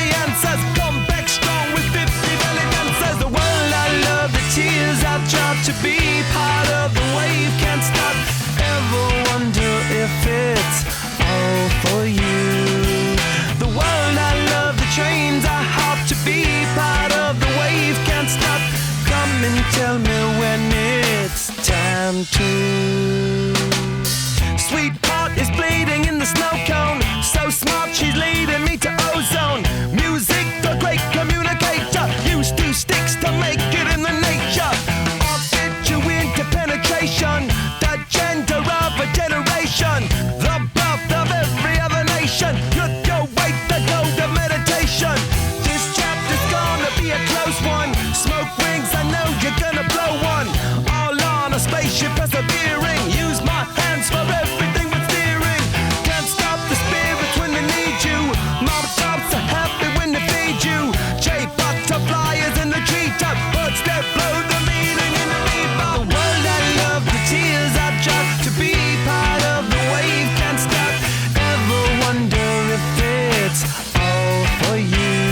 the answers. Come back strong with 50 belly dancers. The world I love, the tears I've dropped to be part of the wave. Can't stop. Ever wonder if it's all for you? The world I love, the trains I hop to be part of the wave. Can't stop. Come and tell me when it's time to. Sweetheart is bleeding in the snow cone. So smart, she's leading me to ozone. Music, the great communicator. Used two sticks to make it in the nature. I'll get you into penetration. The gender of a generation. The birth of every other nation. Look your way, the gold of meditation. This chapter's gonna be a close one. Smoke rings, I know you're gonna blow one. All on a spaceship persevering. Use my hands for everything but steering. Can't stop the spirits when they need you. Mob tops are happy when they feed you. J butterflies in the treetop. Birds that blow the meaning in the bebop. The world I love, the tears I drop to be part of the wave. Can't stop. Ever wonder if it's all for you?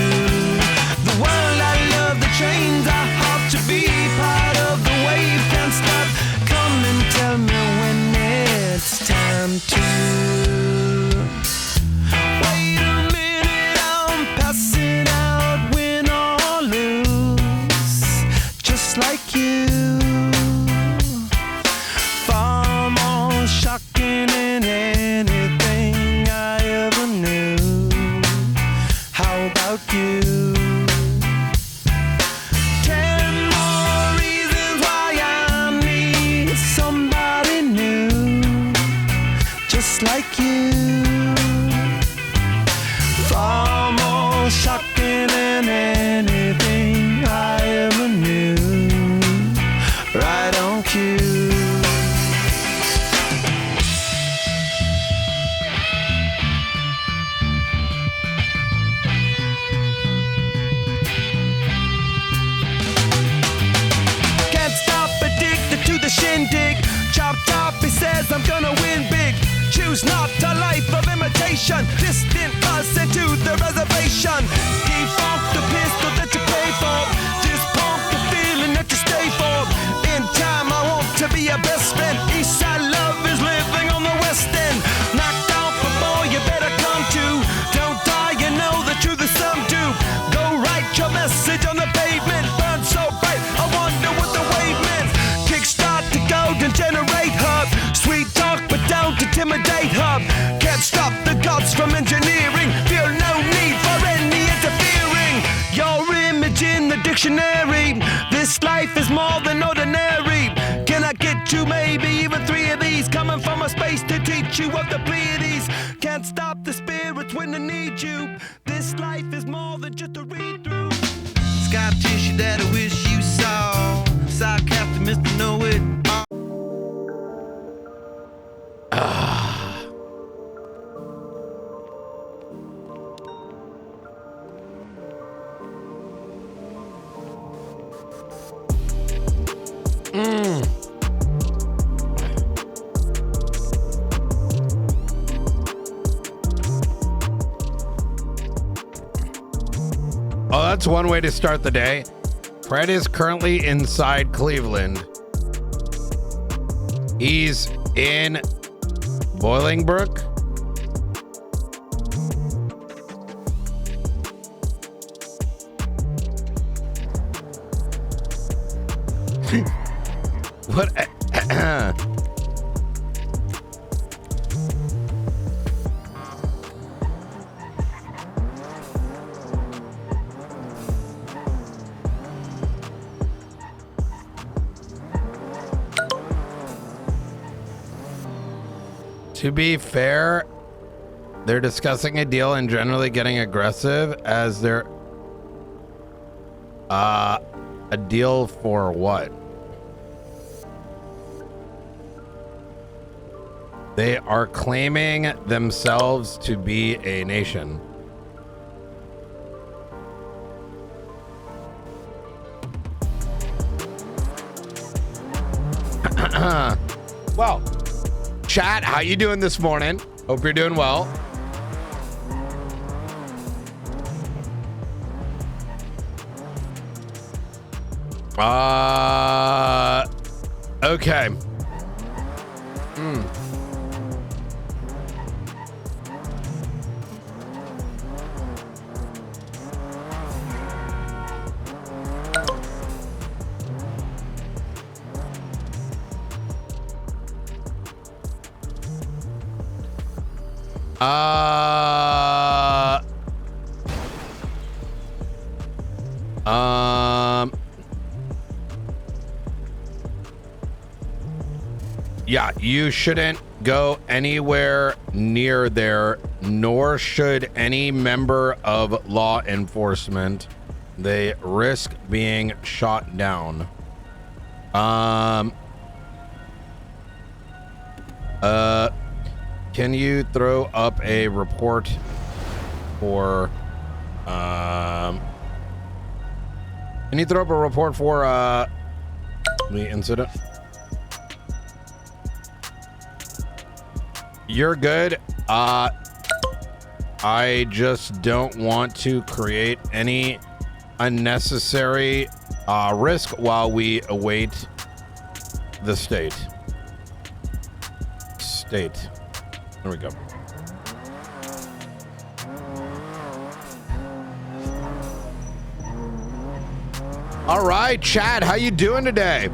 The world I love, the trains I hop to be part of the wave. Can't stop. Come and tell me when it's time to. Wait a minute, I'm passing out, win or lose, just like you. Far more shocking than anything I ever knew. How about you? 10 more reasons why I need somebody new, just like you. Far more shocking than anything I ever knew. Right on cue. Can't stop, addicted to the shindig. Chopped off, he says I'm gonna win big. Choose not a life of imitation. Distant us into the reservation. Default the pistol that you pay for. This pump the feeling that you stay for. In time I want to be your best friend. Eastside love is living on the west end. Knocked out before you better come to. Don't die, you know the truth is some do. Go write your message on the pavement. Burn so bright, I wonder what the wave meant. Kickstart the golden generate hub. Sweet talk but don't intimidate hub. Can't stop the gods from engineering. Feel no need for any interfering. Your image in the dictionary. This life is more than ordinary. Can I get you maybe even 3 of these? Coming from a space to teach you of the Pleiades. Can't stop the spirits when they need you. This life is more than just a read through. Scar tissue that I wish you saw. Sarcastic Mr. Know It. Oh, that's one way to start the day. Fred is currently inside Cleveland. He's in Bolingbrook. What? To be fair, they're discussing a deal and generally getting aggressive as they're a deal for what? They are claiming themselves to be a nation. Well, chat, how you doing this morning? Hope you're doing well. Okay. Yeah, you shouldn't go anywhere near there, nor should any member of law enforcement. They risk being shot down. Can you throw up a report for, can you throw up a report for, the incident? You're good. I just don't want to create any unnecessary risk while we await the state. There we go. All right, Chad, how you doing today?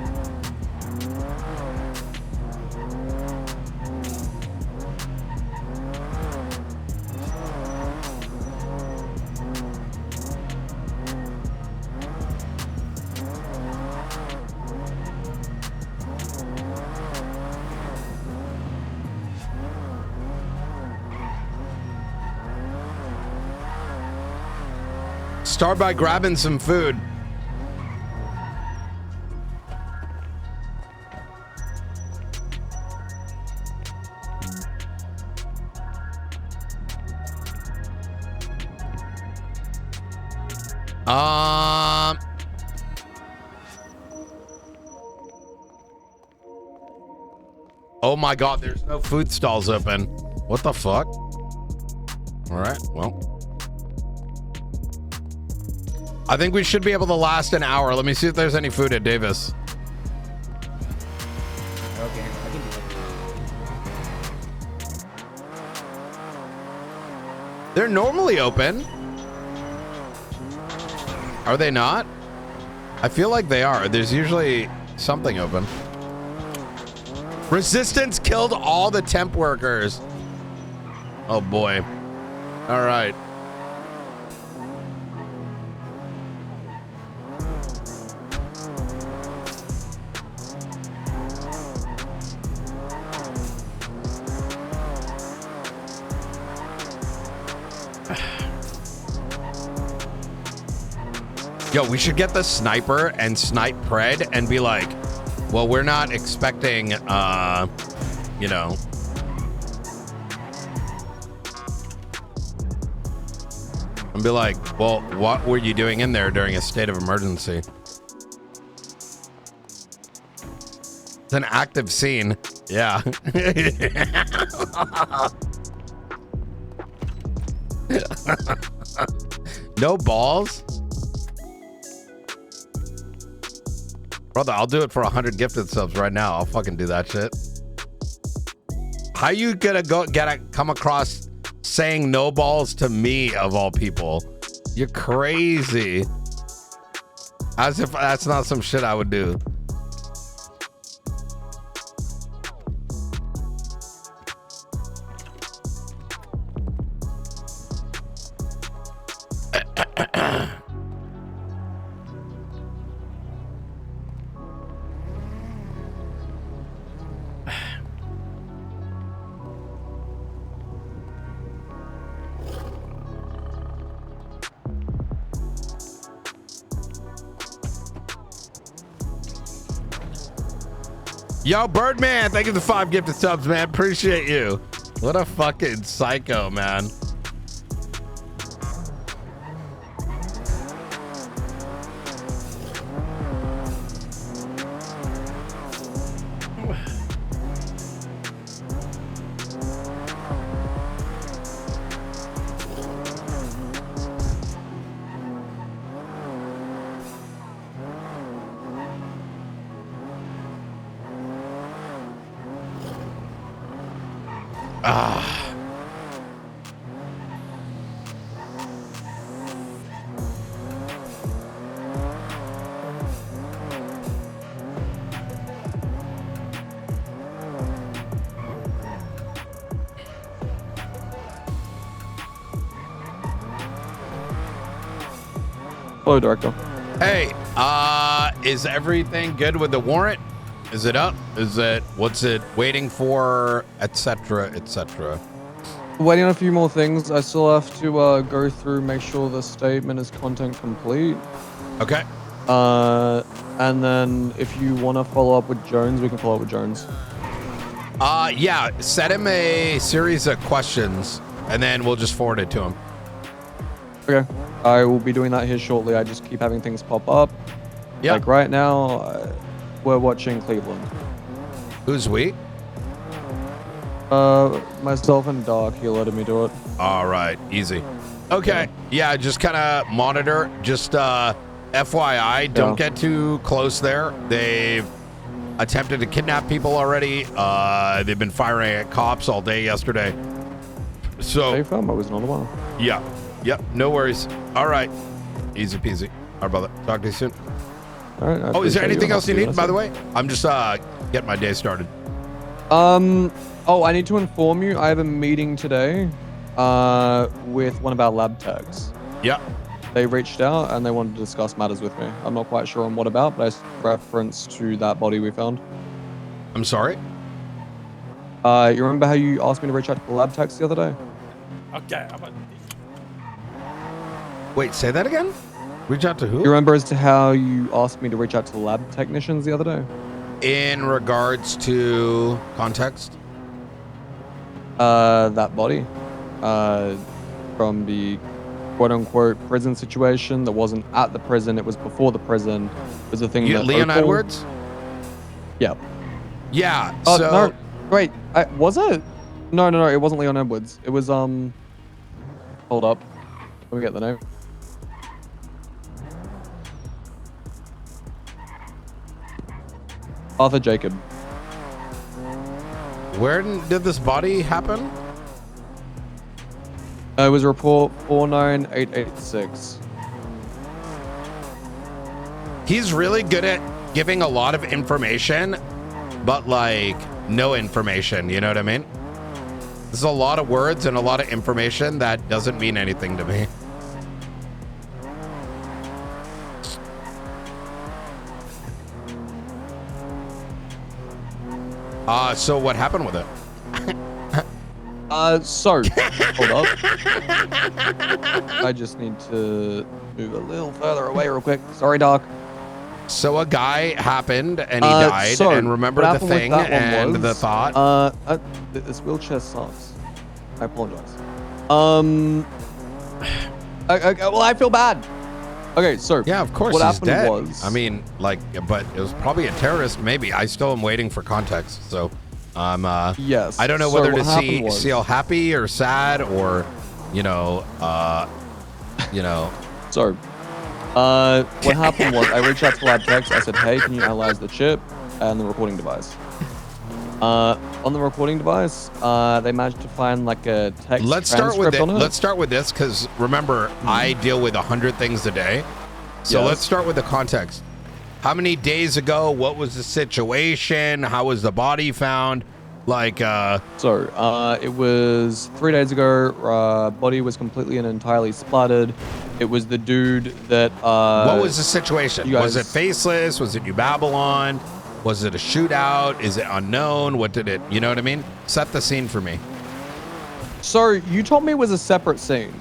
Start by grabbing some food. Oh my God, there's no food stalls open. What the fuck? All right, well. I think we should be able to last an hour. Let me see if there's any food at Davis. Okay, I can do it. They're normally open. Are they not? I feel like they are. There's usually something open. Resistance killed all the temp workers. Oh boy. All right. Yo, we should get the sniper and snipe Pred and be like, well, we're not expecting, you know. And be like, well, what were you doing in there during a state of emergency? It's an active scene. Yeah. No balls? Brother, I'll do it for 100 gifted subs right now. I'll fucking do that shit. How you gonna come across saying no balls to me of all people? You're crazy. As if that's not some shit I would do. Yo, Birdman, thank you for the 5 gifted subs, man. Appreciate you. What a fucking psycho, man. Ah. Hello, Director. Hey, is everything good with the warrant? Is it up? Is it, what's it waiting for, etc., etc.? Waiting on a few more things. I still have to go through, make sure the statement is content complete. Okay. And then if you want to follow up with Jones, we can follow up with Jones. Yeah, set him a series of questions, and then we'll just forward it to him. Okay. I will be doing that here shortly. I just keep having things pop up. Yeah. Like right now, we're watching Cleveland. Who's we? Myself and Doc, he letting me do it. All right, easy. Okay, yeah, just kind of monitor. Just FYI, don't get too close there. They've attempted to kidnap people already. They've been firing at cops all day yesterday. So, Hey, fam, I was not a while. yeah, yep, no worries. All right, easy peasy. All right, brother. Talk to you soon. All right. Oh, is there anything else you need, by the way? I'm just getting my day started. Oh, I need to inform you. I have a meeting today with one of our lab techs. Yeah. They reached out and they wanted to discuss matters with me. I'm not quite sure on what about, but I reference to that body we found. I'm sorry? You remember how you asked me to reach out to the lab techs the other day? Okay. Wait, say that again? Reach out to who? You remember as to how you asked me to reach out to the lab technicians the other day? In regards to context? That body. From the quote-unquote prison situation that wasn't at the prison, it was before the prison. It was the thing that Leon Opal... Edwards? Yeah. Yeah, Oh, so... no. Wait, was it? No, it wasn't Leon Edwards. It was, hold up. Let me get the name. Arthur Jacob. Where did this body happen? It was report 49886. He's really good at giving a lot of information, but like no information, you know what I mean? There's a lot of words and a lot of information that doesn't mean anything to me. So what happened with it? So, hold up. I just need to move a little further away real quick. Sorry, Doc. So a guy happened and he died, and remember the thing and the thought? This wheelchair sucks. I apologize. Well, I feel bad. Okay, so yeah, of course what he's happened dead. was... I mean, like, but it was probably a terrorist, maybe. I still am waiting for context, so yes. I don't know whether to see how happy or sad or, you know. So, what happened was I reached out to lab techs. I said, hey, can you analyze the chip and the recording device? On the recording device, they managed to find like a text transcript on it. Let's start with this, because remember, I deal with 100 things a day. So let's start with the context. How many days ago? What was the situation? How was the body found? Like, So, it was 3 days ago. Body was completely and entirely splattered. It was the dude that, what was the situation? Was it faceless? Was it New Babylon? Was it a shootout? Is it unknown? What did it, you know what I mean? Set the scene for me. So, you told me it was a separate scene.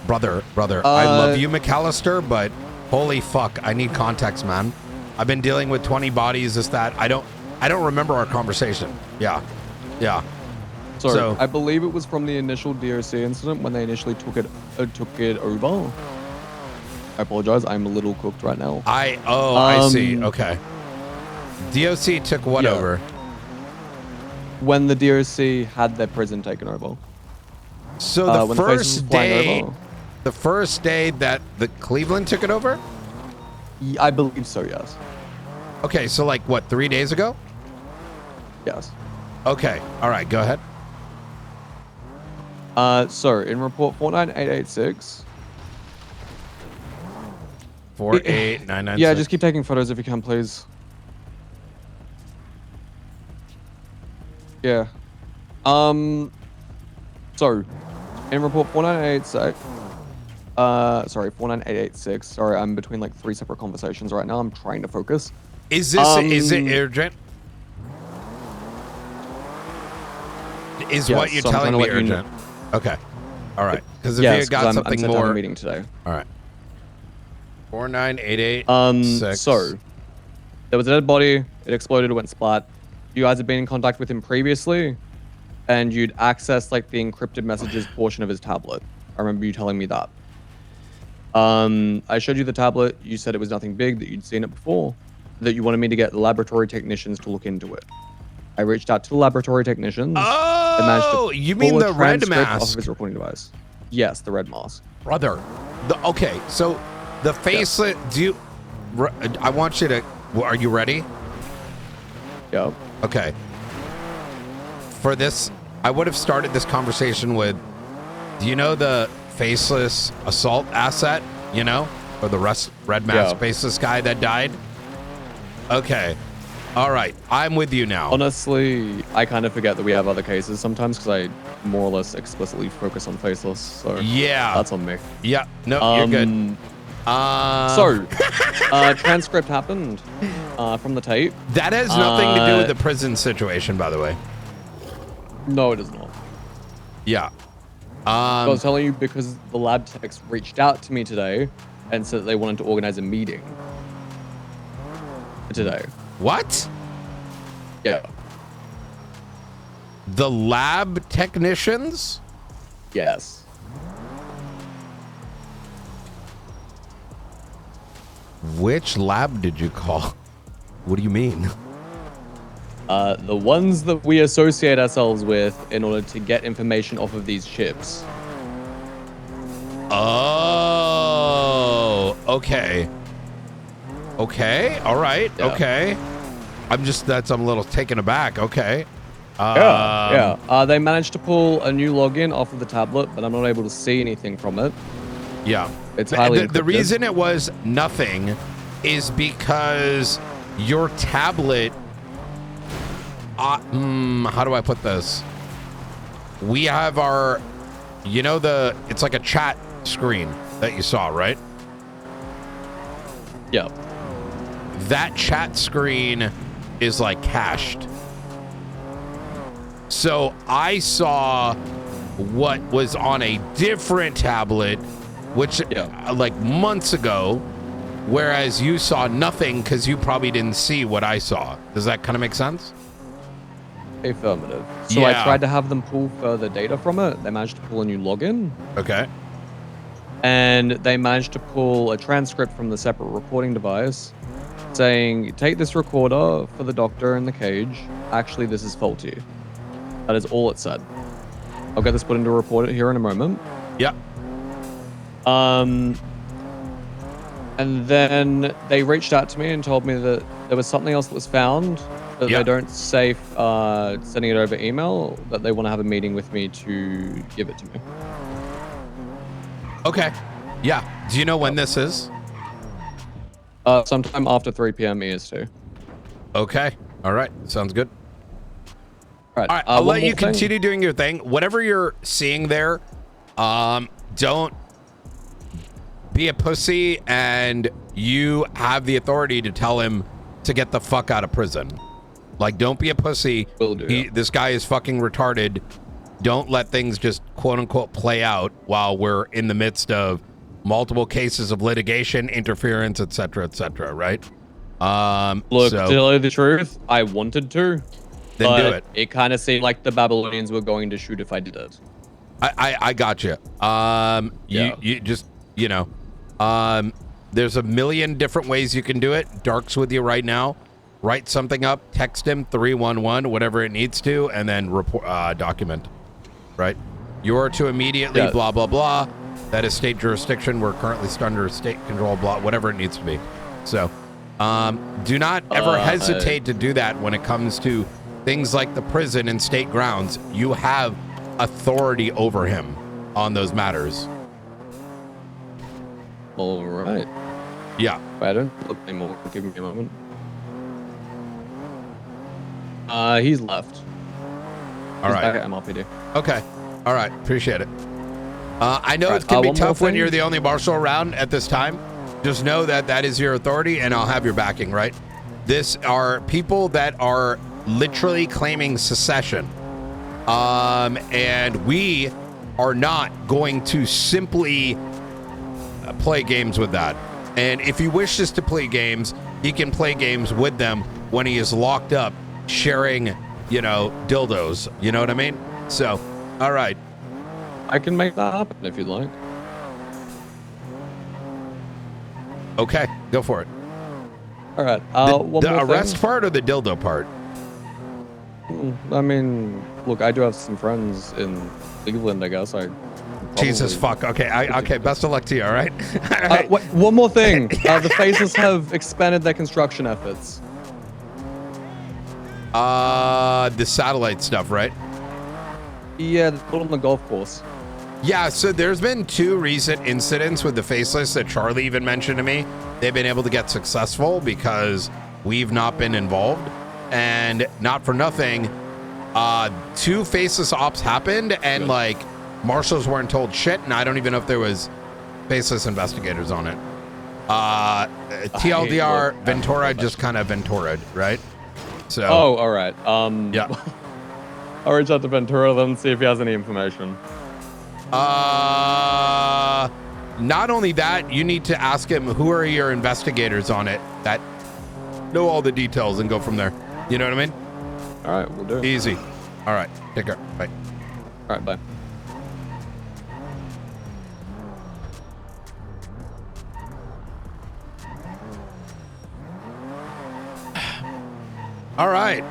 Brother, I love you, McAllister, but holy fuck, I need context, man. I've been dealing with 20 bodies, this, that. I don't remember our conversation. Yeah. So I believe it was from the initial DOC incident when they initially took it over. I apologize. I'm a little cooked right now. I see. Okay. DOC took what over? When the DOC had their prison taken over. So the first day that the Cleveland took it over? I believe so, yes. Okay, so like what, 3 days ago? Yes. Okay, all right, go ahead. So in report 49886. 48996. Yeah, just keep taking photos if you can, please. Yeah. So, in report 49886. Sorry, 49886. Sorry, I'm between like 3 separate conversations right now. I'm trying to focus. Is this is it urgent? Is Yes, what you're so I'm telling trying me to let you urgent? Okay. All right. Because if Yes, you got I'm something set to have a more. meeting today. All right. 49886. So there was a dead body. It exploded. It went splat. You guys had been in contact with him previously, and you'd accessed like the encrypted messages portion of his tablet. I remember you telling me that. I showed you the tablet. You said it was nothing big, that you'd seen it before, that you wanted me to get laboratory technicians to look into it. I reached out to the laboratory technicians. Oh, you mean the red mask? Off of his recording device. Yes, the red mask. Brother. Okay, so the faceless. Do you? I want you to. Are you ready? Yep. Okay. For this, I would have started this conversation with, do you know the faceless assault asset, you know? Or the red mask faceless guy that died? Okay. All right. I'm with you now. Honestly, I kind of forget that we have other cases sometimes because I more or less explicitly focus on faceless. So yeah. That's on me. Yeah. No, you're good. So, transcript happened from the tape. That has nothing to do with the prison situation, by the way. No, it does not. Yeah. I was telling you because the lab techs reached out to me today and said that they wanted to organize a meeting today. What? Yeah. The lab technicians? Yes. Which lab did you call? What do you mean? The ones that we associate ourselves with in order to get information off of these chips. Oh, okay. Okay, all right, Yeah. okay. I'm a little taken aback, okay. They managed to pull a new login off of the tablet, but I'm not able to see anything from it. Yeah. It's highly the encrypted. reason it was nothing is because your tablet, how do I put this? We have our, you know, it's like a chat screen that you saw, right? Yeah. That chat screen is like cached. So I saw what was on a different tablet, which like months ago, whereas you saw nothing because you probably didn't see what I saw. Does that kind of make sense? Affirmative. So I tried to have them pull further data from it. They managed to pull a new login. Okay. And they managed to pull a transcript from the separate recording device saying, take this recorder for the doctor in the cage. Actually, this is faulty. That is all it said. I'll get this put into a report here in a moment. Yep. And then they reached out to me and told me that there was something else that was found, that they don't safe sending it over email, that they want to have a meeting with me to give it to me. Okay. Yeah. Do you know when this is? Sometime after 3 p.m. EST. Okay. All right. Sounds good. All right. I'll let you continue doing your thing. Whatever you're seeing there, don't be a pussy, and you have the authority to tell him to get the fuck out of prison. Like, don't be a pussy. Will do. This guy is fucking retarded. Don't let things just quote unquote play out while we're in the midst of multiple cases of litigation, interference, etc., right? Look, to tell you the truth, I wanted to. Then do it. It kind of seemed like the Babylonians were going to shoot if I did it. I got you. You just, you know, there's a million different ways you can do it. Dark's with you right now. Write something up, text him 311, whatever it needs to, and then report, document. Right? You are to immediately blah blah blah. That is state jurisdiction. We're currently under state control. Blah, whatever it needs to be. So, do not ever hesitate to do that when it comes to things like the prison and state grounds. You have authority over him on those matters. All right. Yeah. Wait, I don't look anymore. Give me a moment. He's left. All right. Back at MRPD. Okay. All right. Appreciate it. I know All it right, can be one more tough when thing. you're the only marshal around at this time. Just know that that is your authority, and I'll have your backing, right? This are people that are literally claiming secession. And we are not going to simply play games with that. And if he wishes to play games, he can play games with them when he is locked up sharing, you know, dildos. You know what I mean? So, all right. I can make that happen if you'd like. Okay, go for it. All right. One The more arrest thing. part or the dildo part? I mean, look, I do have some friends in Cleveland, I guess. Jesus fuck. Okay, okay. Best of luck to you. All right. All right. Wait, one more thing. The Faceless have expanded their construction efforts. The satellite stuff, right? Yeah, they put on the golf course. Yeah, so there's been 2 recent incidents with the Faceless that Charlie even mentioned to me. They've been able to get successful because we've not been involved. And not for nothing, 2 Faceless ops happened, and Good. like marshals weren't told shit, and I don't even know if there was Faceless investigators on it. TLDR, look, Ventura just kind of Venturaed, right? So. Oh, all right. Yeah. I'll reach out to Ventura then and see if he has any information. Not only that, you need to ask him who are your investigators on it that know all the details and go from there. You know what I mean? All right, we'll do it. Easy. All right. Take care. Bye. All right, bye. All right.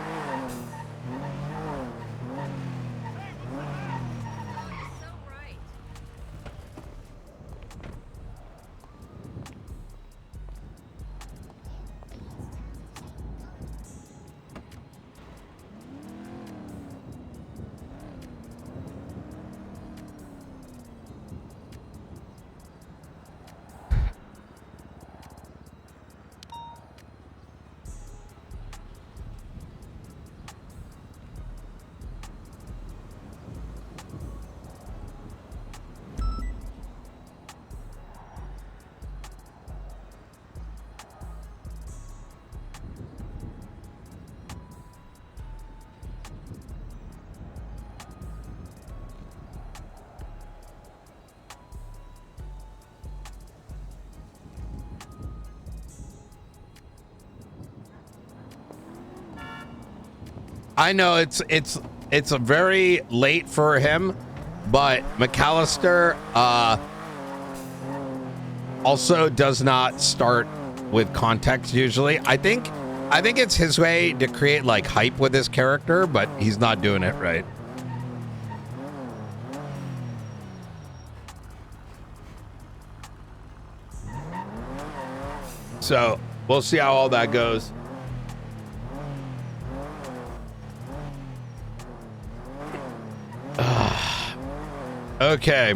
I know it's a very late for him, but McAllister also does not start with context usually. I think it's his way to create like hype with his character, but he's not doing it right. So we'll see how all that goes. Okay.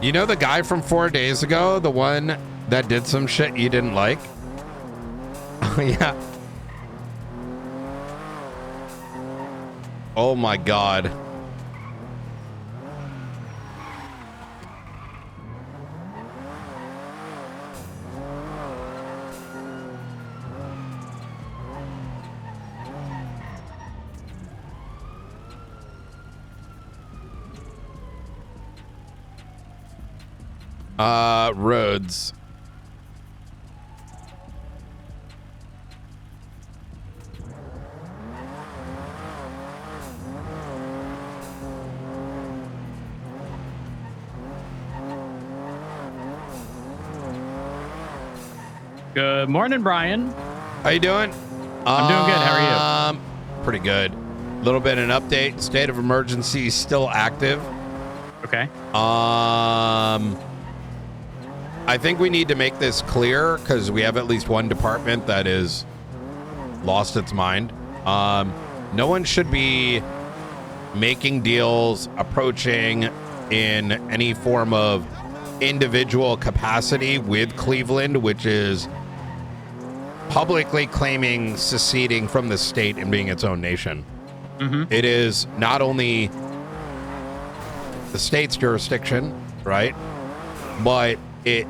You know the guy from 4 days ago, the one that did some shit you didn't like? Oh yeah. Oh my God. Roads. Good morning, Brian. How you doing? I'm doing good. How are you? Pretty good. Little bit of an update. State of emergency is still active. Okay. I think we need to make this clear because we have at least one department that is lost its mind. No one should be making deals, approaching in any form of individual capacity with Cleveland, which is publicly claiming seceding from the state and being its own nation. It is not only the state's jurisdiction, right? But it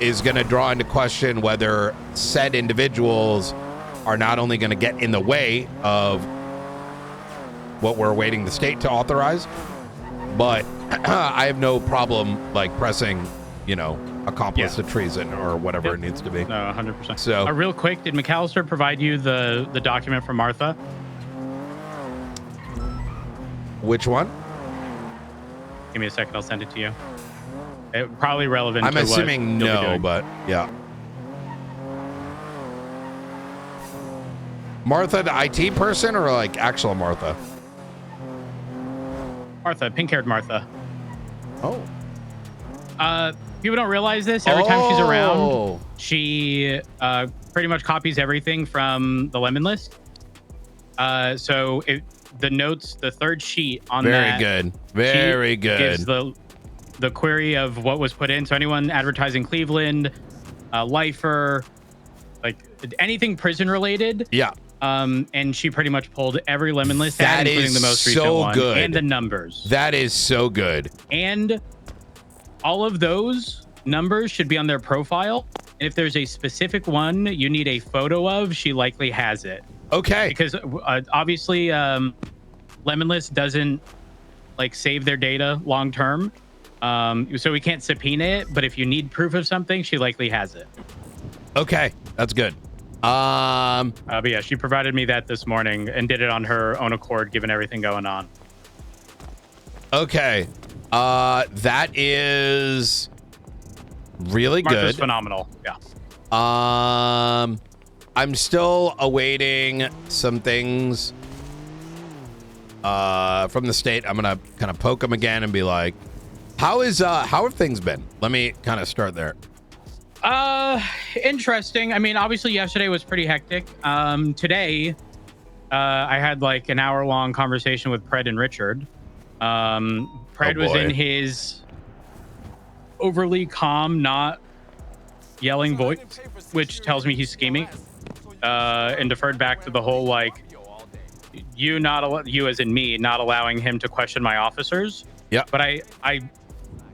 is going to draw into question whether said individuals are not only going to get in the way of what we're awaiting the state to authorize, but I have no problem like pressing, you know, accomplice to treason or whatever it needs to be. No, 100%. So real quick, did McAllister provide you the document from Martha? which one? Give me a second. I'll send it to you. Probably relevant. I'm assuming no, but yeah. Martha, the IT person, or like actual Martha? Martha, pink-haired Martha. Oh. People don't realize this. Every time she's around, she pretty much copies everything from the lemon list. So the notes, the third sheet on that. Very good. Gives the query of what was put in. So anyone advertising Cleveland, lifer, like anything prison related. Yeah. And she pretty much pulled every lemon list that ad, including is the most recent so one good. and the numbers. That is so good. And all of those numbers should be on their profile. And if there's a specific one you need a photo of, she likely has it. Okay. Because obviously, lemon list doesn't like save their data long term. So we can't subpoena it. But if you need proof of something, she likely has it. Okay, that's good. But yeah, she provided me that this morning and did it on her own accord, given everything going on. Okay. That is really Martha's good. phenomenal. Yeah. I'm still awaiting some things from the state. I'm gonna kind of poke them again and be like, how have things been? Let me kind of start there. Interesting. I mean, obviously yesterday was pretty hectic. Today, I had like an hour-long conversation with Pred and Richard. Pred was in his overly calm, not yelling voice, which tells me he's scheming, and deferred back to the whole like you as in me not allowing him to question my officers. Yeah. But I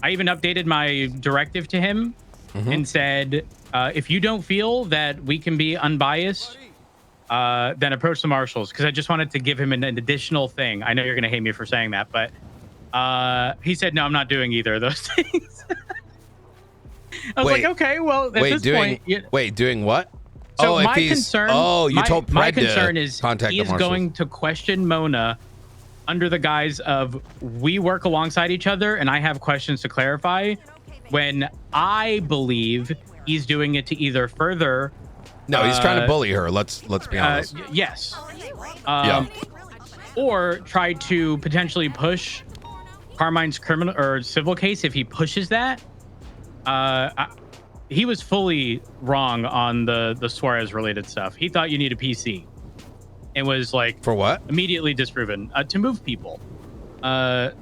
even updated my directive to him and said, if you don't feel that we can be unbiased, then approach the marshals, because I just wanted to give him an additional thing. I know you're going to hate me for saying that, but he said, no, I'm not doing either of those things. I was like, okay, well, at this point... doing what? So my concern... you told Pred my concern is contact he is the marshals. going to question Mona under the guise of, we work alongside each other and I have questions to clarify, when I believe he's doing it to either further... No, he's trying to bully her. Let's be honest. Yes. Yeah. Or try to potentially push Carmine's criminal or civil case. If he pushes that, he was fully wrong on the Suarez related stuff. He thought you need a PC, and was like, for what? Immediately disproven to move people. Like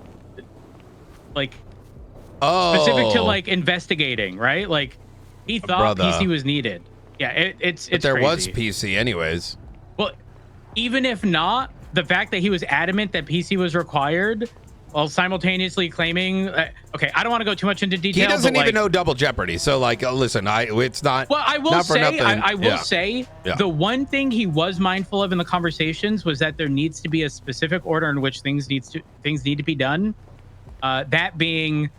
specific to like investigating, right? Like he thought PC was needed. Yeah, it's there crazy. was PC anyways. Well, even if not, the fact that he was adamant that PC was required while simultaneously claiming, okay, I don't want to go too much into detail. He doesn't even know double jeopardy. So like, listen, it's not. Well, I will not say, I will yeah. say, the one thing he was mindful of in the conversations was that there needs to be a specific order in which things need to be done. That being,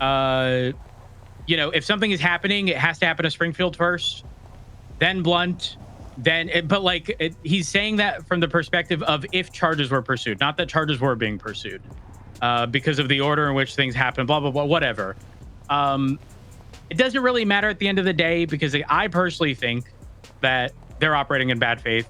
if something is happening, it has to happen to Springfield first, then Blunt, he's saying that from the perspective of if charges were pursued, not that charges were being pursued, because of the order in which things happen, blah, blah, blah, whatever. It doesn't really matter at the end of the day, because I personally think that they're operating in bad faith.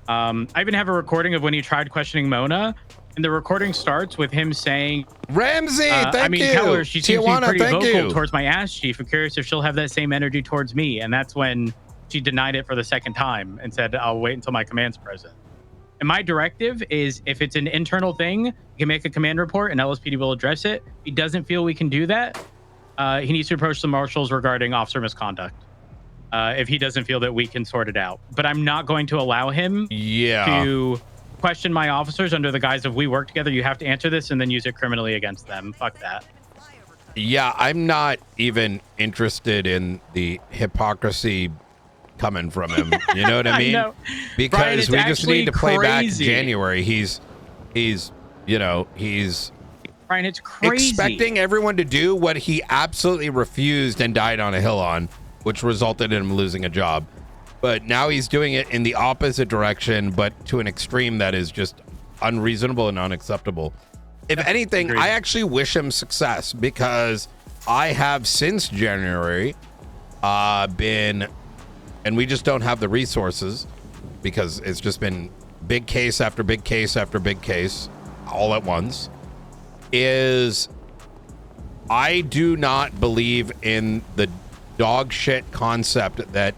I even have a recording of when he tried questioning Mona, and the recording starts with him saying, Ramsey, thank I mean, you. Keller, she seems to be pretty thank vocal you. towards my ass chief. I'm curious if she'll have that same energy towards me. And that's when she denied it for the second time and said, I'll wait until my command's present. And my directive is if it's an internal thing, you can make a command report and LSPD will address it. If he doesn't feel we can do that, he needs to approach the marshals regarding officer misconduct. If he doesn't feel that we can sort it out. But I'm not going to allow him to question my officers under the guise of we work together. You have to answer this and then use it criminally against them. Fuck that. Yeah, I'm not even interested in the hypocrisy coming from him. You know what I mean? know. Because Brian, we just need to play back crazy. January. He's Brian, it's crazy. expecting everyone to do what he absolutely refused and died on a hill on, which resulted in him losing a job. But now he's doing it in the opposite direction, but to an extreme that is just unreasonable and unacceptable. If anything, agreed. I actually wish him success because I have since January been, and we just don't have the resources because it's just been big case after big case after big case all at once, is I do not believe in the dog shit concept that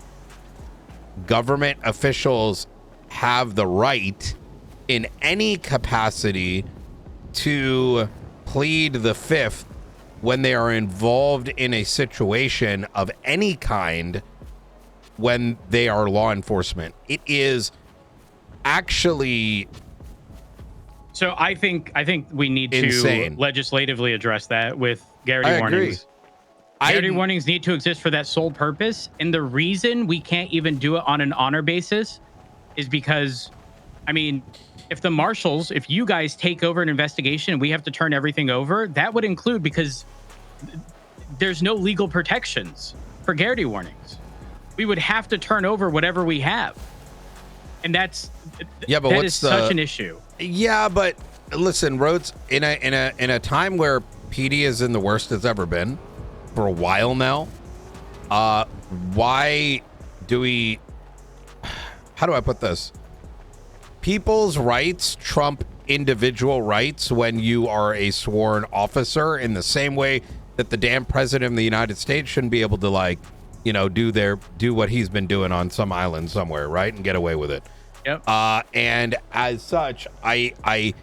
government officials have the right in any capacity to plead the fifth when they are involved in a situation of any kind when they are law enforcement. It is actually So I think we need insane. to legislatively address that with Garrity I warnings. agree. Garrity warnings need to exist for that sole purpose. And the reason we can't even do it on an honor basis is because, I mean, if the marshals, if you guys take over an investigation and we have to turn everything over, that would include, because there's no legal protections for Garrity warnings. We would have to turn over whatever we have. And that is such an issue. Yeah, but listen, Rhodes, in a time where PD is in the worst it's ever been for a while now, why do we, how do I put this? People's rights trump individual rights when you are a sworn officer, in the same way that the damn president of the United States shouldn't be able to, like, you know, do what he's been doing on some island somewhere, right, and get away with it. Yep. And as such, I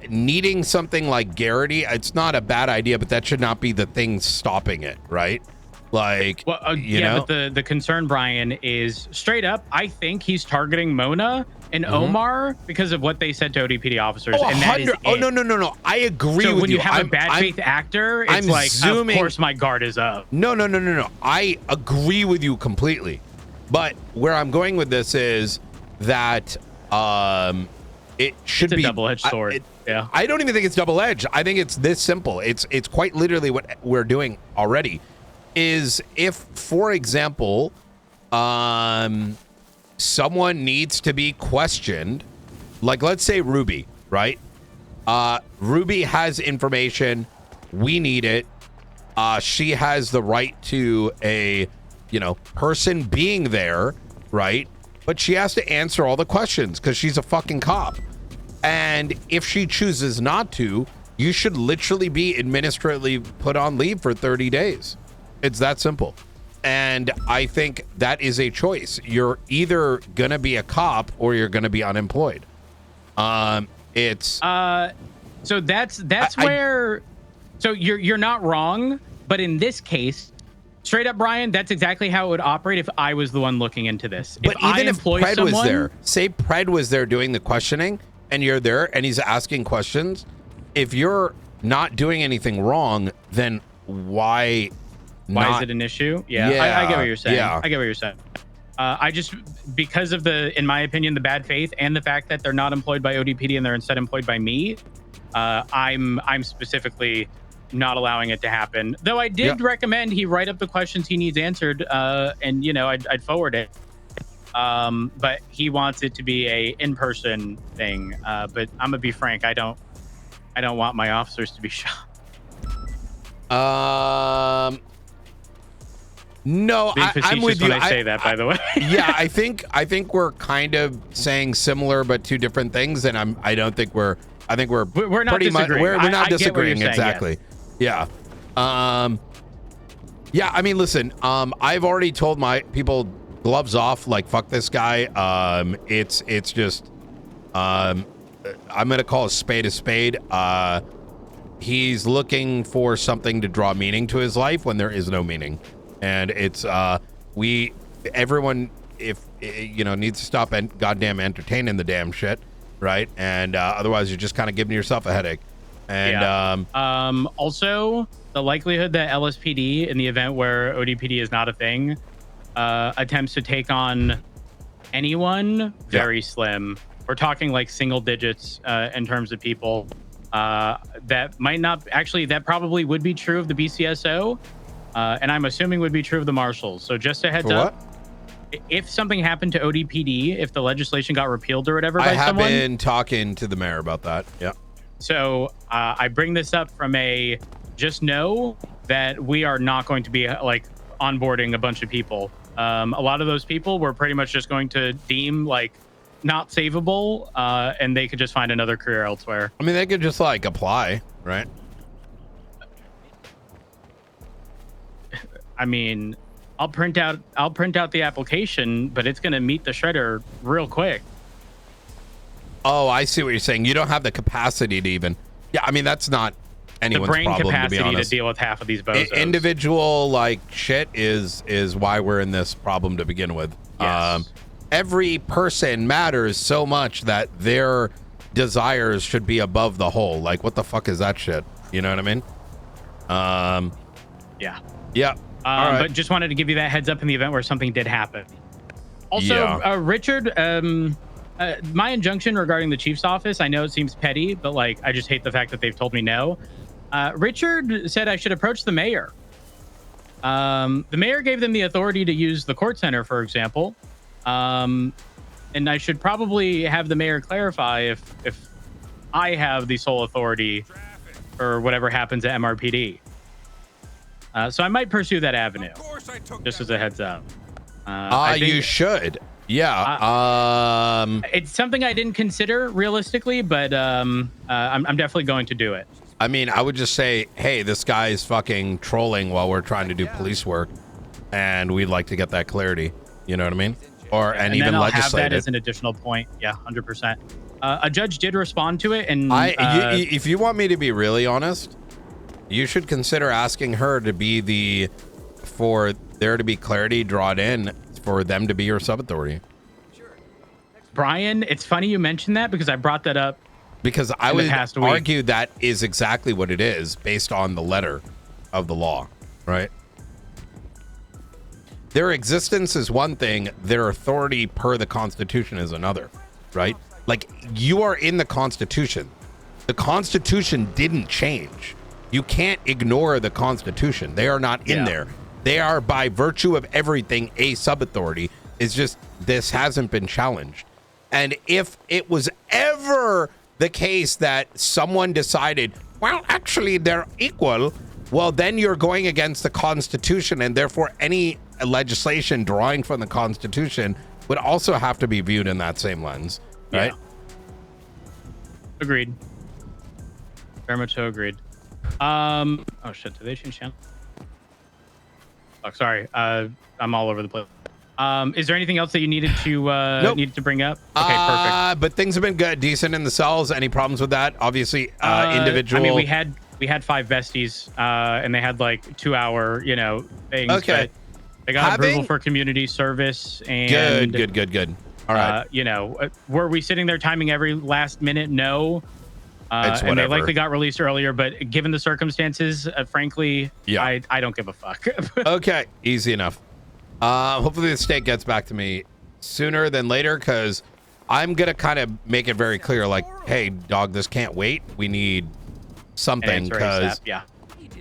needing something like Garrity, it's not a bad idea, but that should not be the thing stopping it, right? Like, well, you know? But the concern, Brian, is straight up, I think he's targeting Mona and Omar because of what they said to ODPD officers. Oh, and that is no. I agree so with when you have I'm, a bad faith actor, it's I'm like, zooming, of course my guard is up. No. I agree with you completely. But where I'm going with this is that it should be a double-edged sword. I don't even think it's double-edged. I think it's this simple. It's quite literally what we're doing already. Is if, for example, someone needs to be questioned, like let's say Ruby, right? Ruby has information. We need it. She has the right to a, person being there, right? But she has to answer all the questions because she's a fucking cop. And if she chooses not to, you should literally be administratively put on leave for 30 days. It's that simple. And I think that is a choice. You're either going to be a cop or you're going to be unemployed. So that's where you're not wrong, but in this case, straight up, Brian, that's exactly how it would operate if I was the one looking into this. But even if Pred was there, say Pred was there doing the questioning and you're there and he's asking questions, if you're not doing anything wrong, then why is it an issue? Yeah, I get what you're saying. I get what you're saying. I just, because of in my opinion, the bad faith and the fact that they're not employed by ODPD and they're instead employed by me, I'm specifically not allowing it to happen. Though I did recommend he write up the questions he needs answered, and I'd forward it. But he wants it to be a in-person thing. But I'm gonna be frank, I don't want my officers to be shot. No, Being I'm facetious with you. when I say that, by the way. Yeah, I think we're kind of saying similar but two different things, and I think we're We're not pretty much disagreeing. we're not I get what you're disagreeing saying, exactly. Yeah. Yeah, I mean, listen, I've already told my people gloves off, like fuck this guy. It's just I'm gonna call a spade. He's looking for something to draw meaning to his life when there is no meaning. And it's everyone, if you know, needs to stop and goddamn entertaining the damn shit, right? And otherwise you're just kind of giving yourself a headache. And also the likelihood that LSPD, in the event where ODPD is not a thing, attempts to take on anyone, very slim. We're talking like single digits in terms of people. That might not actually, that probably would be true of the BCSO. And I'm assuming would be true of the marshals. So just a heads up, if something happened to ODPD, if the legislation got repealed or whatever by someone. I have been talking to the mayor about that. Yeah. So I bring this up from just know that we are not going to be like onboarding a bunch of people. A lot of those people we're pretty much just going to deem like not savable, and they could just find another career elsewhere. I mean, they could just like apply, right? I mean, I'll print out the application, but it's going to meet the shredder real quick. Oh, I see what you're saying. You don't have the capacity to even. Yeah, I mean, that's not anyone's the brain problem, capacity to be honest. to deal with half of these bozos. Individual like shit is why we're in this problem to begin with. Yes. Every person matters so much that their desires should be above the whole. Like, what the fuck is that shit? You know what I mean? Yeah. Yeah. All right. But just wanted to give you that heads up in the event where something did happen. Also, Yeah. Richard, my injunction regarding the chief's office, I know it seems petty, but like, I just hate the fact that they've told me no. Richard said I should approach the mayor. The mayor gave them the authority to use the court center, for example. And I should probably have the mayor clarify if I have the sole authority for whatever happens at MRPD. So I might pursue that avenue, just as a heads up. You should. Yeah. It's something I didn't consider realistically, but I'm definitely going to do it. I mean, I would just say, hey, this guy is fucking trolling while we're trying to do police work, and we'd like to get that clarity. You know what I mean? And even then I'll legislate have that it. as an additional point. Yeah, 100%. A judge did respond to it, and if you want me to be really honest, you should consider asking her to be for there to be clarity drawn in for them to be your sub-authority. Brian, it's funny you mentioned that because I brought that up. Because I would argue that is exactly what it is based on the letter of the law, right? Their existence is one thing, their authority per the Constitution is another, right? Like, you are in the Constitution. The Constitution didn't change. You can't ignore the Constitution. They are not in there. They are, by virtue of everything, a sub-authority. It's just, this hasn't been challenged. And if it was ever the case that someone decided, well, actually, they're equal, well, then you're going against the Constitution, and therefore any legislation drawing from the Constitution would also have to be viewed in that same lens, right? Yeah. Agreed. Very much so agreed. Oh shit, did they change channel? Oh, sorry. I'm all over the place. Is there anything else that you needed to Nope. needed to bring up? Okay, perfect. But things have been good, decent in the cells. Any problems with that? Obviously, individual. I mean, we had 5 besties, and they had like 2-hour, things. Okay. But they got approval for community service, and Good. All right. Were we sitting there timing every last minute? No. It's and they whatever. likely got released earlier, but given the circumstances, frankly, I don't give a fuck. Okay, easy enough. Hopefully the state gets back to me sooner than later, because I'm gonna kind of make it very clear, like, hey, dog, this can't wait. We need something, because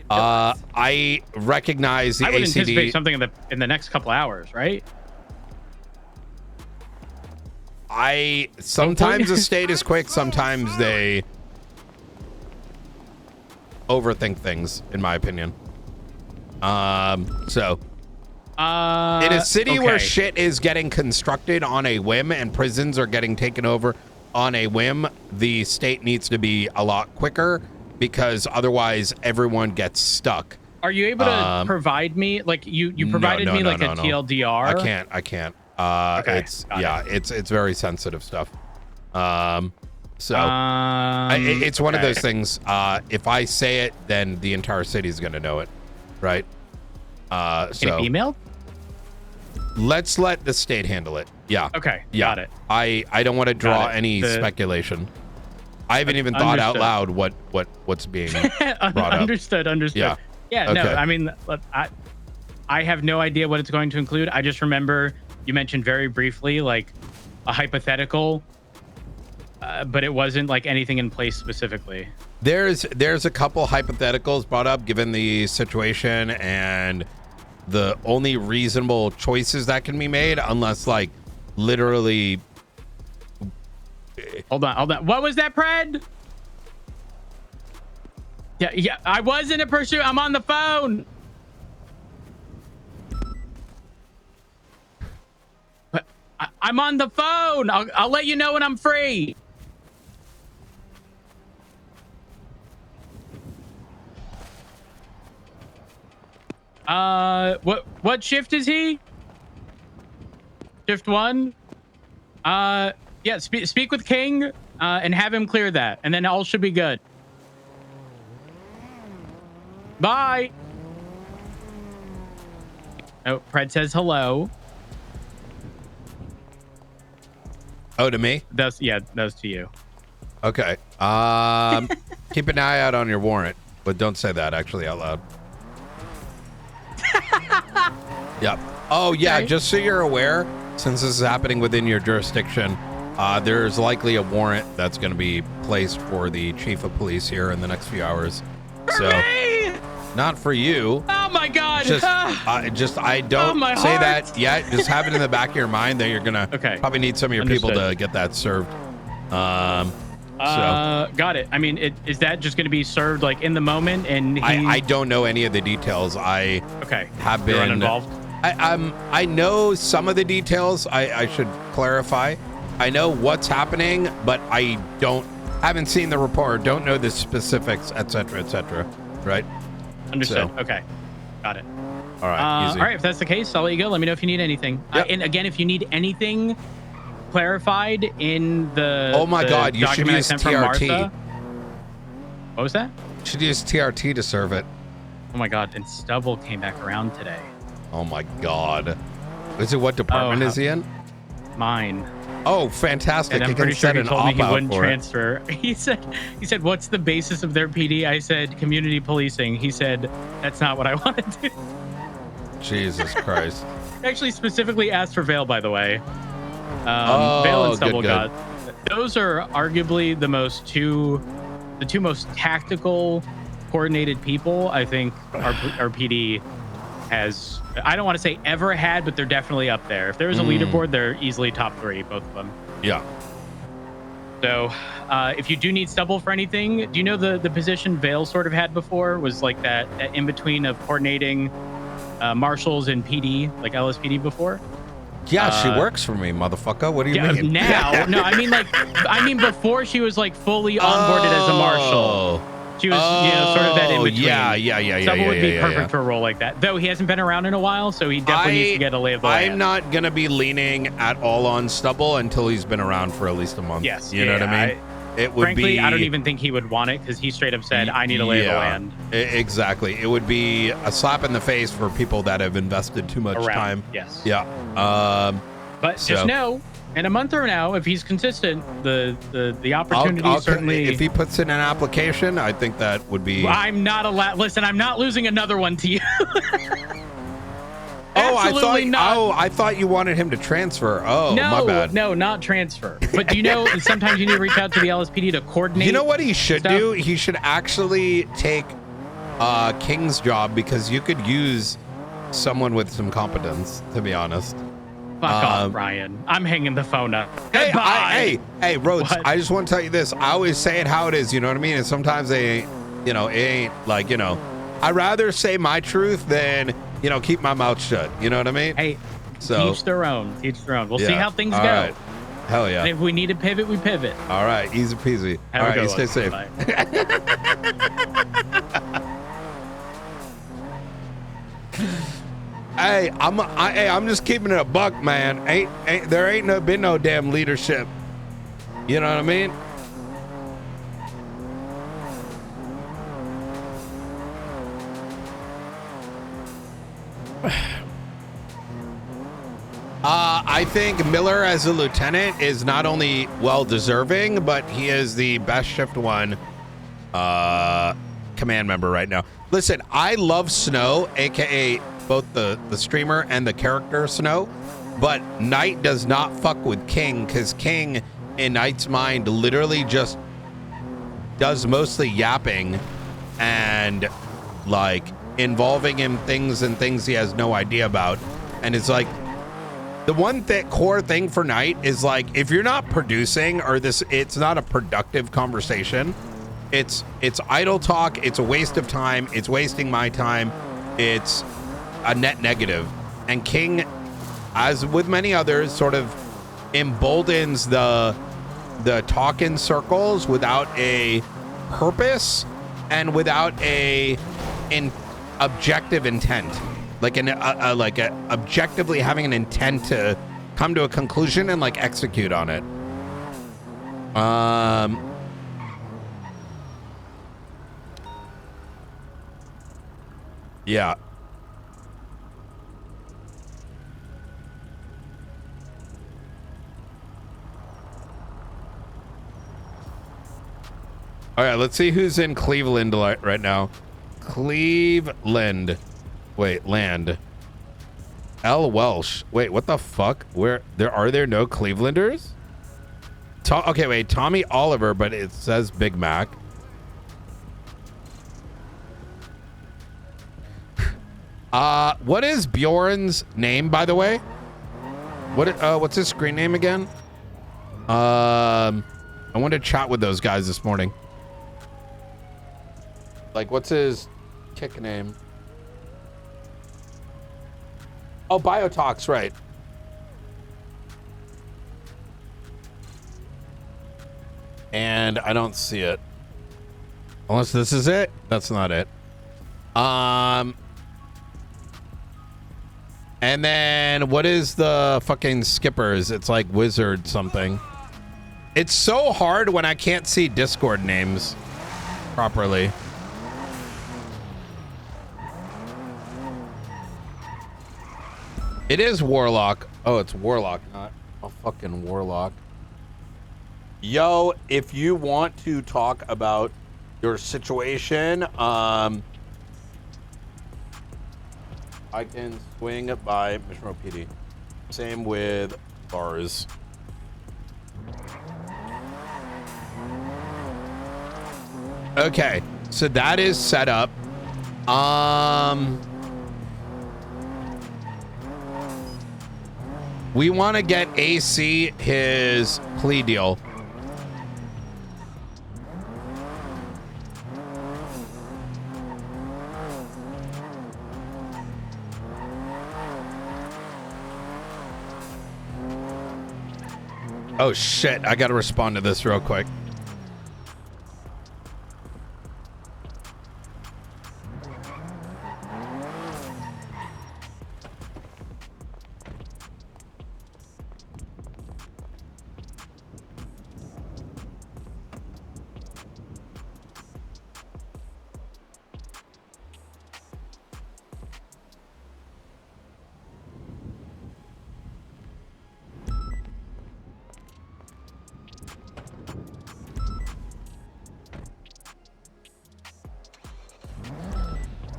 I recognize the I would ACD. anticipate something in the next couple hours, right? Sometimes the state is quick, sometimes they overthink things, in my opinion. So In a city where okay. shit is getting constructed on a whim and prisons are getting taken over on a whim, the state needs to be a lot quicker because otherwise everyone gets stuck. Are you able to provide me, like, you provided me like a TLDR? I can't. Okay, it's very sensitive stuff. It's one of those things. If I say it, then the entire city is going to know it, right? Can it be emailed? Let's let the state handle it. Yeah. Okay. Yeah. Got it. I don't want to draw any speculation. I haven't even thought out loud what's being brought up. Understood. Yeah. Yeah. Okay. No. I mean, I have no idea what it's going to include. I just remember you mentioned very briefly like a hypothetical, but it wasn't like anything in place specifically. There's a couple hypotheticals brought up given the situation and the only reasonable choices that can be made, unless like literally. Hold on. What was that, Pred? Yeah. I was in a pursuit. I'm on the phone. But I'm on the phone. I'll let you know when I'm free. What shift is he? Shift 1? Yeah, speak with King, and have him clear that, and then all should be good. Bye. Oh, Pred says hello. Oh, to me? That's to you. Okay. Keep an eye out on your warrant, but don't say that actually out loud. Yep. Oh yeah, Okay. just so you're aware, since this is happening within your jurisdiction, there's likely a warrant that's going to be placed for the chief of police here in the next few hours. For me! Not for you. Oh my God! I don't my say heart. that yet. Just have it in the back of your mind that you're gonna probably need some of your people to get that served. Got it. I mean, is that just going to be served like in the moment? And I don't know any of the details. I have been uninvolved. I know some of the details. I should clarify. I know what's happening, but I haven't seen the report. Don't know the specifics, etc., etc. Right? Understood. Okay, got it. All right. Easy. All right. If that's the case, I'll let you go. Let me know if you need anything. Yep. And again, if you need anything clarified in the God, you should document I use sent from TRT. Martha. What was that? You should use TRT to serve it. Oh my God! And Stubble came back around today. Oh my God. Is it what department is he in? Mine. Oh, fantastic! And I'm He pretty can sure set he an told me he opt-out wouldn't for it. transfer. He said, "What's the basis of their PD?" I said, "Community policing." He said, "That's not what I want to do." Jesus Christ! Actually, specifically asked for Vale, by the way. Oh, Vale and Stubble good. got. Those are arguably the two most tactical, coordinated people I think our PD has. I don't want to say ever had, but they're definitely up there. If there was a leaderboard, they're easily top 3, both of them. Yeah. So, if you do need Stubble for anything, do you know the position Vale sort of had before was like that in between of coordinating marshals and PD, like LSPD before? Yeah, she works for me, motherfucker. What do you mean? Now, no, I mean before she was like fully onboarded as a marshal. She was, sort of that in between. Yeah. Stubble would be perfect for a role like that. Though he hasn't been around in a while, so he definitely needs to get a lay of the land. I'm not gonna be leaning at all on Stubble until he's been around for at least a month. Yes, you know what I mean. It would frankly, be. I don't even think he would want it because he straight up said, "I need a lay of the land." Exactly. It would be a slap in the face for people that have invested too much time. Yes. Yeah. But just know, in a month or now, if he's consistent, the opportunity certainly. If he puts in an application, I think that would be. I'm not allowed. Listen, I'm not losing another one to you. I thought you wanted him to transfer. Oh, my bad. No, not transfer. But do you know sometimes you need to reach out to the LSPD to coordinate? You know what he should do? He should actually take King's job because you could use someone with some competence, to be honest. Fuck off, Ryan. I'm hanging the phone up. Hey, Rhodes, What? I just want to tell you this. I always say it how it is, you know what I mean? And sometimes it ain't like, I'd rather say my truth than you know, keep my mouth shut. You know what I mean? Hey, So teach their own. Teach their own. We'll see yeah. how things All go. right. Hell yeah. And if we need to pivot, we pivot. All right, easy peasy. Have All a right, good you one. stay safe. Bye. Hey, I'm just keeping it a buck, man. There ain't been no damn leadership. You know what I mean? I think Miller as a lieutenant is not only well deserving, but he is the best shift one command member right now. Listen, I love Snow, aka both the streamer and the character Snow, but Knight does not fuck with King, because King in Knight's mind literally just does mostly yapping and like involving him things he has no idea about. And it's like the one core thing for Knight is like, if you're not producing or it's not a productive conversation, it's idle talk, it's a waste of time, it's wasting my time, it's a net negative. And King, as with many others, sort of emboldens the talk in circles without a purpose and without an objective intent, like objectively having an intent to come to a conclusion and like execute on it. Yeah. All right, let's see who's in Cleveland right now. Cleveland. Wait, land. L. Welsh. Wait, what the fuck? Are there no Clevelanders? Okay, wait, Tommy Oliver, but it says Big Mac. What is Bjorn's name, by the way? What's his screen name again? I wanted to chat with those guys this morning. Like, what's his kick name? Oh, Biotox, right. And I don't see it. Unless this is it. That's not it. And then what is the fucking skippers? It's like wizard something. It's so hard when I can't see Discord names properly. It is Warlock. Oh, it's Warlock, not a fucking Warlock. Yo, if you want to talk about your situation, I can swing by Mission PD. Same with bars. Okay, so that is set up. We want to get AC his plea deal. Oh shit, I gotta respond to this real quick.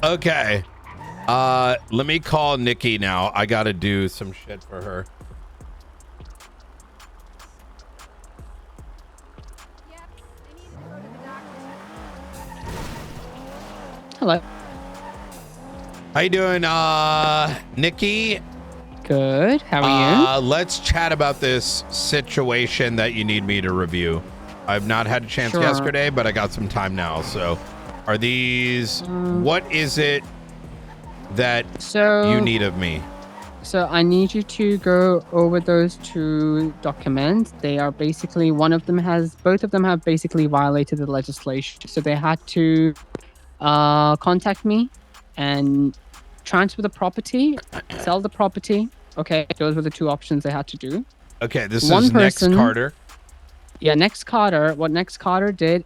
Okay. Let me call Nikki now. I gotta do some shit for her. Hello. How you doing, Nikki? Good. How are you? Let's chat about this situation that you need me to review. I've not had a chance yesterday, but I got some time now. So, are these? What is it that So you need of me? So I need you to go over those 2 documents. They are basically both of them have basically violated the legislation. So they had to contact me and transfer the property, sell the property. Okay, those were the 2 options they had to do. Okay, this One is person- Next Carter. Yeah, Next Carter. What Next Carter did,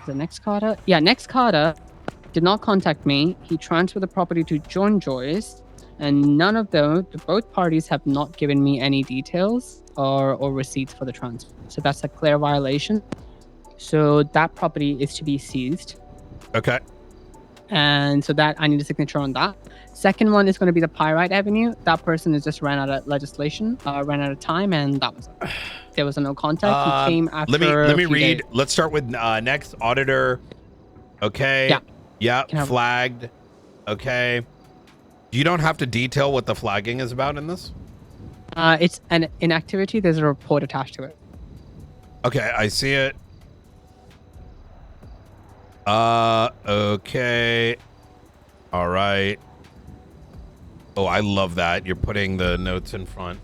Next Carter? Yeah, Next Carter did not contact me. He transferred the property to John Joyce, and both parties have not given me any details or receipts for the transfer. So that's a clear violation. So that property is to be seized. Okay. And so that I need a signature on that. Second one is going to be the Pyrite Avenue. That person has just ran out of legislation, ran out of time, and that was it. There was no contact. He came after. Let me a few read. days. Let's start with next auditor. Okay. Yeah. Yeah. Can I have- Flagged. Okay. You don't have to detail what the flagging is about in this. It's an inactivity. There's a report attached to it. Okay, I see it. Okay. All right. Oh, I love that. You're putting the notes in front.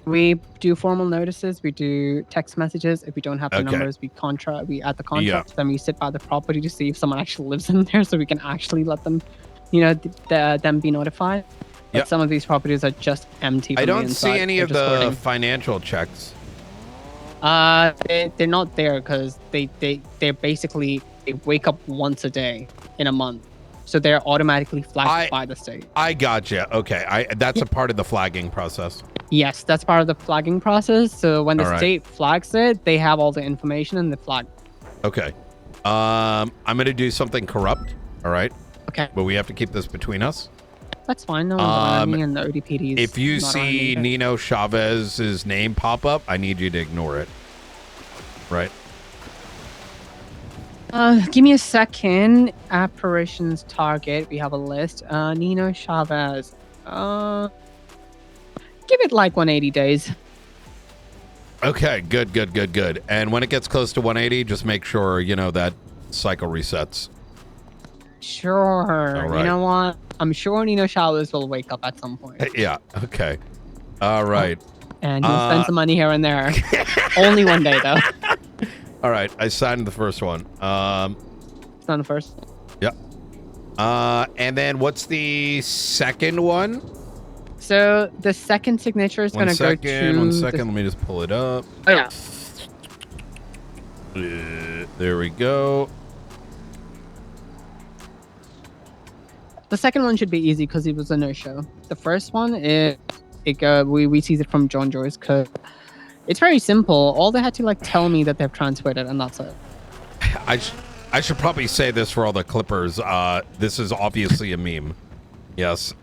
We do formal notices. We do text messages. If we don't have the Okay. numbers, we add the contract. Then we sit by the property to see if someone actually lives in there, so we can actually let them, them be notified. But Yep. some of these properties are just empty. I from the don't see inside. any They're of just the hoarding. financial checks. They're not there because they're basically they wake up once a day in a month, so they're automatically flagged by the state. I gotcha. Okay, that's a part of the flagging process. Yes, that's part of the flagging process. So when the All right. state flags it, they have all the information and they flag. Okay. I'm gonna do something corrupt. All right. Okay, But we have to keep this between us. that's fine. No one's around me, and the ODPD is If you not around see either. Nino Chavez's name pop up, I need you to ignore it. Right. Give me a second. Apparitions target. We have a list. Nino Chavez. Give it like 180 days. Okay. Good. And when it gets close to 180, just make sure that cycle resets. Sure. right. You know what? I'm sure Nino Chavez will wake up at some point. Yeah. Okay. All right. And he'll spend some money here and there. Only one day, though. All right. I signed the first one. It's not the first. Yep. And then what's the second one? So the second signature is going to go to... One second. Let me just pull it up. Oh, yeah. There we go. The second one should be easy because it was a no-show. The first one, we seized it from John Joyce because it's very simple. All they had to tell me that they've transferred it, and that's it. I should probably say this for all the clippers. This is obviously a meme. Yes.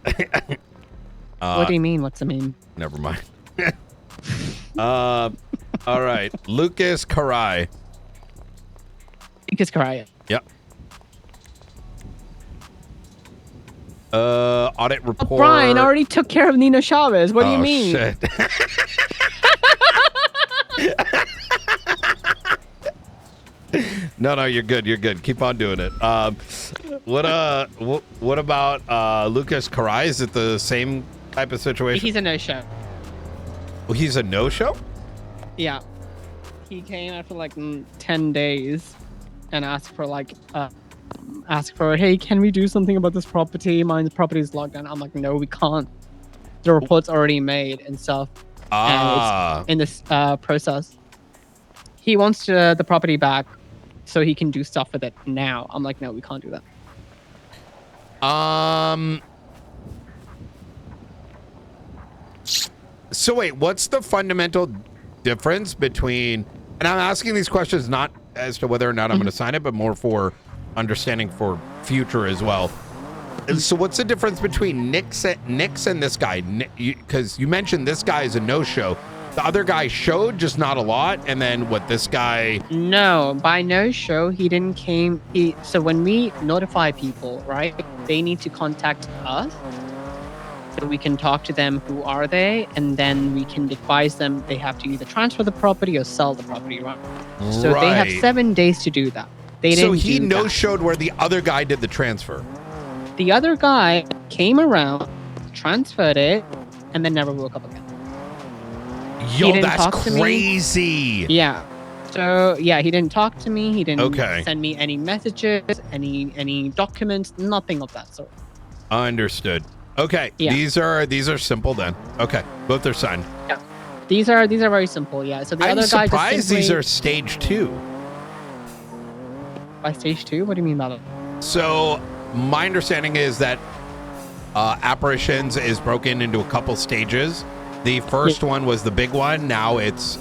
What do you mean? What's a meme? Never mind. All right. Lucas Karai. Lucas Karaya. Yep. Audit report. Brian already took care of Nino Chavez. What do you Oh, mean? Shit. No, you're good. You're good. Keep on doing it. What about Lucas Karai? Is it the same type of situation? He's a no-show. Well, he's a no-show? Yeah. He came after 10 days and asked for, hey, can we do something about this property? My property is locked down. I'm like, no, we can't. The report's already made and stuff. And it's in this process. He wants the property back so he can do stuff with it now. I'm like, no, we can't do that. So wait, what's the fundamental difference between, and I'm asking these questions not as to whether or not I'm going to sign it, but more for understanding for future as well. So what's the difference between Nix and this guy? Because you mentioned this guy is a no-show. The other guy showed, just not a lot. And then what, this guy? No, by no-show, he didn't came. So when we notify people, right, they need to contact us. So we can talk to them, who are they, and then we can advise them they have to either transfer the property or sell the property, right? So they have Right. 7 days to do that. They So didn't. he do that. no-showed where the other guy did the transfer. The other guy came around, transferred it, and then never woke up again. Yo, didn't that's talk to me. crazy. Yeah. So yeah, he didn't talk to me. He didn't Okay. send me any messages, any documents, nothing of that sort. Understood. Okay, Yeah. these are simple then. Okay, both are signed. Yeah. These are very simple. Yeah. So the I'm other guy just surprised simply, these are stage 2. by stage 2. What do you mean by that? So my understanding is that apparitions is broken into a couple stages. The first one was the big one. Now it's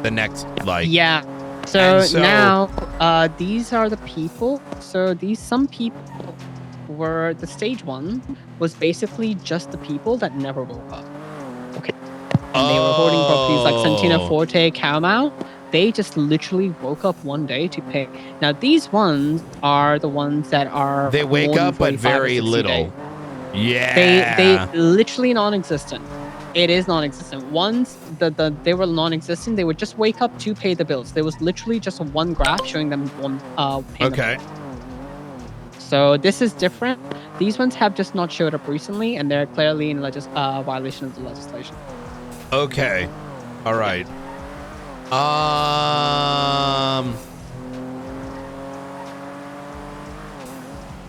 the next, like. Yeah. So, And so- now, these are the people. So some people were the stage 1 was basically just the people that never woke up. Okay. And they were hoarding properties like Santina Oh. Forte, Cowmouth. They just literally woke up one day to pay. Now these ones are the ones that are They wake more than up, but 45 or very 60 little. days. Yeah. They literally non-existent. It is non-existent. Once they were non-existent, they would just wake up to pay the bills. There was literally just one graph showing them one payment. Okay. So this is different. These ones have just not showed up recently, and they're clearly in violation of the legislation. Okay. All right.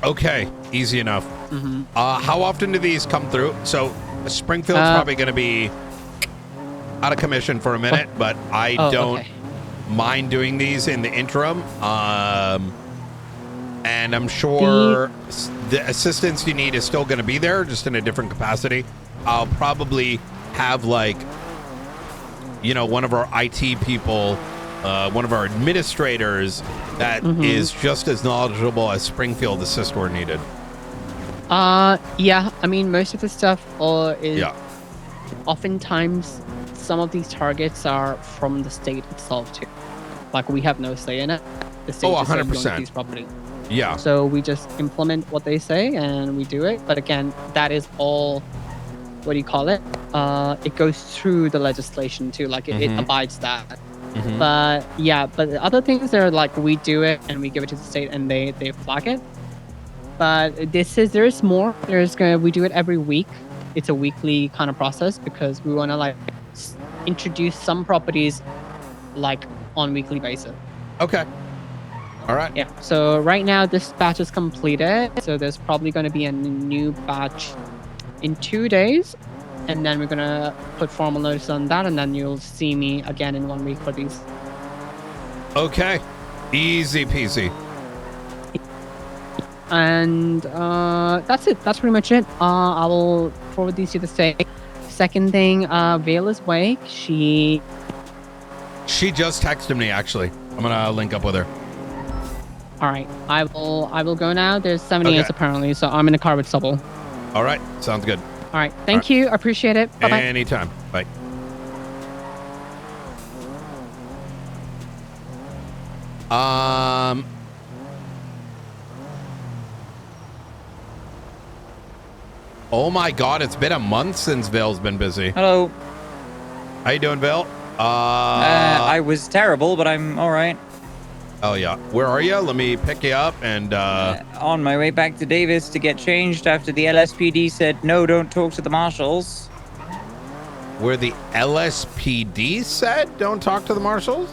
Okay. Easy enough. Mm-hmm. How often do these come through? So Springfield's probably going to be out of commission for a minute, but I don't Okay. mind doing these in the interim. And I'm sure the assistance you need is still going to be there, just in a different capacity. I'll probably have, like, you know, one of our IT people, one of our administrators that is just as knowledgeable as Springfield assist where needed. Yeah. I mean, most of the stuff is Yeah. oftentimes some of these targets are from the state itself too. Like we have no say in it. The state just says, "Don't 100%. use property." Yeah. So we just implement what they say and we do it. But again, that is all. What do you call it? It goes through the legislation too. Like it abides that. But yeah, but the other things are like we do it and we give it to the state and they flag it. But there's more. We do it every week. It's a weekly kind of process because we want to like introduce some properties like on weekly basis. Okay. All right. Yeah. So right now this batch is completed. So there's probably going to be a new batch in 2 days, and then we're gonna put formal notice on that, and then you'll see me again in 1 week for these. Okay. Easy peasy. And that's it. That's pretty much it. I will forward these to the state. Second thing, Vale is awake. She just texted me, actually. I'm gonna link up with her. All right. I will go now. There's 78 Okay. apparently, so I'm in the car with Subble. All right. Sounds good. All right. Thank you. I appreciate it. Bye bye. Anytime. Bye. Oh my God! It's been a month since Vale's been busy. Hello. How you doing, Vale? I was terrible, but I'm all right. Oh yeah. Where are you? Let me pick you up and. On my way back to Davis to get changed after the LSPD said no, don't talk to the marshals. Where the LSPD said don't talk to the marshals?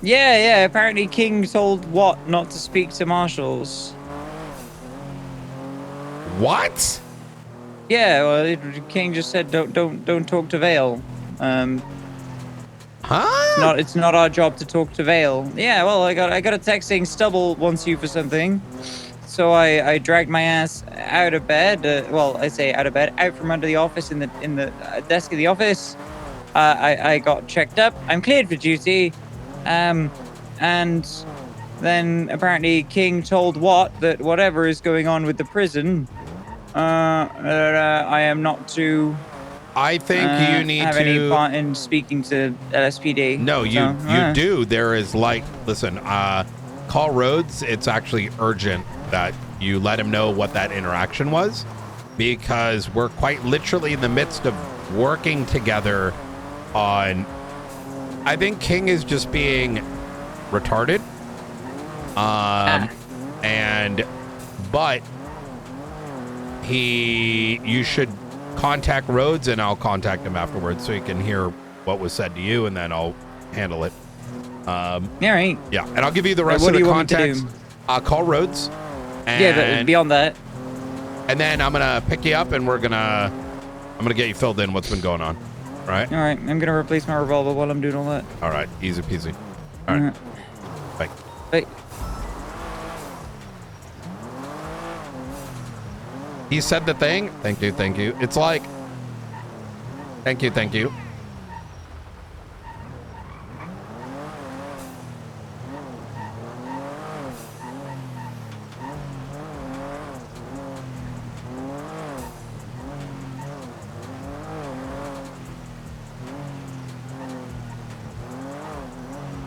Yeah. Apparently King told Watt not to speak to marshals. What? Yeah, well, King just said don't talk to Vale. Huh? It's not our job to talk to Vale. Yeah, well, I got a text saying Stubble wants you for something. So I dragged my ass out of bed. I say out of bed, out from under the office in the desk of the office. I got checked up. I'm cleared for duty. And then apparently King told Watt that whatever is going on with the prison, I am not to. I think you need have to any part in speaking to LSPD. No, you do. There is listen, call Rhodes. It's actually urgent that you let him know what that interaction was, because we're quite literally in the midst of working together on. I think King is just being retarded. But you should contact Rhodes, and I'll contact him afterwards so he can hear what was said to you, and then I'll handle it. Yeah, right. Yeah, and I'll give you the rest What of do the you want me to context. do? I'll call Rhodes. Yeah, but beyond that. And then I'm gonna pick you up, and I'm gonna get you filled in what's been going on. Right? All right, I'm gonna replace my revolver while I'm doing all that. All right, easy peasy. All right. Bye. Bye. He said the thing. Thank you, thank you. It's like, thank you, thank you.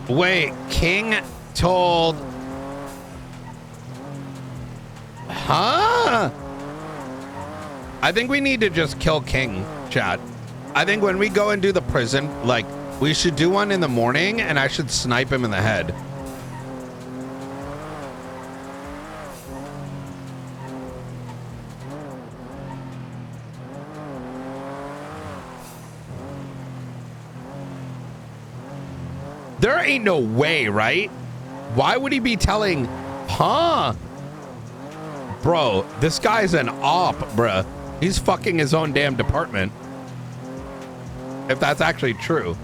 Wait, King told... Huh? I think we need to just kill King, chat. I think when we go and do the prison, like, we should do one in the morning, and I should snipe him in the head. There ain't no way, right? Why would he be telling, huh? Bro, this guy's an op, bruh. He's fucking his own damn department. If that's actually true.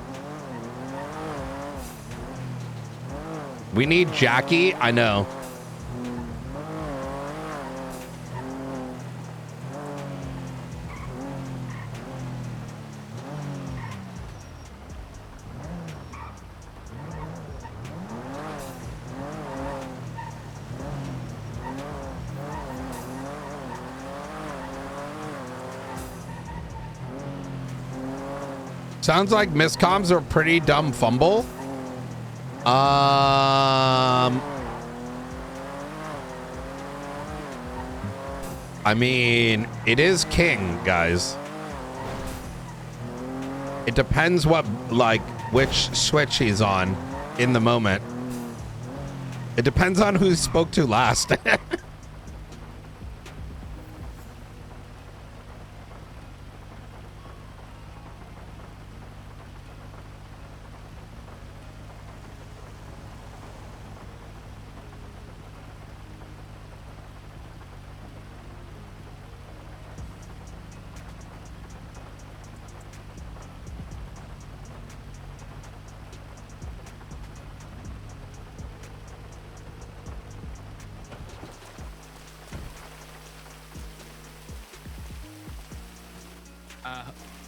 We need Jackie, I know. Sounds like miscoms are a pretty dumb fumble. I mean, it is King, guys. It depends what, like, which switch he's on in the moment. It depends on who he spoke to last.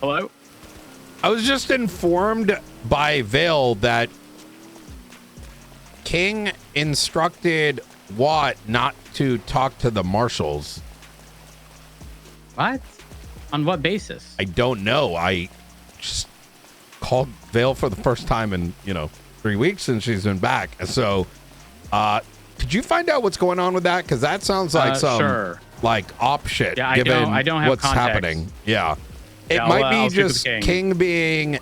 Hello? I was just informed by Vale that King instructed Watt not to talk to the marshals. What? On what basis? I don't know. I just called Vale for the first time in, 3 weeks since she's been back. So, could you find out what's going on with that? Because that sounds like some sure. like op shit. Yeah, given I don't have what's context. happening. Yeah. It Yeah, might I'll be speak with just King. being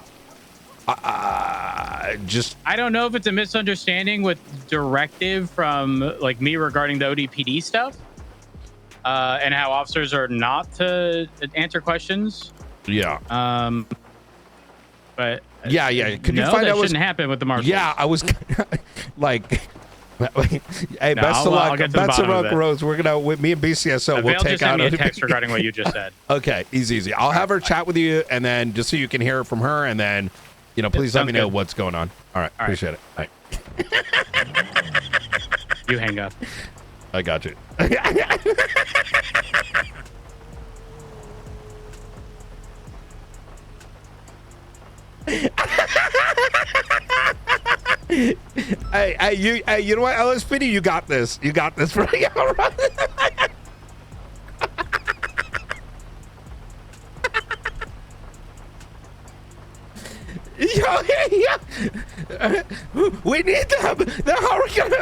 just I don't know if it's a misunderstanding with directive from like me regarding the ODPD stuff and how officers are not to answer questions. yeah. But Yeah. Could you no, find that out what's shouldn't happen with the marshals. Yeah, I was like hey, No, best of I'll luck. get to the Best of bottom of luck, it. Rose. We're gonna with me and BCSO we'll Vale take just sent out me a ODPD. text regarding what you just said. Okay, easy. I'll have her chat with you, and then just so you can hear it from her, and then please let sounds me know good. what's going on. All right, appreciate it. Bye. You hang up. I got you. Hey, you know what, LSPD, you got this. You got this, bro. All right. Yeah. We need them. How are we gonna...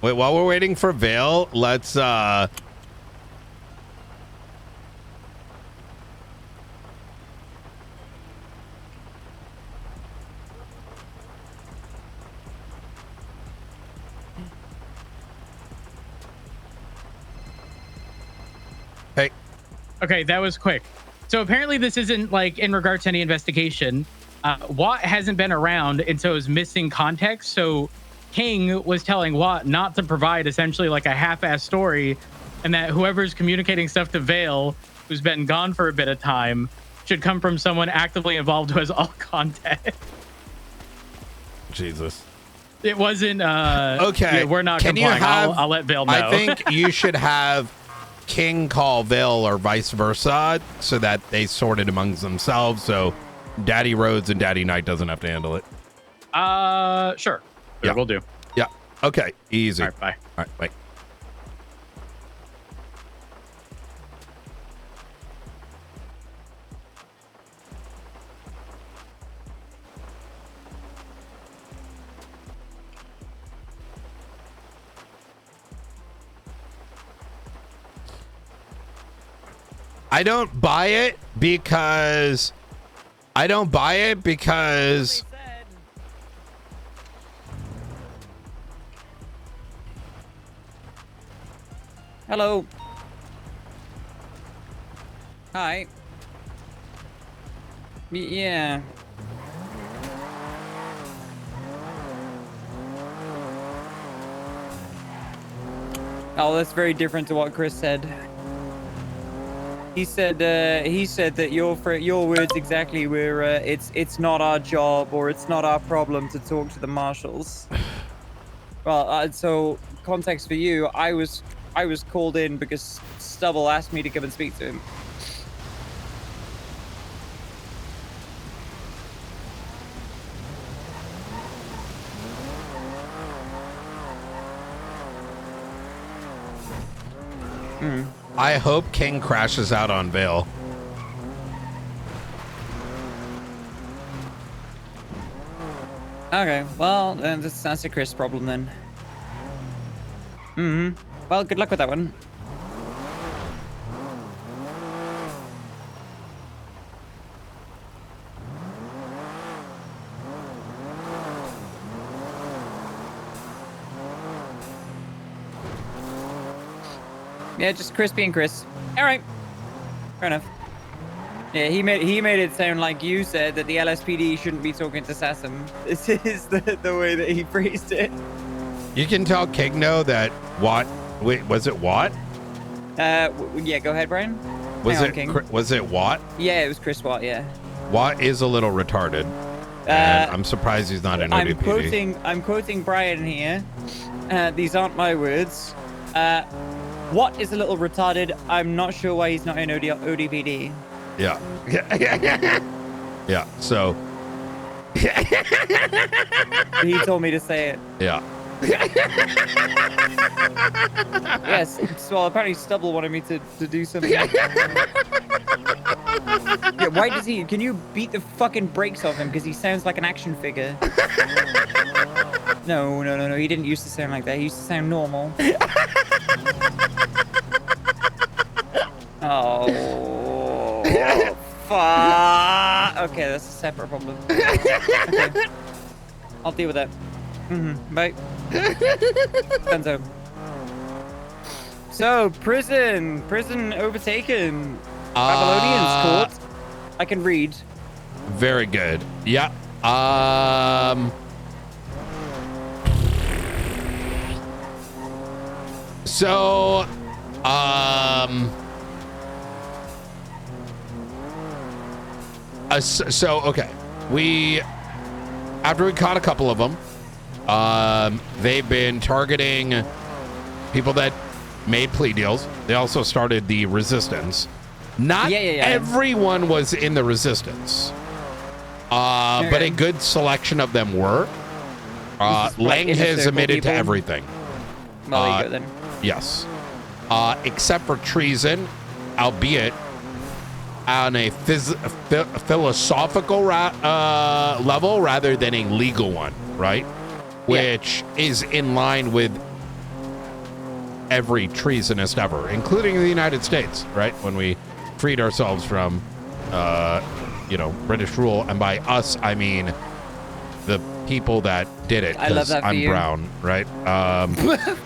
Wait, while we're waiting for Vale, let's hey. Okay, that was quick. So apparently this isn't like in regard to any investigation. Watt hasn't been around, and so is missing context. So King was telling Watt not to provide essentially like a half-ass story, and that whoever's communicating stuff to Vale, who's been gone for a bit of time, should come from someone actively involved who has all context. Jesus. It wasn't okay. Yeah, we're not Can complying. You have, I'll let Vale know. I think you should have King call Vale or vice versa so that they sort it amongst themselves, so Daddy Rhodes and Daddy Knight doesn't have to handle it. Sure. Yeah, we'll do. Yeah. Okay. Easy. All right, bye. All right, bye. I don't buy it because Hello. Hi. Yeah. Oh, that's very different to what Chris said. He said that your words exactly were it's not our job or it's not our problem to talk to the marshals. Well, so context for you, I was called in because Stubble asked me to come and speak to him. I hope King crashes out on Vale. Okay, well, then that's a Chris problem then. Well, good luck with that one. Yeah, just Chris being Chris. All right, fair enough. Yeah, he made it sound like you said that the LSPD shouldn't be talking to Sassam. This is the way that he phrased it. You can tell Kigno that Watt. Wait, was it Watt? Yeah, go ahead, Brian. Was Hang on, it King. was it Watt? Yeah, it was Chris Watt. Yeah. Watt is a little retarded, and I'm surprised he's not in ODPD. I'm quoting Brian here. These aren't my words. Watt is a little retarded. I'm not sure why he's not in ODPD. Yeah. Yeah. So. He told me to say it. Yeah. Yes. So apparently Stubble wanted me to do something. Yeah, why does he? Can you beat the fucking brakes off him? Because he sounds like an action figure. No. He didn't used to sound like that. He used to sound normal. Oh, fuck. Okay, that's a separate problem. Okay. I'll deal with that. Bye. Dunzo. So, prison overtaken. Babylonians court. I can read. Very good. Yeah. So, okay. After we caught a couple of them, they've been targeting people that made plea deals. They also started the resistance. Not everyone was in the resistance, but a good selection of them were. Lang has admitted to everything. Well, there you go, then. Yes. Except for treason, albeit on a philosophical level rather than a legal one, right? Which is in line with every treasonist ever, including the United States, right? When we freed ourselves from, British rule. And by us, I mean the people that did it. I love that for I'm you. brown, right?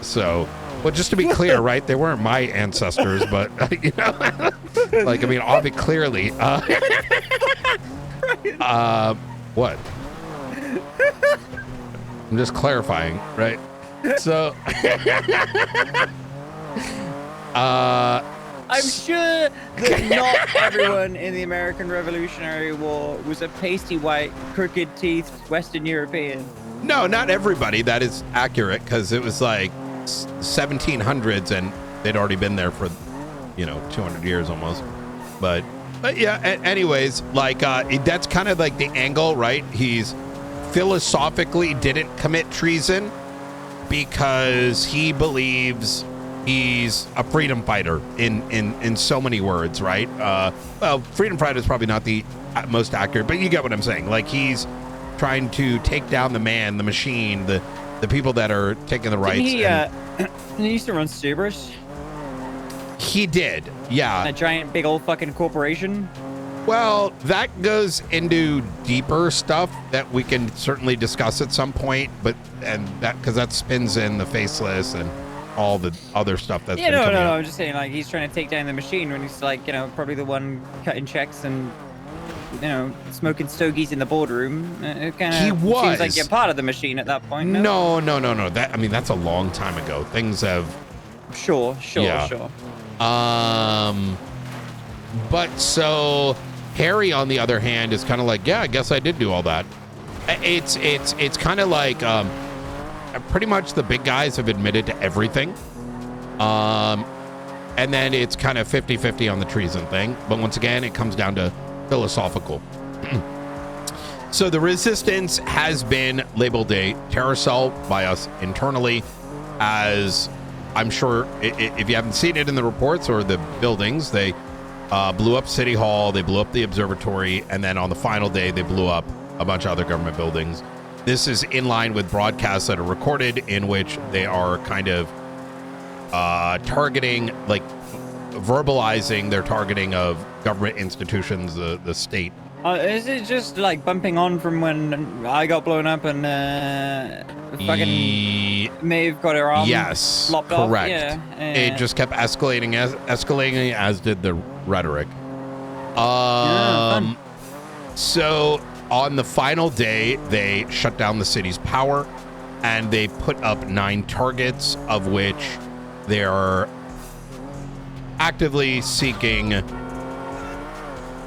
So, well, just to be clear, right? They weren't my ancestors, but, clearly. What? I'm just clarifying, right? So, I'm sure that not everyone in the American Revolutionary War was a pasty white, crooked-teethed Western European. no, not everybody. That is accurate because it was like 1700s and they'd already been there for, 200 years almost. But yeah, anyways, that's kind of like the angle, right? He's philosophically didn't commit treason because he believes he's a freedom fighter in so many words, right? Well, freedom fighter is probably not the most accurate, but you get what I'm saying. Like, he's trying to take down the man, the machine, the people that are taking the rights. He used to run Cerberus, he did, yeah. a giant, big old fucking corporation. Well, that goes into deeper stuff that we can certainly discuss at some point, because that spins in the faceless and all the other stuff that's been coming up. I'm just saying, like, he's trying to take down the machine when he's like, probably the one cutting checks and, smoking stogies in the boardroom. It kind of seems like you're part of the machine at that point. No. That's a long time ago. Things have. Sure. But so Harry, on the other hand, is kind of like, yeah, I guess I did do all that. It's kind of like pretty much the big guys have admitted to everything. And then it's kind of 50-50 on the treason thing. But once again, it comes down to philosophical. So the resistance has been labeled a terror cell by us internally, as I'm sure if you haven't seen it in the reports or the buildings, they blew up City Hall, they blew up the observatory, and then on the final day, they blew up a bunch of other government buildings. This is in line with broadcasts that are recorded in which they are kind of targeting, like verbalizing their targeting of government institutions, the state. Is it just like bumping on from when I got blown up and fucking Maeve got her arm lopped correct. off? Yeah. It just kept escalating as did the rhetoric. Fun. So on the final day, they shut down the city's power and they put up 9 targets, of which they are actively seeking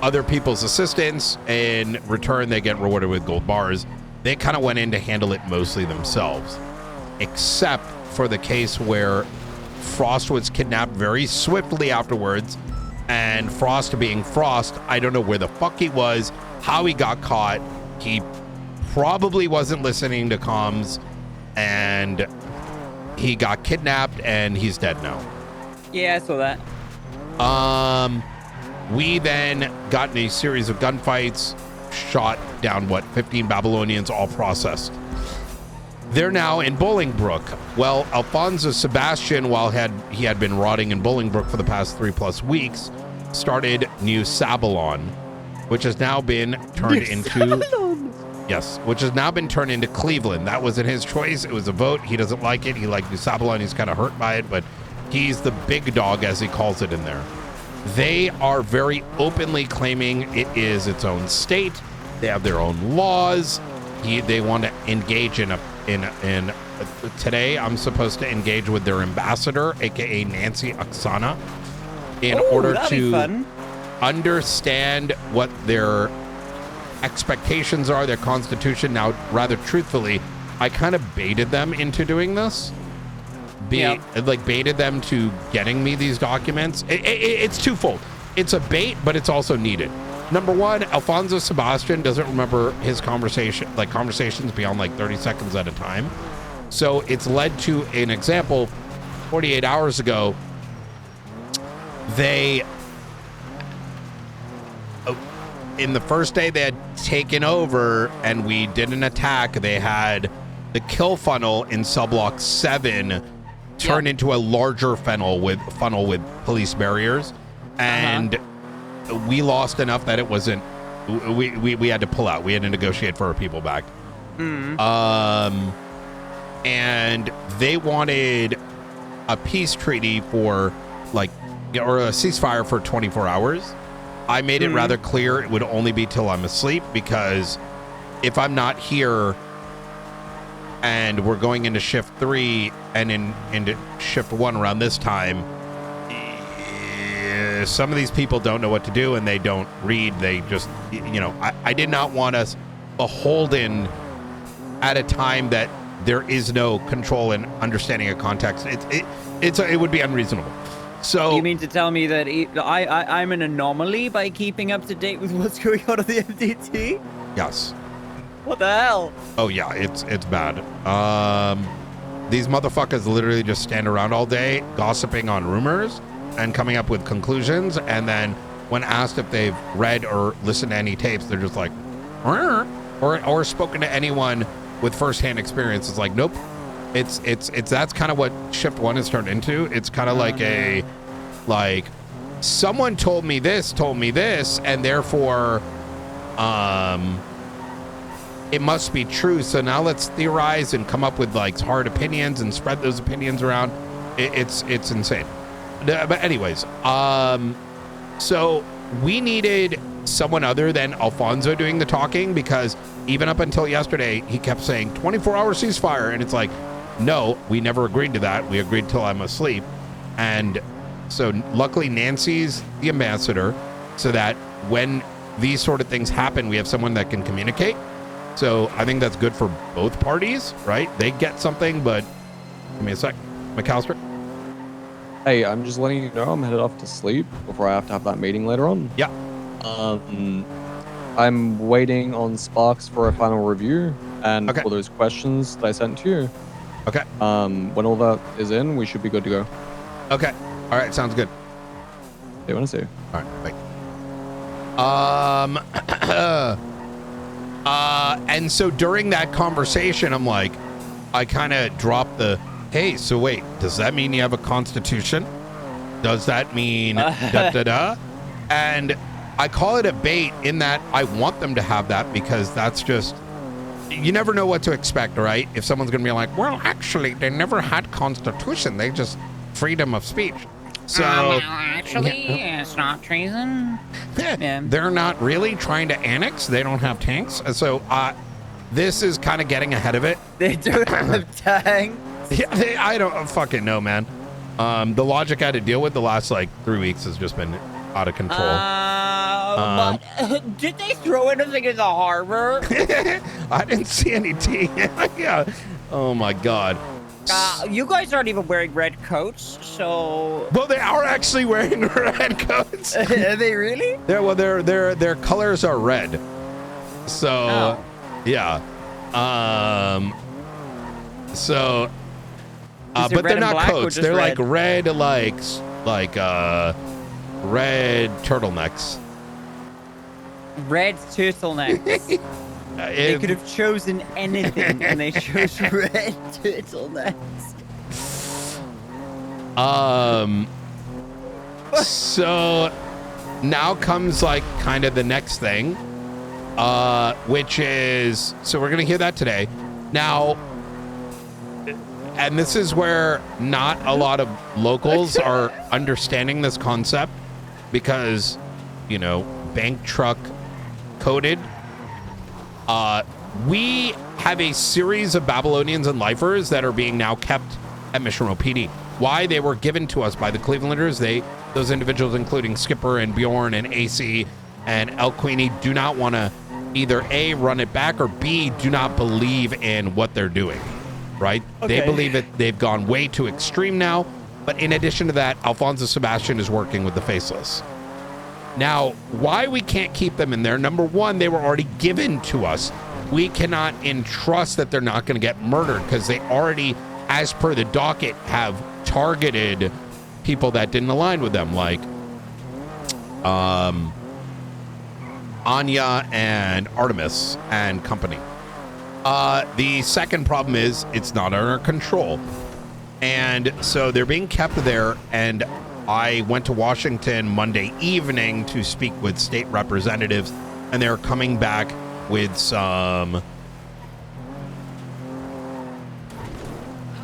other people's assistance. In return, they get rewarded with gold bars. They kind of went in to handle it mostly themselves, except for the case where Frost was kidnapped very swiftly afterwards. And Frost, being Frost, I don't know where the fuck he was, how he got caught. He probably wasn't listening to comms, and he got kidnapped, and he's dead now. Yeah, I saw that. We then got in a series of gunfights, shot down 15 Babylonians, all processed. They're now in Bolingbrook. Well, Alfonso Sebastian, while he had been rotting in Bolingbrook for the past 3+ weeks, started New Sabalon, which has now been turned into Cleveland. That wasn't his choice. It was a vote. He doesn't like it. He liked New Sabalon. He's kind of hurt by it, but he's the big dog, as he calls it in there. They are very openly claiming it is its own state. They have their own laws. They want to engage in today I'm supposed to engage with their ambassador, aka Nancy Oksana, in order to understand what their expectations are, their constitution. Now, rather truthfully, I kind of baited them into doing this. Baited them to getting me these documents. It's twofold. It's a bait, but it's also needed. Number one, Alfonso Sebastian doesn't remember his conversations beyond 30 seconds at a time. So it's led to an example. 48 hours ago, they in the first day they had taken over and we did an attack, they had the kill funnel in subblock 7 turn into a larger funnel with police barriers, and we lost enough that it wasn't. We had to pull out. We had to negotiate for our people back. And they wanted a peace treaty for or a ceasefire for 24 hours. I made it rather clear it would only be till I'm asleep, because if I'm not here and we're going into shift 3 and into shift 1 around this time, some of these people don't know what to do and they don't read. They just, I did not want us beholden at a time that there is no control and understanding of context. It would be unreasonable. So you mean to tell me that I'm an anomaly by keeping up to date with what's going on at the MDT? Yes. What the hell? Oh yeah, it's bad. These motherfuckers literally just stand around all day gossiping on rumors and coming up with conclusions, and then when asked if they've read or listened to any tapes, they're just like, or spoken to anyone with firsthand experience. It's like, nope. It's that's kind of what shift 1 has turned into. It's kind of like someone told me this, and therefore it must be true. So now let's theorize and come up with hard opinions and spread those opinions around. It's insane. But anyways, so we needed someone other than Alfonso doing the talking, because even up until yesterday, he kept saying 24-hour ceasefire. And it's like, no, we never agreed to that. We agreed till I'm asleep. And so luckily Nancy's the ambassador, so that when these sort of things happen, we have someone that can communicate. So I think that's good for both parties, right? They get something, but give me a sec. McAllister? Hey, I'm just letting you know I'm headed off to sleep before I have to have that meeting later on. Yeah. I'm waiting on Sparks for a final review and Okay. for those questions that I sent to you. Okay. When all that is in, we should be good to go. Okay. All right. Sounds good. They want to see. All right. Bye. And so during that conversation, I'm like, I kind of dropped the, hey, so wait, does that mean you have a constitution? Does that mean da-da-da? And I call it a bait in that I want them to have that, because that's just, you never know what to expect, right? If someone's going to be like, well, actually, they never had constitution. They just freedom of speech. So Actually, it's not treason. Yeah. They're not really trying to annex. They don't have tanks. So this is kind of getting ahead of it. They don't have tanks. Yeah, I don't fucking know, man. The logic I had to deal with the last 3 weeks has just been out of control. But did they throw anything in the harbor? I didn't see any tea. Yeah. Oh my God. You guys aren't even wearing red coats, so. Well, they are actually wearing red coats. Are they really? Their colors are red. So, yeah. So, but they're not coats. They're red? red, red turtlenecks. Red turtlenecks. They could have chosen anything, and they chose red turtlenecks. So now comes kind of the next thing, which is, so we're gonna hear that today. Now, and this is where not a lot of locals are understanding this concept, because, bank truck coded. We have a series of Babylonians and lifers that are being now kept at Mission Row PD. Why? They were given to us by the Clevelanders. Those individuals, including Skipper and Bjorn and AC and El Queenie, do not want to either A, run it back, or B, do not believe in what they're doing, right? Okay. They believe that they've gone way too extreme now. But in addition to that, Alfonso Sebastian is working with the Faceless. Now, why we can't keep them in there? Number one, they were already given to us. We cannot entrust that they're not going to get murdered, because they already, as per the docket, have targeted people that didn't align with them. Anya and Artemis and company. The second problem is it's not under control. And so they're being kept there. And I went to Washington Monday evening to speak with state representatives, and they're coming back with some,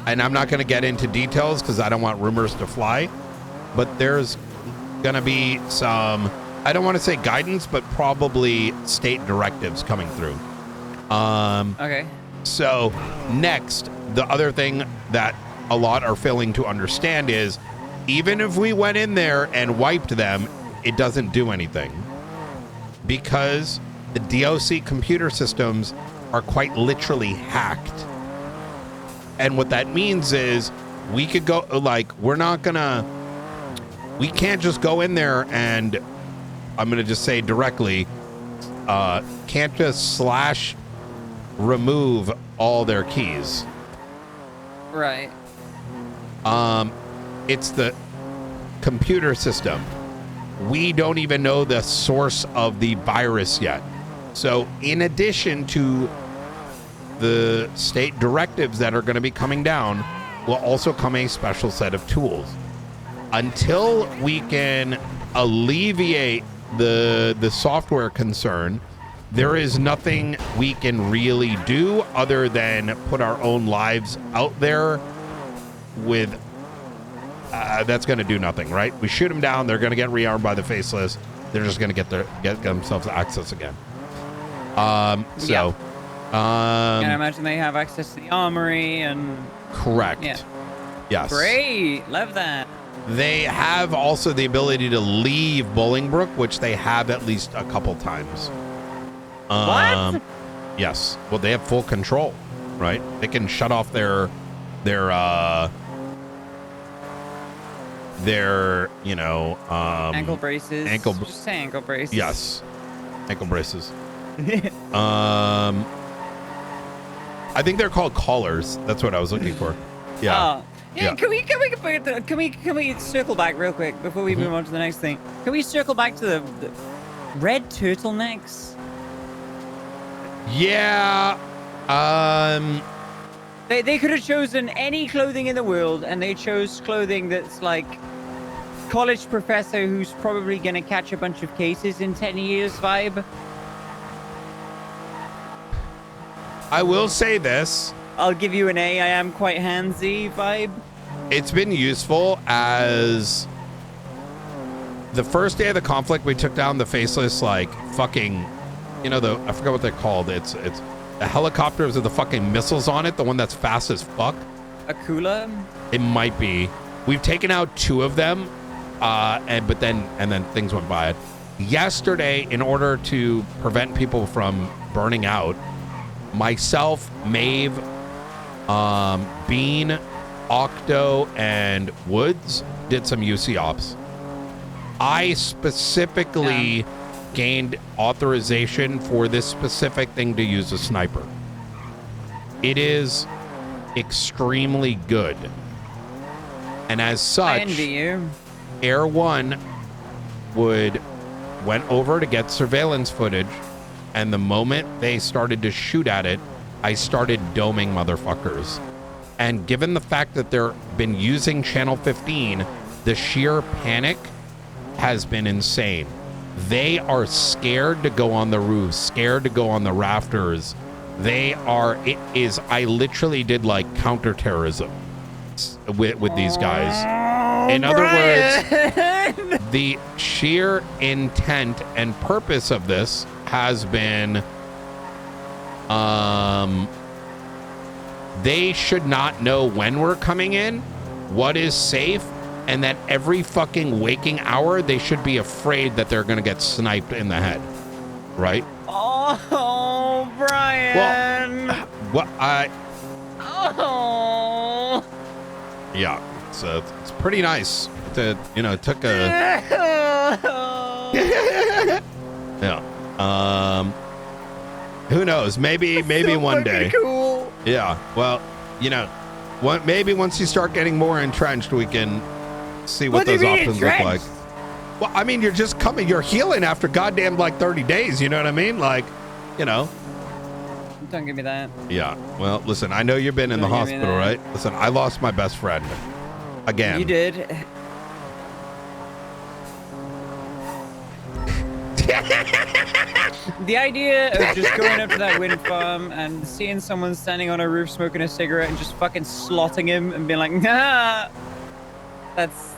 and I'm not going to get into details because I don't want rumors to fly, but there's going to be some, I don't want to say guidance, but probably state directives coming through. Okay. So next, the other thing that a lot are failing to understand is even if we went in there and wiped them, it doesn't do anything because the DOC computer systems are quite literally hacked. And what that means is we could go, like, we can't just go in there and, I'm going to just say directly, can't just remove all their keys. Right. It's the computer system. We don't even know the source of the virus yet. So in addition to the state directives that are going to be coming down, will also come a special set of tools. Until we can alleviate the software concern, there is nothing we can really do other than put our own lives out there with that's going to do nothing, right? We shoot them down, they're going to get rearmed by the faceless, they're just going to get themselves access again. And I imagine they have access to the armory and correct. Yeah. Yes. Great, love that. They have also the ability to leave Bolingbrook, which they have at least a couple times. What? Yes. Well, they have full control, right? They can shut off their ankle braces. Just say ankle braces. Yes. Ankle braces. I think they're called collars. That's what I was looking for. Yeah. Yeah. Can we circle back real quick before we move on to the next thing? Can we circle back to the red turtlenecks? Yeah. They could have chosen any clothing in the world, and they chose clothing that's like college professor who's probably gonna catch a bunch of cases in 10 years vibe. I will say this. I'll give you an A. I am quite handsy vibe. It's been useful as the first day of the conflict, we took down the faceless, like fucking, I forgot what they're called. It's the helicopters with the fucking missiles on it. The one that's fast as fuck. Akula? It might be. We've taken out 2 of them. And then things went by it. Yesterday, in order to prevent people from burning out, myself, Maeve, Bean, Octo, and Woods did some UC ops. I specifically gained authorization for this specific thing to use a sniper. It is extremely good. And as such, I envy you. Air One went over to get surveillance footage, and the moment they started to shoot at it, I started doming motherfuckers. And given the fact that they've been using Channel 15, the sheer panic has been insane. They are scared to go on the roofs, scared to go on the rafters. I literally did like counterterrorism with these guys. In other words, the sheer intent and purpose of this has been, they should not know when we're coming in, what is safe, and that every fucking waking hour they should be afraid that they're going to get sniped in the head, right? Oh, Brian. Well, Oh. Yeah, so it's pretty nice. It took a. Yeah. Who knows? Maybe one day. Cool. Yeah. Well, maybe once you start getting more entrenched, we can see what those options look like. Well, I mean, you're just coming, you're healing after goddamn like 30 days. You know what I mean? Like, you know. Don't give me that. Yeah. Well, listen, I know you've been in the Don't give me hospital, that. right? Listen, I lost my best friend again. You did. The idea of just going up to that wind farm and seeing someone standing on a roof smoking a cigarette and just fucking slotting him and being like, nah, it's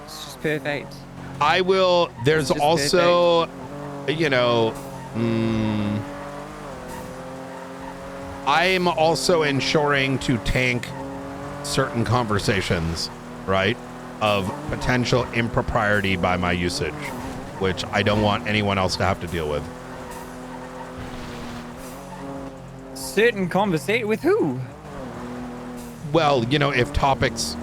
just perfect. I will. There's It's just also, you know, I'm also ensuring to tank certain conversations, right, of potential impropriety by my usage, which I don't want anyone else to have to deal with. Certain conversate with who? Well, you know, if topics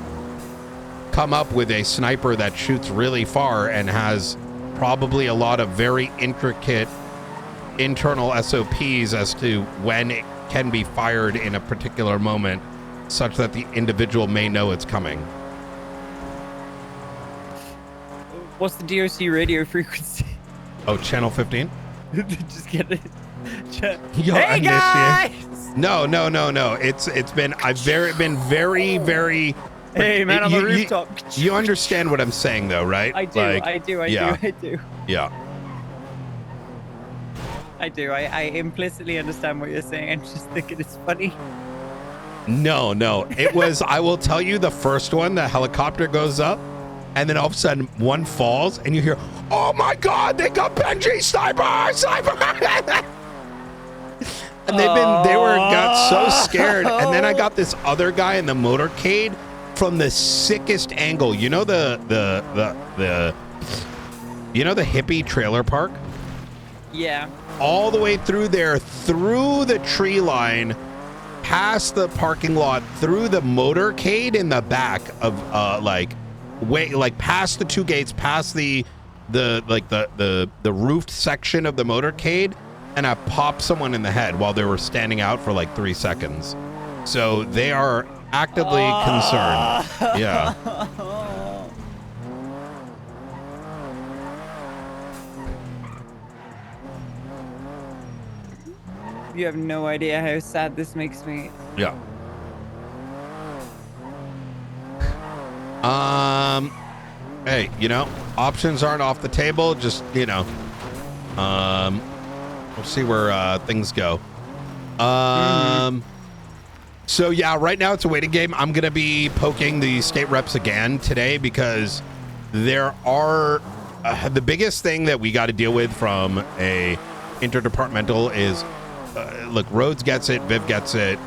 come up with a sniper that shoots really far and has probably a lot of very intricate internal SOPs as to when it can be fired in a particular moment, such that the individual may know it's coming. What's the DOC radio frequency? Oh, channel 15? Just get it. Yo, I Hey miss guys! you. No. It's been, been very. Hey man, on the You- rooftop. You understand what I'm saying, though, right? I do. Like, I do. yeah. Yeah. I do. I implicitly understand what you're saying. I'm just thinking it's funny. No. It was, I will tell you, the first one, the helicopter goes up, and then all of a sudden one falls, and you hear, oh my God, they got Benji, sniper! And they got so scared. And then I got this other guy in the motorcade from the sickest angle. You know the hippie trailer park? Yeah. All the way through there, through the tree line, past the parking lot, through the motorcade in the back of past the two gates, past the roofed section of the motorcade, and I popped someone in the head while they were standing out for like 3 seconds. So they are actively concerned. Yeah. You have no idea how sad this makes me. Yeah. Hey, you know, options aren't off the table. Just, you know, we'll see where things go. So yeah, right now it's a waiting game. I'm gonna be poking the state reps again today because there are the biggest thing that we got to deal with from a interdepartmental is look, Rhodes gets it, Viv gets it,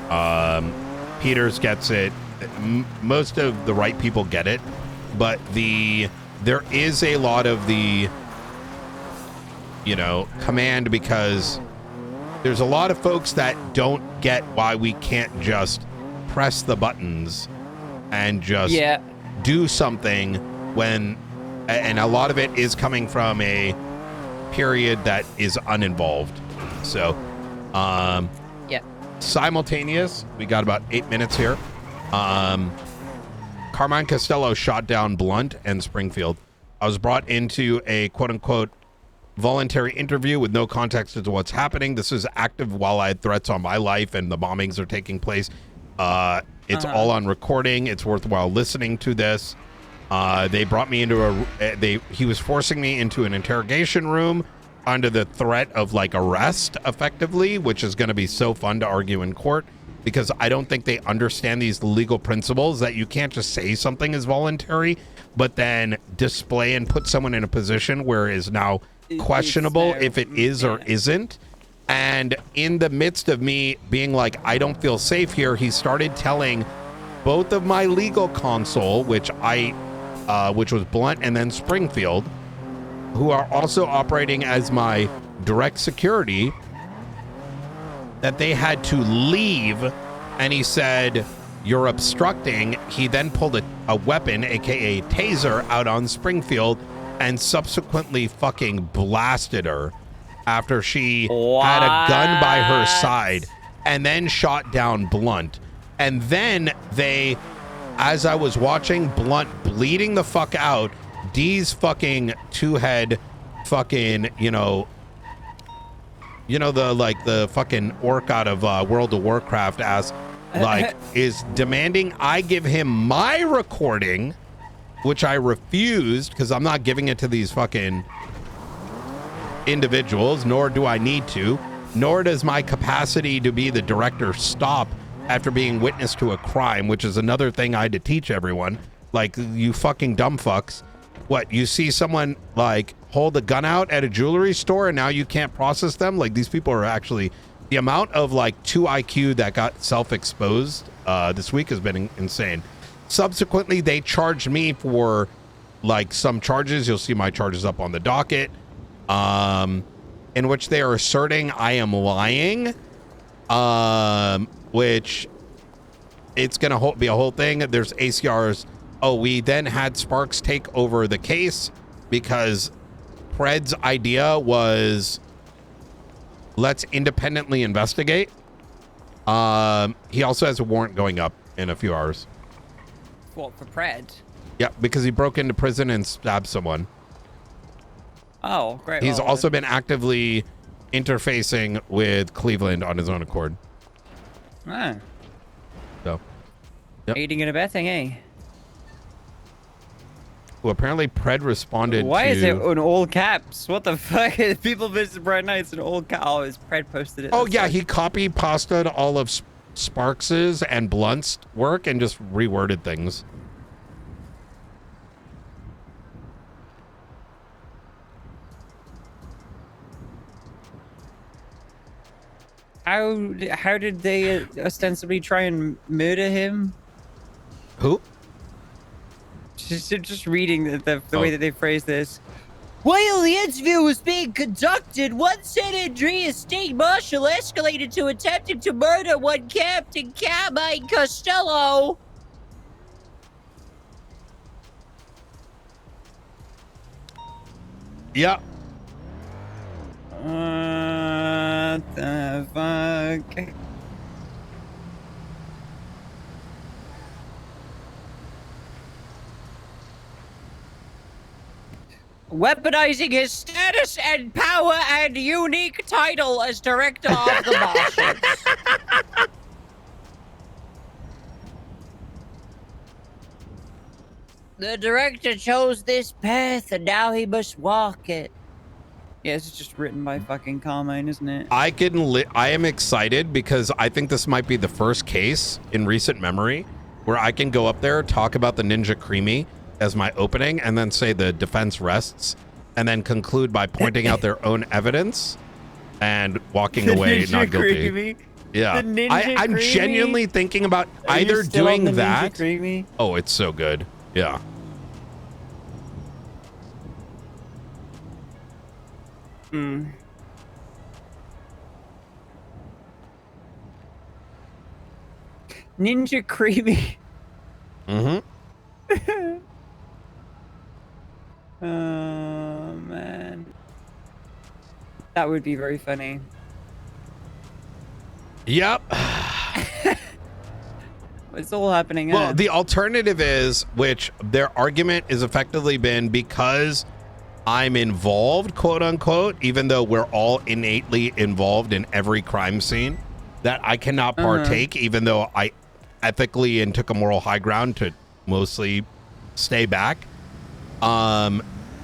Peters gets it, most of the right people get it, but there is a lot of the, you know, command, because there's a lot of folks that don't get why we can't just press the buttons and just do something when, and a lot of it is coming from a period that is uninvolved. So simultaneous, we got about 8 minutes here. Carmine Costello shot down Blunt and Springfield. I was brought into a quote-unquote voluntary interview with no context as to what's happening. This is active while I had threats on my life and the bombings are taking place. It's all on recording. It's worthwhile listening to this. They brought me into he was forcing me into an interrogation room under the threat of like arrest, effectively, which is going to be so fun to argue in court, because I don't think they understand these legal principles that you can't just say something is voluntary, but then display and put someone in a position where it is now questionable if it is or isn't. And in the midst of me being like, I don't feel safe here, he started telling both of my legal counsel, which was Blunt and then Springfield, who are also operating as my direct security, that they had to leave. And he said, you're obstructing. He then pulled a weapon, aka taser, out on Springfield and subsequently fucking blasted her after she had a gun by her side, and then shot down Blunt. And then they, as I was watching Blunt bleeding the fuck out, D's fucking two-head fucking, you know the fucking orc out of World of Warcraft is demanding I give him my recording, which I refused because I'm not giving it to these fucking individuals, nor do I need to, nor does my capacity to be the director stop after being witness to a crime, which is another thing I had to teach everyone. Like, you fucking dumb fucks. What, you see someone like hold a gun out at a jewelry store and now you can't process them? Like, these people are actually, the amount of like 2 IQ that got self-exposed this week has been insane. Subsequently, they charged me for like some charges. You'll see my charges up on the docket, in which they are asserting I am lying, which it's going to be a whole thing. There's ACRs. Oh, we then had Sparks take over the case because Pred's idea was let's independently investigate. He also has a warrant going up in a few hours. What, for Pred? Yeah, because he broke into prison and stabbed someone. Oh, great. He's also been actively interfacing with Cleveland on his own accord. Ah. So, yep. Aiding and abetting, eh? Well, apparently Pred responded Why to... is it in all caps? What the fuck? People visit Bright Nights in all caps. Oh, it's Pred posted it. Oh, That's yeah, like... he copy-pasted all of Sparks's and Blunt's work and just reworded things. How did they ostensibly try and murder him? Who? Just reading the way that they phrase this. While the interview was being conducted, one San Andreas state marshal escalated to attempting to murder one Captain Carmine Costello. Yeah. What the fuck? Weaponizing his status and power and unique title as director of the Marshals. The director chose this path and now he must walk it. Yeah, this is just written by fucking Carmine, isn't it? I am excited because I think this might be the first case in recent memory where I can go up there, talk about the Ninja Creamy as my opening, and then say the defense rests, and then conclude by pointing out their own evidence and walking away not guilty. Creamy. Yeah, The I'm Creamy? genuinely thinking about Are you either still on doing the Ninja that. Creamy? Oh, it's so good. Yeah. Hmm. Ninja Creamy. Mm-hmm. Oh, man. That would be very funny. Yep. It's all happening. Well, the alternative is, which their argument is effectively been because I'm involved, quote unquote, even though we're all innately involved in every crime scene, that I cannot partake, even though I ethically and took a moral high ground to mostly stay back.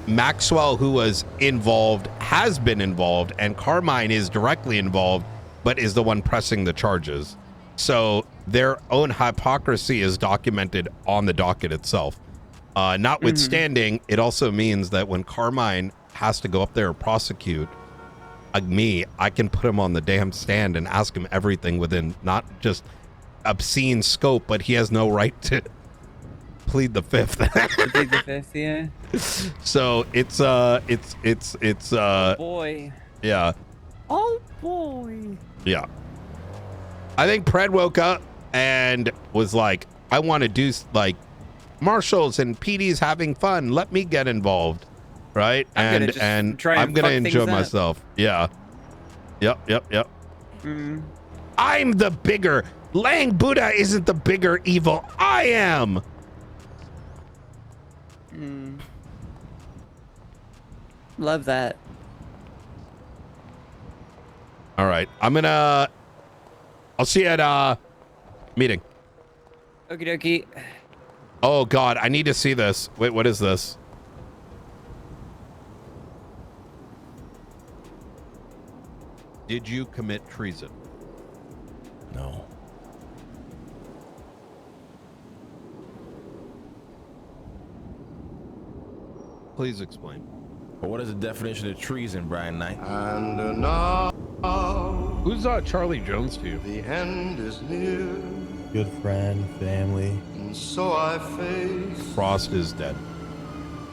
Maxwell, who was involved, has been involved, and Carmine is directly involved, but is the one pressing the charges. So their own hypocrisy is documented on the docket itself. Notwithstanding, it also means that when Carmine has to go up there and prosecute me, I can put him on the damn stand and ask him everything within not just obscene scope, but he has no right to plead the fifth. Plead the fifth, yeah. So it's Boy. yeah. Oh boy. Yeah. I think Pred woke up and was like, I want to do like marshals and PD's having fun. Let me get involved. Right. I'm And try I'm going to fuck enjoy things up. myself. Yeah. Yep. Mm. I'm the bigger. Lang Buddha isn't the bigger evil. I am. Love that. All right. I'll see you at meeting. Okie dokie. Oh God, I need to see this. Wait, what is this? Did you commit treason? No. Please explain. But what is the definition of treason, Brian Knight? And now Who's Charlie Jones to you? the end is near, Good friend, family. and so I face Frost is dead.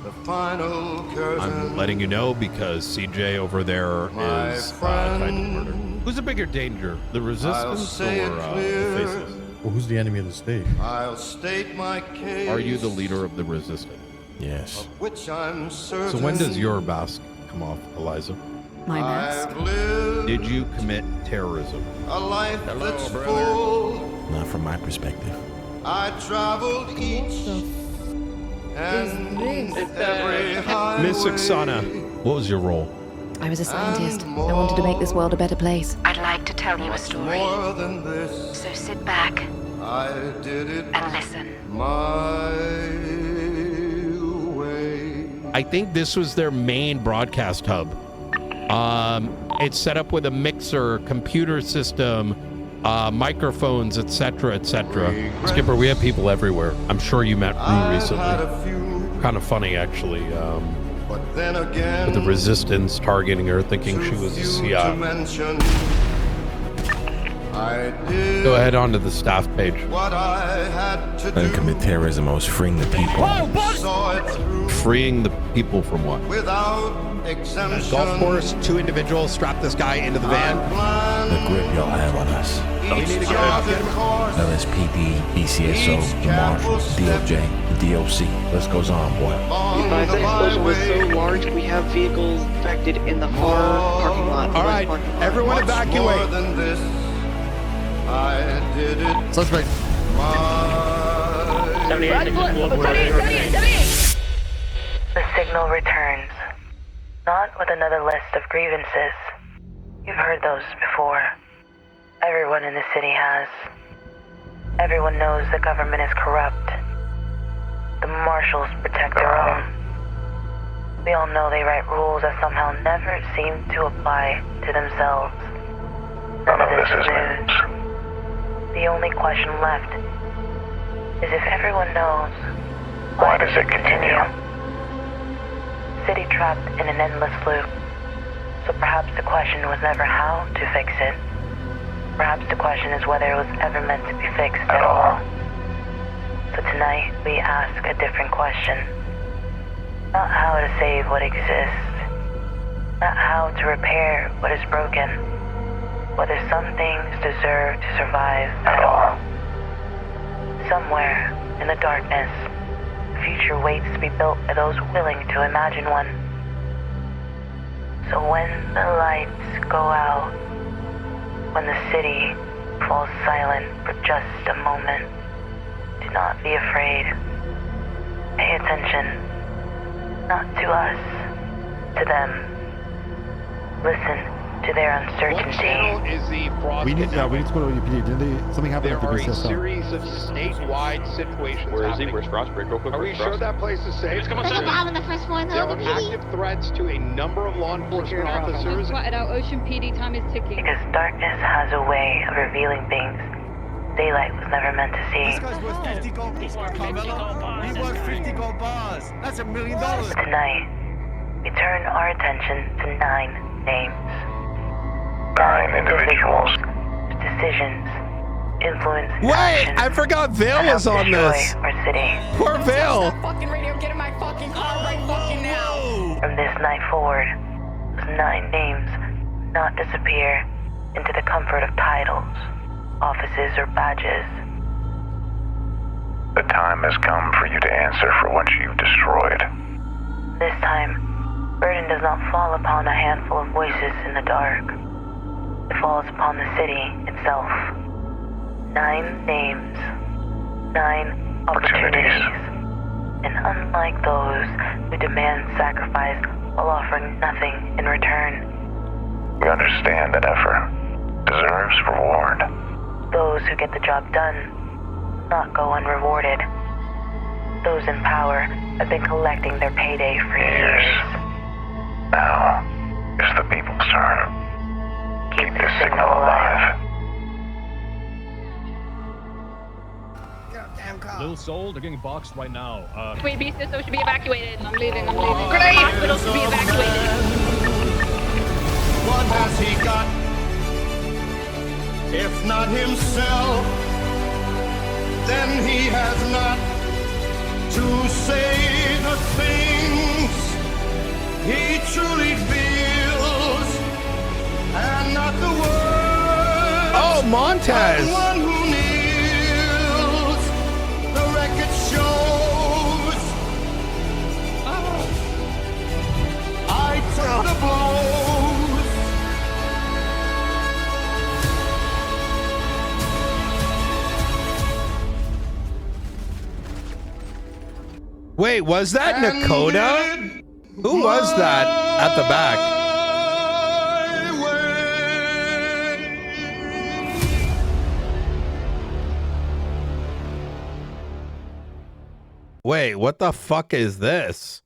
the final curtain. I'm letting you know because CJ over there My is tied to friend, murder. Who's a bigger danger, the I'll Resistance say it or the clear. Faceless? Well, who's the enemy of the state? I'll state my case. Are you the leader of the Resistance? Yes. Which I'm certain. So when does your mask come off, Eliza? My mask. I've lived Did you commit terrorism? a life Hello, that's brother. full. Not from my perspective. I traveled each and every highway. Miss Oksana, what was your role? I was a scientist. I wanted to make this world a better place. I'd like to tell you a story. More than this, So sit back I did it and listen. my way. I think this was their main broadcast hub. It's set up with a mixer, computer system, microphones, etc., etc. Skipper, we have people everywhere. I'm sure you met Rue I've recently. had a few, Kind of funny, actually. but then again, With the Resistance targeting her, thinking she too was a few to CI. mention. I did Go ahead onto the staff page. what I had to I didn't do. commit terrorism. I was freeing the people. Saw it through Freeing the people from what? without exemption. Golf course, 2 individuals, strap this guy into the van. The grip y'all have on us. We need to get him out, get him out. LSPD, BCSO, the Marshals, DOJ, the DOC. List goes on, boy. Advise that explosion was so large, we have vehicles affected in the far parking lot. All right, everyone evacuate. More than this, I did it Suspect. my The signal returns. Not with another list of grievances. You've heard those before. Everyone in the city has. Everyone knows the government is corrupt. The marshals protect their own. We all know they write rules that somehow never seem to apply to themselves. None of this is news. The only question left is if everyone knows, why does it continue? City trapped in an endless loop. So perhaps the question was never how to fix it. Perhaps the question is whether it was ever meant to be fixed at all. So tonight we ask a different question. Not how to save what exists. Not how to repair what is broken. Whether some things deserve to survive at all. Somewhere in the darkness, the future waits to be built by those willing to imagine one. So when the lights go out, when the city falls silent for just a moment, do not be afraid. Pay attention, not to us, to them. Listen to their uncertainty. We need to go to UPD. Didn't something happen There at the are a BCSO? series of statewide situations. Where is he? happening. Where's Frostbreak? Real quick. Are we sure that place is safe? There's a bomb on the first floor in the There Ocean are PD. active threats to a number of law enforcement officers. Spotted out Ocean PD. Time is ticking. Because darkness has a way of revealing things daylight was never meant to see. This guy's worth 50 gold bars, Carmelo. He worth 50 gold bars. That's $1 million. Tonight, we turn our attention to 9 names. 9 individuals. Decisions, influence, Wait, actions, I forgot Vale and was help on destroy this. Our city. Poor Vale. Fucking radio. Get in my fucking car right fucking now. From this night forward, those 9 names will not disappear into the comfort of titles, offices, or badges. The time has come for you to answer for what you've destroyed. This time, burden does not fall upon a handful of voices in the dark. It falls upon the city itself. 9 names, 9 opportunities. And unlike those who demand sacrifice while offering nothing in return. We understand that effort deserves reward. Those who get the job done not go unrewarded. Those in power have been collecting their payday for years. Now, it's the people's turn. Keep this signal alive. Little Soul, they're getting boxed right now. Wait, BCSO should be evacuated. I'm leaving. Grenade! Hospital should be evacuated. What has he got? If not himself, then he has not to say the things he truly feels, and not the words. Oh, Montez. Of one who kneels. The record shows. I took the blows. Wait, was that Nakota? Who was that at the back? Wait, what the fuck is this?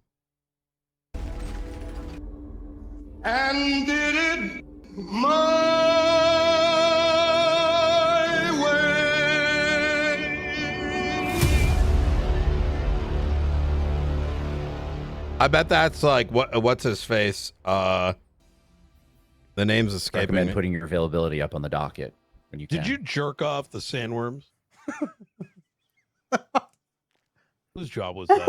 And did it my way. I bet that's like what's his face? The name's escaping Recommend me. putting your availability up on the docket when you can. Did you jerk off the sandworms? Whose job was that?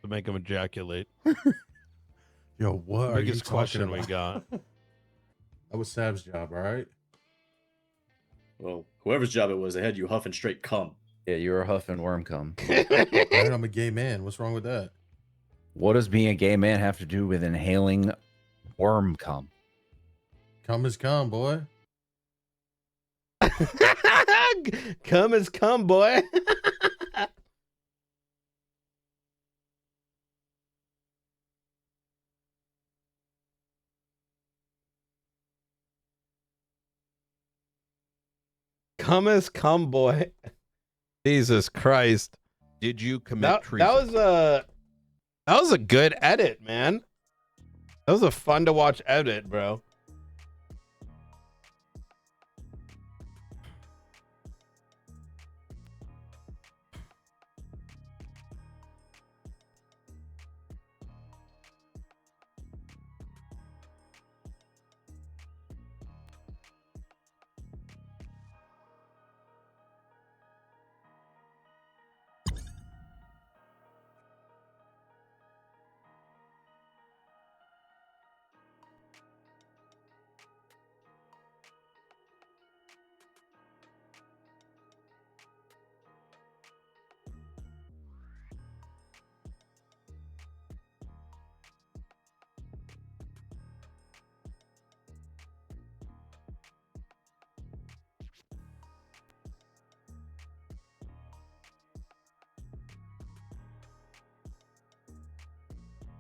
To make him ejaculate. Yo, what are you Biggest question talking we got. That was Sav's job, all right? Well, whoever's job it was, they had you huffing straight cum. Yeah, you're a huff and worm cum. Right, I'm a gay man. What's wrong with that? What does being a gay man have to do with inhaling worm cum? Cum is cum, boy. Cum is cum, boy. Cum is cum, boy. Jesus Christ. Did you commit treason? That was a good edit, man. That was a fun to watch edit, bro.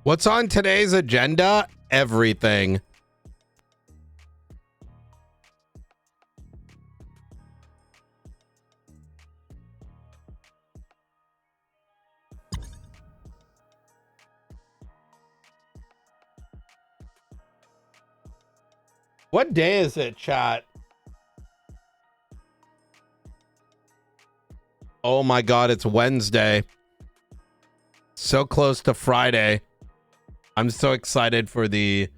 What's on today's agenda? Everything. What day is it, chat? Oh my God, it's Wednesday. So close to Friday. I'm so excited for the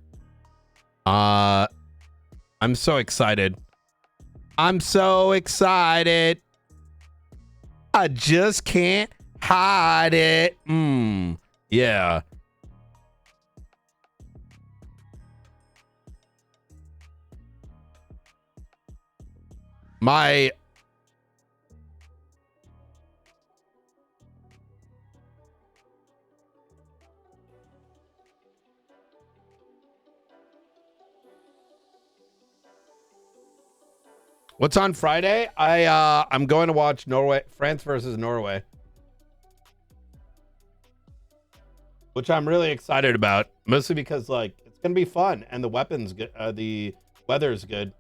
I'm so excited. I'm so excited. I just can't hide it. Yeah. My What's on Friday? I'm going to watch France versus Norway. which I'm really excited about, mostly because like it's gonna be fun and the weapons good, the weather's good.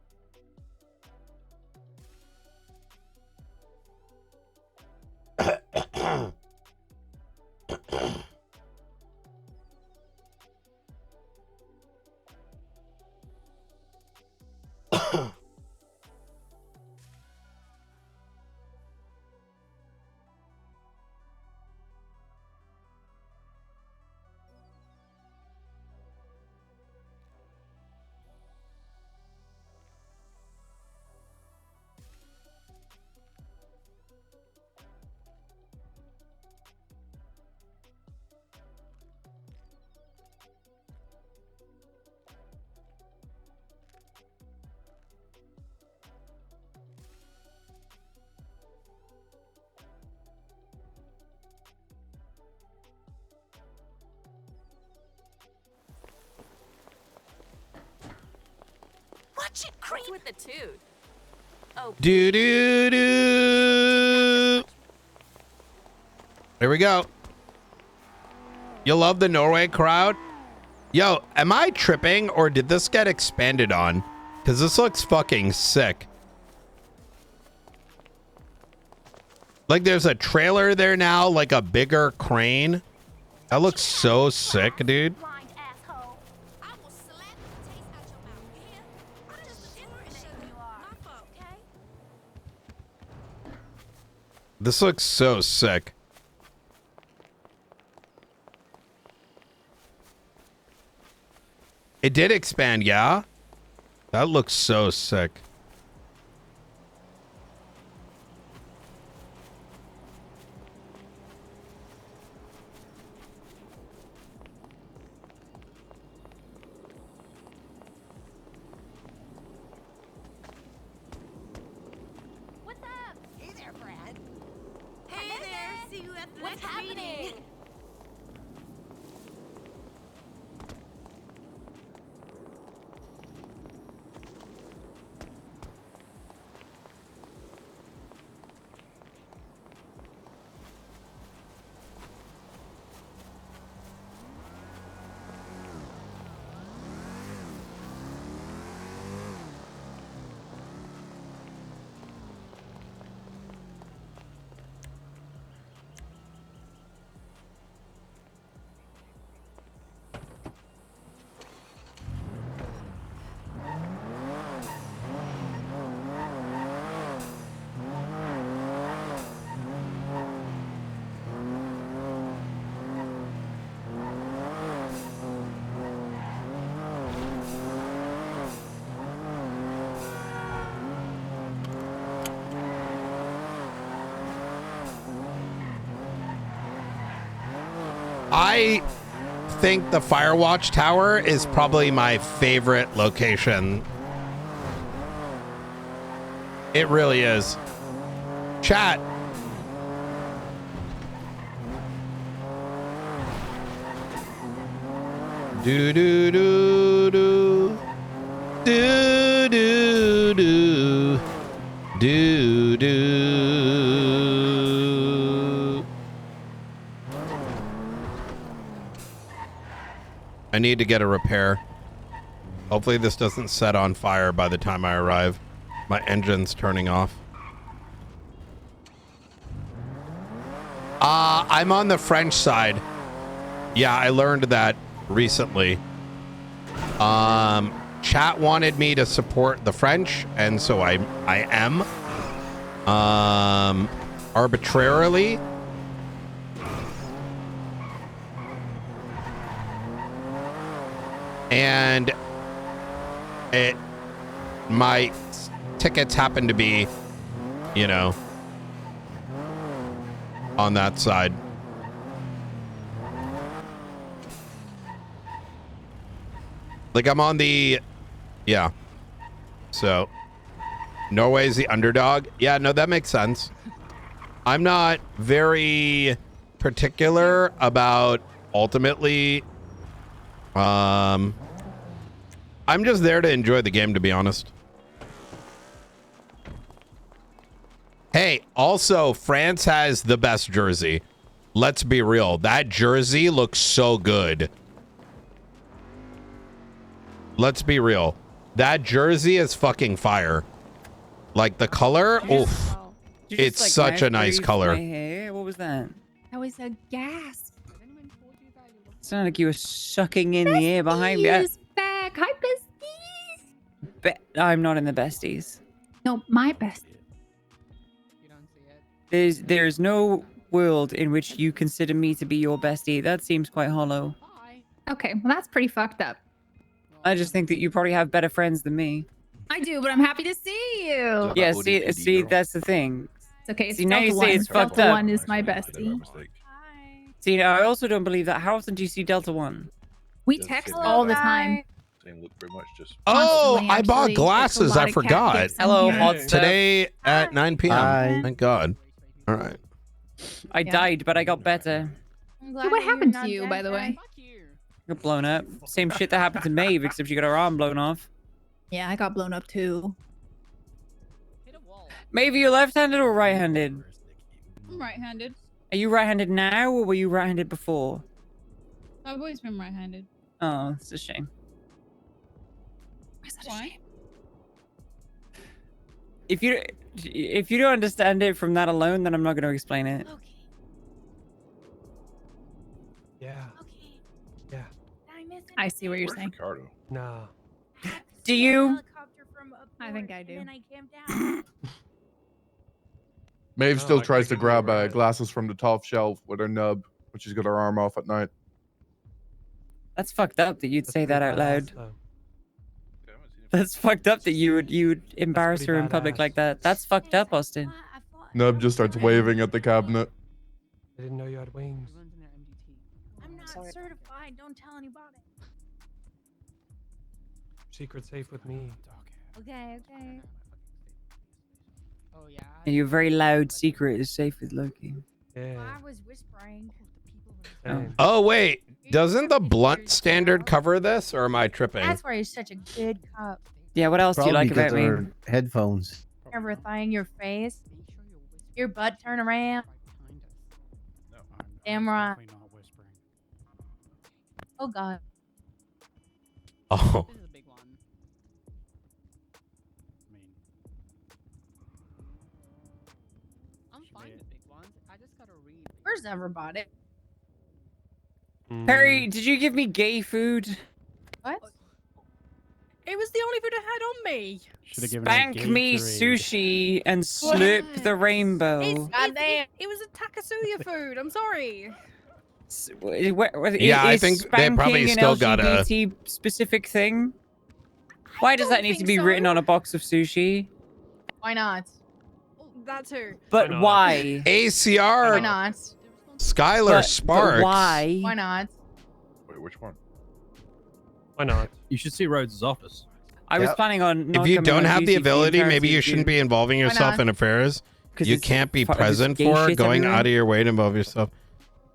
Watch it creep with the tooth. Oh. Do do do. There we go. You love the Norway crowd? Yo, am I tripping or did this get expanded on? Because this looks fucking sick. Like there's a trailer there now, like a bigger crane. That looks so sick, dude. This looks so sick. It did expand, yeah? That looks so sick. What's happening? I think the Firewatch Tower is probably my favorite location. It really is. Chat. Do do do do do do do do do. I need to get a repair. Hopefully this doesn't set on fire by the time I arrive. My engine's turning off. I'm on the French side. Yeah, I learned that recently. Chat wanted me to support the French, and so I am. Arbitrarily. And my tickets happen to be, you know, on that side. Like I'm on the, yeah. So Norway's the underdog. Yeah, no, that makes sense. I'm not very particular about ultimately. I'm just there to enjoy the game, to be honest. Hey, also France has the best jersey. let's be real. That jersey looks so good. Let's be real. That jersey is fucking fire. Like the color, oof. It's such a nice color. My hair? What was that? That was a gasp. It sounded like you were sucking in the air behind me. Besties back. Hi, besties. I'm not in the besties. No, my bestie. There's no world in which you consider me to be your bestie. That seems quite hollow. Okay, well, that's pretty fucked up. I just think that you probably have better friends than me. I do, but I'm happy to see you. Yeah, see, that's the thing. It's okay. See, now you say it's fucked Delta up. 1 is my bestie. See, I also don't believe that. How often do you see Delta 1? We text all the time. Oh, Constantly, I bought actually. glasses. It's a lot I of forgot. cat pics in here. Today at 9 p.m. Hi. Thank God. All right. I died, but I got better. What happened to you, by the way? Got blown up. Same shit that happened to Maeve, except she got her arm blown off. Yeah, I got blown up too. Maeve, you left-handed or right-handed? I'm right-handed. Are you right-handed now, or were you right-handed before? I've always been right-handed. Oh, it's a shame. Why? If you don't understand it from that alone, then I'm not going to explain it. Yeah. Yeah. I see what you're saying. Nah. Do you? I think I do. Maeve still tries to grab glasses from the top shelf with her nub when she's got her arm off at night. That's fucked up that you'd say that out loud. That's fucked up that you would embarrass her in public like that. That's fucked up, Austin. Nub just starts waving at the cabinet. I didn't know you had wings. I'm not certified. Don't tell anybody. Secret safe with me. Okay. Oh yeah. And your very loud secret is safe with Loki. Yeah. I was whispering. Oh, wait. Doesn't the blunt standard cover this, or am I tripping? That's why you're such a good cop. Yeah, what else do you like about me? Headphones. Everything, your face, your butt turn around. Damn right. Oh God. Oh. I'm fine with big ones. I just gotta read. Where's ever bought it? Perry, did you give me gay food? What? It was the only food I had on me. Spank me sushi and slurp the rainbow. It was a Takasuya food. I'm sorry. Yeah, I think they probably still got a LGBT specific thing. Why does that need to be written on a box of sushi? Why not? That too. But why? ACR. Why not? Skylar Sparks. But why? Why not? Wait, which one? Why not? You should see Rhodes' office. I was planning on. If you don't have the ability, maybe you shouldn't be involving Why yourself not? in affairs you can't be present gay for, shit going everywhere. out of your way to involve yourself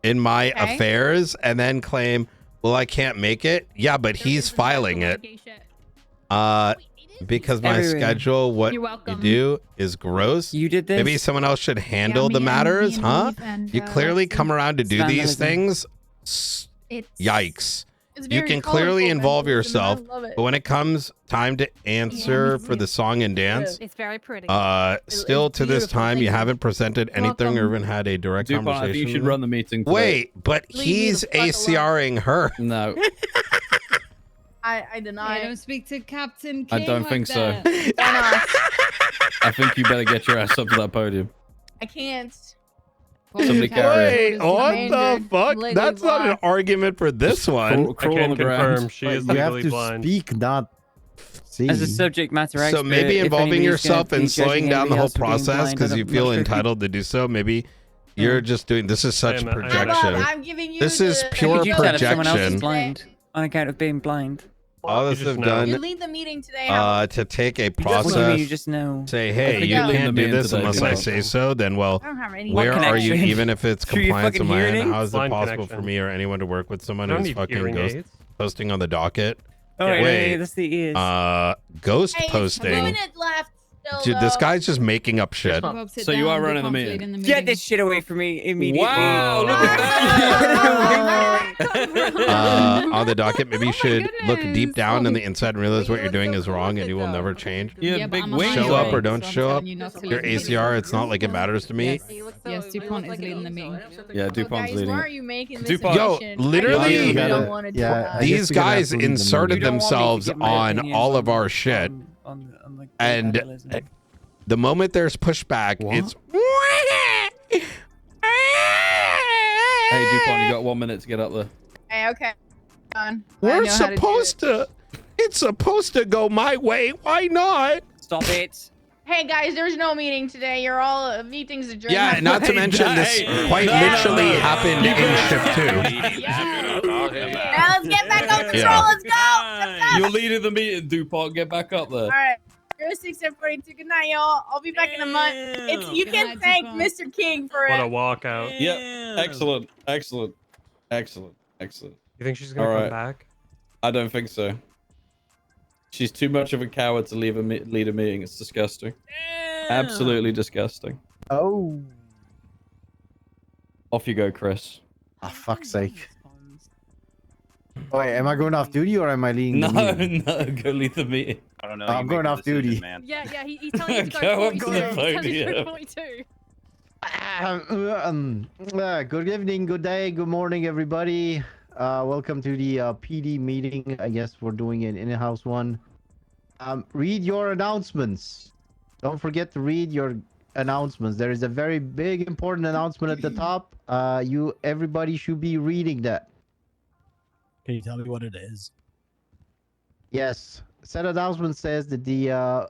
in my Okay. affairs, and then claim, well, I can't make it. Yeah, but he's filing it. Because my Everywhere. schedule, what You're you welcome. do is gross. You did this? Maybe someone else should handle the me matters, and huh? Eve and, You clearly come around to do these vandalism. things. It's Yikes. It's You very can clearly colorful involve vandalism, and I yourself, love it. but when it comes time to answer for the song and dance, It's very pretty. still to this beautiful, time, you thank you. haven't presented anything or even had a direct DuPont, I conversation. think you should with run the meeting. her. Wait, but Leave me he's the fuck alone. ACRing her. No, I deny I it. don't speak to Captain King I don't like think so. that. Why not? I think you better get your ass up to that podium. I can't. Somebody carry Wait, it. what the fuck? Legally That's not an blind. argument for this one. Crawl on the ground. She is You have legally to blind. speak, not see. As a subject matter expert, So maybe if involving anybody's yourself gonna be and slowing judging down the anybody whole else for being process blind, because I'm you not feel sure if you- entitled to do so. Maybe you're just doing this is such I am- I am- projection. I'm giving you This the, is pure Could you tell if someone else is projection. blind on account of being blind? All this You just have know. You done lead the meeting today. to take a What do you mean process, you just know? say, I hey, think you you're leading can't the do meeting this today, unless I Joe. say so, then well, I don't have any. where are you, connection? even if it's Through your compliance on fucking my end? hearing How is aids? it Line possible for connection. me or anyone to work with someone I don't who's need fucking hearing ghost aids. posting on the docket? Oh, yeah, Wait, that's the ears. ghost Hey, posting. It's 2 minutes left. Dude, this guy's just making up shit. So you are running the meeting. Get this shit away from me immediately. Wow, look at that. On the docket, maybe you should look deep down on the inside and realize what you're doing is wrong and you will never change. You have big wings. Show up or on, don't so I'm show up. telling you not to Your leave the meeting. ACR, it's not like it matters to me. Yes, DuPont is leading the meeting. Yeah, DuPont's leading. Why are you making this DuPont. Yo, literally, Yeah, these guys inserted You don't want me to themselves get my on opinions all of on- our shit. on the And vandalism. the moment there's pushback, it's Hey, DuPont, you got 1 minute to get up there. Hey, okay. I we're know how to do supposed to. It's supposed to go my way. Why not? Stop it. Hey guys, there's no meeting today. You're all meetings adjourned. Yeah, not to mention this quite literally happened in shift 2. Now let's get back on control. Yeah. Let's go. Let's go. You're leading the meeting, DuPont. Get back up there. All right. 0642. Good night, y'all. I'll be back in a month. You can thank Mr. King for What a it. walkout. Yeah. Excellent. Excellent. Excellent. Excellent. You think she's gonna All come right. back? I don't think so. She's too much of a coward to lead a meeting. It's disgusting. Absolutely disgusting. Oh. Off you go, Chris. Ah, fuck's sake. Wait, am I going off duty or am I leading No, the meeting? no, go lead the meeting. I don't know. I'm going off duty. Yeah, he's telling you to Go go up to 42. the He's telling you to go podium. 42. Good evening, good day, good morning, everybody. Welcome to the PD meeting. I guess we're doing an in-house one. Read your announcements. Don't forget to read your announcements. There is a very big, important announcement at the top. Everybody should be reading that. Can you tell me what it is? Yes. Said announcement says that the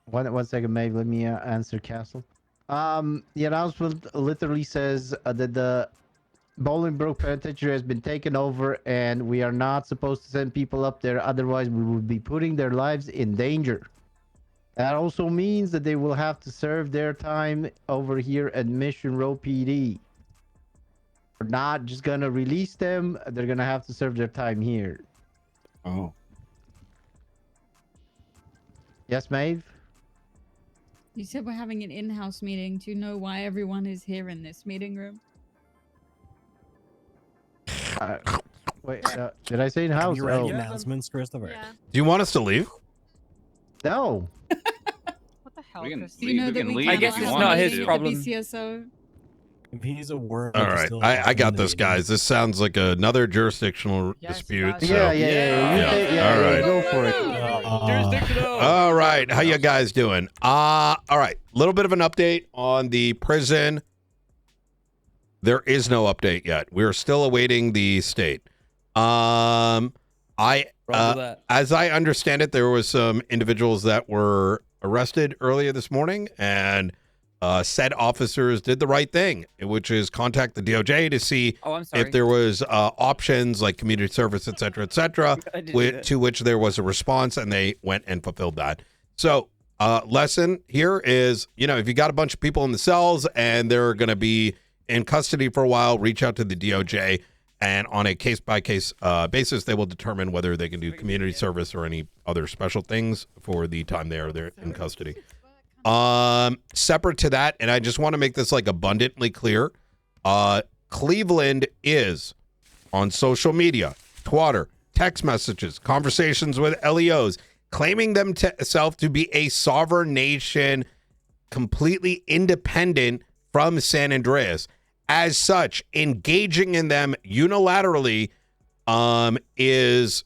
one second, maybe let me answer Castle. The announcement literally says that the Bolingbroke Penitentiary has been taken over and we are not supposed to send people up there, otherwise we would be putting their lives in danger. That also means that they will have to serve their time over here at Mission Row PD. We're not just gonna release them, they're gonna have to serve their time here. Oh. Yes, Maeve? You said we're having an in-house meeting. Do you know why everyone is here in this meeting room? Wait, did I say in-house? You read Oh. the announcements, Christopher? Do you want us to leave? No. What the hell? We can Do you know that we I guess it's not his problem. BCSO? If he's a word. All right, I got this, guys. This sounds like another jurisdictional dispute. So. All right. Go for it. All right, how you guys doing? All right, a little bit of an update on the prison. There is no update yet. We're still awaiting the state. As I understand it, there was some individuals that were arrested earlier this morning, and said officers did the right thing, which is contact the DOJ to see if there was options like community service, et cetera, to which there was a response, and they went and fulfilled that. So lesson here is, if you got a bunch of people in the cells and they're going to be in custody for a while, reach out to the DOJ, and on a case-by-case basis, they will determine whether they can do community service or any other special things for the time they're in custody. Separate to that, and I just want to make this like abundantly clear, Cleveland is on social media, Twitter, text messages, conversations with LEOs, claiming themselves to be a sovereign nation, completely independent from San Andreas. As such, engaging in them unilaterally is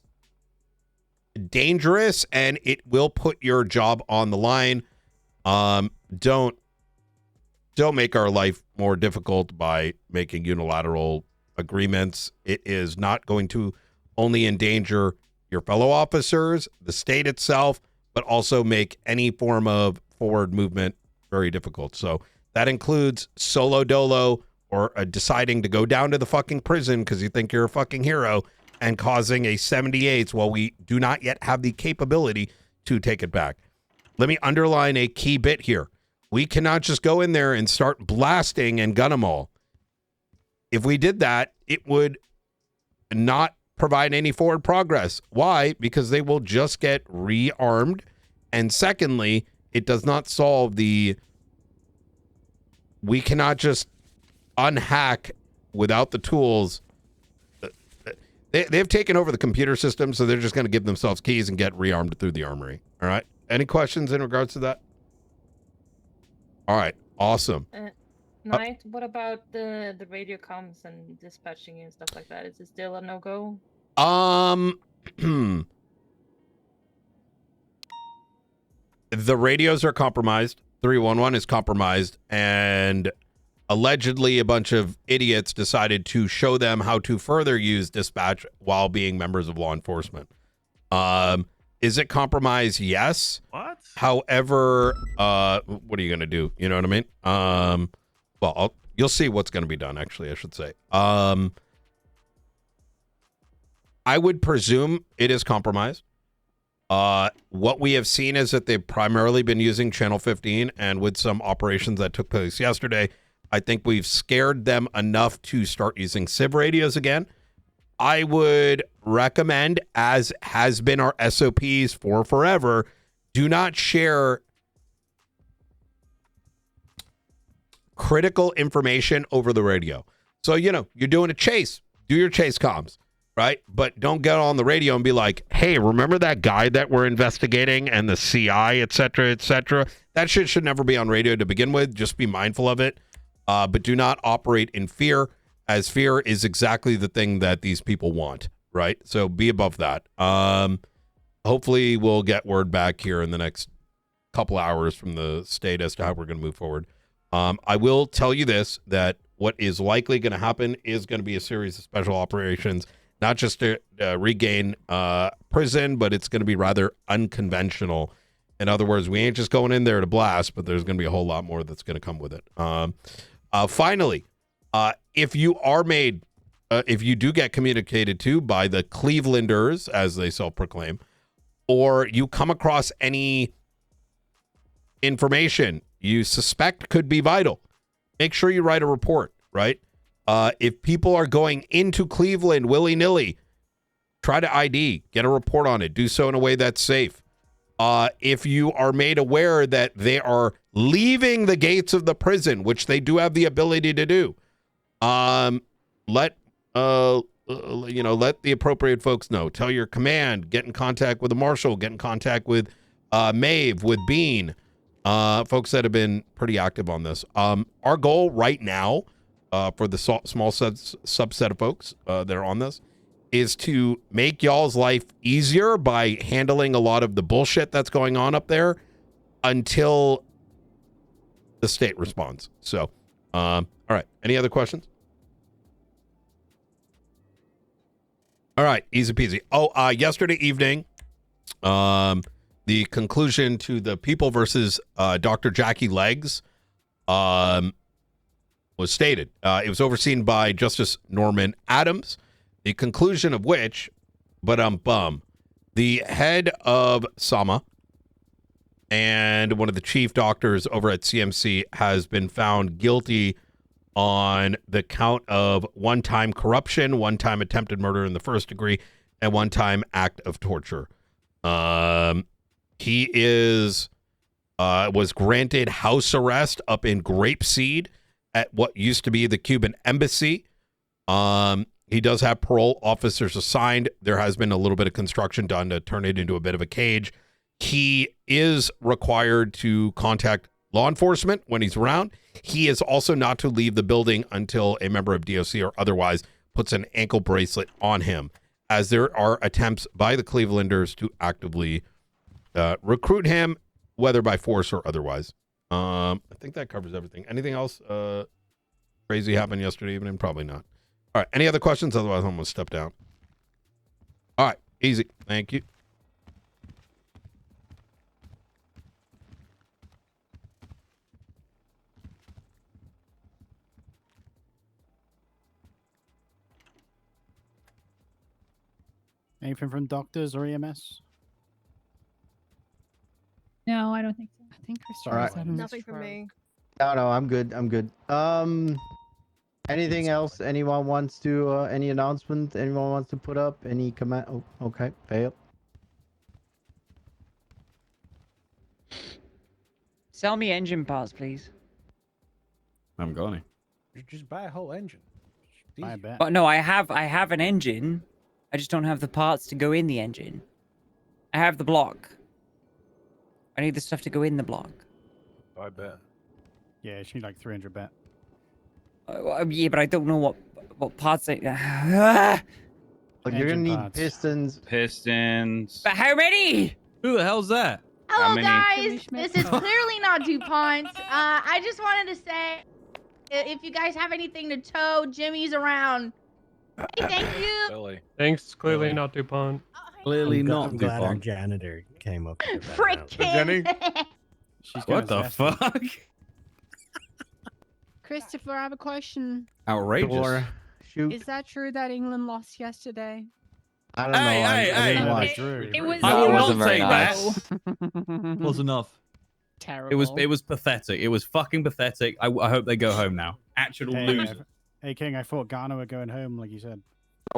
dangerous, and it will put your job on the line. Don't make our life more difficult by making unilateral agreements. It is not going to only endanger your fellow officers, the state itself, but also make any form of forward movement very difficult. So that includes solo dolo or deciding to go down to the fucking prison because you think you're a fucking hero and causing a 78 while we do not yet have the capability to take it back. Let me underline a key bit here. We cannot just go in there and start blasting and gun them all. If we did that, it would not provide any forward progress. Why? Because they will just get rearmed. And secondly, it does not solve the. We cannot just unhack without the tools. They've taken over the computer system, so they're just going to give themselves keys and get rearmed through the armory. All right. Any questions in regards to that? All right. Awesome. Knight, what about the radio comms and dispatching and stuff like that? Is it still a no-go? The radios are compromised. 311 is compromised, and allegedly a bunch of idiots decided to show them how to further use dispatch while being members of law enforcement. Is it compromised? Yes. What? However, what are you going to do? You know what I mean? Well, you'll see what's going to be done, actually, I should say. I would presume it is compromised. What we have seen is that they've primarily been using Channel 15, and with some operations that took place yesterday, I think we've scared them enough to start using Civ radios again. I would recommend, as has been our SOPs for forever, do not share critical information over the radio. So, you're doing a chase, do your chase comms, right? But don't get on the radio and be like, hey, remember that guy that we're investigating and the CI, et cetera, et cetera? That shit should never be on radio to begin with. Just be mindful of it. But do not operate in fear, as fear is exactly the thing that these people want, right? So be above that. Hopefully we'll get word back here in the next couple hours from the state as to how we're going to move forward. I will tell you this, that what is likely going to happen is going to be a series of special operations, not just to regain prison, but it's going to be rather unconventional. In other words, we ain't just going in there to blast, but there's going to be a whole lot more that's going to come with it. Finally, if you are made, if you do get communicated to by the Clevelanders, as they self-proclaim, or you come across any information you suspect could be vital, make sure you write a report, right? If people are going into Cleveland willy-nilly, try to ID, get a report on it, do so in a way that's safe. If you are made aware that they are leaving the gates of the prison, which they do have the ability to do, let the appropriate folks know. Tell your command, get in contact with the marshal, get in contact with Maeve, with Bean, folks that have been pretty active on this. Our goal right now, for the small subset of folks that are on this, is to make y'all's life easier by handling a lot of the bullshit that's going on up there until the state responds. So, all right. Any other questions? All right. Easy peasy. Oh, yesterday evening, the conclusion to the People versus Dr. Jackie Legs was stated. It was overseen by Justice Norman Adams. The conclusion of which, the head of SAMA and one of the chief doctors over at CMC has been found guilty on the count of one-time corruption, one-time attempted murder in the first degree, and one-time act of torture. He was granted house arrest up in Grapeseed at what used to be the Cuban embassy. He does have parole officers assigned. There has been a little bit of construction done to turn it into a bit of a cage. He is required to contact law enforcement when he's around. He is also not to leave the building until a member of DOC or otherwise puts an ankle bracelet on him, as there are attempts by the Clevelanders to actively recruit him, whether by force or otherwise. I think that covers everything. Anything else crazy happened yesterday evening? Probably not. All right. Any other questions? Otherwise, I'm going to step down. All right. Easy. Thank you. Anything from doctors or EMS? No, I don't think so. I think All right. Nothing from me. No, I'm good. I'm good. Anything else? Anyone wants to? Any announcement? Anyone wants to put up? Any comment? Oh, okay. Fail. Sell me engine parts, please. I'm going. Just buy a whole engine. I bet. But no, I have an engine. I just don't have the parts to go in the engine. I have the block. I need the stuff to go in the block. I bet. Yeah, she need like 300 bet. Yeah, but I don't know what parts they. But you're gonna need pistons. Pistons. But how many? Who the hell's that? Hello, many? guys. This is clearly not DuPont. I just wanted to say, if you guys have anything to tow, Jimmy's around. Hey, thank you. Billy. Thanks. Clearly not DuPont. Clearly I'm not glad our DuPont. janitor came up with that. Frickin'. What the fuck? Christopher, I have a question. Outrageous. Shoot. Is that true that England lost yesterday? I don't know. I didn't watch. It was. I will not very say nice. that. Was enough. Terrible. It was pathetic. It was fucking pathetic. I hope they go home now. Actual Hey, losers. hey, King, I thought Ghana were going home, like you said.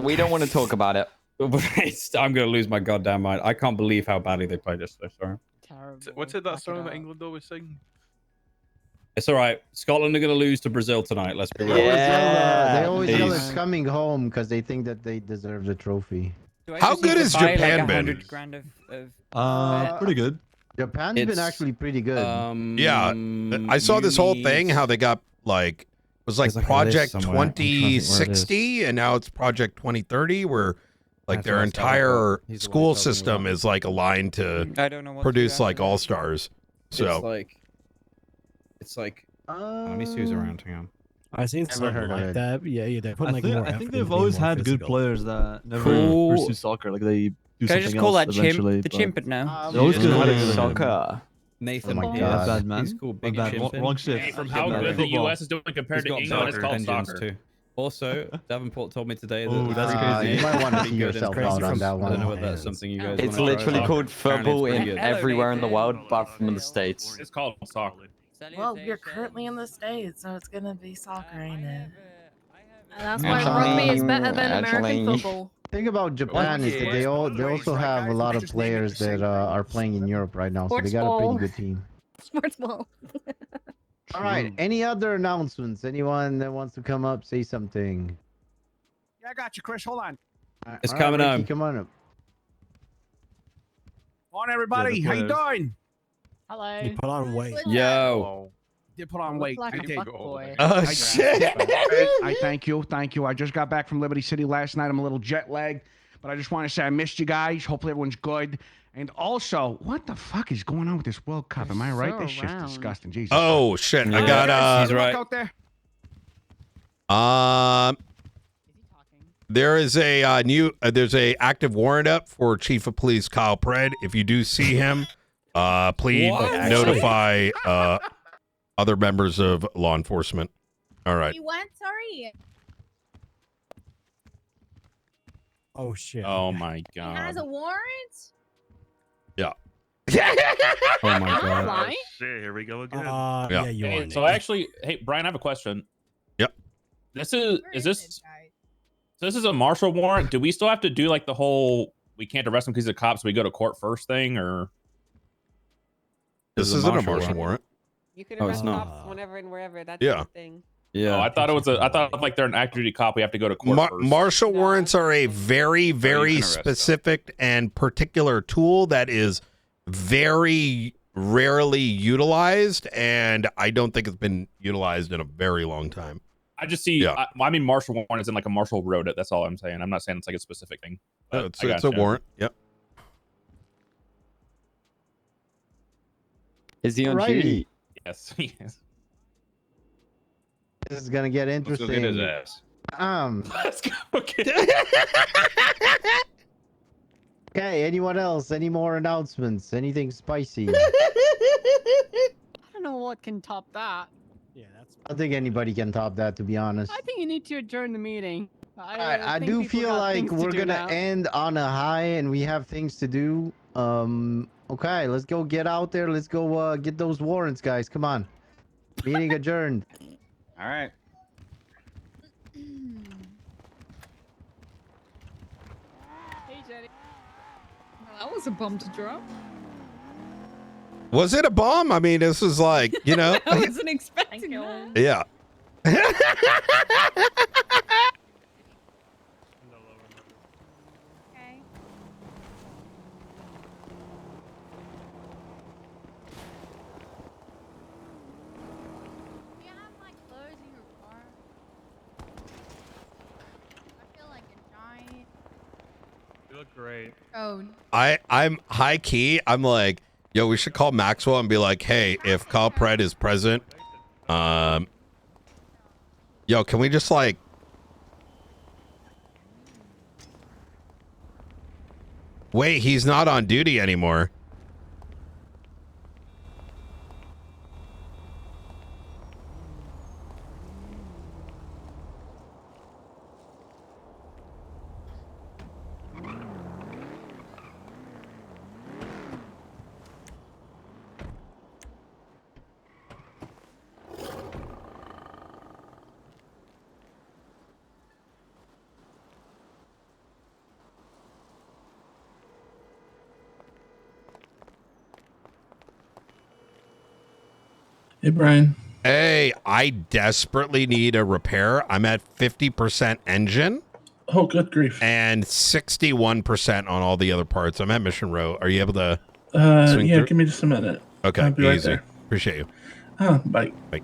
We don't want to talk about it. I'm gonna lose my goddamn mind. I can't believe how badly they played yesterday. Sorry. Terrible. What's it that song that England always sing? It's all right. Scotland are gonna lose to Brazil tonight. Let's be real. They always yell Jeez. it's coming home because they think that they deserve the trophy. How good has Japan been? Pretty good. Japan's been actually pretty good. Yeah, I saw this whole thing how they got like was like There's like a Project list somewhere. I'm trying to think where it is. 2060 and now it's Project 2030 where like That's their what entire He's the school one who told me system is like aligned to I don't know what to produce do like after all stars. So It's like let me see who's around. Hang on. I've seen Never something heard of like it. that. Yeah, they put like more I effort think into they've being always more had good physical. players that never Cool. pursue soccer. Like they do Can I something just call else that chimp eventually. the but chimp now? They're always good at Good it. soccer. Nathan. Oh my Hayes. God. Bad man. He's called My Big bad. Chimpin. Wrong shift. Hey, from How good the US is doing compared to England, it's called engines soccer. too. Also, Davenport told me today that Oh, that's crazy. You might want to see pretty good yourself in out on that I don't one. know whether that's something you guys. It's wanna literally try. called Apparently football it's pretty in good. everywhere in the world apart from in the States. It's called soccer. Well, you're currently in the States, so it's gonna be soccer, ain't it? That's why rugby is better than American football. Thing about Japan is that they also have a lot of players that are playing in Europe right now, so they got a pretty good team. Sports ball. All right. Any other announcements? Anyone that wants to come up, say something? Yeah, I got you, Chris. Hold on. It's All right, coming Ricky, home. Come on up. On everybody, how you doing? Hello. You put on weight. Yo. Did put on weight. Like I a did. fuck boy. Oh shit. I thank you. Thank you. I just got back from Liberty City last night. I'm a little jet lagged, but I just want to say I missed you guys. Hopefully everyone's good. And also, what the fuck is going on with this World Cup? Am I right? so This shit's around. disgusting. Jesus. Oh shit. I got He's right. Out there. there is a new there's a active warrant up for Chief of Police Kyle Pred. If you do see him, please What? notify other members of law enforcement. All right. You went? Sorry. Oh shit. Oh my He has god. a warrant? Yeah. Oh my god. Why? Shit, here we go again. Yeah. You Hey, are. so actually, hey Brian, I have a question. Yep. This is this so this is a martial warrant? Do we still have to do like the whole we can't arrest him because he's a cop, so we go to court first thing, or This isn't a martial warrant. You can Oh, arrest it's not. cops whenever and wherever. That's Yeah. the thing. Yeah. Oh, I thought it was I thought like they're an active duty cop. We have to go to court first. Martial warrants are a very, very arrest them. specific and particular tool that is very rarely utilized, and I don't think it's been utilized in a very long time. I just see. Yeah. I mean, martial warrant is in like a martial road. That's all I'm saying. I'm not saying it's like a specific thing. but It's I a gotcha. warrant. Yep. Is he on Alrighty. duty? Yes. Yes. This is gonna get Let's interesting. go get his ass. Let's go. Okay. Okay. Anyone else? Any more announcements? Anything spicy? I don't know what can top that. Yeah, that's. I don't think anybody can top that, to be honest. I think you need to adjourn the meeting. I do feel like we're gonna end on a high, and we have things to do. Okay, let's go get out there. Let's go get those warrants, guys. Come on. Meeting adjourned. All right. Hey, Jenny. Well, that was a bomb to drop. Was it a bomb? I mean, this is like, you know. I wasn't expecting that. Yeah. Okay. Do you have like clothes in your car? I feel like a giant You look great. cone. I'm high key. I'm like, yo, we should call Maxwell and be like, hey, if Kyle Pred is present, yo, can we just like, wait, he's not on duty anymore. Hey, Brian. Hey, I desperately need a repair. I'm at 50% engine. Oh, good grief. And 61% on all the other parts. I'm at Mission Row. Are you able to swing Yeah, through? give me just a minute. Okay, I'll be right easy. there. Appreciate you. Oh, bye. Bye.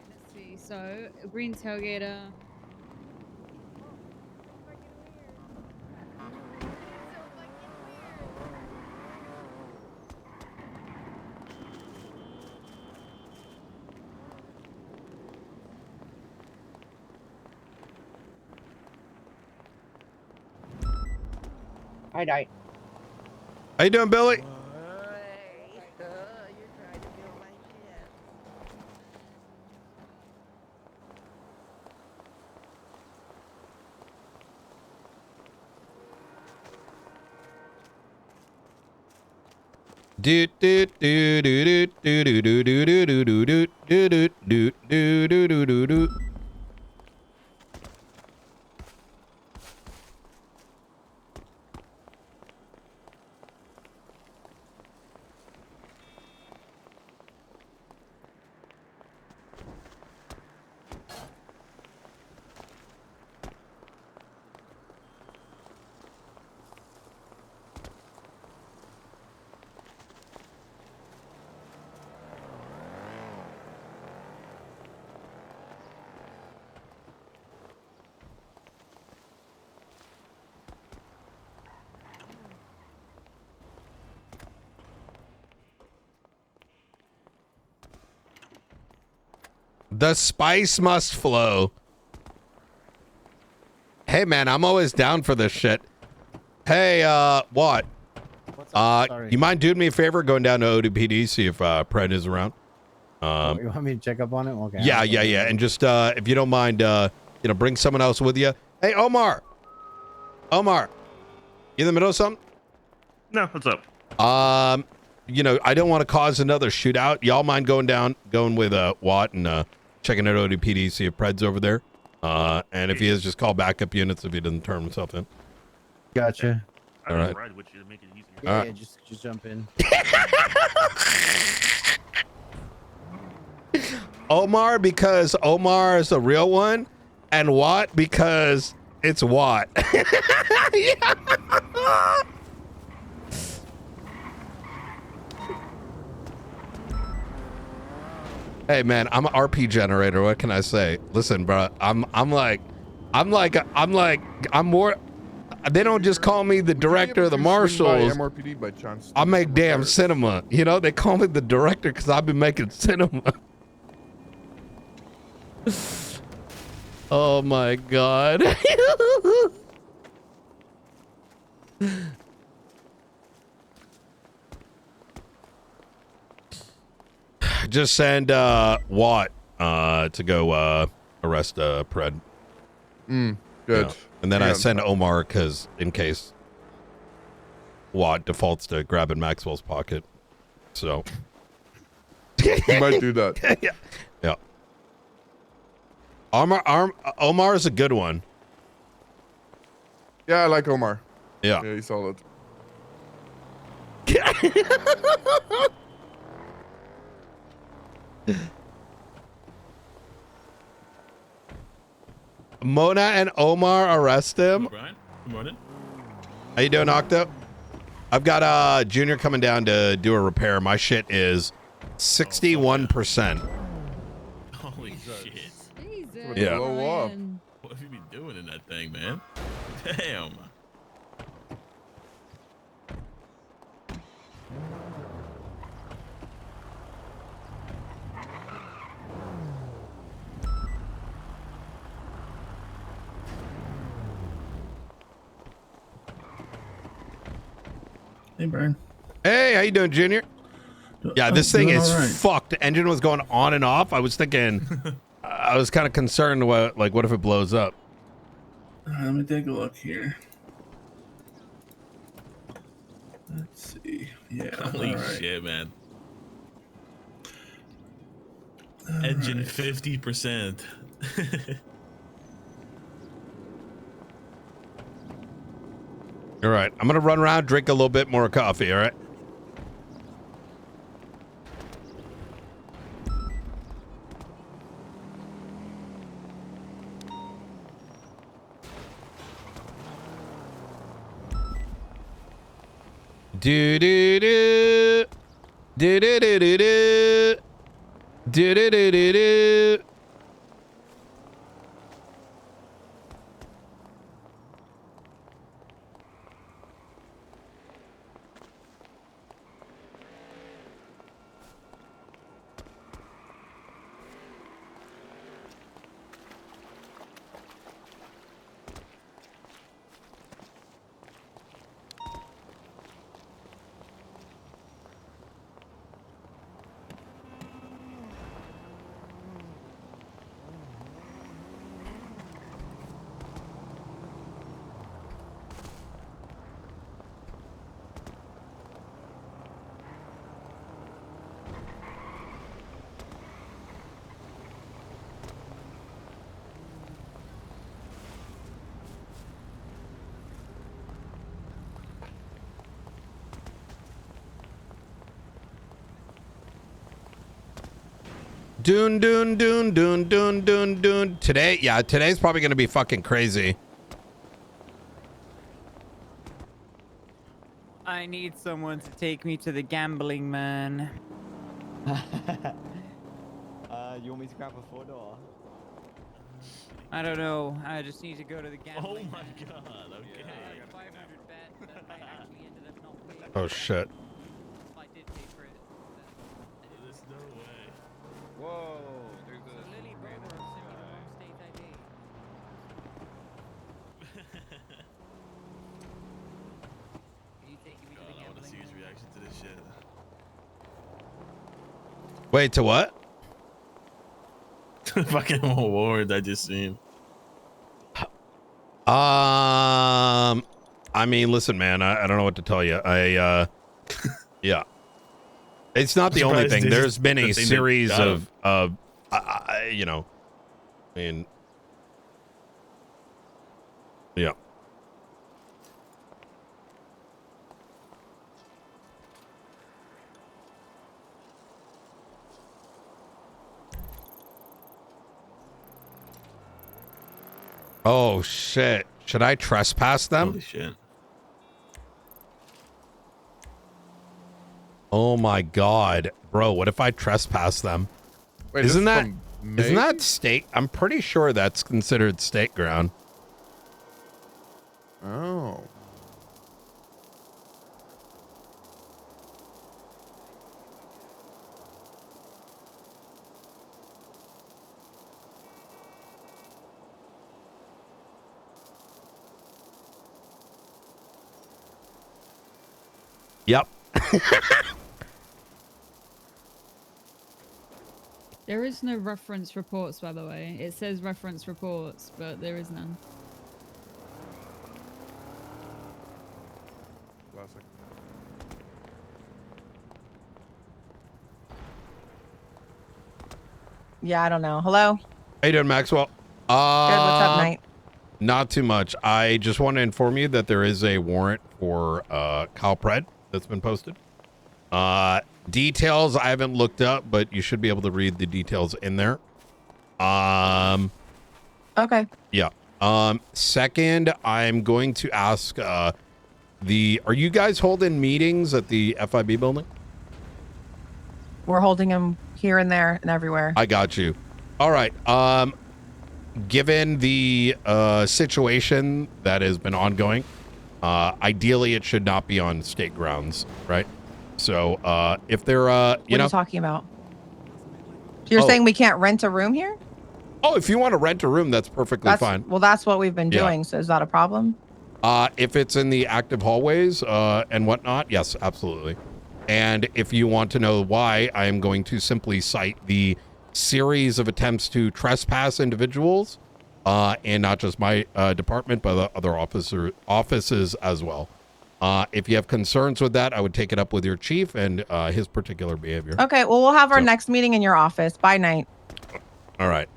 Let's see. So, green tailgater. Hi, night. How you doing, Billy? Do do do do do do do do do do do do do do do do do do do. The spice must flow. Hey man, I'm always down for this shit. Hey, what? You mind doing me a favor, going down to ODPD, see if Pred is around? You want me to check up on it? Okay. Yeah, and just if you don't mind, you know, bring someone else with you. Hey, Omar, you in the middle of something? No, what's up? You know, I don't want to cause another shootout. Y'all mind going with Watt and checking out ODPD, see if Pred's over there. And if he is, just call backup units if he doesn't turn himself in. Gotcha. All right. Ride with you to make it easier. Yeah, All yeah, right. just jump in. Omar because Omar is a real one, and Watt because it's Watt. Hey man, I'm an RP generator. What can I say? Listen, bro, I'm more. They don't just call me the director of the marshals. MRPD by chance. I make damn cinema. You know, they call me the director because I've been making cinema. Oh my god. Just send Watt to go arrest Pred. Good. Yeah. And then I Yeah. send Omar because in case Watt defaults to grabbing Maxwell's pocket. So He might do that. Yeah. Omar is a good one. Yeah, I like Omar. Yeah. Yeah, he's solid. Mona and Omar arrest him. Brian, good morning. How you doing, Octo? I've got Junior coming down to do a repair. My shit is 61%. Holy shit. Jesus. Yeah. Blow up. What have you been doing in that thing, man? Damn. Hey, Brian. Hey, how you doing, Junior? Yeah, this thing doing is all right. fucked. The engine was going on and off. I was thinking, I was kind of concerned what if it blows up? Let me take a look here. Let's see. Yeah. Holy shit, man. Engine 50%. All right, I'm gonna run around, drink a little bit more coffee. All right. Do do do do do do do do do do do do do. Dun dun dun dun dun dun dun. Today's probably gonna be fucking crazy. I need someone to take me to the gambling man. You want me to grab a photo? Or? I don't know. I just need to go to the gambling. Oh my god, okay. 500 bet that I actually ended up not paying. Oh shit. I did pay for it. There's no way. Whoa. So Lily Bobo sent me the wrong state ID. Are you taking me to the I want to see his reaction to this shit. Wait, to what? Fucking award I just seen. I mean, listen, man, I don't know what to tell you. Yeah. It's not the only thing. There's been a series of you know, I mean, yeah. Oh shit! Should I trespass them? Holy shit! Oh my god, bro! What if I trespass them? Wait, isn't this is that from isn't May? that state? I'm pretty sure that's considered state ground. Oh. Yep. There is no reference reports, by the way. It says reference reports, but there is none. Classic. Yeah, I don't know. Hello? How you doing, Maxwell? Good, what's up, Knight? Not too much. I just want to inform you that there is a warrant for Kyle Pred that's been posted. Details I haven't looked up, but you should be able to read the details in there. Okay. Yeah. Second, I'm going to ask are you guys holding meetings at the FIB building? We're holding them here and there and everywhere. I got you. All right. Given the situation that has been ongoing, ideally it should not be on state grounds, right? So if they're What are you talking about? You're saying we can't rent a room here? Oh, if you want to rent a room, that's perfectly fine. Well, that's what we've been Yeah. doing. So is that a problem? If it's in the active hallways and whatnot, yes, absolutely. And if you want to know why, I am going to simply cite the series of attempts to trespass individuals, and not just my department, but the other offices as well. If you have concerns with that, I would take it up with your chief and his particular behavior. Okay, well, we'll have our next meeting in your office. Bye, Knight. All right.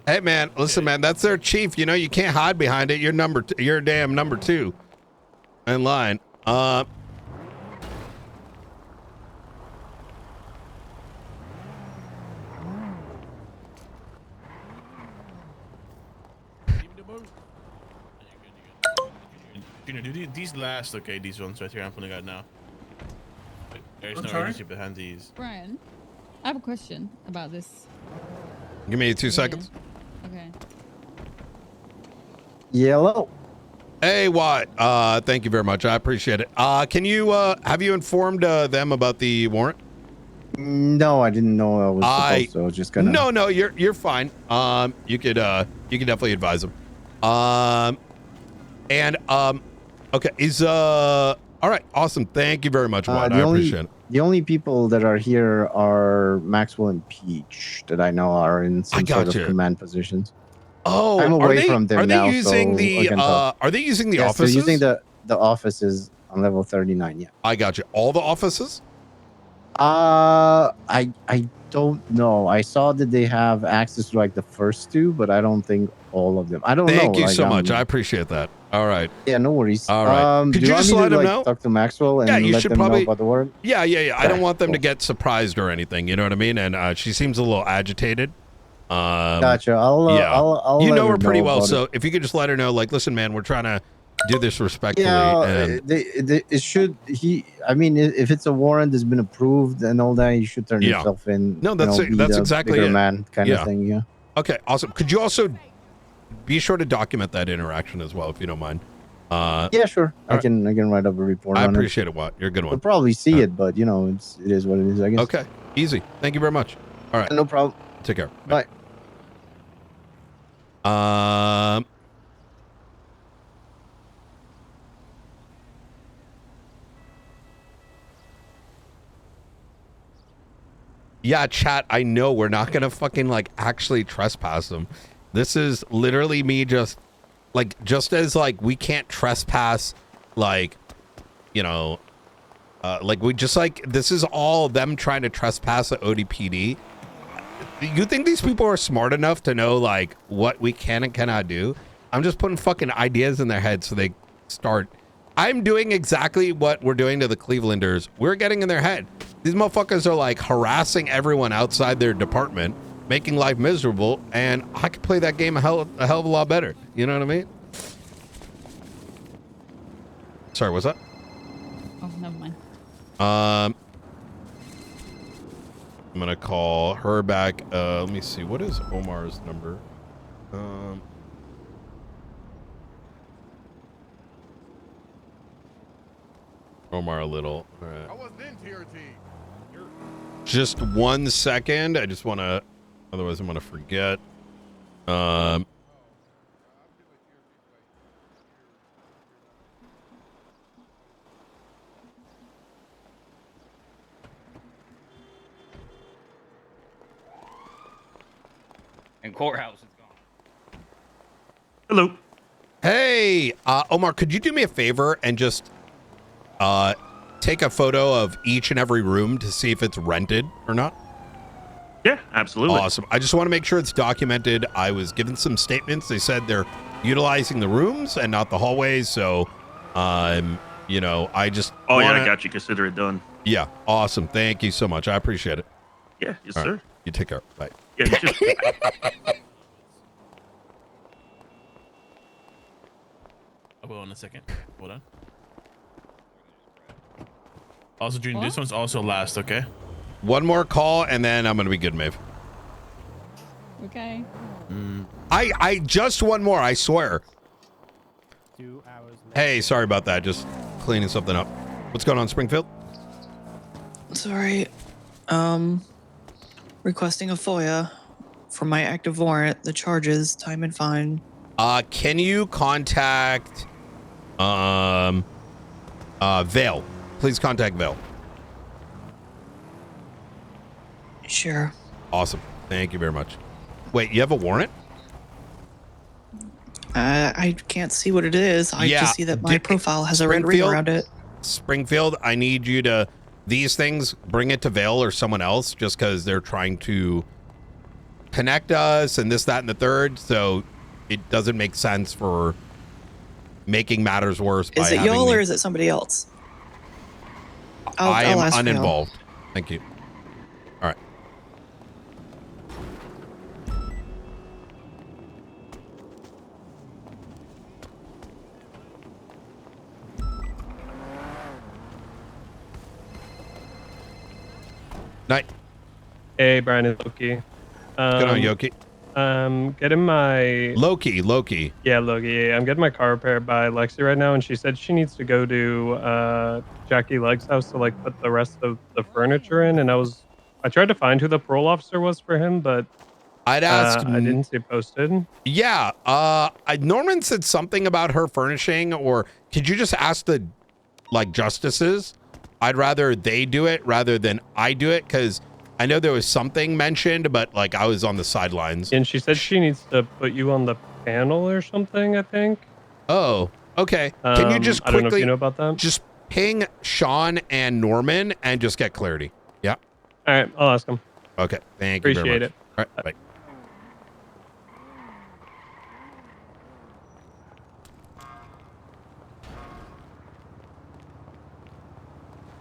Hey man, listen man, that's their chief. You know you can't hide behind it. You're you're damn number 2 in line. Junior, do these last? Okay, these ones right here. I'm pulling out now. There's I'm no sorry? urgency behind these. Brian, I have a question about this. Give me 2 seconds. Okay. Yellow. Hey Watt, thank you very much. I appreciate it. Can you have you informed them about the warrant? No, I didn't know I was supposed to. I was just gonna. No, you're fine. You could definitely advise them. Okay, all right, awesome. Thank you very much, Watt. I appreciate it. The only people that are here are Maxwell and Peach that I know are in some sort of command positions. Oh, I'm away from them now. Are they using so Are they using the yes, offices? They're using the offices on level 39. Yeah. I got you. All the offices? I don't know. I saw that they have access to like the first 2, but I don't think all of them. I don't know. Thank you like, so much. I appreciate that. All right. Yeah, no worries. All right. Do Could you want just me let to, them like, know? talk to Maxwell and you let should them probably know about the warrant? Yeah. I don't want them Cool. to get surprised or anything. You know what I mean? And she seems a little agitated. Gotcha. I'll you let know her her pretty know well, about so it. if you could just let her know, like, listen, man, we're trying to do this respectfully. Yeah, and it should. I mean, if it's a warrant that's been approved and all that, you should turn Yeah. yourself in. No, that's be that's the exactly bigger it. man kind of thing. Yeah. Okay, awesome. Could you also be sure to document that interaction as well, if you don't mind? Yeah, sure. I all right. can write up a report. I on appreciate it, Watt. You're a good We'll one. probably see it, but you know, it is what it is. I guess. Okay, easy. Thank you very much. All right. No problem. Take care. Bye. Yeah, chat, I know we're not gonna fucking like actually trespass them. This is literally me just as like we can't trespass like, you know, like we just like this is all them trying to trespass at ODPD. You think these people are smart enough to know like what we can and cannot do? I'm just putting fucking ideas in their heads so they start. I'm doing exactly what we're doing to the Clevelanders. We're getting in their head. These motherfuckers are like harassing everyone outside their department, making life miserable, and I could play that game a hell of a lot better. You know what I mean? Sorry, what's that? Oh, never mind. I'm gonna call her back. Let me see. What is Omar's number? Omar a little. All right. I wasn't in TRT. Just 1 second. I just want to, otherwise I'm going to forget. And courthouse is gone. Hello. Hey, Omar, could you do me a favor and just take a photo of each and every room to see if it's rented or not? Yeah, absolutely. Awesome. I just want to make sure it's documented. I was given some statements. They said they're utilizing the rooms and not the hallways. So, you know, I just. Oh, yeah, I got you. Consider it done. Yeah. Awesome. Thank you so much. I appreciate it. Yeah, yes, All sir. right. You take care. Bye. Yeah, you too. I will in a second. Hold on. Also, Junior, this one's also last, okay? One more call and then I'm going to be good, Maeve. Okay. I just one more, I swear. 2 hours. Hey, sorry about that. Just cleaning something up. What's going on, Springfield? Sorry. Requesting a FOIA for my active warrant, the charges, time and fine. Can you contact Vale? Please contact Vale. Sure. Awesome. Thank you very much. Wait, you have a warrant? I can't see what it is. I just see that my profile has a red ring around it. Springfield, I need you to, these things, bring it to Vale or someone else just because they're trying to connect us and this, that, and the third. So it doesn't make sense for making matters worse. Is it y'all or is it somebody else? I am ask for y'all. uninvolved. Thank you. All right. Night. Hey, Brian and Loki. Good on, Yoki. Getting my Loki. Yeah, Loki. Yeah, I'm getting my car repaired by Lexi right now, and she said she needs to go to Jackie Legg's house to like put the rest of the furniture in. And I tried to find who the parole officer was for him, but I'd asked. I didn't see it posted. Yeah. Norman said something about her furnishing, or could you just ask the justices? I'd rather they do it rather than I do it, because I know there was something mentioned, but like I was on the sidelines. And she said she needs to put you on the panel or something, I think. Oh, okay. Can you just I don't know if quickly you know about that. just ping Sean and Norman and just get clarity? Yeah. All right, I'll ask him. Okay. Thank you very Appreciate much. it. All right. Bye.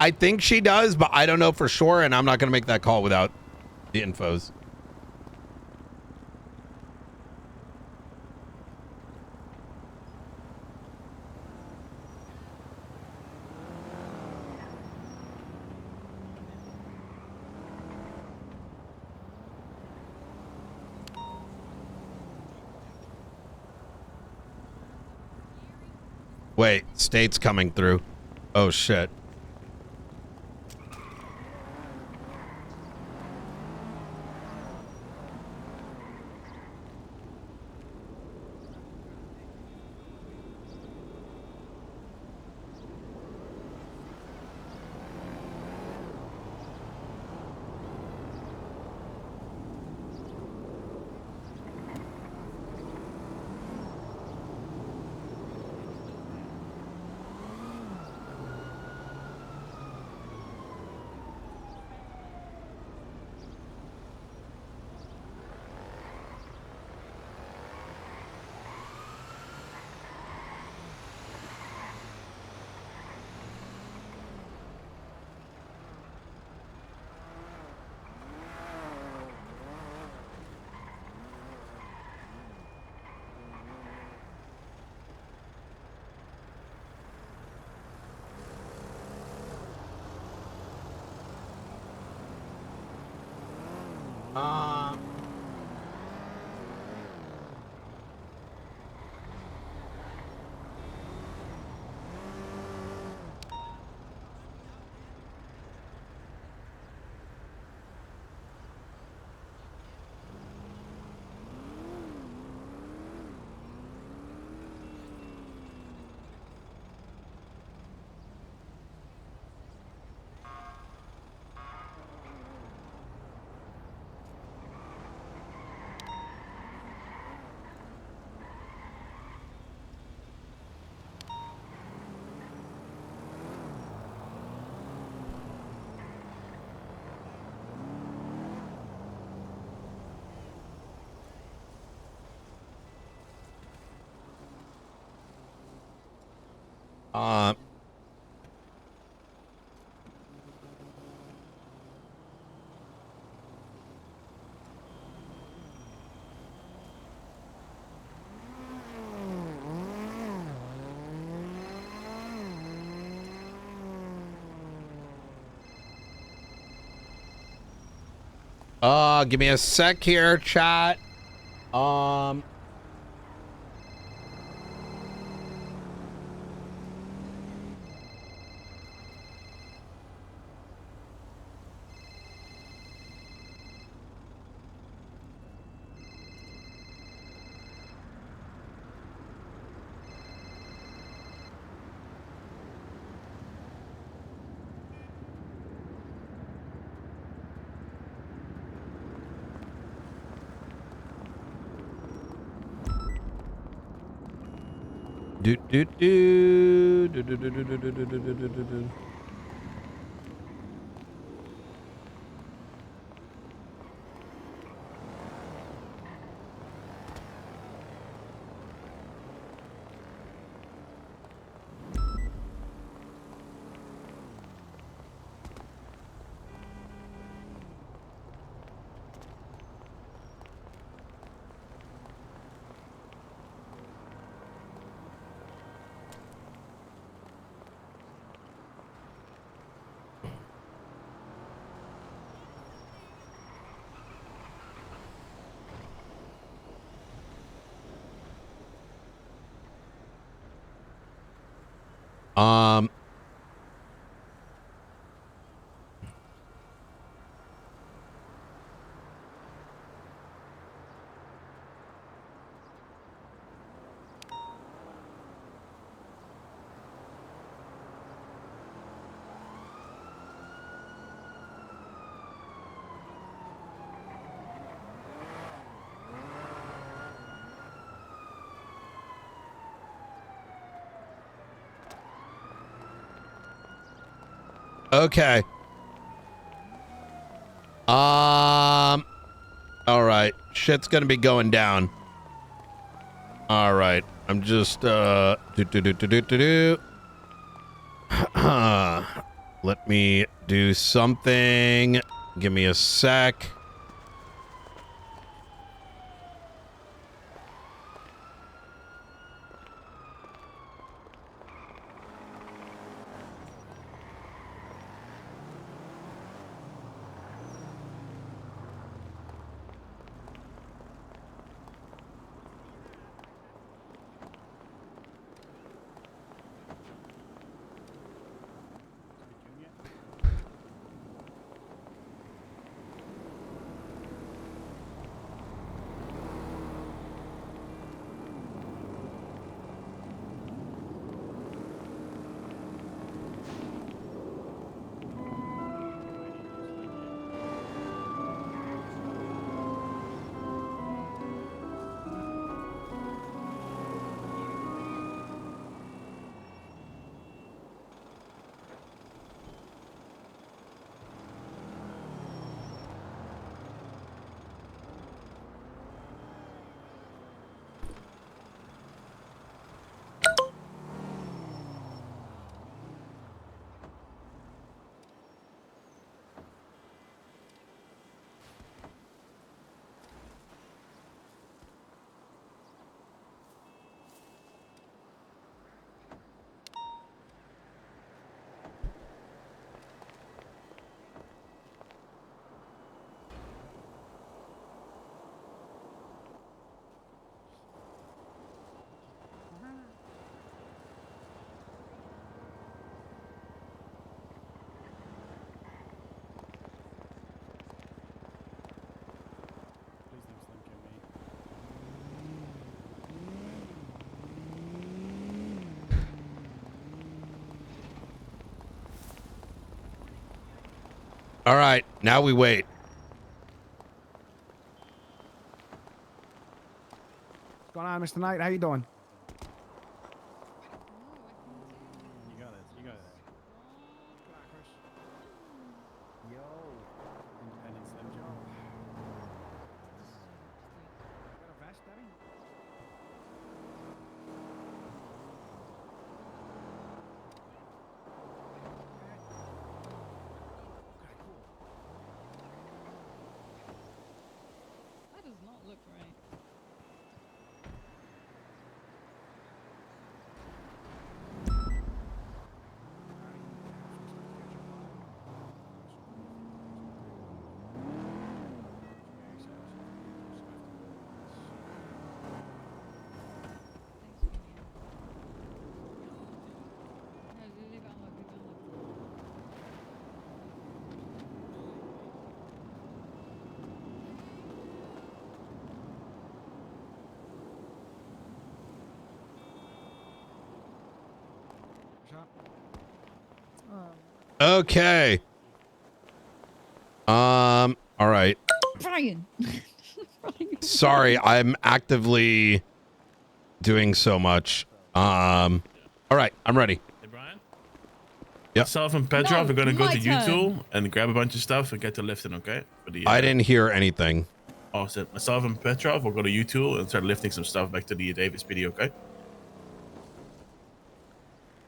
I think she does, but I don't know for sure, and I'm not going to make that call without the infos. Wait, state's coming through. Oh, shit. Give me a sec here, chat. Do do do do do do do do do do do do do do. Okay. All right. Shit's gonna be going down. All right. I'm just Let me do something. Give me a sec. All right, now we wait. What's going on, Mr. Knight? How you doing? You got it. You got it. Yo. Independent Slim Joe. Got a vest, Daddy? look right. Okay. All right. Brian. Sorry, I'm actively doing so much. All right, I'm ready. Hey, Brian? Yep. Myself and Petrov are going to go my to turn. U-Tool and grab a bunch of stuff and get to lifting, okay? For the, I didn't hear anything. Awesome. Myself and Petrov will go to U-Tool and start lifting some stuff back to the Davis PD, okay?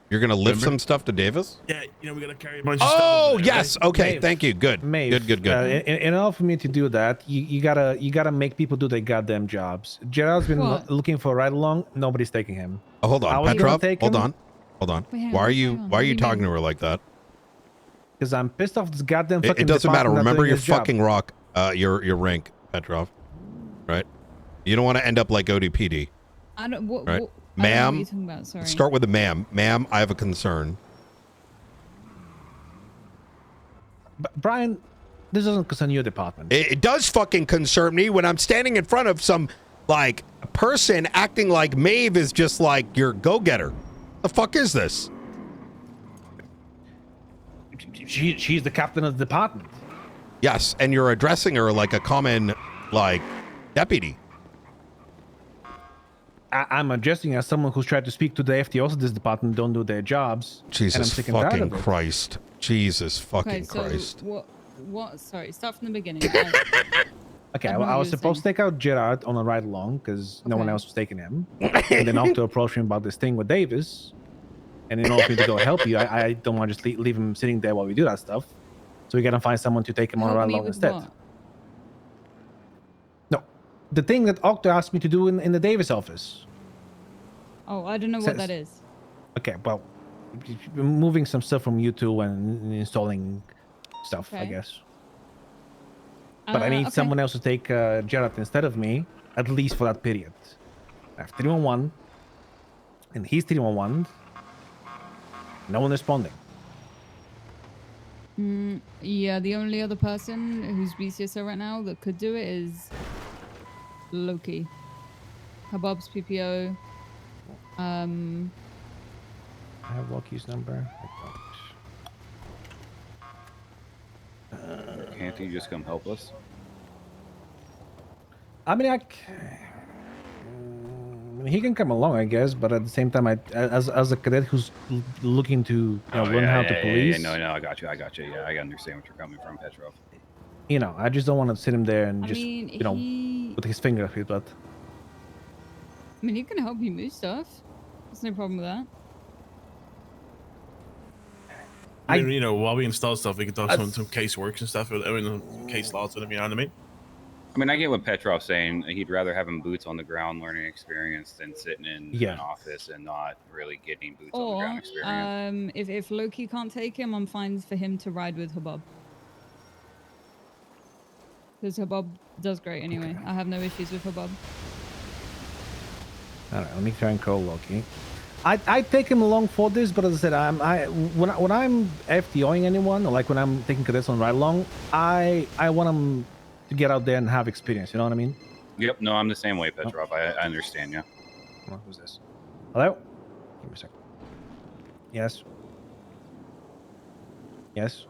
You're gonna lift Remember? some stuff to Davis? Yeah, you know, we got to carry a bunch of stuff. Oh, over there, yes. right? Okay, Maeve. thank you. Good. Maeve, Good. in order for me to do that, you gotta make people do their goddamn jobs. Gerald's been What? looking for a ride along. Nobody's taking him. Oh, hold I on, was gonna Petrov. take Hold him. on. Wait, hang Why on, are what's you going on? why are What you do you talking mean? to her like that? Because I'm pissed off this goddamn It fucking doesn't matter. department not Remember doing your his job. fucking rock, your rank, Petrov. Right? You don't want to end up like ODPD. I don't. What? Right. What, I don't know what Ma'am. you're talking about. Sorry. Start with a ma'am. Ma'am, I have a concern. Brian, this doesn't concern your department. It does fucking concern me when I'm standing in front of some like person acting like Maeve is just like your go-getter. The fuck is this? She's the captain of the department. Yes, and you're addressing her like a common like deputy. I'm addressing her as someone who's tried to speak to the FTOs of this department don't do their jobs. and I'm Jesus sick and tired fucking of it. Christ. Jesus fucking Okay, so Christ. what? Sorry, start from the beginning. Okay, I don't know well, I what was you're supposed to take out Gerard on a ride along because no one Okay. else was taking him. And then Octo approached me about this thing with Davis. And in order for me to go help you, I don't want to just leave him sitting there while we do that stuff. So we gotta find someone to take him on a Help ride me along with instead. what? No, the thing that Octo asked me to do in the Davis office. Oh, I don't know what that is. Okay, well, moving some stuff from U2 and installing stuff, I Okay. guess. But I need okay. someone else to take Gerard instead of me, at least for that period. I have 311, and he's 311. No one responding. Yeah, the only other person who's BCSO right now that could do it is Loki. Habob's PPO. I have Loki's number. Can't you just come help us? I mean, he can come along, I guess, but at the same time, as a cadet who's looking to learn how to police, No, I got you. Yeah, I understand what you're coming from, Petrov. I just don't want to sit him there and I just, mean, put his finger up his butt. I mean, he can help you move stuff. There's no problem with that. I mean, while we install stuff, we can talk some case works and stuff. I mean, case laws, whatever, you know what I mean? I mean, I get what Petrov's saying. He'd rather have him boots on the ground learning experience than sitting in an office and not really getting boots on the ground experience. If Loki can't take him, I'm fine for him to ride with Habob. Because Habob does great anyway. I have no issues with Habob. All right, let me try and call Loki. I take him along for this, but as I said, when I'm FTOing anyone, or like when I'm taking cadets on ride along, I want them to get out there and have experience. You know what I mean? Yep. No, I'm the same way, Petrov. I understand. Yeah. Come on, who's this? Hello? Give me a second. Yes. Yes.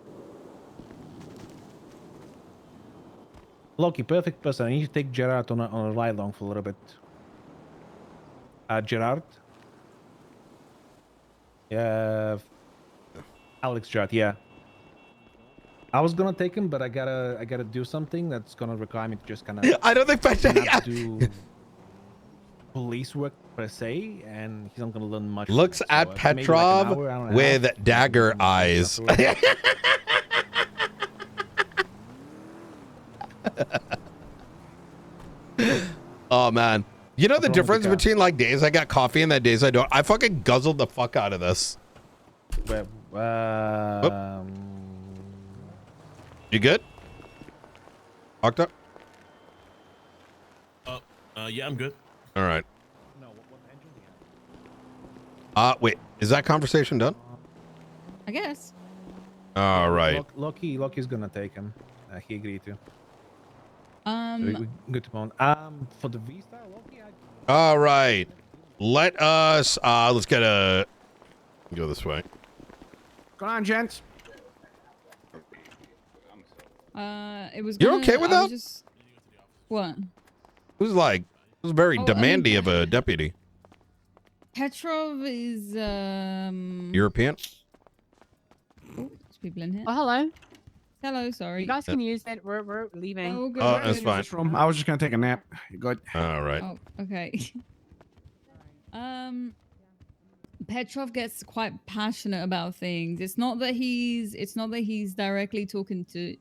Loki, perfect person. I need to take Gerard on a ride along for a little bit. Gerard? Yeah. Alex Gerard, yeah. I was gonna take him, but I gotta do something that's gonna require me to just kind of. I don't think not do police work per se, and he's not gonna learn much. Looks so at maybe like an Petrov hour, hour and a with half. dagger eyes. Oh man. You know the difference between like days I got coffee and that days I don't? I fucking guzzled the fuck out of this. You good? Octa? Yeah, I'm good. All right. Wait, is that conversation done? I guess. All right. Loki's gonna take him. He agreed to. Um, Good to move. For the V-Star, Loki. All right. Let us. Let's get a. Go this way. Go on, gents. it was. You're okay with I was that? Just, what? Who's like? Who's very demanding of a deputy? Petrov is European. Oh, there's people in here. Oh, hello. Hello, sorry. You guys can use it. We're leaving. Oh, good. Oh, that's fine. I was just gonna take a nap. You good? All right. Oh, okay. Petrov gets quite passionate about things. It's not that he's directly talking to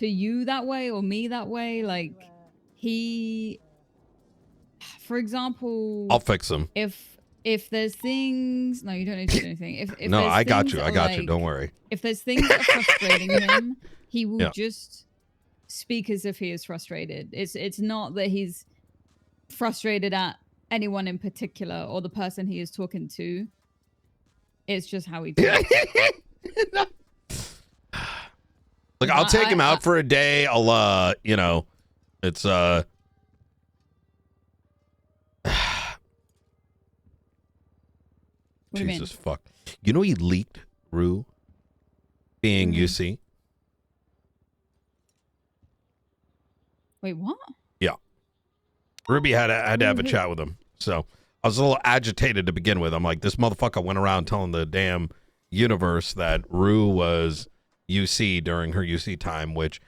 you that way or me that way. Like he, for example, I'll fix him. If there's things, no, you don't need to do anything. If No, there's I got things you. that I got you. like- Don't worry. If there's things that are frustrating him, he will Yeah. just speak as if he is frustrated. It's not that he's frustrated at anyone in particular or the person he is talking to. It's just how he talks. Look, I'll take him out for a day. I'll you know, it's What do you mean? Jesus fuck. You know he leaked Rue being UC? Wait, what? Yeah. Ruby had to have a chat with him. So I was a little agitated to begin with. I'm like, this motherfucker went around telling the damn universe that Rue was UC during her UC time, which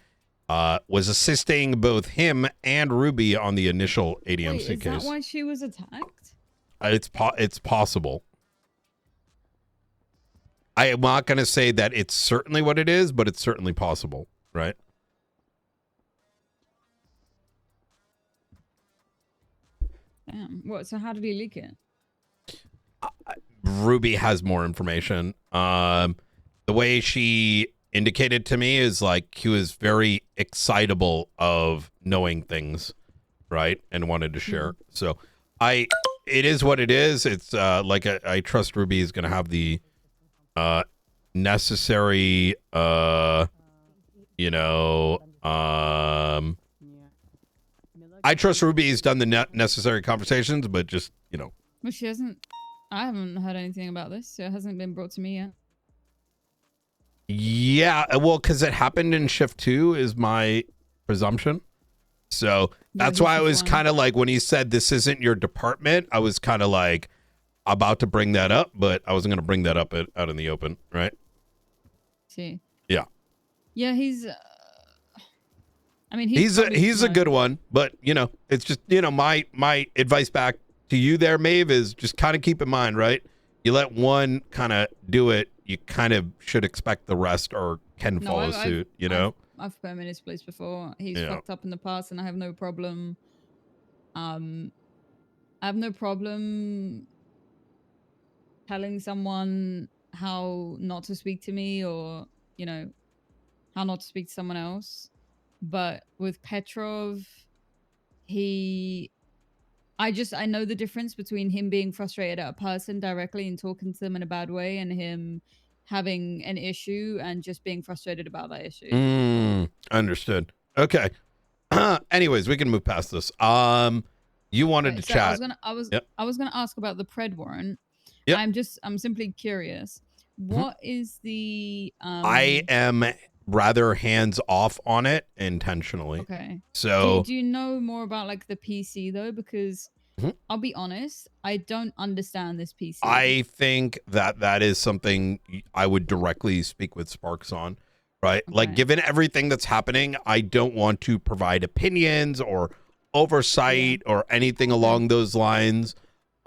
was assisting both him and Ruby on the initial ADMC Wait, is case. that why she was attacked? It's possible. I am not going to say that it's certainly what it is, but it's certainly possible, right? Damn. What? So how did he leak it? Ruby has more information. The way she indicated to me is like he was very excitable of knowing things, right? And wanted to share. So it is what it is. It's like I trust Ruby is going to have the necessary I trust Ruby's done the necessary conversations, but just, you know. Well, she hasn't. I haven't heard anything about this, so it hasn't been brought to me yet. Yeah, well, because it happened in shift 2 is my presumption. So that's why I was kind of like, when he said this isn't your department, I was kind of like about to bring that up, but I wasn't going to bring that up out in the open, right? See. Yeah. Yeah, he's. I mean, He's a good one, but you know, it's just, you know, my advice back to you there, Maeve, is just kind of keep in mind, right? You let one kind of do it, you kind of should expect the rest or can follow suit, you know? I've put him in his place before. He's Yeah. fucked up in the past, and I have no problem. I have no problem telling someone how not to speak to me, or you know, how not to speak to someone else. But with Petrov, I know the difference between him being frustrated at a person directly and talking to them in a bad way, and him having an issue and just being frustrated about that issue. Understood. Okay. Anyways, we can move past this. You wanted to So chat. I was Yep. gonna ask about the pred warrant. Yep. I'm simply curious. What is the I am rather hands off on it intentionally. Okay. So do you know more about like the PC though? Because I'll be honest, I don't understand this PC. I think that is something I would directly speak with Sparks on, right? Like, given everything that's happening, I don't want to provide opinions or oversight or anything along those lines.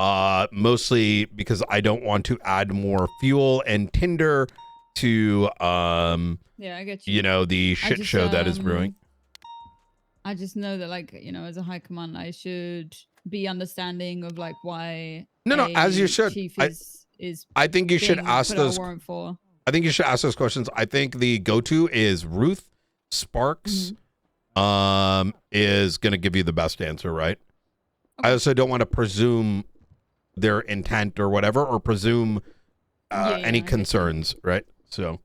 Mostly because I don't want to add more fuel and tinder to yeah, I get you. you know, the shit show that is brewing. I just know that, like, you know, as a high command, I should be understanding of like why. No, as you a should. Chief is. I think you should being ask put out a those. warrant for. I think you should ask those questions. I think the go-to is Ruth Sparks. Is going to give you the best answer, right? I also don't want to presume their intent or whatever, or presume any concerns, right? So.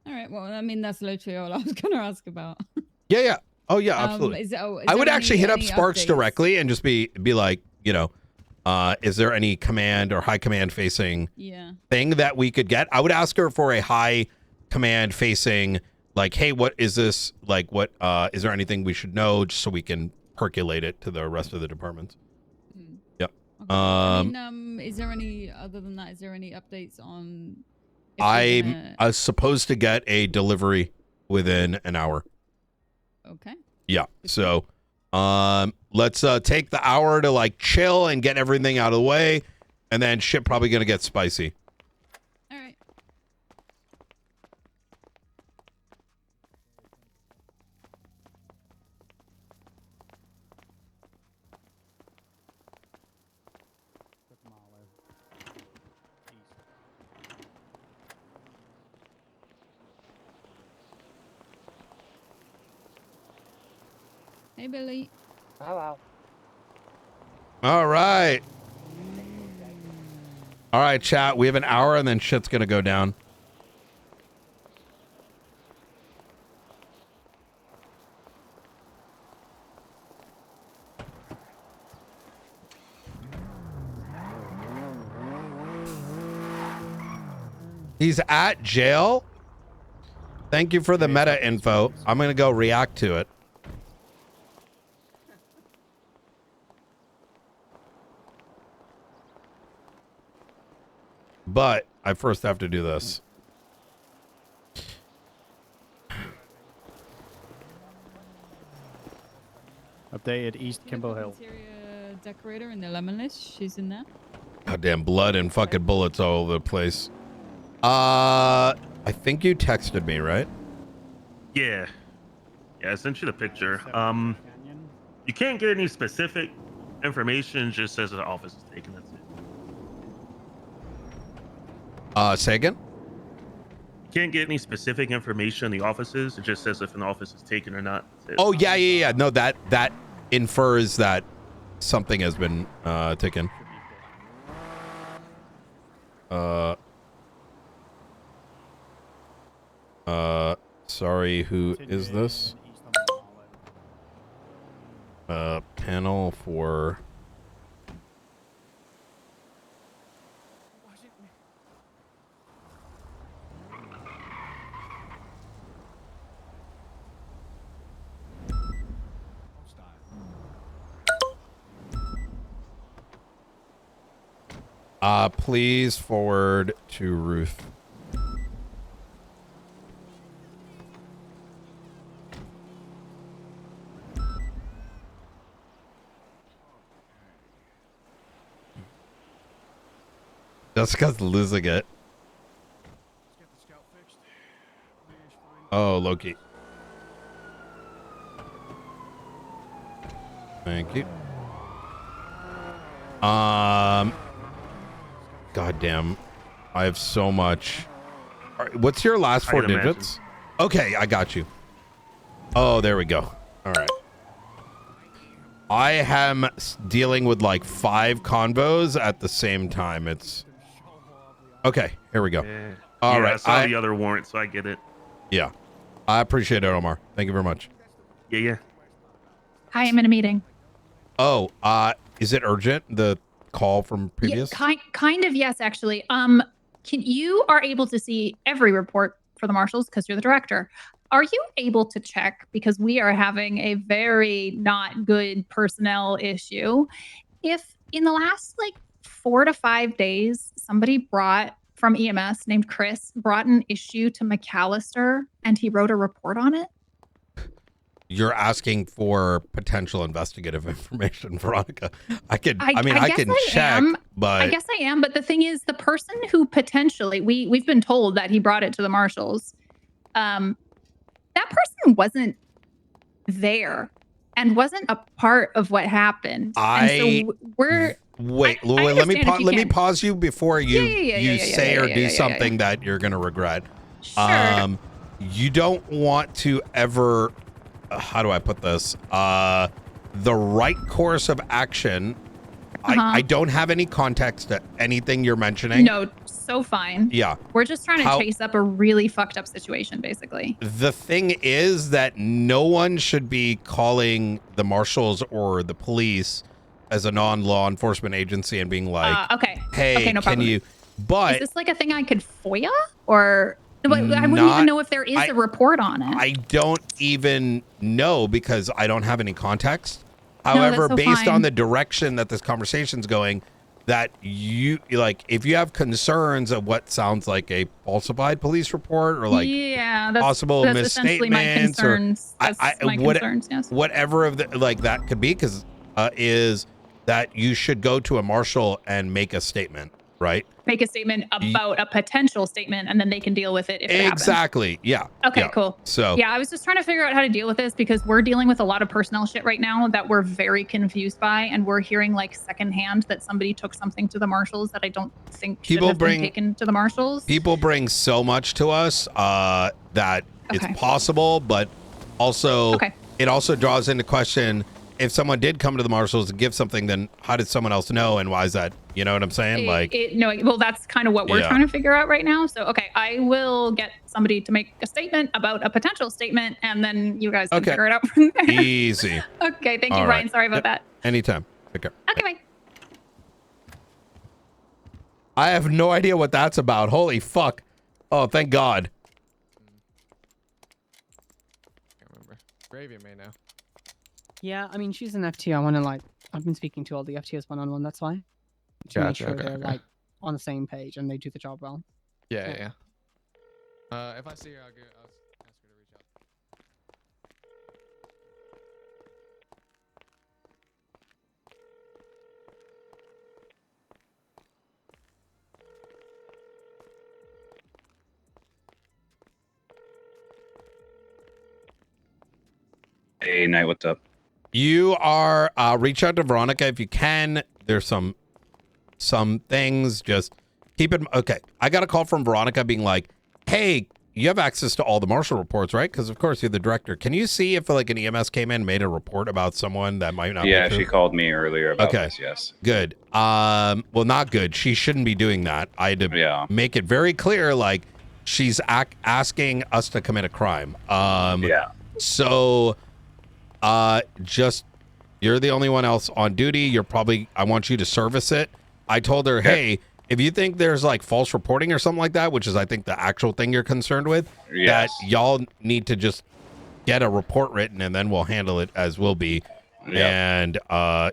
All right. Well, I mean, that's literally all I was going to ask about. Yeah. Oh, yeah, absolutely. Is I would there actually hit up any Sparks updates? directly and just be like, you know, is there any command or high command facing thing that we could get? I would ask her for a high command facing, like, hey, what is this? Like, what is there anything we should know, just so we can percolate it to the rest of the departments? Yep. Okay. I mean, is there any, other than that, is there any updates on? if they're I'm supposed to get a delivery within an hour. Okay. Yeah. So, let's take the hour to like chill and get everything out of the way, and then shit probably gonna get spicy. All right. Hey, Billy. Hello. All right. All right, chat. We have an hour, and then shit's gonna go down. He's at jail. Thank you for the meta info. I'm gonna go react to it. But I first have to do this. Updated East Kimbo Hill. Interior decorator in the lemon list. She's in there. Goddamn blood and fucking bullets all over the place. I think you texted me, right? Yeah. Yeah, I sent you the picture. You can't get any specific information, just says the office is taken. That's it. Say again? You can't get any specific information in the offices. It just says if an office is taken or not. That's it. Oh, yeah. No, that infers that something has been taken. Sorry, who is this? Panel for... please forward to Ruth. Jessica's losing it. Oh, Loki. Thank you. Goddamn. I have so much. All right, what's your last four digits? Okay, I got you. Oh, there we go. All right. I am dealing with like 5 convos at the same time. It's okay. Here we go. Yeah. All right. I saw the other warrant, so I get it. Yeah. I appreciate it, Omar. Thank you very much. Yeah. Hi, I'm in a meeting. Oh, is it urgent? The call from previous? Yeah, kind of, yes, actually. You are able to see every report for the marshals because you're the director. Are you able to check, because we are having a very not good personnel issue, if in the last like 4 to 5 days, somebody from EMS named Chris brought an issue to McAllister and he wrote a report on it? You're asking for potential investigative information, Veronica. I can check, but I guess I am. But the thing is, the person who potentially we've been told that he brought it to the marshals, that person wasn't there and wasn't a part of what happened. And so we're Wait, I let me understand if you let me can. pause you before you Yeah, say or do yeah. something that you're gonna regret. Sure. You don't want to ever. How do I put this? The right course of action. I don't have any context to anything you're mentioning. No, so fine. Yeah. We're just trying to chase up a really fucked up situation, basically. The thing is that no one should be calling the marshals or the police as a non-law enforcement agency and being like, okay. hey, Okay, no can problem. you, but Is this like a thing I could FOIA? Or I wouldn't even know if there is a report on it. I don't even know because I don't have any context. No, that's However, so based fine. on the direction that this conversation's going, that you like, if you have concerns of what sounds like a falsified police report or like possible that's essentially my misstatements concerns. or That's my concerns, yes. whatever of the like that could be, because is that you should go to a marshal and make a statement, right? Make a statement about a potential statement, and then they can deal with it if it happens. Exactly. Yeah. Okay, Yeah. cool. So yeah, I was just trying to figure out how to deal with this because we're dealing with a lot of personnel shit right now that we're very confused by, and we're hearing like secondhand that somebody took something to the marshals that I don't think should have been taken to the marshals. people bring so much to us that it's possible, but also it also draws into question, if someone did come to the marshals and give something, then how did someone else know, and why is that? You know what I'm saying? Well, that's kind of what we're Yeah. trying to figure out right now. So, okay, I will get somebody to make a statement about a potential statement, and then you guys can figure it out from there. Easy. Okay, thank you, All Brian. right. Sorry about Yep. that. Anytime. Take care. Okay, bye. I have no idea what that's about. Holy fuck. Oh, thank God. Can't remember. Gravy may know. Yeah, I mean, she's an FT. I want to like, I've been speaking to all the FTs one-on-one. That's why. To make Gotcha, sure okay, they're okay. like on the same page and they do the job well. Yeah. If I see her, I'll ask her to reach out. Hey, Knight, what's up? You are reach out to Veronica if you can. There's some things, just keep it okay. I got a call from Veronica being like, hey, you have access to all the marshal reports, right? Because of course you're the director. Can you see if like an EMS came in and made a report about someone that might not be Yeah, true? she called me earlier about this, yes. Good. Well, not good. She shouldn't be doing that. I had to make it very clear, like she's asking us to commit a crime. So just you're the only one else on duty. I want you to service it. I told her, hey, if you think there's like false reporting or something like that, which is I think the actual thing you're concerned with, that y'all need to just get a report written and then we'll handle it as will be. And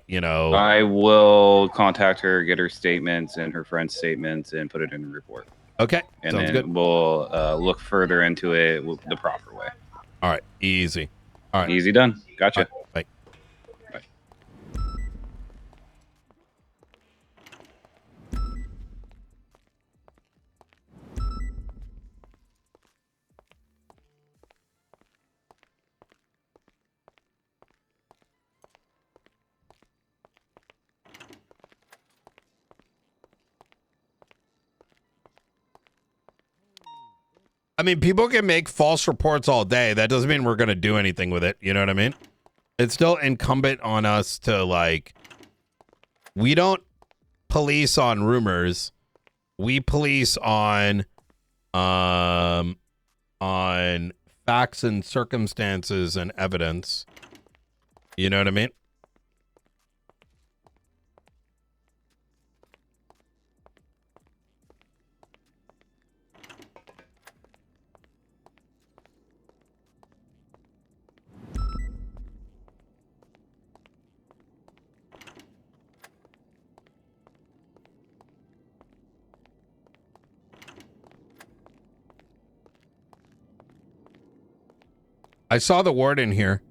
you know, I will contact her, get her statements and her friend's statements, and put it in the report. Okay, And sounds then good. we'll look further into it the proper way. All right, easy. All right, easy done. Gotcha. Bye. I mean, people can make false reports all day. That doesn't mean we're going to do anything with it. You know what I mean? It's still incumbent on us to like, we don't police on rumors. We police on facts and circumstances and evidence. You know what I mean? I saw the warden here.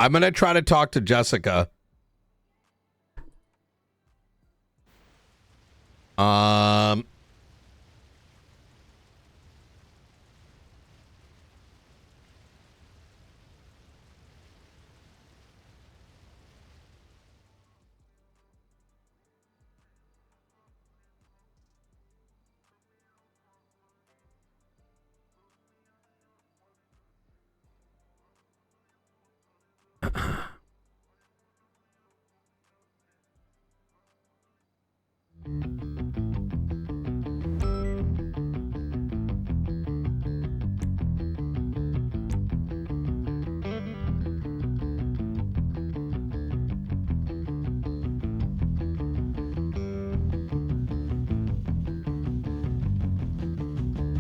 I'm gonna try to talk to Jessica.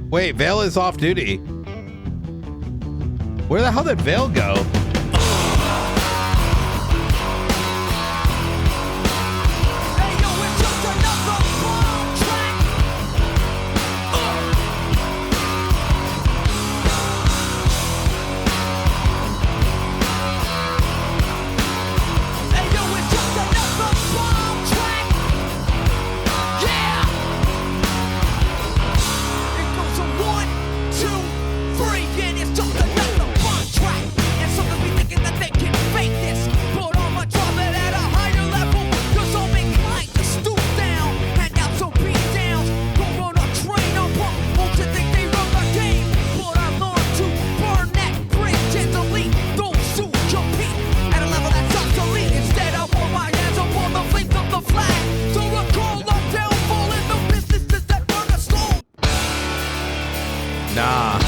Wait, Vale is off duty. Where the hell did Vale go? Nah,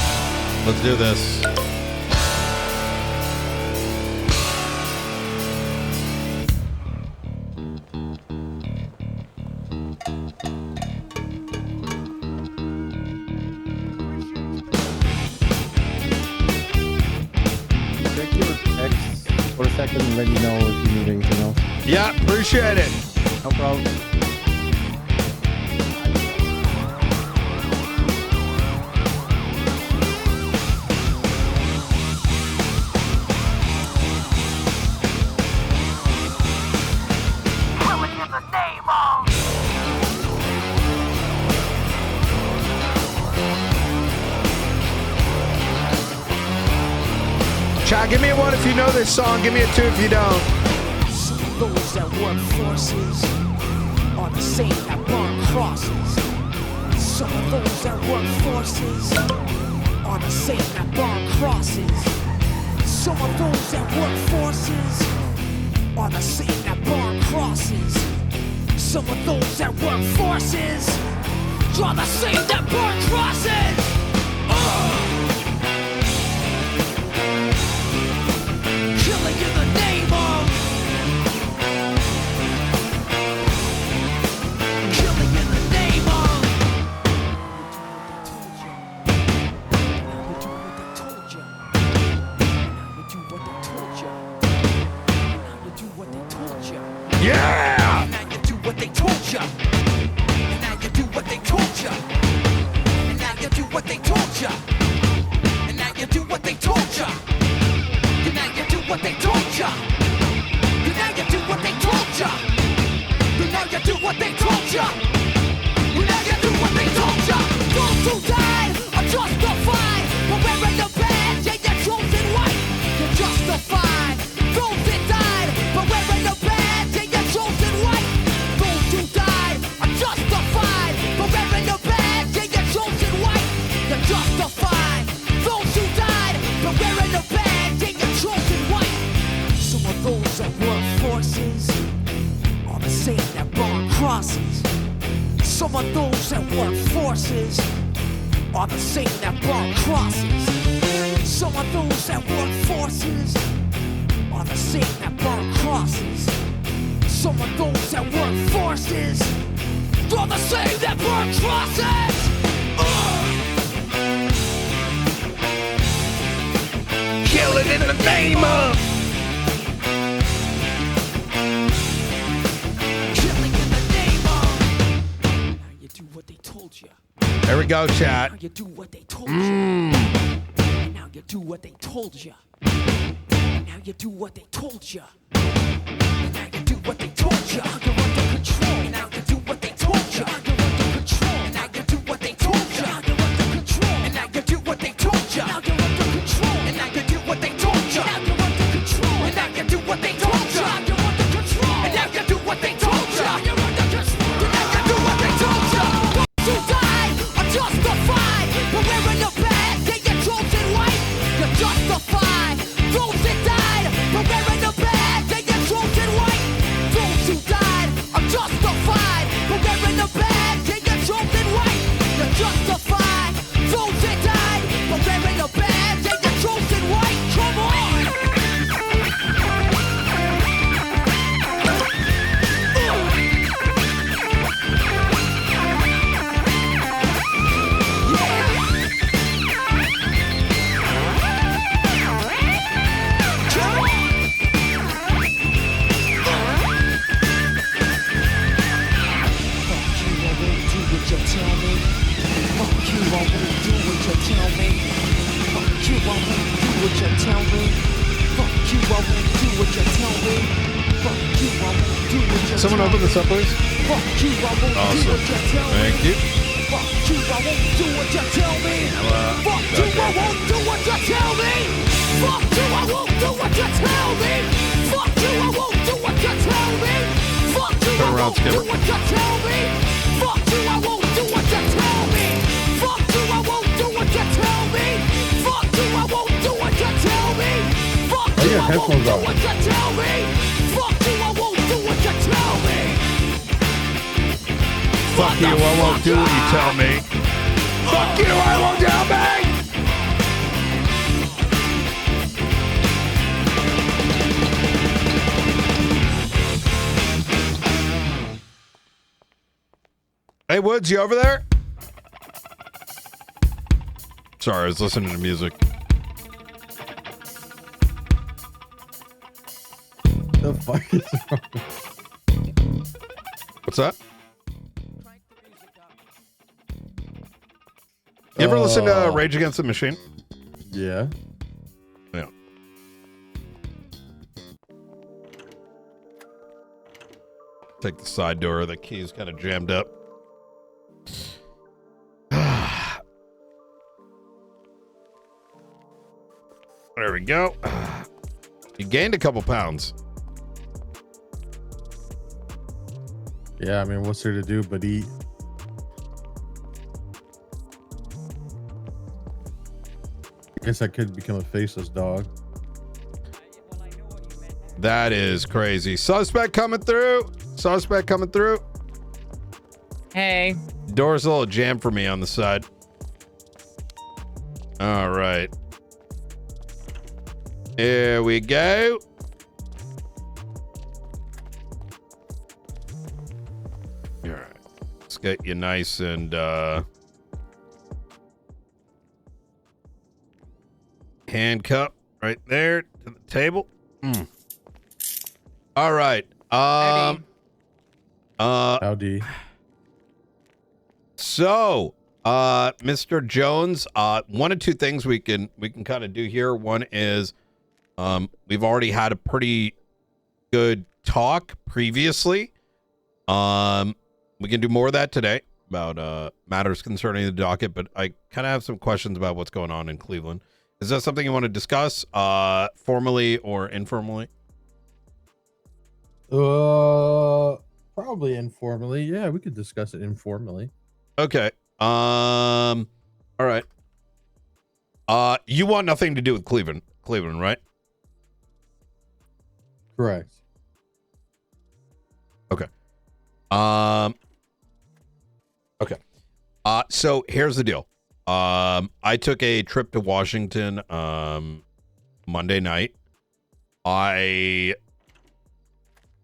let's do this. Check your text for a second and let me know if you need anything else. Yeah, appreciate it. No problem. Chat, give me a 1 if you know this song. Give me a 2 if you don't. Those that work forces are the same that burn crosses. Some of those that work forces are the same that burn crosses. Some of those that work forces are the same that burn crosses. Some of those that work forces are the same that burn crosses. Killing in the name of. Killing in the name of. Yeah! Now you do what they told you. And now you do what they told you. And now you do what they told you. And now you do what they told you. And now you do what they told you. And now you do what they told you. And now you do what they told you. And now you do what they told you. Those who died are justified for wearing the badge and your chosen white. You're justified. Those that died for wearing the badge and your chosen white. Those who died are justified for wearing the badge and your chosen white. You're justified. Those who died for wearing the badge and your chosen white. Some of those that work forces are the same that burn crosses. Some of those that work forces are the same that burn crosses. Some of those that work forces are the same that burn crosses. Some of those that work forces are the same that burn crosses. Killing in the name of. Killing in the name of. Now you do what they told you. There we go, chat. Now you do what they told you. Now you do what they told you. And now you do what they told you. And now you do what they told you. You're under control. And now you do what they told you. You're under control. And now you do what they told you. You're under control. And now you do what they told you. Now you're under control. And now you do what they told you. Now you're under control. And now you do what they told you. You're under control. And now you do what they told you. You're under control. And now you do what they told you. Those who died are justified, but wearing the badge, they get chosen white. You're justified. Those that died, but wearing the badge, they get chosen white. Those who died are justified, but wearing the badge, they get chosen white. You're justified. Those that died, but wearing the badge, they get chosen white. Come on. Someone open this up, please. Awesome. Thank you. Fuck you, I won't do what you tell me. Fuck you, I won't do what you tell me. Fuck you, I won't do what you tell me. Fuck you, I won't do what you tell me. Fuck you, I won't do what you tell me. Fuck you, I won't do what you tell me. Fuck you, I won't do what you tell me. Fuck you, I won't do what you tell me. Fuck you, I won't do what you tell me. Fuck you, I won't do what you tell me. Fuck you, I won't do what you tell me. Fuck you, I won't tell me. Hey, Woods, you over there? Sorry, I was listening to music. The fuck is wrong? What's that? You ever listen to Rage Against the Machine? Yeah. Yeah. Take the side door. The key's kind of jammed up. There we go. You gained a couple pounds. Yeah, I mean, what's there to do but eat? I guess I could become a faceless dog. That is crazy. Suspect coming through. Suspect coming through. Hey. Door's a little jammed for me on the side. All right. Here we go. All right. Let's get you nice and handcuffed right there to the table. All right. Howdy. So, Mr. Jones, one of two things we can kind of do here. One is we've already had a pretty good talk previously. We can do more of that today about matters concerning the docket, but I kind of have some questions about what's going on in Cleveland. Is that something you want to discuss formally or informally? Probably informally. Yeah, we could discuss it informally. Okay. All right. You want nothing to do with Cleveland, right? Correct. Okay. Okay. So here's the deal. I took a trip to Washington Monday night. I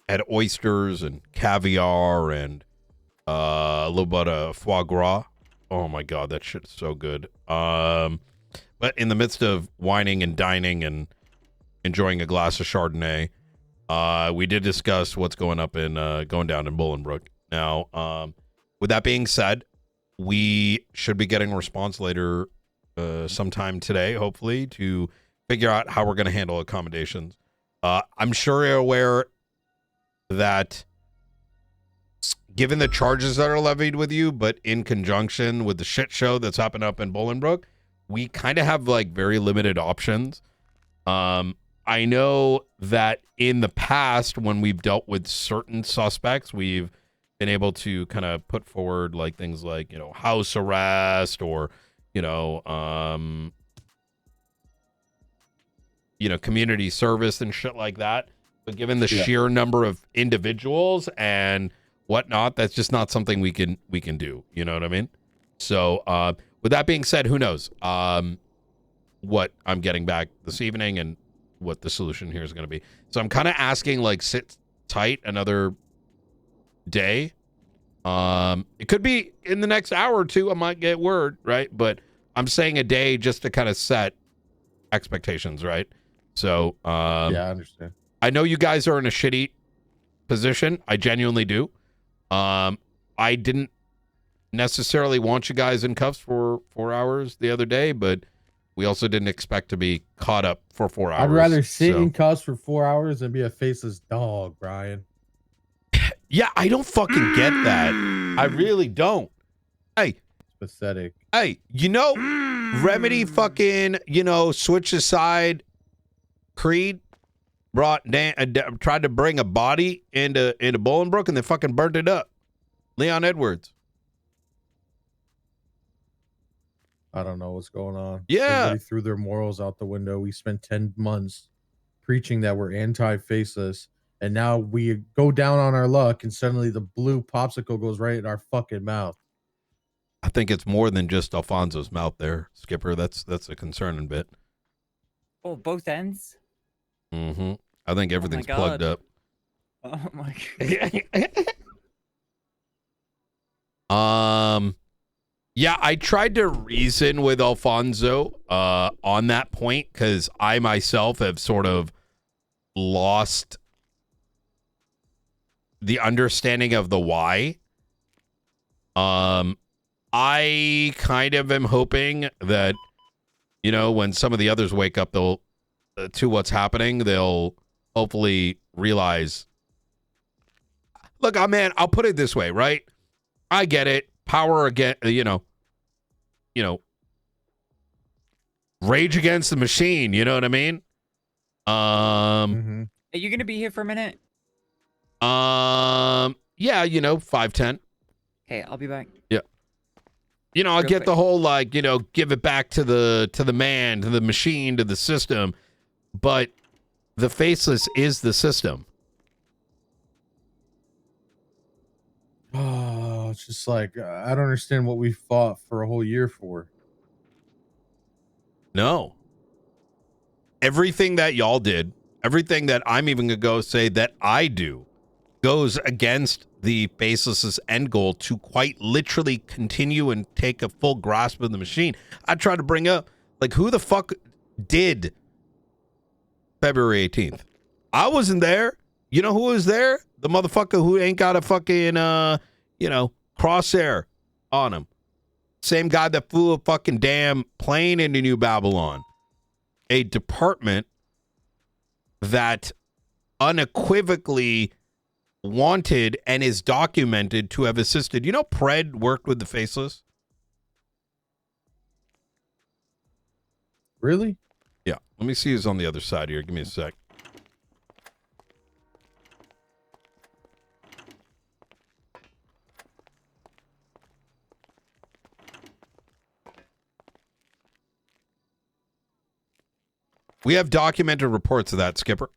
had oysters and caviar and a little bit of foie gras. Oh my god, that shit's so good. But in the midst of whining and dining and enjoying a glass of Chardonnay, we did discuss what's going down in Bolingbrook. Now, with that being said, we should be getting a response later sometime today, hopefully, to figure out how we're going to handle accommodations. I'm sure you're aware that given the charges that are levied with you, but in conjunction with the shit show that's happened up in Bolingbrook, we kind of have like very limited options. I know that in the past, when we've dealt with certain suspects, we've been able to kind of put forward like things like, house arrest or, community service and shit like that. But given the sheer number of individuals and whatnot, that's just not something we can do. You know what I mean? So with that being said, who knows what I'm getting back this evening and what the solution here is going to be. So I'm kind of asking, like, sit tight another day. It could be in the next hour or two. I might get word, right? But I'm saying a day just to kind of set expectations, right? So yeah, I understand. I know you guys are in a shitty position. I genuinely do. I didn't necessarily want you guys in cuffs for 4 hours the other day, but we also didn't expect to be caught up for 4 hours. I'd rather sit in cuffs for 4 hours than be a faceless dog, Brian. Yeah, I don't fucking get that. I really don't. Hey. It's pathetic. Hey, Remedy fucking, switched aside Creed, tried to bring a body into Bolingbrook and they fucking burnt it up. Leon Edwards. I don't know what's going on. Yeah. Everybody threw their morals out the window. We spent 10 months preaching that we're anti-faceless, and now we go down on our luck, and suddenly the blue popsicle goes right in our fucking mouth. I think it's more than just Alfonso's mouth there, Skipper. That's a concerning bit. Oh, both ends? Mm-hmm. I think everything's plugged up. Oh my god. Yeah, I tried to reason with Alfonso on that point because I myself have sort of lost the understanding of the why. I kind of am hoping that, when some of the others wake up, they'll to what's happening, they'll hopefully realize. Look, I'll put it this way, right? I get it. Power again, rage against the machine. You know what I mean? Are you gonna be here for a minute? Yeah, 5-10. Okay, I'll be back. Yeah. I'll get the whole give it back to the man, to the machine, to the system, but the faceless is the system. Oh, it's just like, I don't understand what we fought for a whole year for. No. Everything that y'all did, everything that I'm even going to go say that I do, goes against the faceless's end goal to quite literally continue and take a full grasp of the machine. I try to bring up, who the fuck did February 18th? I wasn't there. You know who was there? The motherfucker who ain't got a fucking, crosshair on him. Same guy that flew a fucking damn plane into New Babylon. A department that unequivocally wanted and is documented to have assisted. Pred worked with the faceless? Really? Yeah. Let me see who's on the other side here. Give me a sec. We have documented reports of that, Skipper.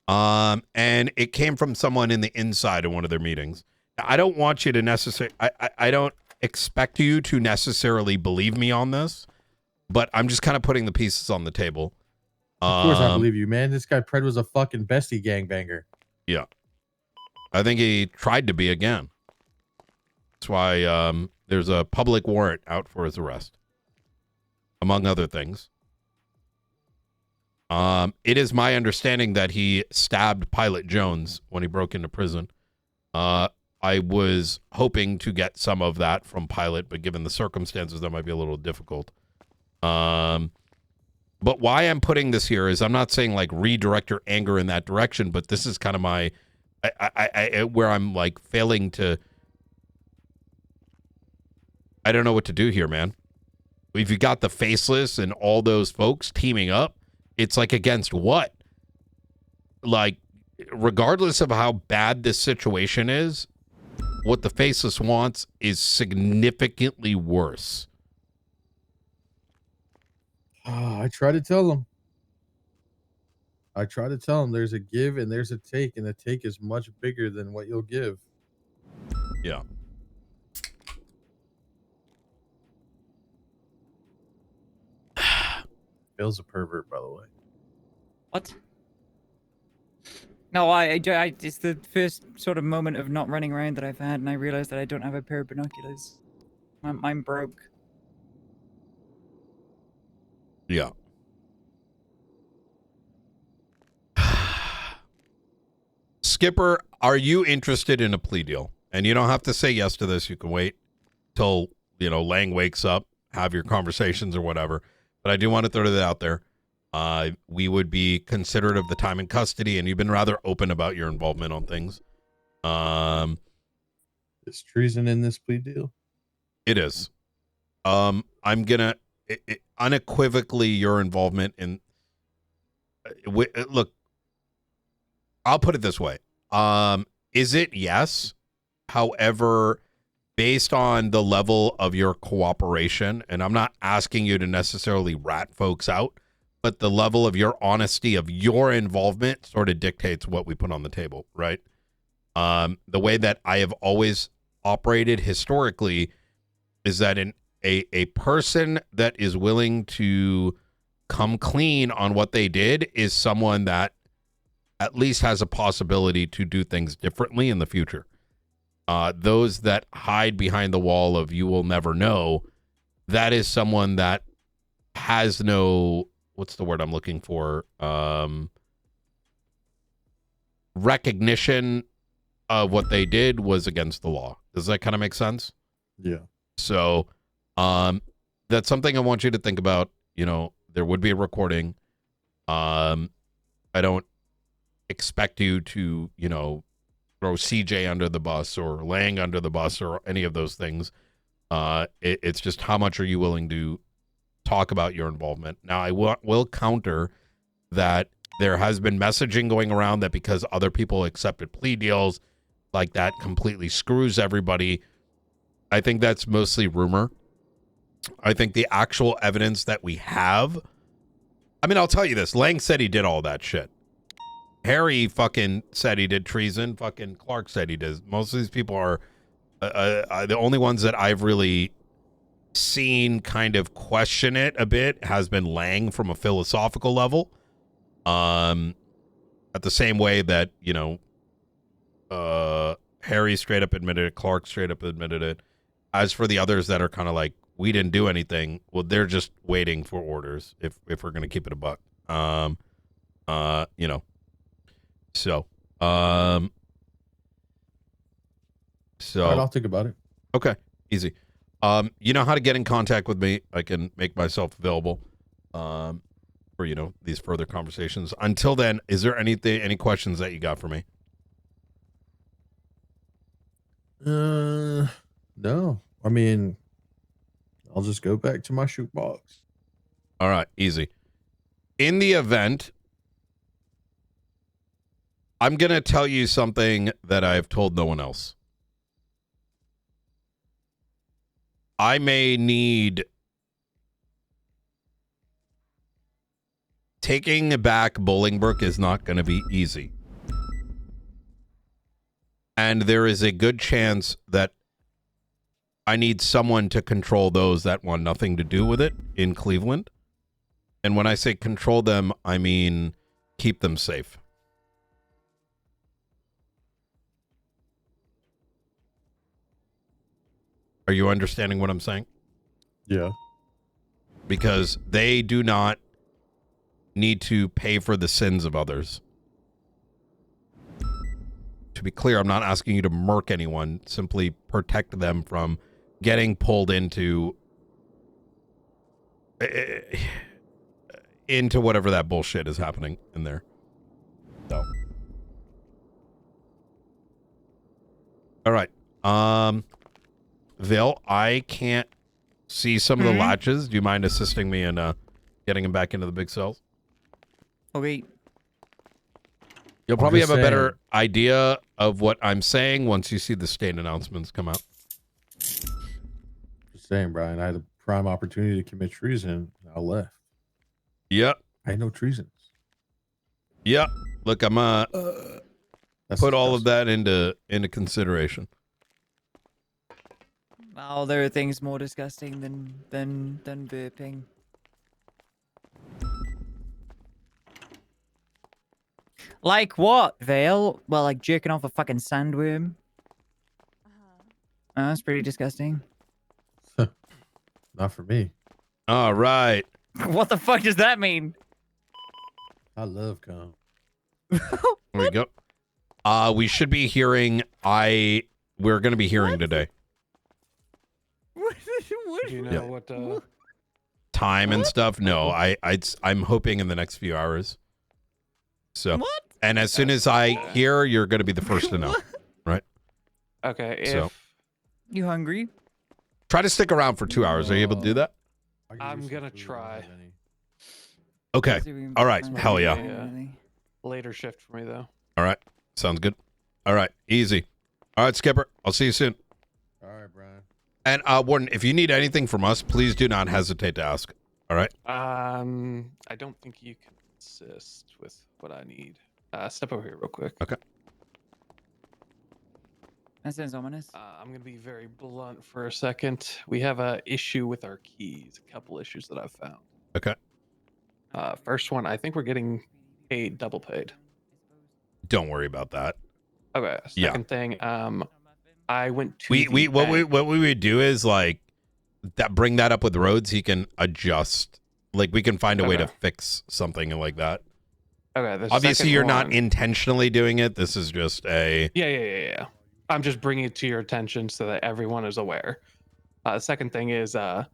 And it came from someone in the inside of one of their meetings. I don't want you to necessarily, I don't expect you to necessarily believe me on this, but I'm just kind of putting the pieces on the table. Of course I believe you, man. This guy Pred was a fucking bestie gangbanger. Yeah. I think he tried to be again. That's why there's a public warrant out for his arrest, among other things. It is my understanding that he stabbed Pilot Jones when he broke into prison. I was hoping to get some of that from Pilot, but given the circumstances, that might be a little difficult. But why I'm putting this here is I'm not saying like redirect your anger in that direction, but this is kind of my, where I'm like failing to, I don't know what to do here, man. If you got the Faceless and all those folks teaming up, it's like against what? Like, regardless of how bad this situation is, what the Faceless wants is significantly worse. I try to tell them. There's a give and there's a take, and the take is much bigger than what you'll give. Yeah. Bill's a pervert, by the way. What? No, I it's the first sort of moment of not running around that I've had, and I realized that I don't have a pair of binoculars. I'm broke. Yeah. Skipper, are you interested in a plea deal? And you don't have to say yes to this. You can wait till, Lang wakes up, have your conversations or whatever. But I do want to throw that out there. We would be considerate of the time in custody, and you've been rather open about your involvement on things. Is treason in this plea deal? It is. I'm gonna unequivocally your involvement in. Look, I'll put it this way. Is it? Yes. However, based on the level of your cooperation, and I'm not asking you to necessarily rat folks out, but the level of your honesty of your involvement sort of dictates what we put on the table, right? The way that I have always operated historically is that a person that is willing to come clean on what they did is someone that at least has a possibility to do things differently in the future. Those that hide behind the wall of you will never know, that is someone that has no, what's the word I'm looking for? Recognition of what they did was against the law. Does that kind of make sense? Yeah. So that's something I want you to think about. There would be a recording. I don't expect you to, throw CJ under the bus or Lang under the bus or any of those things. It's just how much are you willing to talk about your involvement. Now, I will counter that there has been messaging going around that because other people accepted plea deals, like that completely screws everybody. I think that's mostly rumor. I think the actual evidence that we have, I mean, I'll tell you this. Lang said he did all that shit. Harry fucking said he did treason. Fucking Clark said he did. Most of these people are the only ones that I've really seen kind of question it a bit has been Lang from a philosophical level. At the same way that, Harry straight up admitted it, Clark straight up admitted it. As for the others that are kind of like, we didn't do anything, well, they're just waiting for orders if we're going to keep it a buck. So, All right, I'll think about it. Okay, easy. You know how to get in contact with me. I can make myself available for, these further conversations. Until then, is there any questions that you got for me? No. I mean, I'll just go back to my shoebox. All right, easy. In the event, I'm going to tell you something that I've told no one else. I may need taking back Bolingbroke is not going to be easy. And there is a good chance that I need someone to control those that want nothing to do with it in Cleveland. And when I say control them, I mean keep them safe. Are you understanding what I'm saying? Yeah. Because they do not need to pay for the sins of others. To be clear, I'm not asking you to murk anyone. Simply protect them from getting pulled into... into whatever that bullshit is happening in there. So. All right. Vil, I can't see some of the latches. Do you mind assisting me in getting him back into the big cells? Okay. You'll probably have a better idea of what I'm saying once you see the state announcements come out. Just saying, Brian. I had a prime opportunity to commit treason. I left. Yep. I had no treason. Yep. Look, I'm put all of that into consideration. Oh, there are things more disgusting than burping. Like what, Vale? Well, like jerking off a fucking sandworm. Oh, that's pretty disgusting. Not for me. All right. What the fuck does that mean? I love cum. There we go. We should be hearing. We're going to be hearing today. Do you know what? Time and stuff. No, I'm hoping in the next few hours. So, and as soon as I hear, you're going to be the first to know, right? Okay. So, you hungry? Try to stick around for 2 hours. Are you able to do that? I'm gonna try. Okay. All right. Hell yeah. Later shift for me though. All right. Sounds good. All right. Easy. All right, Skipper. I'll see you soon. All right, Brian. And Warden, if you need anything from us, please do not hesitate to ask. All right. I don't think you can assist with what I need. Step over here real quick. Okay. That sounds ominous. I'm gonna be very blunt for a second. We have a issue with our keys. A couple issues that I've found. Okay. First one, I think we're getting paid, double paid. Don't worry about that. Okay. Second thing, I went to what we would do is like bring that up with Rhodes. He can adjust. Like we can find a way to fix something like that. Okay. Obviously, you're not intentionally doing it. This is just a. Yeah. I'm just bringing it to your attention so that everyone is aware. The second thing is, how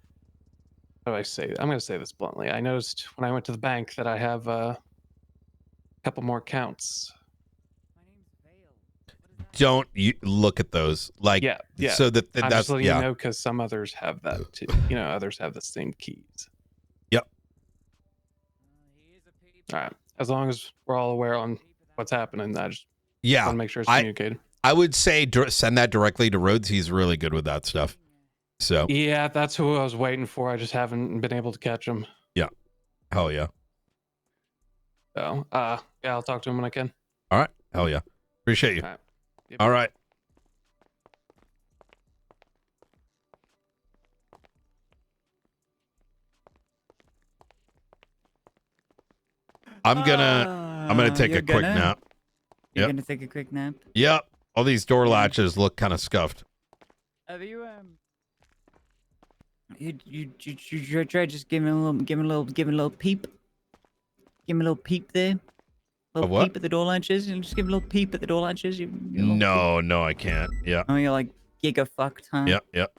do I say? I'm going to say this bluntly. I noticed when I went to the bank that I have a couple more accounts. Don't you look at those like yeah. So that's I'm just letting you know because some others have that too. You know, others have the same keys. Yep. All right. As long as we're all aware on what's happening, I just want to make sure it's communicated. I would say send that directly to Rhodes. He's really good with that stuff. So yeah, that's who I was waiting for. I just haven't been able to catch him. Yeah. Hell yeah. So yeah, I'll talk to him when I can. All right. Hell yeah. Appreciate you. All right. All right. I'm gonna take a quick nap. You're gonna take a quick nap? Yep. All these door latches look kind of scuffed. Have you you try just give me a little peep? Give me a little peep there. Little what? peep at the door latches, and just give me a little peep at the door latches. No, I can't. Yeah. Oh, you're like giga fucked, huh? Yep.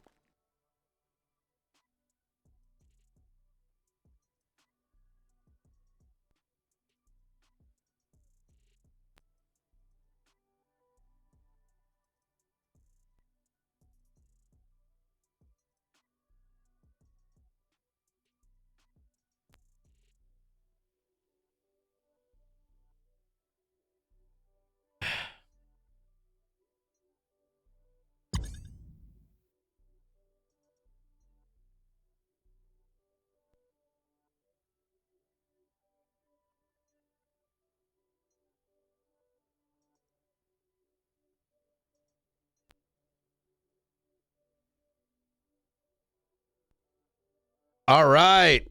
All right.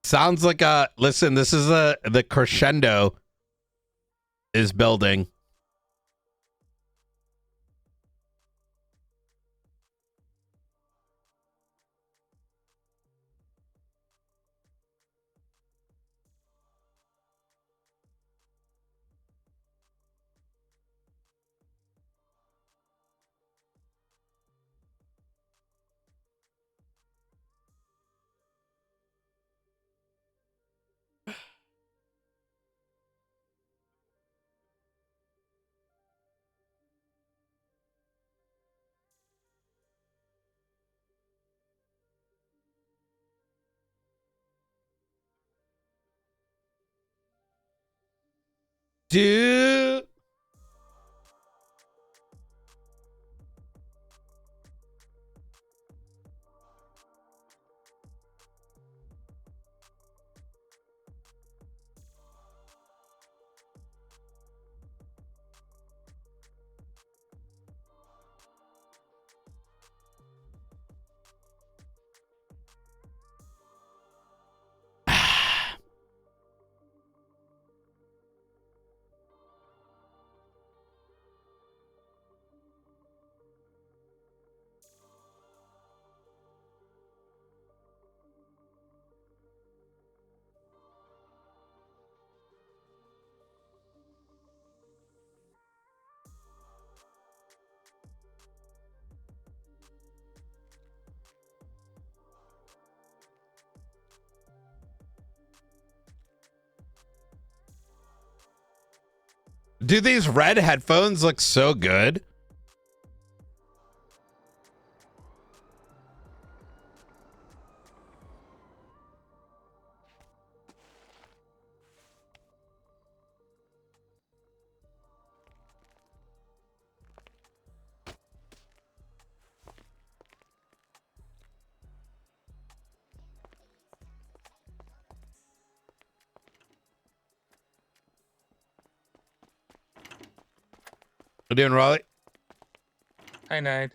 Sounds like listen, this is the crescendo is building. do. Do these red headphones look so good? What you doing, Raleigh? Hi, Night.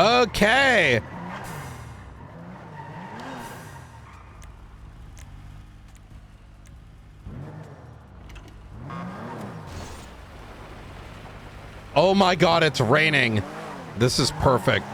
Okay. Oh my God, it's raining. This is perfect.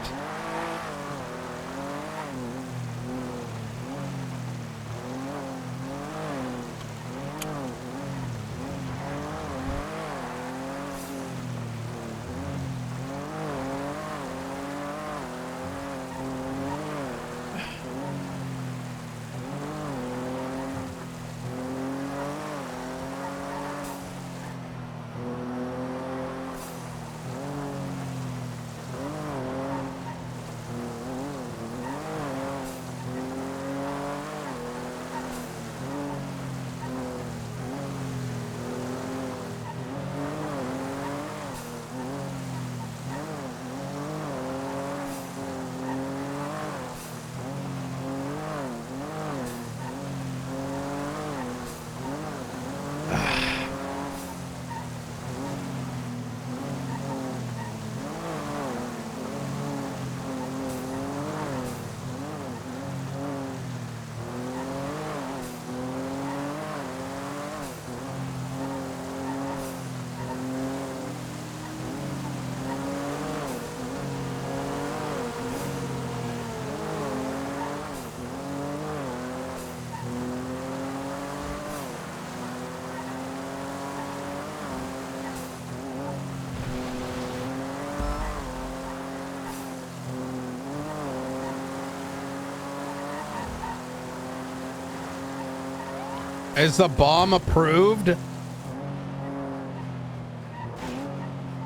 Is the bomb approved?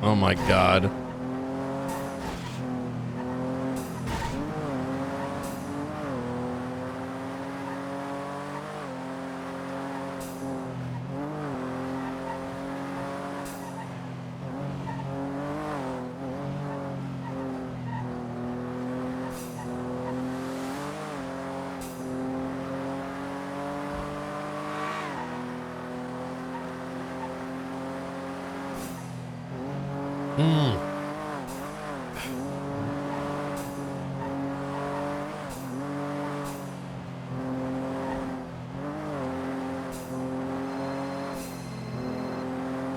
Oh my God.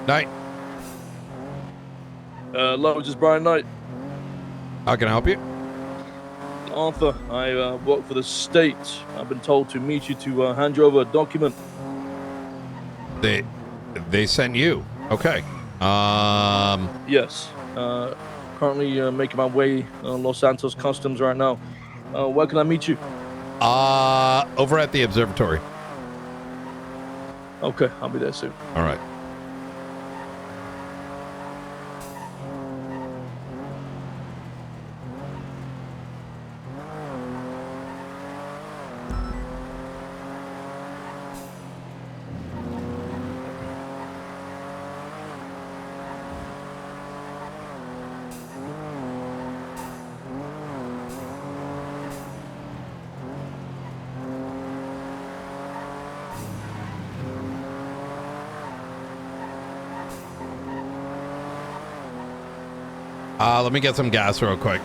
Night. Lawrence is Brian Knight. How can I help you? Arthur, I work for the state. I've been told to meet you to hand you over a document. They sent you. Okay. Yes. Currently making my way Los Santos Customs right now. Where can I meet you? Over at the observatory. Okay, I'll be there soon. All right. Let me get some gas real quick.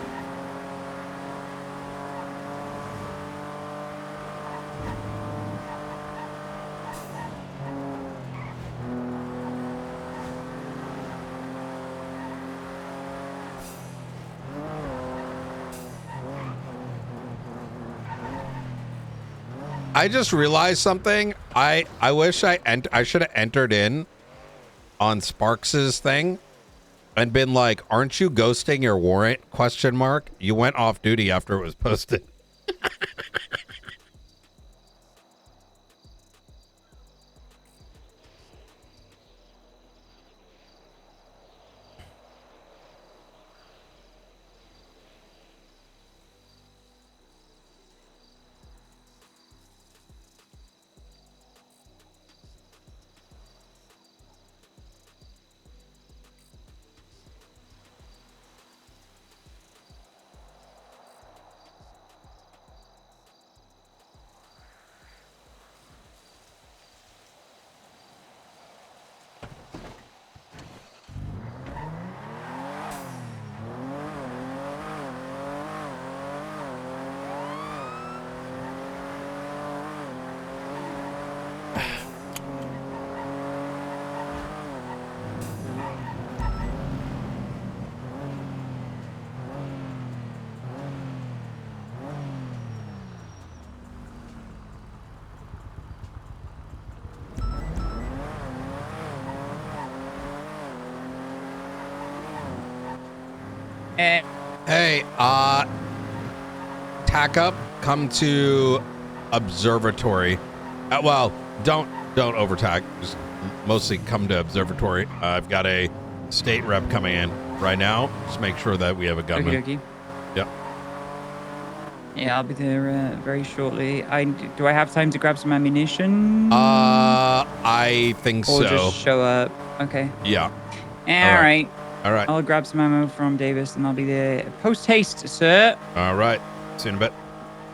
I just realized something. I wish I should have entered in on Sparks's thing and been like, "Aren't you ghosting your warrant?" ? You went off duty after it was posted. Hey, tack up, come to observatory. Well, don't overtack. Just mostly come to observatory. I've got a state rep coming in right now. Just make sure that we have a gunman. Okey-dokey. Yep. Yeah, I'll be there very shortly. Do I have time to grab some ammunition? I think or so. Just show up. Okay. Yeah. All right. All right. I'll grab some ammo from Davis and I'll be there post haste, sir. All right. See you in a bit.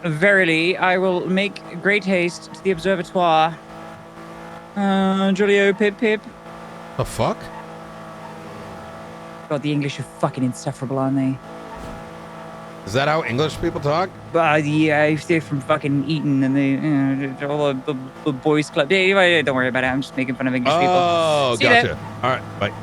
Verily, I will make great haste to the observatoire. Julio, pip pip. The fuck? God, the English are fucking insufferable, aren't they? Is that how English people talk? Yeah, if they're from fucking Eton and they, all the boys club. Anyway, don't worry about it. I'm just making fun of English people. Oh, See you gotcha. there. All right, bye.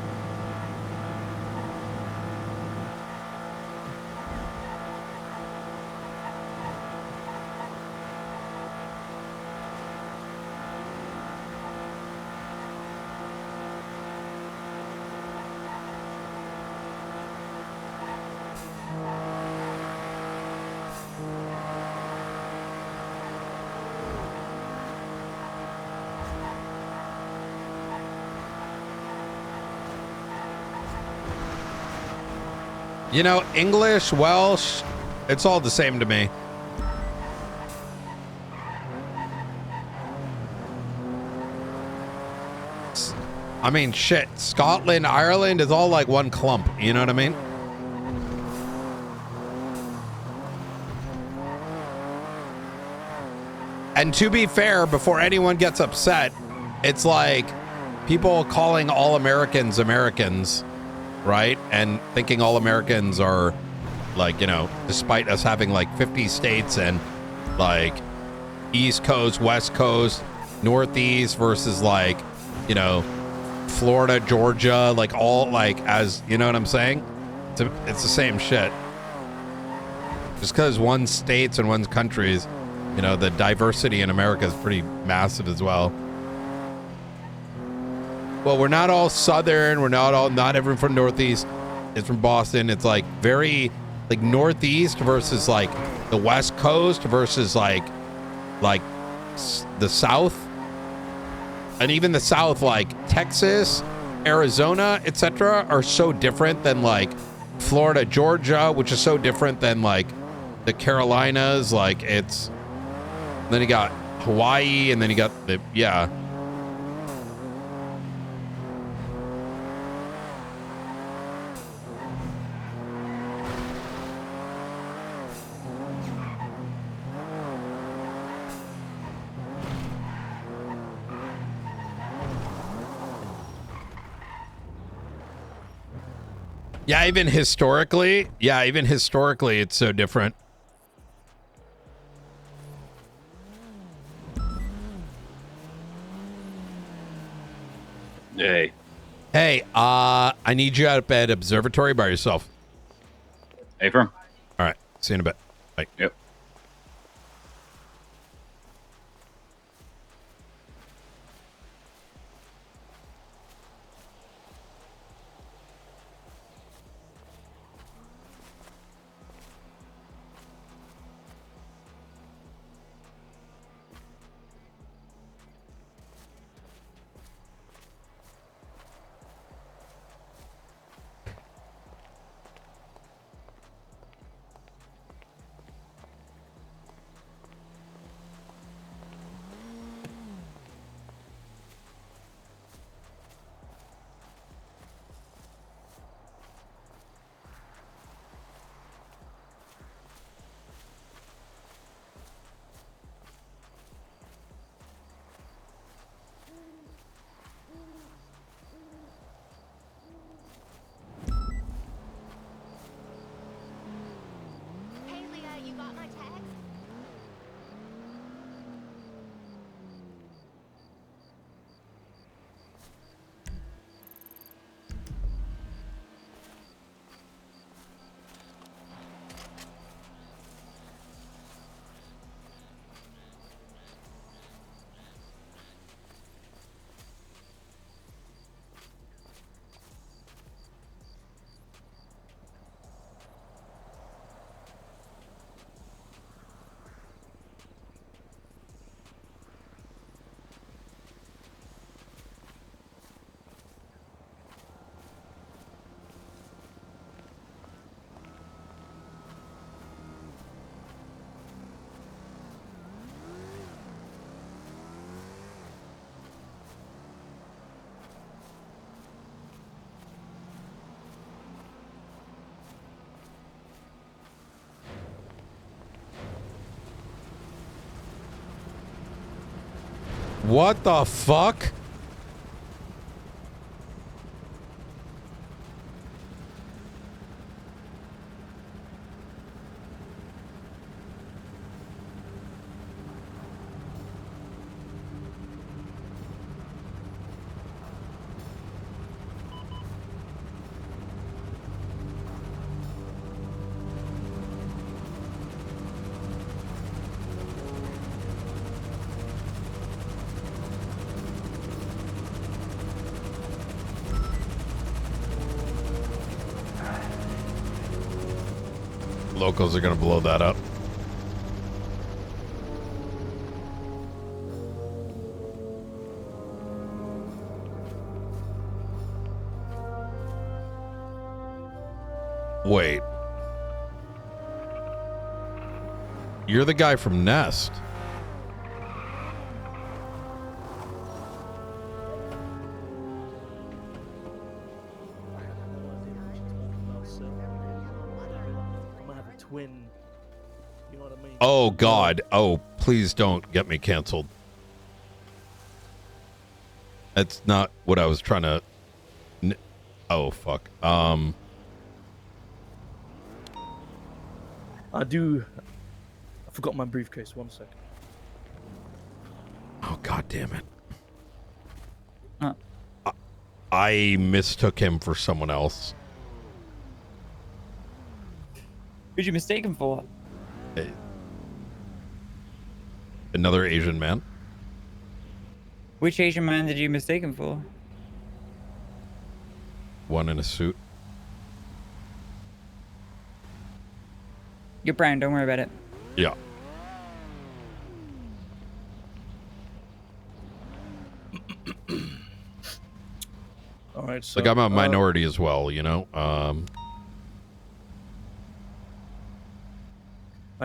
You know, English, Welsh, it's all the same to me. I mean, shit, Scotland, Ireland is all like one clump. You know what I mean? And to be fair, before anyone gets upset, it's like people calling all Americans Americans, right? And thinking all Americans are like, you know, despite us having like 50 states and like East Coast, West Coast, Northeast versus like, you know, Florida, Georgia, like all like as you know what I'm saying? It's the same shit. Just because one's states and one's countries, you know, the diversity in America is pretty massive as well. Well, we're not all Southern. We're not everyone from Northeast is from Boston. It's like very like Northeast versus like the West Coast versus like the South. And even the South, like Texas, Arizona, etc., are so different than like Florida, Georgia, which is so different than like the Carolinas. Like it's, then you got Hawaii, and then you got the, yeah. Yeah, even historically, it's so different. Hey. Hey, I need you out at Observatory by yourself. Hey, firm. All right, see you in a bit. Bye. Yep. What the fuck? Locals are gonna blow that up. Wait. You're the guy from Nest. Twin, you know what I mean? Oh God. Oh, please don't get me canceled. That's not what I was trying to. Oh fuck. I forgot my briefcase. 1 second. Oh God damn it. I mistook him for someone else. Who'd you mistake him for? Another Asian man. Which Asian man did you mistake him for? One in a suit. You're brown, don't worry about it. Yeah. All right. So, Like I'm a minority as well, you know. I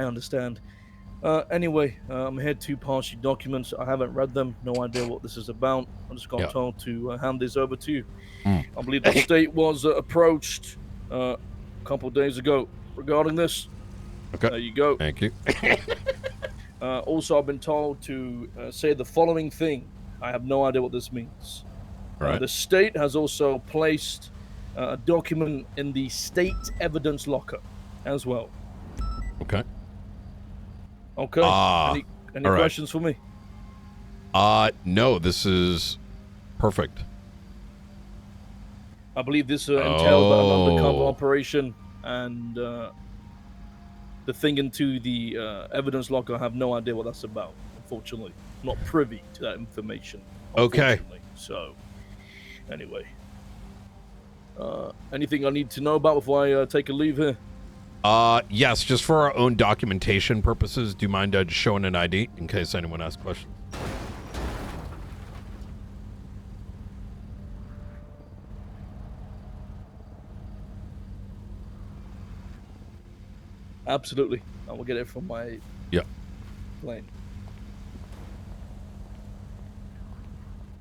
understand. Anyway, I'm here to pass you documents. I haven't read them. No idea what this is about. I just got told to hand this over to you. I believe the state was approached a couple of days ago regarding this. Okay. There you go. Thank you. Also, I've been told to say the following thing. I have no idea what this means. Right. The state has also placed a document in the state evidence locker as well. Okay. Okay. Any all right. questions for me? No, this is perfect. I believe this entailed an undercover operation, and the thing into the evidence locker, I have no idea what that's about, unfortunately. I'm not privy to that information. Okay. So, anyway. Anything I need to know about before I take a leave here? Yes, just for our own documentation purposes, do you mind just showing an ID in case anyone asks questions? Absolutely. I will get it from my plane.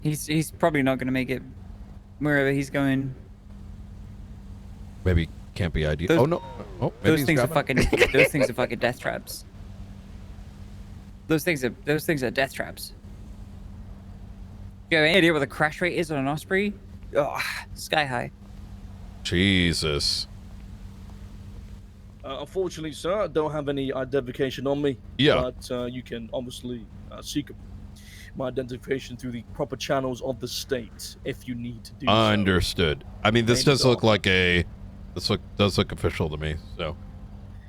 He's probably not going to make it wherever he's going. Maybe can't be ID. Those- Oh no! Oh, maybe Those he's things are grabbing fucking. it. Those things are fucking death traps. Those things are death traps. You have any idea what the crash rate is on an Osprey? Oh, sky high. Jesus. Unfortunately, sir, I don't have any identification on me. Yeah. But you can obviously seek my identification through the proper channels of the state if you need to do so. Understood. I mean, this does look like a. Does look official to me. So.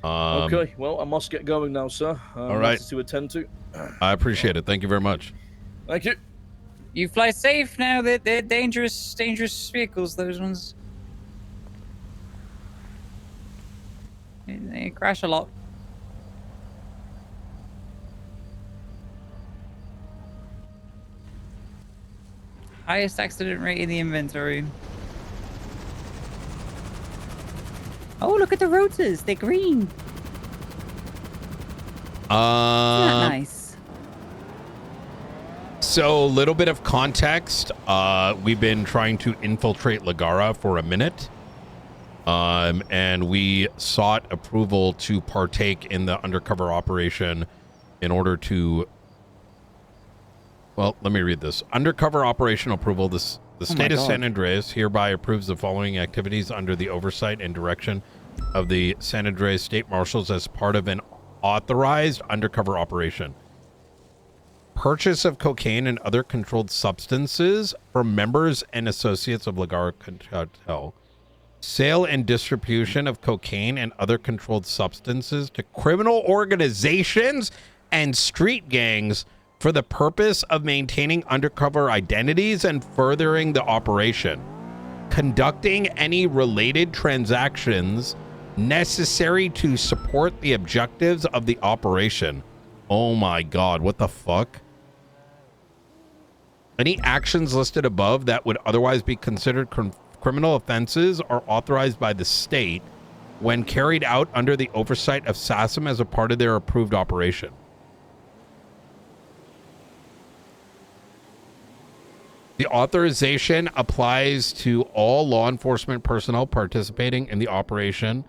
Okay. Well, I must get going now, sir. All right. Matters to attend to. I appreciate it. Thank you very much. Thank you. You fly safe now. They're dangerous vehicles. Those ones. They crash a lot. Highest accident rate in the inventory. Oh, look at the rotors. They're green. Isn't that nice? So, a little bit of context. We've been trying to infiltrate Ligara for a minute. And we sought approval to partake in the undercover operation in order to... Well, let me read this. Undercover operation approval. The state of San Andreas hereby approves the following activities under the oversight and direction of the San Andreas State Marshals as part of an authorized undercover operation. Purchase of cocaine and other controlled substances from members and associates of Ligara Cartel. Sale and distribution of cocaine and other controlled substances to criminal organizations and street gangs for the purpose of maintaining undercover identities and furthering the operation. Conducting any related transactions necessary to support the objectives of the operation. Oh my God, what the fuck? Any actions listed above that would otherwise be considered criminal offenses are authorized by the state when carried out under the oversight of SASM as a part of their approved operation. The authorization applies to all law enforcement personnel participating in the operation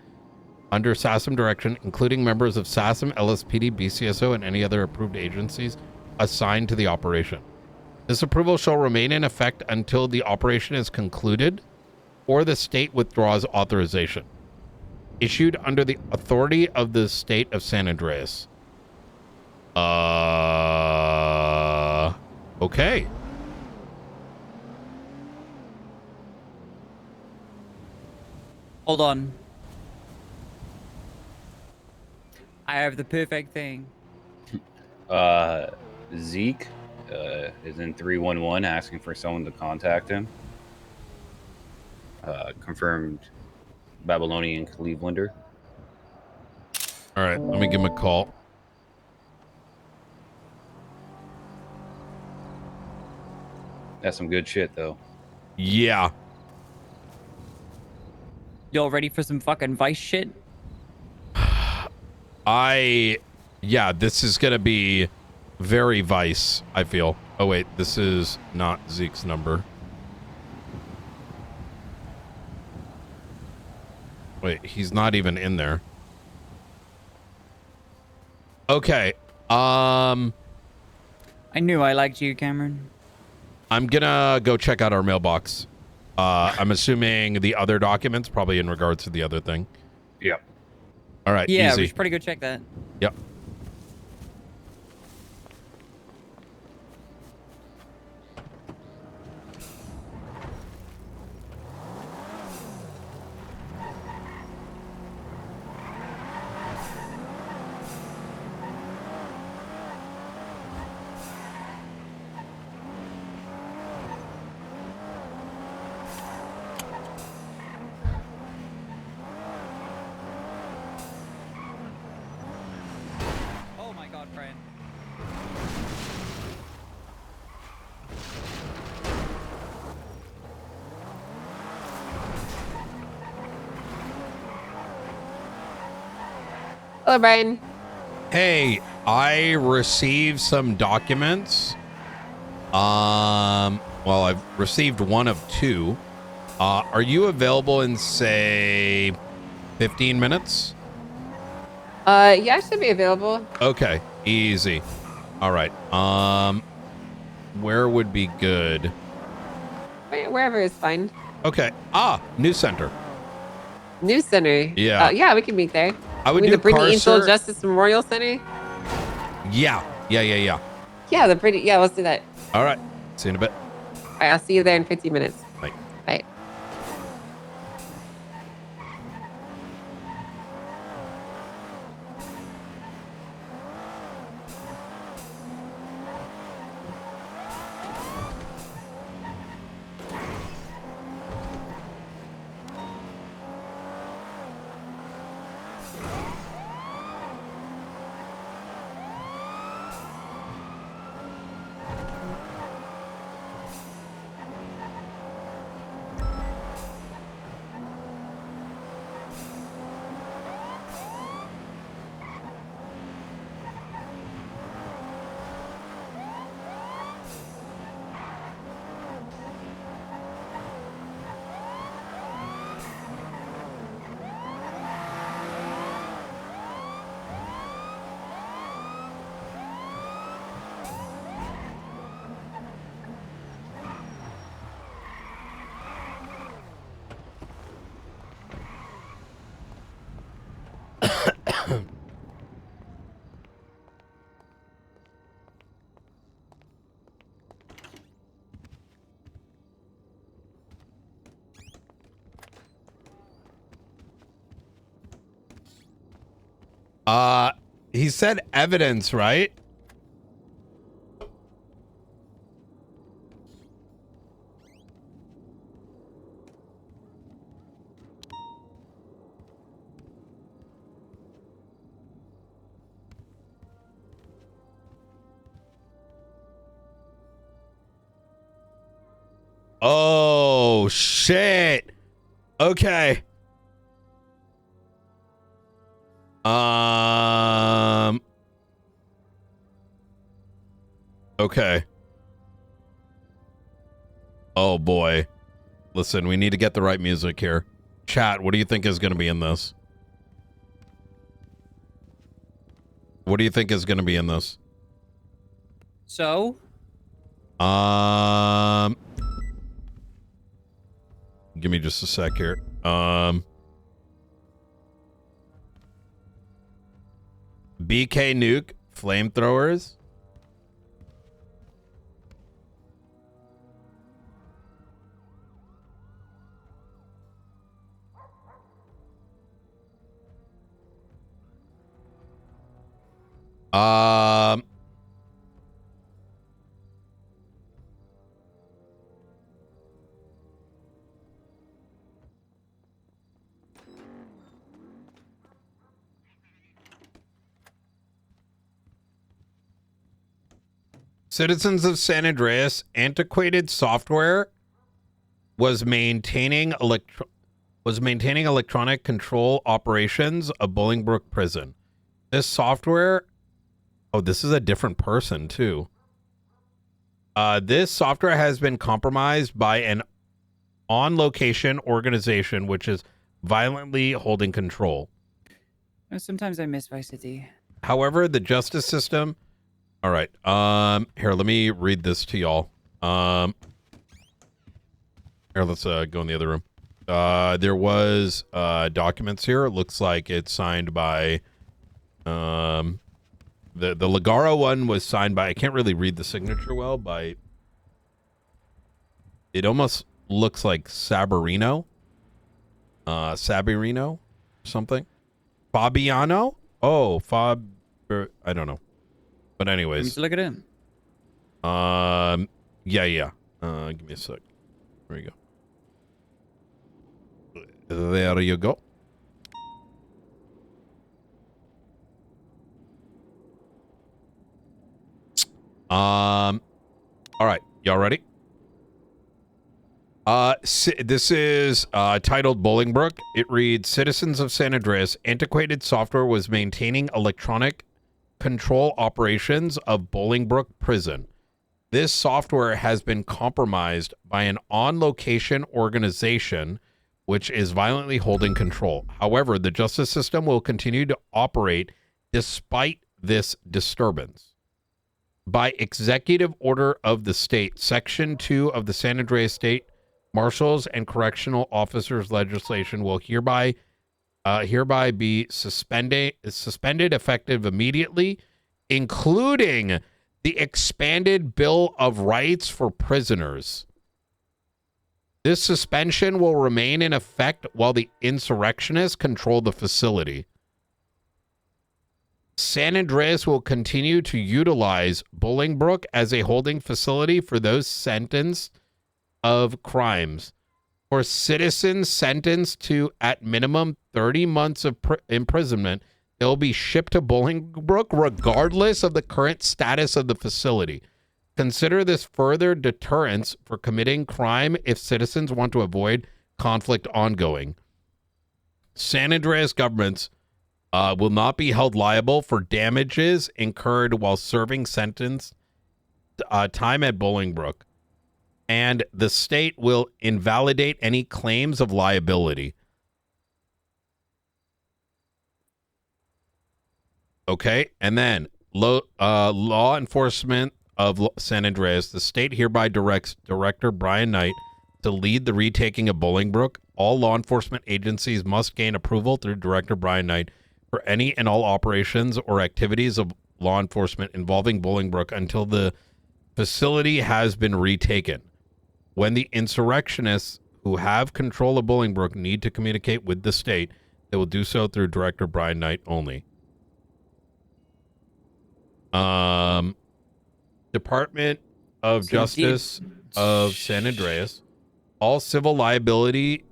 under SASM direction, including members of SASM, LSPD, BCSO, and any other approved agencies assigned to the operation. This approval shall remain in effect until the operation is concluded or the state withdraws authorization. Issued under the authority of the state of San Andreas. Okay. Hold on. I have the perfect thing. Zeke is in 311 asking for someone to contact him. Confirmed Babylonian Clevelander. All right, let me give him a call. That's some good shit, though. Yeah. Y'all ready for some fucking Vice shit? Yeah, this is going to be very Vice, I feel. Oh, wait, this is not Zeke's number. Wait, he's not even in there. Okay. I knew I liked you, Cameron. I'm gonna go check out our mailbox. I'm assuming the other documents, probably in regards to the other thing. Yep. All right, Yeah, easy. we should probably go check that. Yep. Oh my god, Brian. Hello, Brian. Hey, I received some documents. Well, I've received one of two. Are you available in, say, 15 minutes? Yeah, I should be available. Okay, easy. All right. Where would be good? Wherever is fine. Okay. News center. News Center. Yeah. Yeah, we can meet there. I would mean do the Brittany Angel Carcer. Justice Memorial Center. Yeah. Yeah, the pretty. Yeah, let's do that. All right. See you in a bit. All right, I'll see you there in 15 minutes. Bye. Bye. He said evidence, right? Oh, shit. Okay. Okay. Oh, boy. Listen, we need to get the right music here. Chat, what do you think is going to be in this? What do you think is going to be in this? So? Give me just a sec here. BK Nuke, flamethrowers. Citizens of San Andreas, antiquated software was maintaining electronic control operations of Bolingbroke Prison. This software, oh, this is a different person too. This software has been compromised by an on-location organization which is violently holding control. Sometimes I miss Vice City. However, the justice system. All right. Here, let me read this to y'all. Here, let's go in the other room. There was documents here. It looks like it's signed by the Ligaro one was signed by, I can't really read the signature well, by, it almost looks like Sabarino. Sabirino something. Fabiano? Oh, I don't know. But anyways. Look at him. Yeah. Give me a sec. There you go. There you go. All right. Y'all ready? This is titled Bolingbroke. It reads, Citizens of San Andreas, antiquated software was maintaining electronic control operations of Bolingbroke Prison. This software has been compromised by an on-location organization which is violently holding control. However, the justice system will continue to operate despite this disturbance. By executive order of the state, Section 2 of the San Andreas State Marshals and Correctional Officers legislation will hereby be suspended effective immediately, including the expanded Bill of Rights for prisoners. This suspension will remain in effect while the insurrectionists control the facility. San Andreas will continue to utilize Bolingbroke as a holding facility for those sentenced of crimes. For citizens sentenced to, at minimum, 30 months of imprisonment, they'll be shipped to Bolingbroke regardless of the current status of the facility. Consider this further deterrence for committing crime if citizens want to avoid conflict ongoing. San Andreas governments will not be held liable for damages incurred while serving sentence time at Bolingbroke, and the state will invalidate any claims of liability. Okay, and then law enforcement of San Andreas, the state hereby directs Director Brian Knight to lead the retaking of Bolingbroke. All law enforcement agencies must gain approval through Director Brian Knight for any and all operations or activities of law enforcement involving Bolingbroke until the facility has been retaken. When the insurrectionists who have control of Bolingbroke need to communicate with the state, they will do so through Director Brian Knight only. Department of Justice of San Andreas. All civil liability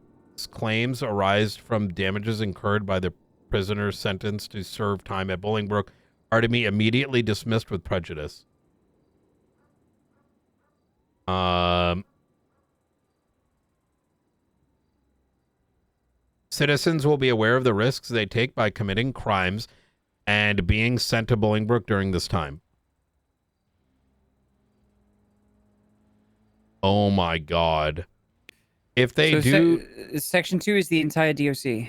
claims arise from damages incurred by the prisoners sentenced to serve time at Bolingbroke are to be immediately dismissed with prejudice. Citizens will be aware of the risks they take by committing crimes and being sent to Bolingbroke during this time. Oh my God. If they Section 2 is the entire DOC.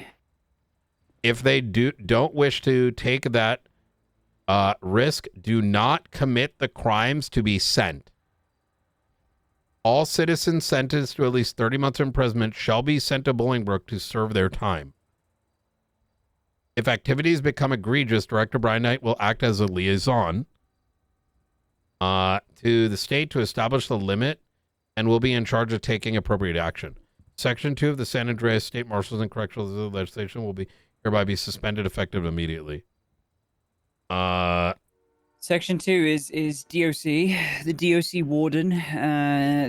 If they don't wish to take that risk, do not commit the crimes to be sent. All citizens sentenced to at least 30 months imprisonment shall be sent to Bolingbroke to serve their time. If activities become egregious, Director Brian Knight will act as a liaison to the state to establish the limit and will be in charge of taking appropriate action. Section 2 of the San Andreas State Marshals and Correctional legislation will be hereby be suspended effective immediately. Section 2 is DOC, the DOC warden,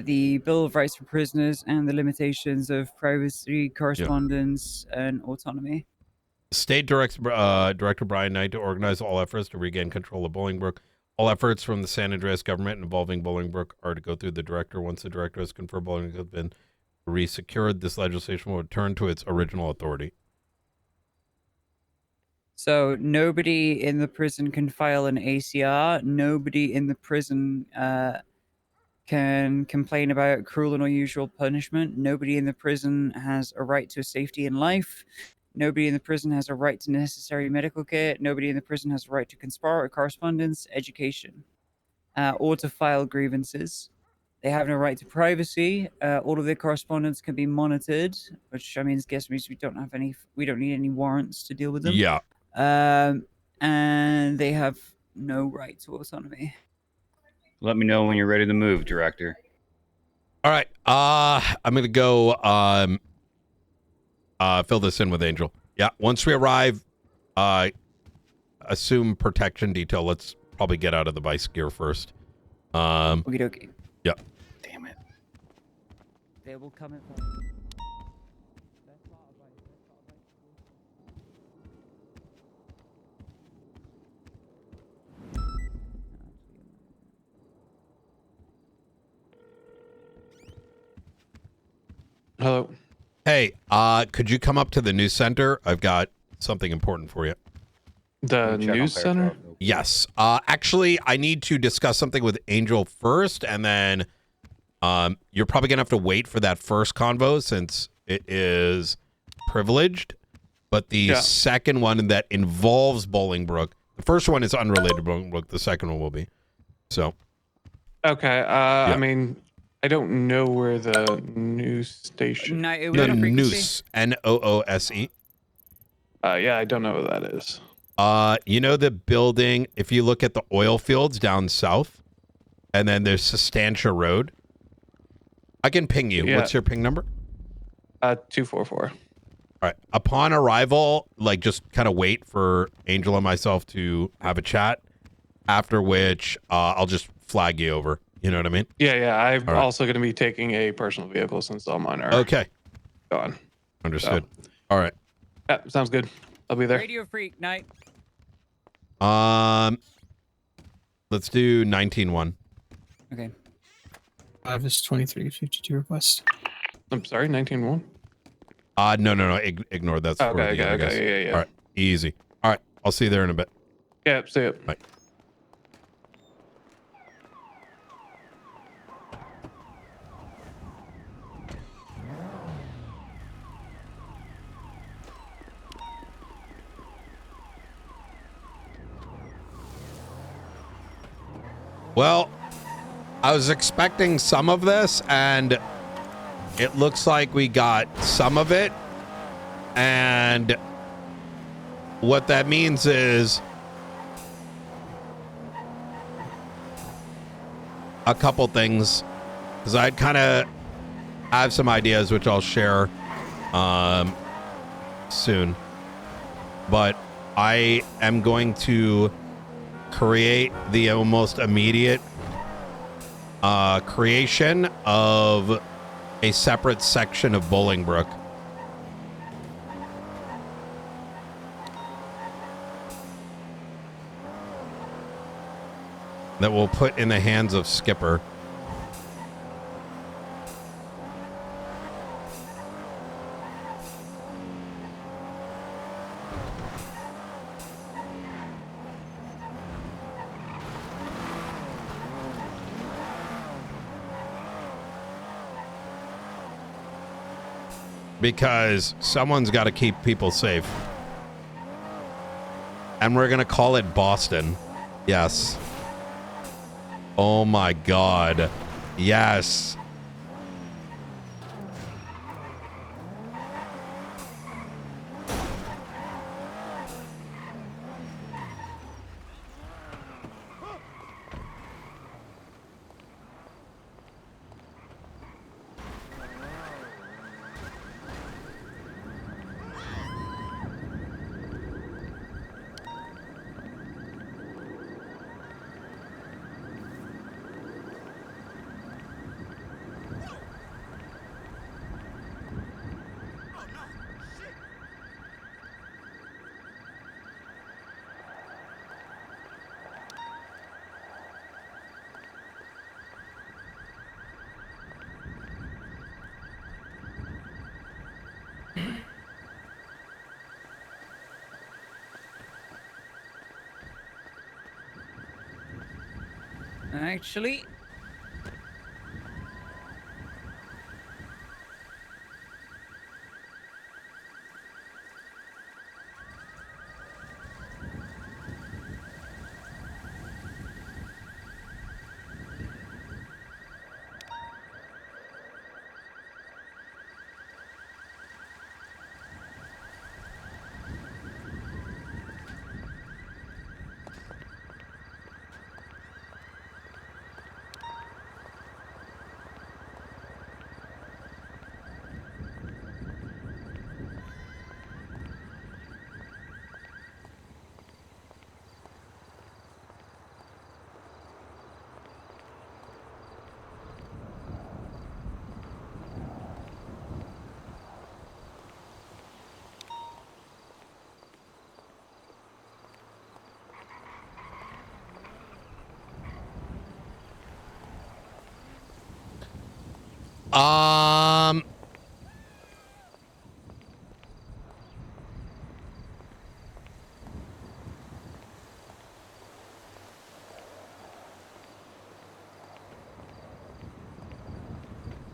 the Bill of Rights for Prisoners, and the limitations of privacy, correspondence, and autonomy. State Director Brian Knight to organize all efforts to regain control of Bolingbrook. All efforts from the San Andreas government involving Bolingbrook are to go through the director. Once the director has confirmed Bolingbrook has been resecured, this legislation will return to its original authority. So nobody in the prison can file an ACR. Nobody in the prison can complain about cruel and unusual punishment. Nobody in the prison has a right to safety in life. Nobody in the prison has a right to necessary medical care. Nobody in the prison has a right to conspire, correspondence, education, or to file grievances. They have no right to privacy. All of their correspondence can be monitored, which I mean, means we don't need any warrants to deal with them. Yeah. And they have no right to autonomy. Let me know when you're ready to move, Director. All right. I'm gonna go fill this in with Angel. Yeah. Once we arrive, assume protection detail. Let's probably get out of the vice gear first. Okie dokie. Yeah. Damn it. They will come in. Hello. Hey, could you come up to the news center? I've got something important for you. The news center? Yes. Actually, I need to discuss something with Angel first, and then you're probably gonna have to wait for that first convo since it is privileged. But the second one that involves Bolingbrook, the first one is unrelated to Bolingbrook. The second one will be. So. Okay. I mean, I don't know where the news station. The Noose, Noose. Yeah, I don't know what that is. You know the building, if you look at the oil fields down south, and then there's Sustancia Road. I can ping you. Yeah. What's your ping number? 244. All right. Upon arrival, like just kind of wait for Angel and myself to have a chat, after which I'll just flag you over. You know what I mean? Yeah. I'm also going to be taking a personal vehicle since all mine are gone. Understood. All right. Yeah, sounds good. I'll be there. Radio Freak Night. Let's do 19-1. Okay. Chavez 2352 request. I'm sorry, 19-1? No. Ignore that. That's for the other guys. Yeah. All right. Easy. All right. I'll see you there in a bit. Yeah, see you. Bye. Well, I was expecting some of this, and it looks like we got some of it. And what that means is a couple things, because I'd kind of have some ideas, which I'll share soon. But I am going to create the almost immediate creation of a separate section of Bolingbrook. That we'll put in the hands of Skipper. Because someone's got to keep people safe. And we're going to call it Boston. Yes. Oh my God. Yes. Actually.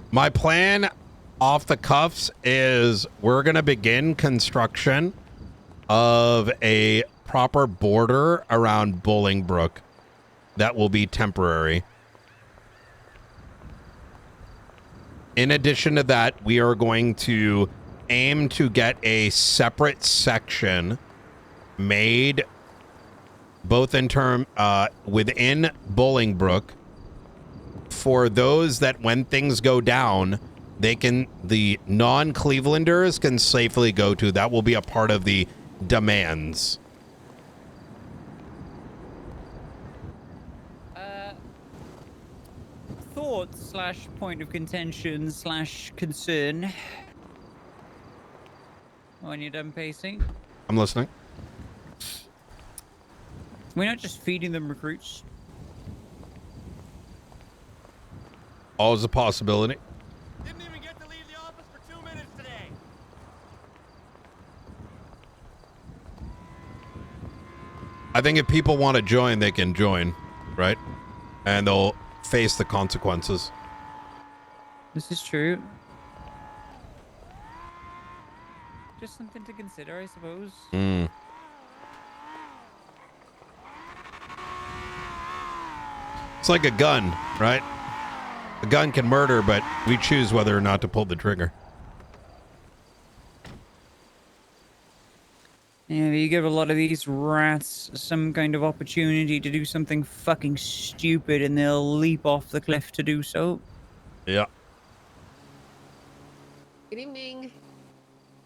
My plan off the cuffs is we're going to begin construction of a proper border around Bolingbrook that will be temporary. In addition to that, we are going to aim to get a separate section made both in within Bolingbrook for those that when things go down, the non-Clevelanders can safely go to. That will be a part of the demands. Thoughts / point of contention / concern. When you're done pacing. I'm listening. We're not just feeding them recruits. Always a possibility. Didn't even get to leave the office for 2 minutes today. I think if people want to join, they can join, right? And they'll face the consequences. This is true. Just something to consider, I suppose. It's like a gun, right? A gun can murder, but we choose whether or not to pull the trigger. Yeah, you give a lot of these rats some kind of opportunity to do something fucking stupid and they'll leap off the cliff to do so. Yeah. Good evening.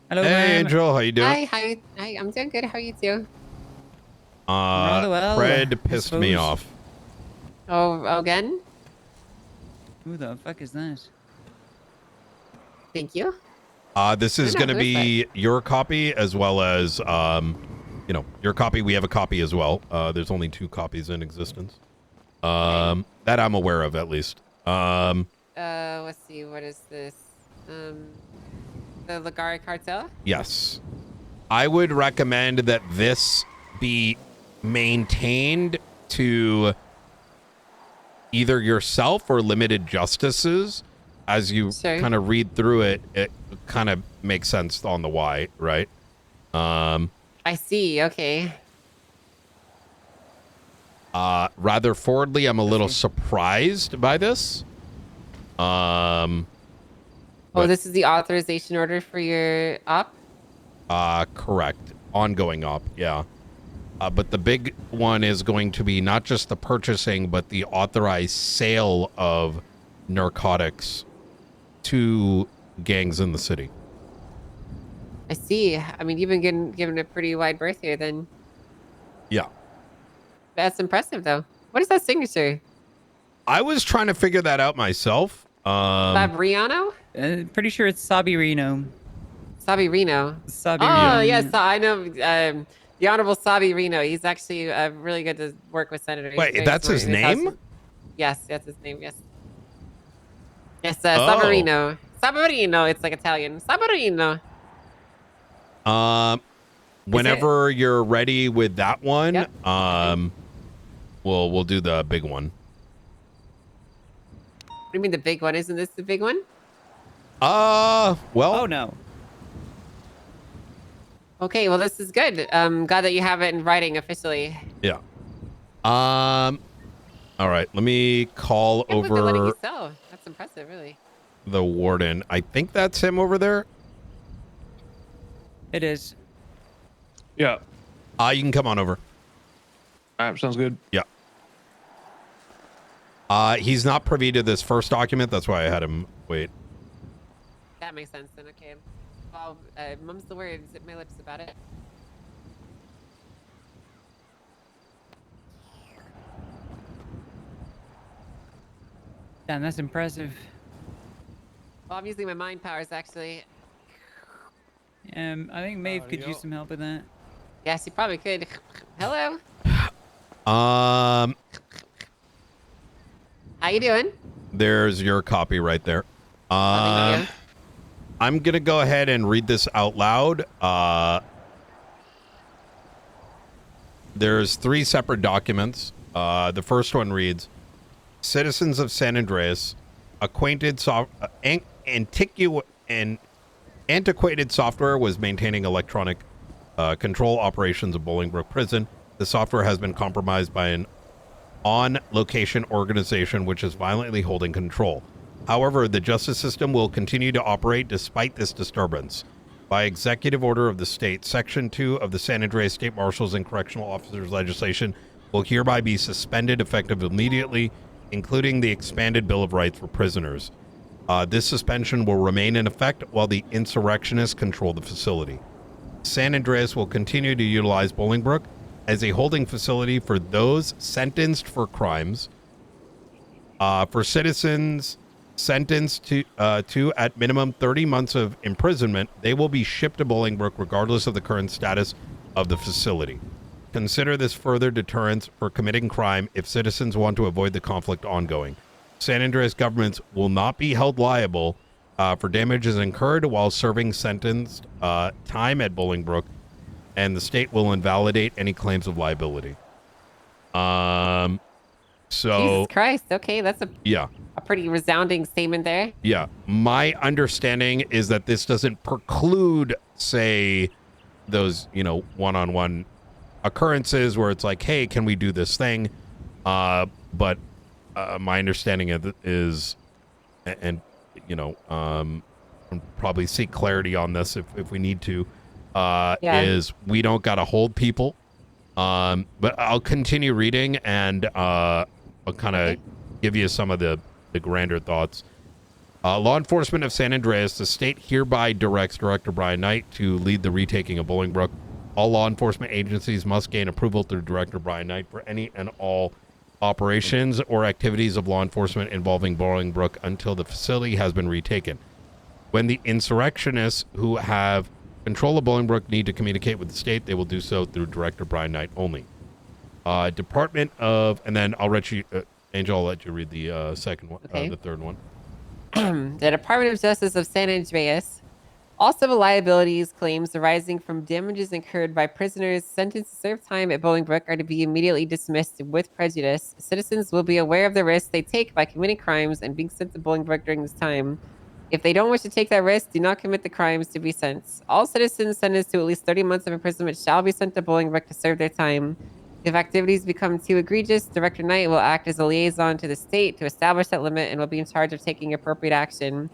Hello, Hey, ma'am. Angel, how you doing? Hi. I'm doing good. How are you two? Rather well, Fred I pissed me suppose. off. Oh, again? Who the fuck is that? Thank you. This is No, going to go be your copy as well as, your copy. We have a copy as well. There's only 2 copies in existence. That I'm aware of, at least. Let's see. What is this? The Ligari cartel? Yes. I would recommend that this be maintained to either yourself or limited justices. As you kind of read through it, it kind of makes sense on the why, right? I see. Okay. Rutherfordly, I'm a little surprised by this. Oh, this is the authorization order for your op? Correct. Ongoing op, yeah. But the big one is going to be not just the purchasing, but the authorized sale of narcotics to gangs in the city. I see. I mean, you've been given a pretty wide berth here then. Yeah. That's impressive, though. What is that signature? I was trying to figure that out myself. Fabriano? Pretty sure it's Sabirino. Sabirino. Sabirino. Oh, yes. I know the Honorable Sabirino. He's actually really good to work with senators. Wait, Very that's smart his in name? house. Yes, that's his name. Yes. Yes, Oh. Sabirino. Sabirino. It's like Italian. Sabirino. Whenever you're ready with that one, we'll do the big one. do you mean the big one? Isn't this the big one? Well. Oh no. Okay, well this is good. Glad that you have it in writing officially. Yeah. All right. Let me call I can't believe they're letting you over sell. That's impressive, really. the warden. I think that's him over there. It is. Yeah. You can come on over. All right, sounds good. Yeah. He's not privy to this first document. That's why I had him wait. That makes sense then. Okay. Well, mum's the word. Zip my lips about it. Damn, that's impressive. Well, I'm using my mind powers actually. I think Maeve could use some help with that. Yes, you probably could. Hello. Um, How you doing? there's your copy right there. Thank you. I'm gonna go ahead and read this out loud. There's 3 separate documents. The first one reads, citizens of San Andreas, antiquated software was maintaining electronic control operations of Bolingbroke Prison. The software has been compromised by an on-location organization which is violently holding control. However, the justice system will continue to operate despite this disturbance. By executive order of the state, Section 2 of the San Andreas State Marshals and Correctional Officers legislation will hereby be suspended effective immediately, including the expanded Bill of Rights for prisoners. This suspension will remain in effect while the insurrectionists control the facility. San Andreas will continue to utilize Bolingbroke as a holding facility for those sentenced for crimes. For citizens sentenced to at minimum 30 months of imprisonment, they will be shipped to Bolingbroke regardless of the current status of the facility. Consider this further deterrence for committing crime if citizens want to avoid the conflict ongoing. San Andreas governments will not be held liable for damages incurred while serving sentenced time at Bolingbroke, and the state will invalidate any claims of liability. So Jesus Christ. Okay, that's a pretty resounding statement there. Yeah, my understanding is that this doesn't preclude, say, those, one-on-one occurrences where it's like, hey, can we do this thing? But my understanding of it is, and probably seek clarity on this if we need to, is we don't got to hold people. But I'll continue reading and I'll kind of give you some of the grander thoughts. Law enforcement of San Andreas, the state hereby directs Director Brian Knight to lead the retaking of Bolingbroke. All law enforcement agencies must gain approval through Director Brian Knight for any and all operations or activities of law enforcement involving Bolingbroke until the facility has been retaken. When the insurrectionists who have control of Bolingbroke need to communicate with the state, they will do so through Director Brian Knight only. Department of, and then I'll let you, Angel, I'll let you read the second one, the third one. The Department of Justice of San Andreas. All civil liabilities claims arising from damages incurred by prisoners sentenced to serve time at Bolingbroke are to be immediately dismissed with prejudice. Citizens will be aware of the risks they take by committing crimes and being sent to Bolingbroke during this time. If they don't wish to take that risk, do not commit the crimes to be sent. All citizens sentenced to at least 30 months of imprisonment shall be sent to Bolingbroke to serve their time. If activities become too egregious, Director Knight will act as a liaison to the state to establish that limit and will be in charge of taking appropriate action.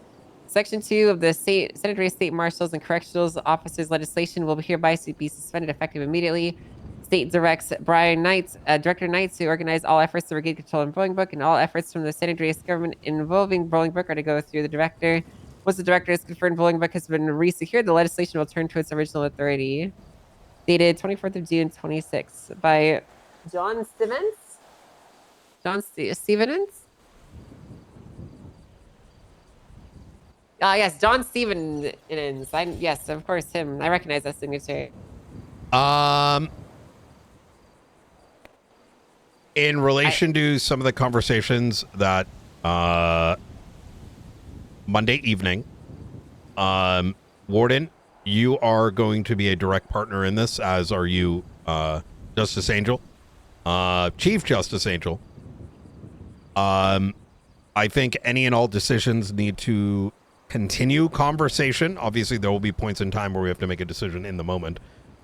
Section 2 of the San Andreas State Marshals and Correctional Officers legislation will hereby be suspended effective immediately. State directs Director Knight to organize all efforts to regain control in Bolingbroke, and all efforts from the San Andreas government involving Bolingbroke are to go through the director. Once the director is confirmed Bolingbroke has been resecured, the legislation will turn to its original authority. Dated 24th of June, 26, by John Stevens? Stevens? Yes, John Stevens. Yes, of course, him. I recognize that signature. In relation to some of the conversations that Monday evening, Warden, you are going to be a direct partner in this, as are you, Justice Angel, Chief Justice Angel. I think any and all decisions need to continue conversation. Obviously, there will be points in time where we have to make a decision in the moment.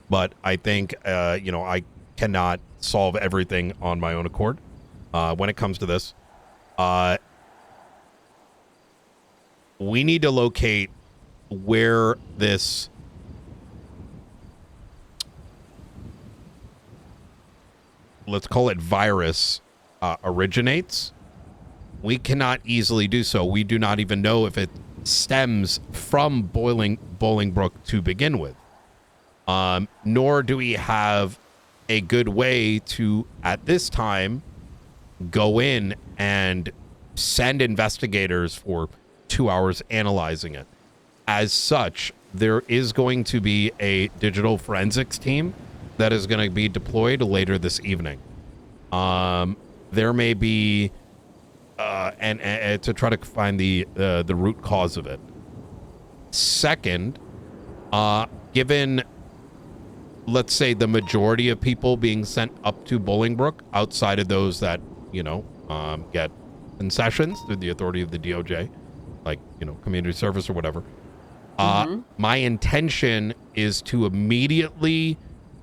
But I think, I cannot solve everything on my own accord when it comes to this. We need to locate where this let's call it virus originates. We cannot easily do so. We do not even know if it stems from Bolingbrook to begin with. Nor do we have a good way to, at this time, go in and send investigators for 2 hours analyzing it. As such, there is going to be a digital forensics team that is going to be deployed later this evening. There may be, and to try to find the root cause of it. Second, given, let's say, the majority of people being sent up to Bolingbrook outside of those that, get concessions through the authority of the DOJ, like, community service or whatever. My intention is to immediately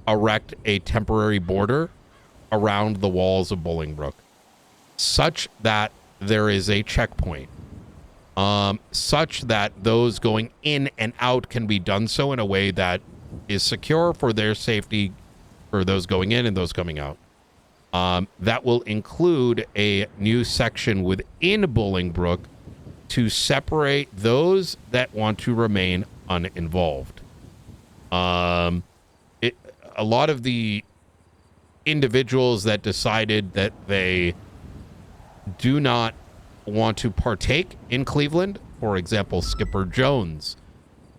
erect a temporary border around the walls of Bolingbrook, such that there is a checkpoint, such that those going in and out can be done so in a way that is secure for their safety, for those going in and those coming out. That will include a new section within Bolingbrook to separate those that want to remain uninvolved. A lot of the individuals that decided that they do not want to partake in Cleveland, for example, Skipper Jones.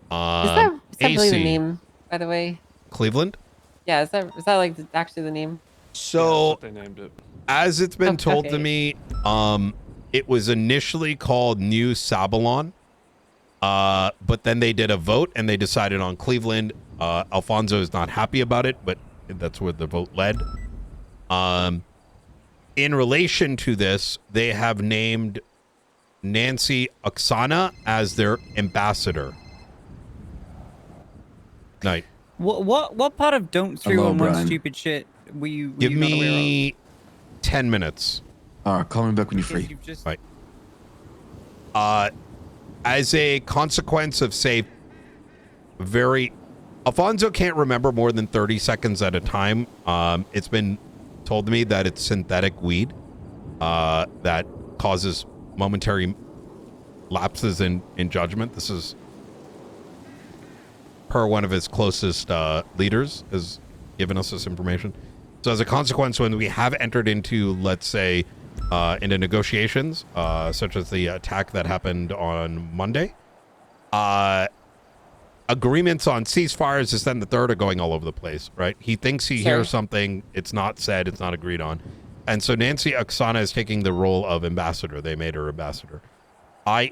Is that really the name, by the way? Cleveland? Yeah, is that like actually the name? So, They named it. as it's been told to Okay. me, it was initially called New Sabalon, but then they did a vote and they decided on Cleveland. Alfonso is not happy about it, but that's where the vote led. In relation to this, they have named Nancy Oksana as their ambassador. Night. What part of don't Hello, 311 Brian. stupid shit were you Give not aware of? me 10 minutes. All right, call me back when you're free. You've just... Right. As a consequence of, say, Alfonso can't remember more than 30 seconds at a time. It's been told to me that it's synthetic weed that causes momentary lapses in judgment. This is per one of his closest leaders has given us this information. So as a consequence, when we have entered into, let's say, into negotiations, such as the attack that happened on Monday, agreements on ceasefires, this, then the third, are going all over the place, right? He thinks he hears something, it's not said, it's not agreed on. And so Nancy Oksana is taking the role of ambassador. They made her ambassador.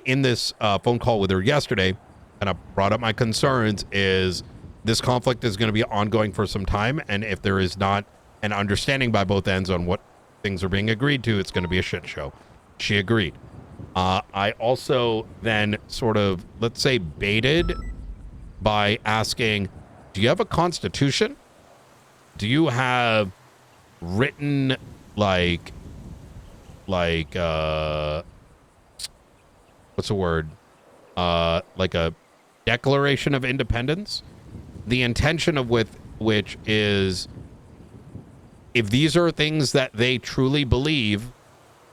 In this phone call with her yesterday, and I brought up my concerns, is this conflict is going to be ongoing for some time, and if there is not an understanding by both ends on what things are being agreed to, it's going to be a shit show. She agreed. I also then sort of, let's say, baited by asking, do you have a constitution? Do you have written like what's the word? Like a Declaration of Independence? The intention of which is, if these are things that they truly believe,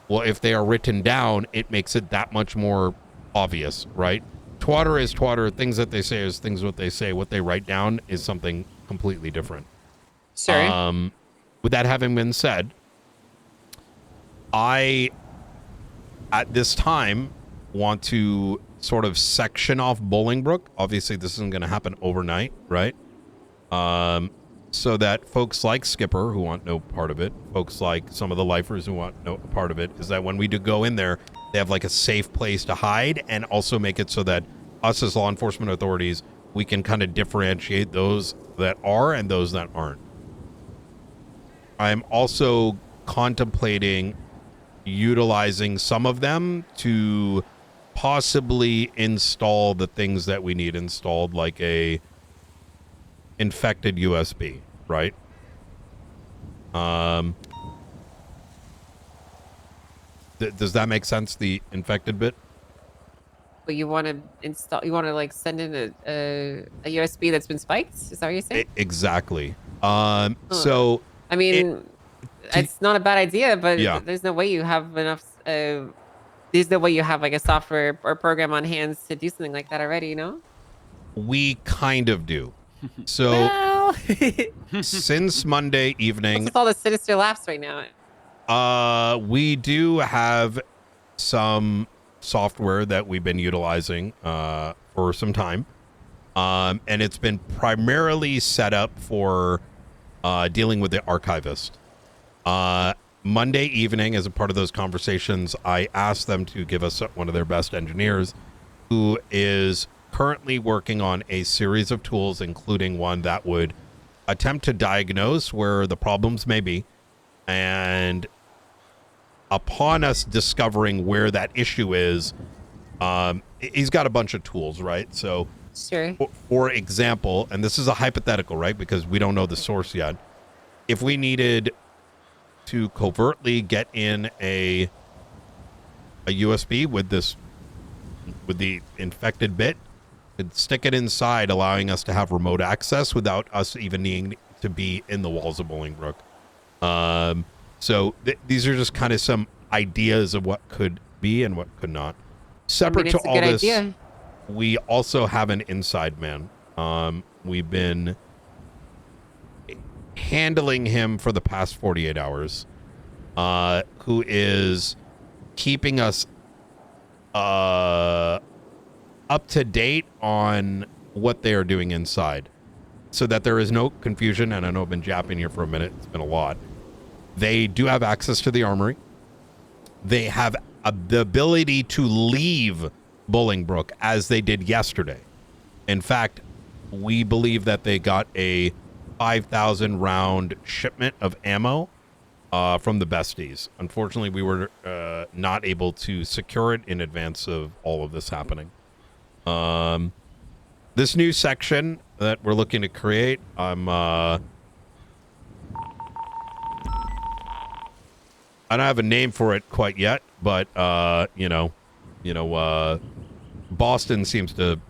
well, if they are written down, it makes it that much more obvious, right? Twatter is twatter. Things that they say is things what they say. What they write down is something completely different. Sorry. With that having been said, I, at this time, want to sort of section off Bolingbrook. Obviously, this isn't going to happen overnight, right? So that folks like Skipper, who want no part of it, folks like some of the lifers who want no part of it, is that when we do go in there, they have like a safe place to hide, and also make it so that us as law enforcement authorities, we can kind of differentiate those that are and those that aren't. I'm also contemplating utilizing some of them to possibly install the things that we need installed, like a infected USB, right? Does that make sense? The infected bit? But you want to install? You want to like send in a USB that's been spiked? Is that what you're saying? Exactly. So I mean, it's not a bad idea, but Yeah. there's no way you have enough. There's no way you have like a software or program on hands to do something like that already. You know? we kind of do. So since Monday evening, What's with all the sinister laughs right now? we do have some software that we've been utilizing for some time. And it's been primarily set up for dealing with the archivist. Monday evening, as a part of those conversations, I asked them to give us one of their best engineers who is currently working on a series of tools, including one that would attempt to diagnose where the problems may be. And upon us discovering where that issue is, he's got a bunch of tools, right? So sure. For example, and this is a hypothetical, right? Because we don't know the source yet. If we needed to covertly get in a USB with the infected bit, and stick it inside, allowing us to have remote access without us even needing to be in the walls of Bolingbrook. So these are just kind of some ideas of what could be and what could not. Separate to all this, we also have an inside man. We've been handling him for the past 48 hours, who is keeping us up to date on what they are doing inside, so that there is no confusion. And I know I've been japping here for a minute. It's been a lot. They do have access to the armory. They have the ability to leave Bolingbrook as they did yesterday. In fact, we believe that they got a 5,000 round shipment of ammo from the besties. Unfortunately, we were not able to secure it in advance of all of this happening. This new section that we're looking to create, I don't have a name for it quite yet, but Boston seems to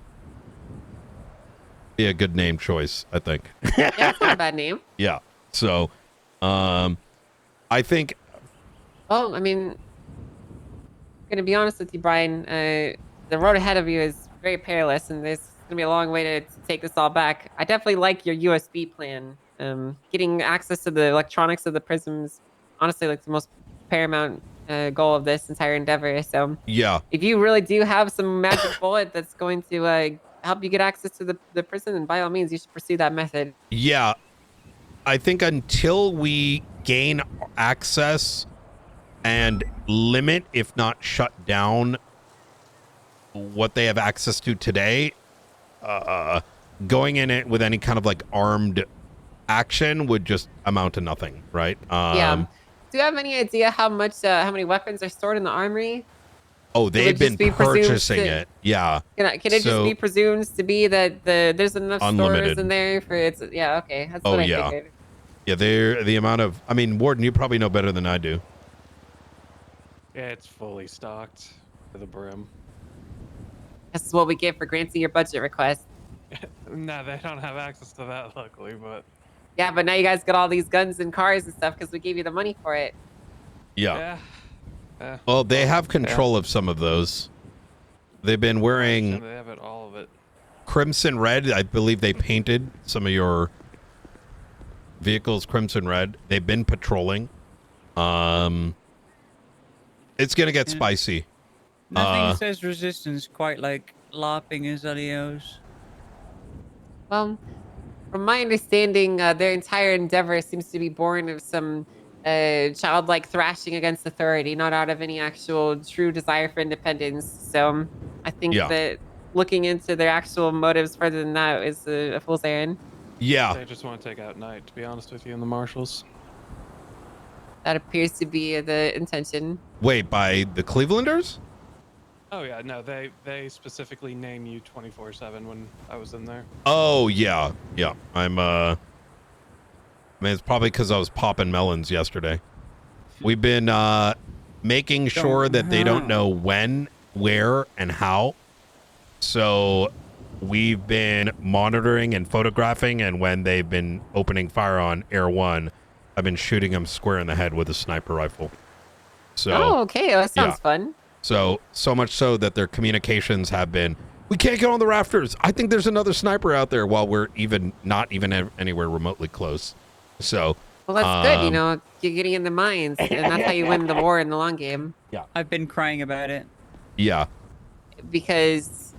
be a good name choice, I think. Yeah, it's not a bad name. Yeah. So, I think. Well, I mean, I'm gonna be honest with you, Brian. The road ahead of you is very perilous, and there's gonna be a long way to take this all back. I definitely like your USB plan. Getting access to the electronics of the prisms, honestly, like the most paramount goal of this entire endeavor. So yeah, if you really do have some magic bullet that's going to help you get access to the prison, then by all means, you should pursue that method. Yeah, I think until we gain access and limit, if not shut down, what they have access to today, going in it with any kind of like armed action would just amount to nothing, right? Yeah. Do you have any idea how many weapons are stored in the armory? Oh, they've been purchasing it. Yeah. Can it just be presumed to be that there's enough unlimited stores in there for it's? Yeah. Okay. That's what I figured. Yeah, they're the amount of. I mean, Warden, you probably know better than I do. Yeah, it's fully stocked to the brim. This is what we get for granting your budget request. No, they don't have access to that, luckily, but. Yeah, but now you guys got all these guns and cars and stuff because we gave you the money for it. Yeah. Well, they have control of some of those. They've been wearing. They have it, all of it. Crimson red. I believe they painted some of your vehicles crimson red. They've been patrolling. It's gonna get spicy. Nothing says resistance quite like LARPing his alios. Well, from my understanding, their entire endeavor seems to be born of some childlike thrashing against authority, not out of any actual true desire for independence. So I think that looking into their actual motives further than that is a fool's errand. Yeah. They just want to take out Knight, to be honest with you, and the marshals. That appears to be the intention. Wait, by the Clevelanders? Oh yeah, no, they specifically name you 24/7 when I was in there. Oh yeah, yeah. I'm I mean, it's probably because I was popping melons yesterday. We've been making sure that they don't know when, where, and how. So we've been monitoring and photographing, and when they've been opening fire on Air 1, I've been shooting them square in the head with a sniper rifle. So, oh, okay. That sounds yeah. fun. So much so that their communications have been, we can't get on the rafters. I think there's another sniper out there, while we're not even anywhere remotely close. So, well, that's good. You know, you're getting in the mines, and that's how you win the war in the long game. Yeah. I've been crying about it. Yeah. Because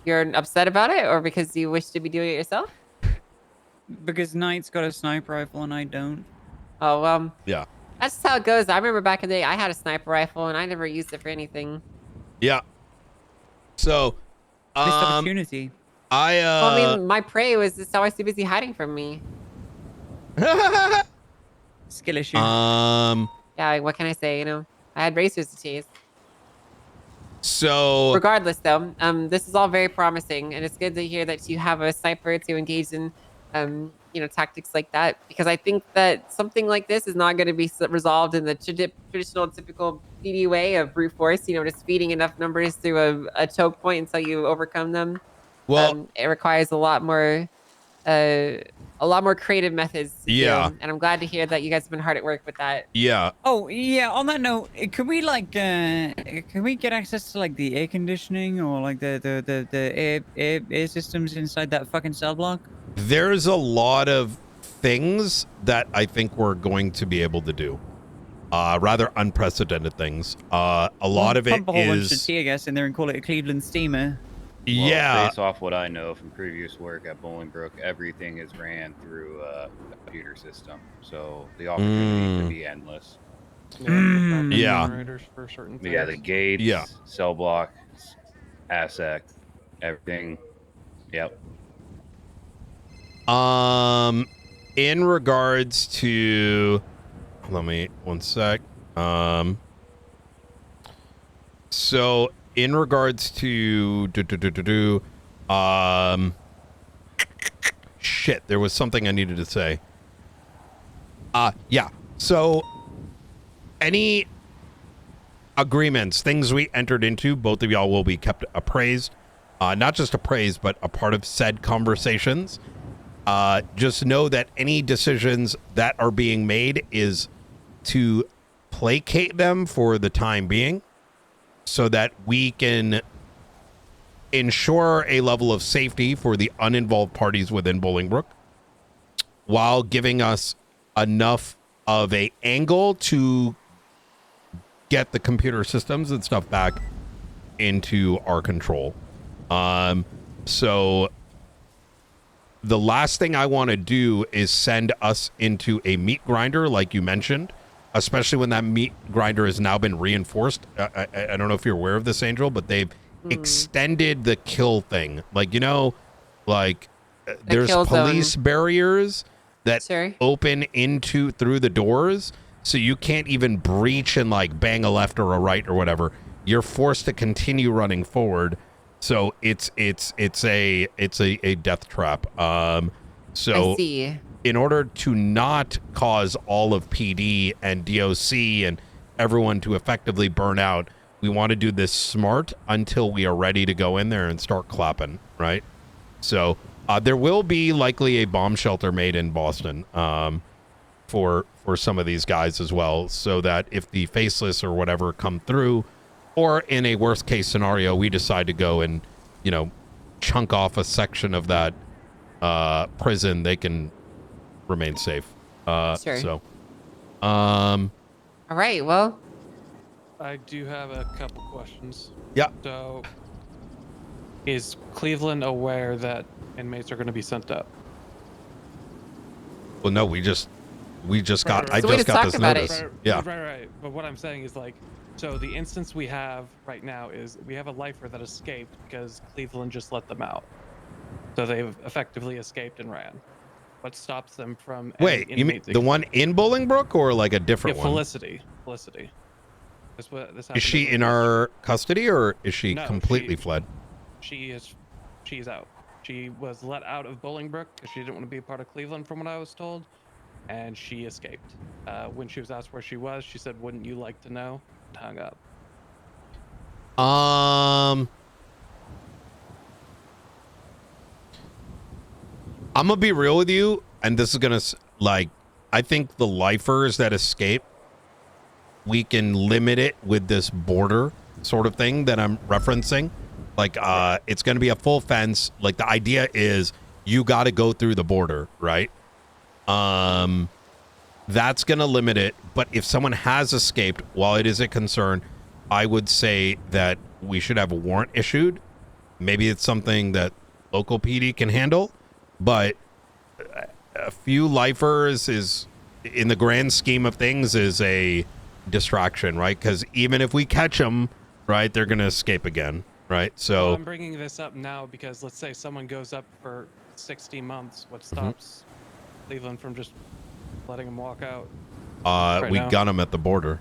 you're upset about it, or because you wish to be doing it yourself? Because Knight's got a sniper rifle and I don't. Oh, yeah. That's just how it goes. I remember back in the day, I had a sniper rifle, and I never used it for anything. Yeah. So, Missed opportunity. I mean, my prey was just always too busy hiding from me. Skill issue. Yeah, what can I say? You know, I had racers to chase. So regardless, though, this is all very promising, and it's good to hear that you have a sniper to engage in, you know, tactics like that. Because I think that something like this is not going to be resolved in the traditional, typical PD way of brute force. You know, just feeding enough numbers through a choke point until you overcome them. Well, it requires a lot more creative methods. Yeah. And I'm glad to hear that you guys have been hard at work with that. Yeah. Oh yeah. On that note, can we can we get access to like the air conditioning or like the air systems inside that fucking cell block? There's a lot of things that I think we're going to be able to do. Rather unprecedented things. A lot of it pump a whole bunch of is. tear gas in there and call it a Cleveland steamer. Well, Yeah. based off what I know from previous work at Bolingbrook, everything is ran through a computer system, so the opportunity could be endless. Yeah. For certain Yeah, the things. gates, Yeah. cell blocks, ASEC, everything. Yep. In regards to, let me one sec. So in regards to shit, there was something I needed to say. Yeah. So any agreements, things we entered into, both of y'all will be kept appraised. Not just appraised, but a part of said conversations. Just know that any decisions that are being made is to placate them for the time being, so that we can ensure a level of safety for the uninvolved parties within Bolingbrook, while giving us enough of a angle to get the computer systems and stuff back into our control. So the last thing I want to do is send us into a meat grinder, like you mentioned, especially when that meat grinder has now been reinforced. I don't know if you're aware of this, Angel, but they've extended the kill thing. Like, you know, like there's police barriers that open through the doors, so you can't even breach and like bang a left or a right or whatever. You're forced to continue running forward. So it's a death trap. So I see. In order to not cause all of PD and DOC and everyone to effectively burn out, we want to do this smart until we are ready to go in there and start clapping, right? So there will be likely a bomb shelter made in Boston for some of these guys as well, so that if the faceless or whatever come through, or in a worst case scenario, we decide to go and, you know, chunk off a section of that prison, they can remain safe. Sure. So, all right. Well, I do have a couple questions. Yeah. So, is Cleveland aware that inmates are going to be sent up? well, no, we just got. I So we just just got talked this about notice. it. Yeah. Right. But what I'm saying is, like, so the instance we have right now is we have a lifer that escaped because Cleveland just let them out. So they've effectively escaped and ran. what stops them from? Wait, you mean the one in Bolingbrook or like a different one? Felicity. Felicity. This Is happened she to in our custody or is she No, completely fled? She's out. She was let out of Bolingbrook because she didn't want to be a part of Cleveland, from what I was told, and she escaped. When she was asked where she was, she said, "Wouldn't you like to know?" and hung up. I'm gonna be real with you, and this is gonna like, I think the lifers that escape, we can limit it with this border sort of thing that I'm referencing. Like, it's gonna be a full fence. Like, the idea is you got to go through the border, right? That's gonna limit it. But if someone has escaped, while it is a concern, I would say that we should have a warrant issued. Maybe it's something that local PD can handle, but a few lifers is, in the grand scheme of things, is a distraction, right? Because even if we catch them, right, they're gonna escape again, right? So I'm bringing this up now because let's say someone goes up for 60 months. What stops Cleveland from just letting them walk out? we got them at the border.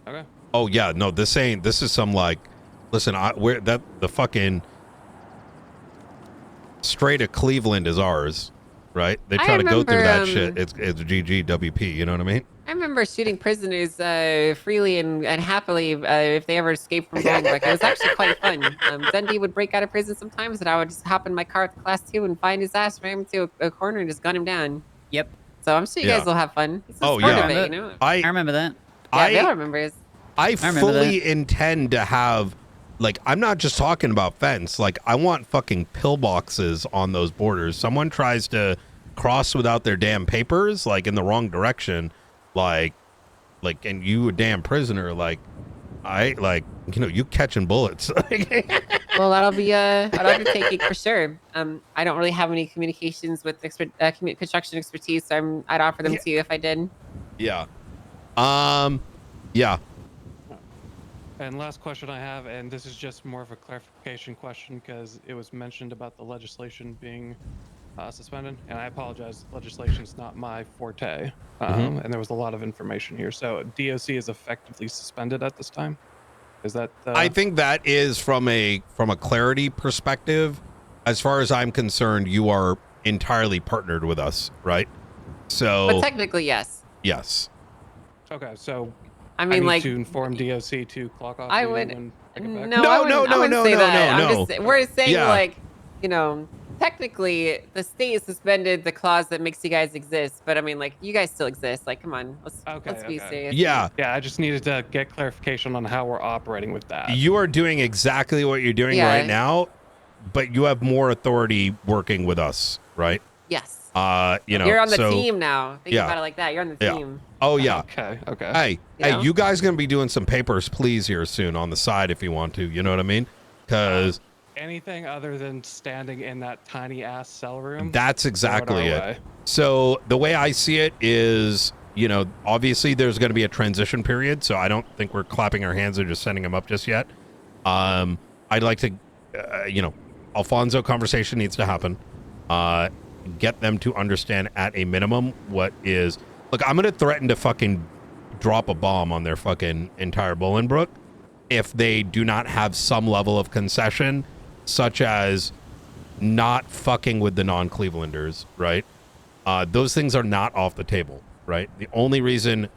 Okay. Oh yeah, no, this is some like, listen, the fucking Strait of Cleveland is ours, right? They try to go through that shit. It's GGWP, you know what I mean? I remember shooting prisoners freely and happily if they ever escaped from Bolingbrook. It was actually quite fun. Dundee would break out of prison sometimes, and I would just hop in my car with class 2 and find his ass, ram him to a corner, and just gun him down. Yep. So I'm sure you guys will have fun. It's Oh, part yeah. of it, you know? I remember that. Yeah, Bill remembers. I remember fully intend to have, like, I'm not just talking about fence. Like, I want fucking pillboxes on those borders. Someone tries to cross without their damn papers, like in the wrong direction, like, and you a damn prisoner, like, you catching bullets. Well, that'll be an undertaking for sure. I don't really have any communications with construction expertise, so I'd offer them to you if I did. Yeah. Yeah. And last question I have, and this is just more of a clarification question because it was mentioned about the legislation being suspended, and I apologize, legislation's not my forte, and there was a lot of information here. So DOC is effectively suspended at this time. Is that? I think that is from a clarity perspective. As far as I'm concerned, you are entirely partnered with us, right? So, But technically, yes. Yes. Okay, so I mean, need like, to inform DOC to clock off. I you would. and pick it back? No, I wouldn't say that. I'm just, we're saying Yeah. like, you know, technically the state suspended the clause that makes you guys exist, but I mean, like, you guys still exist. Like, come on, let's be serious. Yeah. Yeah, I just needed to get clarification on how we're operating with that. You are doing exactly what you're doing Yeah. right now, but you have more authority working with us, right? Yes. You're on the team now. Think about it like that. You're on the Yeah. team. Oh yeah. Okay. Hey, You know? you guys gonna be doing some papers, please, here soon on the side if you want to. You know what I mean? Because Anything other than standing in that tiny ass cell room. that's throw exactly our it. way. So the way I see it is, obviously there's going to be a transition period. So I don't think we're clapping our hands and just sending them up just yet. I'd like to, Alfonso conversation needs to happen. Get them to understand at a minimum what is. Look, I'm going to threaten to fucking drop a bomb on their fucking entire Bolingbrook if they do not have some level of concession, such as not fucking with the non-Clevelanders, right? Those things are not off the table, right? The only reason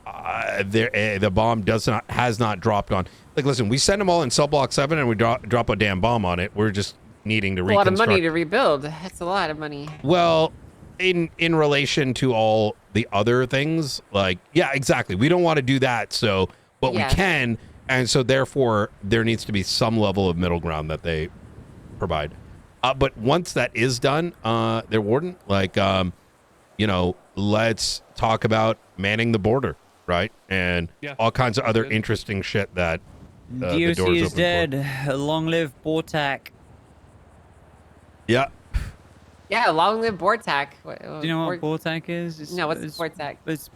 the bomb has not dropped on, like, listen, we send them all in cell block 7 and we drop a damn bomb on it. We're just needing to A lot of reconstruct. money to rebuild. That's a lot of money. Well, in relation to all the other things, like, yeah, exactly. We don't want to do that. So, but Yes. we can. And so therefore there needs to be some level of middle ground that they provide. But once that is done, their warden, like, let's talk about manning the border, right? And all kinds of other interesting shit that the DOC door's is open dead. Long live Bortak. Yeah. Yeah, long live Bortak. Do you know what Bortak is? No, what's Bortak? It's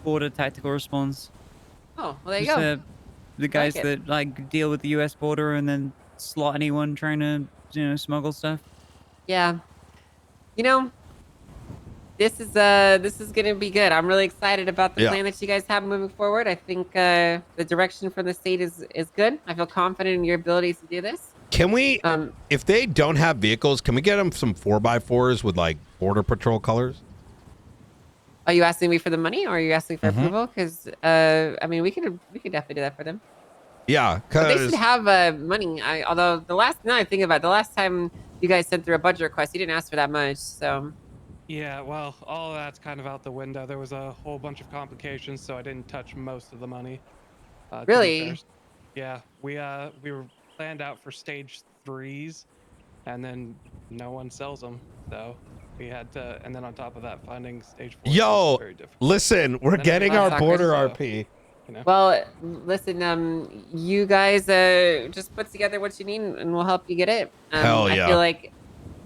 Border Tactical Response. Oh, well, there you Just, go. The guys like it. that deal with the U.S. border and then slot anyone trying to smuggle stuff. Yeah. You know, this is gonna be good. I'm really excited about the plan that you guys have moving forward. I think the direction from the state is good. I feel confident in your abilities to do this. Can we, if they don't have vehicles, can we get them some 4x4s with like Border Patrol colors? Are you asking me for the money, or are you asking for approval? Because I mean, we could definitely do that for them. Yeah, But they should because have money. Although now I think about it, the last time you guys sent through a budget request, you didn't ask for that much. So Yeah, well, all that's kind of out the window. There was a whole bunch of complications, so I didn't touch most of the money. To be Really? fair. Yeah, we were planned out for stage 3s, and then no one sells them, so we had to. And then on top of that, finding stage 4 was very difficult. listen, we're getting our border RP. You know? well, listen, you guys just put together what you need, and we'll help you get it. Hell yeah. I feel like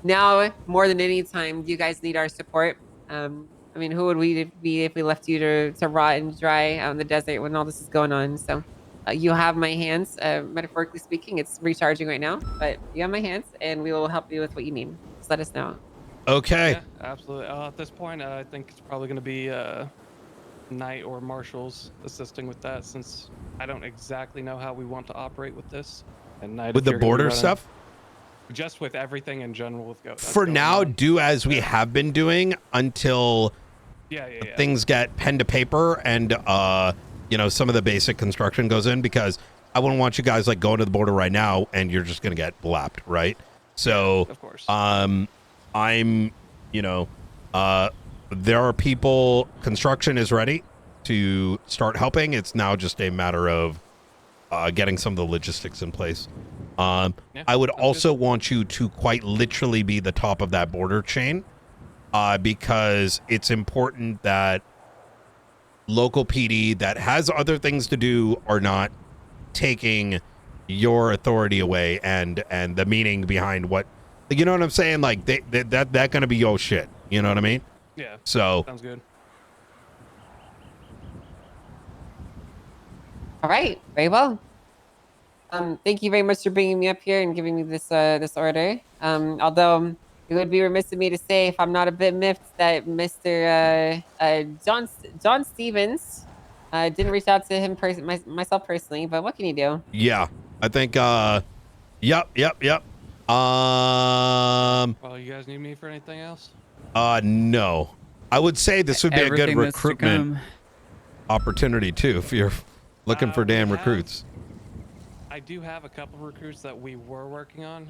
now more than any time, you guys need our support. I mean, who would we be if we left you to rot and dry out in the desert when all this is going on? So you have my hands, metaphorically speaking. It's recharging right now, but you have my hands, and we will help you with what you need. Just let us know. Okay. Yeah, absolutely. At this point, I think it's probably going to be Knight or Marshals assisting with that, since I don't exactly know how we want to operate with this. And Knight, With if the you're gonna be border running- stuff? Just with everything in general. With For now, do as we have been doing until things get pen to paper and you know, some of the basic construction goes in, because I wouldn't want you guys like going to the border right now and you're just gonna get blapped, right? So of course. I'm, you know, there are people, construction is ready to start helping. It's now just a matter of getting some of the logistics in place. I would also want you to quite literally be the top of that border chain, because it's important that local PD that has other things to do are not taking your authority away and the meaning behind what, you know what I'm saying? Like that gonna be your shit. You know what I mean? Yeah. So sounds good. All right, very well. Thank you very much for bringing me up here and giving me this this order. Although it would be remiss of me to say, if I'm not a bit miffed, that Mr. John Stevens didn't reach out to him myself personally. But what can you do? yeah, I think yep. Well, you guys need me for anything else? No. I would say this would be a good Everything that's to recruitment come. opportunity too, if you're looking for damn recruits. I do have a couple recruits that we were working on.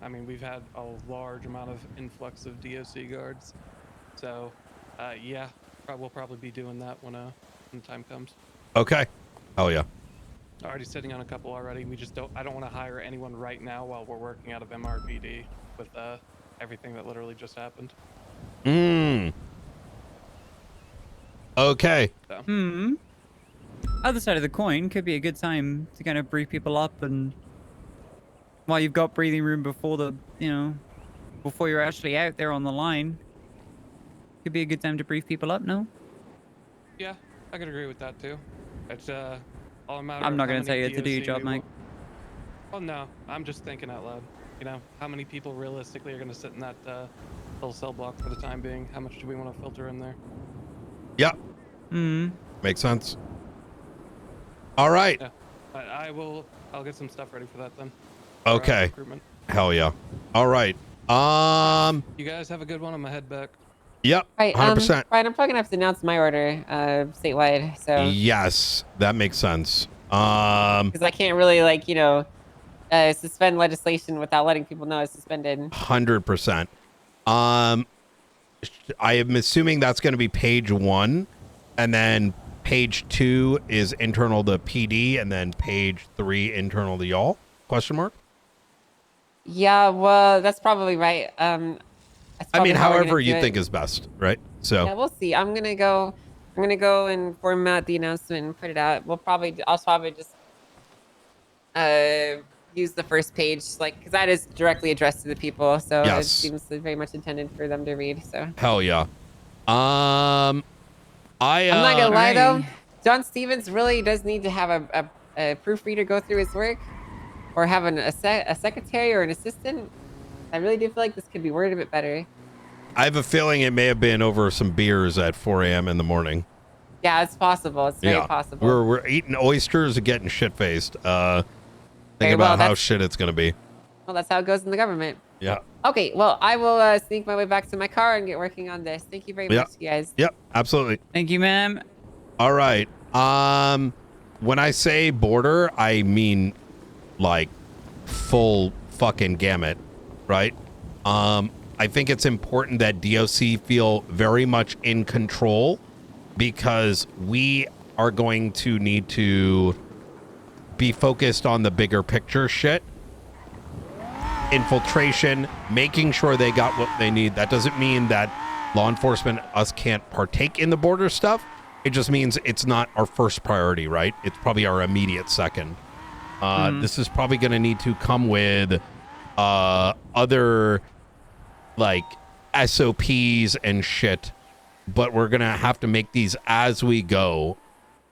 I mean, we've had a large amount of influx of DOC guards. So, yeah, we'll probably be doing that when the time comes. Okay. Oh yeah. Already sitting on a couple already. We just I don't want to hire anyone right now while we're working out of MRPD with everything that literally just happened. Okay. So. Other side of the coin, could be a good time to kind of brief people up, and while you've got breathing room before before you're actually out there on the line, could be a good time to brief people up. No? Yeah, I could agree with that too. It's all a matter I'm of not how gonna tell many you to do your DOC job, we Mike. Well, no, I'm just thinking out loud. You know, how many people realistically are going to sit in that little cell block for the time being? How much do we want to filter in there? Yep. Makes sense. All right. Yeah, I'll get some stuff ready for that then. Okay. Recruitment. Hell yeah. All right. You guys have a good one. I'm gonna head back. Yep. Right, 100%. Brian, I'm probably gonna have to announce my order statewide. So Yes, that makes sense. because I can't really suspend legislation without letting people know it's suspended. 100%. I am assuming that's going to be page 1, and then page 2 is internal to PD, and then page 3 internal to y'all? Question mark? Yeah, well, that's probably right. That's I mean, probably how we're however gonna do you it. think is best, right? So Yeah, we'll see. I'm gonna go and format the announcement and put it out. I'll probably just use the first page, because that is directly addressed to the people. So Yes. it seems very much intended for them to read. So hell yeah. I'm not gonna lie though, John Stevens really does need to have a proofreader go through his work, or have a secretary or an assistant. I really do feel like this could be worded a bit better. I have a feeling it may have been over some beers at 4 a.m. in the morning. Yeah, it's possible. It's very possible. We're eating oysters and getting shit-faced. Think Very about well, how that's- shit it's going to be. Well, that's how it goes in the government. Yeah. Okay, well, I will sneak my way back to my car and get working on this. Thank you very much, you guys. Yep, absolutely. Thank you, ma'am. All right. When I say border, I mean like full fucking gamut, right? I think it's important that DOC feel very much in control because we are going to need to be focused on the bigger picture shit. Infiltration, making sure they got what they need. That doesn't mean that law enforcement, us, can't partake in the border stuff. It just means it's not our first priority, right? It's probably our immediate second. This is probably going to need to come with other like SOPs and shit, but we're going to have to make these as we go.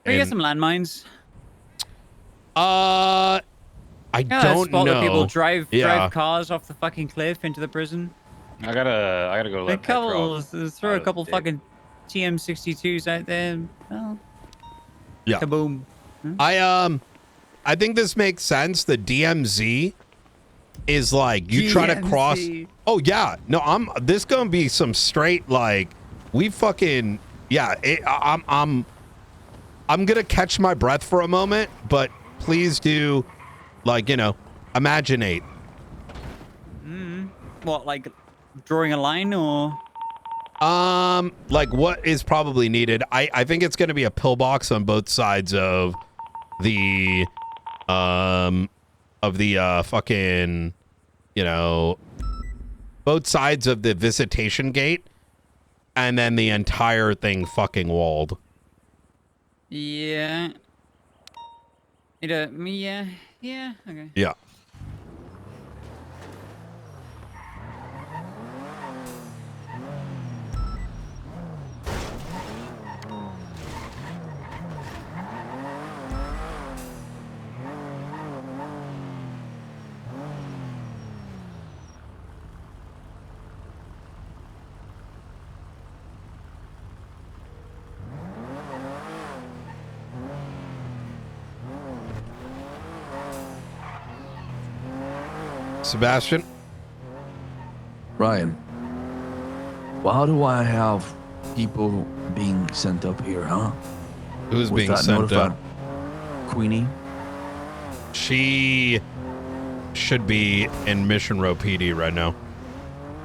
Can we get some landmines? I don't spot know. That people drive cars off the fucking cliff into the prison. I gotta go. A couple, Petrov throw a out couple of fucking TM62s out there. Well, yeah. Kaboom. I think this makes sense. The DMZ is like you try to cross. Oh yeah, no, this gonna be some straight like we fucking yeah. I'm gonna catch my breath for a moment, but please do, like, you know, imaginate. What, like drawing a line or? Like what is probably needed. I think it's gonna be a pillbox on both sides of the fucking, you know, both sides of the visitation gate, and then the entire thing fucking walled. Yeah. Yeah. Okay. Yeah. Sebastian? Ryan, why do I have people being sent up here, huh? Who's being sent up? Queenie? She should be in Mission Row PD right now.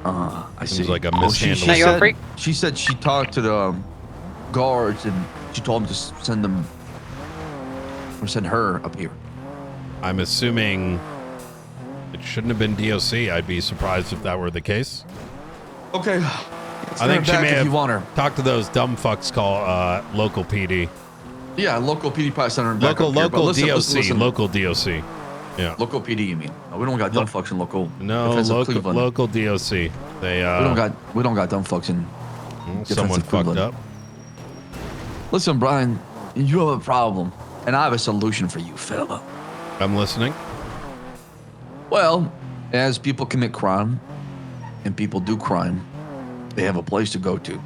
I see. Seems like a Oh, mishandling. she said she talked to the guards and she told them to send them or send her up here. I'm assuming it shouldn't have been DOC. I'd be surprised if that were the case. Okay. I think she may have talked to those dumb fucks called local PD. Yeah, local PD probably sent her back Local up here, but listen, DOC. listen. Local DOC. Yeah. Local PD, you mean? No, we don't got dumb fucks in local. No, defensive local Cleveland. local DOC. They we don't got dumb fucks in someone defensive fucked Cleveland. up. Listen, Brian, you have a problem, and I have a solution for you, fella. I'm listening. Well, as people commit crime and people do crime, they have a place to go to.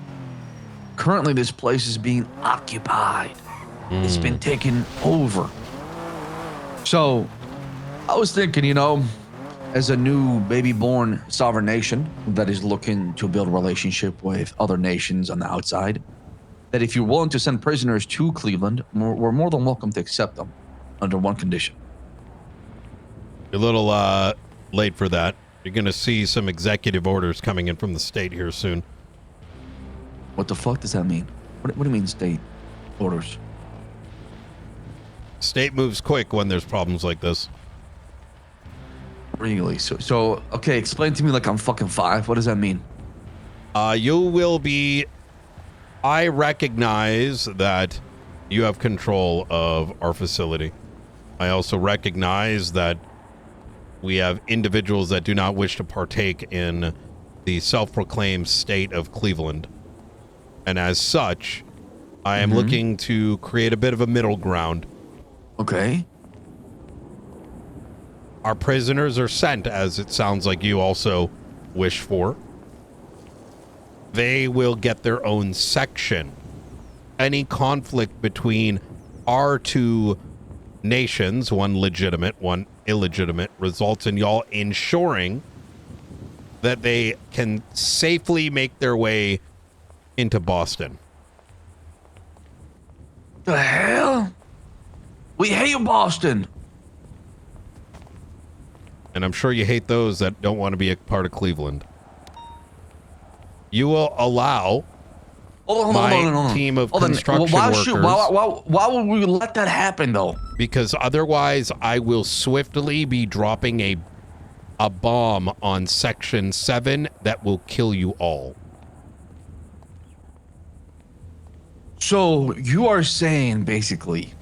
Currently, this place is being occupied. It's been taken over. So, I was thinking, you know, as a new baby-born sovereign nation that is looking to build a relationship with other nations on the outside, that if you're willing to send prisoners to Cleveland, we're more than welcome to accept them under one condition. You're a little late for that. You're going to see some executive orders coming in from the state here soon. What the fuck does that mean? What do you mean state orders? State moves quick when there's problems like this. Really? So okay, explain to me like I'm fucking 5. What does that mean? You will be... I recognize that you have control of our facility. I also recognize that we have individuals that do not wish to partake in the self-proclaimed state of Cleveland. And as such, I am looking to create a bit of a middle ground. Okay. Our prisoners are sent, as it sounds like you also wish for. they will get their own section. Any conflict between our two nations, one legitimate, one illegitimate, results in y'all ensuring that they can safely make their way into Boston. The hell? We hate Boston. And I'm sure you hate those that don't want to be a part of Cleveland. You will allow my team of construction workers. Why would we let that happen, though? Because otherwise, I will swiftly be dropping a bomb on Section 7 that will kill you all. So you are saying, basically,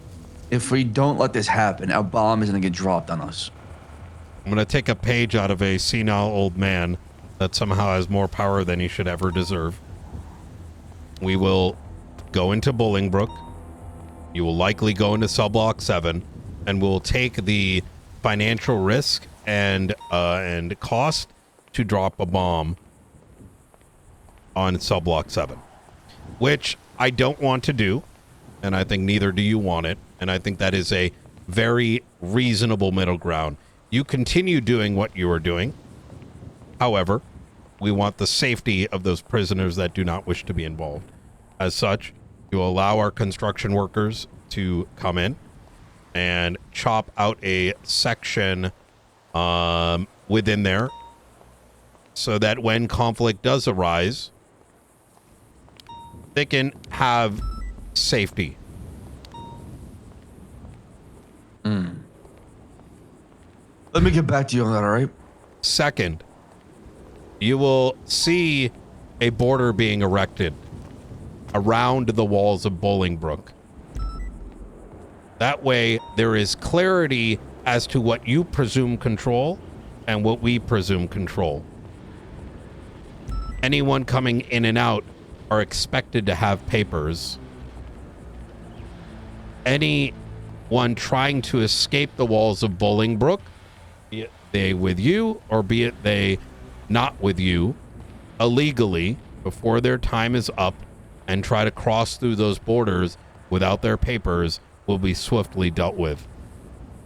if we don't let this happen, a bomb is going to get dropped on us. I'm going to take a page out of a senile old man that somehow has more power than he should ever deserve. We will go into Bolingbrook. You will likely go into Subblock 7, and we'll take the financial risk and cost to drop a bomb on Subblock 7, which I don't want to do, and I think neither do you want it, and I think that is a very reasonable middle ground. You continue doing what you are doing. However, we want the safety of those prisoners that do not wish to be involved. As such, you allow our construction workers to come in and chop out a section within there so that when conflict does arise, they can have safety. Let me get back to you on that, all right? Second, you will see a border being erected around the walls of Bolingbrook. That way, there is clarity as to what you presume control and what we presume control. Anyone coming in and out are expected to have papers. Anyone trying to escape the walls of Bolingbrook, be it they with you or be it they not with you, illegally, before their time is up, and try to cross through those borders without their papers, will be swiftly dealt with.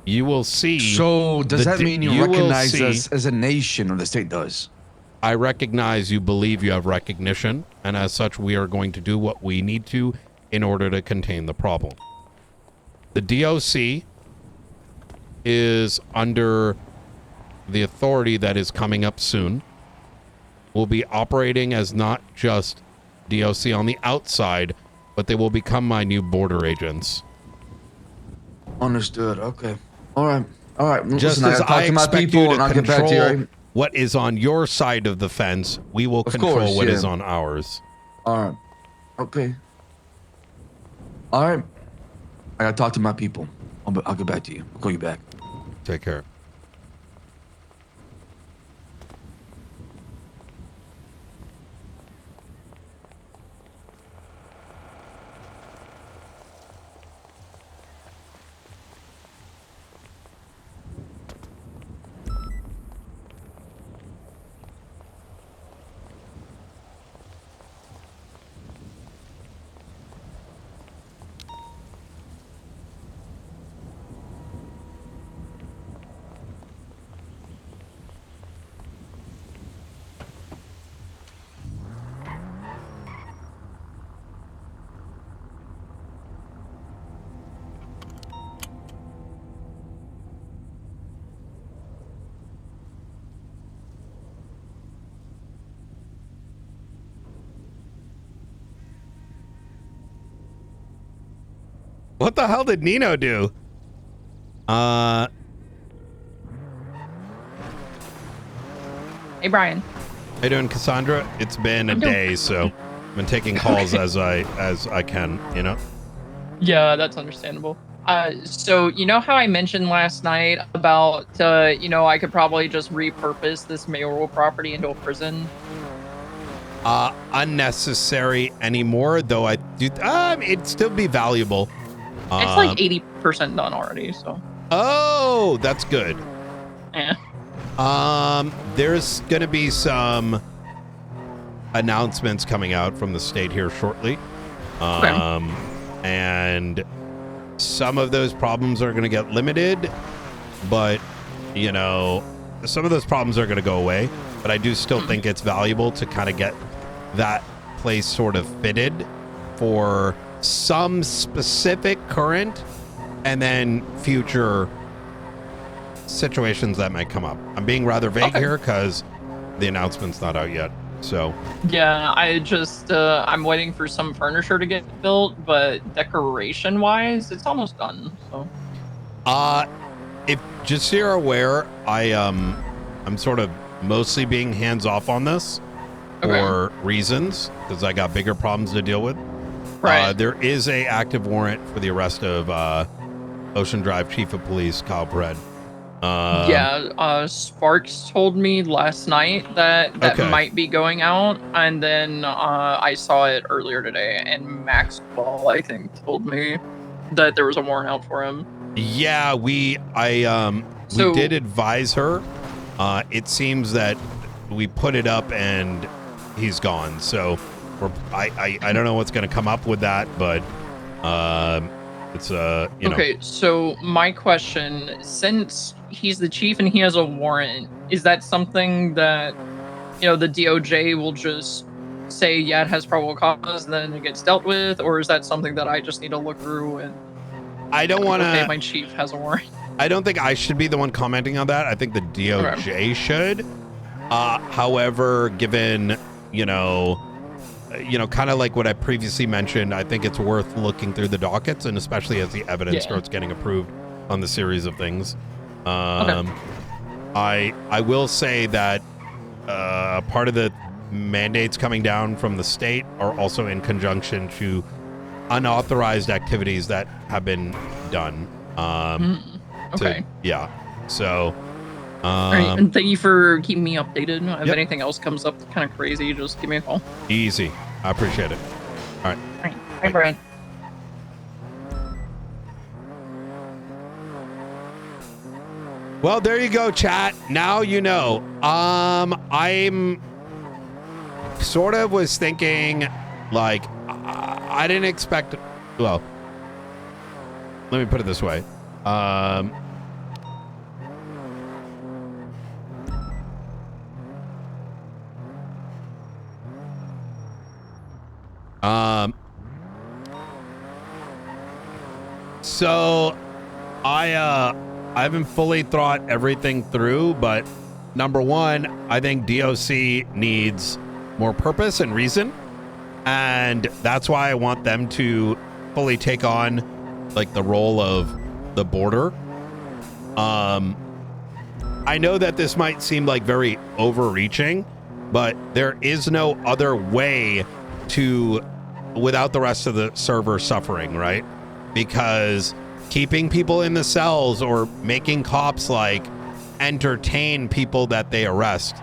You will see. So does that mean you recognize us as a nation, or the state does? I recognize you believe you have recognition, and as such, we are going to do what we need to in order to contain the problem. The DOC is under the authority that is coming up soon. Will be operating as not just DOC on the outside, but they will become my new border agents. Understood. Okay. All right. All right. Just Listen, as I expect you to control what is on your side of the fence, we will control what is on ours. All right. Okay. All right. I gotta talk to my people. I'll get back to you. I'll call you back. Take care. What the hell did Nino do? Hey, Brian. How you doing, Cassandra? It's been a day, so I've been taking calls as I can, you know? Yeah, that's understandable. So you know how I mentioned last night about, I could probably just repurpose this mayoral property into a prison? Unnecessary anymore, though I do, it'd still be valuable. It's like 80% done already, so. Oh, that's good. Yeah. There's gonna be some announcements coming out from the state here shortly. And some of those problems are going to get limited, but, you know, some of those problems are going to go away. But I do still think it's valuable to kind of get that place sort of fitted for some specific current and then future situations that might come up. I'm being rather vague here because the announcement's not out yet. So yeah, I just I'm waiting for some furniture to get built, but decoration wise, it's almost done. So if just so you're aware, I'm sort of mostly being hands off on this for reasons because I got bigger problems to deal with. Right. There is a active warrant for the arrest of Ocean Drive Chief of Police Kyle Perez. Sparks told me last night that might be going out, and then I saw it earlier today, and Maxwell, I think, told me that there was a warrant out for him. Yeah, we did advise her. It seems that we put it up and he's gone. So I don't know what's going to come up with that, but it's you know. Okay, so my question, since he's the chief and he has a warrant, is that something that, you know, the DOJ will just say, yeah, it has probable cause, then it gets dealt with, or is that something that I just need to look through and I don't want to. Okay, my chief has a warrant. I don't think I should be the one commenting on that. I think the DOJ should. However, given, you know, kind of like what I previously mentioned, I think it's worth looking through the dockets, and especially as the evidence starts getting approved on the series of things. I will say that part of the mandates coming down from the state are also in conjunction to unauthorized activities that have been done. So all right, and thank you for keeping me updated. If anything else comes up kind of crazy, just give me a call. Easy. I appreciate it. All right. All right. Bye, Brian. Well, there you go, chat. Now you know. I'm sort of was thinking, like, I didn't expect. Well, let me put it this way. So I haven't fully thought everything through, but number one, I think DOC needs more purpose and reason, and that's why I want them to fully take on like the role of the border. I know that this might seem like very overreaching, but there is no other way to, without the rest of the server suffering, right? Because keeping people in the cells or making cops like entertain people that they arrest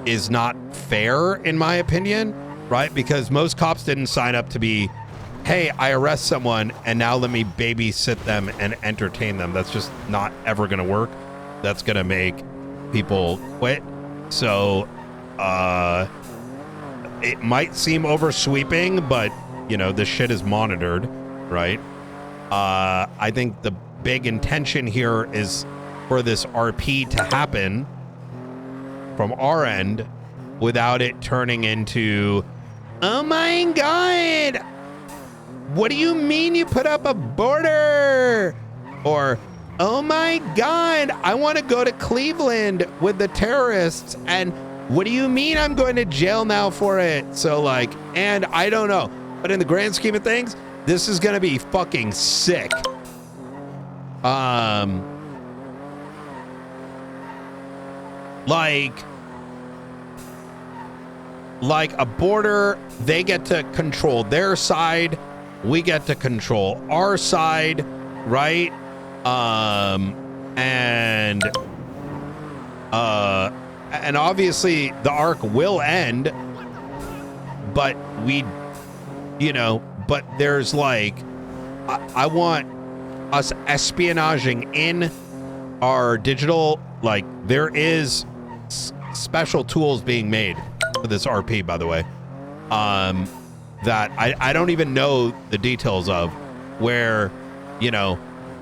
is not fair, in my opinion, right? Because most cops didn't sign up to be, hey, I arrest someone and now let me babysit them and entertain them. That's just not ever going to work. That's going to make people quit. So it might seem oversweeping, but, you know, this shit is monitored, right? I think the big intention here is for this RP to happen from our end without it turning into, oh my God, what do you mean you put up a border? Or, oh my God, I want to go to Cleveland with the terrorists. And what do you mean I'm going to jail now for it? So like, and I don't know. But in the grand scheme of things, this is going to be fucking sick. Like a border, they get to control their side. We get to control our side, right? And obviously the arc will end, but we, you know, but there's like, I want us espionaging in our digital, like there is special tools being made for this RP, by the way. that I don't even know the details of, where, you know,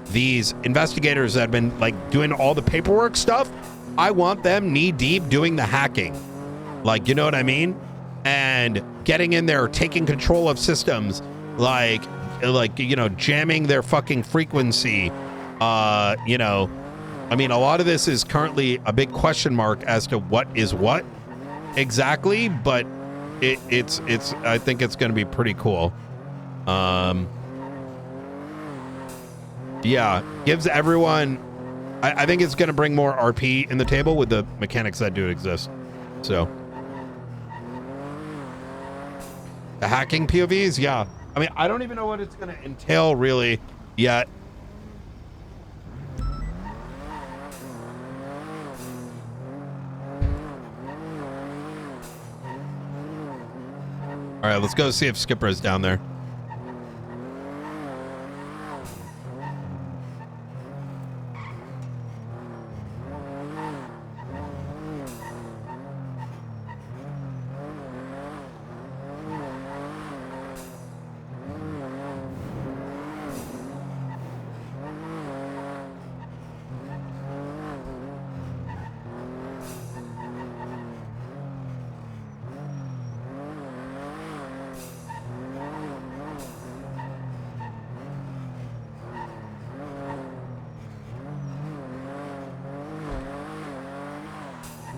these investigators that have been like doing all the paperwork stuff, I want them knee deep doing the hacking. Like, you know what I mean? And getting in there, taking control of systems, like, you know, jamming their fucking frequency. You know, I mean, a lot of this is currently a big question mark as to what is what exactly, but it's I think it's going to be pretty cool. Yeah, gives everyone, I think it's going to bring more RP in the table with the mechanics that do exist. So the hacking POVs, yeah. I mean, I don't even know what it's going to entail really yet. All right, let's go see if Skipper is down there.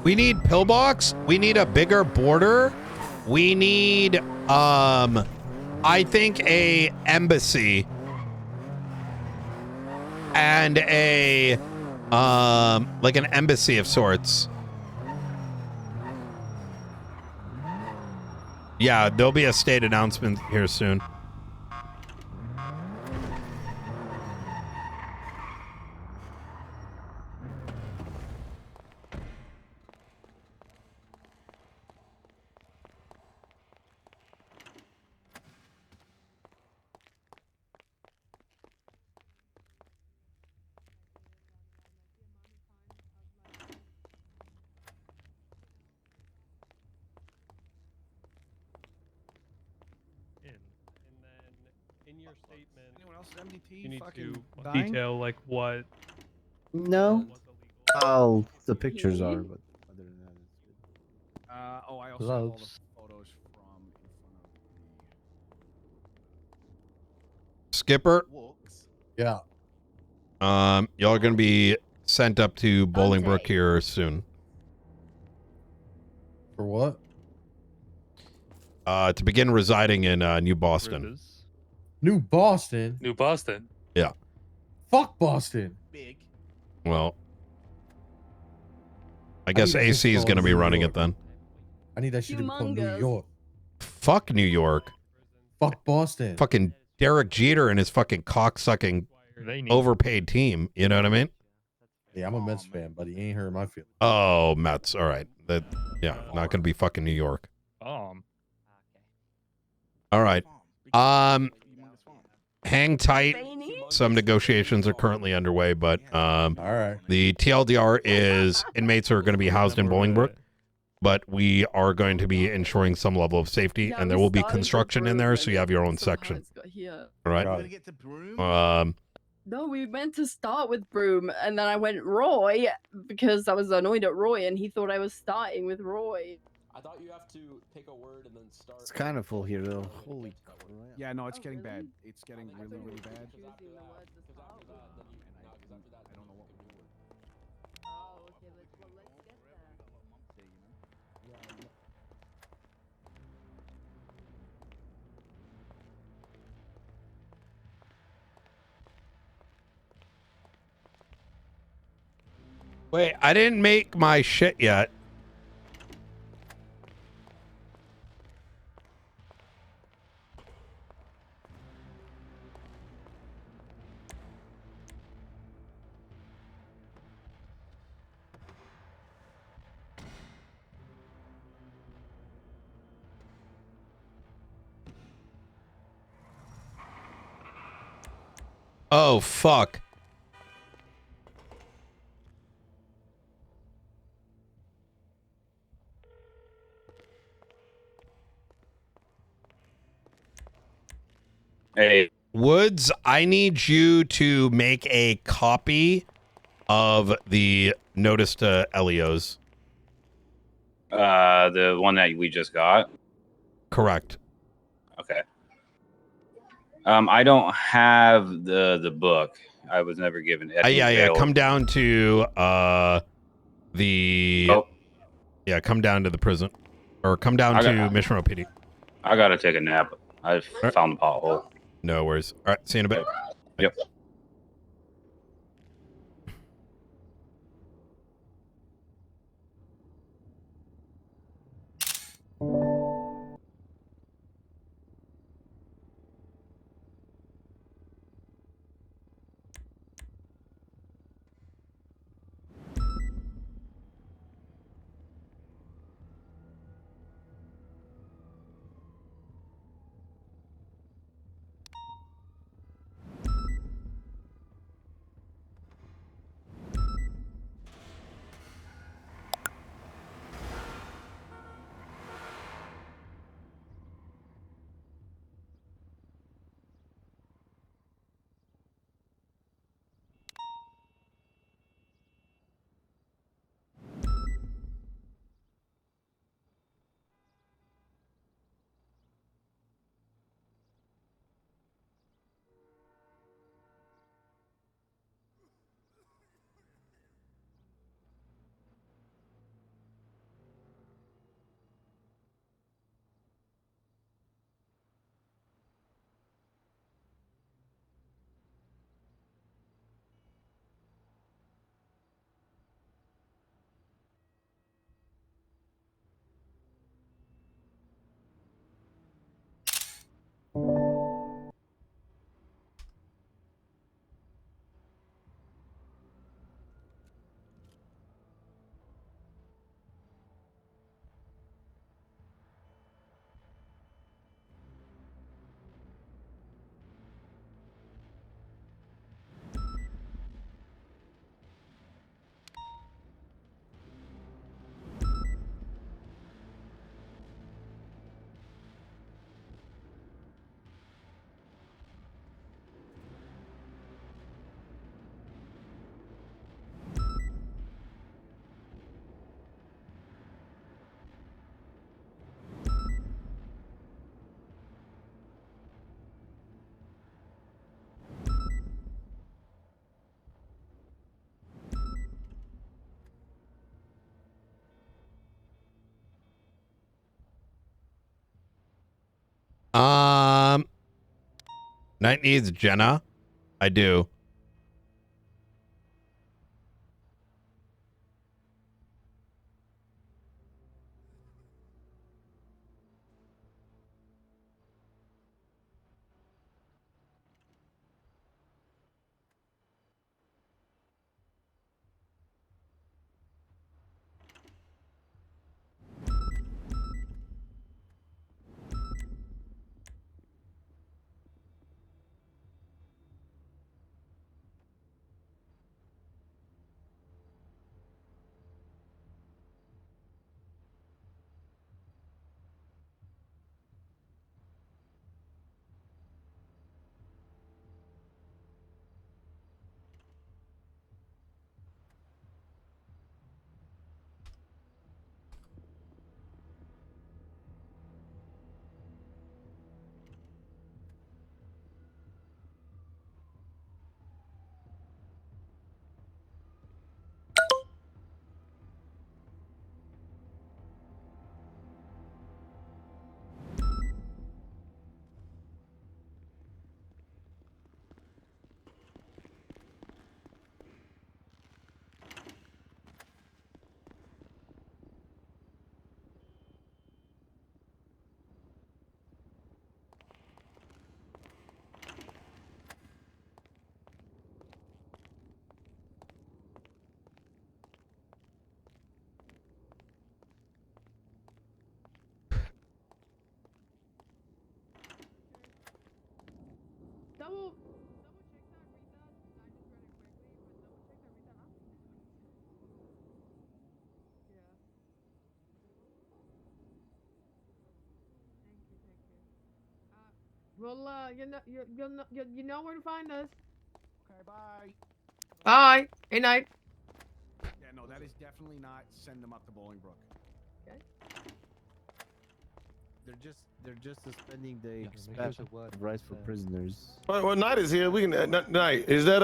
We need pillbox. We need a bigger border. We need, I think a embassy and a, like an embassy of sorts. Yeah, there'll be a state announcement here soon. You need to detail like what. No. Oh, the pictures are, but other than that, it's good. Oh, I also have all the Gloves. photos from in front of Skipper. Yeah. Y'all are gonna be sent up to Bolingbrook here soon. For what? To begin residing in New Boston. New Boston? New Boston. Yeah. Fuck Boston. Big. Well, I guess need that AC shit is called gonna be New running York. it then. I need that shit to be called New York. Fuck New York. Fuck Boston. Fucking Derek Jeter and his fucking cocksucking overpaid team. You know what I mean? Yeah, I'm a Mets fan, but he ain't hurt my feelings. Oh, Mets. All right. That, yeah, not gonna be fucking New York. All right. Hang tight. Some negotiations are currently underway, but all right. The TLDR is inmates are going to be housed in Bolingbrook, but we are going to be ensuring some level of safety, and there will be construction in there, so you have your own section. All right. No, we meant to start with Broom, and then I went Roy because I was annoyed at Roy, and he thought I was starting with Roy. I thought you have to pick a word and then start. It's kind of full here, though. Holy crap. Yeah, no, it's getting bad. It's getting really, really bad. I don't know what we do. Oh, okay, let's get there. Wait, I didn't make my shit yet. Oh, fuck. Woods, I need you to make a copy of the notice to Elios. The one that we just got. Correct. Okay. I don't have the book. I was never given it. Yeah. Come down to the. Oh. Yeah, come down to the prison, or come down to Mission Row PD. I gotta take a nap. I've found the pothole. No worries. All right, see you in a bit. Yep. Night needs Jenna. I do. Well, you know where to find us. Okay, bye. Bye. Good night. Yeah, no, that is definitely not send them up to Bolingbrook. Okay. They're just suspending the special rights for prisoners. Well, Night is here. We can Night. Is that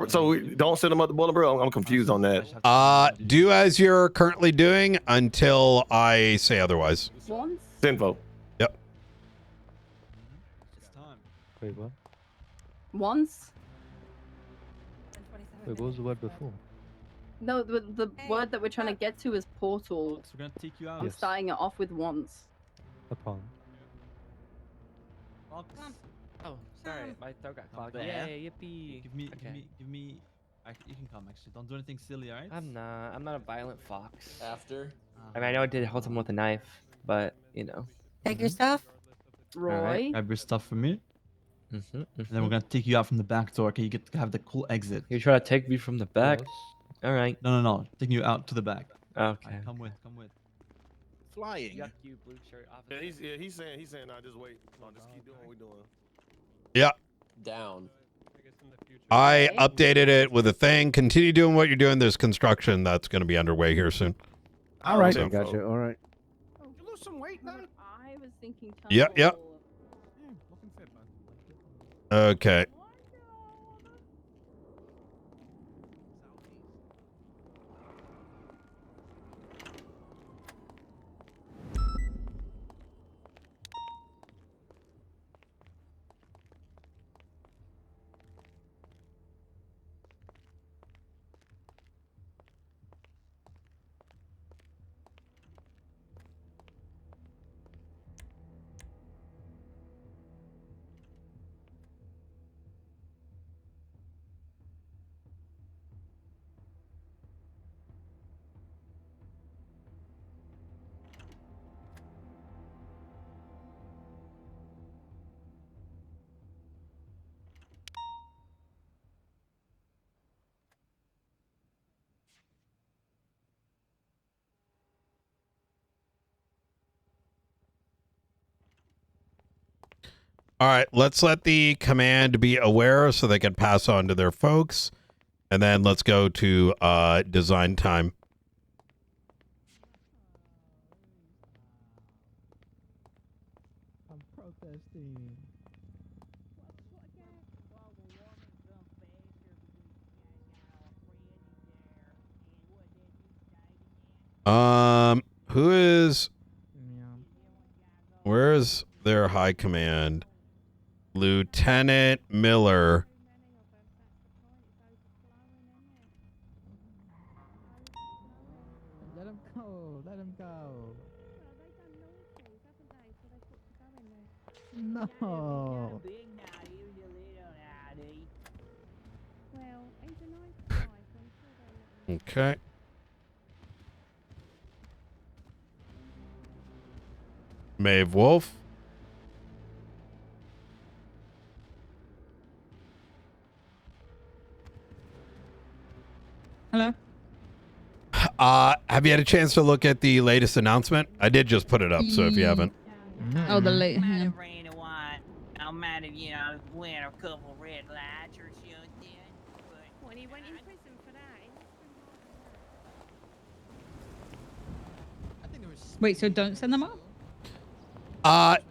so? We don't send them up to Bolingbrook. I'm confused on that. Do as you're currently doing until I say otherwise. Once? Sinfo. Yep. Wait, what? Once? Wait, what was the word before? No, the word that we're trying to get to is portal. So we're gonna take you out. I'm starting it off with once. Upon. Oh, sorry, my throat got clogged. Yeah. Yeah, yippee. Give me. You can come. Actually, don't do anything silly, alright? I'm not a violent fox. After. I mean, I know I did hold him with a knife, but you know. Take your stuff. Roy. Grab your stuff from me. And then we're gonna take you out from the back door. Okay, you get to have the cool exit. You try to take me from the back. All right. No. Taking you out to the back. Okay. Alright, come with. Flying. Yuck, you blue shirt officer. Yeah, he's saying, nah, just wait. No, just keep doing what we're doing. Yeah. Down. I updated it with a thing. Continue doing what you're doing. There's construction that's going to be underway here soon. All right. So- Gotcha. All right. You lose some weight, Night. I was thinking. Yep. Looking fit, man. Okay. All right, let's let the command be aware so they can pass on to their folks. And then let's go to design time. I'm protesting. Where's their high command? Lieutenant Miller. Let him go. Let him go. No. Okay. Maeve Wolf. Hello. Have you had a chance to look at the latest announcement? I did just put it up, so if you haven't. Oh, the late. I might have, went a couple red lights or something. But he went in prison for that. Wait, so don't send them up?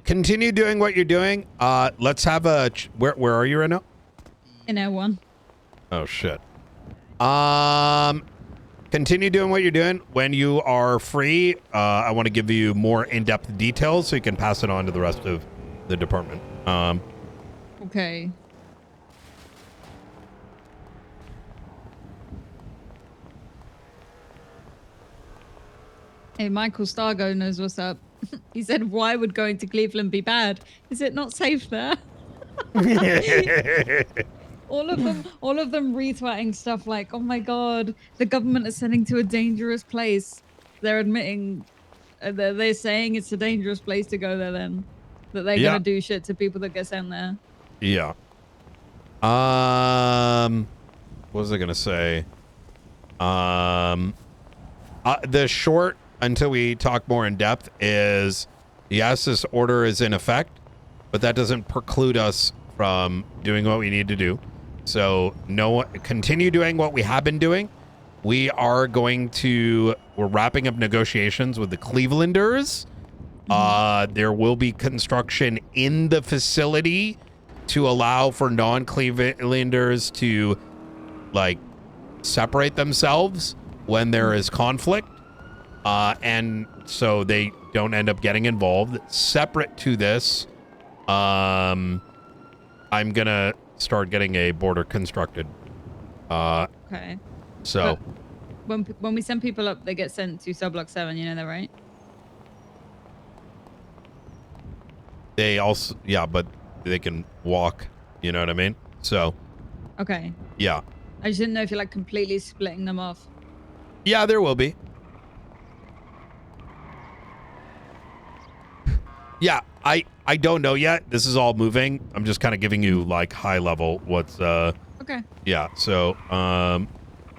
Continue doing what you're doing. Let's have a where are you right now? In L1. Oh shit. Continue doing what you're doing. When you are free, I want to give you more in-depth details so you can pass it on to the rest of the department. Okay. Hey, Michael Stargo knows what's up. He said, why would going to Cleveland be bad? Is it not safe there? All of them retweeting stuff like, oh my god, the government is sending to a dangerous place. They're admitting, they're saying it's a dangerous place to go there then. That they're going to do shit to people that get sent there. Yeah. What was I going to say? The short, until we talk more in depth, is yes, this order is in effect. but that doesn't preclude us from doing what we need to do. So continue doing what we have been doing. We're wrapping up negotiations with the Clevelanders. There will be construction in the facility to allow for non-Clevelanders to like separate themselves when there is conflict. And so they don't end up getting involved. Separate to this, I'm gonna start getting a border constructed. Okay. So But when we send people up, they get sent to cell block 7. You know that, right? they also, yeah, but they can walk. You know what I mean? So. Okay. Yeah. I just didn't know if you're like completely splitting them off. Yeah, there will be. Yeah, I don't know yet. This is all moving. I'm just kind of giving you like high level what's Okay. Yeah, so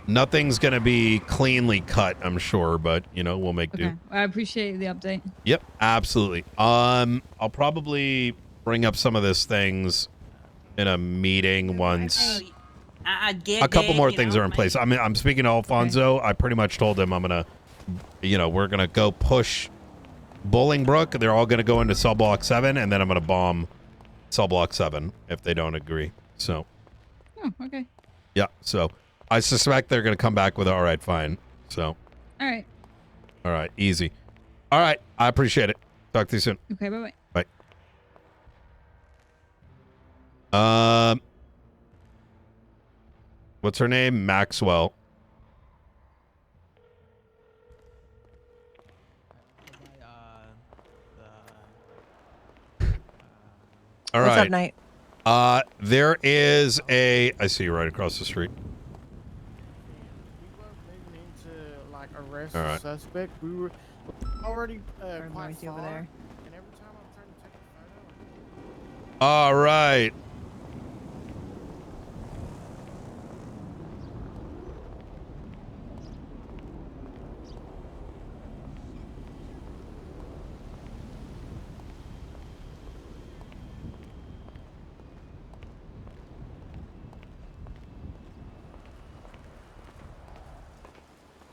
nothing's going to be cleanly cut, I'm sure, but you know, we'll make do. Okay. I appreciate the update. Yep, absolutely. I'll probably bring up some of these things in a meeting once I get a couple that, more you things know, are in place. I'm speaking to Alfonso. I pretty much told him I'm going to, you know, we're going to go push Bolingbrook. They're all going to go into cell block 7, and then I'm going to bomb cell block 7 if they don't agree. So. Oh, okay. Yeah, so I suspect they're going to come back with all right, fine. So. All right. All right, easy. All right, I appreciate it. Talk to you soon. Okay, bye-bye. Bye. What's her name? Maxwell. All right. What's up, Knight? There is I see you right across the street. Like arrest All the right. suspect. We were already quite Marcy over far, there. and every time I'm trying to take a photo. All right.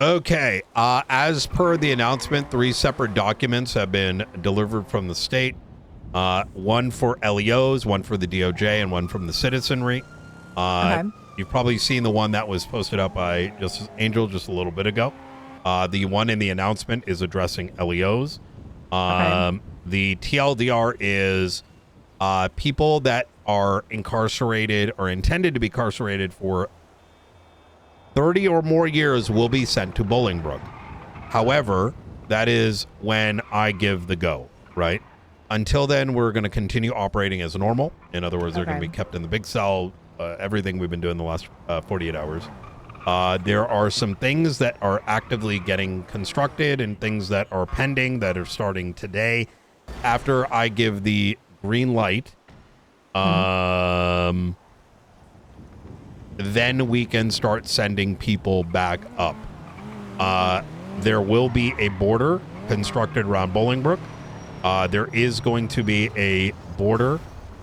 Okay, as per the announcement, 3 separate documents have been delivered from the state. One for LEOs, one for the DOJ, and one from the citizenry. Okay. You've probably seen the one that was posted up by Angel just a little bit ago. The one in the announcement is addressing LEOs. The TLDR is people that are incarcerated or intended to be incarcerated for 30 or more years will be sent to Bolingbrook. However, that is when I give the go, right? Until then, we're going to continue operating as normal. In other words, they're going to be kept in the big cell, everything we've been doing the last 48 hours. There are some things that are actively getting constructed and things that are pending that are starting today. After I give the green light, then we can start sending people back up. There will be a border constructed around Bolingbrook. There is going to be a border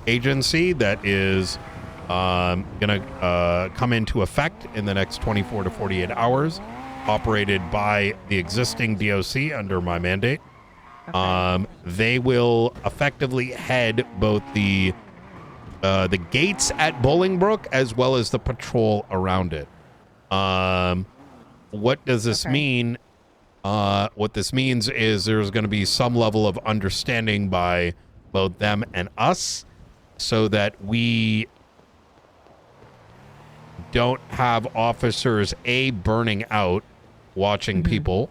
agency that is going to come into effect in the next 24 to 48 hours, operated by the existing DOC under my mandate. They will effectively head both the gates at Bolingbrook as well as the patrol around it. What does this mean? What this means is there's going to be some level of understanding by both them and us so that we don't have officers, A, burning out watching people,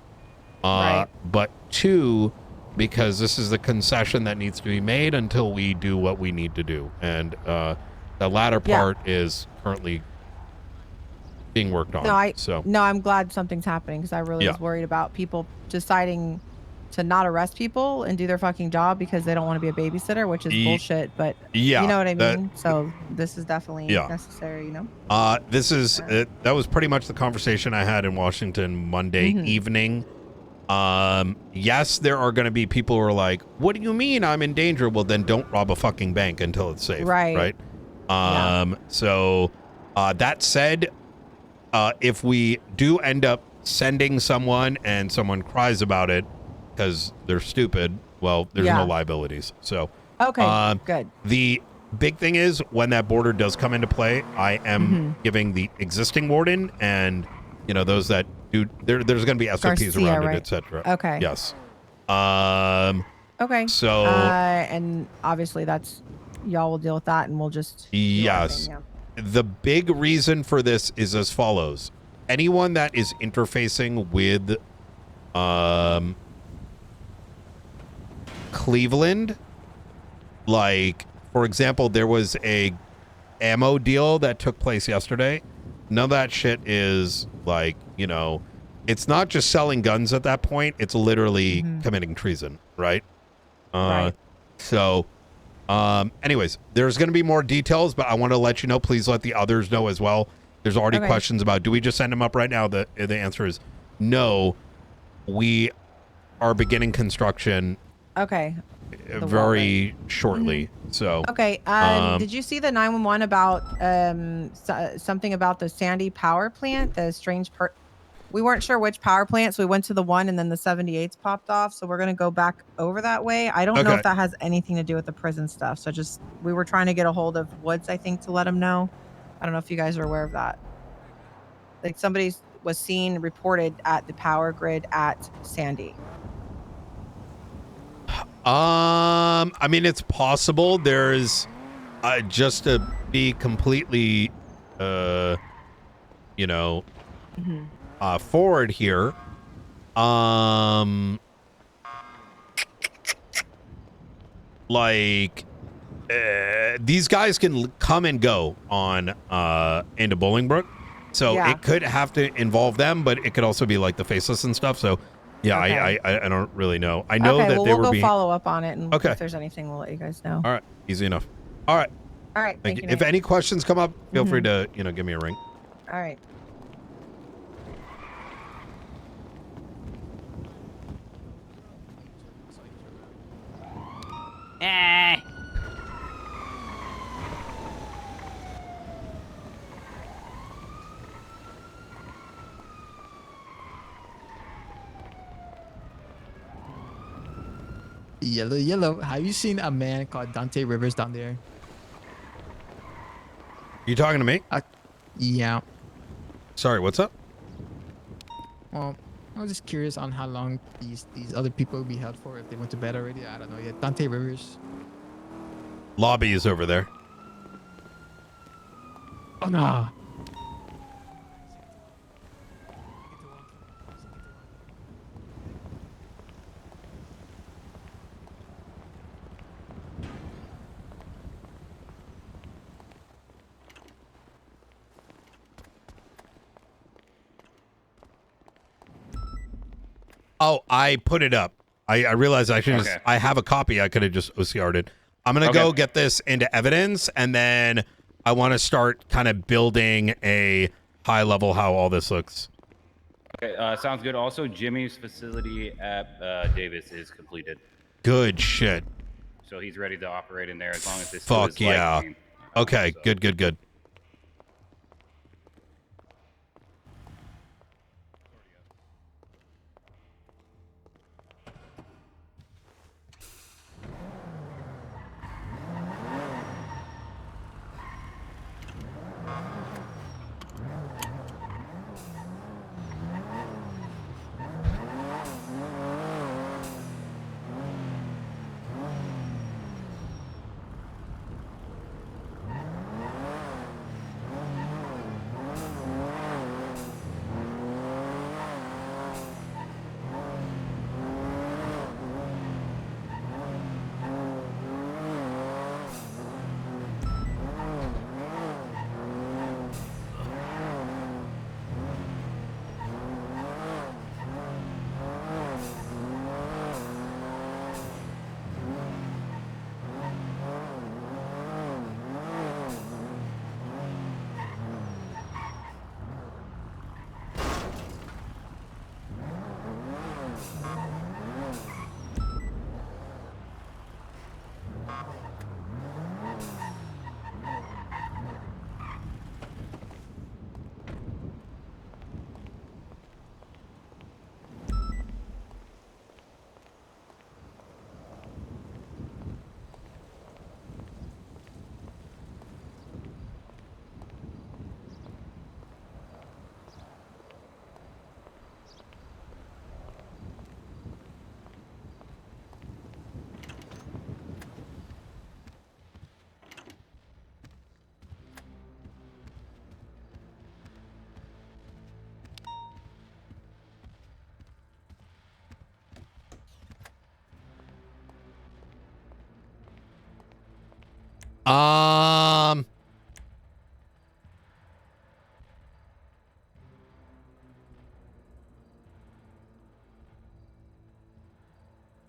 but 2, because this is the concession that needs to be made until we do what we need to do. And the latter part is currently being worked on. No, I'm glad something's happening because I really was worried about people deciding to not arrest people and do their fucking job because they don't want to be a babysitter, which is bullshit. But you know what I mean? So this is definitely necessary, you know? This is that was pretty much the conversation I had in Washington Monday evening. Yes, there are going to be people who are like, what do you mean I'm in danger? Well, then don't rob a fucking bank until it's safe. Right. So that said, if we do end up sending someone and someone cries about it because they're stupid, well, there's no liabilities. So, okay, good. The big thing is when that border does come into play, I am giving the existing warden and, you know, those that do, there's going to be SOPs Garcia, around right? it, etc. Okay. Yes. Okay. So, and obviously that's, y'all will deal with that and we'll just. yes. The big reason for this is as follows. Anyone that is interfacing with Cleveland, like, for example, there was a ammo deal that took place yesterday. None of that shit is like, you know, it's not just selling guns at that point. It's literally committing treason, right? So, anyways, there's going to be more details, but I want to let you know, please let the others know as well. There's already questions about, do we just send them up right now? The answer is no. We are beginning construction very shortly. So, okay. Did you see the 911 about something about the Sandy power plant? The strange we weren't sure which power plant, so we went to the one and then the 78s popped off. So we're going to go back over that way. I don't know if that has anything to do with the prison stuff. So we were trying to get a hold of Woods, I think, to let him know. I don't know if you guys are aware of that. Like somebody was seen reported at the power grid at Sandy. I mean, it's possible. There's just to be completely, you know, forward here. Like, these guys can come and go on into Bolingbrook, so it could have to involve them, but it could also be like the faceless and stuff. So. Yeah, I don't really know. I know that we'll go follow up on it, and if there's anything, we'll let you guys know. All right, easy enough. All right. Thank you. If any questions come up, feel free to give me a ring. All right. Yellow. Have you seen a man called Dante Rivers down there? You talking to me? Yeah. Sorry, what's up? Well, I was just curious on how long these other people will be held for, if they went to bed already. I don't know yet. Dante Rivers. Lobby is over there. Oh no. Oh, I put it up. I realized I should I have a copy. I could have just OCR'd it. I'm going to go get this into evidence, and then I want to start kind of building a high level how all this looks. Okay, sounds good. Also, Jimmy's facility at Davis is completed. Good shit. So he's ready to operate in there as long as this Fuck yeah. Okay, good.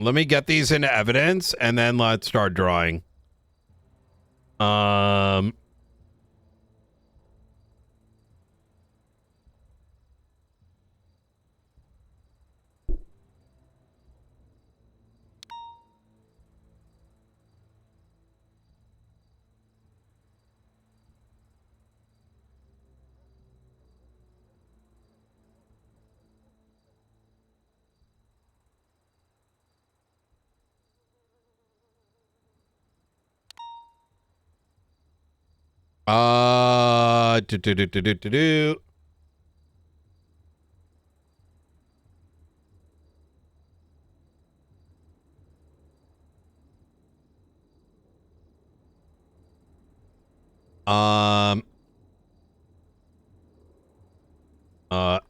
Let me get these into evidence, and then let's start drawing. Do.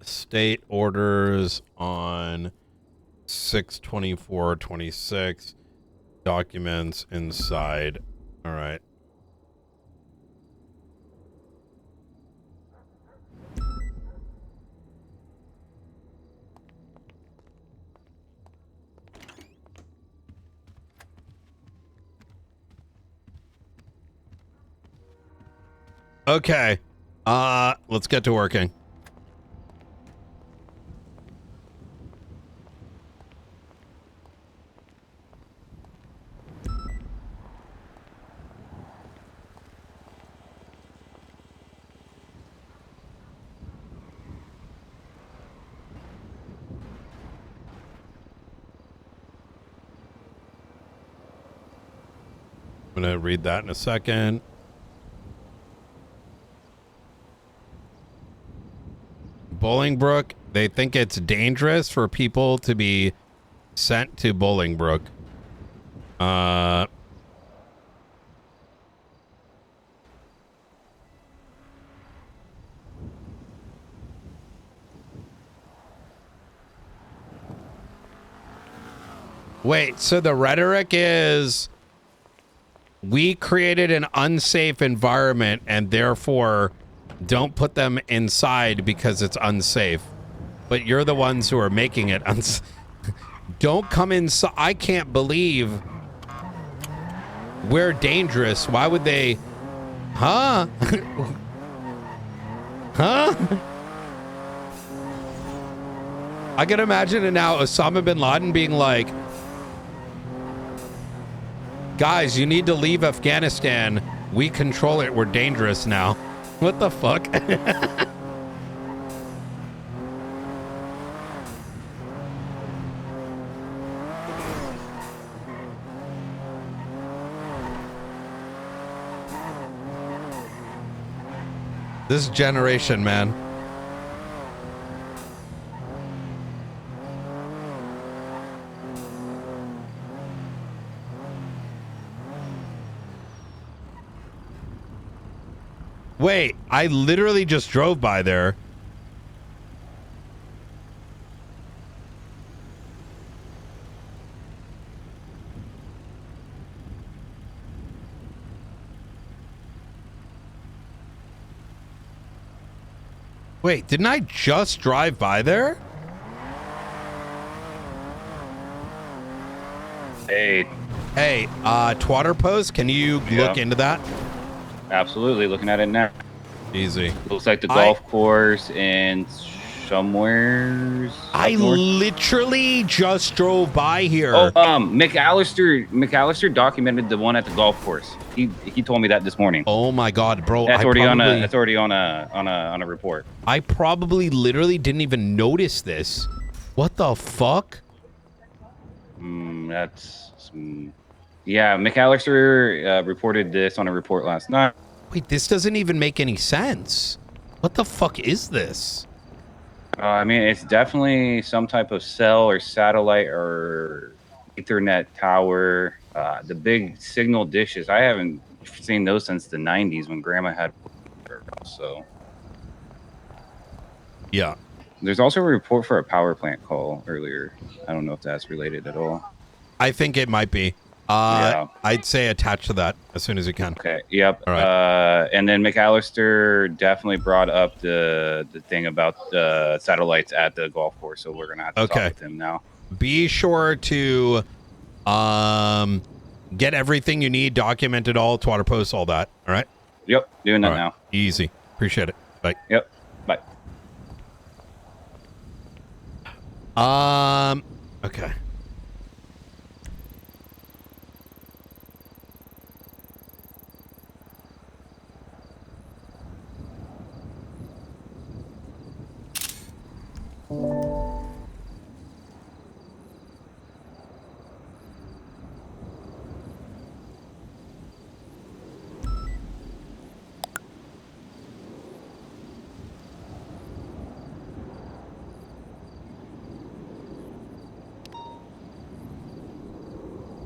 State orders on 6/24/26. Documents inside. All right. Okay. Let's get to working. I'm going to read that in a second. Bolingbrook, they think it's dangerous for people to be sent to Bolingbrook. Wait, so the rhetoric is we created an unsafe environment and therefore don't put them inside because it's unsafe. But you're the ones who are making it unsafe. Don't come inside. I can't believe we're dangerous. Why would they? Huh? Huh? I can imagine it now. Osama bin Laden being like, guys, you need to leave Afghanistan. We control it. We're dangerous now. What the fuck? This generation, man. Wait, I literally just drove by there. Wait, didn't I just drive by there? Hey. Hey, Twatter Post, can you look into that? Absolutely, looking at it now. Easy. Looks like the golf course and somewheres. I literally just drove by here. Oh, McAllister documented the one at the golf course. He told me that this morning. Oh my god, bro! That's already on a report. I probably literally didn't even notice this. What the fuck? Yeah, McAllister reported this on a report last night. Wait, this doesn't even make any sense. What the fuck is this? I mean, it's definitely some type of cell or satellite or Ethernet tower. The big signal dishes, I haven't seen those since the 90s when Grandma had. So, yeah. There's also a report for a power plant call earlier. I don't know if that's related at all. I think it might be. Yeah. I'd say attach to that as soon as you can. Okay. Yep. All right. And then McAllister definitely brought up the thing about the satellites at the golf course. So we're gonna have to talk with him now. Be sure to Get everything you need, document it all, Twitter posts, all that. All right. Yep, doing that All right. now. Easy. Appreciate it. Bye. Yep. Bye. Okay.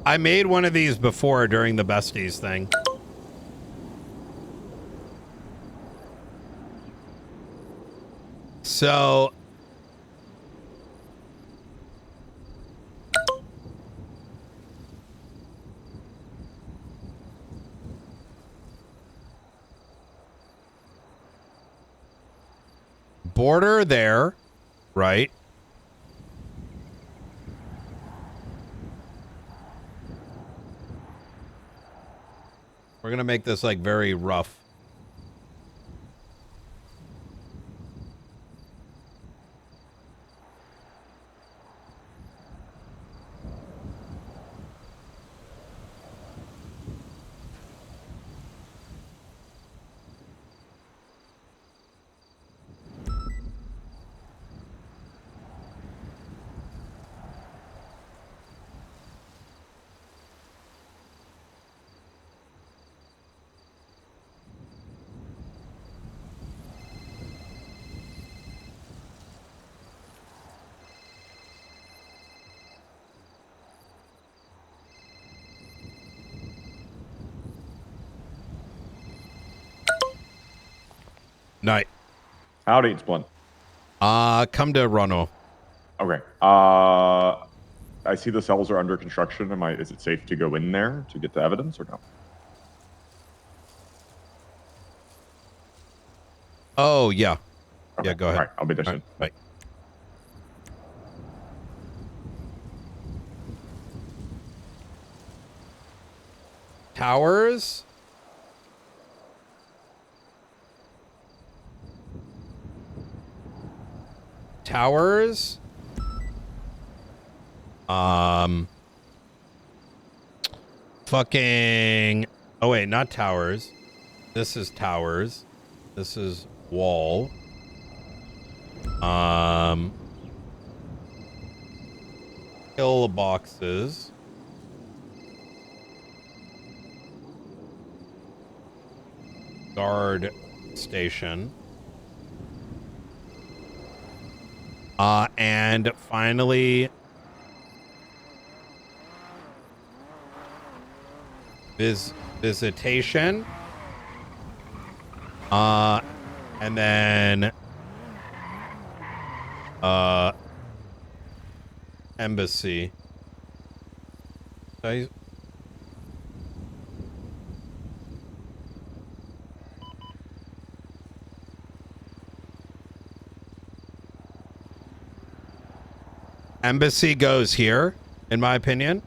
I made one of these before during the besties thing. So border there, right? We're going to make this like very rough. Night. Howdy, it's Blunt. Come to Rono. Okay. I see the cells are under construction. Is it safe to go in there to get the evidence or no? Oh, yeah. Okay. Yeah, go ahead. All right, I'll be there soon. Bye. Towers. Towers. Fucking. Oh, wait, not towers. This is towers. This is wall. Pillboxes. Guard station. And finally, visitation. And then, embassy. Embassy goes here, in my opinion.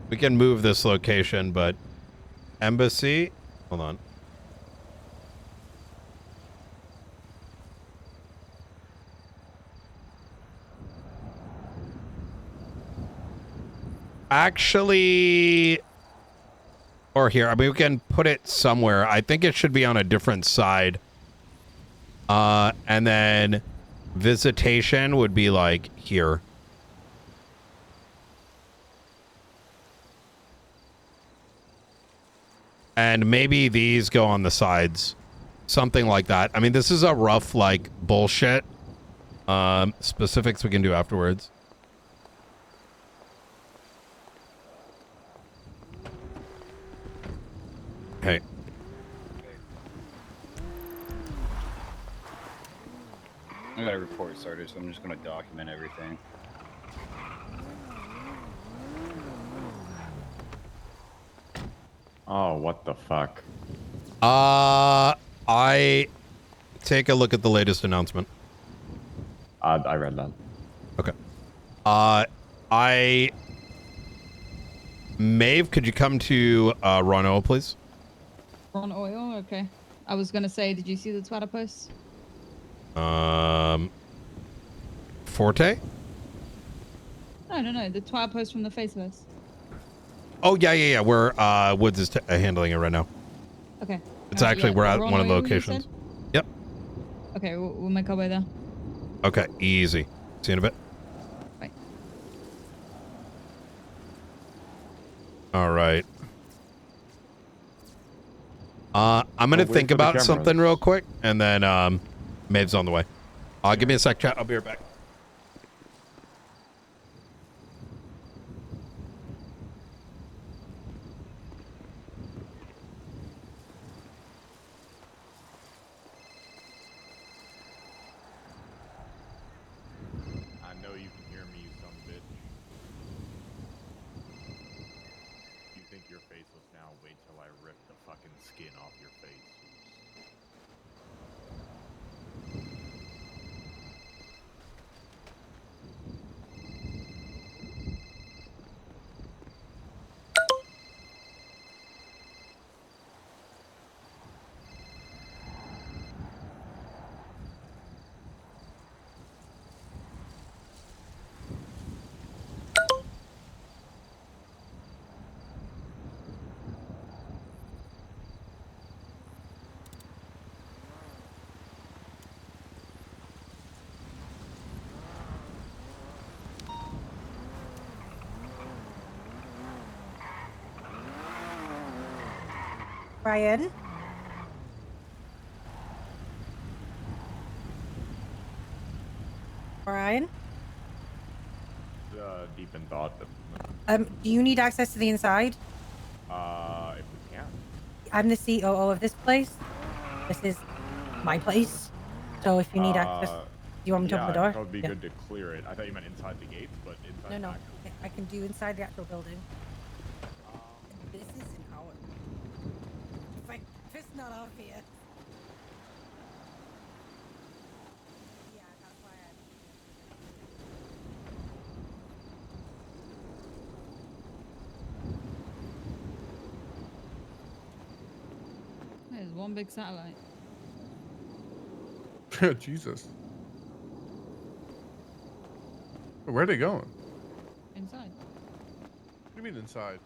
We can move this location, but embassy, hold on. Actually, or here, I mean, we can put it somewhere. I think it should be on a different side. And then visitation would be like here. And maybe these go on the sides. Something like that. I mean, this is a rough, like, bullshit. Specifics we can do afterwards. Hey. I got a report started, so I'm just going to document everything. Oh, what the fuck? I take a look at the latest announcement. I read that. Okay. Maeve, could you come to Rono, please? On oil, okay. I was gonna say, did you see the Twitter post? Forte? No, the Twitter post from the Faceless. Oh, yeah. We're, Woods is handling it right now. Okay. It's actually, we're at Ron one of the Oil, you locations. said? Yep. Okay, we'll make our way there. Okay, easy. See you in a bit. Bye. All right. I'm gonna wait think for the about something cameras. real quick, and then Maeve's on the way. Give me a sec, chat. I'll be right back. I know you can hear me, you son of a bitch. You think you're faceless now? Wait till I rip the fucking skin off your face. Ryan? Ryan? Deep in thought. Do you need access to the inside? If we can. I'm the COO of this place. This is my place. So if you need access, do you want me to open the door? It would be good to clear it. I thought you meant inside the gates, but inside No. the I can do inside the actual building. This is an hour. If it's not obvious. Yeah, that's why There's one big satellite. Jesus. Where are they going? Inside. What do you mean inside?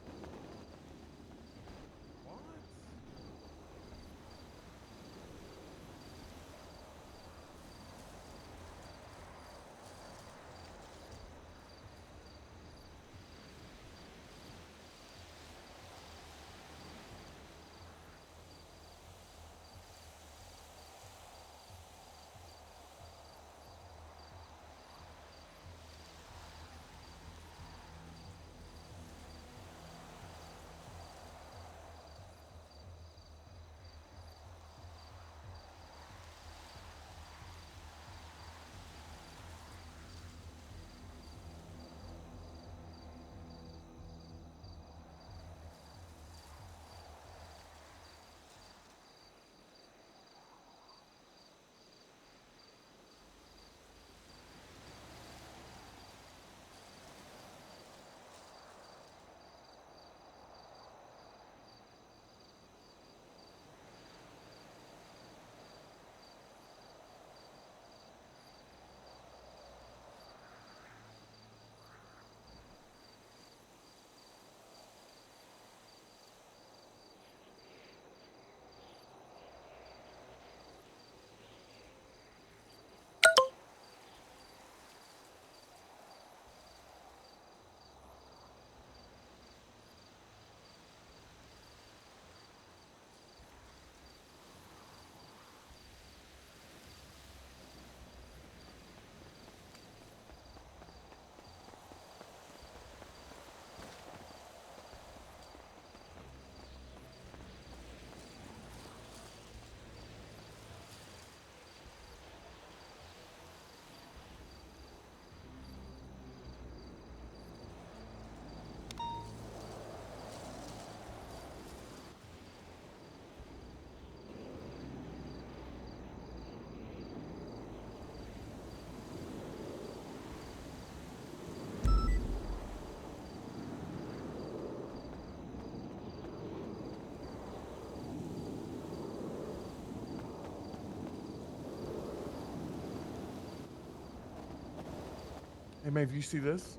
Hey, Maeve, you see this?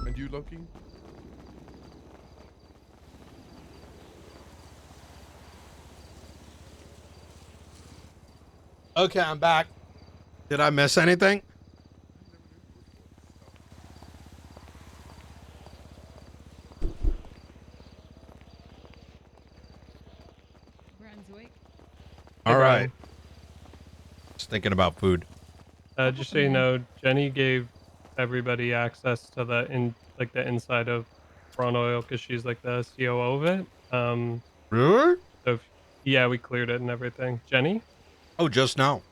And you, Loki? Okay, I'm back. Did I miss anything? Brunswick. All right. Just thinking about food. Just so you know, Jenny gave everybody access to the the inside of Ron Oil because she's like the COO of it. Really? So yeah, we cleared it and everything. Jenny? Oh, just now.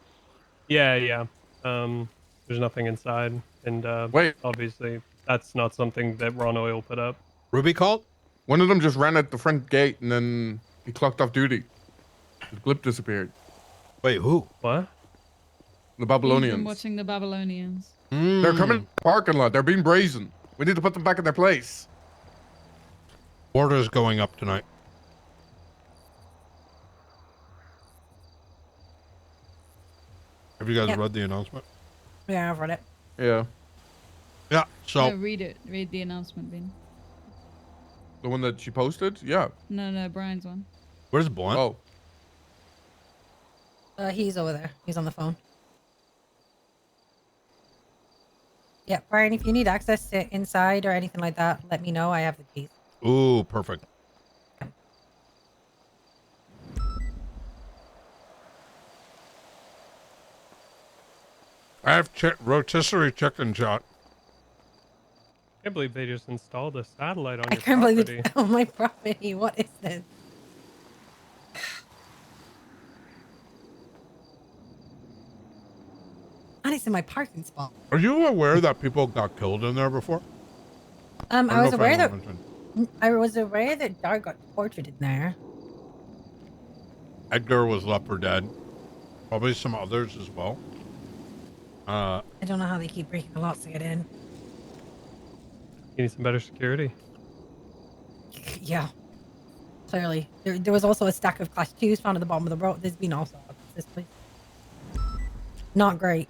Yeah, yeah. There's nothing inside, and wait, obviously that's not something that Ron Oil put up. Ruby called? One of them just ran at the front gate and then he clocked off duty. His blip disappeared. Wait, who? What? The We've been Babylonians. watching the Babylonians. They're coming to the parking lot. They're being brazen. We need to put them back in their place. Order's going up tonight. Have you guys Yep. read the announcement? Yeah, I've read it. Yeah. Yeah, so... No, read it. Read the announcement, Ben. The one that she posted? Yeah. No, Brian's one. Where's Blunt? Oh. He's over there. He's on the phone. Yeah, Brian, if you need access to inside or anything like that, let me know. I have the keys. Ooh, perfect. I have rotisserie chicken shot. I can't believe they just installed a satellite on I your can't believe property. it's on my property. What is this? And it's in my parking spot. Are you aware that people got killed in there before? I was aware that mentioned. Dar got tortured in there. Edgar was left for dead. Probably some others as well. I don't know how they keep breaking the locks to get in. You need some better security. Yeah, clearly. There was also a stack of class 2s found at the bottom of the road. There's been also this place. Not great.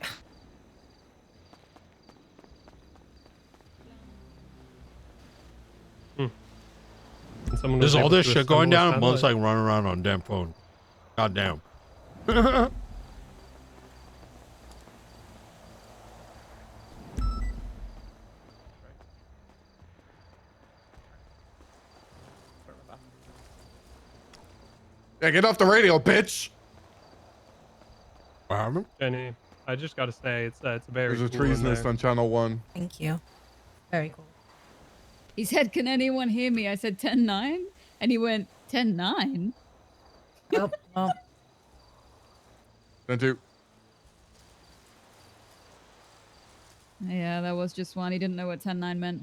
There's all this shit going down, and one's like running around on damn phone. God damn. Yeah, get off the radio, bitch. What happened? Jenny, I just gotta say, it's a very There's a cool trees in nest there. on channel 1. Thank you. Very cool. He said, "Can anyone hear me?" I said, 10-9, and he went, 10-9. Oh, well. Thank you. Yeah, that was just one. He didn't know what 10-9 meant.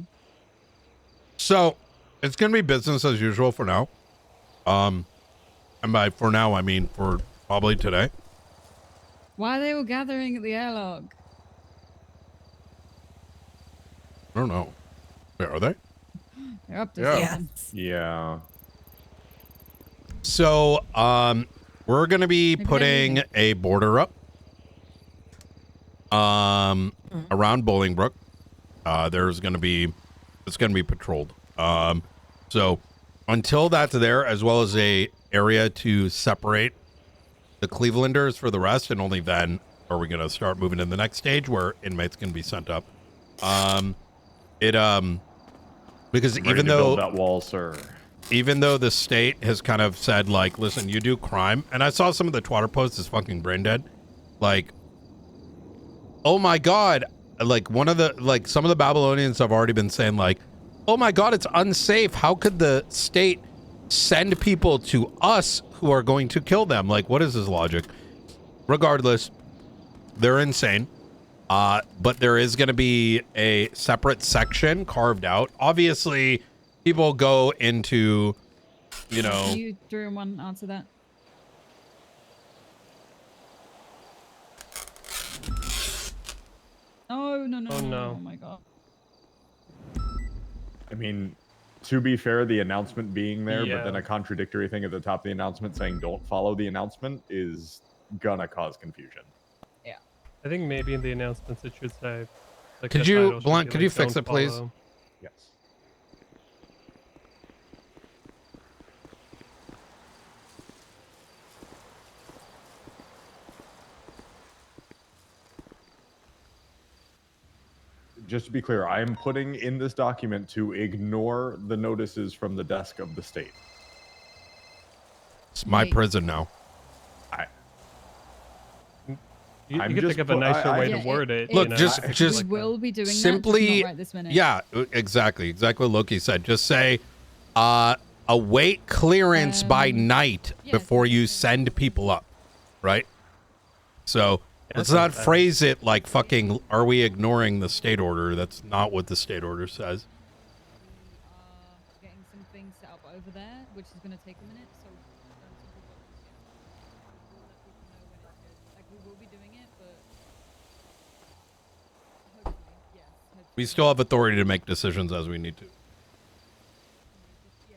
So, it's going to be business as usual for now. And by for now, I mean for probably today. Why are they all gathering at the airlock? I don't know. Wait, are they? They're up to Yeah. something. Yeah. So, we're going to be Maybe putting they're a border up around Bolingbrook. It's going to be patrolled. So until that's there, as well as a area to separate the Clevelanders for the rest, and only then are we going to start moving in the next stage where inmates can be sent up. Because Ready even to though build that wall, sir. Even though the state has kind of said, like, listen, you do crime, and I saw some of the Twitter posts is fucking brain dead. Like, oh my God. Like, some of the Babylonians have already been saying, like, oh my God, it's unsafe. How could the state send people to us who are going to kill them? Like, what is this logic? Regardless, they're insane. But there is going to be a separate section carved out. Obviously, people go into, you know. Can you, Drew, one answer that? Oh, no. Oh, no. Oh, my God. I mean, to be fair, the announcement being there, Yeah. but then a contradictory thing at the top of the announcement saying don't follow the announcement is gonna cause confusion. I think maybe in the announcements it should say Like Could the you, title should Blunt, be could like, you fix "Don't it, please? follow." Yes. Just to be clear, I am putting in this document to ignore the notices from the desk of the state. It's my Wait. prison now. You I'm get to just give a put- nicer way to Yeah, word it. Look, you know? just we will be doing simply, that, just not right this minute. yeah, exactly what Loki said. Just say, await clearance by night before you send people up, right? So let's that's not not bad. phrase it like fucking, are we ignoring the state order? That's not what the state order says. Getting some things set up over there, which is going to take a minute. So we'll let people know when it's good. Like we will be doing it, but hopefully, yes. Hopefully. We still have authority to make decisions as we need to. Yeah,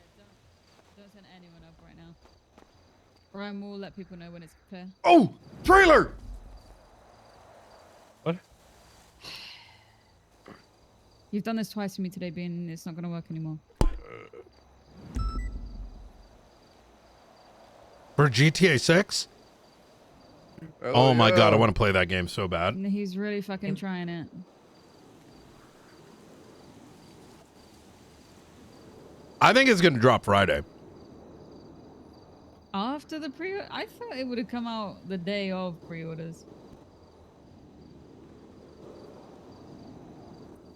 don't send anyone up right now. Ryan will let people know when it's clear. Oh, trailer! What? You've done this twice to me today, Bean. It's not going to work anymore. For GTA 6? Oh my god, I want to play that game so bad. And he's really fucking trying it. I think it's going to drop Friday. After the pre, I thought it would have come out the day of pre-orders.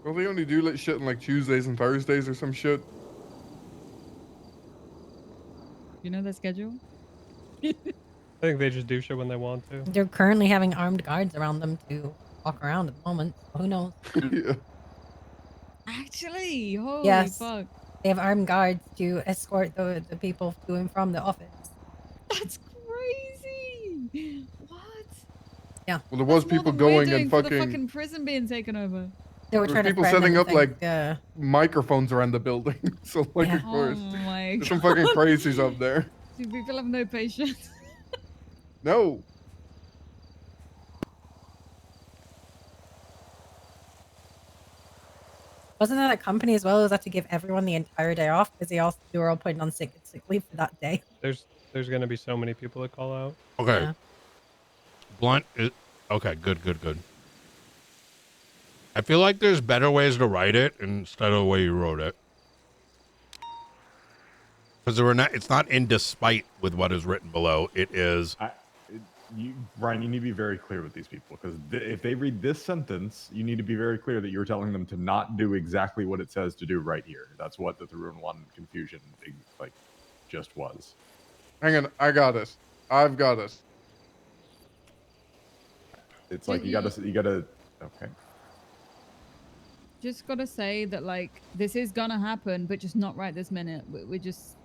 Well, they only do like shit on like Tuesdays and Thursdays or some shit. You know that schedule? I think they just do shit when they want to. They're currently having armed guards around them to walk around at the moment. Who knows? Yeah. Actually, holy Yes. fuck. They have armed guards to escort the people to and from the office. That's crazy. What? Yeah. Well, there was That's more people than we're going doing and for the fucking. fucking prison being taken over. They were There trying was to people threaten setting them up and like think, microphones around the building. So like, Yeah. of course, Oh my there's some fucking God. crazies up there. Do people have no patience? No. wasn't that a company as well? It was have to give everyone the entire day off because they were all putting on sick leave for that day. There's gonna be so many people that call out. Okay. Yeah. Blunt is okay. Good. I feel like there's better ways to write it instead of the way you wrote it, because it's not in despite with what is written below. It is. Ryan, you need to be very clear with these people because if they read this sentence, you need to be very clear that you're telling them to not do exactly what it says to do right here. That's what the 3-in-1 confusion like just was. Hang on, I got it. I've got it. It's like you gotta. Okay. Just gotta say that like this is gonna happen, but just not right this minute. We're just.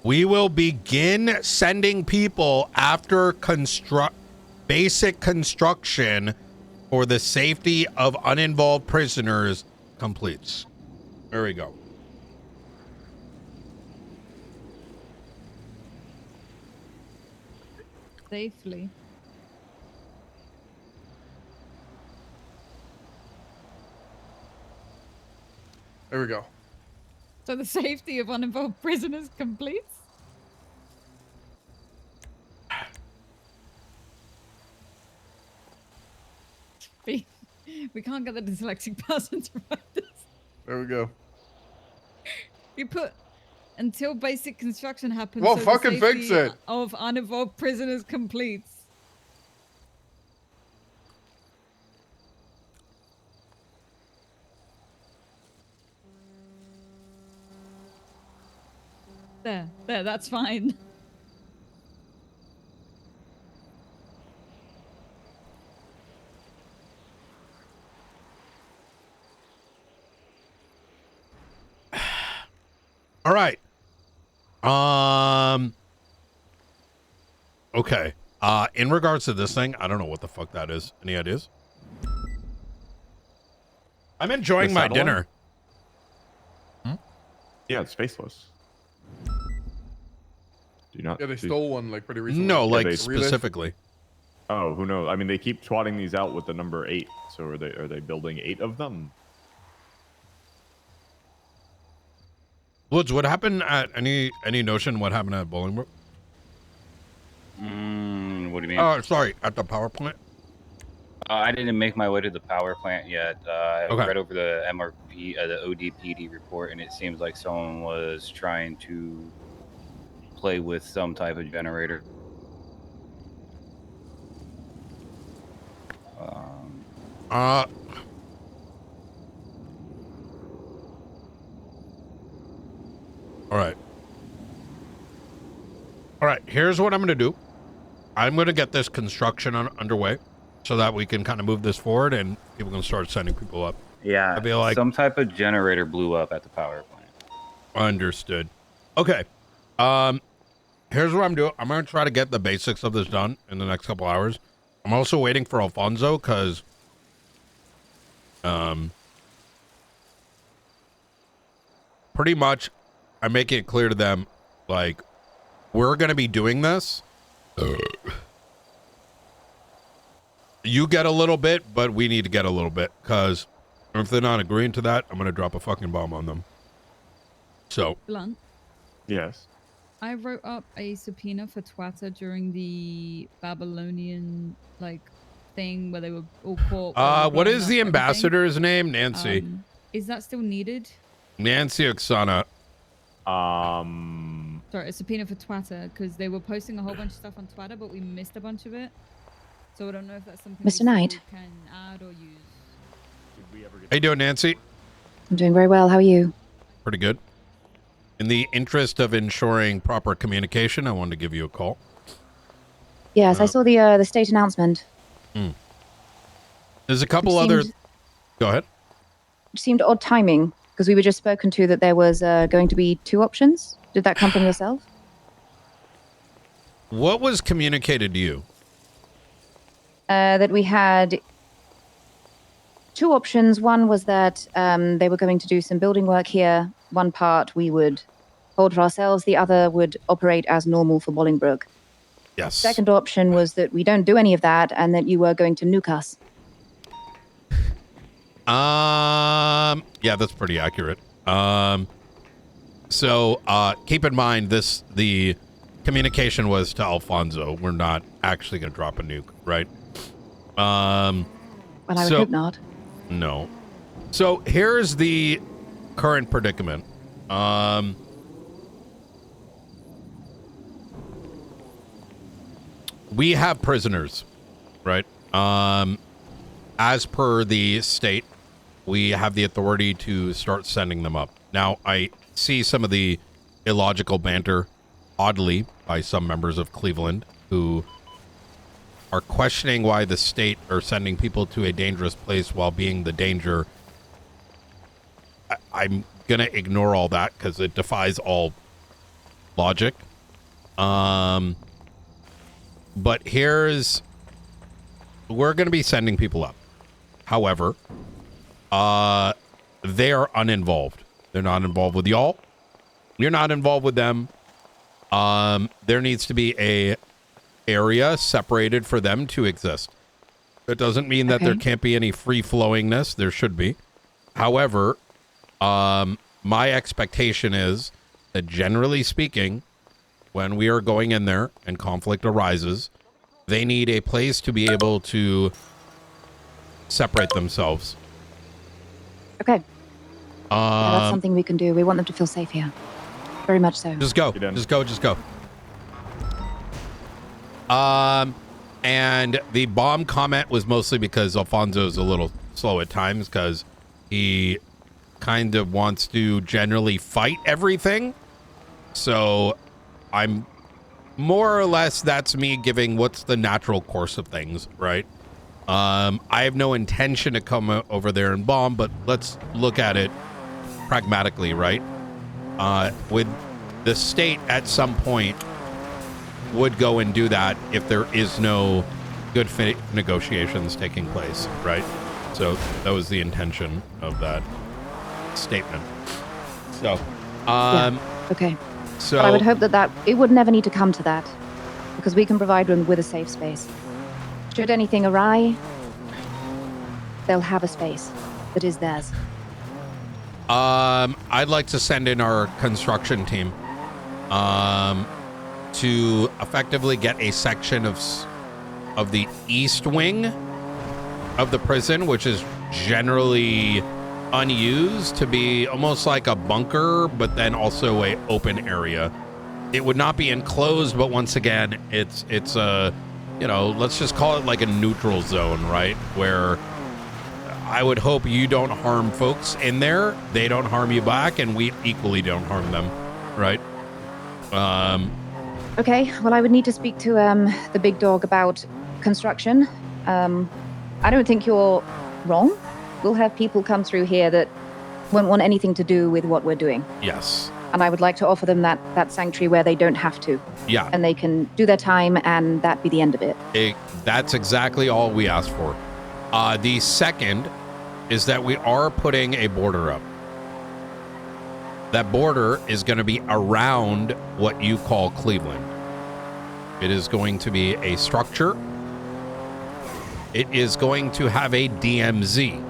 We will begin sending people after basic construction for the safety of uninvolved prisoners completes. There we go. Safely. There we go. So the safety of uninvolved prisoners completes? We can't get the dyslexic person to write this. There we go. You put until basic construction happens. Well, so the fucking fix safety it. Of uninvolved prisoners completes. There, that's fine. All right. Okay. In regards to this thing, I don't know what the fuck that is. Any ideas? I'm enjoying my dinner. Yeah, it's faceless. Do you not? Yeah, they stole one like pretty recently. No, Yeah, like they- specifically. Oh, who knows? I mean, they keep twatting these out with the number 8. So are they building 8 of them? Woods, what happened at any notion what happened at Bolingbroke? What do you mean? Oh, sorry, at the power plant. I didn't make my way to the power plant yet. I Okay. read over the MRP, the ODPD report, and it seems like someone was trying to play with some type of generator. All right. Here's what I'm going to do. I'm going to get this construction underway so that we can kind of move this forward and people can start sending people up. Yeah, I feel like some type of generator blew up at the power plant. Understood. Okay. Here's what I'm doing. I'm going to try to get the basics of this done in the next couple hours. I'm also waiting for Alfonso because pretty much I'm making it clear to them, like, we're going to be doing this. You get a little bit, but we need to get a little bit because if they're not agreeing to that, I'm going to drop a fucking bomb on them. So. Blunt. Yes. I wrote up a subpoena for Twitter during the Babylonian thing where they were all caught. What is the ambassador's name? Nancy. Is that still needed? Nancy Oksana. Sorry, a subpoena for Twitter because they were posting a whole bunch of stuff on Twitter, but we missed a bunch of it. So I don't know if that's something Mr. Knight. we can add or use. How you doing, Nancy? I'm doing very well. How are you? Pretty good. In the interest of ensuring proper communication, I wanted to give you a call. Yes, I saw the state announcement. There's a couple other. Go ahead. It seemed odd timing because we were just spoken to that there was going to be 2 options. Did that come from yourself? What was communicated to you? That we had 2 options. One was that they were going to do some building work here. One part we would hold for ourselves. The other would operate as normal for Bolingbroke. Yes. Second option was that we don't do any of that and that you were going to nuke us. Yeah, that's pretty accurate. So keep in mind the communication was to Alfonso. We're not actually going to drop a nuke, right? Well, I would hope not. No. So here's the current predicament. We have prisoners, right? As per the state, we have the authority to start sending them up. Now, I see some of the illogical banter, oddly, by some members of Cleveland who are questioning why the state are sending people to a dangerous place while being the danger. I'm going to ignore all that because it defies all logic. But we're going to be sending people up. However, they are uninvolved. They're not involved with y'all. You're not involved with them. There needs to be a area separated for them to exist. That doesn't mean that there can't be any free-flowingness. There should be. However, my expectation is that generally speaking, when we are going in there and conflict arises, they need a place to be able to separate themselves. Okay. Yeah, that's something we can do. We want them to feel safe here. Very much so. Just go. Just go. And the bomb comment was mostly because Alfonso's a little slow at times because he kind of wants to generally fight everything. So I'm more or less, that's me giving what's the natural course of things, right? I have no intention to come over there and bomb, but let's look at it pragmatically, right? With the state at some point would go and do that if there is no good fit negotiations taking place, right? So that was the intention of that statement. So, okay. So but I would hope that it would never need to come to that because we can provide them with a safe space. Should anything awry, they'll have a space that is theirs. I'd like to send in our construction team to effectively get a section of the east wing of the prison, which is generally unused, to be almost like a bunker, but then also a open area. It would not be enclosed, but once again, it's a, you know, let's just call it like a neutral zone, right? Where I would hope you don't harm folks in there, they don't harm you back, and we equally don't harm them, right? Okay, well, I would need to speak to the big dog about construction. I don't think you're wrong. We'll have people come through here that won't want anything to do with what we're doing. Yes. And I would like to offer them that sanctuary where they don't have to. Yeah. And they can do their time, and that be the end of it. That's exactly all we asked for. The second is that we are putting a border up. That border is going to be around what you call Cleveland. It is going to be a structure. It is going to have a DMZ.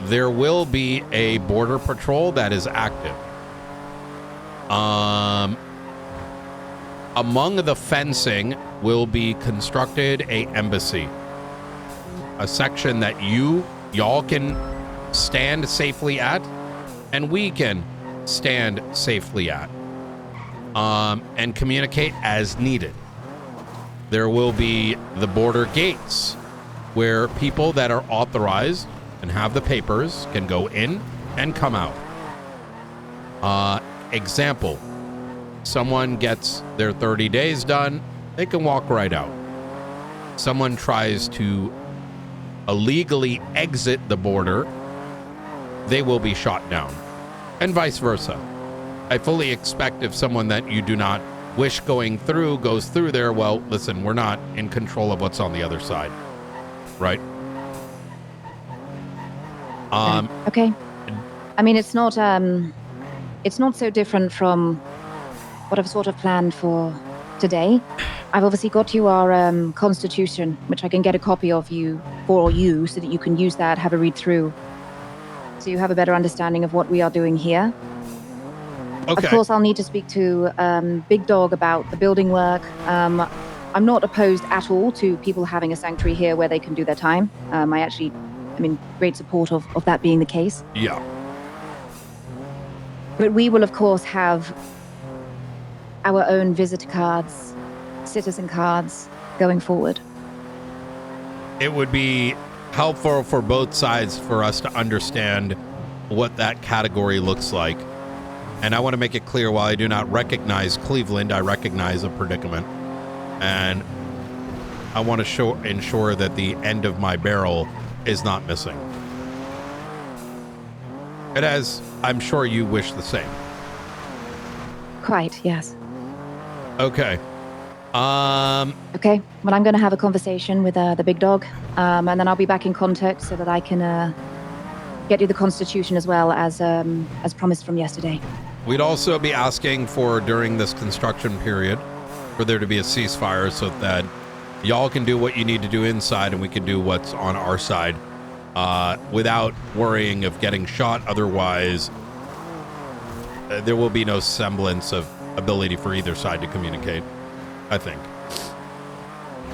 There will be a border patrol that is active. Among the fencing will be constructed a embassy. A section that y'all can stand safely at, and we can stand safely at, and communicate as needed. There will be the border gates where people that are authorized and have the papers can go in and come out. Example, someone gets their 30 days done, they can walk right out. Someone tries to illegally exit the border, they will be shot down, and vice versa. I fully expect if someone that you do not wish going through goes through there, well, listen, we're not in control of what's on the other side, right? Okay. I mean, it's not so different from what I've sort of planned for today. I've obviously got you our constitution, which I can get a copy of for you so that you can use that, have a read through, so you have a better understanding of what we are doing here. Okay. Of course, I'll need to speak to Big Dog about the building work. I'm not opposed at all to people having a sanctuary here where they can do their time. I'm in great support of that being the case. Yeah. But we will, of course, have our own visitor cards, citizen cards going forward. It would be helpful for both sides for us to understand what that category looks like. And I want to make it clear, while I do not recognize Cleveland, I recognize a predicament. And I want to ensure that the end of my barrel is not missing. And as I'm sure you wish the same. Quite, yes. Okay. Okay, well, I'm going to have a conversation with the Big Dog, and then I'll be back in contact so that I can get you the Constitution as well as promised from yesterday. We'd also be asking for, during this construction period, for there to be a ceasefire so that y'all can do what you need to do inside and we can do what's on our side without worrying of getting shot. Otherwise, there will be no semblance of ability for either side to communicate, I think.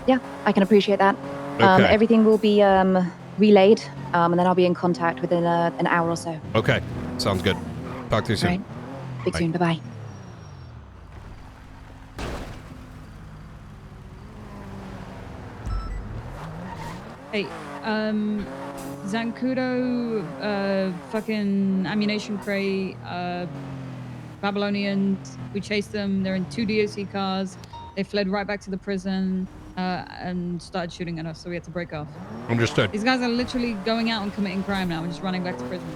Yeah, I can appreciate that. Okay. Everything will be relayed, and then I'll be in contact within an hour or so. Okay, sounds good. Talk to you soon. All right. Speak soon. Bye-bye. Hey, Zancudo, fucking ammunition crate, Babylonians, we chased them. They're in 2 DOC cars. They fled right back to the prison and started shooting at us, so we had to break off. Understood. These guys are literally going out and committing crime now and just running back to prison.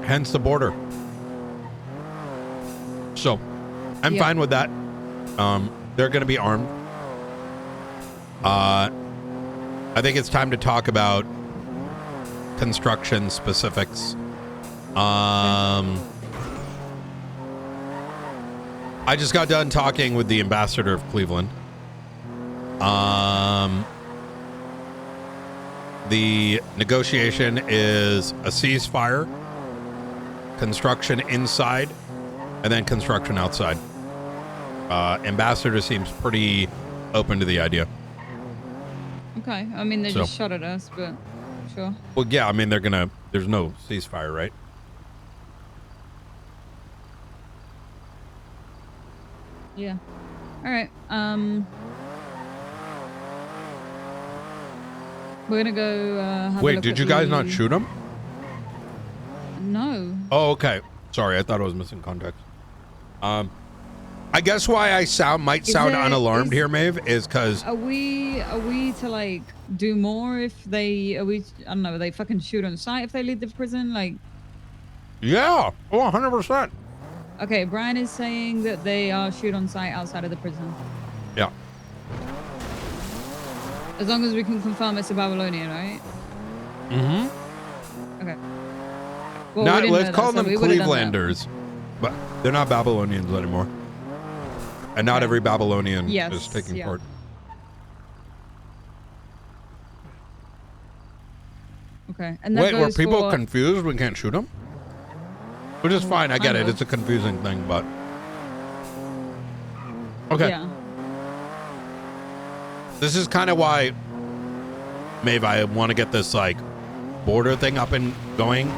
Hence the border. So, I'm fine with that. They're going to be armed. I think it's time to talk about construction specifics. I just got done talking with the ambassador of Cleveland. The negotiation is a ceasefire, construction inside, and then construction outside. Ambassador seems pretty open to the idea. Okay. I mean, they So- just shot at us, but sure. Well, yeah, I mean, there's no ceasefire, right? Yeah. All right. We're gonna go. Have a Wait, look did at you guys not the- shoot him? No. Oh, okay. Sorry, I thought I was missing context. I guess why I might Is sound there- unalarmed is- here, Maeve, is because Are we to like do more if they? I don't know. They fucking shoot on sight if they leave the prison. Like, yeah, 100%. okay, Brian is saying that they are shoot on sight outside of the prison. Yeah. As long as we can confirm it's a Babylonian, right? Mm-hmm. Okay. Well, we didn't let's know call that, so them we would've done that. Clevelanders, but they're not Babylonians anymore. And not every Babylonian Yes, is taking yeah. part. Okay. And that Wait, were goes people for- confused? We can't shoot them? Which is fine. I get kind it. of. It's a confusing thing, but okay. Yeah. This is kind of why, Maeve, I want to get this like border thing up and going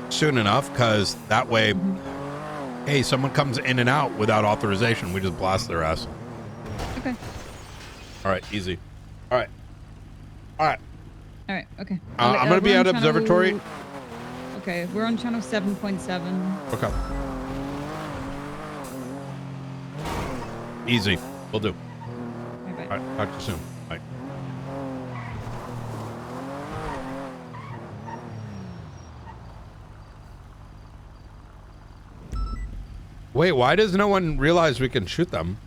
soon enough, because that way, hey, someone comes in and out without authorization, we just blast their ass. Okay. All right, easy. All right. All right. All right. Okay. I'm gonna be we're at on observatory. channel- Okay, we're on channel 7.7. Okay. Easy. We'll do. Bye-bye. All right. Talk to you soon. Bye. Wait, why does no one realize we can shoot them?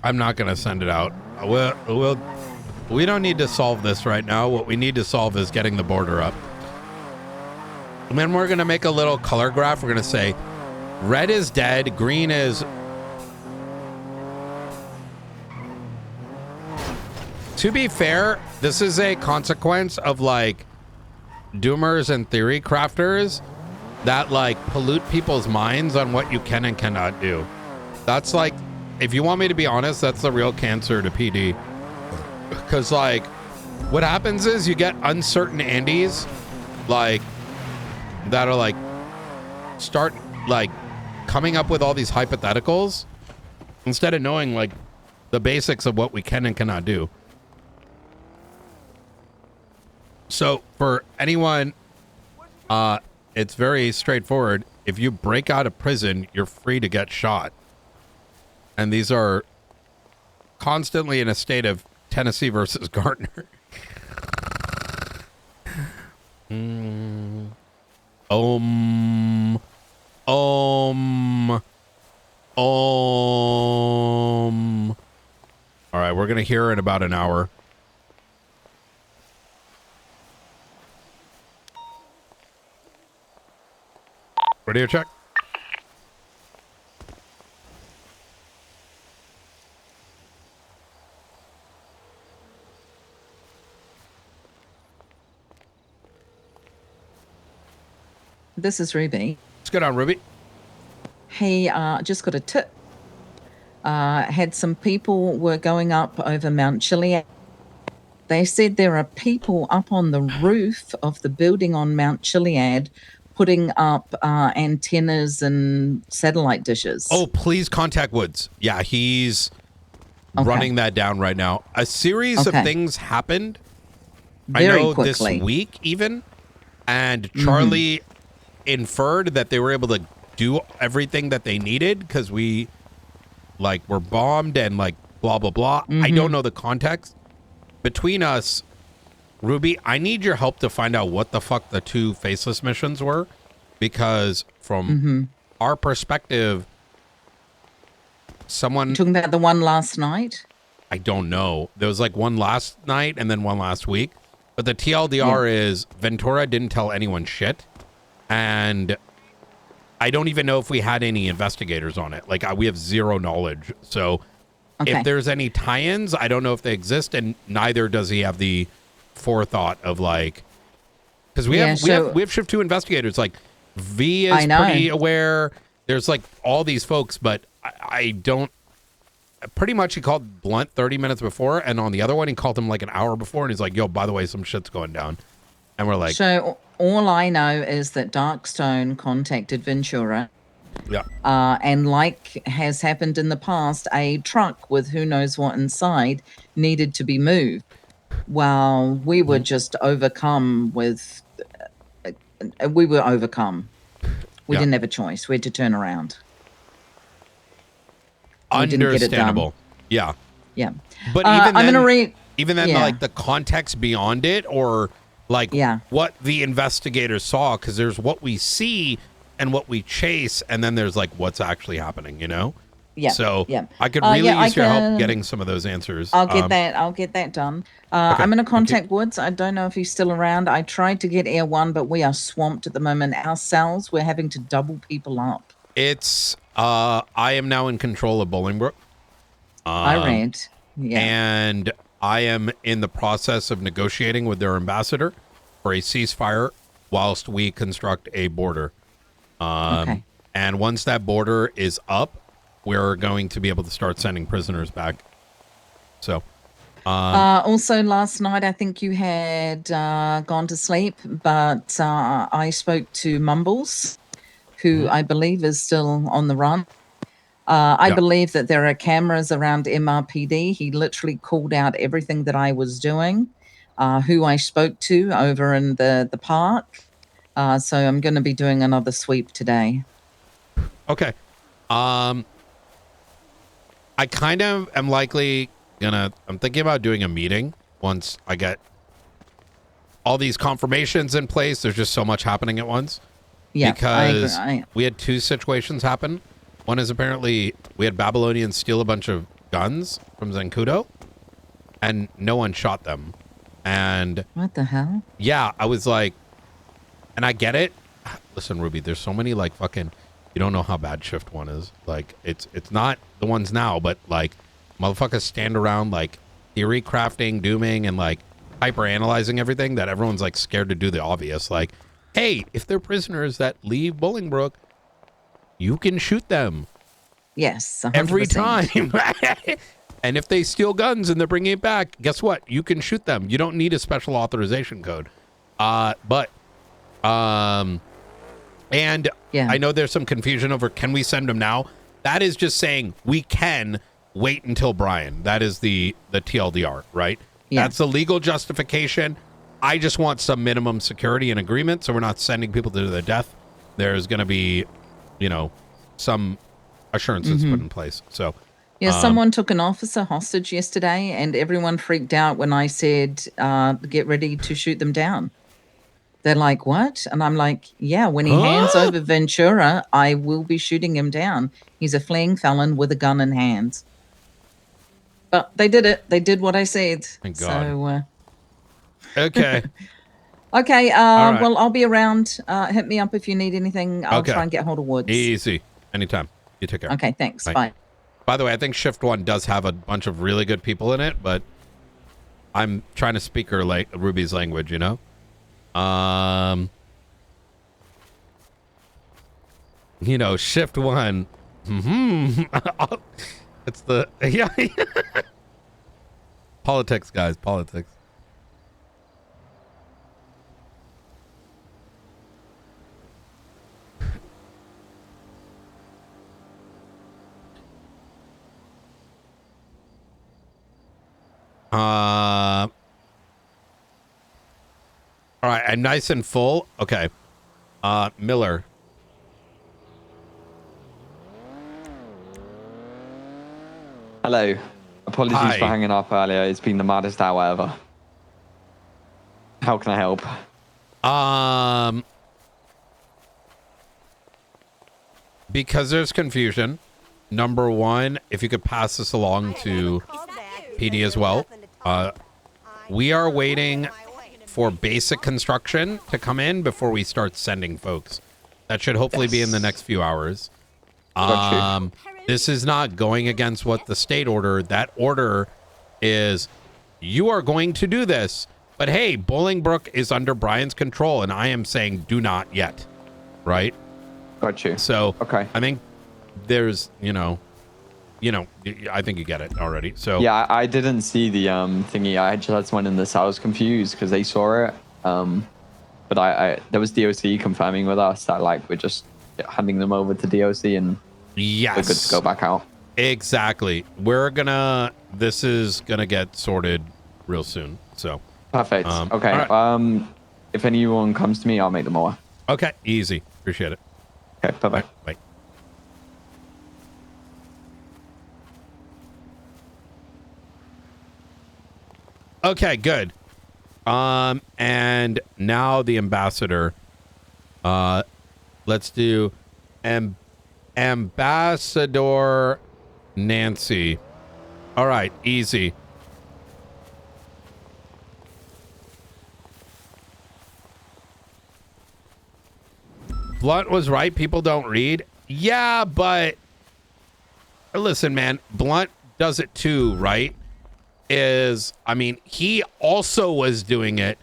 I'm not going to send it out. We don't need to solve this right now. What we need to solve is getting the border up. And then we're going to make a little color graph. We're going to say red is dead, green is... To be fair, this is a consequence of like doomers and theory crafters that like pollute people's minds on what you can and cannot do. That's like, if you want me to be honest, that's the real cancer to PD. Because like what happens is you get uncertain Andes like that are like start like coming up with all these hypotheticals instead of knowing like the basics of what we can and cannot do. So for anyone, it's very straightforward. If you break out of prison, you're free to get shot. And these are constantly in a state of Tennessee versus Gardner. All right, we're going to hear in about an hour. Radio check. This is Ruby. What's going on, Ruby? he just got a tip. Had some people were going up over Mount Chiliad. They said there are people up on the roof of the building on Mount Chiliad putting up antennas and satellite dishes. Oh, please contact Woods. Yeah, he's running that down right now. A series of things happened. Very I know quickly. this week even, and Charlie inferred that they were able to do everything that they needed because we were bombed and blah blah blah. I don't know the context. Between us, Ruby, I need your help to find out what the fuck the 2 faceless missions were, because from our perspective, someone... You're talking about the one last night? I don't know. There was one last night and then one last week. But the TLDR is Ventura didn't tell anyone shit. And I don't even know if we had any investigators on it. We have zero knowledge. So if there's any tie-ins, I don't know if they exist, and neither does he have the forethought of because we have shift 2 investigators. V is pretty aware. There's all these folks, but I don't. Pretty much he called Blunt 30 minutes before, and on the other one he called him an hour before, and he's like, yo, by the way, some shit's going down. And we're like, so all I know is that Darkstone contacted Ventura. Yeah. And has happened in the past, a truck with who knows what inside needed to be moved. While we were just overcome with... we were overcome. We didn't have a choice. We had to turn around. Understandable. Yeah. Yeah. But even then, I'm gonna read... even then, the context beyond it, or what the investigators saw, because there's what we see and what we chase, and then there's what's actually happening, you know? Yeah. So I could really use your help getting some of those answers. I'll get that done. I'm going to contact Woods. I don't know if he's still around. I tried to get Air 1, but we are swamped at the moment. Our cells, we're having to double people up. It's I am now in control of Bolingbroke. I read. Yeah. And I am in the process of negotiating with their ambassador for a ceasefire whilst we construct a border. And once that border is up, we're going to be able to start sending prisoners back. So, also last night, I think you had gone to sleep, but I spoke to Mumbles, who I believe is still on the run. I believe that there are cameras around MRPD. He literally called out everything that I was doing, who I spoke to over in the park. So I'm going to be doing another sweep today. Okay. I kind of am likely I'm thinking about doing a meeting once I get all these confirmations in place. There's just so much happening at once. Yeah, because I agree. we had 2 situations happen. One is apparently we had Babylonians steal a bunch of guns from Zancudo, and no one shot them. And what the hell? Yeah, I was like, and I get it. Listen, Ruby, there's so many fucking, you don't know how bad shift 1 is. It's not the ones now, but motherfuckers stand around theory crafting, dooming, and hyper analyzing everything that everyone's scared to do the obvious. Hey, if they're prisoners that leave Bolingbroke, you can shoot them. Yes, 100%. Every time. And if they steal guns and they're bringing it back, guess what? You can shoot them. You don't need a special authorization code. And I know there's some confusion over can we send them now? That is just saying we can wait until Brian. That is the TLDR, right? Yeah. That's the legal justification. I just want some minimum security and agreement, so we're not sending people to their death. There's going to be, some assurances put in place. So, yeah, someone took an officer hostage yesterday, and everyone freaked out when I said, "Get ready to shoot them down." They're like, "What?" And I'm like, "Yeah, when he hands over Ventura, I will be shooting him down. He's a fleeing felon with a gun in hand." But they did it. They did what I said. Thank God. So. Okay. Okay. All right. Well, I'll be around. Hit me up if you need anything. I'll try and get hold of Woods. Easy. Anytime. You take care. Okay. Thanks. Bye. By the way, I think Shift 1 does have a bunch of really good people in it, but I'm trying to speak her Ruby's language, you know, shift one. It's the yeah. Politics, guys. Politics. All right, I'm nice and full. Okay. Miller. Hello. Apologies Hi. for hanging up earlier. It's been the maddest hour ever. How can I help? Because there's confusion. Number one, if you could pass this along to PD as well. We are waiting for basic construction to come in before we start sending folks. That should hopefully be in the next few hours. This is not going against what the state order. That order is, you are going to do this, but hey, Bolingbrook is under Brian's control, and I am saying do not yet, right? Got you. So okay, I think there's, I think you get it already. So yeah, I didn't see the thingy. I just went in this. I was confused because they saw it. But I there was DOC confirming with us that like we're just handing them over to DOC and yes, we're good to go back out. Exactly. This is gonna get sorted real soon. So perfect. Okay. Right. If anyone comes to me, I'll make them aware. Okay. Easy. Appreciate it. Okay. Bye bye. Bye. Okay, good. And now the ambassador. Let's do Ambassador Nancy. All right, easy. Blunt was right. People don't read. Yeah, but listen, man, Blunt does it too, right? He also was doing it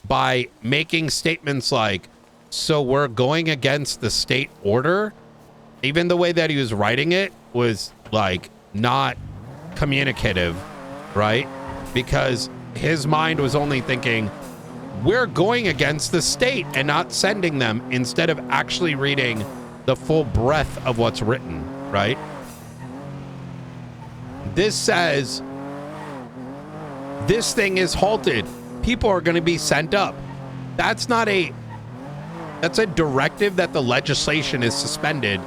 by making statements like, so we're going against the state order. Even the way that he was writing it was like not communicative, right? Because his mind was only thinking, we're going against the state and not sending them, instead of actually reading the full breadth of what's written, right? This says, this thing is halted. People are going to be sent up. That's a directive that the legislation is suspended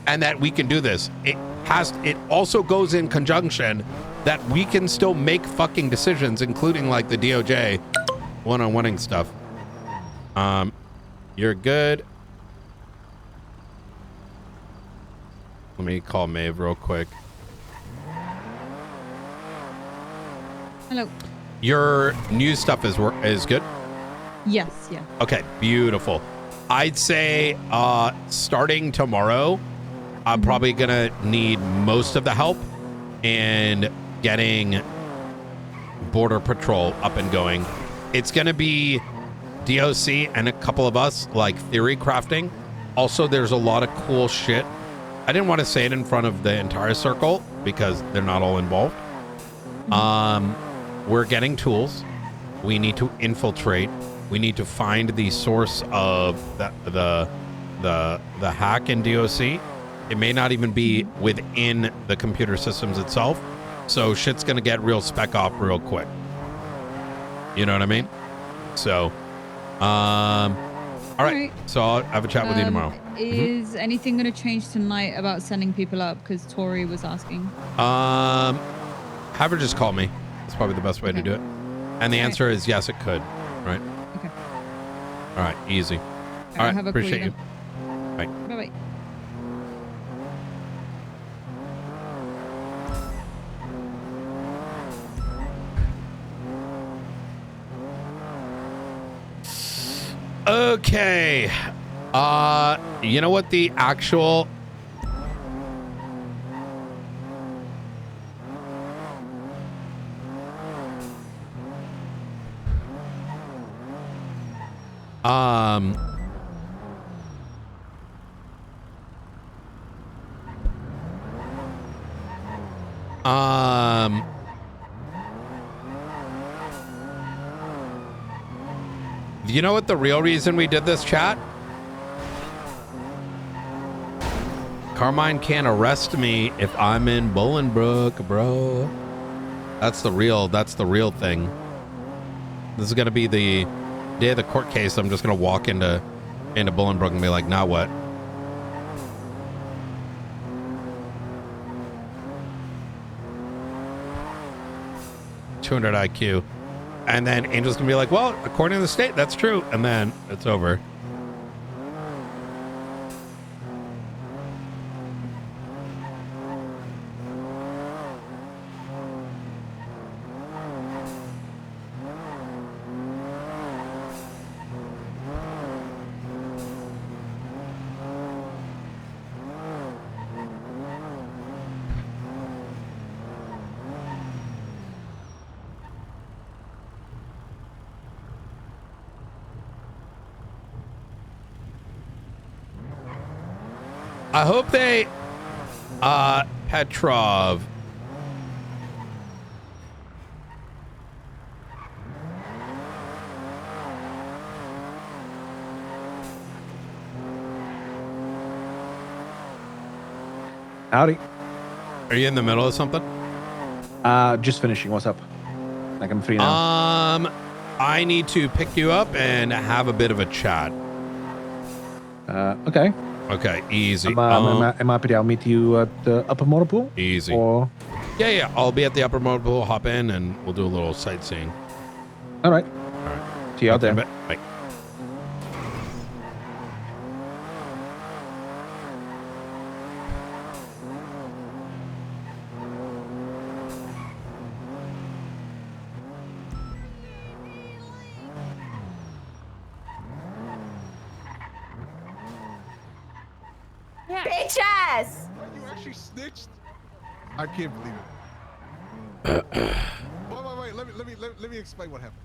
and that we can do this. It also goes in conjunction that we can still make fucking decisions, including like the DOJ one-on-one stuff. You're good. Let me call Maeve real quick. Hello. Your news stuff is good? Yes, yeah. Okay, beautiful. I'd say starting tomorrow, I'm probably gonna need most of the help in getting Border Patrol up and going. It's gonna be DOC and a couple of us like theory crafting. Also, there's a lot of cool shit. I didn't want to say it in front of the entire circle because they're not all involved. We're getting tools. We need to infiltrate. We need to find the source of the hack in DOC. It may not even be within the computer systems itself. So shit's gonna get real spec off real quick. You know what I mean? So, all right. So I'll have a chat with you tomorrow. Is anything going to change tonight about sending people up? Because Tori was asking. Have her just call me. That's probably the best way to do it. And the answer is yes, it could. Right? Okay. All right. Easy. All right. have a Appreciate you. Bye. Bye. Bye-bye. Okay. You know what the actual You know what the real reason we did this, chat? Carmine can't arrest me if I'm in Bolingbrook, bro. That's the real thing. This is gonna be the day of the court case. I'm just gonna walk into Bolingbrook and be like, now what? $200 IQ. And then Angel's gonna be like, well, according to the state, that's true. And then it's over. I hope they, Petrov. Howdy. Are you in the middle of something? Just finishing. What's up? Like I'm free now. I need to pick you up and have a bit of a chat. Okay. Okay, easy. I'm happy. I'll meet you at the upper motor pool. Easy. Or... Yeah. I'll be at the upper motor pool. Hop in and we'll do a little sightseeing. All right. See you out there. Bye. Bitch ass! You actually snitched? I can't believe it. Wait. Let me explain what happened.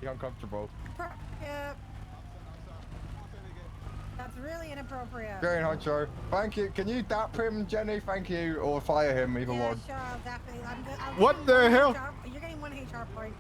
You're uncomfortable. Yep. That's really inappropriate. Very honcho. Thank you. Can you dap him, Jenny? Thank you. Or fire him, either one. Sure, exactly. What the hell? You're getting 1 HR point.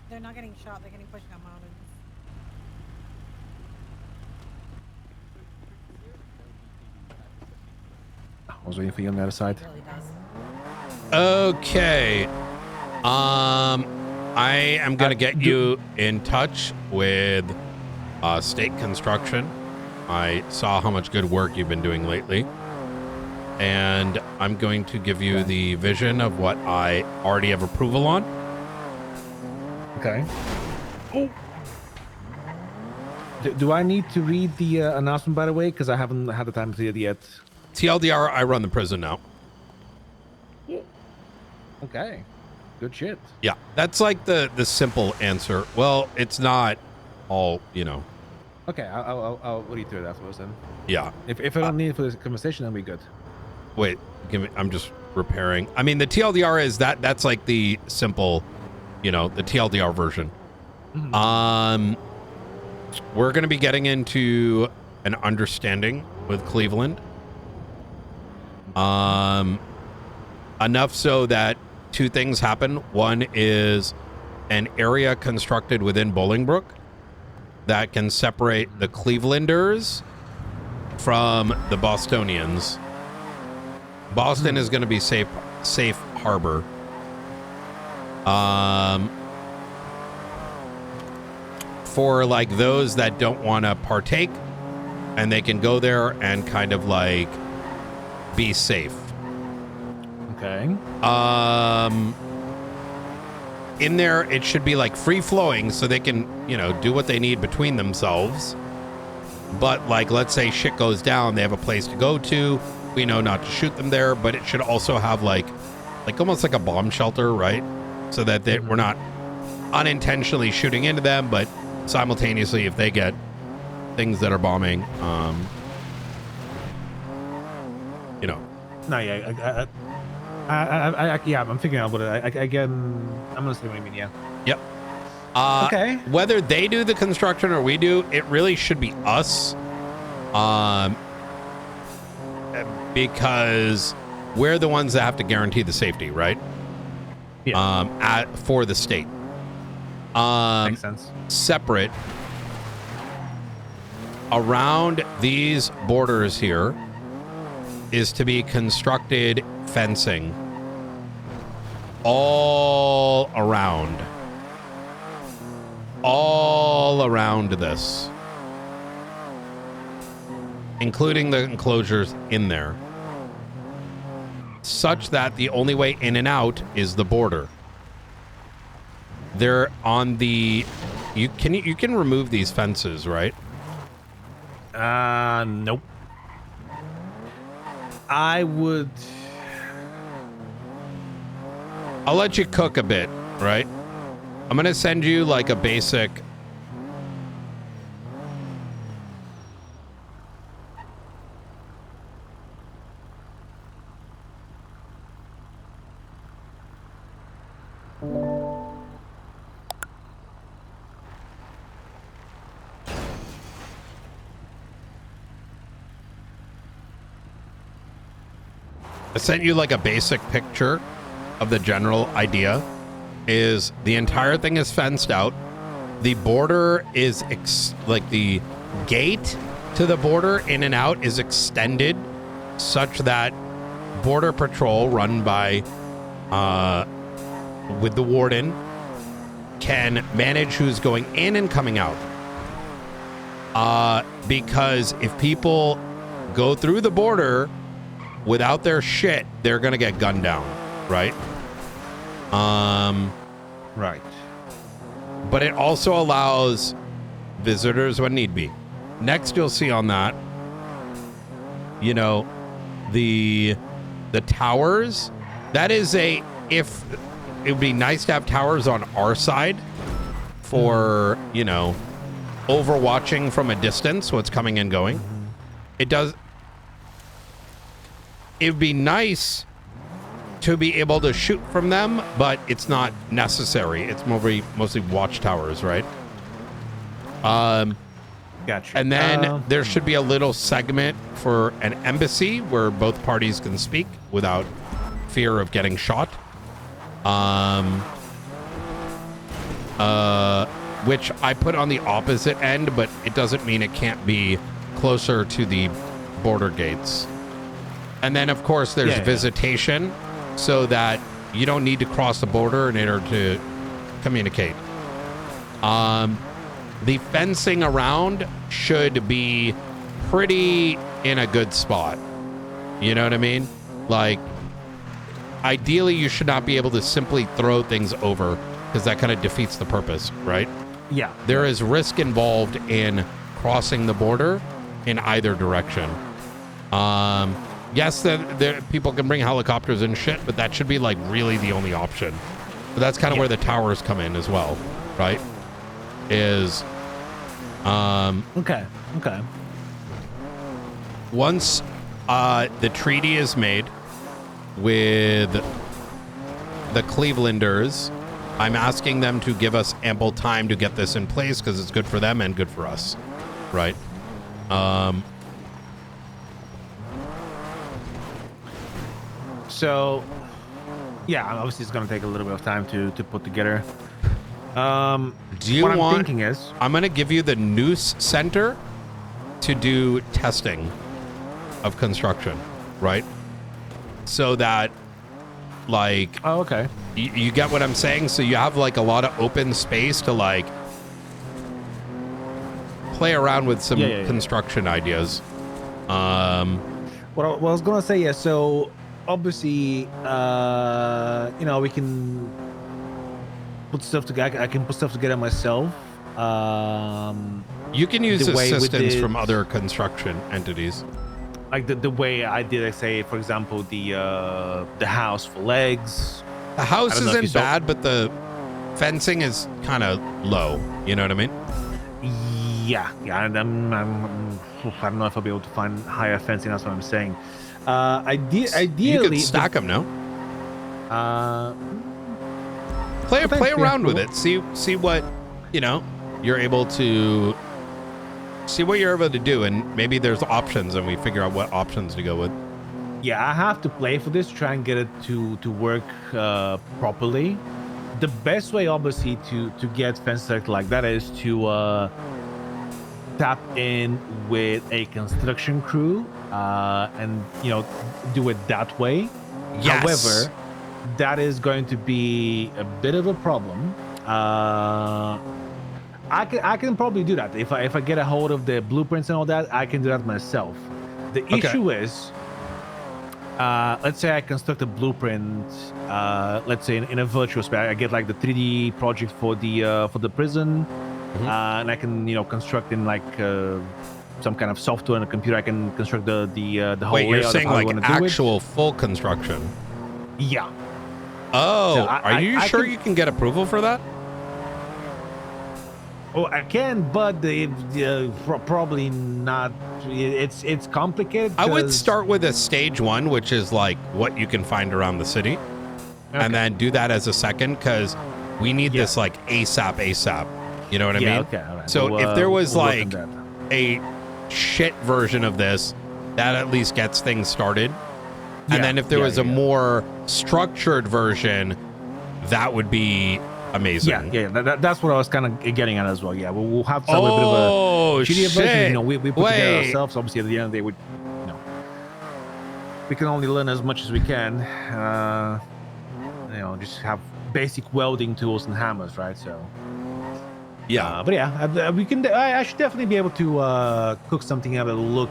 They're not getting shot, they're getting pushed down mountains. I was waiting for you on the other side. It really does. Okay. I am gonna get you in touch with State Construction. I saw how much good work you've been doing lately. And I'm going to give you the vision of what I already have approval on. Okay. Oh. Do I need to read the announcement, by the way? Because I haven't had the time to read it yet. TLDR, I run the prison now. Okay. Good shit. Yeah, that's like the simple answer. Well, it's not all, you know. Okay, I'll read through it afterwards then. Yeah. If I don't need it for this conversation, then we good. Wait, give me. I'm just repairing. I mean, the TLDR is that's like the simple, you know, the TLDR version. Mm-hmm. We're going to be getting into an understanding with Cleveland. Enough so that two things happen. One is an area constructed within Bolingbrook that can separate the Clevelanders from the Bostonians. Boston is going to be safe harbor. For like those that don't want to partake, and they can go there and kind of like be safe. Okay. in there, it should be like free flowing so they can, you know, do what they need between themselves. But like, let's say shit goes down, they have a place to go to. We know not to shoot them there, but it should also have like almost like a bomb shelter, right? So that we're not unintentionally shooting into them, but simultaneously, if they get things that are bombing, you know. No, yeah, yeah, I'm figuring out what it. I'm gonna say what I mean. Yeah. Yep. Okay. Whether they do the construction or we do, it really should be us. Because we're the ones that have to guarantee the safety, right? Yeah. For the state. Makes sense. Separate. Around these borders here is to be constructed fencing all around this, including the enclosures in there, such that the only way in and out is the border. They're on the you can remove these fences, right? Nope. I'll let you cook a bit, right? I'm gonna send you like a basic. I sent you like a basic picture of the general idea. Is the entire thing is fenced out. The border is like the gate to the border in and out is extended such that border patrol run by with the warden can manage who's going in and coming out. Because if people go through the border without their shit, they're gonna get gunned down, right? Right. But it also allows visitors when need be. Next, you'll see on that, you know, the towers. That is if it would be nice to have towers on our side for, you know, overwatching from a distance what's coming and going. It would be nice to be able to shoot from them, but it's not necessary. It's mostly watchtowers, right? Gotcha. And then there should be a little segment for an embassy where both parties can speak without fear of getting shot. Which I put on the opposite end, but it doesn't mean it can't be closer to the border gates. And then, of course, there's visitation, so that you don't need to cross the border in order to communicate. The fencing around should be pretty in a good spot. You know what I mean? Like, ideally, you should not be able to simply throw things over, because that kind of defeats the purpose, right? Yeah. There is risk involved in crossing the border in either direction. Yes, people can bring helicopters and shit, but that should be like really the only option. But that's kind of where the towers come in as well, right? Okay. Once the treaty is made with the Clevelanders, I'm asking them to give us ample time to get this in place because it's good for them and good for us, right? So, yeah, obviously it's going to take a little bit of time to put together. I'm thinking is, I'm going to give you the Noose Center to do testing of construction, right? So that, like, oh, okay, you get what I'm saying? So you have like a lot of open space to like play around with some construction ideas. What I was going to say, yeah, so obviously, you know, we can put stuff together. I can put stuff together myself. You can use the way we assistance did- from other construction entities. Like the way I did, like, say, for example, the house for legs. The house I don't know if you isn't saw- bad, but the fencing is kind of low. You know what I mean? Yeah, and I don't know if I'll be able to find higher fencing. That's what I'm saying. Ideally, You could stack them, no? Play around with it. See what you're able to see what you're able to do, and maybe there's options, and we figure out what options to go with. Yeah, I have to play for this, try and get it to work properly. The best way, obviously, to get fence select like that is to tap in with a construction crew and do it that way. Yes. However, that is going to be a bit of a problem. I can probably do that if I get a hold of the blueprints and all that. I can do that myself. The issue is, let's say I construct a blueprint. Let's say in a virtual space, I get like the 3D project for the prison, and I can construct in like some kind of software on a computer. I can construct the whole. Wait, you're layout of saying how I like wanna do it. actual full construction? Yeah. Oh, So are you sure you can get approval for that? Oh, I can, but probably not. It's complicated. I would 'cause- start with a stage 1, which is like what you can find around the city, and then do that as a second, because we need this like ASAP. You know what I Yeah, mean? okay, all right. So We'll, if there was we'll work on like that. a shit version of this, that at least gets things started. Yeah, And then if there yeah, was a more structured version, that would be amazing. Yeah, that's what I was kind of getting at as well. Yeah, we'll have some a bit of a shittier version. shit. We put together Wait. ourselves. Obviously, at the end of the day, we can only learn as much as we can. Just have basic welding tools and hammers, right? So. Yeah, but yeah, we can. I should definitely be able to cook something out that'll look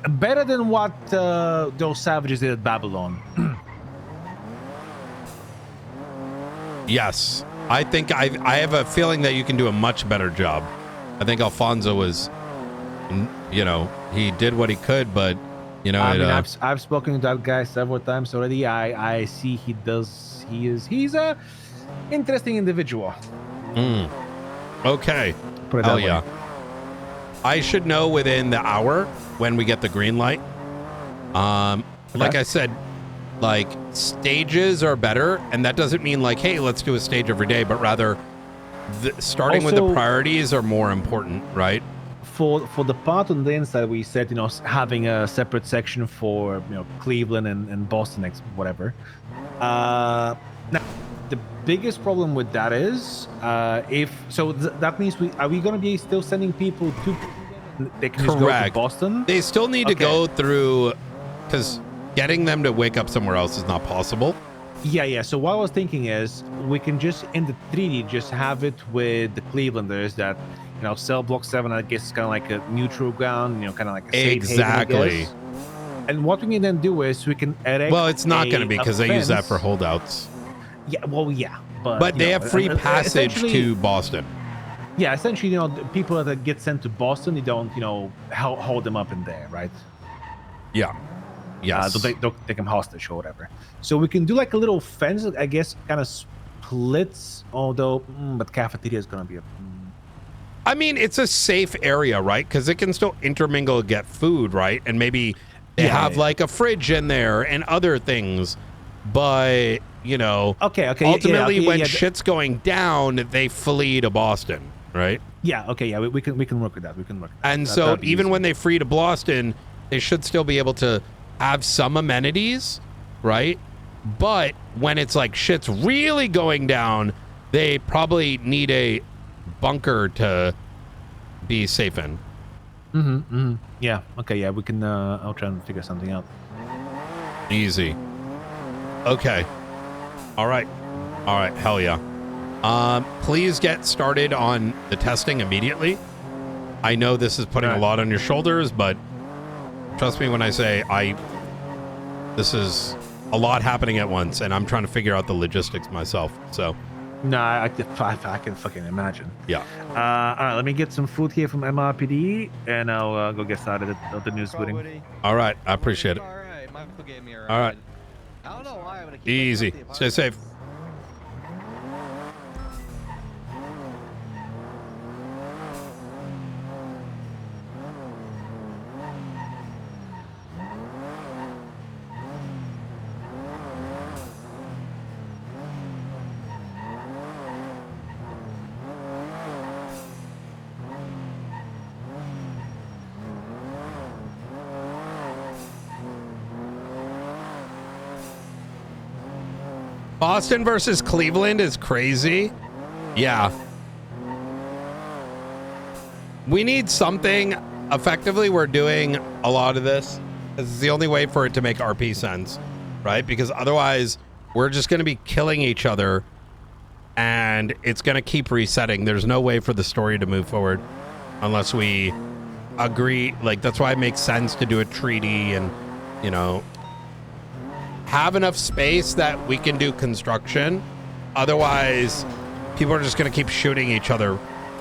better than what those savages did at Babylon. Yes, I think I have a feeling that you can do a much better job. I think Alfonso was, he did what he could, but I've spoken to that guy several times already. I see he's a interesting individual. Okay. Put it Hell that way. yeah. I should know within the hour when we get the green light. Like I said, like stages are better, and that doesn't mean like, hey, let's do a stage every day, but rather starting with the Also- priorities are more important, right? For the part on the inside, we said having a separate section for Cleveland and Boston, whatever. Now the biggest problem with that is that means are we going to be still sending people to they can just go to Correct. Boston? They still need to go through, because getting them to wake up somewhere else is not possible. Yeah. So what I was thinking is we can just in the 3D just have it with the Clevelanders that cell block 7. I guess is kind of like a neutral ground, kind of like a safe haven, I Exactly. guess. And what we can then do is we can erect. Well, it's not going to be because they use that fence. for holdouts. Yeah. Well, yeah. But they have free passage essentially- to Boston. Yeah, essentially, the people that get sent to Boston, they don't, hold them up in there, right? Yeah. Yes. Don't take them hostage or whatever. So we can do like a little fence, I guess, kind of splits. Although, but cafeteria is gonna be a. I mean, it's a safe area, right? Because it can still intermingle and get food, right? And maybe they have like a fridge in there and other things. But, Okay. ultimately when yeah. shit's going down, they flee to Boston, right? Yeah. Okay. Yeah. We can work with that. We can work. With that. And That- so that'd be even easy. when they flee to Boston, they should still be able to have some amenities, right? But when it's like shit's really going down, they probably need a bunker to be safe in. Yeah. Okay. Yeah. We can. I'll try and figure something out. Easy. Okay. All right. Hell yeah. Please get started on the testing immediately. I know this is putting a lot on your shoulders, but trust me when I say this is a lot happening at once, and I'm trying to figure out the logistics myself. So. No, I can fucking imagine. Yeah. All right, let me get some food here from MRPD, and I'll go get started at the news booting. All right, I appreciate it. All right, Michael gave me a ride. All right. I don't know why I'm gonna keep Easy. Stay safe. Boston versus Cleveland is crazy. Yeah. We need something. Effectively, we're doing a lot of this. This is the only way for it to make RP sense, right? Because otherwise, we're just going to be killing each other, and it's going to keep resetting. There's no way for the story to move forward unless we agree. Like, that's why it makes sense to do a treaty and, you know, have enough space that we can do construction. Otherwise, people are just going to keep shooting each other,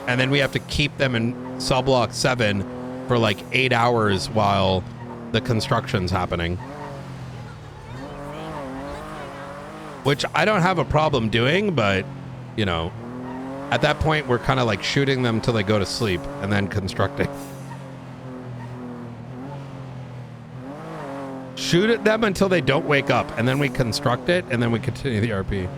and then we have to keep them in cell block 7 for like 8 hours while the construction's happening, which I don't have a problem doing, but you know, at that point we're kind of like shooting them till they go to sleep and then constructing. Shoot at them until they don't wake up, and then we construct it, and then we continue the RP.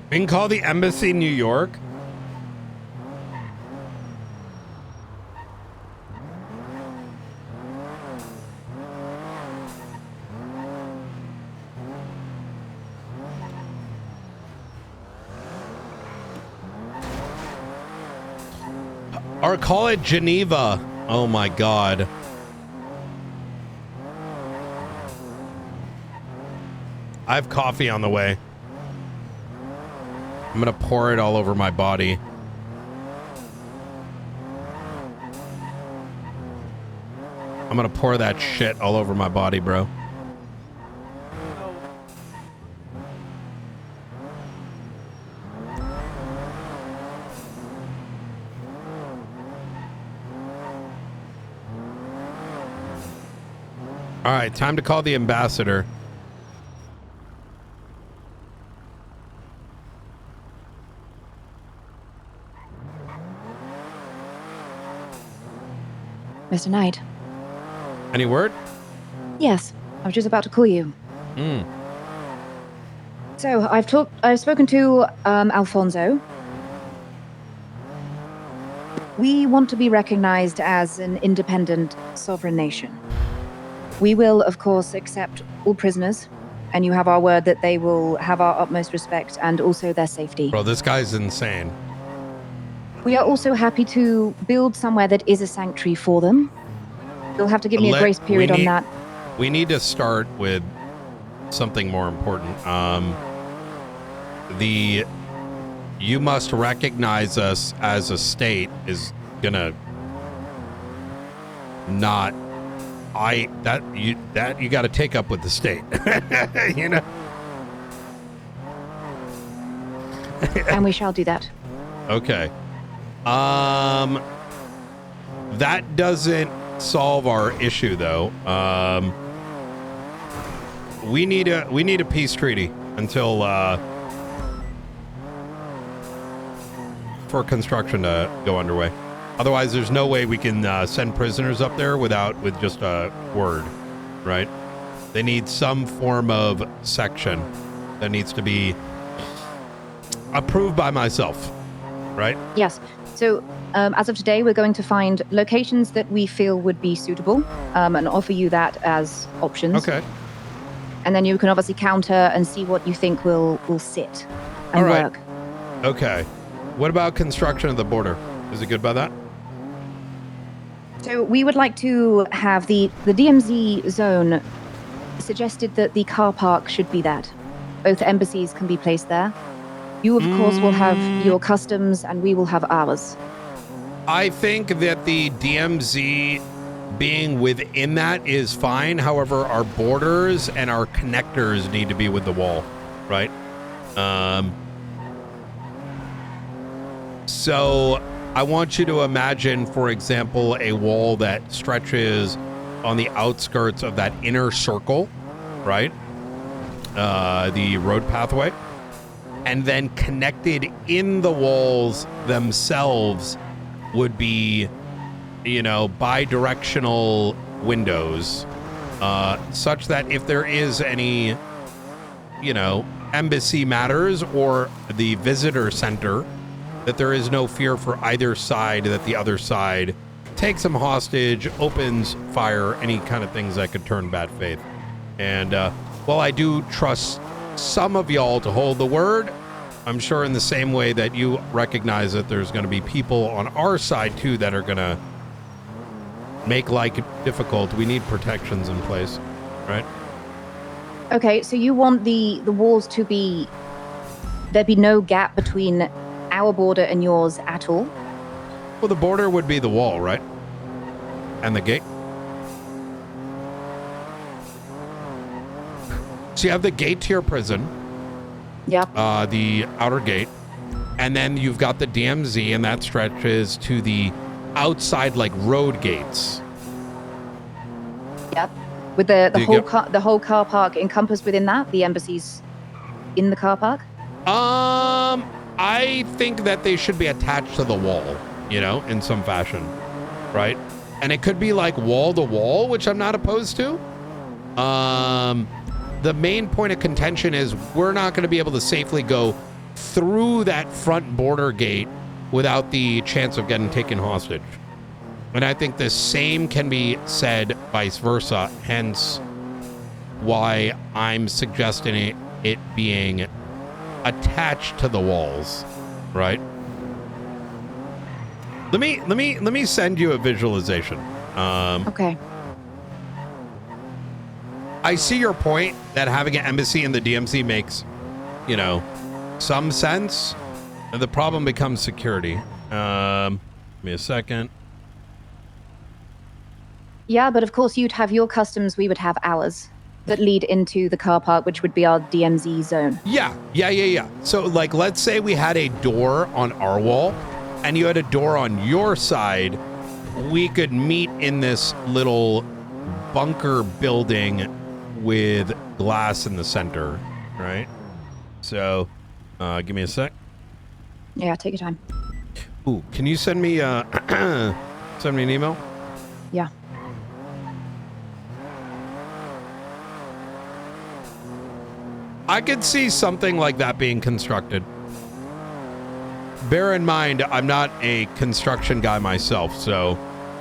We can call the embassy New York. Or call it Geneva. Oh my God. I have coffee on the way. I'm gonna pour it all over my body. I'm gonna pour that shit all over my body, bro. All right, time to call the ambassador. Mr. Knight. Any word? Yes, I was just about to call you. So I've spoken to Alfonso. We want to be recognized as an independent sovereign nation. We will, of course, accept all prisoners, and you have our word that they will have our utmost respect and also their safety. Bro, this guy's insane. We are also happy to build somewhere that is a sanctuary for them. You'll have to give me a grace period on that. We need to start with something more important. You must recognize us as a state is gonna not. You got to take up with the state. You know. And we shall do that. Okay. That doesn't solve our issue, though. We need a peace treaty until for construction to go underway. Otherwise, there's no way we can send prisoners up there with just a word, right? They need some form of section that needs to be approved by myself, right? Yes. So As of today, we're going to find locations that we feel would be suitable and offer you that as options. Okay. And then you can obviously counter and see what you think will sit and work. Okay. What about construction of the border? Is it good by that? So we would like to have the DMZ zone suggested that the car park should be that. Both embassies can be placed there. You, of course, will have your customs and we will have ours. I think that the DMZ being within that is fine. However, our borders and our connectors need to be with the wall, right? So I want you to imagine, for example, a wall that stretches on the outskirts of that inner circle, right? The road pathway. And then connected in the walls themselves would be, you know, bi-directional windows, such that if there is any, you know, embassy matters or the visitor center, that there is no fear for either side, that the other side takes them hostage, opens fire, any kind of things that could turn bad faith. And while I do trust some of y'all to hold the word, I'm sure in the same way that you recognize that there's going to be people on our side too that are going to make life difficult. We need protections in place, right? Okay, so you want the walls to be, there be no gap between our border and yours at all? Well, the border would be the wall, right? And the gate. So you have the gate to your prison. Yep. The outer gate. And then you've got the DMZ, and that stretches to the outside, like, road gates. Yep. With the whole car park encompassed within that, the embassies in the car park? I think that they should be attached to the wall, you know, in some fashion, right? And it could be like wall to wall, which I'm not opposed to. The main point of contention is we're not going to be able to safely go through that front border gate without the chance of getting taken hostage. And I think the same can be said vice versa, hence why I'm suggesting it being attached to the walls, right? Let me send you a visualization. Okay. I see your point that having an embassy in the DMZ makes, you know, some sense. And the problem becomes security. Give me a second. Yeah, but of course you'd have your customs, we would have ours that lead into the car park, which would be our DMZ zone. Yeah. So, like, let's say we had a door on our wall and you had a door on your side. We could meet in this little bunker building with glass in the center, right? So, give me a sec. Yeah, take your time. Ooh, can you send me an email? Yeah. I could see something like that being constructed. Bear in mind, I'm not a construction guy myself, so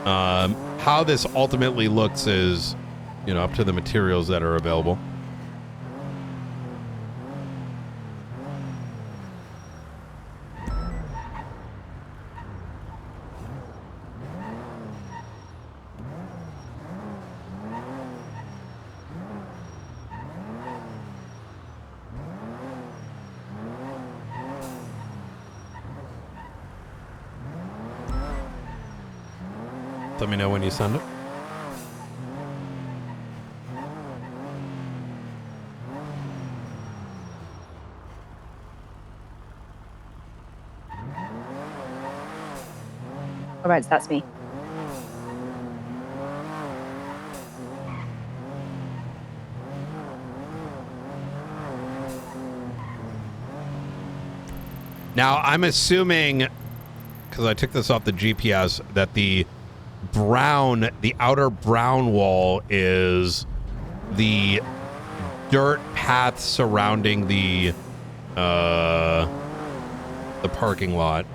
how this ultimately looks is, you know, up to the materials that are available. Let me know when you send it. All right, so that's me. Now, I'm assuming, because I took this off the GPS, that the outer brown wall is the dirt path surrounding the parking lot.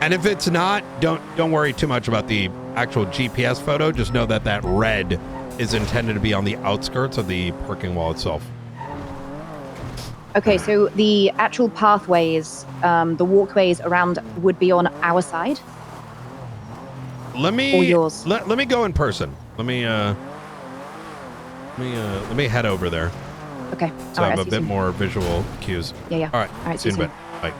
And if it's not, don't worry too much about the actual GPS photo. Just know that that red is intended to be on the outskirts of the parking wall itself. Okay, so the actual pathways, the walkways around would be on our side. Let me or yours. Let me go in person. Let me head over there. Okay. So I have a bit more visual cues. Yeah. All right. All right. See you in a bit. Bye.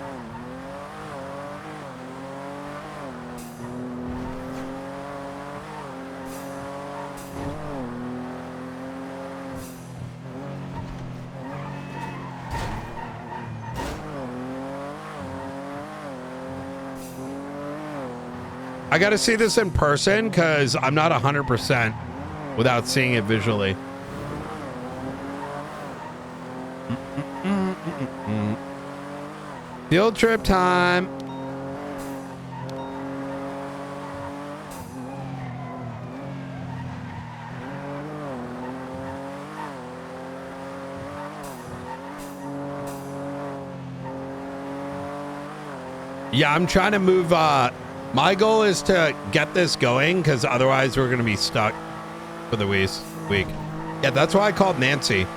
I got to see this in person because I'm not 100% without seeing it visually. Field trip time. Yeah, I'm trying to move. My goal is to get this going because otherwise we're going to be stuck for the week. Yeah, that's why I called Nancy.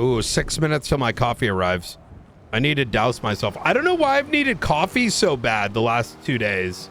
Ooh, 6 minutes till my coffee arrives. I need to douse myself. I don't know why I've needed coffee so bad the last 2 days.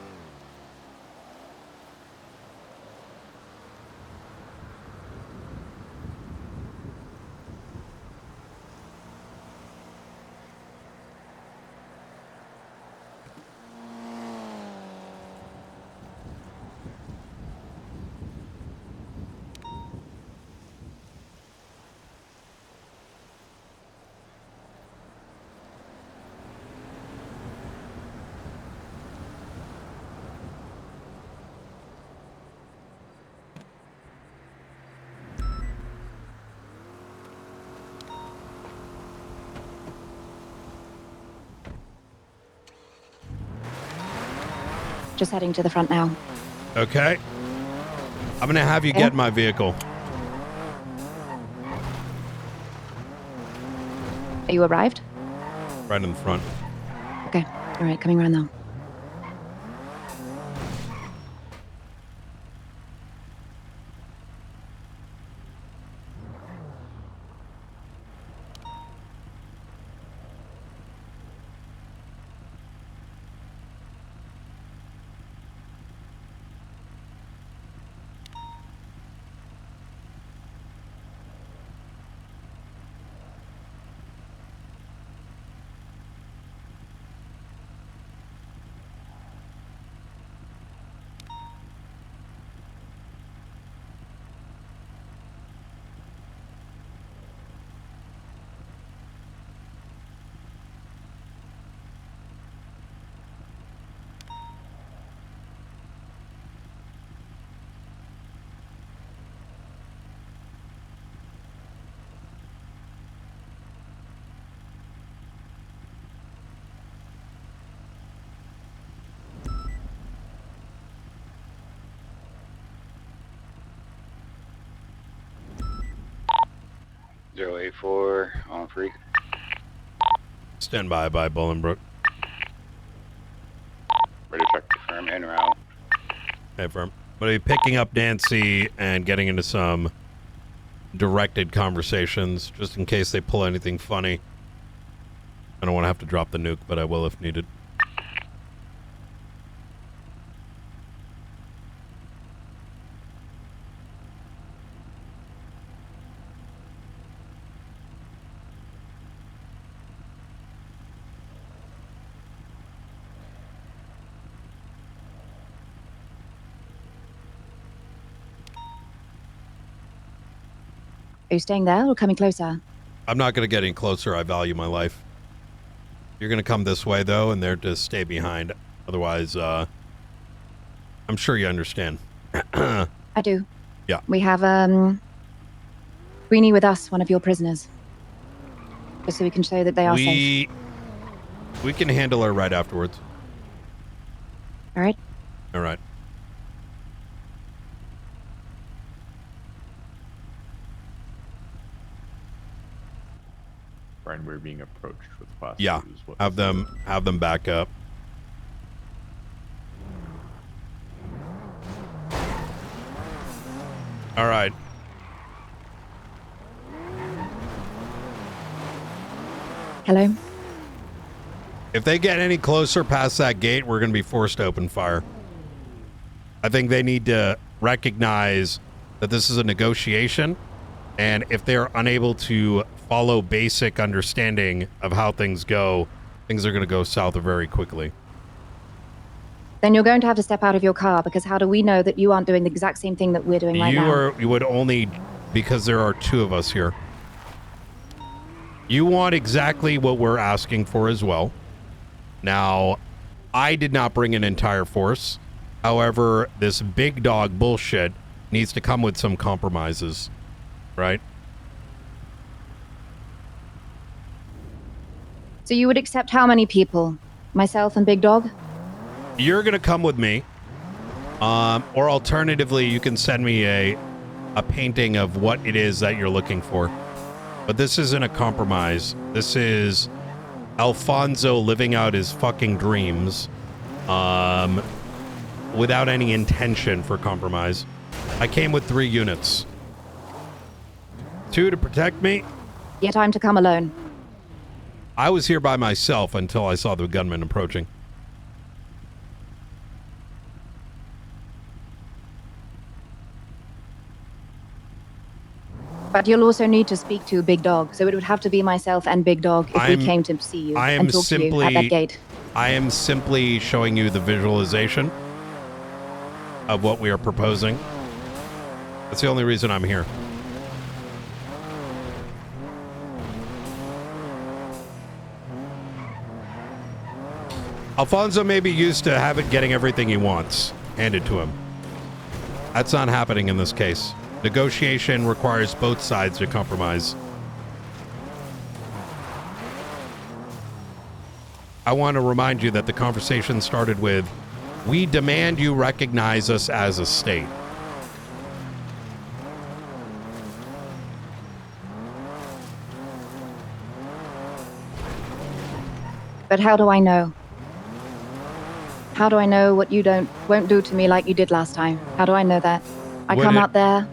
Just heading to the front now. Okay. I'm going to have you get in my vehicle. Are you arrived? Right in the front. Okay. All right, coming around now. .084 on free. Stand by Bolingbrook. Ready to check the firm en route. Hey, firm. But are you picking up Nancy and getting into some directed conversations just in case they pull anything funny? I don't want to have to drop the nuke, but I will if needed. Are you staying there or coming closer? I'm not going to get any closer. I value my life. You're going to come this way, though, and they're to stay behind. Otherwise, I'm sure you understand. I do. Yeah. We have, Greenie with us, one of your prisoners. Just so we can show that they are safe. We can handle her right afterwards. All right. All right. Brian, we're being approached with class Yeah. twos. What Have them back up. All right. Hello. If they get any closer past that gate, we're going to be forced to open fire. I think they need to recognize that this is a negotiation, and if they're unable to follow basic understanding of how things go, things are going to go south very quickly. Then you're going to have to step out of your car, because how do we know that you aren't doing the exact same thing that we're doing right now? You would only, because there are two of us here. You want exactly what we're asking for as well. Now, I did not bring an entire force. However, this big dog bullshit needs to come with some compromises, right? So you would accept how many people? Myself and Big Dog? You're going to come with me. Or alternatively, you can send me a painting of what it is that you're looking for. But this isn't a compromise. This is Alfonso living out his fucking dreams without any intention for compromise. I came with 3 units. 2 to protect me. Yet I'm to come alone. I was here by myself until I saw the gunman approaching. But you'll also need to speak to Big Dog, so it would have to be myself and Big Dog if we came to see you and talk to you at that gate. I am simply showing you the visualization of what we are proposing. That's the only reason I'm here. Alfonso may be used to getting everything he wants handed to him. That's not happening in this case. Negotiation requires both sides to compromise. I want to remind you that the conversation started with, "We demand you recognize us as a state." But how do I know? How do I know what you won't do to me like you did last time? How do I know that? I come out there.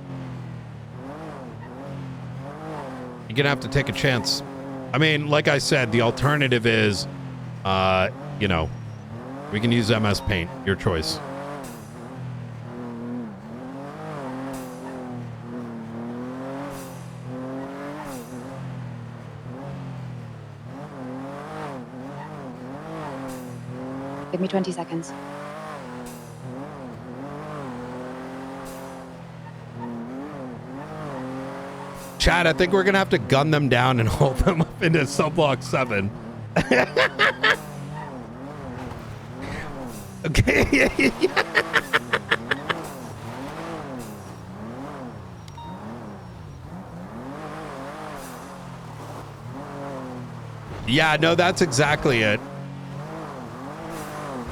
You're gonna have to take a chance. I mean, like I said, the alternative is, we can use MS Paint. Your choice. Give me 20 seconds. Chad, I think we're gonna have to gun them down and hold them up into subblock 7. Okay. Yeah, no, that's exactly it.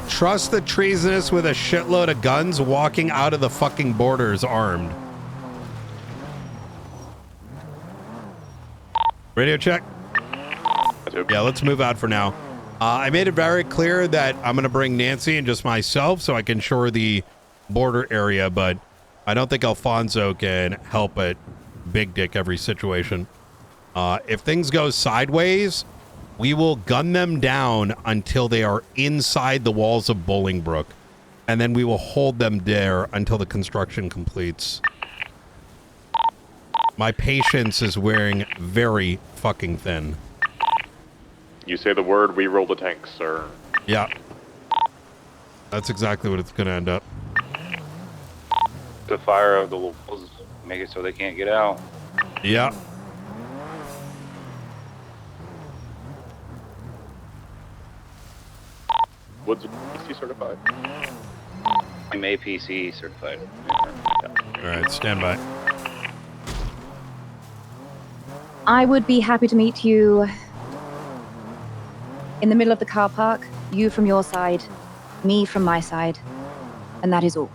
Trust the treasonous with a shitload of guns walking out of the fucking borders armed. Radio check. Yeah, let's move out for now. I made it very clear that I'm going to bring Nancy and just myself so I can shore the border area, but I don't think Alfonso can help it big dick every situation. If things go sideways, we will gun them down until they are inside the walls of Bolingbrook, and then we will hold them there until the construction completes. My patience is wearing very fucking thin. You say the word, we roll the tanks, sir. Yeah. That's exactly what it's going to end up. The fire of the walls, make it so they can't get out. Yeah. Woods PC certified. I'm APC certified. All right, stand by. I would be happy to meet you in the middle of the car park, you from your side, me from my side, and that is all.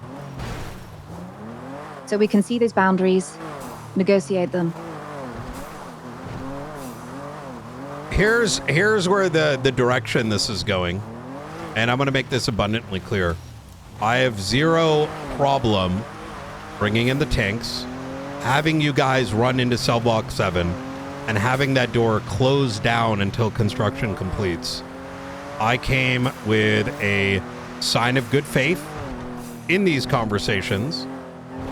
So we can see those boundaries, negotiate them. Here's where the direction this is going, and I'm going to make this abundantly clear. I have zero problem bringing in the tanks, having you guys run into cell block 7, and having that door closed down until construction completes. I came with a sign of good faith in these conversations.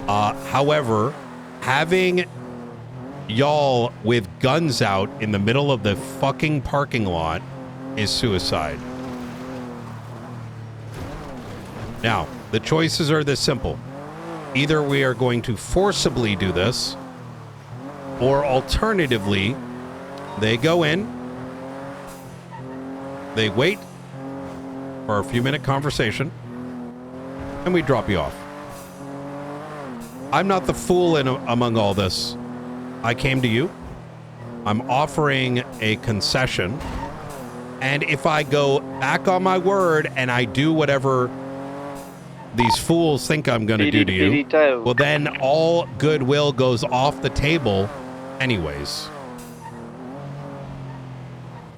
However, having y'all with guns out in the middle of the fucking parking lot is suicide. Now, the choices are this simple. Either we are going to forcibly do this, or alternatively, they go in, they wait for a few-minute conversation, and we drop you off. I'm not the fool among all this. I came to you. I'm offering a concession, and if I go back on my word and I do whatever these fools think I'm going to do to you, well, then all goodwill goes off the table anyways.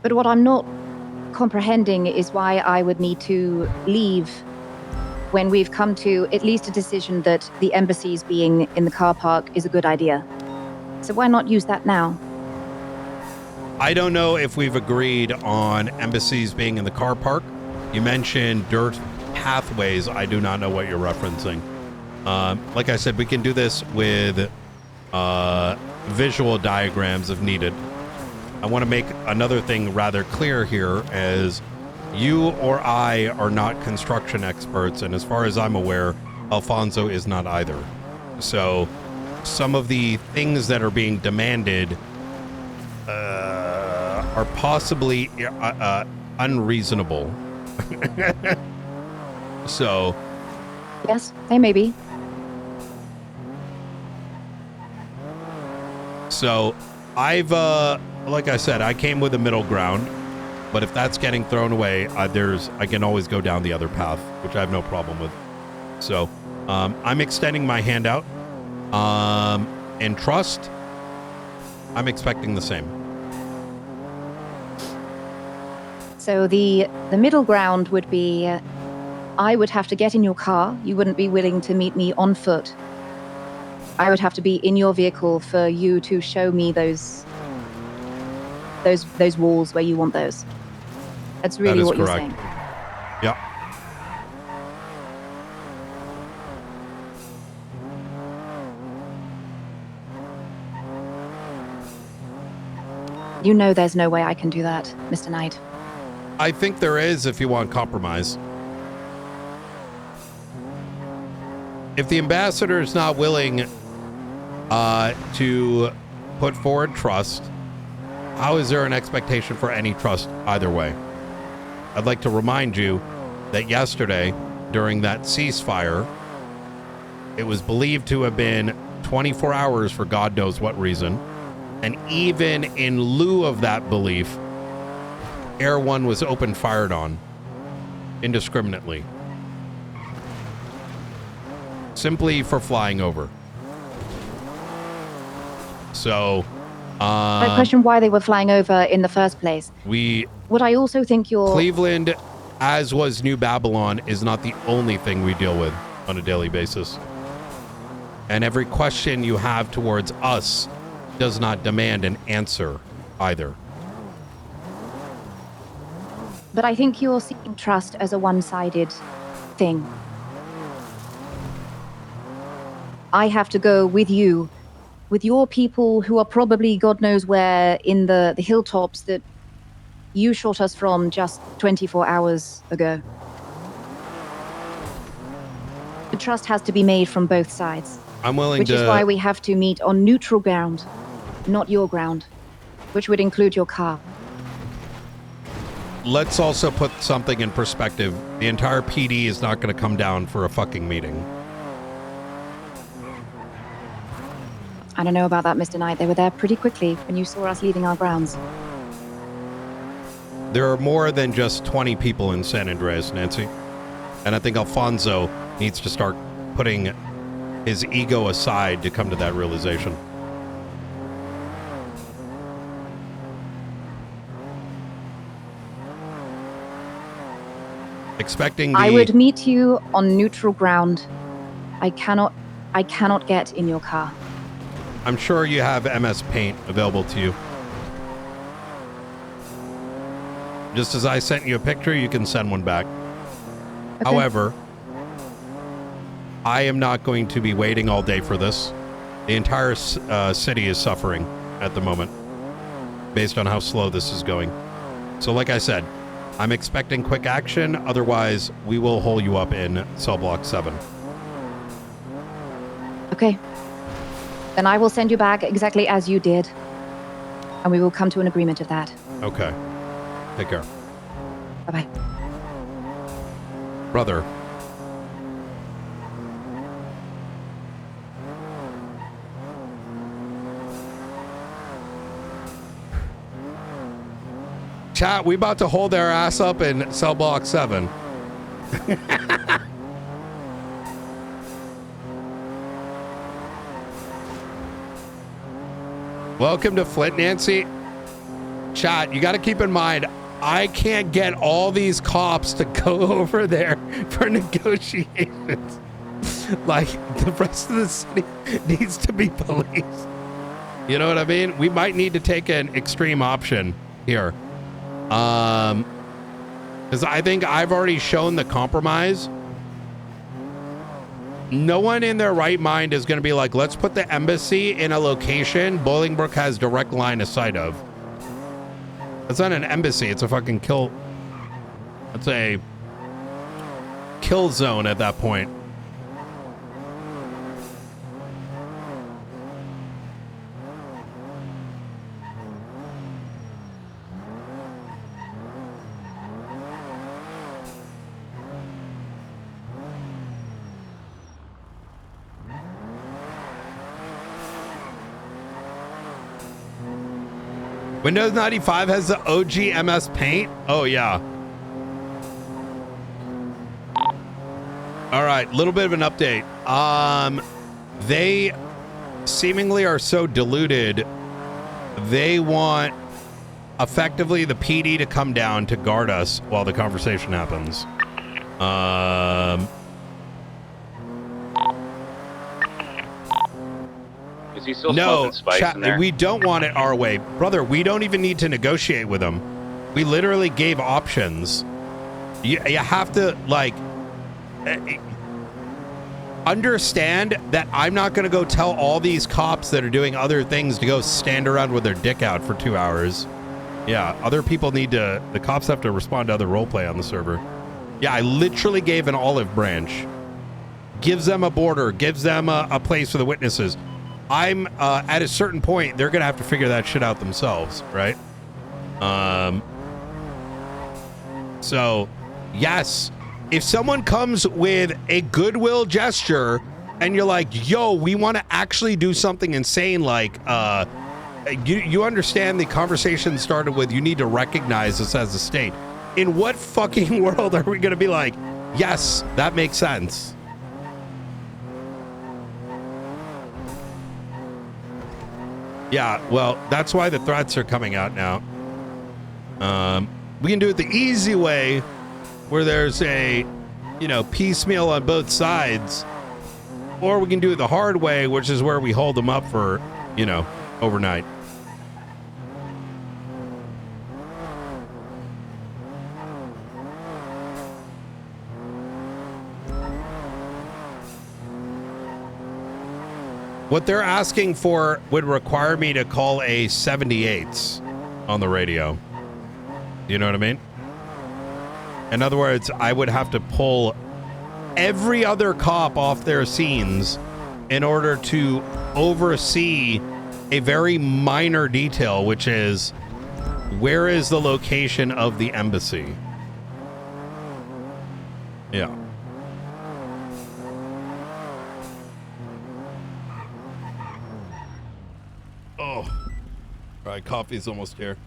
But what I'm not comprehending is why I would need to leave when we've come to at least a decision that the embassies being in the car park is a good idea. So why not use that now? I don't know if we've agreed on embassies being in the car park. You mentioned dirt pathways. I do not know what you're referencing. Like I said, we can do this with visual diagrams if needed. I want to make another thing rather clear here, as you or I are not construction experts, and as far as I'm aware, Alfonso is not either. So some of the things that are being demanded are possibly unreasonable. So yes, they may be. So I've like I said, I came with a middle ground, but if that's getting thrown away, I can always go down the other path, which I have no problem with. So I'm extending my hand out. And trust, I'm expecting the same. So the middle ground would be, I would have to get in your car. You wouldn't be willing to meet me on foot. I would have to be in your vehicle for you to show me those walls where you want those. That's really what correct. You're saying. Yeah. You know there's no way I can do that, Mr. Knight. I think there is if you want compromise. If the ambassador is not willing to put forward trust, how is there an expectation for any trust either way? I'd like to remind you that yesterday, during that ceasefire, it was believed to have been 24 hours for God knows what reason. And even in lieu of that belief, Air One was open fired on indiscriminately, simply for flying over. So, I question why they were flying over in the first place. What I also think Cleveland, as was New Babylon, is not the only thing we deal with on a daily basis. And every question you have towards us does not demand an answer either. But I think you're seeing trust as a one-sided thing. I have to go with you, with your people who are probably God knows where in the hilltops that you shot us from just 24 hours ago. The trust has to be made from both sides. I'm willing which to... is why we have to meet on neutral ground. not your ground, which would include your car. Let's also put something in perspective. The entire PD is not going to come down for a fucking meeting. I don't know about that, Mr. Knight. They were there pretty quickly when you saw us leaving our grounds. There are more than just 20 people in San Andreas, Nancy. And I think Alfonso needs to start putting his ego aside to come to that realization. Expecting I would meet you on neutral ground. I cannot get in your car. I'm sure you have MS Paint available to you. Just as I sent you a picture, you can send one back. Okay. However, I am not going to be waiting all day for this. The entire city is suffering at the moment based on how slow this is going. So like I said, I'm expecting quick action. Otherwise, we will hole you up in cell block 7. Okay. Then I will send you back exactly as you did. And we will come to an agreement of that. Okay. Take care. Bye-bye. Brother. Chat, we about to hold their ass up in cell block 7. Welcome to Flint, Nancy. Chat, you got to keep in mind, I can't get all these cops to go over there for negotiations. Like, the rest of the city needs to be policed. You know what I mean? We might need to take an extreme option here. Because I think I've already shown the compromise. No one in their right mind is going to be like, let's put the embassy in a location Bolingbroke has direct line of sight of. It's not an embassy. It's a fucking kill. It's a kill zone at that point. Windows 95 has the OG MS Paint? Oh, yeah. All right, little bit of an update. They seemingly are so diluted, they want effectively the PD to come down to guard us while the conversation happens. Is he still No, smoking spice in there? we don't want it our way. Brother, we don't even need to negotiate with them. We literally gave options. You have to, like, understand that I'm not going to go tell all these cops that are doing other things to go stand around with their dick out for 2 hours. Yeah, other people need to, the cops have to respond to other roleplay on the server. Yeah, I literally gave an olive branch. Gives them a border, gives them a place for the witnesses. I'm at a certain point, they're going to have to figure that shit out themselves, right? So, yes, if someone comes with a goodwill gesture and you're like, yo, we want to actually do something insane, like, you understand the conversation started with, you need to recognize this as a state. In what fucking world are we going to be like, yes, that makes sense? Yeah, well, that's why the threats are coming out now. We can do it the easy way, where there's a, piecemeal on both sides. Or we can do it the hard way, which is where we hold them up for, overnight. What they're asking for would require me to call a 78s on the radio. You know what I mean? In other words, I would have to pull every other cop off their scenes in order to oversee a very minor detail, which is where is the location of the embassy? Yeah. Oh. All right, coffee's almost here.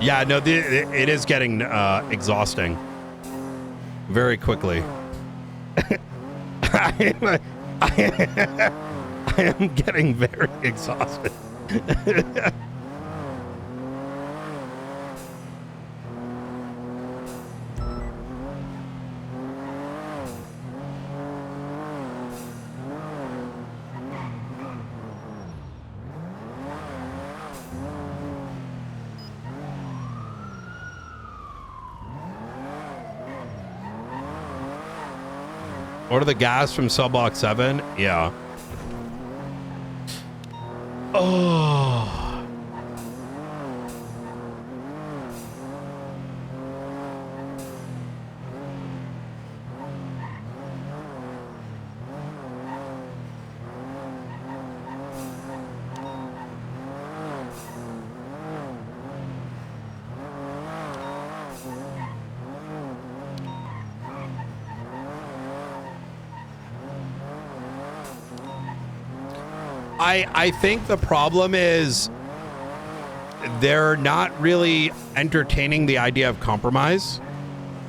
Yeah, no, it is getting exhausting very quickly. I am getting very exhausted. Order the gas from cell block 7? Yeah. Oh. I think the problem is they're not really entertaining the idea of compromise,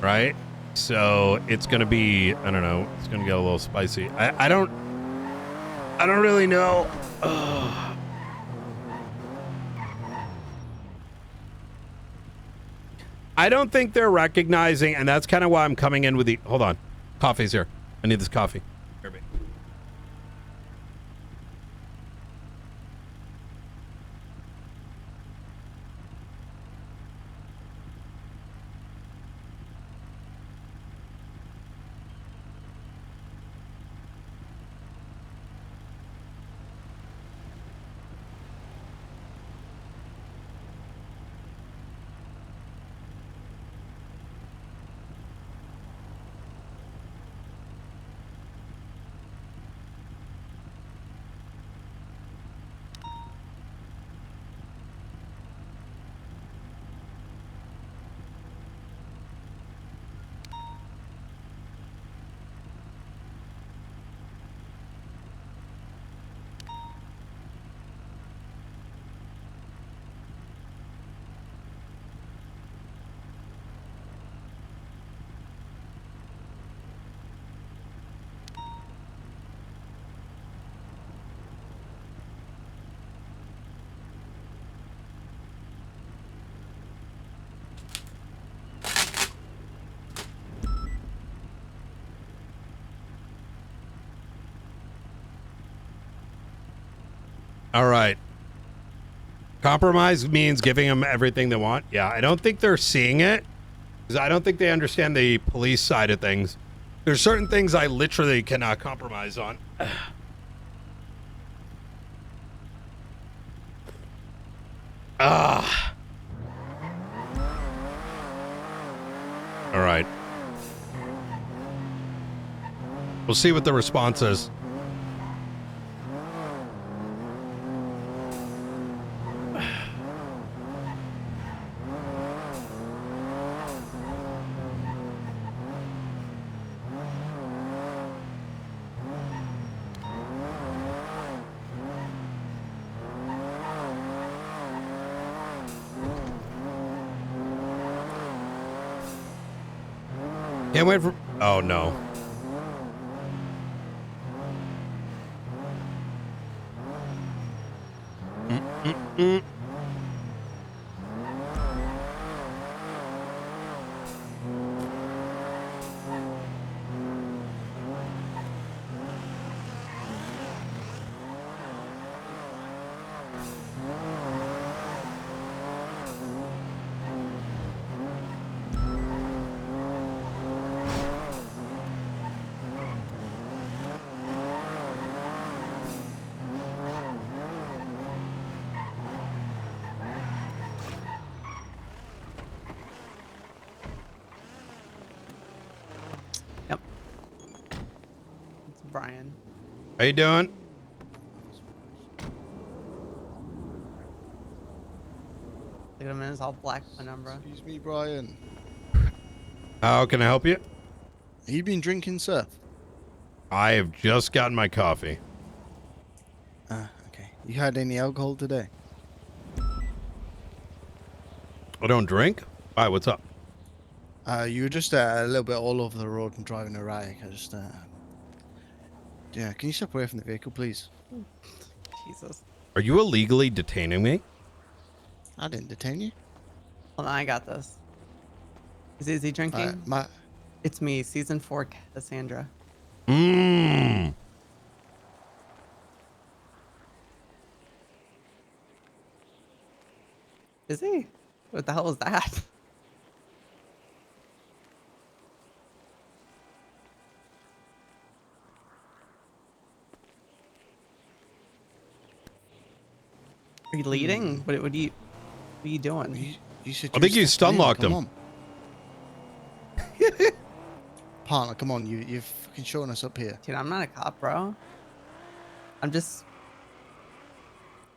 right? So it's going to be, I don't know, it's going to get a little spicy. I don't really know. Ugh. I don't think they're recognizing, and that's kind of why I'm coming in with the, hold on, coffee's here. I need this coffee. Here, babe. All right. Compromise means giving them everything they want. Yeah, I don't think they're seeing it because I don't think they understand the police side of things. There's certain things I literally cannot compromise on. Ah. All right. We'll see what the response is. Can't wait for... Oh, no. Mm-mm-mm. Brian. How you doing? Look at him in his all black penumbra. Excuse me, Brian. How can I help you? Have you been drinking, sir? I have just gotten my coffee. Okay. You had any alcohol today? I don't drink? Why, what's up? You were just a little bit all over the road and driving erratic. Yeah, can you step away from the vehicle, please? Jesus. Are you illegally detaining me? I didn't detain you. Hold on, I got this. Is he drinking? It's me, season 4, Cassandra. Mmm. Is he? What the hell was that? Are you leading? What are you doing? You said I think you stun locked him. Come on. Partner, come on. You're fucking showing us up here. Dude, I'm not a cop, bro. I'm just...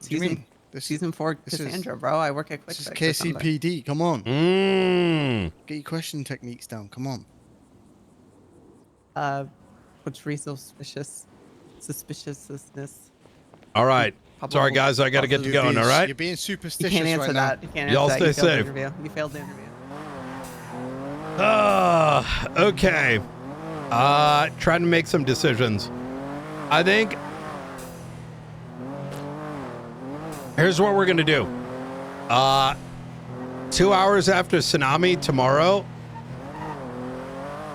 What do you mean? Season 4 Cassandra, bro. I work at Quick This is Fix or something. KCPD. Come on. Get your question techniques down. Come on. What's suspiciousness? All right. Sorry, guys. I got to get to going, all right? You're being superstitious You can't answer right now. that. You can't Y'all answer that. stay You failed safe. the interview. You failed the interview. Okay. Trying to make some decisions. I think here's what we're gonna do. 2 hours after tsunami tomorrow,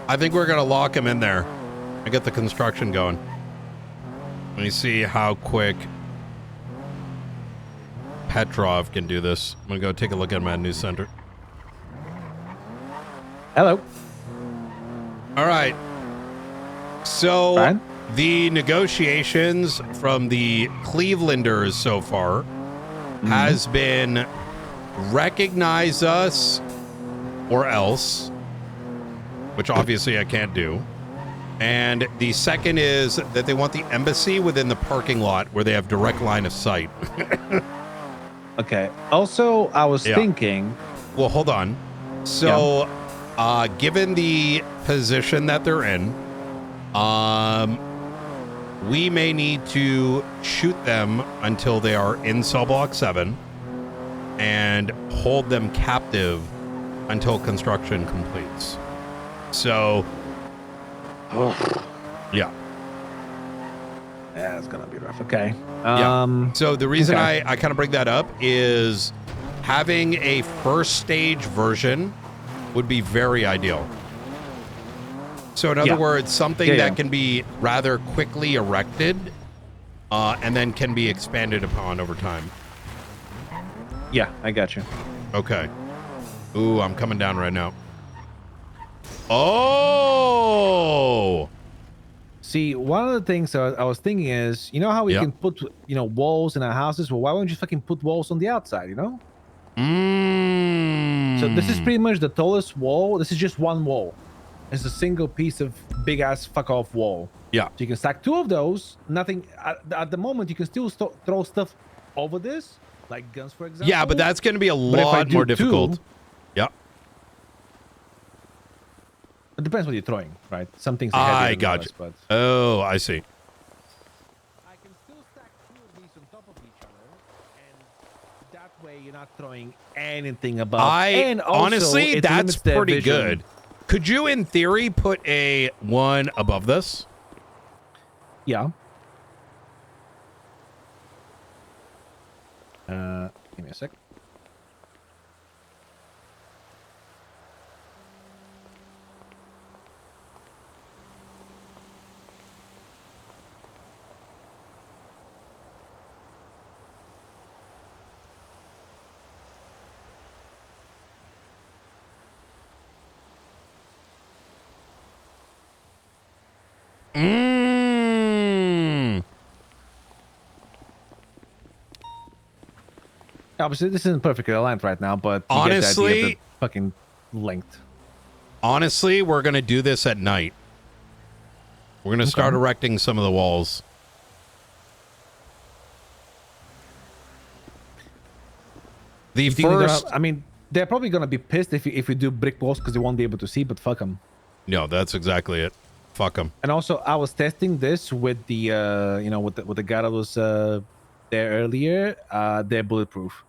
I think we're gonna lock him in there and get the construction going. Let me see how quick Petrov can do this. I'm gonna go take a look at my news center. Hello. All right. So the negotiations from the Clevelanders so far has been recognize us or else, which obviously I can't do. And the second is that they want the embassy within the parking lot where they have direct line of sight. Okay. Also, I was thinking. Well, hold on. So, given the position that they're in, we may need to shoot them until they are in cell block 7 and hold them captive until construction completes. So, yeah. Yeah, it's gonna be rough. Okay. So the reason okay. I kind of bring that up is having a first stage version would be very ideal. So in other words, something that can be rather quickly erected and then can be expanded upon over time. Yeah, I got you. Okay. Ooh, I'm coming down right now. Oh! See, one of the things I was thinking is, you know how we can put, walls in our houses? Well, why won't you fucking put walls on the outside, So this is pretty much the tallest wall. This is just one wall. It's a single piece of big ass fuck off wall. Yeah. So you can stack 2 of those. Nothing at the moment. You can still throw stuff over this, like guns, for example. Yeah, but that's going to be a lot more difficult. Yeah. It depends what you're throwing, right? Some things. I got you. But oh, I see. I can still stack 2 of these on top of each other, and that way you're not throwing anything above. And also, honestly, it that's limits their pretty vision. good. Could you, in theory, put a one above this? Yeah. Give me a sec. Obviously, this isn't perfectly aligned right now, but you get the idea of honestly, the fucking length. Honestly, we're gonna do this at night. We're going to start erecting some of the walls. The first... I mean, they're probably going to be pissed if we do brick walls because they won't be able to see, but fuck them. No, that's exactly it. Fuck them. And also, I was testing this with the, with the guy that was there earlier. They're bulletproof.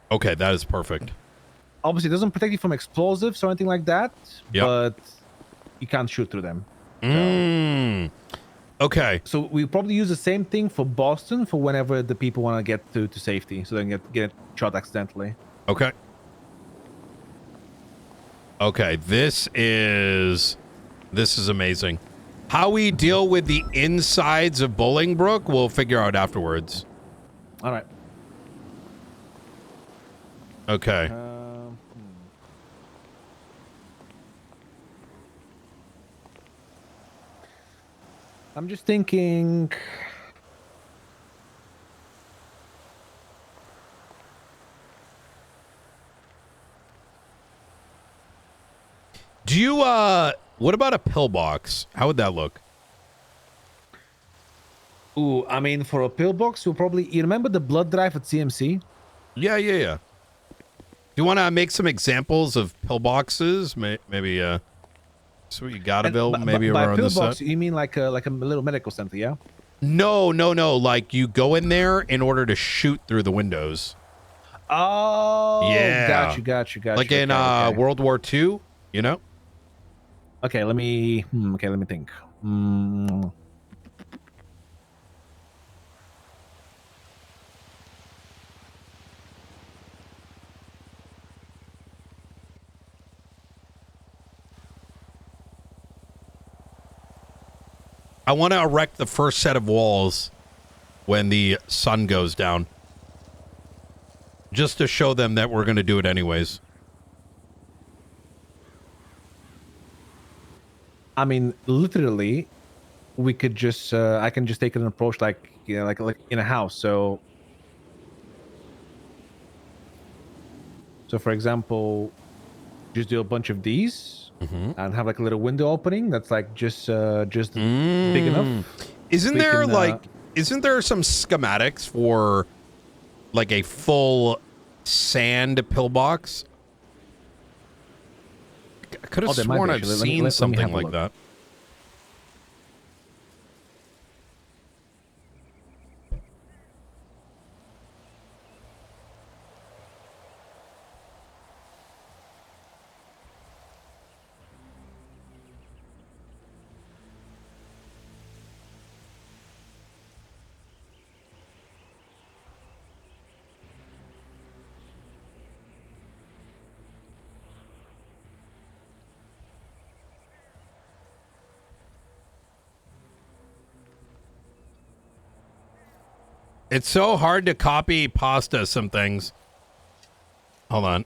Okay, that is perfect. Obviously, it doesn't protect you from explosives or anything like that, but you can't shoot through them. Okay. So we probably use the same thing for Boston for whenever the people want to get to safety, so they can get shot accidentally. Okay. Okay, this is amazing. How we deal with the insides of Bolingbrook, we'll figure out afterwards. All right. Okay. I'm just thinking. Do you what about a pillbox? How would that look? Ooh, I mean, for a pillbox, you remember the blood drive at CMC? Yeah. Do you want to make some examples of pillboxes? Maybe so you gotta build maybe around the set. You mean like a little medical center, yeah? No. Like you go in there in order to shoot through the windows. Oh, yeah. Got you. Like in World War II, you know? Okay, let me think. I want to erect the first set of walls when the sun goes down. Just to show them that we're going to do it anyways. I mean, literally, we could just, I can just take an approach like in a house. So for example, just do a bunch of these. And have like a little window opening that's like just big enough. Isn't there some schematics for like a full sand pillbox? I could have sworn I've seen something like that. It's so hard to copy pasta some things. Hold on.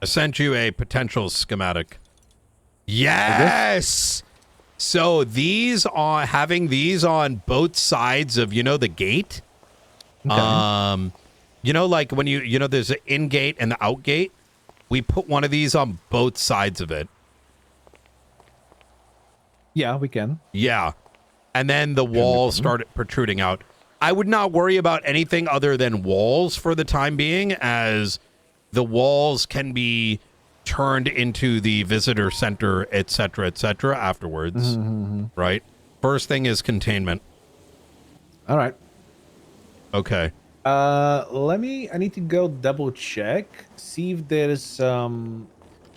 I sent you a potential schematic. Yes! So these are having these on both sides of, the gate. Okay. Like when there's an in gate and the out gate. We put one of these on both sides of it. Yeah, we can. Yeah. And then the walls started protruding out. I would not worry about anything other than walls for the time being, as the walls can be turned into the visitor center, etc., afterwards. Right? First thing is containment. All right. Okay. I need to go double check, see if there's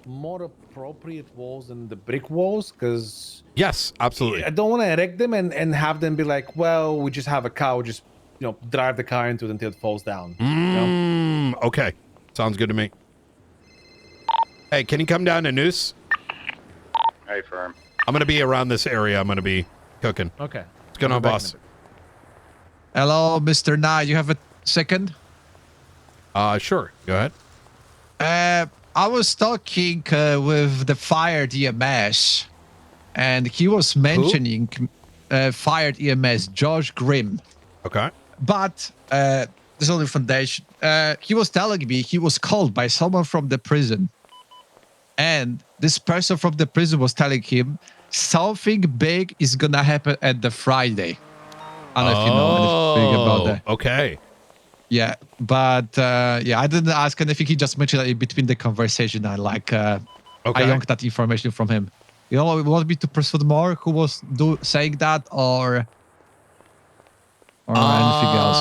more appropriate walls than the brick walls, because yes, absolutely. I don't want to erect them and have them be like, well, we just have a car, just drive the car into it until it falls down. Okay, sounds good to me. Hey, can you come down to Noose? Hey, firm. I'm gonna be around this area. I'm gonna be cooking. Okay. What's going on, boss? Hello, Mr. Na. You have a second? Sure. Go ahead. I was talking with the fired EMS, and he was mentioning fired EMS, Josh Grimm. Okay. But there's only foundation. He was telling me he was called by someone from the prison. And this person from the prison was telling him something big is gonna happen at the Friday. I don't know if you know anything about that. Okay. Yeah, but yeah, I didn't ask anything. He just mentioned it in between the conversation. I yonked that information from him. You know, we want me to pursue more. Who was saying that, or anything else?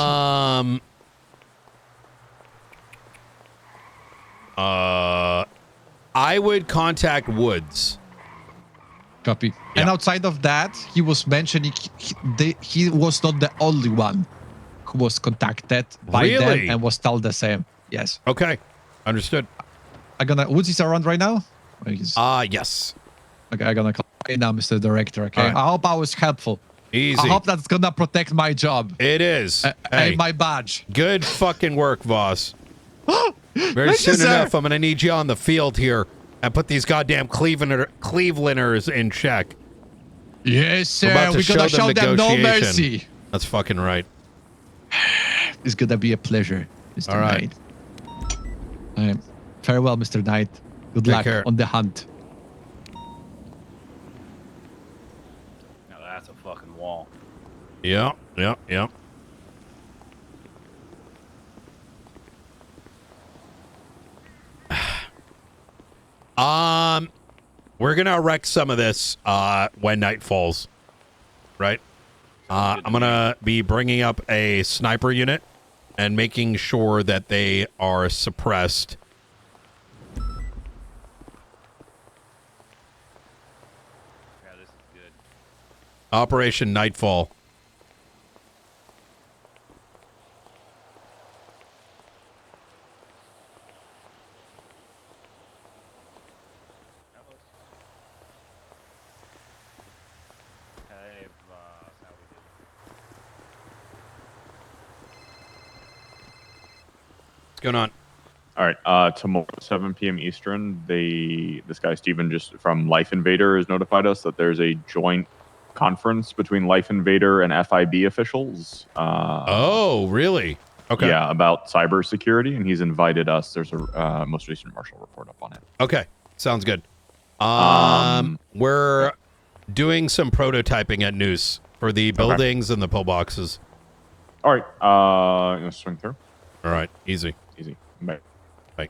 I would contact Woods. Copy. Yeah. And outside of that, he was mentioning he was not the only one who was contacted by them and was told the same. Yes. Okay. Understood. Woods is around right now? Yes. Okay, I'm gonna call right now, Mr. Director. Okay. Right. I hope I was helpful. Easy. I hope that's gonna protect my job. It is. And my badge. Good fucking work, Voss. Very soon enough, I'm gonna need you on the field here and put these goddamn Clevelanders in check. Yes, sir. We're gonna show them no mercy. That's fucking right. It's gonna be a pleasure, Mr. All right. Knight. All right. Farewell, Mr. Knight. Good luck on the hunt. Now that's a fucking wall. Yeah. We're gonna wreck some of this when night falls, right? I'm gonna be bringing up a sniper unit and making sure that they are suppressed. Yeah, this is good. Operation Nightfall. What's going on? All right. Tomorrow, 7 p.m. Eastern, this guy Steven just from Life Invader has notified us that there's a joint conference between Life Invader and FIB officials. Oh, really? Okay. Yeah, about cybersecurity, and he's invited us. There's a most recent Marshall report up on it. Okay, sounds good. We're doing some prototyping at Noose for the buildings and the pillboxes. All right. Let's swing through. All right, easy. Easy. Bye. Bye.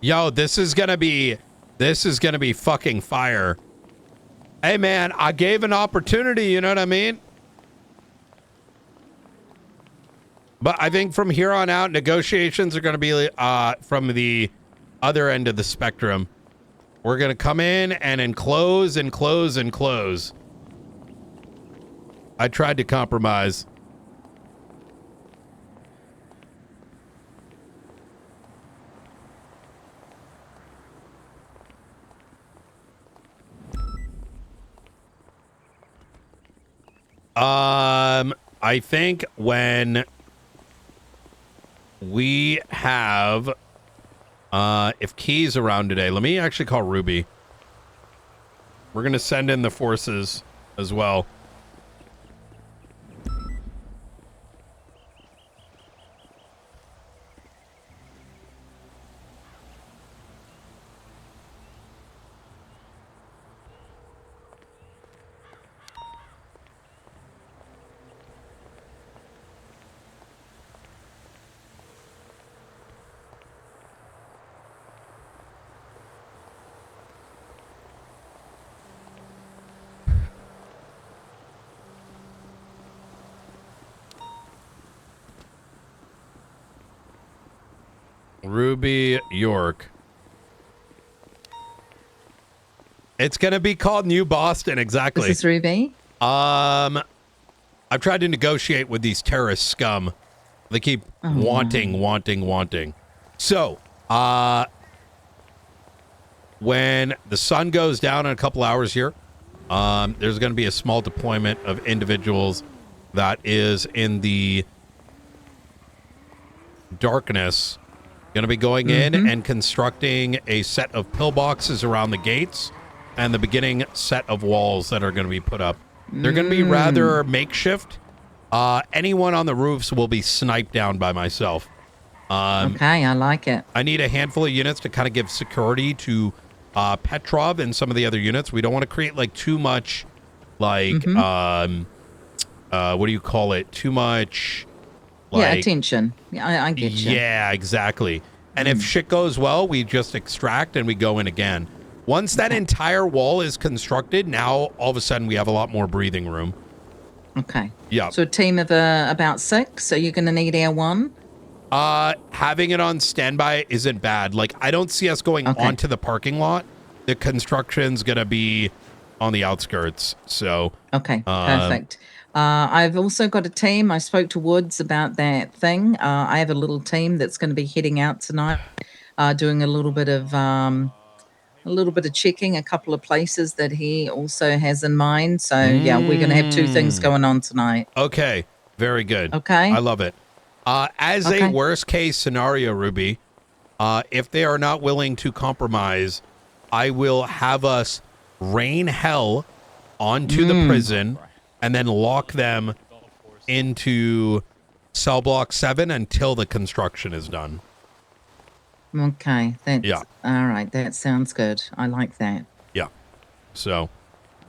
Yo, this is gonna be fucking fire. Hey man, I gave an opportunity, you know what I mean? But I think from here on out, negotiations are gonna be from the other end of the spectrum. We're gonna come in and enclose and close and close. I tried to compromise. I think when we have, if Key's around today, let me actually call Ruby. We're going to send in the forces as well. Ruby York. It's gonna be called New Boston, exactly. This is Ruby. I've tried to negotiate with these terrorist scum. They keep wanting. So, when the sun goes down in a couple hours here, there's going to be a small deployment of individuals that is in the darkness, going to be going in and constructing a set of pillboxes around the gates and the beginning set of walls that are going to be put up. They're going to be rather makeshift. Anyone on the roofs will be sniped down by myself. Okay, I like it. I need a handful of units to kind of give security to Petrov and some of the other units. We don't want to create like too much, like what do you call it? Too much. Like, attention. Yeah, I get you. Yeah, exactly. And if shit goes well, we just extract and we go in again. Once that entire wall is constructed, now all of a sudden we have a lot more breathing room. Okay. Yeah. So a team of about 6. Are you going to need Air 1? Having it on standby isn't bad. Like, I don't see us going onto the parking lot. The construction's going to be on the outskirts. So. Okay, perfect. I've also got a team. I spoke to Woods about that thing. I have a little team that's going to be heading out tonight, doing a little bit of checking a couple of places that he also has in mind. So yeah, we're going to have 2 things going on tonight. Okay, very good. Okay, I love it. As a worst case scenario, Ruby, if they are not willing to compromise, I will have us rain hell onto the prison and then lock them into cell block 7 until the construction is done. Okay, that's all right. That sounds good. I like that. Yeah. So,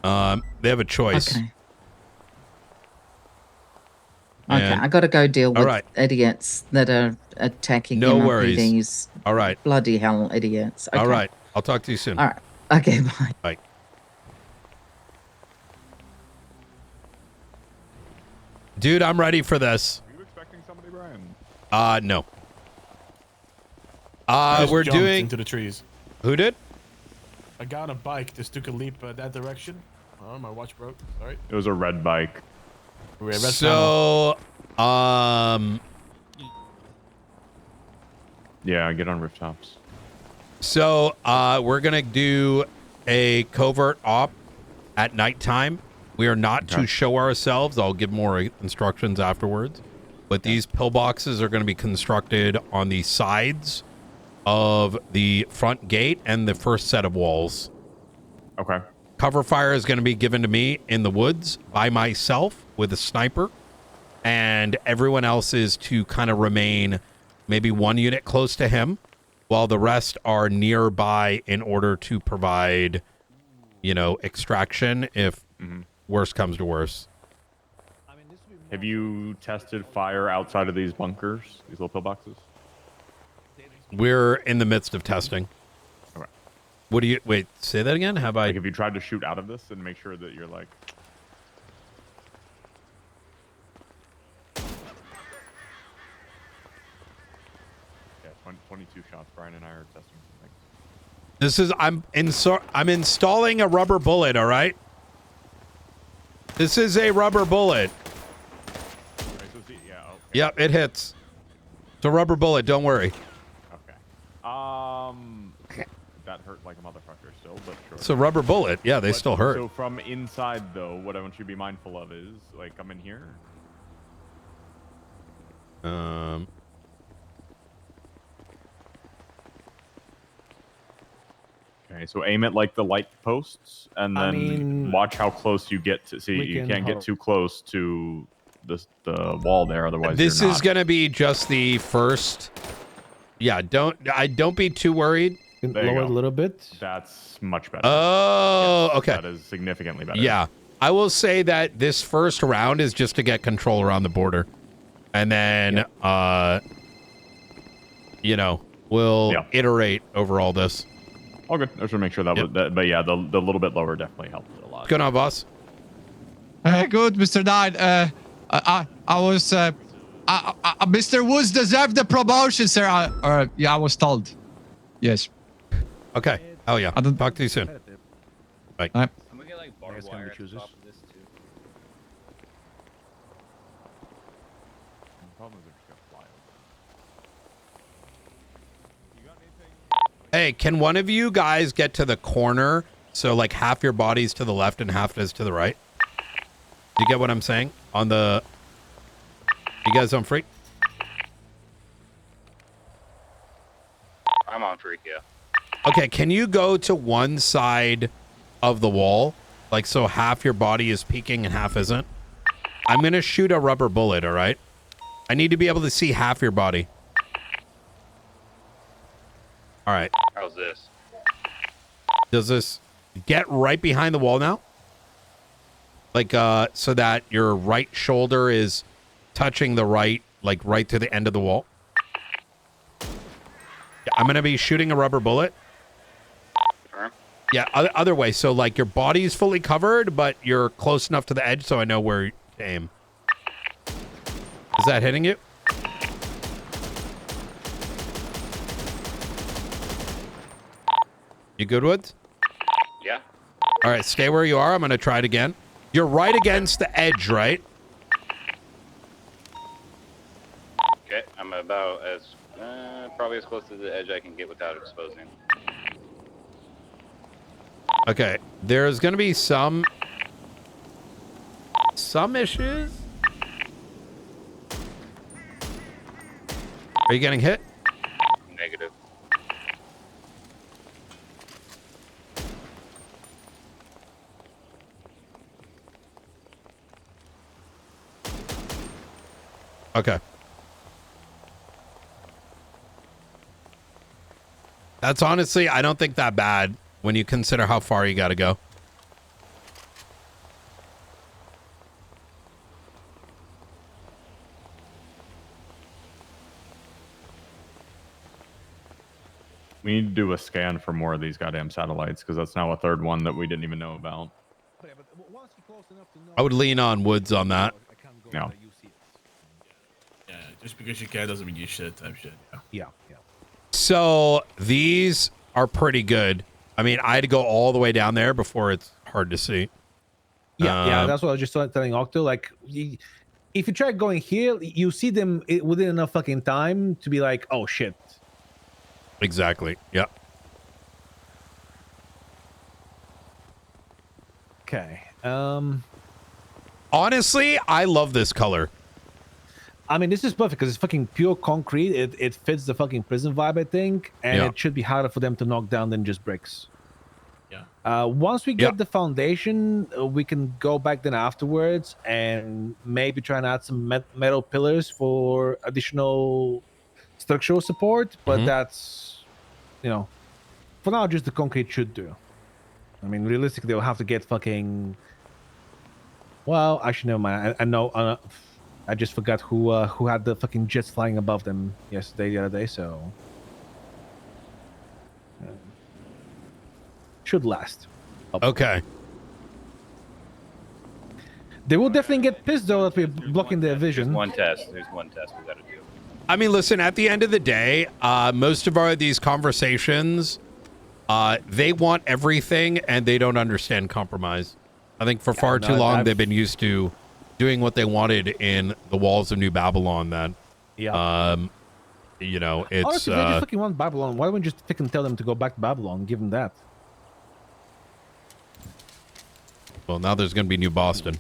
they have a choice. Okay. Okay, I got to go deal with idiots that are attacking No MLPDs. worries. All right. Bloody hell, idiots. Okay. All right. I'll talk to you soon. All right. Okay, bye. Bye. Dude, I'm ready for this. Are you expecting somebody, Brian? No. We're doing into the trees. Who did? A guy on a bike just took a leap that direction. Oh, my watch broke. Sorry. It was a red bike. So, yeah, get on rooftops. So, we're gonna do a covert op at nighttime. We are not to show ourselves. I'll give more instructions afterwards. But these pillboxes are going to be constructed on the sides of the front gate and the first set of walls. Okay. Cover fire is going to be given to me in the woods by myself with a sniper. And everyone else is to kind of remain maybe 1 unit close to him while the rest are nearby in order to provide, extraction if worse comes to worse. Have you tested fire outside of these bunkers, these little pillboxes? We're in the midst of testing. Okay. What do you... Wait, say that again? Have have you tried to shoot out of this and make sure that you're like... Yeah, 22 shots. Brian and I are testing something. This is... I'm installing a rubber bullet, all right? This is a rubber bullet. Yep, it hits. It's a rubber bullet, don't worry. Okay. That hurt like a motherfucker still, but sure. It's a rubber bullet. Yeah, they still hurt. So from inside, though, what I want you to be mindful of is, like, I'm in here. Okay, so aim at, like, the light posts, and then watch how close you get to... See, you can't get too close to the wall there, otherwise this is going to be just the first... Yeah, don't be too worried. Lower it a little bit. That's much better. Oh, yes, okay. That is significantly better. Yeah. I will say that this first round is just to get control around the border. And then, we'll iterate over all this. All good. I just want to make sure that was... but yeah, the little bit lower definitely helped a lot. What's going on, boss? Good, Mr. Nine. I was... Mr. Woods deserved the promotion, sir. I was told. Yes. Okay. Oh, yeah. I'll talk to you soon. Bye. All right. I'm gonna get like barbed wire at the top of this too. Hey, can one of you guys get to the corner? So like half your body's to the left and half is to the right. Do you get what I'm saying? On the... You guys on freak? I'm on freak, yeah. Okay, can you go to one side of the wall? Like, so half your body is peeking and half isn't? I'm going to shoot a rubber bullet, all right? I need to be able to see half your body. All right. How's this? Does this get right behind the wall now? Like, so that your right shoulder is touching the right, like right to the end of the wall? Yeah, I'm going to be shooting a rubber bullet. Yeah, other way. So, like, your body's fully covered, but you're close enough to the edge so I know where to aim. Is that hitting you? You good, Woods? Yeah. All right, stay where you are. I'm going to try it again. You're right against the edge, right? Okay, I'm about as probably as close to the edge I can get without exposing. Okay, there's going to be some issues. Are you getting hit? Negative. Okay. That's honestly, I don't think that bad when you consider how far you got to go. We need to do a scan for more of these goddamn satellites because that's now a third one that we didn't even know about. I would lean on Woods on that. No. Yeah, just because you can doesn't mean you should type shit. Yeah. So these are pretty good. I mean, I had to go all the way down there before it's hard to see. Yeah, that's what I was just telling Octo. Like, if you try going here, you see them within enough fucking time to be like, oh shit. Exactly. Yeah. Okay. Honestly, I love this color. I mean, this is perfect because it's fucking pure concrete. It fits the fucking prison vibe, I think, and Yeah. it should be harder for them to knock down than just bricks. Yeah. Once we get the foundation, we can go back then afterwards and maybe try and add some metal pillars for additional structural support. But that's, for now, just the concrete should do. I mean, realistically, they'll have to get fucking. Well, actually, never mind. I know. I just forgot who had the fucking jets flying above them the other day. So should last. Okay. They will definitely get pissed though that we're blocking their vision. There's one test we got to do. I mean, listen, at the end of the day, most of these conversations, they want everything and they don't understand compromise. I think for far too long, they've been used to doing what they wanted in the walls of New Babylon. That, it's honestly, if they just fucking want Babylon, why wouldn't you just fucking tell them to go back to Babylon and give them that? Well, now there's going to be New Boston.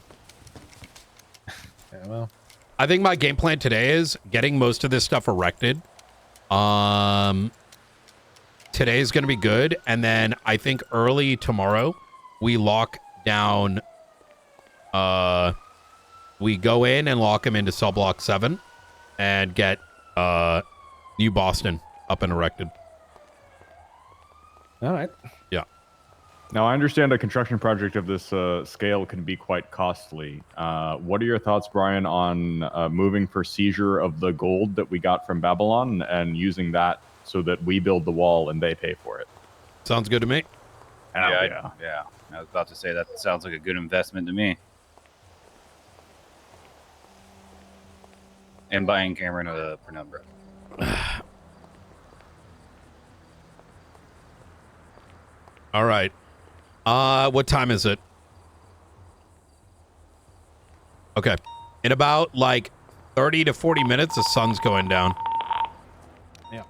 Yeah, well, I think my game plan today is getting most of this stuff erected. Today is going to be good, and then I think early tomorrow we lock down. We go in and lock them into cell block 7 and get New Boston up and erected. All right. Yeah. Now, I understand a construction project of this scale can be quite costly. What are your thoughts, Brian, on moving for seizure of the gold that we got from Babylon and using that so that we build the wall and they pay for it? Sounds good to me. Yeah. I was about to say that sounds like a good investment to me. And buying Cameron a Penumbra. All right. What time is it? Okay. In about like 30 to 40 minutes, the sun's going down. Yeah.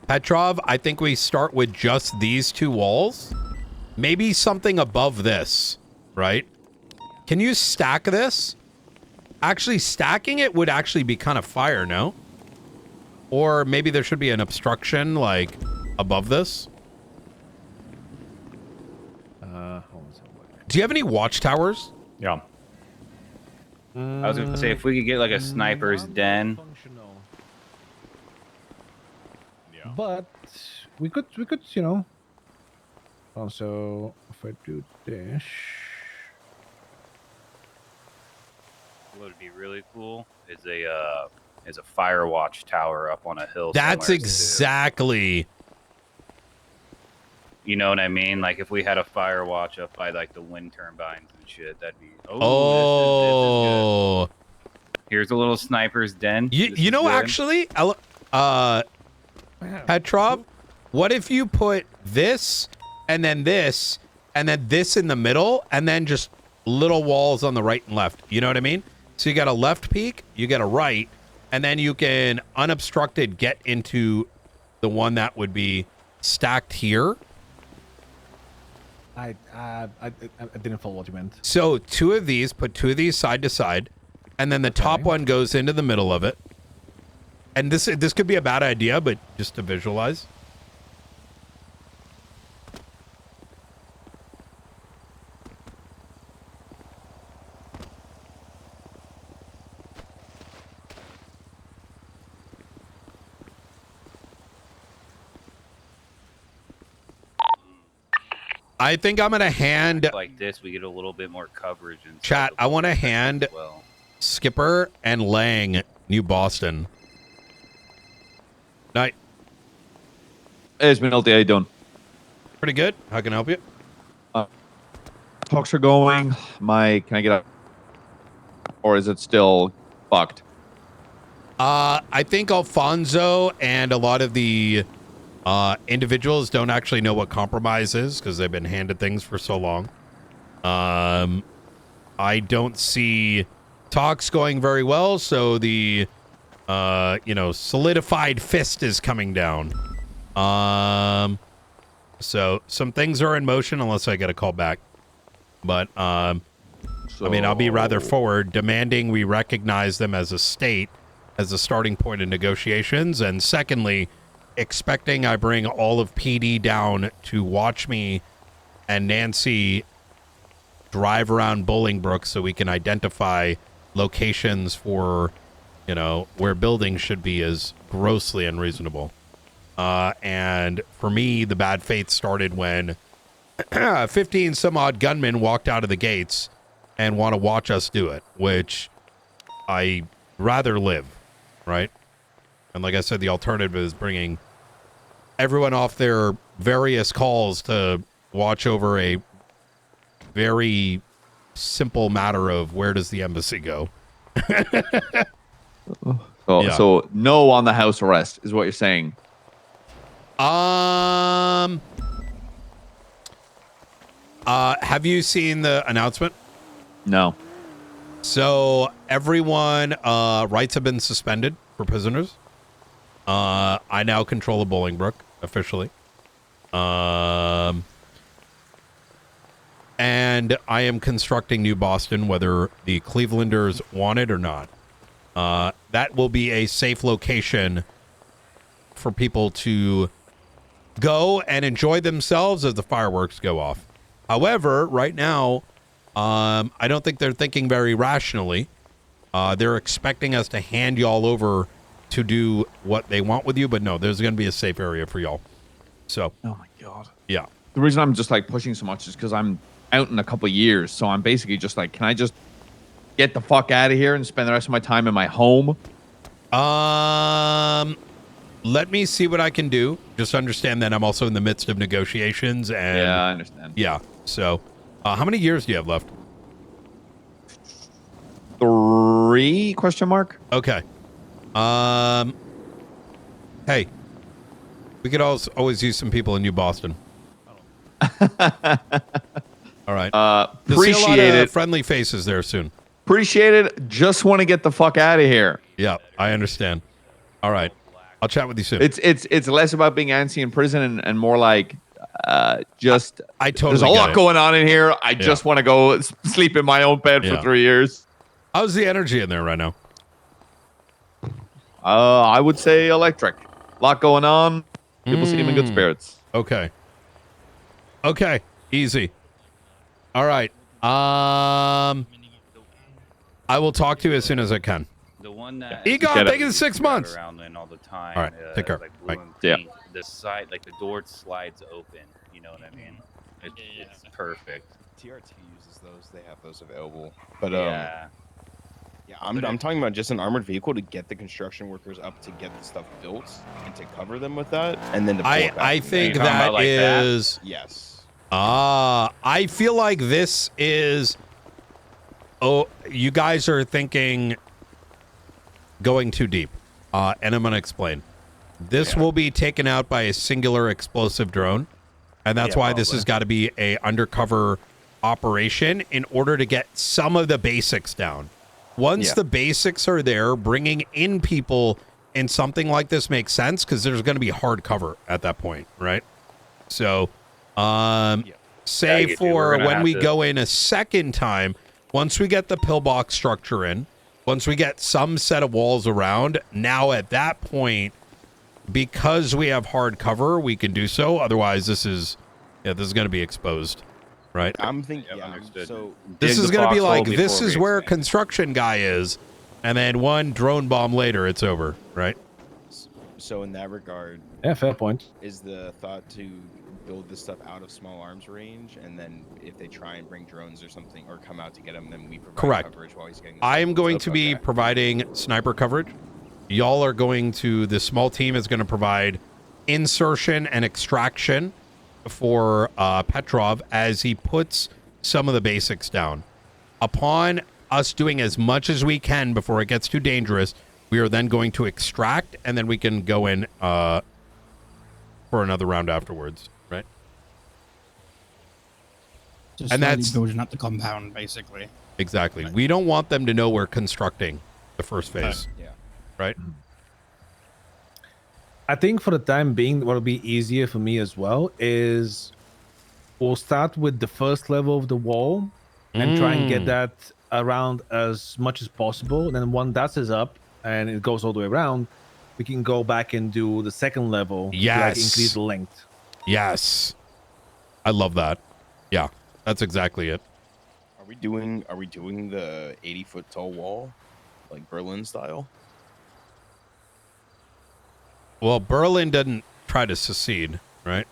Petrov, I think we start with just these 2 walls. Maybe something above this, right? Can you stack this? Actually, stacking it would actually be kind of fire, no? Or maybe there should be an obstruction, like, above this. Hold on. Do you have any watchtowers? Yeah. I was gonna say if we could get like a sniper's den. But we could, also if I do this. What would be really cool is a fire watch tower up on a hill. That's exactly. You know what I mean? Like if we had a fire watch up by like the wind turbines and shit, that'd be. This is good. Here's a little sniper's den. You know, actually, Petrov, what if you put this and then this and then this in the middle and then just little walls on the right and left? You know what I mean? So you got a left peak, you got a right, and then you can unobstructed get into the one that would be stacked here. I didn't follow what you meant. So 2 of these, put 2 of these side to side, and then the top one goes into the middle of it. And this could be a bad idea, but just to visualize. I think I'm going to hand... Like this, we get a little bit more coverage. Chat, I want to hand Skipper and Lang New Boston. Night. Hey, dasMEHDI, how you doing? Pretty good. How can I help you? Talks are going. Can I get up? Or is it still fucked? I think Alfonso and a lot of the individuals don't actually know what compromise is because they've been handed things for so long. I don't see talks going very well, so the solidified fist is coming down. So some things are in motion unless I get a call back. But I mean, I'll be rather forward, demanding we recognize them as a state as a starting point in negotiations, and secondly, expecting I bring all of PD down to watch me and Nancy drive around Bolingbrook so we can identify locations for, where buildings should be is grossly unreasonable. And for me, the bad faith started when 15 some odd gunmen walked out of the gates and want to watch us do it, which I rather live, right? And like I said, the alternative is bringing everyone off their various calls to watch over a very simple matter of where does the embassy go. So no on the house arrest is what you're saying. Have you seen the announcement? No. So everyone, rights have been suspended for prisoners. I now control the Bolingbrook officially. And I am constructing New Boston, whether the Clevelanders want it or not. That will be a safe location for people to go and enjoy themselves as the fireworks go off. However, right now, I don't think they're thinking very rationally. They're expecting us to hand y'all over to do what they want with you, but no, there's going to be a safe area for y'all. So. Oh my God. Yeah. The reason I'm just like pushing so much is because I'm out in a couple of years, so I'm basically just like, can I just get the fuck out of here and spend the rest of my time in my home? Let me see what I can do. Just understand that I'm also in the midst of negotiations, and yeah, I understand. Yeah. So, how many years do you have left? 3 question mark. Okay. Hey, we could always use some people in New Boston. All right. Appreciate it. Friendly faces there soon. Appreciate it. Just want to get the fuck out of here. Yeah, I understand. All right. I'll chat with you soon. It's less about being antsy in prison and more like just I totally there's a get lot it. going on in here. I just want to go sleep in my own bed for Yeah. 3 years. How's the energy in there right now? I would say electric. A lot going on. People seem in good spirits. Okay. Okay. Easy. All right. I will talk to you as soon as I can. The one that Egon, thank you for 6 months. around in all the time. All right. Take care. Like blue Bye. and Yeah. pink, the side, like the door slides open. You know what I mean? It's perfect. TRT uses those. They have those available. But Yeah. yeah, I'm talking about just an armored vehicle to get the construction workers up to get the stuff built and to cover them with that, and then to pull it back I from think there. that is. Yes. I feel like this is. Oh, you guys are thinking going too deep. And I'm going to explain. This will be taken out by a singular explosive drone. And that's why this has got to be a undercover operation in order to get some of the basics down. Once the basics are there, bringing in people in something like this makes sense because there's going to be hard cover at that point, right? So, say for when we go in a second time, once we get the pillbox structure in, once we get some set of walls around, now at that point, because we have hard cover, we can do so. Otherwise, this is going to be exposed, right? I'm thinking. So This is going to be like, this is where a construction guy is, and then one drone bomb later, it's over, right? So in that regard, Yeah, fair point. is the thought to build this stuff out of small arms range, and then if they try and bring drones or something or come out to get them, then we provide Correct. coverage while he's getting. I am going to be providing sniper coverage. Y'all are going to, the small team is going to provide insertion and extraction for Petrov as he puts some of the basics down. Upon us doing as much as we can before it gets too dangerous, we are then going to extract, and then we can go in for another round afterwards, right? Just And slowly that's building up the compound, basically. exactly. We don't want them to know we're constructing the first phase. Yeah. Right? I think for the time being, what will be easier for me as well is we'll start with the first level of the wall and try and get that around as much as possible. And then when that is up and it goes all the way around, we can go back and do the second level to like increase the length. Yes. I love that. Yeah, that's exactly it. Are we doing the 80-foot tall wall, like Berlin style? Well, Berlin didn't try to secede, right?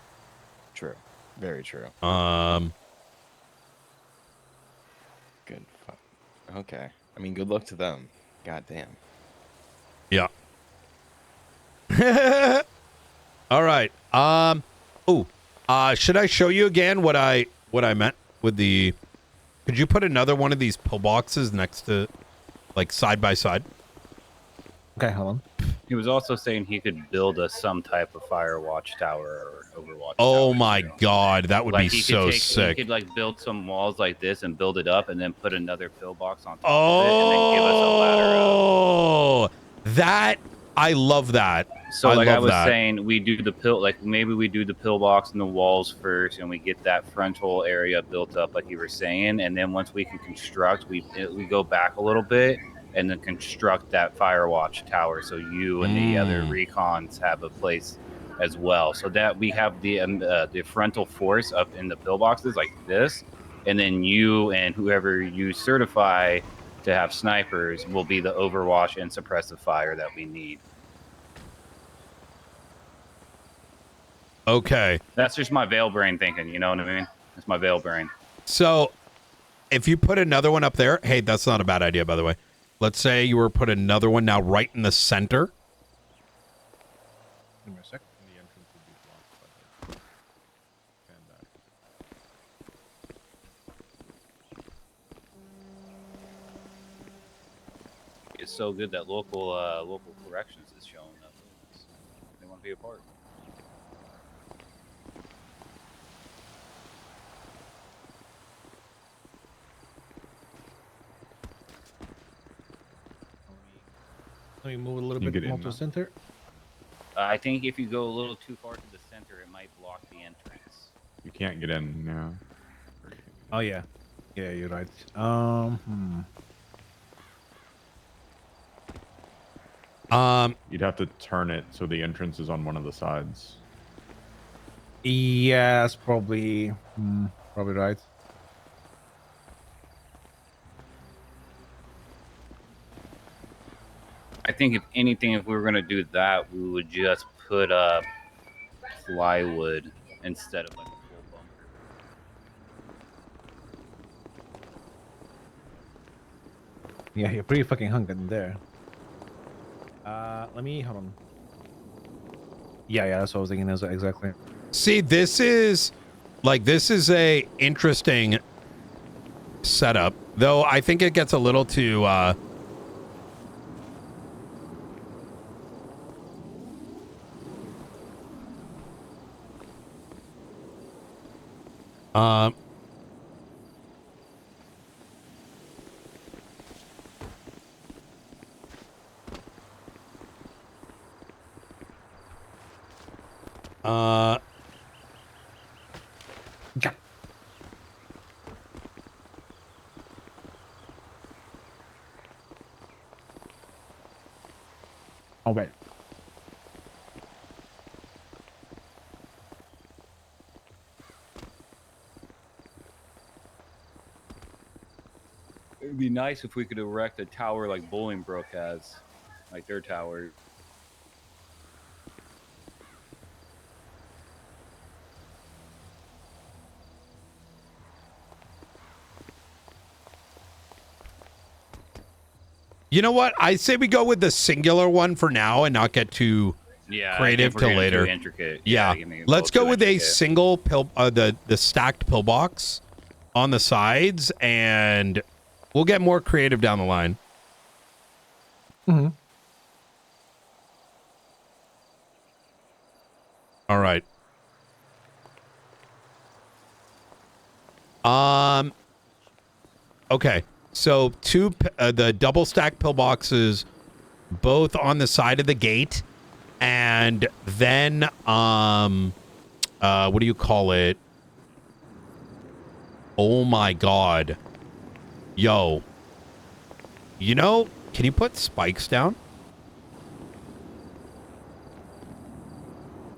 True. Very true. Good. Okay. I mean, good luck to them. God damn. Yeah. All right. Should I show you again what I meant with the? Could you put another one of these pillboxes next to, like, side by side? Okay, hold on. He was also saying he could build us some type of fire watch tower or overwatch. Oh my God, that would Like be he so could sick. He could like build some walls like this and build it up, and then put another pillbox on top of it, and then give us a ladder up. Oh, that I love that. So like I love was that. saying, we do the maybe we do the pillbox and the walls first, and we get that frontal area built up, like you were saying, and then once we can construct, we go back a little bit and then construct that fire watch tower, so you and the other recons have a place as well, so that we have the frontal force up in the pillboxes like this, and then you and whoever you certify to have snipers will be the overwatch and suppressive fire that we need. Okay. That's just my veil brain thinking, you know what I mean? It's my veil brain. So, if you put another one up there, hey, that's not a bad idea, by the way. Let's say you were put another one now right in the center. Give me a sec. The entrance would be blocked by the It's so good that local corrections is showing up. They want to be a part. Let me move a little You bit get more in to the now. center. I think if you go a little too far to the center, it might block the entrance. You can't get in now. Oh yeah, yeah, you're right. You'd have to turn it so the entrance is on one of the sides. Yeah, that's probably probably right. I think if anything, if we were gonna do that, we would just put up plywood instead of like a full bunker. Yeah, you're pretty fucking hung in there. Let me hold on. Yeah, that's what I was thinking. Exactly. See, this is a interesting setup, though. I think it gets a little too. All right. It'd be nice if we could erect a tower like Bolingbroke has, like their tower. You know what? I say we go with the singular one for now and not get too creative till later. Intricate. Yeah, let's go with a single pill, the stacked pillbox on the sides, and we'll get more creative down the line. Mm-hmm. All right. Okay. So the double stack pillboxes, both on the side of the gate, and then what do you call it? Oh my God, yo, you know, can you put spikes down?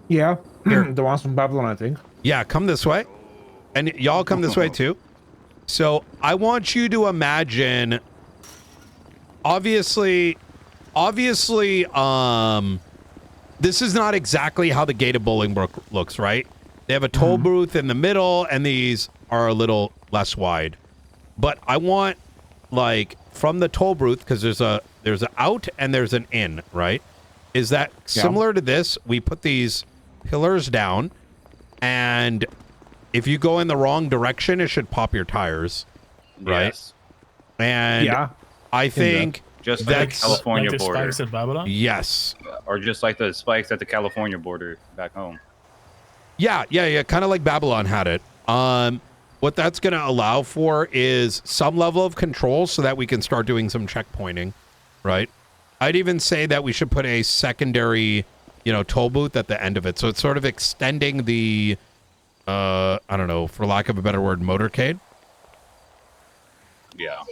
Yeah, the ones from Babylon, I think. Yeah, come this way, and y'all come this way too. So I want you to imagine, obviously, this is not exactly how the gate of Bolingbroke looks, right? They have a toll booth in the middle, and these are a little less wide. But I want, like, from the toll booth, because there's an out and there's an in, right? Is that similar to this? We put these pillars down, and if you go in the wrong direction, it should pop your tires, right? Yes. And I think just like that's the California like the border. spikes at Babylon? Yes. Or just like the spikes at the California border back home. Yeah, kind of like Babylon had it. What that's going to allow for is some level of control so that we can start doing some checkpointing, right? I'd even say that we should put a secondary, toll booth at the end of it. So it's sort of extending the, I don't know, for lack of a better word, motorcade. Yeah.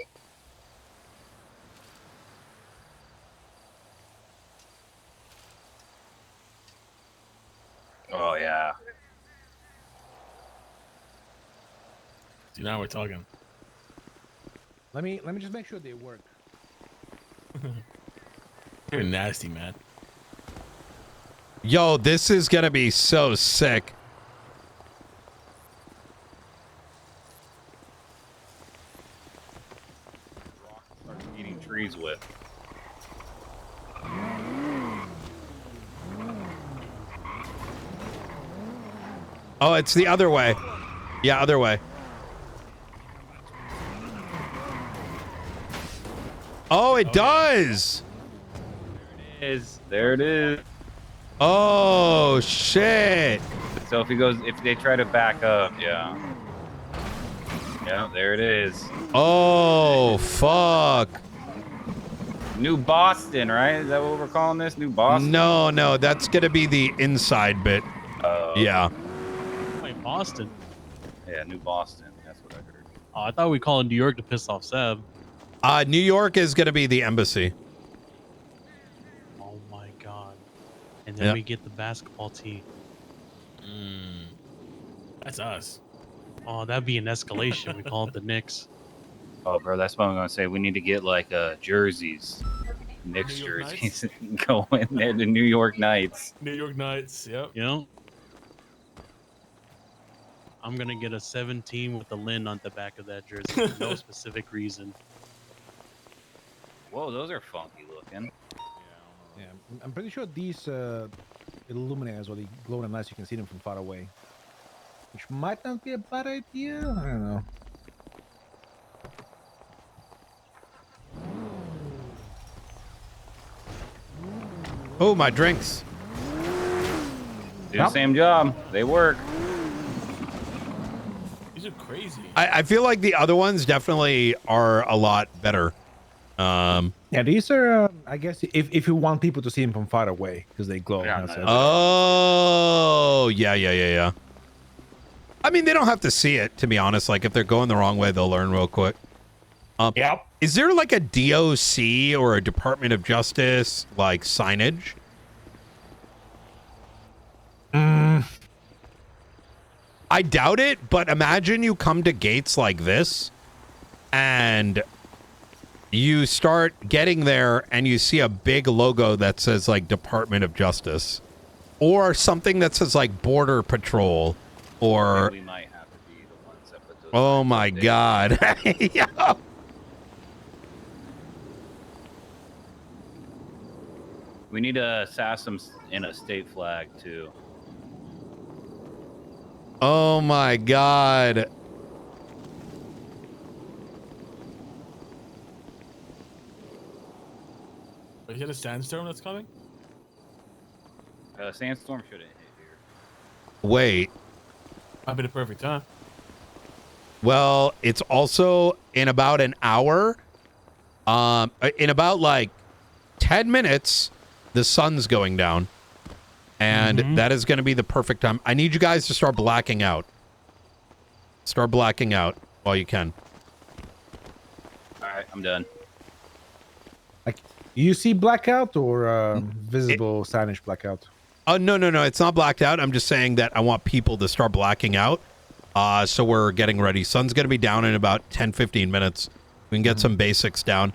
Oh yeah. See, now we're talking. Let me just make sure they work. You're nasty, man. Yo, this is going to be so sick. Start eating trees with. Oh, it's the other way. Yeah, other way. Oh, it does. There it is. Oh, shit. So if they try to back up, yeah, there it is. Oh, fuck. New Boston, right? Is that what we're calling this? New Boston? No, that's gonna be the inside bit. Yeah. Wait, Boston. Yeah, New Boston. That's what I heard. Oh, I thought we called New York to piss off Seb. New York is gonna be the embassy. Oh my god. And then Yep. we get the basketball team. That's us. Oh, that'd be an escalation. We call it the Knicks. Oh, bro, that's what I'm gonna say. We need to get like jerseys, Knicks New York jerseys, go in there. The New York Knights. New York Knights. Yep. You know? I'm gonna get a 17 with the Lynn on the back of that jersey for no specific reason. Whoa, those are funky looking. Yeah, I'm pretty sure these illuminators or the glowing lights, you can see them from far away, which might not be a bad idea. I don't know. Oh, my drinks. Do the same job. They work. These are crazy. I feel like the other ones definitely are a lot better. Yeah, these are, I guess, if you want people to see them from far away, because they glow. Oh, yeah. I mean, they don't have to see it, to be honest. Like, if they're going the wrong way, they'll learn real quick. Yep. Is there like a DOC or a Department of Justice, like, signage? I doubt it, but imagine you come to gates like this, and you start getting there, and you see a big logo that says, like, Department of Justice. Or something that says, like, Border Patrol. Or... We might have to be the ones that put those. Oh, my God. Yeah. We need to sass them in a state flag too. Oh my God. Is it a sandstorm that's coming? Sandstorm shouldn't hit here. Wait. Might be the perfect time. Well, it's also in about an hour. In about like 10 minutes, the sun's going down. And that is going to be the perfect time. I need you guys to start blacking out. Start blacking out while you can. All right, I'm done. Like, you see blackout or visible signage blackout? Oh, no. It's not blacked out. I'm just saying that I want people to start blacking out. So we're getting ready. Sun's going to be down in about 10, 15 minutes. We can get some basics down.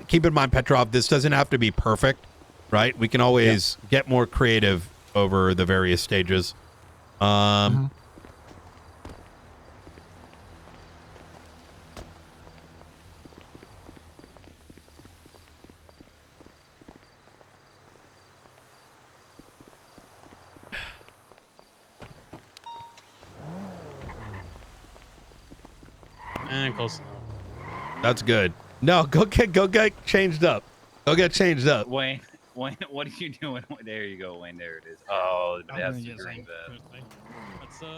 Keep in mind, Petrov, this doesn't have to be perfect, right? We can always get more creative over the various stages. And close enough. That's good. No, go get changed up. Go get changed up. Wayne, what are you doing? There you go, Wayne. There it is. Oh, that's the green bed.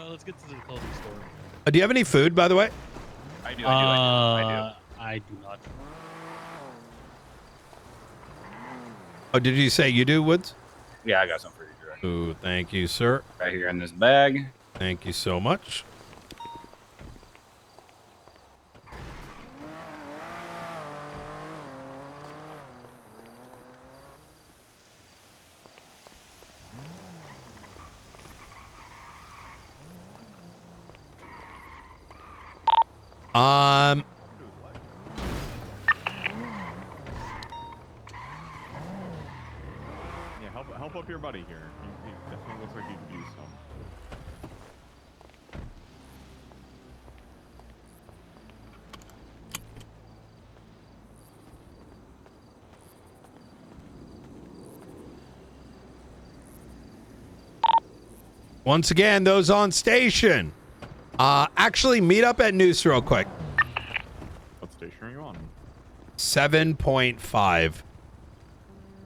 Let's get to the clothing store. Do you have any food, by the way? I do. I do not. Oh, did you say you do, Woods? Yeah, I got some for you, direct. Ooh, thank you, sir. Right here in this bag. Thank you so much. Yeah, help up your buddy here. He definitely looks like he could use some. Once again, those on station. Actually, meet up at Noose real quick. What station are you on? 7.5.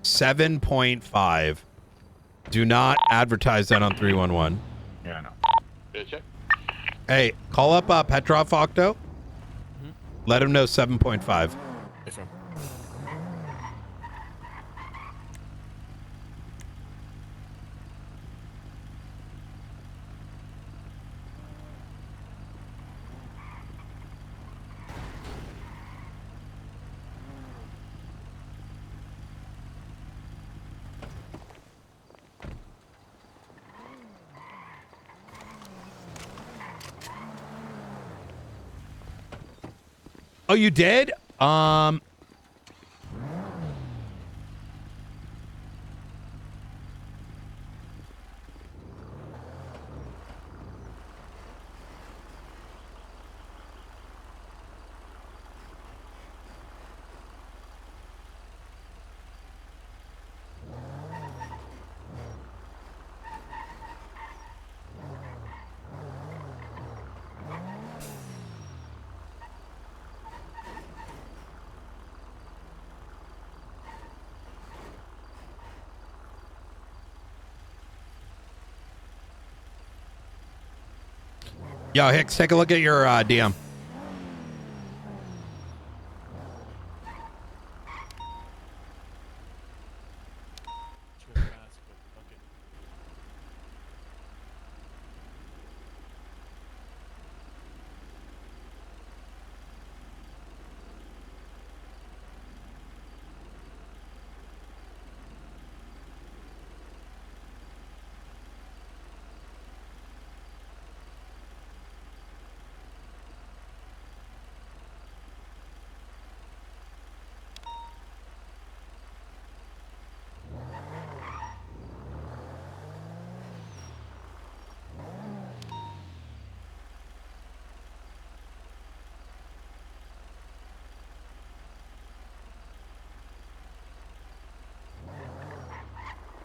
7.5. Do not advertise that on 311. Yeah, I know. Check. Hey, call up Petrov Octo. Let him know 7.5. Yes, sir. Oh, you did? Yo, Hicks, take a look at your DM.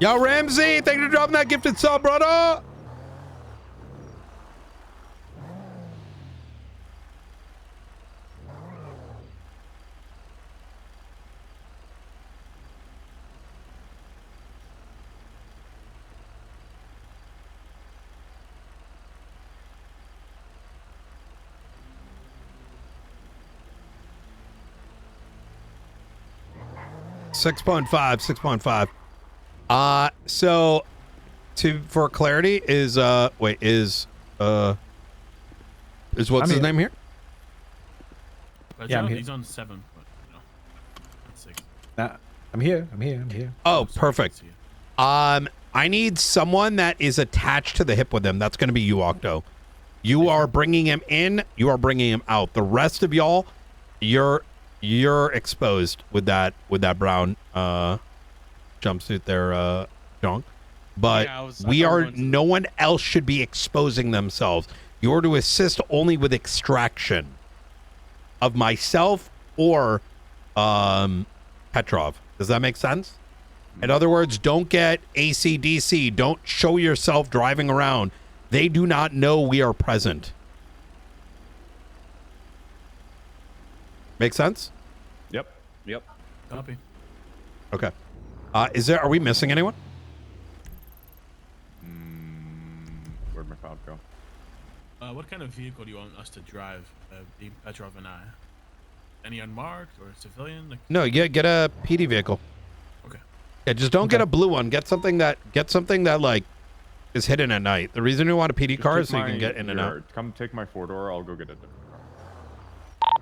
Yo, Ramsey, thank you for dropping that gifted sub, brother. $6.5. So for clarity is what's his name here? Yeah, I'm here. he's on 7. But, that's 6. I'm here. Oh, perfect. I need someone that is attached to the hip with him. That's going to be you, Octo. You are bringing him in. You are bringing him out. The rest of y'all, you're exposed with that brown jumpsuit there, John. But no one else should be exposing themselves. You're to assist only with extraction of myself or Petrov. Does that make sense? In other words, don't get ACDC. Don't show yourself driving around. They do not know we are present. Make sense? Yep. Copy. Okay. Are we missing anyone? Where'd my cloud go? What kind of vehicle do you want us to drive, Petrov and I? Any unmarked or civilian? Like, No, get a PD vehicle. Okay. Yeah, just don't get a blue one. Get something that like is hidden at night. The reason we want a PD car is so you can get in and out. Come take my 4-door. I'll go get a different car.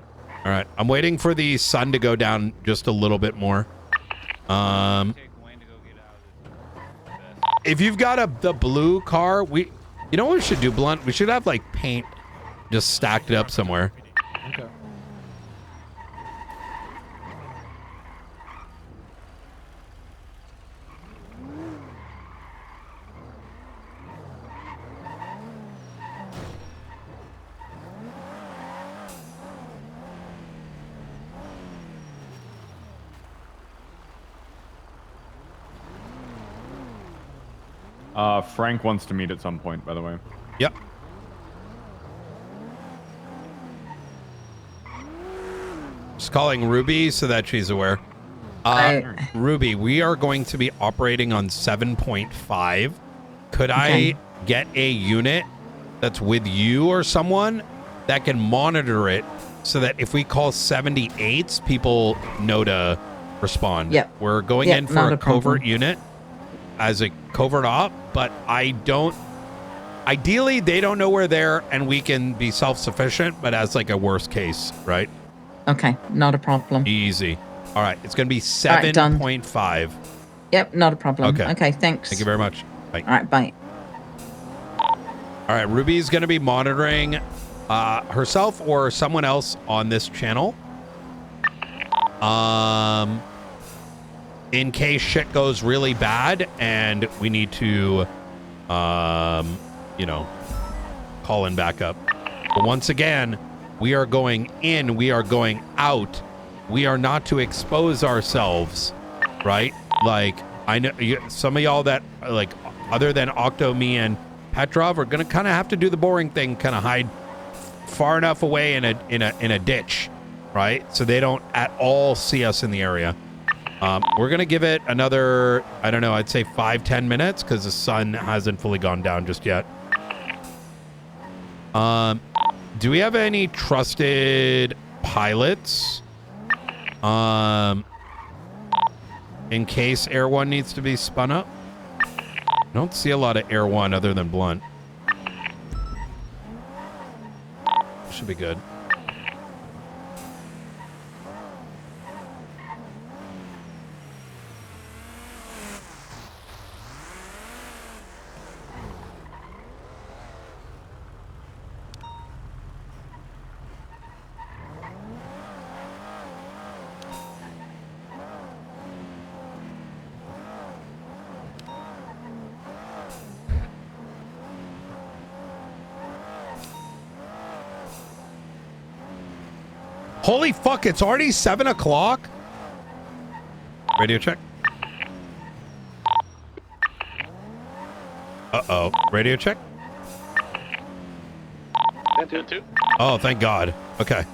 All right, I'm waiting for the sun to go down just a little bit more. If you've got the blue car, you know what we should do, Blunt? We should have like paint just stacked up somewhere. Okay. Frank wants to meet at some point, by the way. Yep. Just calling Ruby so that she's aware. Ruby, we are going to be operating on 7.5. Could I get a unit that's with you or someone that can monitor it so that if we call 78s, people know to respond? Yep. We're going in for a covert unit as a covert op, but ideally they don't know we're there and we can be self-sufficient, but as like a worst case, right? Okay, not a problem. Easy. All right, it's going to be 7.5. Yep, not a problem. Okay, thanks. Thank you very much. Bye. All right, bye. All right, Ruby's going to be monitoring herself or someone else on this channel. In case shit goes really bad and we need to, you know, call in backup. But once again, we are going in, we are going out. We are not to expose ourselves, right? Like, I know some of y'all that, like, other than Octo, me, and Petrov are gonna kind of have to do the boring thing, kind of hide far enough away in a ditch, right? So they don't at all see us in the area. We're gonna give it another, I don't know, I'd say 5-10 minutes because the sun hasn't fully gone down just yet. Do we have any trusted pilots? In case Air 1 needs to be spun up? I don't see a lot of Air 1 other than Blunt. Should be good. Holy fuck, it's already 7 o'clock? Radio check. Uh-oh. Radio check. Oh, thank God. Okay.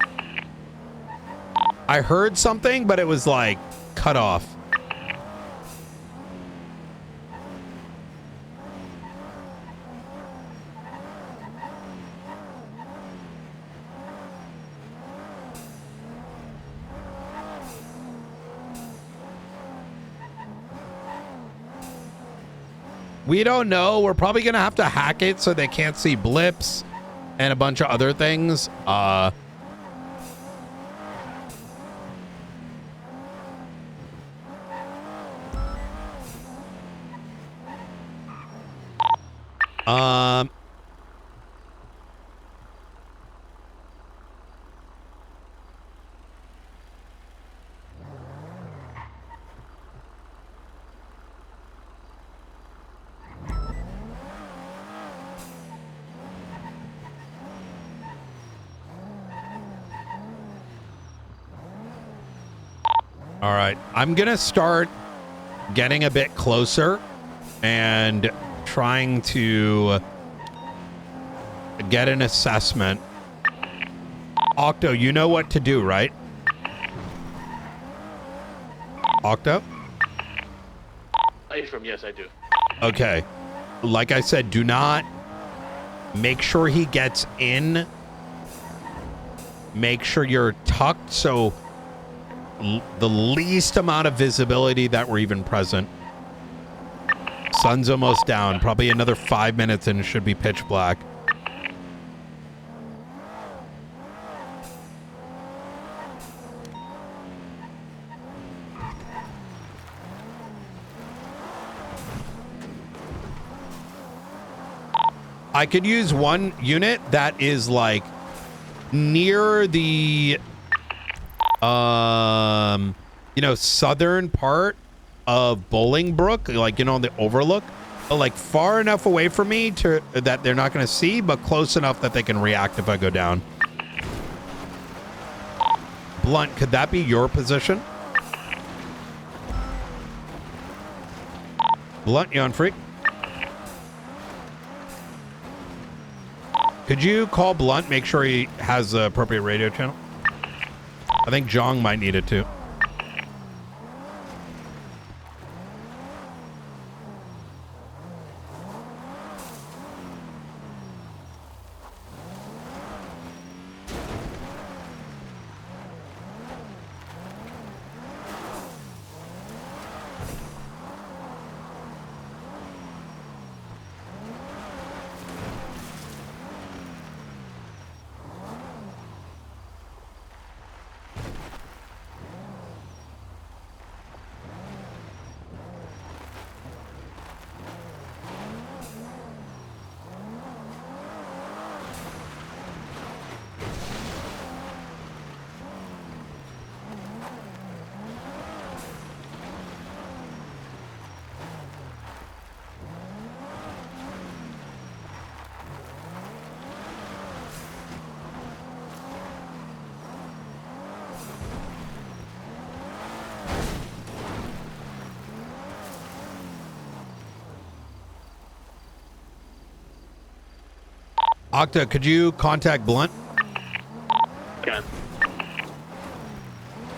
I heard something, but it was like cut off. We don't know. We're probably going to have to hack it so they can't see blips and a bunch of other things. All right, I'm gonna start getting a bit closer and trying to get an assessment. Octo, you know what to do, right? Octo? Yes, I do. Okay. Like I said, do not make sure he gets in. Make sure you're tucked so the least amount of visibility that we're even present. Sun's almost down. Probably another 5 minutes and it should be pitch black. I could use one unit that is like near the you know, southern part of Bolingbrook, like, you know, the overlook, but like far enough away from me to that they're not going to see, but close enough that they can react if I go down. Blunt, could that be your position? Blunt, you on freak? Could you call Blunt, make sure he has the appropriate radio channel? I think Jong might need it too. Octa, could you contact Blunt? Can.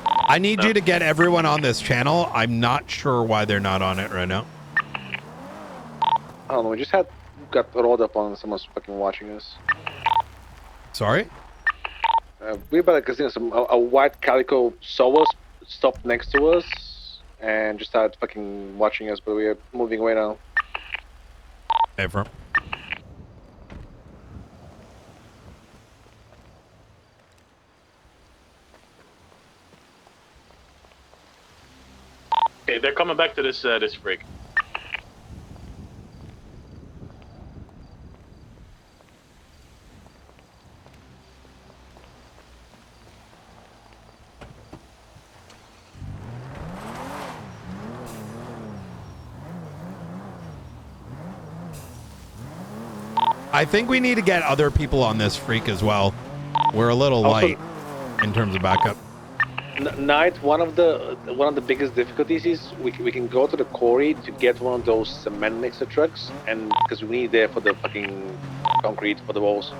I need you to get everyone on this channel. I'm not sure why they're not on it right now. I don't know. We just got rolled up on someone's fucking watching us. Sorry? We about to a white calico saw us, stopped next to us, and just started fucking watching us, but we are moving away now. Ever. Okay, they're coming back to this this freak. I think we need to get other people on this freak as well. We're a little light in terms of backup. Night, one of the biggest difficulties is we can go to the quarry to get one of those cement mixer trucks, and because we need there for the fucking concrete for the walls.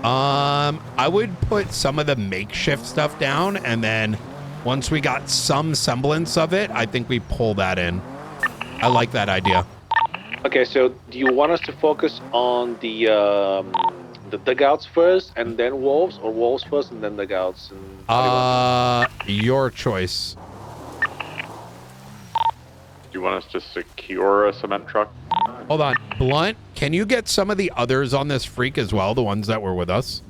I would put some of the makeshift stuff down, and then once we got some semblance of it, I think we pull that in. I like that idea. Okay, so do you want us to focus on the dugouts first and then wolves, or wolves first and then dugouts? And your choice. Do you want us to secure a cement truck? Hold on. Blunt, can you get some of the others on this freak as well, the ones that were with us?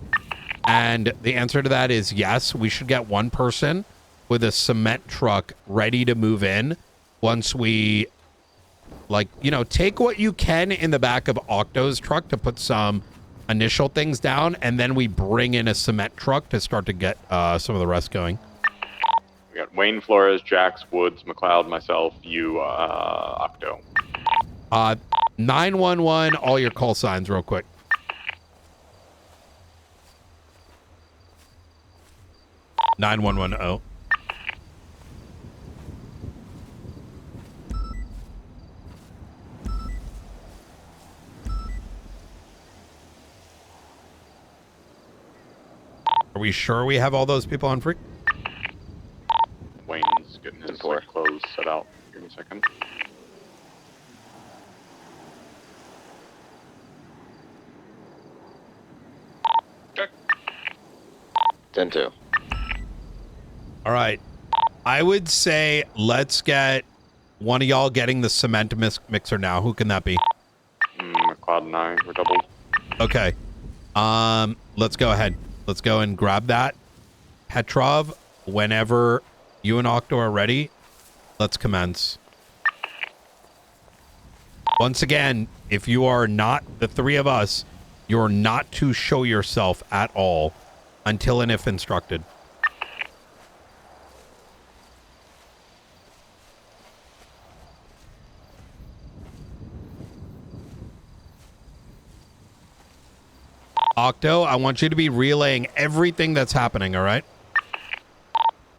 And the answer to that is yes, we should get one person with a cement truck ready to move in once we, like, you know, take what you can in the back of Octo's truck to put some initial things down, and then we bring in a cement truck to start to get some of the rest going. We got Wayne, Flores, Jax, Woods, McLeod, myself, you, Octo. 911, all your call signs real quick. Oh. 9110. Are we sure we have all those people on freak? Wayne's getting his clothes set out. Give me a second. Okay. 10-2. All right. I would say let's get one of y'all getting the cement mixer now. Who can that be? McLeod and I, we're doubled. Okay. Let's go ahead. Let's go and grab that. Petrov, whenever you and Octo are ready, let's commence. Once again, if you are not the three of us, you're not to show yourself at all until and if instructed. Octo, I want you to be relaying everything that's happening, all right?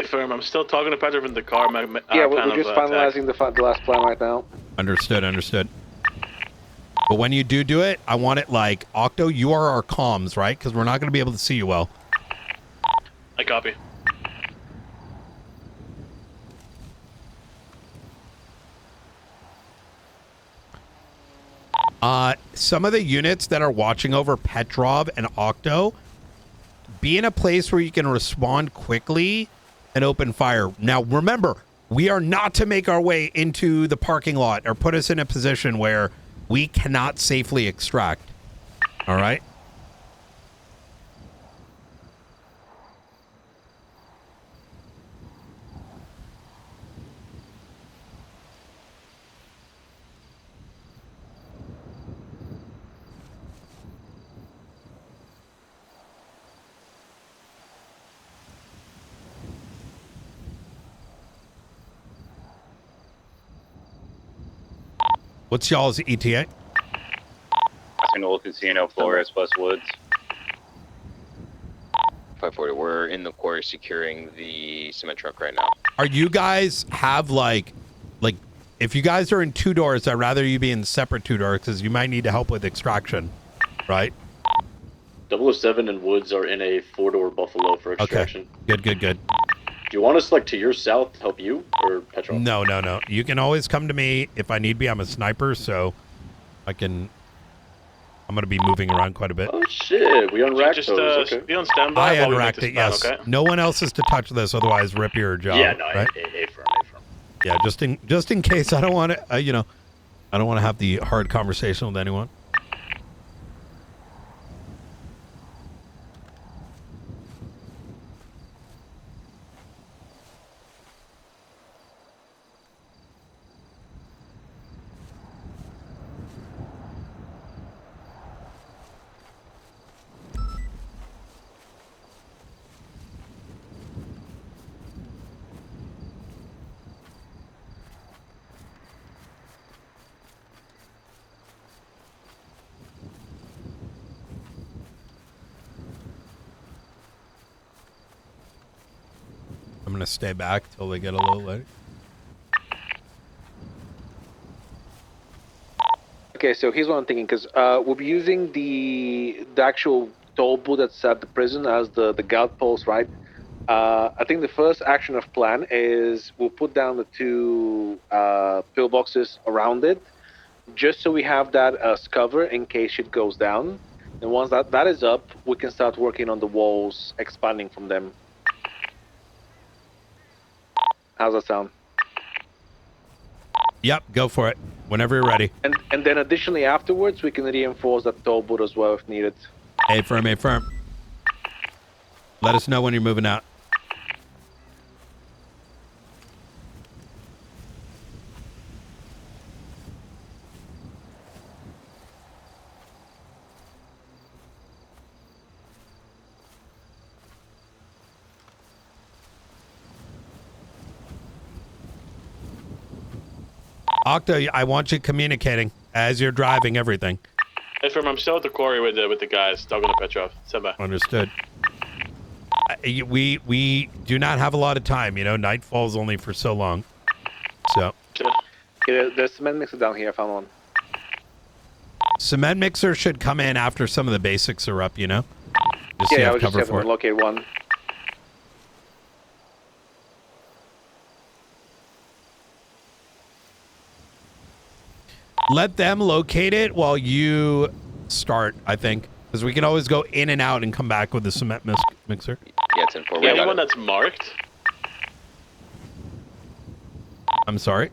Firm, I'm still talking to Petrov in the car. Yeah, we're just finalizing the last plan right now. Understood, understood. But when you do it, I want it like, Octo, you are our comms, right? Because we're not going to be able to see you well. I copy. Some of the units that are watching over Petrov and Octo, be in a place where you can respond quickly and open fire. Now, remember, we are not to make our way into the parking lot or put us in a position where we cannot safely extract. All right? What's y'all's ETA? Old Casino, Flores plus Woods. 540. We're in the quarry securing the cement truck right now. Are you guys have like if you guys are in two doors, I'd rather you be in separate two doors because you might need to help with extraction, right? 007 and Woods are in a 4-door Buffalo for extraction. Good, good, good. Do you want us like to your south to help you or Petrov? No, no, no. You can always come to me if I need be. I'm a sniper, so I'm going to be moving around quite a bit. Oh shit, we unracked just, those. Okay. Be on standby. I while we make unracked this it, plan, yes. Okay? No one else is to touch this, otherwise rip your job. Yeah, no, right? A firm. Yeah, just in case. I don't want to, I don't want to have the hard conversation with anyone. I'm going to stay back till they get a little late. Okay, so here's what I'm thinking, because we'll be using the actual toll booth that's at the prison as the guard post, right? I think the first action of plan is we'll put down the 2 pillboxes around it, just so we have that as cover in case shit goes down. And once that is up, we can start working on the walls, expanding from them. How's that sound? Yep, go for it. Whenever you're ready. And then additionally afterwards, we can reinforce that toll booth as well if needed. A firm, A firm. Let us know when you're moving out. Octa, I want you communicating as you're driving everything. Hey, firm, I'm still at the quarry with the guys talking to Petrov. Stand by. Understood. We do not have a lot of time. Night falls only for so long. So. Yeah, there's cement mixer down here. I found one. Cement mixer should come in after some of the basics are up. Just so you Yeah, I have was just cover having for to it. locate one. Let them locate it while you start, I think. Because we can always go in and out and come back with the cement mixer. Yeah, it's in 4. Yeah, anyone that's marked? I'm sorry?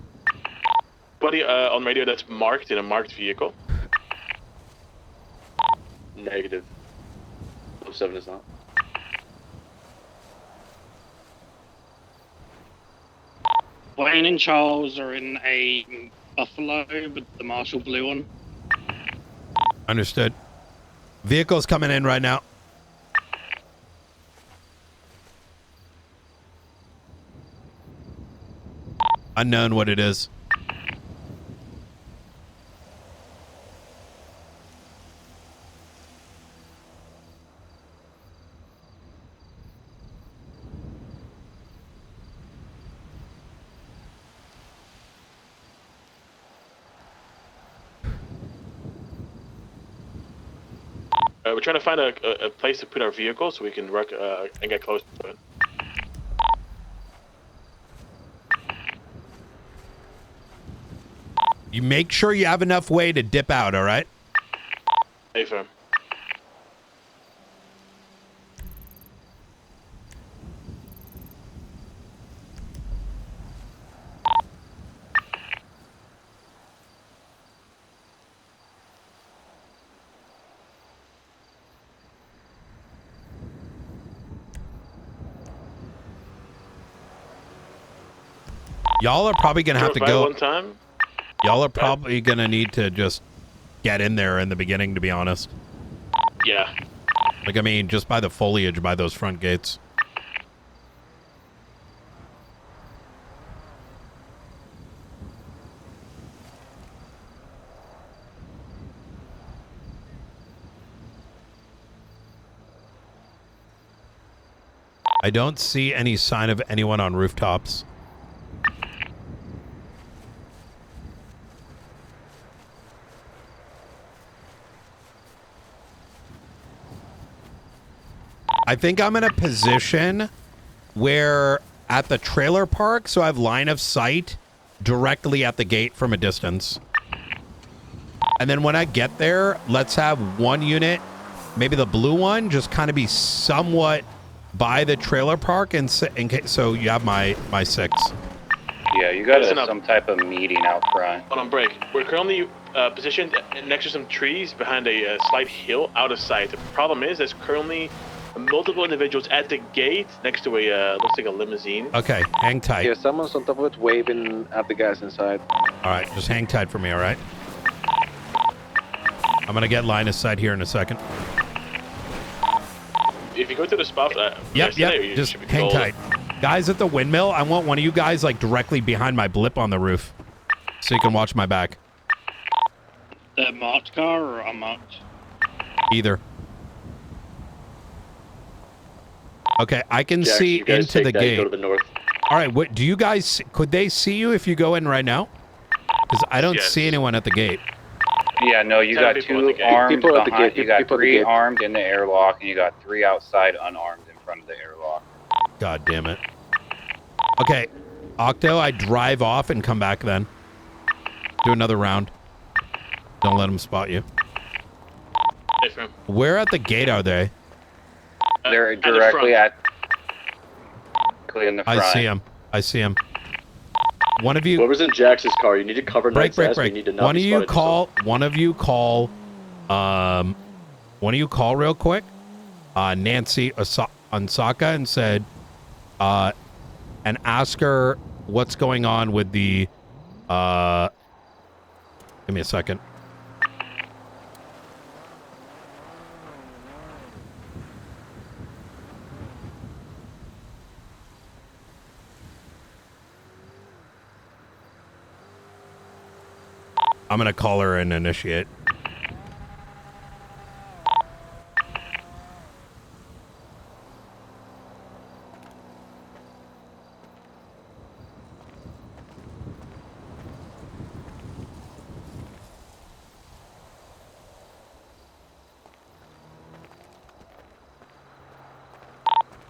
Buddy, on radio that's marked in a marked vehicle? Negative. 07 is not. Wayne and Charles are in a Buffalo, but the Marshall blue one. Understood. Vehicles coming in right now. Unknown what it is. We're trying to find a place to put our vehicle so we can work and get close to it. You make sure you have enough way to dip out, all right? Hey, firm. Y'all are probably going to have to go. One time? Y'all are probably going to need to just get in there in the beginning, to be honest. Yeah. Like, I mean, just by the foliage by those front gates. I don't see any sign of anyone on rooftops. I think I'm in a position where at the trailer park, so I have line of sight directly at the gate from a distance. And then when I get there, let's have one unit, maybe the blue one, just kind of be somewhat by the trailer park, and in case, so you have my 6. Yeah, you got Listen up. some type of meeting out front. Hold on, break. We're currently positioned next to some trees behind a slight hill out of sight. The problem is there's currently multiple individuals at the gate next to a, looks like a limousine. Okay, hang tight. Yeah, someone's on top of it waving at the guys inside. All right, just hang tight for me, all right? I'm going to get line of sight here in a second. If you go to the spot, Yep, just hang tight. Guys at the windmill, I want one of you guys like directly behind my blip on the roof so you can watch my back. The marked car or unmarked? Either. Okay, I can Jax, see you guys into take the that, gate. Go to the north. All right, what do you guys, could they see you if you go in right now? Because I don't Yes. see anyone at the gate. Yeah, no, you 10 got people 2 at the gate. armed People at the behind. gate. You got People at the 3 gate. armed in the airlock, and you got 3 outside unarmed in front of the airlock. God damn it. Okay, Octo, I drive off and come back then. Do another round. Don't let them spot you. Hey, fam. Where at the gate are they? They're at the directly front. directly in the front. I see them. I see them. One of you... Whoever's in Jax's car, you need to cover break. Knight's ass, but you need to not One of be you spotted call. One of you call real quick. Nancy Ansaka and said, and ask her what's going on with the. Give me a second. I'm gonna call her and initiate.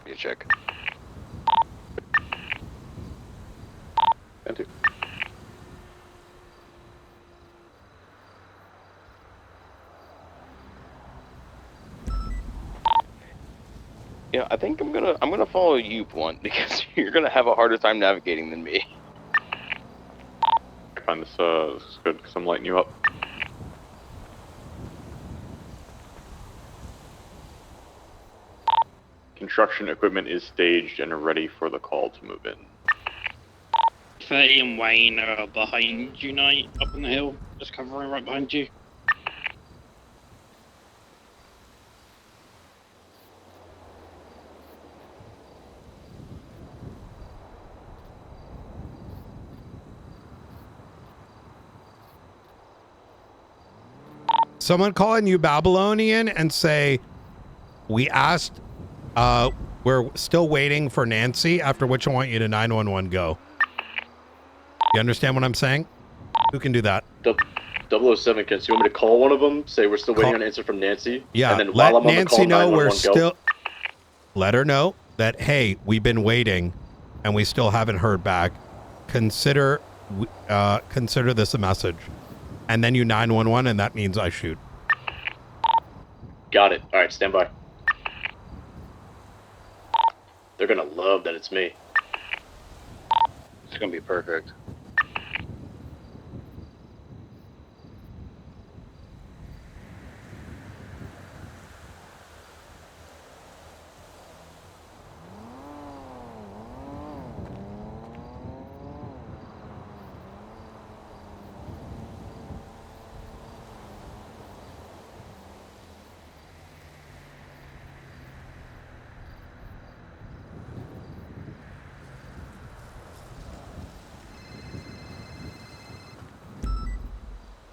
You check. Enter. Yeah, I think I'm gonna follow you, Blunt, because you're gonna have a harder time navigating than me. I find this is good because I'm lighting you up. Construction equipment is staged and ready for the call to move in. 30 and Wayne are behind you, Knight, up on the hill, just covering right behind you. Someone call in you Babylonian and say, we asked, we're still waiting for Nancy, after which I want you to 911 go. You understand what I'm saying? Who can do that? 007, can you want me to call one of them? Say we're still waiting on an answer from Nancy? Yeah, And then let while I'm on Nancy the call, know we're 911 go? still... Let her know that, hey, we've been waiting and we still haven't heard back. Consider this a message. And then you 911 and that means I shoot. Got it. All right, stand by. They're gonna love that it's me. It's gonna be perfect.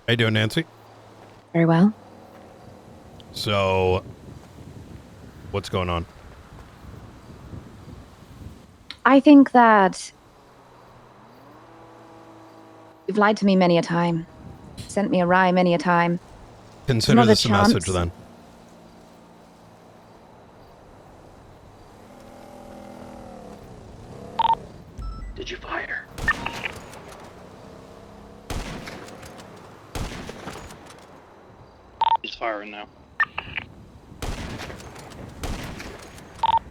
How you doing, Nancy? Very well. So, what's going on? I think that you've lied to me many a time, sent me awry many a time. Consider this a message then. firing now.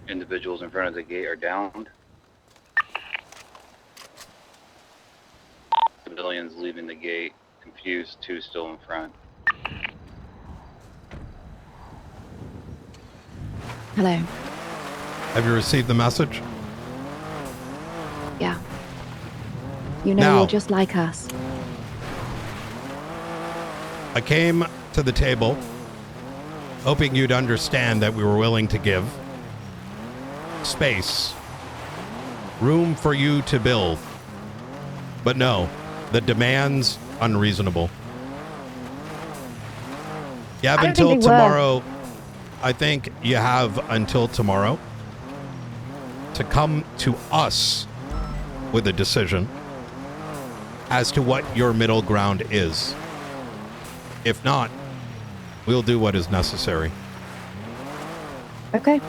Individuals in front of the gate are downed. Civilians leaving the gate, confused, 2 still in front. Hello. Have you received the message? Yeah. You know, Now- you're just like us. I came to the table hoping you'd understand that we were willing to give space, room for you to build. But no, the demand's unreasonable. You have I don't until think they were. tomorrow. I think you have until tomorrow to come to us with a decision as to what your middle ground is. If not, we'll do what is necessary. Okay.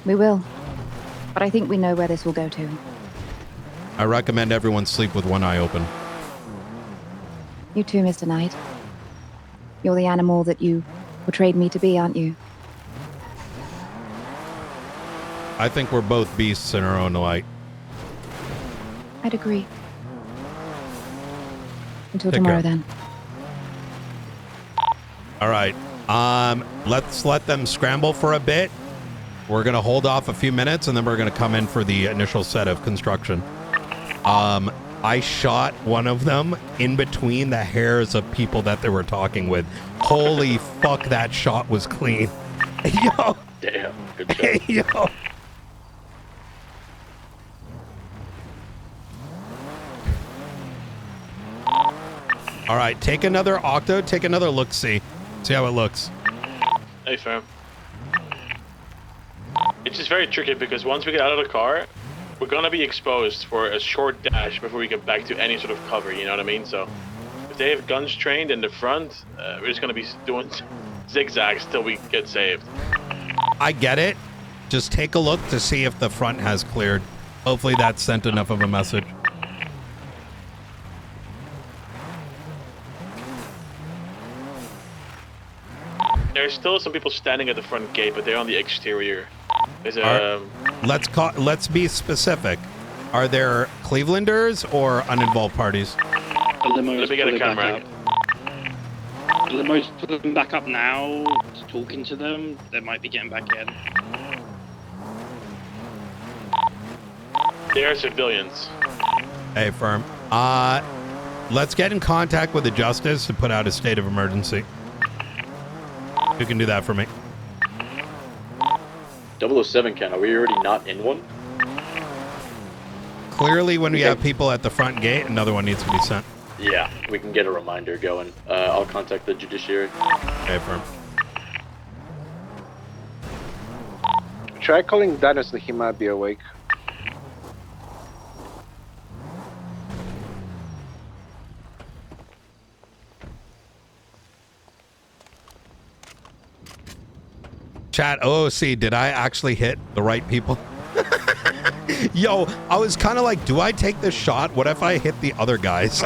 We will. But I think we know where this will go to. I recommend everyone sleep with one eye open. You too, Mr. Knight. You're the animal that you portrayed me to be, aren't you? I think we're both beasts in our own light. I'd agree. Until Take tomorrow, care. then. All right. Let's let them scramble for a bit. We're going to hold off a few minutes, and then we're going to come in for the initial set of construction. I shot one of them in between the hairs of people that they were talking with. Holy fuck, that shot was clean. Yo. Damn, good shot. Yo. All right, take another octo, take another look-see. See how it looks. Hey, fam. It's just very tricky because once we get out of the car, we're gonna be exposed for a short dash before we get back to any sort of cover, you know what I mean? So, if they have guns trained in the front, we're just gonna be doing zigzags till we get saved. I get it. Just take a look to see if the front has cleared. Hopefully that sent enough of a message. There's still some people standing at the front gate, but they're on the exterior. There's Let's be specific. Are there Clevelanders or uninvolved parties? Let me get a camera. The limo's pulling back up now, talking to them. They might be getting back in. They are civilians. Hey, firm. Let's get in contact with the Justice to put out a state of emergency. Who can do that for me? 007, Ken, are we already not in one? Clearly, when we have people at the front gate, another one needs to be sent. Yeah, we can get a reminder going. I'll contact the judiciary. Hey, firm. Try calling Dennis and he might be awake. Chat, OOC, did I actually hit the right people? Yo, I was kind of like, do I take this shot? What if I hit the other guys?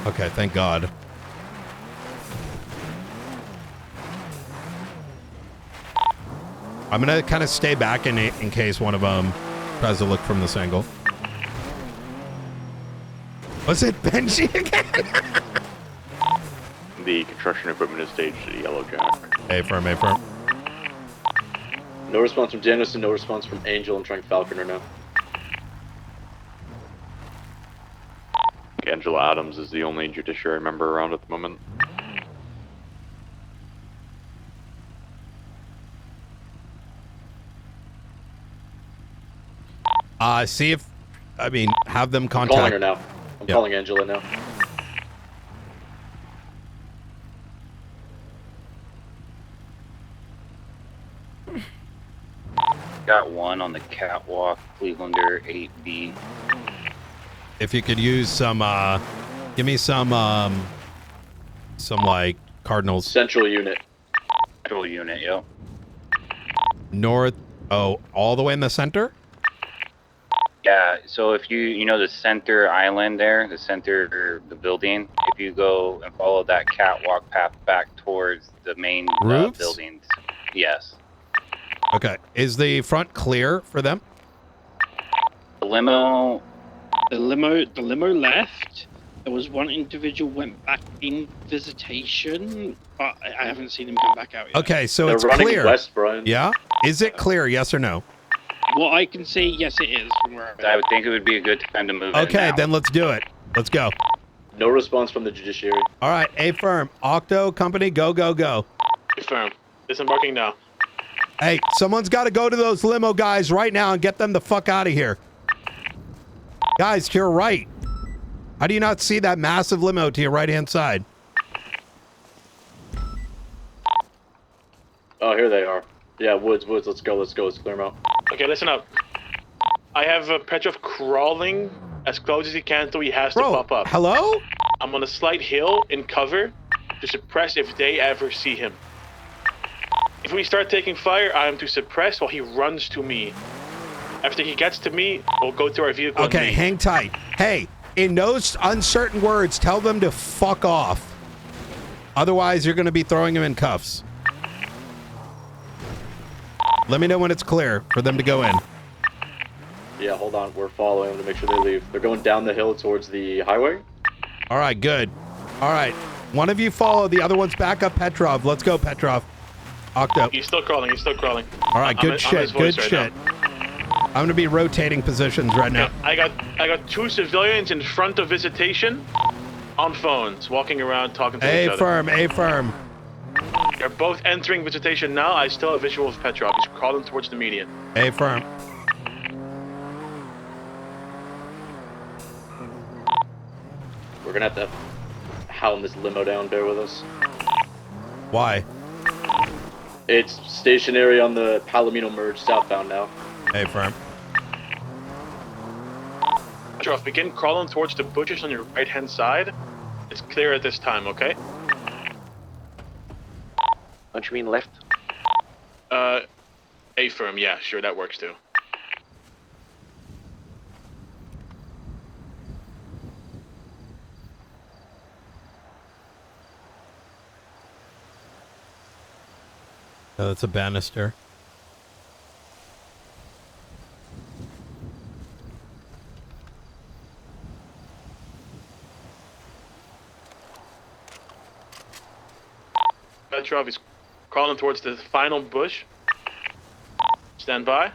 Okay, thank God. I'm gonna kind of stay back in case one of them tries to look from this angle. Was it Benji again? The construction equipment is staged at Yellow Jack. A firm, A firm. No response from Danielson, no response from Angel. I'm trying Falconer now. Angela Adams is the only judiciary member around at the moment. See if, I mean, have them I'm contact. calling her now. I'm Yeah. calling Angela now. Got one on the catwalk, Clevelander 8B. If you could use some, give me some like Cardinals. Central unit. Central unit, yep. North Oh, all the way in the center? Yeah, so if you know the center island there, the building, if you go and follow that catwalk path back towards the main Roofs? buildings, yes. Okay. Is the front clear for them? The limo left. There was one individual went back in visitation, but I haven't seen him come back out yet. Okay, so They're it's running clear. west, Brian. Yeah? Is it clear, yes or no? What I can see, yes, it is. From where I would think it would be a good time to move in Okay, now. then let's do it. Let's go. No response from the judiciary. All right, A firm. Octo company, go, go, go. Confirm. Disembarking now. Hey, someone's got to go to those limo guys right now and get them the fuck out of here. Guys, to your right. How do you not see that massive limo to your right-hand side? Oh, here they are. Yeah, Woods, let's go, let's clear them out. Okay, listen up. I have Petrov crawling as close as he can till he has to pop up. Hello? I'm on a slight hill in cover to suppress if they ever see him. If we start taking fire, I am to suppress while he runs to me. After he gets to me, we'll go to our vehicle. Okay, and leave. hang tight. Hey, in those uncertain words, tell them to fuck off. Otherwise, you're going to be throwing them in cuffs. Let me know when it's clear for them to go in. Yeah, hold on. We're following them to make sure they leave. They're going down the hill towards the highway. All right, good. All right. One of you follow, the other one's back up Petrov. Let's go, Petrov. Octo. He's still crawling. All right, good I'm shit. his voice Good right shit. now. I'm going to be rotating positions right now. I got two civilians in front of visitation on phones, walking around talking to each other. A firm. They're both entering visitation now. I still have visual of Petrov. He's crawling towards the median. A firm. We're gonna have to hound this limo down. Bear with us. Why? It's stationary on the Palomino merge southbound now. A firm. Petrov, begin crawling towards the bushes on your right-hand side. It's clear at this time, okay? Don't you mean left? A firm, yeah, sure, that works too. Oh, that's a banister. Petrov is crawling towards the final bush. Stand by.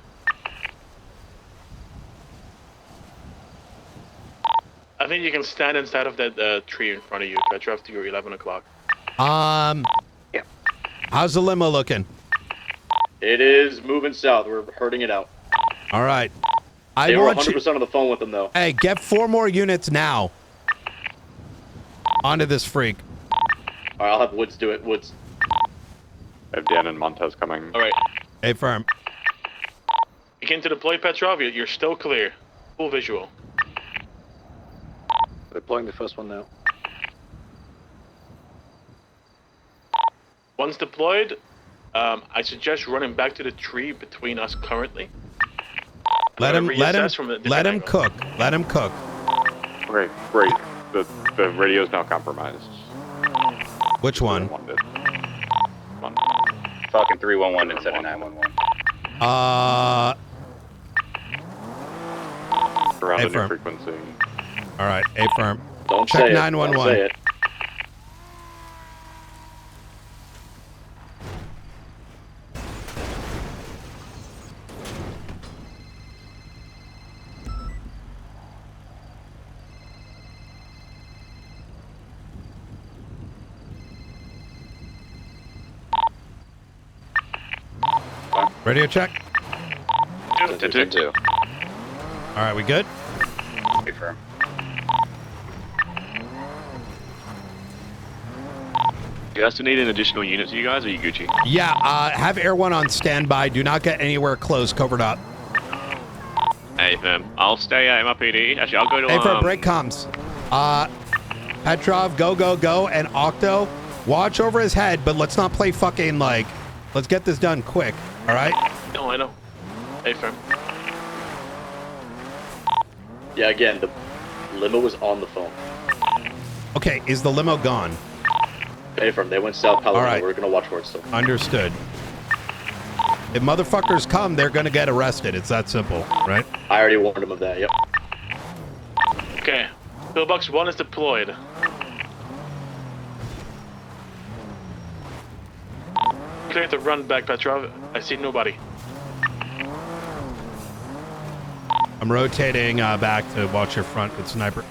I think you can stand inside of that tree in front of you, Petrov, to your 11 o'clock. Yeah. How's the limo looking? It is moving south. We're herding it out. All right. They were 100% on the phone with them, though. Hey, get 4 more units now. Onto this freak. All right, I'll have Woods do it. Woods. I have Dan and Montez coming. All right. A firm. Begin to deploy, Petrov. You're still clear. Full visual. Deploying the first one now. Once deployed, I suggest running back to the tree between us currently. Let him cook. Let him cook. Okay, great. The radio's now compromised. Which one? Falcon 311 instead of 911. Around A a new firm. frequency. All right, A firm. Don't Check say it. 911. Don't say it. Radio check. Two. All right, we good? Confirm. You guys still need an additional unit to you guys, or are you Gucci? Yeah, have Air 1 on standby. Do not get anywhere close. Covered up. Hey, I'll stay at MRPD. Actually, I'll go to Hey, for break comms. Petrov, go, and Octo, watch over his head, but let's not play fucking like, let's get this done quick, all right? No, I know. Hey, firm. Yeah, again, the limo was on the phone. Okay, is the limo gone? Hey, firm. They went south Palomino. All right. We're gonna watch for it still. Understood. If motherfuckers come, they're gonna get arrested. It's that simple, right? I already warned them of that. Yep. Okay. Pillbox 1 is deployed. Clear to run back, Petrov. I see nobody. I'm rotating back to watch your front with sniper.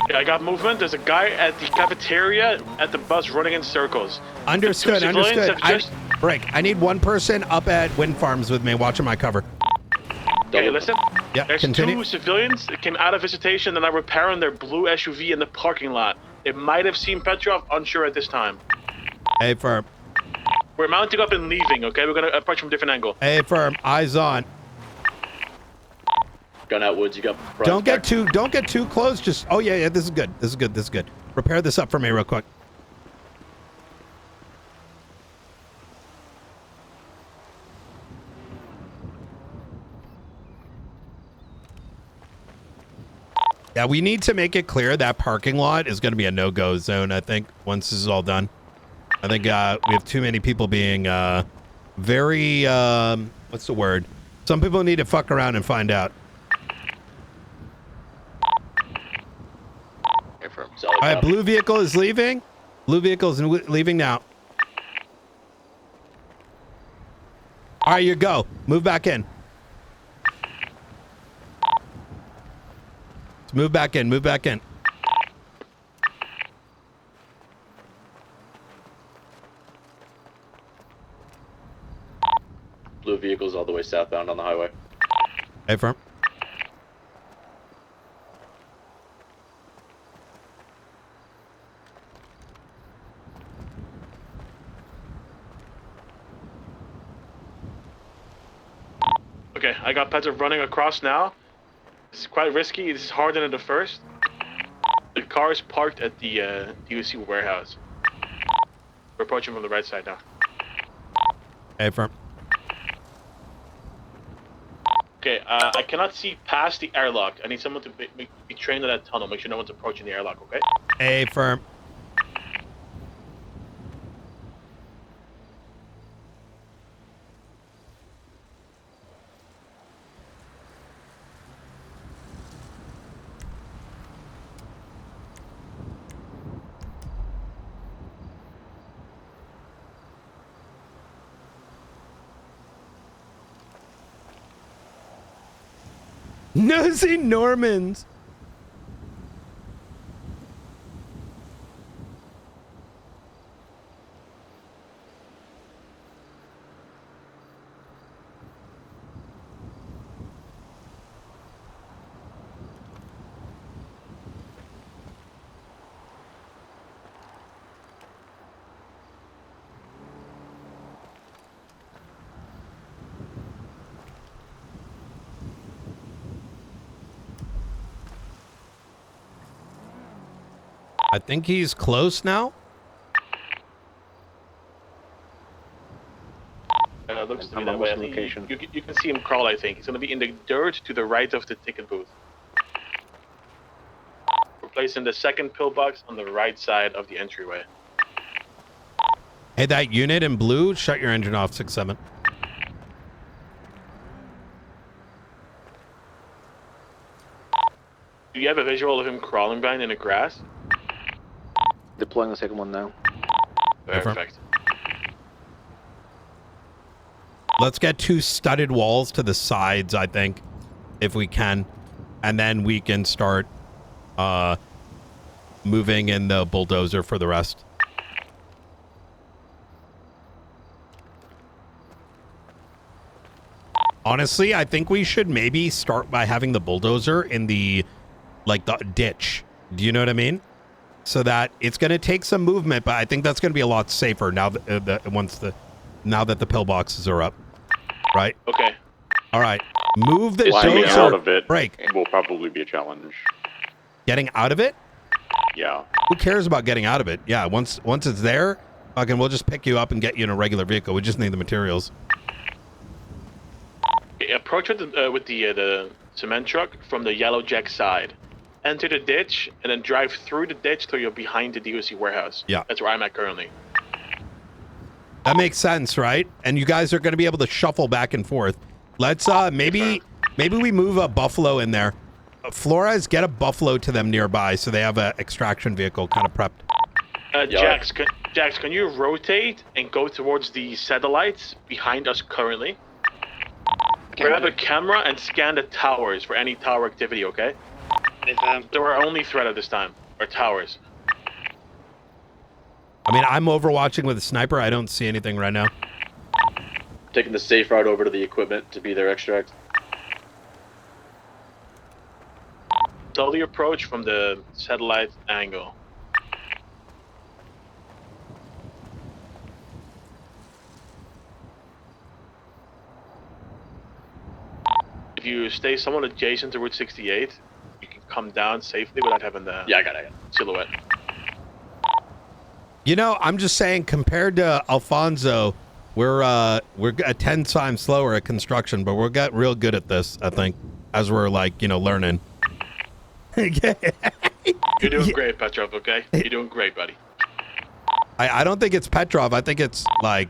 Yeah, I got movement. There's a guy at the cafeteria at the bus running in circles. Understood, The two civilians understood. have Break. I need one person up at wind farms with me watching my cover. Okay, listen. Yeah, There's continue. 2 civilians that came out of visitation and are repairing their blue SUV in the parking lot. They might have seen Petrov, unsure at this time. Hey, firm. We're mounting up and leaving, okay? We're gonna approach from a different angle. Hey, firm. Eyes on. Gun out woods. You got. Don't get too close. Just yeah. This is good. This is good. This is good. Repair this up for me real quick. Yeah, we need to make it clear that parking lot is going to be a no-go zone, I think, once this is all done. I think we have too many people being very, what's the word? Some people need to fuck around and find out. All right, blue vehicle is leaving. Blue vehicle is leaving now. All right, you go. Move back in. Move back in. Move back in. Blue vehicles all the way southbound on the highway. Hey, firm. Okay, I got Petrov running across now. It's quite risky. This is harder than the first. The car is parked at the DUC warehouse. We're approaching from the right side now. Hey, firm. Okay, I cannot see past the airlock. I need someone to be trained in that tunnel. Make sure no one's approaching the airlock, okay? Hey, firm. Nosy Normans. I think he's close now. Looks to be that way. I think you can see him crawl, I think. He's going to be in the dirt to the right of the ticket booth. We're placing the second pillbox on the right side of the entryway. Hey, that unit in blue, shut your engine off, 6-7. Do you have a visual of him crawling behind in the grass? Deploying the second one now. Perfect. Let's get 2 studded walls to the sides, I think, if we can. And then we can start moving in the bulldozer for the rest. Honestly, I think we should maybe start by having the bulldozer in the, like, the ditch. Do you know what I mean? So that it's going to take some movement, but I think that's going to be a lot safer now that now that the pillboxes are up. Right? Okay. All right. Move the Climbing dozer. out of it Break. will probably be a challenge. Getting out of it? Yeah. Who cares about getting out of it? Yeah, once it's there, fucking we'll just pick you up and get you in a regular vehicle. We just need the materials. Okay, approach with the cement truck from the yellow jack side. Enter the ditch and then drive through the ditch till you're behind the DOC warehouse. Yeah. That's where I'm at currently. That makes sense, right? And you guys are going to be able to shuffle back and forth. Let's maybe we move a buffalo in there. Flores, get a buffalo to them nearby so they have an extraction vehicle kind of prepped. Jax, can you rotate and go towards the satellites behind us currently? Grab a camera and scan the towers for any tower activity, okay? They're our only threat at this time, or towers. I mean, I'm overwatching with a sniper. I don't see anything right now. Taking the safe route over to the equipment to be their extract. Slowly approach from the satellite angle. If you stay somewhat adjacent to Route 68, you can come down safely without having the I got it. silhouette. You know, I'm just saying, compared to Alfonso, we're a 10 times slower at construction, but we'll get real good at this, I think, as we're learning. You're doing great, Petrov, okay? You're doing great, buddy. I don't think it's Petrov. I think it's like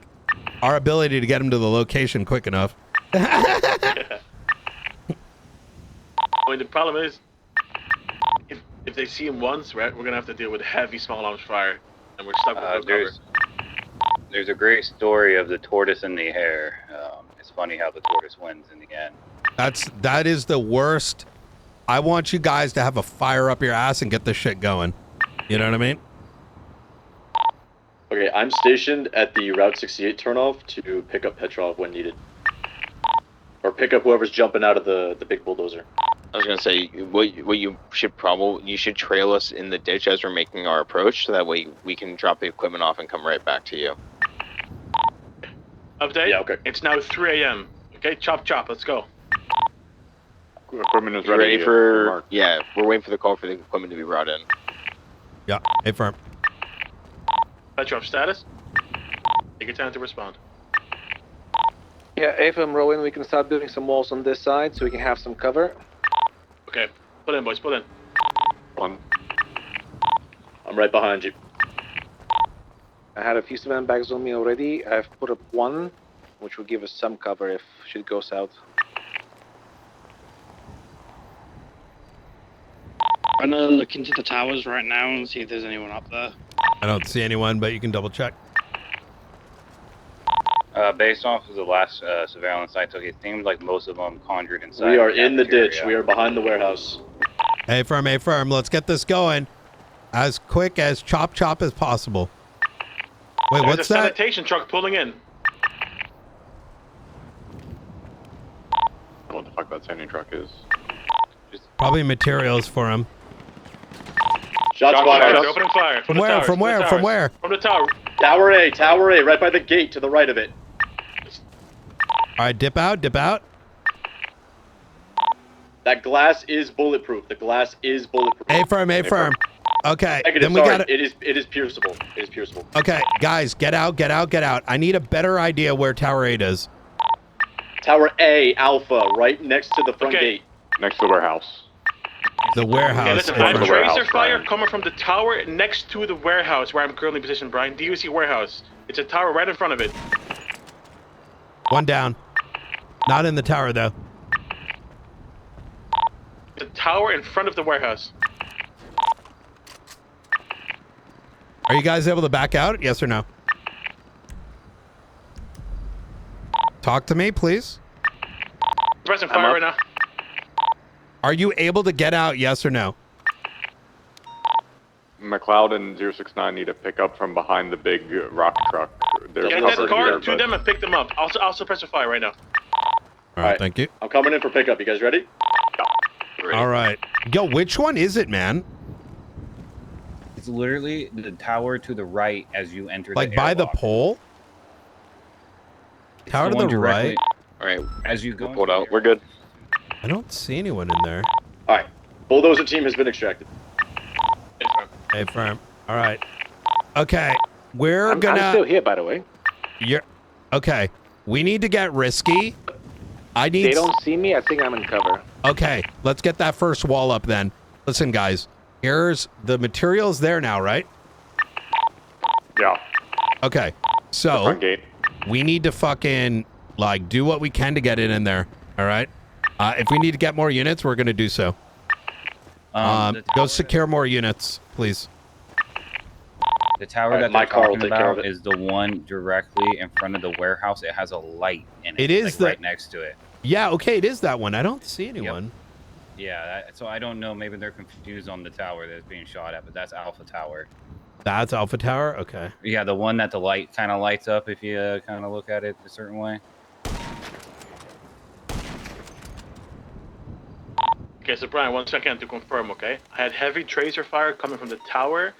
our ability to get him to the location quick enough. I mean, the problem is, if they see him once, right, we're going to have to deal with heavy small arms fire, and we're stuck with no cover. There's a great story of the tortoise and the hare. It's funny how the tortoise wins in the end. That is the worst. I want you guys to have a fire up your ass and get this shit going. You know what I mean? Okay, I'm stationed at the Route 68 turnoff to pick up Petrov when needed. Or pick up whoever's jumping out of the big bulldozer. I was gonna say what you should trail us in the ditch as we're making our approach, so that way we can drop the equipment off and come right back to you. Update? Yeah, okay. It's now 3 a.m. Okay, chop, let's go. Equipment is You ready. ready for? Yeah, we're waiting for the call for the equipment to be brought in. Yeah, hey, firm. Petrov status? Take your time to respond. Yeah, if I'm rowing, we can start building some walls on this side so we can have some cover. Okay, put in, boys, put in. One. I'm right behind you. I had a few cement bags on me already. I've put up one, which will give us some cover if shit goes south. I'm gonna look into the towers right now and see if there's anyone up there. I don't see anyone, but you can double check. Based off of the last surveillance I took, it seemed like most of them conjured inside. We are in the ditch. We are behind the warehouse. Hey, firm. Let's get this going as quick as chop as possible. Wait, There's what's a that? sanitation truck pulling in. What the fuck that sanding truck is? Probably materials for him. Shots fired. Opening fire. From where? From where? From where? From the tower. Tower A, right by the gate to the right of it. All right, dip out. That glass is bulletproof. The glass is bulletproof. Hey, firm. Okay, Negative, then we sorry. got It is pierceable. It is pierceable. Okay, guys, get out. I need a better idea where Tower 8 is. Tower A, Alpha, right next to the front gate. Next to the warehouse. The warehouse. Okay, listen, I have tracer fire coming from the tower next to the warehouse where I'm currently positioned, Brian. DUC warehouse. It's a tower right in front of it. One down. Not in the tower, though. The tower in front of the warehouse. Are you guys able to back out? Yes or no? Talk to me, please. Pressing fire right now. Are you able to get out? Yes or no? McLeod and 069 need to pick up from behind the big rock truck. They're Get that covered car here, to but- them and pick them up. I'll suppress the fire right now. All right, thank you. I'm coming in for pickup. You guys ready? All right. Yo, which one is it, man? It's literally the tower to the right as you enter Like the by the airlock. pole? It's Tower to one the right? directly- All right, as you go. pulled out. We're good. I don't see anyone in there. All right. Bulldozer team has been extracted. Hey, firm. All right. Okay, we're I'm gonna. still here, by the way. You're okay. We need to get risky. I need. They don't see me. I think I'm in cover. Okay, let's get that first wall up then. Listen, guys. Here's the materials there now, right? Yeah. Okay, so front gate. we need to fucking like do what we can to get it in there. All right. If we need to get more units, we're gonna do so. Go secure more units, please. The tower Alright, that my they're car will talking take care of about it. is the one directly in front of the warehouse. It has a light in it. It is like, the- right next to it. Yeah, okay, it is that one. I don't see anyone. Yeah, so I don't know. Maybe they're confused on the tower that's being shot at, but that's Alpha Tower. That's Alpha Tower? Okay. Yeah, the one that the light kind of lights up if you kind of look at it a certain way. Okay, so Brian, 1 second to confirm, okay? I had heavy tracer fire coming from the tower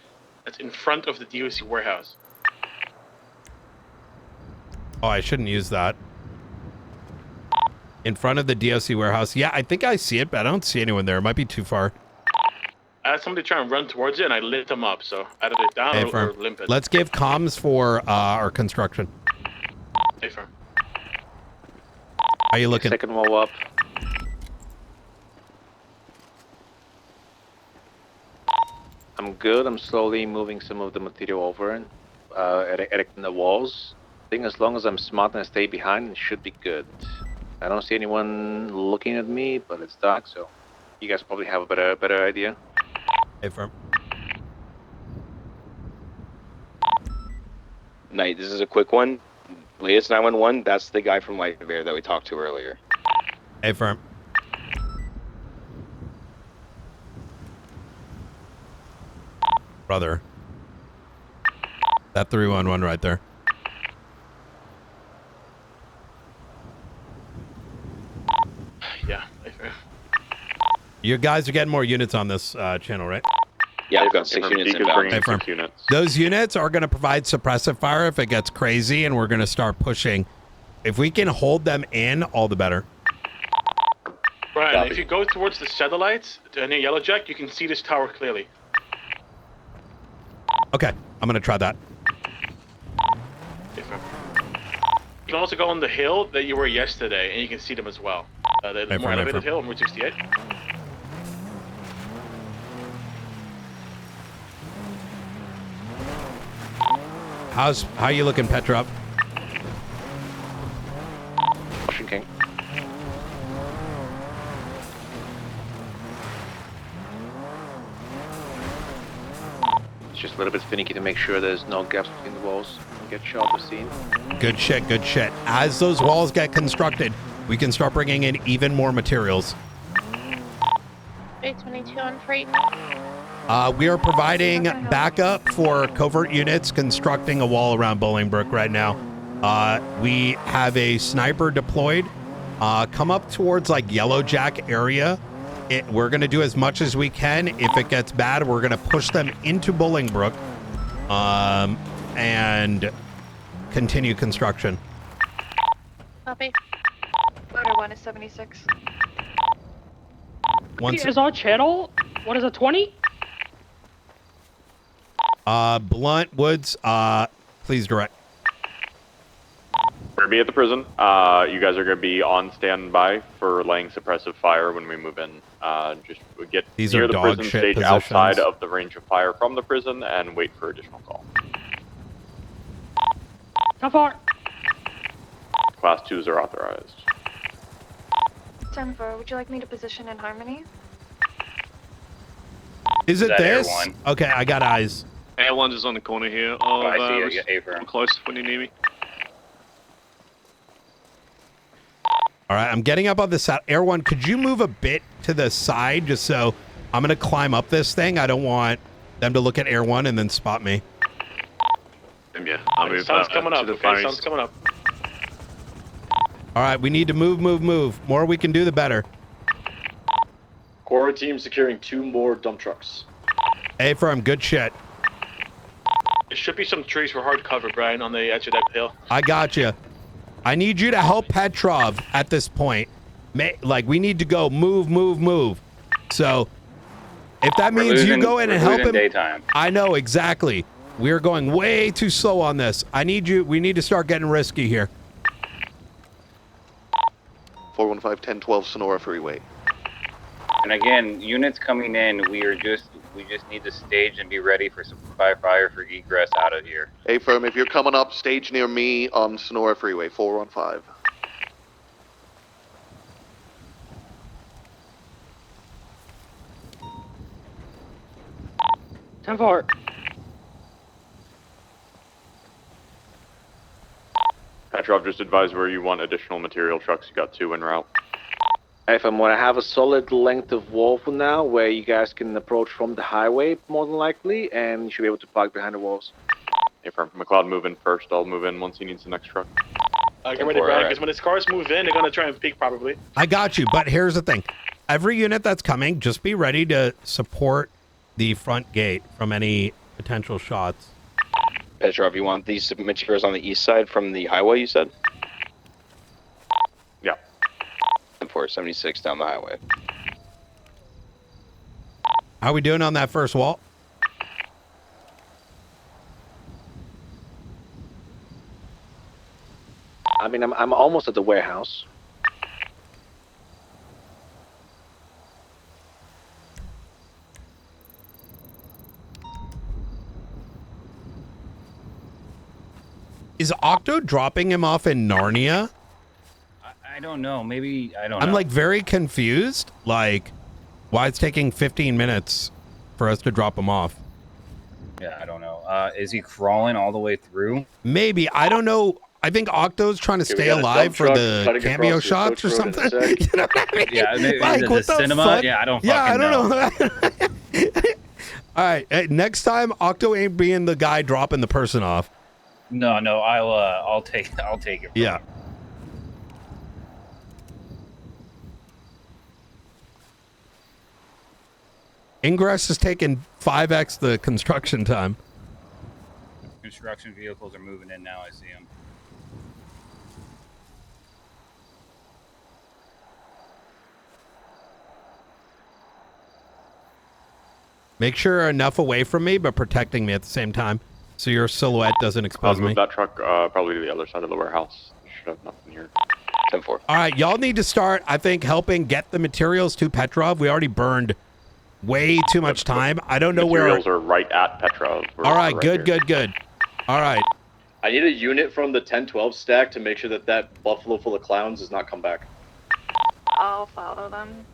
that's in front of the DOC warehouse. Oh, I shouldn't use that. In front of the DOC warehouse. Yeah, I think I see it, but I don't see anyone there. It might be too far. I had somebody try and run towards it, and I lit them up, so either they're down Hey, or firm. limping. Let's give comms for our construction. Hey, firm. How you looking? Second wall up. I'm good. I'm slowly moving some of the material over and erecting the walls. I think as long as I'm smart and I stay behind, it should be good. I don't see anyone looking at me, but it's dark, so you guys probably have a better idea. Hey, firm. Knight, this is a quick one. Latest 911, that's the guy from Light Bear that we talked to earlier. Hey, firm. Brother. That 311 right there. Yeah, hey, firm. You guys are getting more units on this channel, right? Yeah, I've got 6 units inbound. Hey, firm. Those units are going to provide suppressive fire if it gets crazy, and we're going to start pushing. If we can hold them in, all the better. Brian, if you go towards the satellites near Yellowjack, you can see this tower clearly. Okay, I'm going to try that. Hey, firm. You can also go on the hill that you were yesterday, and you can see them as well. The Hey, more firm, hey, elevated firm. hill on Route 68. How you looking, Petrov? Ocean King. It's just a little bit finicky to make sure there's no gaps between the walls. Get shot or seen. Good shit, good shit. As those walls get constructed, we can start bringing in even more materials. 822 on freight. We are providing backup for covert units constructing a wall around Bolingbrook right now. We have a sniper deployed. Come up towards like Yellowjack area. We're going to do as much as we can. If it gets bad, we're going to push them into Bolingbrook and continue construction. Copy. Order 1 is 76. Once Is our channel? What is it, 20? Blunt Woods, please direct. We're gonna be at the prison. You guys are gonna be on standby for laying suppressive fire when we move in. Just get These near are the dog prison, shit stage positions. outside of the range of fire from the prison, and wait for additional call. How far? Class 2s are authorized. 10-4, would you like me to position in harmony? Is it That Air this? One. Okay, I got eyes. Airline is on the corner here. Of, I see you. Yeah, A-firm. I'm close when you need me. All right, I'm getting up on the side. Air One, could you move a bit to the side just so I'm going to climb up this thing? I don't want them to look at Air One and then spot me. Yeah, I'll move Sun's coming to up, the okay? far Sun's east. coming up. All right, we need to move. More we can do, the better. Core team securing 2 more dump trucks. A firm, good shit. There should be some trees for hard cover, Brian, on the edge of that hill. I got you. I need you to help Petrov at this point. Like, we need to go move. So, if that We're means you losing- go in and we're help losing him, daytime. I know exactly. We're going way too slow on this. I need you. We need to start getting risky here. 415 1012 Sonora Freeway. And again, units coming in, we just need to stage and be ready for supply fire for egress out of here. Affirm, if you're coming up, stage near me on Sonora Freeway, 415. Ten forward. Petrov, just advise where you want additional material trucks. You got 2 en route. If I'm gonna have a solid length of wall for now, where you guys can approach from the highway, more than likely, and you should be able to park behind the walls. Affirm. McLeod, move in first. I'll move in once he needs the next truck. Get ready, Brian, because when his cars move in, they're gonna try and peek probably. I got you, but here's the thing. Every unit that's coming, just be ready to support the front gate from any potential shots. Petrov, you want these materials on the east side from the highway, you said? Yeah. 476 down the highway. How we doing on that first wall? I mean, I'm almost at the warehouse. Is Octo dropping him off in Narnia? I don't know. Maybe, I don't know. I'm like very confused. Like, why it's taking 15 minutes for us to drop him off? Yeah, I don't know. Is he crawling all the way through? Maybe. I don't know. I think Octo's trying to Okay, we stay got a alive dump for truck the cutting cameo across the shots or approach road in a something. sec. You know what I mean? Yeah, maybe Like, the what the cinema? fuck? Yeah, I don't Yeah, fucking I don't know. All right. Hey, next time, Octo ain't being the guy dropping the person off. No, I'll take it. Yeah. Ingress is taking 5x the construction time. Construction vehicles are moving in now. I see them. Make sure you're enough away from me, but protecting me at the same time, so your silhouette doesn't expose I'll move me. that truck probably to the other side of the warehouse. You should have nothing here. 10-4. All right, y'all need to start, I think, helping get the materials to Petrov. We already burned way too much time. I don't know where. Materials are right at Petrov. All right, good. All right. I need a unit from the 10-12 stack to make sure that that buffalo full of clowns does not come back. I'll follow them.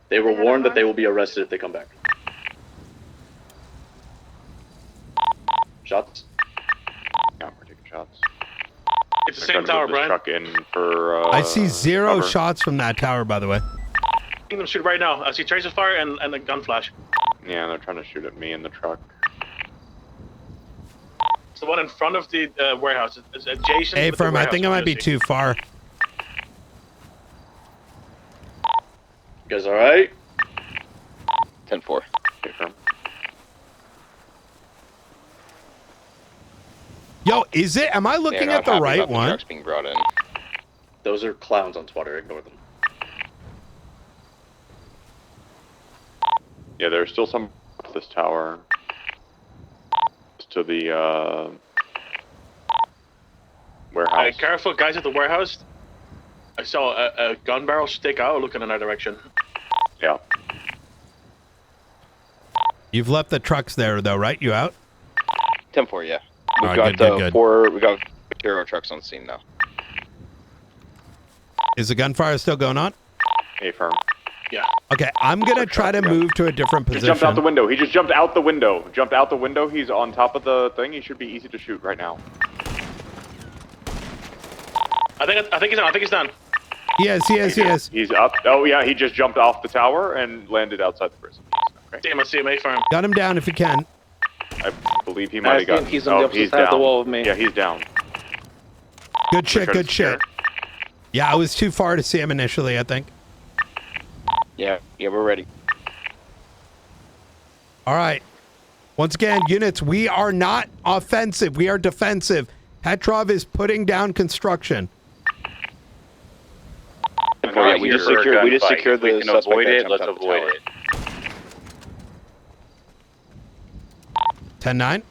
They were warned that they will be arrested if they come back. Shots? Yeah, we're taking shots. It's the same tower, Brian. Truck in for, I see zero cover. shots from that tower, by the way. I'm them shoot right now. I see tracer fire and a gun flash. Yeah, they're trying to shoot at me in the truck. It's the one in front of the warehouse. It's adjacent. Hey, with the Firm, I warehouse, think I might be Jersey. too far. You guys alright? 10-4. Okay, Firm. Yo, is it? Am I looking They're at not the happy right about the one? trucks being brought in. Those are clowns on Twitter. Ignore them. Yeah, there's still some at this tower. To the warehouse. Careful, guys at the warehouse. I saw a gun barrel stick out looking in our direction. Yeah. You've left the trucks there, though, right? You out? 10-4, yeah. We've All got right, good. we got material trucks on scene now. Is the gunfire still going on? A firm. Yeah. Okay, I'm gonna try to move to a different Just position. jumped out the window. He just jumped out the window. Jumped out the window. He's on top of the thing. He should be easy to shoot right now. I think he's down. I think he's down. Yes. He's up. Oh yeah, he just jumped off the tower and landed outside the prison. Okay. Damn, I see him. A firm. Gun him down if you can. I believe he might have gotten. he's on the opposite he's side of the down. wall of me. Yeah, he's down. Good shit, Try to good shit. Yeah, I was too far to see him initially, I think. Yeah, we're ready. All right. Once again, units, we are not offensive. We are defensive. Petrov is putting down construction. Yeah, we just secured the We can suspect avoid that it. jumped Let's out the avoid tower. it. 10-9.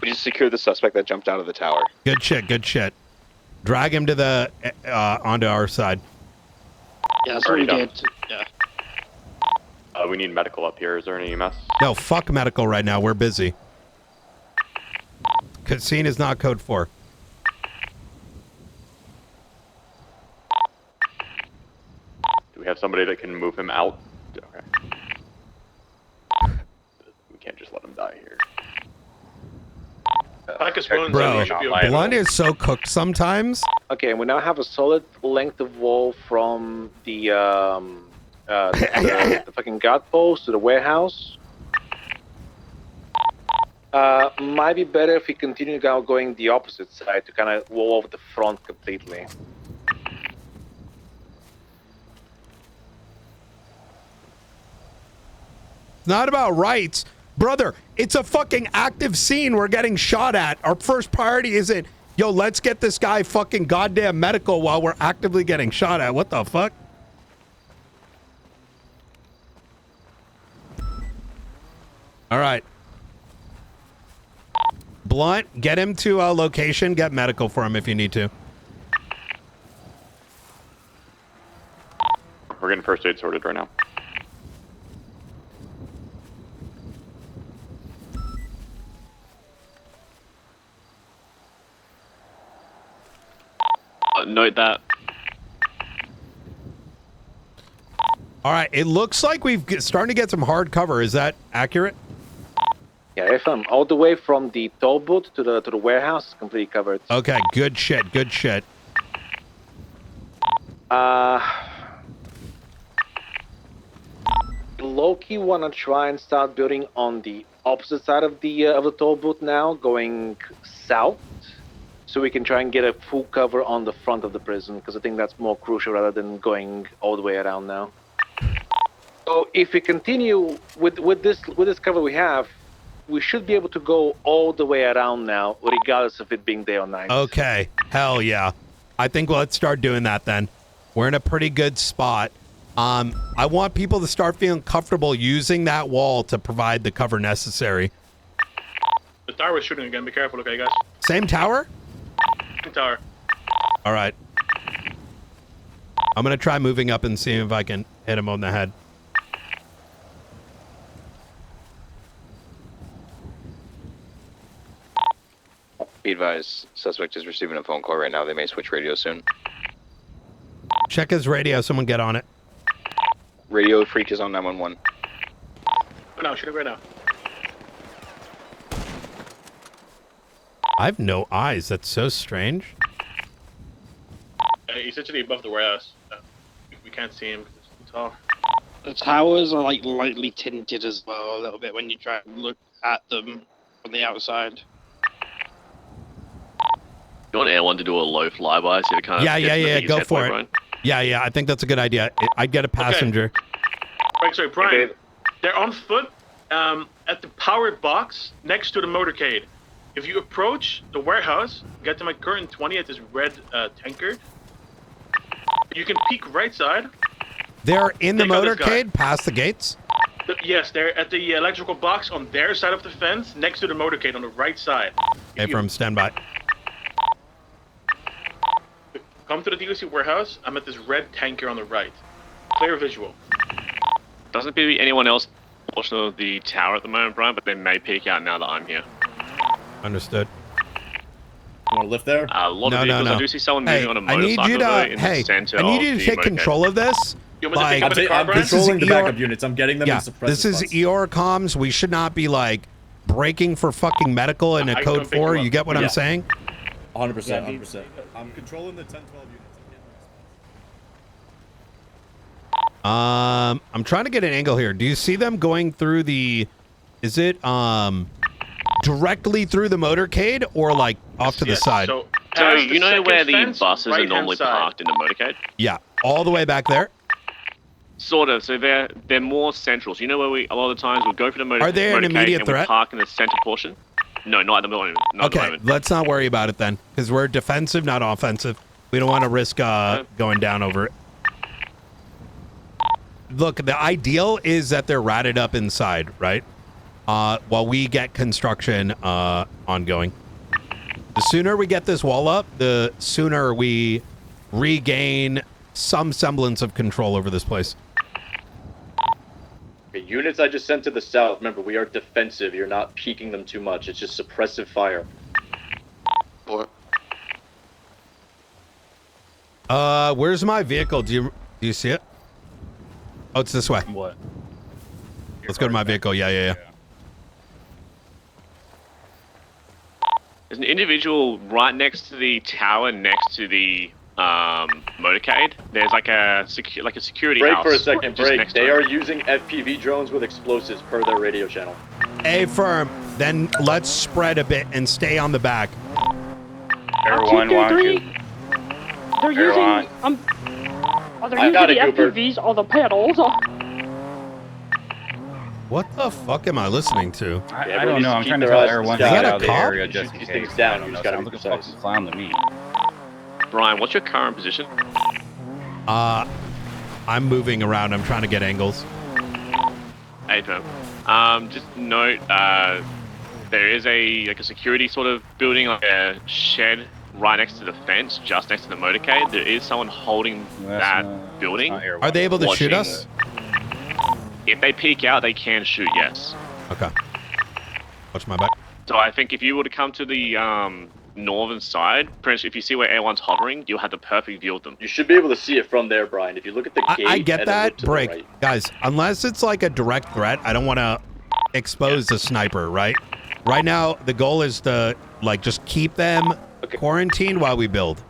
We just secured the suspect that jumped out of the tower. Good shit. Good shit. Drag him to the onto our side. Yeah, that's what we did. Yeah. We need medical up here. Is there any EMS? No, fuck medical right now. We're busy. Scene is not code 4. Do we have somebody that can move him out? Okay. We can't just let him die here. Pack of spoons. Bro, Should be okay. Blunt is so cooked sometimes. Okay, we now have a solid length of wall from the fucking guard post to the warehouse. Might be better if we continue now going the opposite side to kind of wall over the front completely. It's not about rights. Brother, it's a fucking active scene we're getting shot at. Our first priority isn't, yo, let's get this guy fucking goddamn medical while we're actively getting shot at. What the fuck? All right. Blunt, get him to a location. Get medical for him if you need to. We're getting first aid sorted right now. Note that. All right. It looks like we've starting to get some hard cover. Is that accurate? Yeah, FM, all the way from the toll booth to the warehouse is completely covered. Okay, good shit, good shit. Low-key wanna try and start building on the opposite side of the toll booth now, going south, so we can try and get a full cover on the front of the prison, because I think that's more crucial rather than going all the way around now. So if we continue with this cover we have, we should be able to go all the way around now, regardless of it being day or night. Okay, hell yeah. I think let's start doing that then. We're in a pretty good spot. I want people to start feeling comfortable using that wall to provide the cover necessary. The tower is shooting again. Be careful, okay, guys? Same tower? Same tower. All right. I'm going to try moving up and seeing if I can hit him on the head. Be advised, suspect is receiving a phone call right now. They may switch radio soon. Check his radio. Someone get on it. Radio freak is on 911. No, shoot it right now. I have no eyes. That's so strange. He's actually above the warehouse. We can't see him because it's too tall. The towers are like lightly tinted as well, a little bit when you try and look at them from the outside. You want Air1 to do a low flyby so it kind of Yeah. Go for it. Brian? Yeah. I think that's a good idea. I'd get a passenger. Right, sorry, Brian. They're on foot at the powered box next to the motorcade. If you approach the warehouse, get to my current 20 at this red tanker, you can peek right side. They're in the Take out this motorcade past the gates? Yes, they're at the electrical box on their side of the fence next to the motorcade on the right side. Hey, from standby. Come to the DLC warehouse. I'm at this red tanker on the right. Clear visual. Doesn't appear to be anyone else portion of the tower at the moment, Brian, but they may peek out now that I'm here. Understood. You want to lift there? A lot of vehicles. I do see someone moving on a motorcycle in the center I need you of to the take motorcade. control of this. Like, I'm controlling the backup units. I'm getting them in suppressive this is spots. EOR comms. We should not be like breaking for fucking medical in a code 4. You get what I'm saying? 100%. 100%. I'm controlling the 10-12 units. I'm trying to get an angle here. Do you see them going through the? Is it directly through the motorcade or like off to the side? So you know where the buses are normally parked in the motorcade? Yeah, all the way back there. Sort of. So they're more central. So you know where we a lot of the times we'll go for the motorcade. Are they an immediate and we threat? park in the center portion. No, not at the moment. Not at the Okay, moment. let's not worry about it then, because we're defensive, not offensive. We don't want to risk going down over it. Look, the ideal is that they're ratted up inside, right? while we get construction ongoing. The sooner we get this wall up, the sooner we regain some semblance of control over this place. Okay, units I just sent to the south, remember, we are defensive. You're not peeking them too much. It's just suppressive fire. What? Where's my vehicle? Do you see it? Oh, it's this way. What? Let's go to my vehicle. Yeah. There's an individual right next to the tower, next to the motorcade. There's like a security Break house. for a second, just break. next to They it. are using FPV drones with explosives per their radio channel. Affirm. Then let's spread a bit and stay on the back. Everyone, why don't you? They're Everyone. using they're I using got the it, Cooper. FPVs on the pedals. What the fuck am I listening to? I don't know. I'm trying to tell everyone to Is get that out a of the cop? area just in These case. things down, I don't you know. just gotta Sounds be like a fucking clown to me. Brian, what's your current position? I'm moving around. I'm trying to get angles. Hey, Tom. Just note, there is a security sort of building, like a shed right next to the fence, just next to the motorcade. There is someone holding that building. Are they able to shoot watching. us? If they peek out, they can shoot, yes. Okay. Watch my back. So I think if you were to come to the northern side, Prince, if you see where everyone's hovering, you'll have the perfect view of them. You should be able to see it from there, Brian. If you look at the gate, I get and then that. look to the Break. right. Guys, unless it's like a direct threat, I don't want to expose the sniper, right? Right now, the goal is to, like, just keep them quarantined while we build.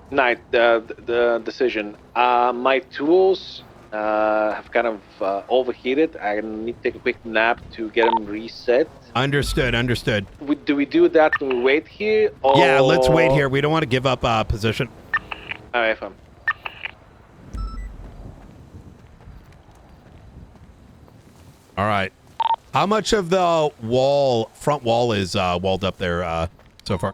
Knight, the decision. My tools have kind of overheated. I need to take a quick nap to get them reset. Understood. Do we do that when we wait here? Or... Yeah, let's wait here. We don't want to give up position. All right, fine. All right. How much of the front wall is walled up there so far?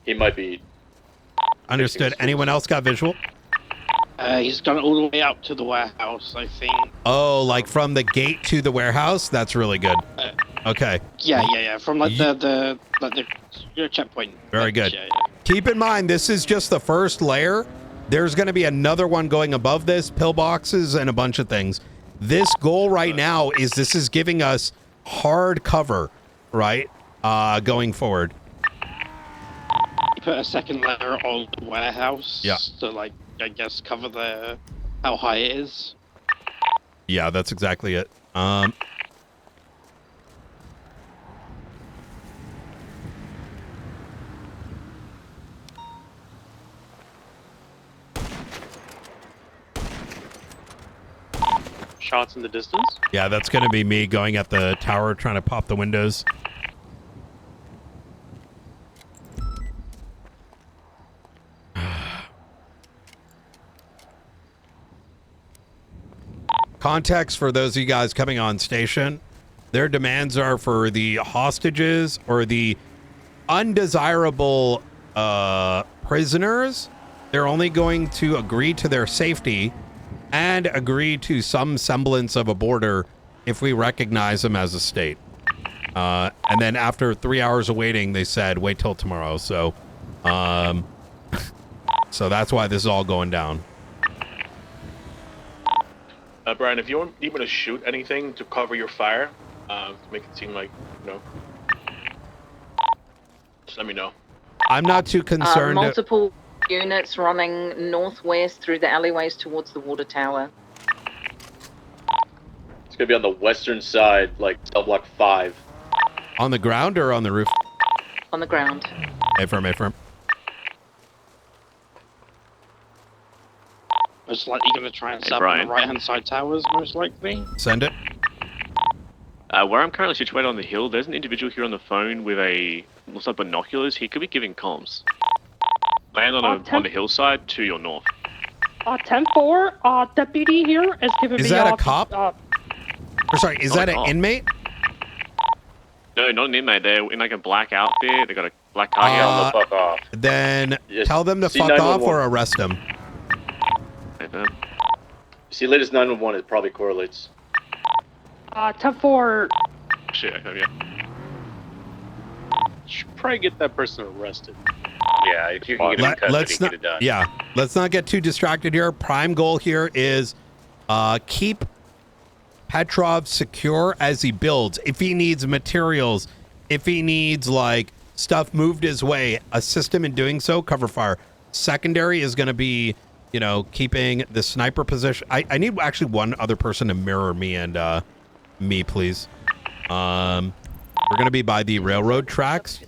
He might be. Understood. Anyone else got visual? He's gone all the way out to the warehouse, I think. Oh, like from the gate to the warehouse? That's really good. Okay. Yeah. From like the checkpoint. Very good. Keep in mind, this is just the first layer. There's going to be another one going above this, pillboxes and a bunch of things. This goal right now is this is giving us hard cover, right? Going forward. You put a second layer on the warehouse. Yeah. To like, I guess, cover how high it is. Yeah, that's exactly it. Shots in the distance. Yeah, that's going to be me going at the tower trying to pop the windows. Context for those of you guys coming on station. Their demands are for the hostages or the undesirable prisoners. They're only going to agree to their safety and agree to some semblance of a border if we recognize them as a state. And then after 3 hours of waiting, they said, wait till tomorrow. So, so that's why this is all going down. Brian, if you need me to shoot anything to cover your fire, to make it seem like, just let me know. I'm not too concerned. Multiple units running northwest through the alleyways towards the water tower. It's gonna be on the western side, like cell block 5. On the ground or on the roof? On the ground. Affirm. Most likely going to try and set up on Brian. the right-hand side towers, most likely. Send it. Where I'm currently situated on the hill, there's an individual here on the phone with looks like binoculars. He could be giving comms. Land on the hillside to your north. 10-4, deputy here is giving me... Is that a cop? Or sorry, is that an inmate? No, not an inmate. They're in like a black outfit. They got a Black car here. Tell them to fuck off. Then Yes, tell them to see fuck off 911. or arrest them. See, latest 911, it probably correlates. 10-4. Shit, okay, yeah. Should probably get that person arrested. Yeah, if you can get him in custody, Let's not, get it done. yeah, let's not get too distracted here. Prime goal here is keep Petrov secure as he builds. If he needs materials, if he needs like stuff moved his way, assist him in doing so. Cover fire. Secondary is going to be, you know, keeping the sniper position. I need actually one other person to mirror me and me, please. We're going to be by the railroad tracks.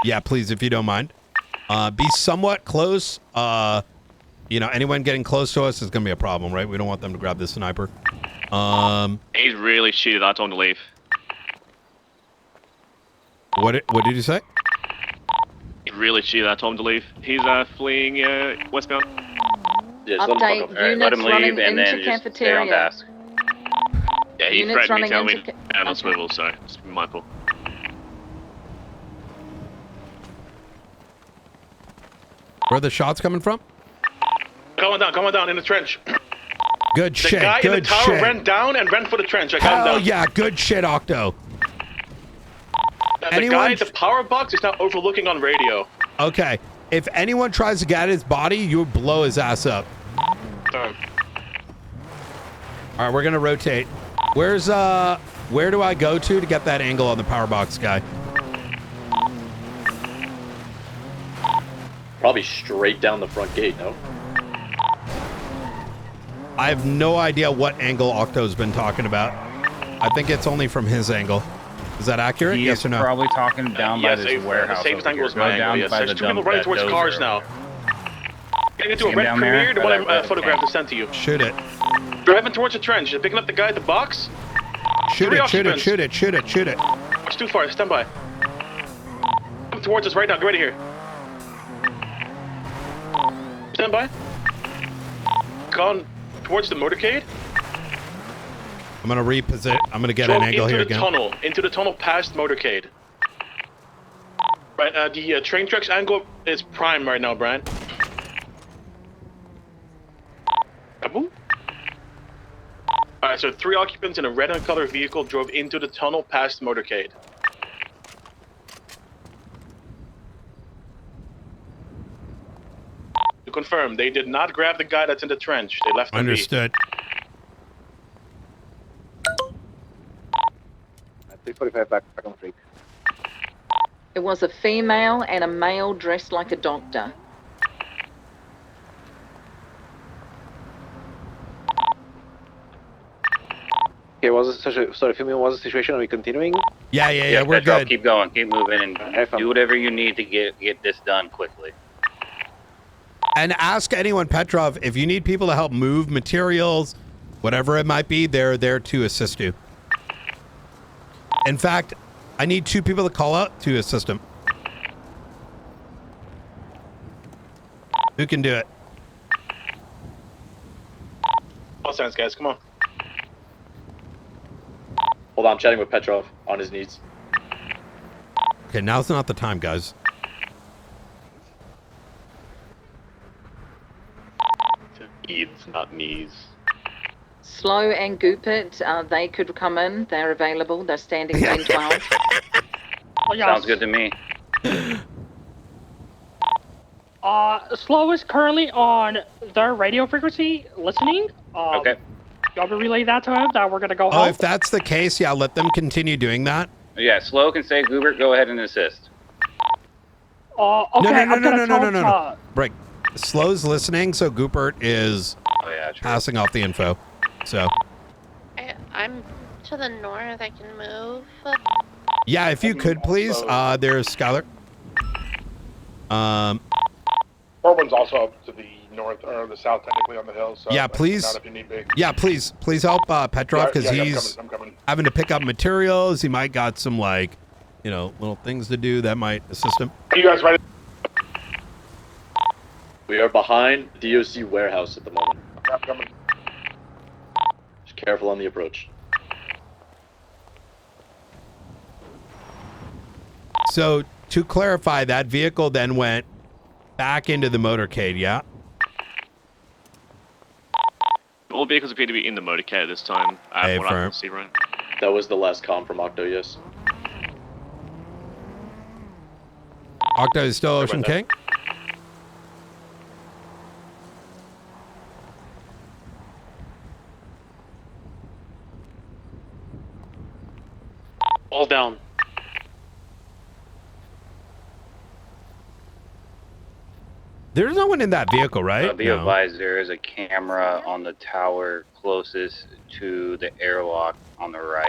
Yeah, please, if you don't mind. Be somewhat close. You know, anyone getting close to us is going to be a problem, right? We don't want them to grab this sniper. He's really shitty. I told him to leave. What did you say? He's really shitty. I told him to leave. He's fleeing westbound. Yeah, Update, Alright, let him leave and then just stay on task. Yeah, he Units threatened me, running telling me into to down on swivel, so just be mindful. Where are the shots coming from? Coming down in the trench. Good The shit. guy in the Good tower shit. ran down and ran for the trench. I got him Hell down. yeah. Good shit, Octo. The guy at the power box is now overlooking on radio. Okay. If anyone tries to get at his body, you blow his ass up. Darn. All right, we're gonna rotate. Where's where do I go to get that angle on the power box guy? Probably straight down the front gate, no? I have no idea what angle Octo's been talking about. I think it's only from his angle. Is that accurate? He yes is or no? probably talking down by this warehouse. The safest over angle here. is my Go angle, down yes. by There's the two people dump running that towards dozer cars over now. Getting into See a him red down there? Premier, the By one that I red photographed tank. and sent to you. Shoot it. Driving towards the trench. They're picking up the guy at the box. Shoot Three it, shoot it, occupants. shoot it, shoot it, shoot it. Watch too far. Stand by. Come towards us right now. Get ready here. Stand by. Gone towards the motorcade. I'm gonna reposition. I'm gonna get Drove an angle into here the again. tunnel. Into the tunnel past motorcade. Right. The train tracks angle is prime right now, Brian. Kaboom. Alright, so 3 occupants in a red and color vehicle drove into the tunnel past motorcade. To confirm, they did not grab the guy that's in the trench. They left him be. Understood. 345 back on street. It was a female and a male dressed like a doctor. Okay, sorry, female, was the situation? Are we continuing? Yeah, we're Petrov, good. Keep going, keep moving, and do whatever you need to get this done quickly. And ask anyone, Petrov, if you need people to help move materials, whatever it might be, they're there to assist you. In fact, I need 2 people to call out to assist him. Who can do it? All signs, guys. Come on. Hold on, I'm chatting with Petrov on his needs. Okay, now's not the time, guys. Needs, not knees. Slow and Goopit, they could come in. They're available. They're standing 10-12. Oh, yeah. Sounds good to me. Slow is currently on their radio frequency listening. Okay. You want me to relay that to him that we're gonna go Oh, home? if that's the case, yeah, let them continue doing that. Yeah, Slow can say, Goobert, go ahead and assist. Okay, No. Break. Slow's listening, so Goopert is passing off the info. So, I'm to the north. I can move. yeah, if you could, please. There's Skylar. Orwin's also up to the north or the south, technically on the hill. So Yeah, I can please. come out if you need me. Yeah, please help Petrov because Yeah, he's I'm coming. having to pick up materials. He might got some little things to do that might assist him. Are you guys ready? We are behind DOC warehouse at the moment. I'm coming. Just careful on the approach. So to clarify, that vehicle then went back into the motorcade, yeah? All vehicles appear to be in the motorcade at this time. Hey, what I firm. can see, right? That was the last comm from Octo, yes. Octo is still Ocean King? All down. There's no one in that vehicle, right? Be advised, there is a camera on the tower closest to the airlock on the right.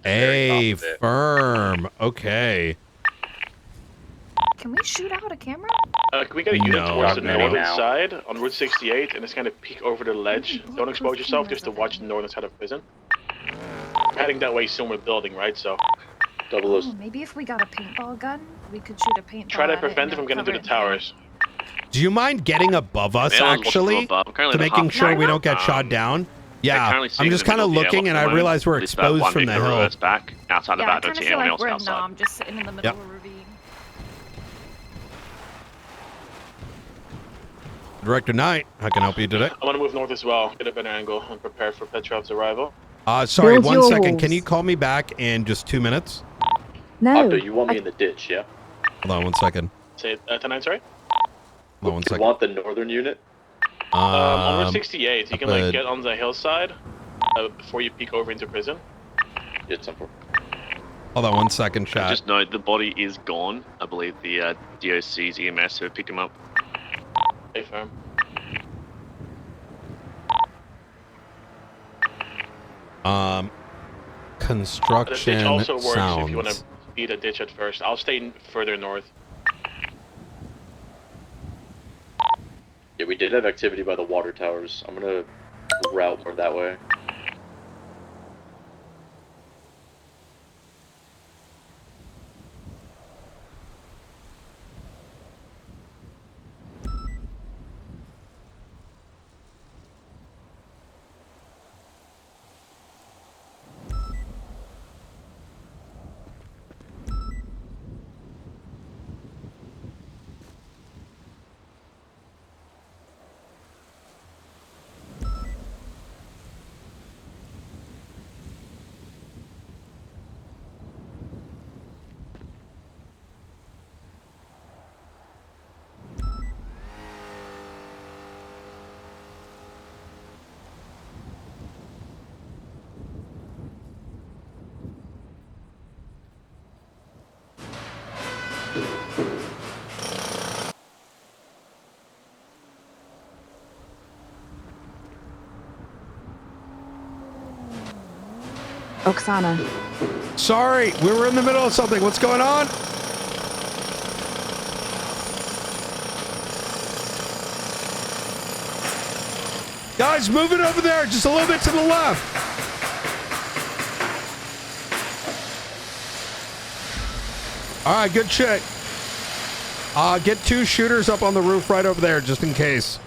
Hey, firm. Okay. Can we shoot out a camera? Can we get a unit No. towards the Not northern now. side on Route 68 and just kind of peek over the ledge? Don't expose yourself, just to watch the northern side of prison. We're heading that way soon with building, right? So, Oh, maybe if we got a paintball gun, we could shoot a paintball. try to at prevent it and from getting to cover the it. towers. Do you mind getting above us, Everyone's watching from actually? above. Currently To the making half sure we tower, don't get shot down? Yeah, currently I'm seeing just the kind of middle of the looking, and I airlock at the realize we're moment. At least that exposed one from the vehicle hill. reversed back. Outside Yeah, of I that, don't kind of see feel anyone like else we're outside. numb, just sitting in the middle Yep. of a ravine. Director Knight, I can help you today. I want to move north as well, get a better angle, and prepare for Petrov's arrival. Sorry, Build 1 your second. walls. Can you call me back in just 2 minutes? No. Octo, you want me in the ditch, yeah? Hold on 1 second. Say, tonight, sorry? Hold on 1 You second. want the northern unit? On Route 68, you can but- like get on the hillside before you peek over into prison. Get some for. Hold on 1 second, chat. Just note the body is gone. I believe the DOC's EMS have picked him up. Hey, firm. Um, The construction ditch also works if you want sounds. to beat a ditch at first. I'll stay further north. Yeah, we did have activity by the water towers. I'm gonna route more that way. Oksana. Sorry, we were in the middle of something. What's going on? Guys, move it over there, just a little bit to the left. All right, good shit. Get 2 shooters up on the roof right over there, just in case.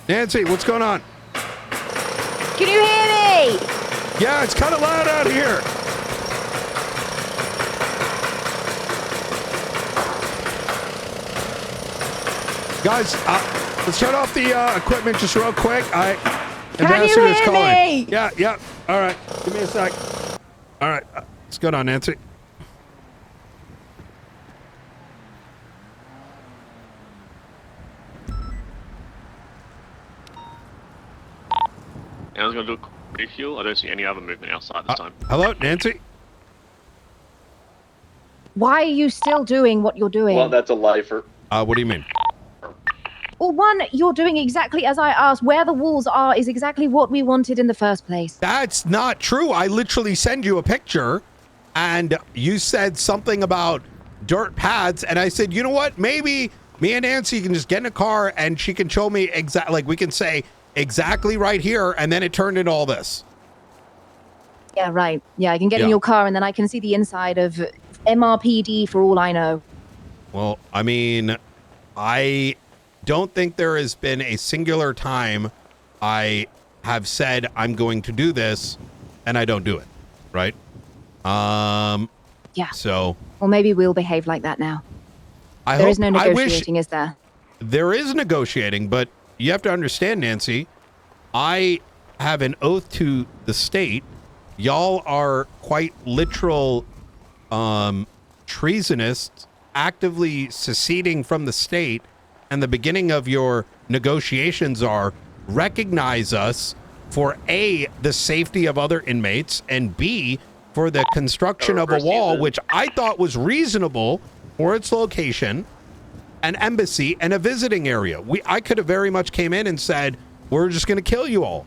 Nancy, what's going on? Can you hear me? Yeah, it's kind of loud out here. Guys, let's shut off the equipment just real quick. Ambassador is hear calling. me? Yeah, yeah. All right, give me a sec. All right, what's going on, Nancy? And I was going to do a quick fuel. I don't see any other movement outside this time. Hello, Nancy? Why are you still doing what you're doing? Well, that's a lifer. What do you mean? Well, one, you're doing exactly as I asked. Where the walls are is exactly what we wanted in the first place. That's not true. I literally send you a picture, and you said something about dirt pads, and I said, you know what? Maybe me and Nancy can just get in a car, and she can show me exactly, like we can say exactly right here, and then it turned into all this. Yeah, right. Yeah, I can get in Yeah. your car and then I can see the inside of MRPD for all I know. Well, I mean, I don't think there has been a singular time I have said I'm going to do this, and I don't do it, right? Yeah. So Or maybe we'll behave like that now. There is no negotiating, is there? There is negotiating, but you have to understand, Nancy, I have an oath to the state. Y'all are quite literal treasonists, actively seceding from the state, and the beginning of your negotiations are recognize us for A, the safety of other inmates, and B, for the construction of a wall, which I thought was reasonable for its location, an embassy, and a visiting area. I could have very much came in and said, we're just going to kill you all.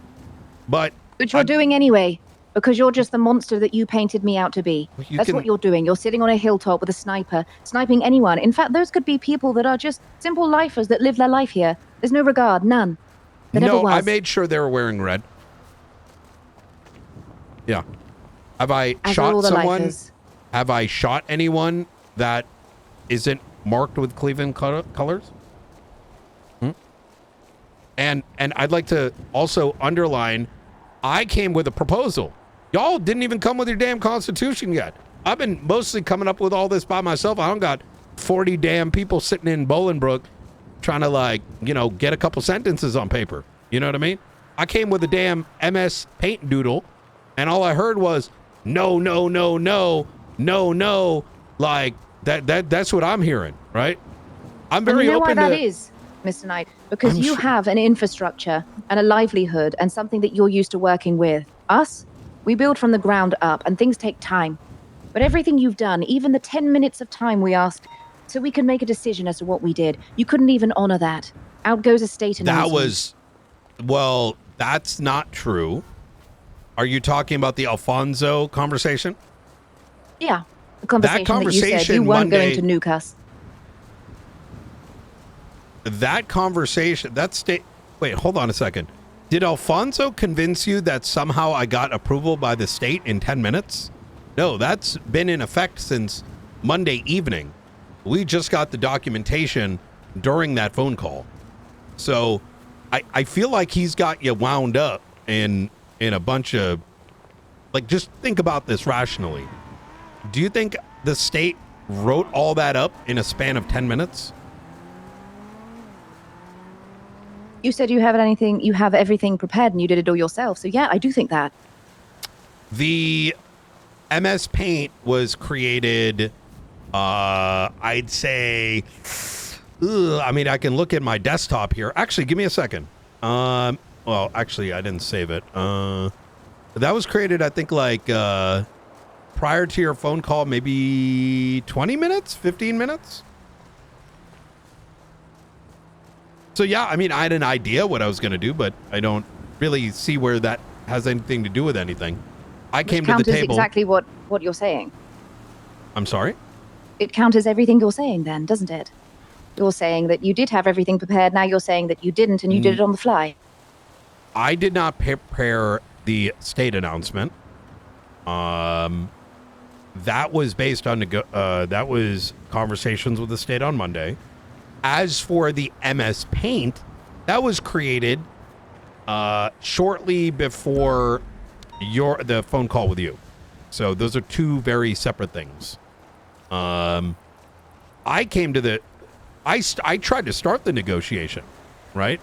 But which you're doing anyway, because you're just the monster that you painted me out to be. That's what you're doing. You're sitting on a hilltop with a sniper, sniping anyone. In fact, those could be people that are just simple lifers that live their life here. There's no regard, none. There never was. I made sure they were wearing red. Yeah. Have I shot someone? Lifers. Have I shot anyone that isn't marked with Cleveland colors? And I'd like to also underline, I came with a proposal. Y'all didn't even come with your damn constitution yet. I've been mostly coming up with all this by myself. I don't got 40 damn people sitting in Bolingbrook trying to get a couple sentences on paper. You know what I mean? I came with a damn MS Paint doodle, and all I heard was no, no, no, no, no, no. Like that's what I'm hearing, right? I'm very you know open why to that is, Mr. Knight, because you have an infrastructure and a livelihood and something that you're used to working with. Us, we build from the ground up, and things take time. But everything you've done, even the 10 minutes of time we asked so we could make a decision as to what we did, you couldn't even honor that. Out goes a state announcement. That's not true. Are you talking about the Alfonso conversation? Yeah, the conversation that you said you weren't going to nuke us. That conversation, wait, hold on a second. Did Alfonso convince you that somehow I got approval by the state in 10 minutes? No, that's been in effect since Monday evening. We just got the documentation during that phone call. So I feel like he's got you wound up in a bunch of, just think about this rationally. Do you think the state wrote all that up in a span of 10 minutes? You said you have everything prepared and you did it all yourself. So yeah, I do think that. The MS Paint was created, I'd say, I can look at my desktop here. Actually, give me a second. Well, actually, I didn't save it. That was created, I think, prior to your phone call, maybe 20 minutes, 15 minutes. So yeah, I had an idea what I was going to do, but I don't really see where that has anything to do with anything. I came to the table. Exactly what you're saying. I'm sorry? It counters everything you're saying then, doesn't it? You're saying that you did have everything prepared. Now you're saying that you didn't and you did it on the fly. I did not prepare the state announcement. That was based on that was conversations with the state on Monday. As for the MS Paint, that was created shortly before the phone call with you. So those are two very separate things. I came to I tried to start the negotiation, right?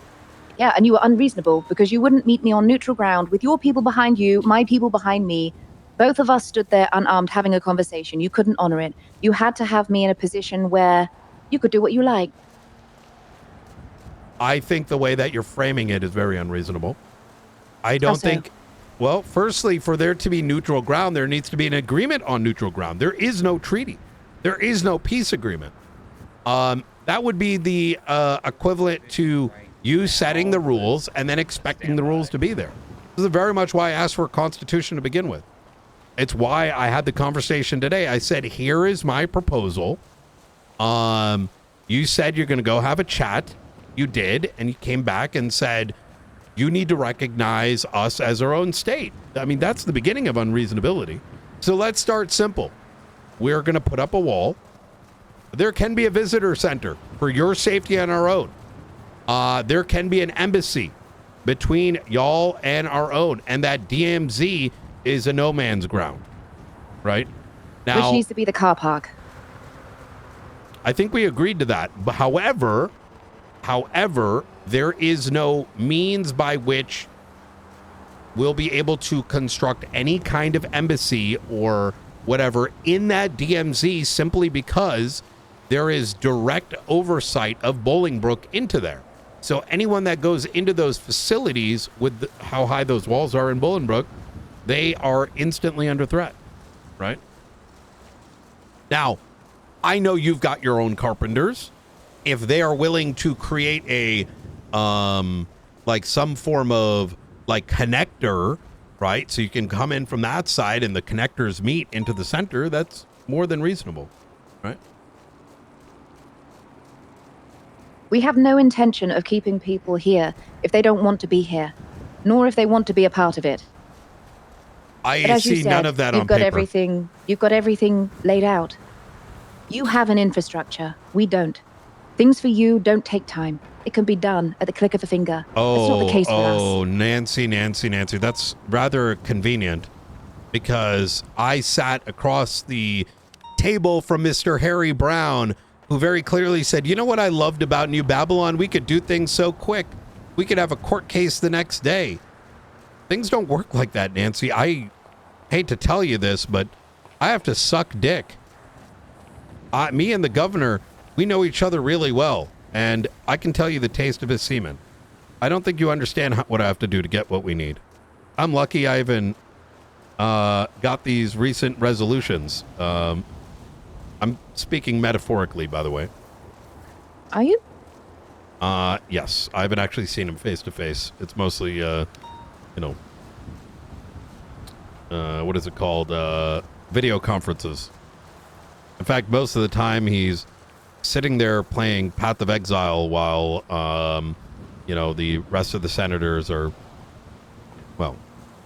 Yeah, and you were unreasonable because you wouldn't meet me on neutral ground with your people behind you, my people behind me. Both of us stood there unarmed having a conversation. You couldn't honor it. You had to have me in a position where you could do what you like. I think the way that you're framing it is very unreasonable. I don't think... Well, firstly, for there to be neutral ground, there needs to be an agreement on neutral ground. There is no treaty. There is no peace agreement. That would be the equivalent to you setting the rules and then expecting the rules to be there. This is very much why I asked for a constitution to begin with. It's why I had the conversation today. I said, here is my proposal. You said you're going to go have a chat. You did, and you came back and said, you need to recognize us as our own state. That's the beginning of unreasonability. So let's start simple. We're going to put up a wall. There can be a visitor center for your safety and our own. There can be an embassy between y'all and our own, and that DMZ is a no man's ground, right? Now, which needs to be the car park. I think we agreed to that. But however, there is no means by which we'll be able to construct any kind of embassy or whatever in that DMZ simply because there is direct oversight of Bolingbrook into there. So anyone that goes into those facilities with how high those walls are in Bolingbrook, they are instantly under threat, right? Now, I know you've got your own carpenters. If they are willing to create a, like some form of like connector, right? So you can come in from that side and the connectors meet into the center. That's more than reasonable, right? We have no intention of keeping people here if they don't want to be here, nor if they want to be a part of it. But I as you see said, none of that on you've got paper. you've got everything laid out. You have an infrastructure. We don't. Things for you don't take time. It can be done at the click of a finger. That's not the case for us. Oh, Nancy. That's rather convenient because I sat across the table from Mr. Harry Brown, who very clearly said, you know what I loved about New Babylon? We could do things so quick. We could have a court case the next day. Things don't work like that, Nancy. I hate to tell you this, but I have to suck dick. Me and the governor, we know each other really well, and I can tell you the taste of his semen. I don't think you understand what I have to do to get what we need. I'm lucky I even got these recent resolutions. I'm speaking metaphorically, by the way. Are you? Yes. I haven't actually seen him face to face. It's mostly, what is it called? Video conferences. In fact, most of the time he's sitting there playing Path of Exile while, the rest of the senators are, well,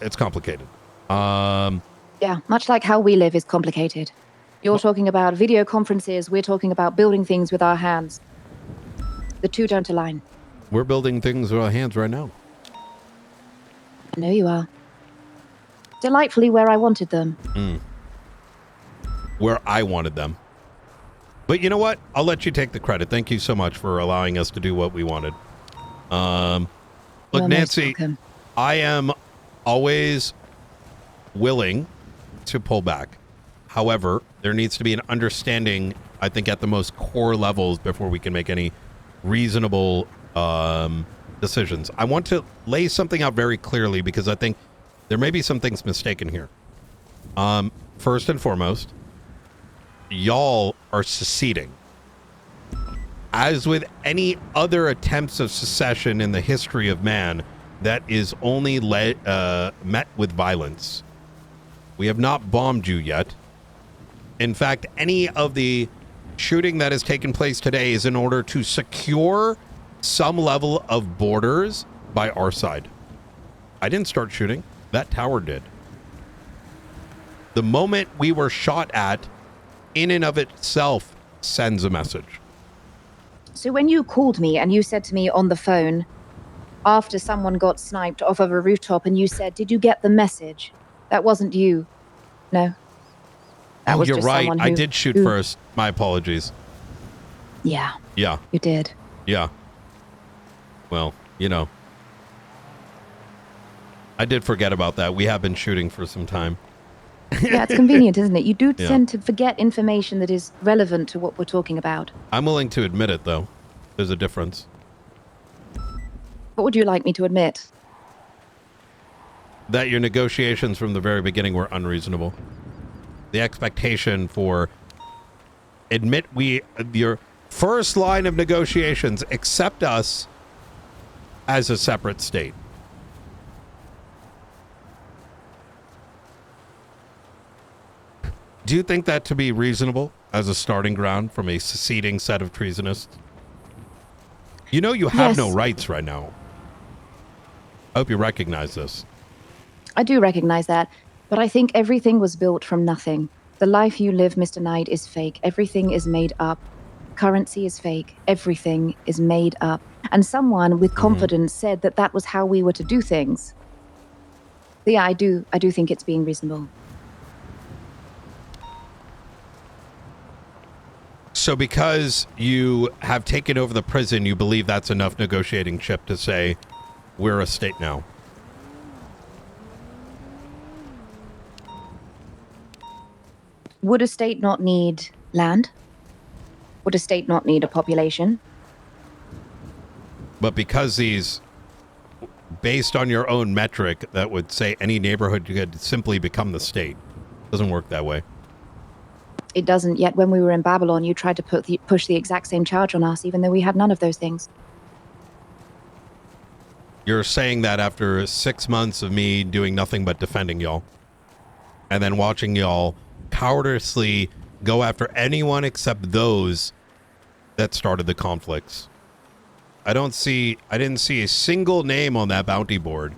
it's complicated. Yeah, much like how we live is complicated. You're talking about video conferences, we're talking about building things with our hands. The two don't align. We're building things with our hands right now. I know you are. Delightfully where I wanted them. Where I wanted them. But you know what? I'll let you take the credit. Thank you so much for allowing us to do what we wanted. Look, Nancy, I am always willing to pull back. However, there needs to be an understanding, I think, at the most core levels before we can make any reasonable decisions. I want to lay something out very clearly because I think there may be some things mistaken here. First and foremost, y'all are seceding. As with any other attempts of secession in the history of man, that is only met with violence. We have not bombed you yet. In fact, any of the shooting that has taken place today is in order to secure some level of borders by our side. I didn't start shooting. That tower did. The moment we were shot at, in and of itself, sends a message. So when you called me and you said to me on the phone, after someone got sniped off of a rooftop, and you said, did you get the message? That wasn't you. No. That was you're just right. someone I who- did shoot who- first. My apologies. Yeah, Yeah. you did. Yeah. Well, I did forget about that. We have been shooting for some time. Yeah, it's convenient, isn't it? You do Yeah. tend to forget information that is relevant to what we're talking about. I'm willing to admit it, though. There's a difference. What would you like me to admit? That your negotiations from the very beginning were unreasonable. The expectation for your first line of negotiations, accept us as a separate state. Do you think that to be reasonable as a starting ground from a seceding set of treasonists? You know you have no Yes. rights right now. I hope you recognize this. I do recognize that, but I think everything was built from nothing. The life you live, Mr. Knight, is fake. Everything is made up. Currency is fake. Everything is made up. And someone with confidence said that that was how we were to do things. So yeah, I do think it's being reasonable. So because you have taken over the prison, you believe that's enough negotiating chip to say we're a state now? Would a state not need land? Would a state not need a population? But because these, based on your own metric, that would say any neighborhood could simply become the state. Doesn't work that way. It doesn't, yet when we were in Babylon, you tried to push the exact same charge on us, even though we had none of those things. You're saying that after 6 months of me doing nothing but defending y'all, and then watching y'all cowardice go after anyone except those that started the conflicts. I didn't see a single name on that bounty board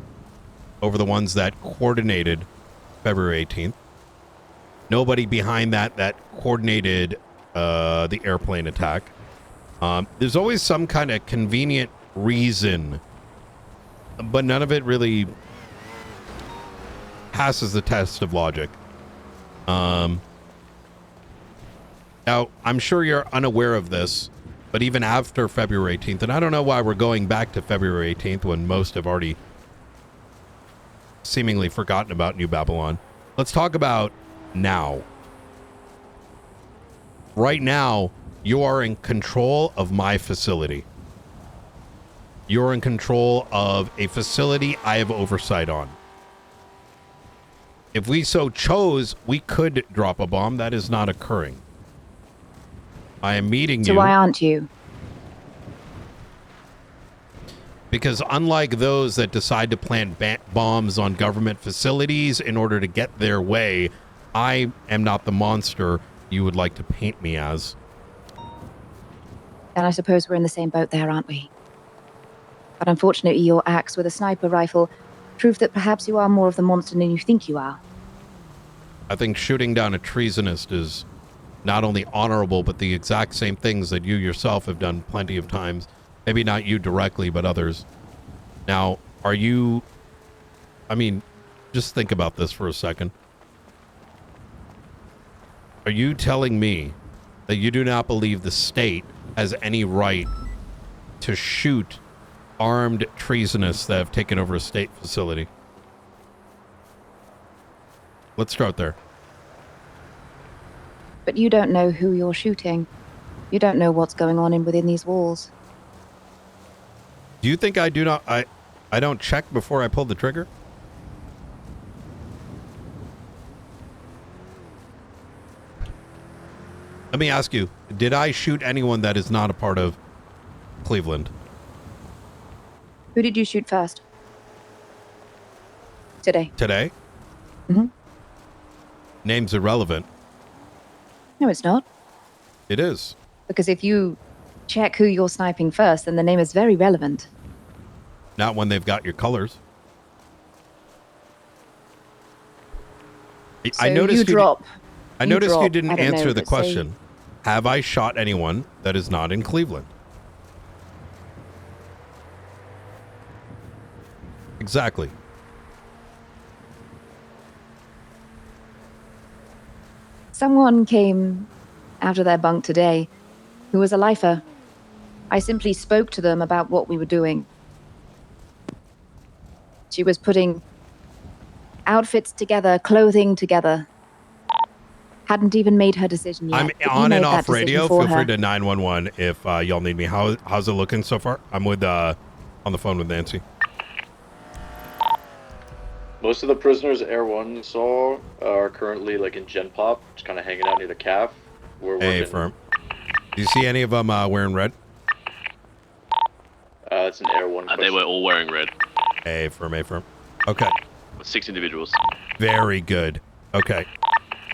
over the ones that coordinated February 18th. Nobody behind that coordinated the airplane attack. There's always some kind of convenient reason, but none of it really passes the test of logic. Now, I'm sure you're unaware of this, but even after February 18th, and I don't know why we're going back to February 18th when most have already seemingly forgotten about New Babylon. Let's talk about now. Right now, you are in control of my facility. You're in control of a facility I have oversight on. If we so chose, we could drop a bomb. That is not occurring. I am meeting you. So why aren't you? Because unlike those that decide to plant bombs on government facilities in order to get their way, I am not the monster you would like to paint me as. And I suppose we're in the same boat there, aren't we? But unfortunately, your axe with a sniper rifle prove that perhaps you are more of the monster than you think you are. I think shooting down a treasonist is not only honorable, but the exact same things that you yourself have done plenty of times. Maybe not you directly, but others. Now, are you... I mean, just think about this for a second. Are you telling me that you do not believe the state has any right to shoot armed treasonists that have taken over a state facility? Let's start there. But you don't know who you're shooting. You don't know what's going on within these walls. Do you think I do not... I don't check before I pull the trigger? Let me ask you, did I shoot anyone that is not a part of Cleveland? Who did you shoot first? Today. Today? Mm-hmm. Name's irrelevant. No, it's not. It is. Because if you check who you're sniping first, then the name is very relevant. Not when they've got your colors. So I noticed you didn't answer the question. Have I shot anyone that is not in Cleveland? Exactly. Someone came out of their bunk today who was a lifer. I simply spoke to them about what we were doing. She was putting outfits together, clothing together. Hadn't even made her decision yet. I'm on and off radio. Feel free to 911 if y'all need me. How's it looking so far? I'm with on the phone with Nancy. Most of the prisoners Air 1 saw are currently like in Gen Pop, just kind of hanging out near the calf. Hey, firm. Do you see any of them wearing red? It's an Air 1 question. They were all wearing red. A firm. Okay. 6 individuals. Very good. Okay.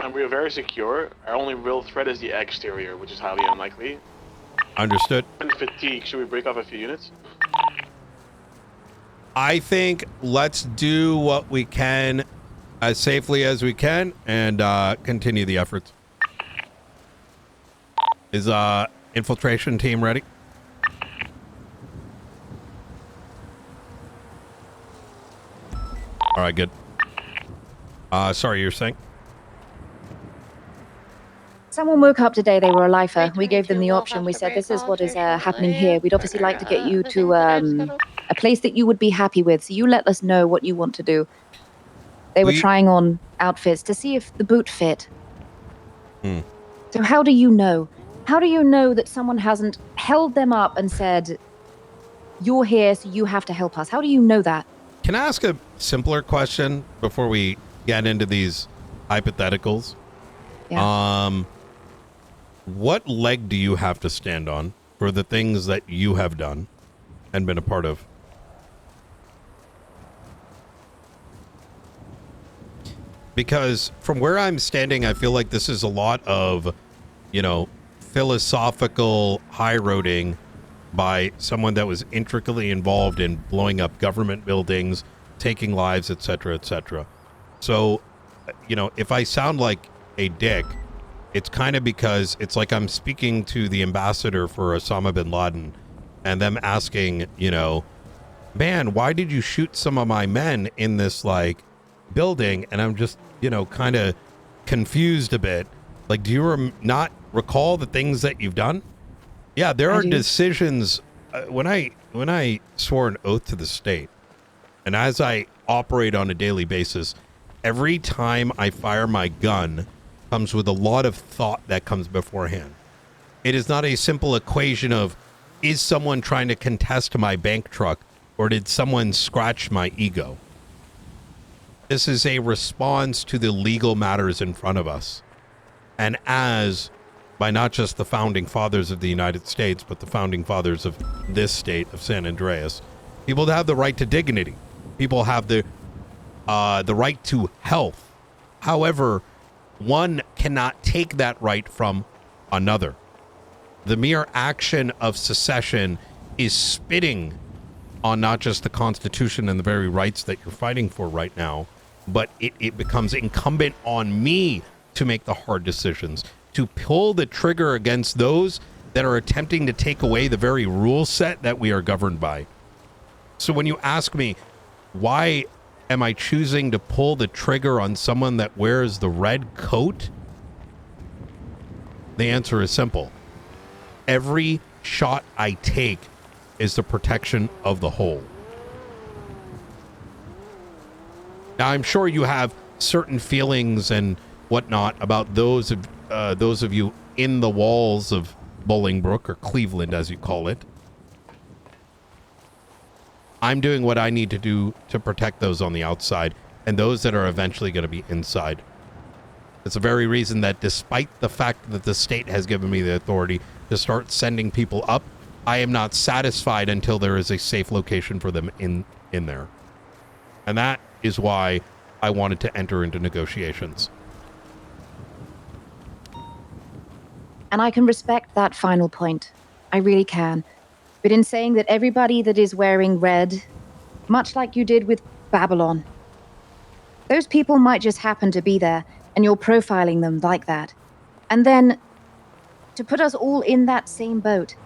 And we are very secure. Our only real threat is the exterior, which is highly unlikely. Understood. And fatigue. Should we break off a few units? I think let's do what we can as safely as we can and continue the efforts. Is infiltration team ready? All right, good. Sorry, you're saying? Someone woke up today, they were a lifer. We gave them the option. We said, this is what is happening here. We'd obviously like to get you to a place that you would be happy with. So you let us know what you want to do. They were trying on outfits to see if the boot fit. So how do you know? How do you know that someone hasn't held them up and said, you're here, so you have to help us? How do you know that? Can I ask a simpler question before we get into these hypotheticals? Yeah. What leg do you have to stand on for the things that you have done and been a part of? Because from where I'm standing, I feel like this is a lot of, you know, philosophical high roading by someone that was intricately involved in blowing up government buildings, taking lives, etc., etc. So, you know, if I sound like a dick, it's kind of because it's like I'm speaking to the ambassador for Osama bin Laden and them asking, you know, man, why did you shoot some of my men in this, like, building? And I'm just, you know, kind of confused a bit. Like, do you not recall the things that you've done? Yeah, there are decisions. When I swore an oath to the state, and as I operate on a daily basis, every time I fire my gun comes with a lot of thought that comes beforehand. It is not a simple equation of, is someone trying to contest my bank truck, or did someone scratch my ego? This is a response to the legal matters in front of us. And as, by not just the founding fathers of the United States, but the founding fathers of this state of San Andreas, people have the right to dignity. People have the right to health. However, one cannot take that right from another. The mere action of secession is spitting on not just the Constitution and the very rights that you're fighting for right now, but it becomes incumbent on me to make the hard decisions, to pull the trigger against those that are attempting to take away the very rule set that we are governed by. So when you ask me, why am I choosing to pull the trigger on someone that wears the red coat? The answer is simple. Every shot I take is the protection of the whole. Now, I'm sure you have certain feelings and whatnot about those of you in the walls of Bolingbroke, or Cleveland as you call it. I'm doing what I need to do to protect those on the outside and those that are eventually going to be inside. It's the very reason that despite the fact that the state has given me the authority to start sending people up, I am not satisfied until there is a safe location for them in there. And that is why I wanted to enter into negotiations. And I can respect that final point. I really can. But in saying that everybody that is wearing red, much like you did with Babylon, those people might just happen to be there, and you're profiling them like that. And then, to put us all in that same boat,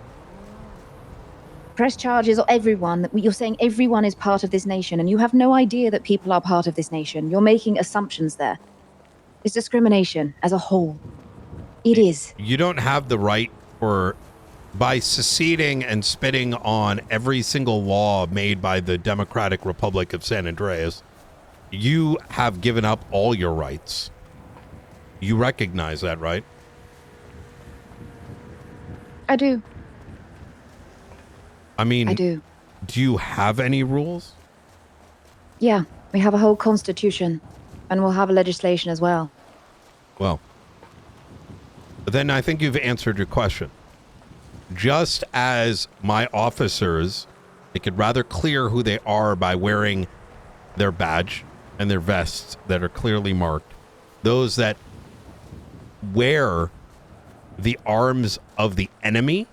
press charges on everyone, that you're saying everyone is part of this nation, and you have no idea that people are part of this nation. You're making assumptions there. It's discrimination as a whole. It is. You don't have the right for, by seceding and spitting on every single law made by the Democratic Republic of San Andreas, you have given up all your rights. You recognize that, right? I do. I mean, I do. Do you have any rules? Yeah, we have a whole constitution, and we'll have a legislation as well. Well, then I think you've answered your question. Just as my officers make it rather clear who they are by wearing their badge and their vests that are clearly marked, those that wear the arms of the enemy,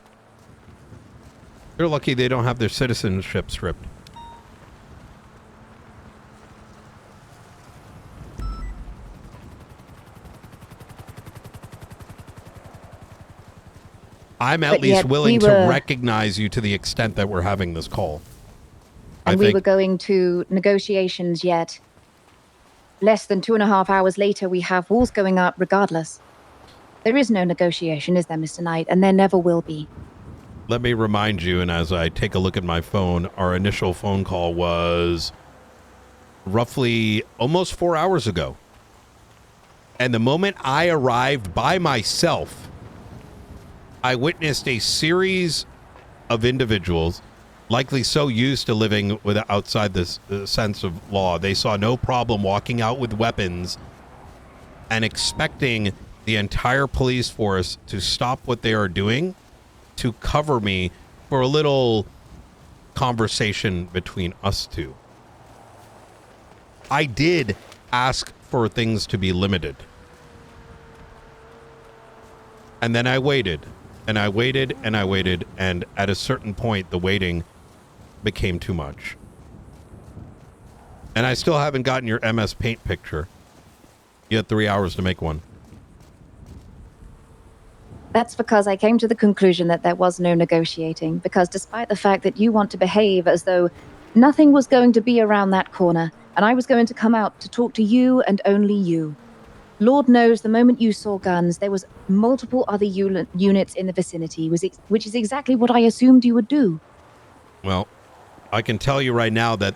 they're lucky they don't have their citizenship stripped. I'm at least willing to recognize you to the extent that we're having this call. And we were going to negotiations, yet less than 2.5 hours later, we have walls going up regardless. There is no negotiation, is there, Mr. Knight? And there never will be. Let me remind you, and as I take a look at my phone, our initial phone call was roughly almost 4 hours ago. And the moment I arrived by myself, I witnessed a series of individuals, likely so used to living with outside this sense of law, they saw no problem walking out with weapons and expecting the entire police force to stop what they are doing to cover me for a little conversation between us two. I did ask for things to be limited. And then I waited, and I waited, and I waited, and at a certain point, the waiting became too much. And I still haven't gotten your MS Paint picture. You had 3 hours to make one. That's because I came to the conclusion that there was no negotiating, because despite the fact that you want to behave as though nothing was going to be around that corner, and I was going to come out to talk to you and only you. Lord knows the moment you saw guns, there was multiple other units in the vicinity, which is exactly what I assumed you would do. Well, I can tell you right now that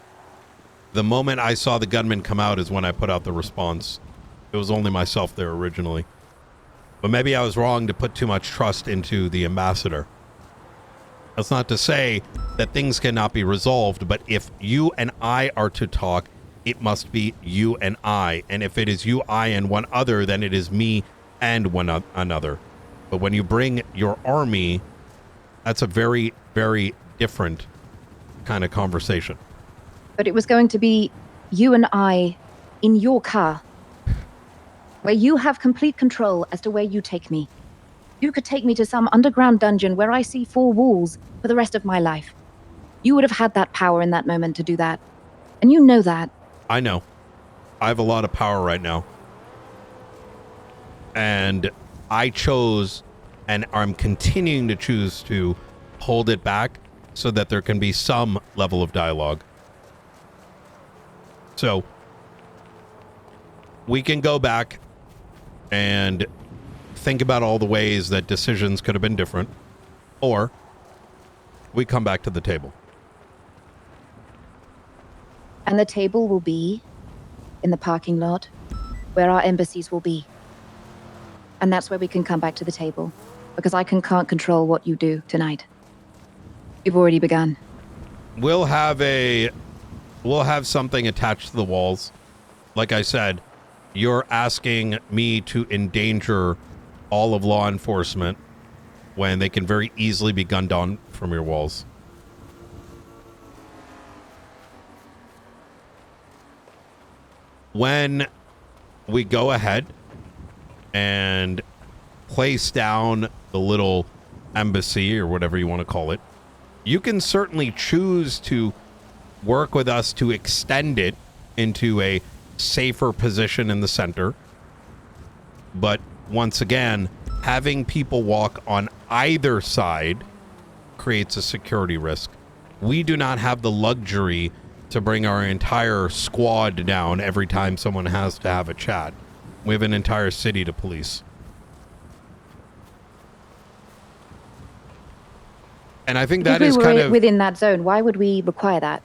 the moment I saw the gunman come out is when I put out the response. It was only myself there originally. But maybe I was wrong to put too much trust into the ambassador. That's not to say that things cannot be resolved, but if you and I are to talk, it must be you and I. And if it is you, I, and one other, then it is me and one another. But when you bring your army, that's a very, very different kind of conversation. But it was going to be you and I in your car, where you have complete control as to where you take me. You could take me to some underground dungeon where I see 4 walls for the rest of my life. You would have had that power in that moment to do that. And you know that. I know. I have a lot of power right now. And I chose, and I'm continuing to choose to hold it back so that there can be some level of dialogue. So we can go back and think about all the ways that decisions could have been different, or we come back to the table. And the table will be in the parking lot where our embassies will be. And that's where we can come back to the table, because I can't control what you do tonight. You've already begun. We'll have something attached to the walls. Like I said, you're asking me to endanger all of law enforcement when they can very easily be gunned down from your walls. When we go ahead and place down the little embassy or whatever you want to call it, you can certainly choose to work with us to extend it into a safer position in the center. But once again, having people walk on either side creates a security risk. We do not have the luxury to bring our entire squad down every time someone has to have a chat. We have an entire city to police. And I think that is kind of within that zone. Why would we require that?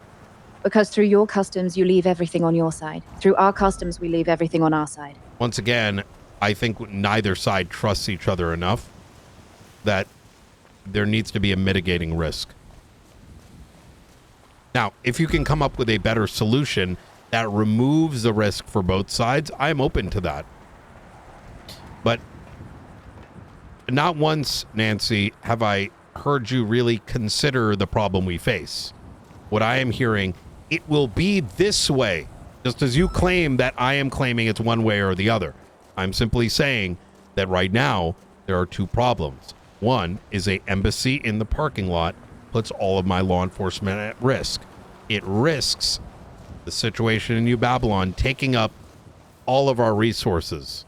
Because through your customs, you leave everything on your side. Through our customs, we leave everything on our side. Once again, I think neither side trusts each other enough that there needs to be a mitigating risk. Now, if you can come up with a better solution that removes the risk for both sides, I'm open to that. But not once, Nancy, have I heard you really consider the problem we face. What I am hearing, it will be this way, just as you claim that I am claiming it's one way or the other. I'm simply saying that right now there are 2 problems. One is a embassy in the parking lot puts all of my law enforcement at risk. It risks the situation in New Babylon taking up all of our resources.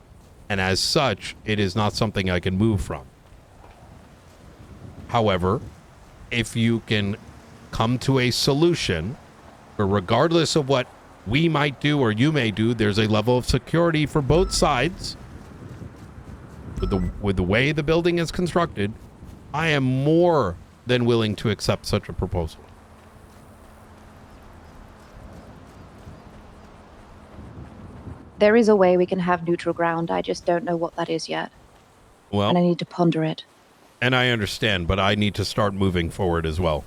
And as such, it is not something I can move from. However, if you can come to a solution where regardless of what we might do or you may do, there's a level of security for both sides, with the way the building is constructed, I am more than willing to accept such a proposal. There is a way we can have neutral ground. I just don't know what that is yet. Well, And I need to ponder it. and I understand, but I need to start moving forward as well.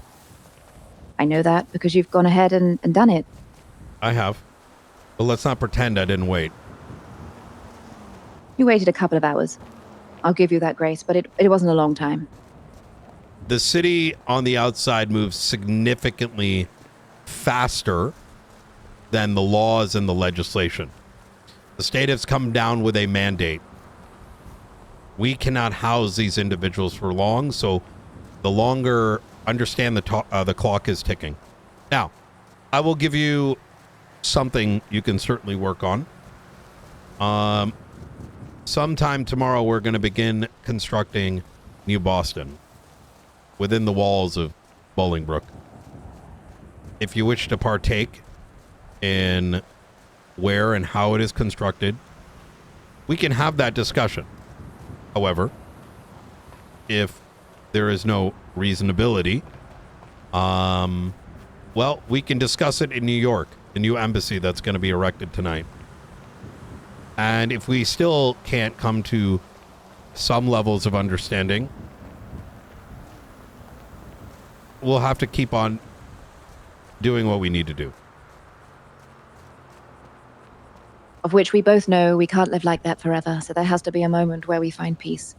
I know that because you've gone ahead and done it. I have. But let's not pretend I didn't wait. You waited a couple of hours. I'll give you that grace, but it wasn't a long time. The city on the outside moves significantly faster than the laws and the legislation. The state has come down with a mandate. We cannot house these individuals for long, so the longer, understand the clock is ticking. Now, I will give you something you can certainly work on. Sometime tomorrow, we're going to begin constructing New Boston within the walls of Bolingbrook. If you wish to partake in where and how it is constructed, we can have that discussion. However, if there is no reasonability, well, we can discuss it in New York, the new embassy that's going to be erected tonight. And if we still can't come to some levels of understanding, we'll have to keep on doing what we need to do. Of which we both know we can't live like that forever, so there has to be a moment where we find peace.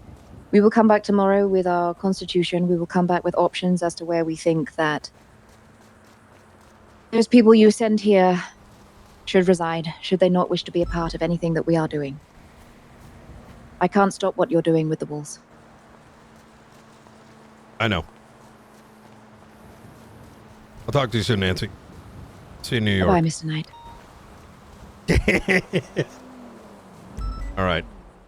We will come back tomorrow with our constitution. We will come back with options as to where we think that those people you send here should reside, should they not wish to be a part of anything that we are doing. I can't stop what you're doing with the walls. I know. I'll talk to you soon, Nancy. See you in New York. Bye, Mr. Knight. All right.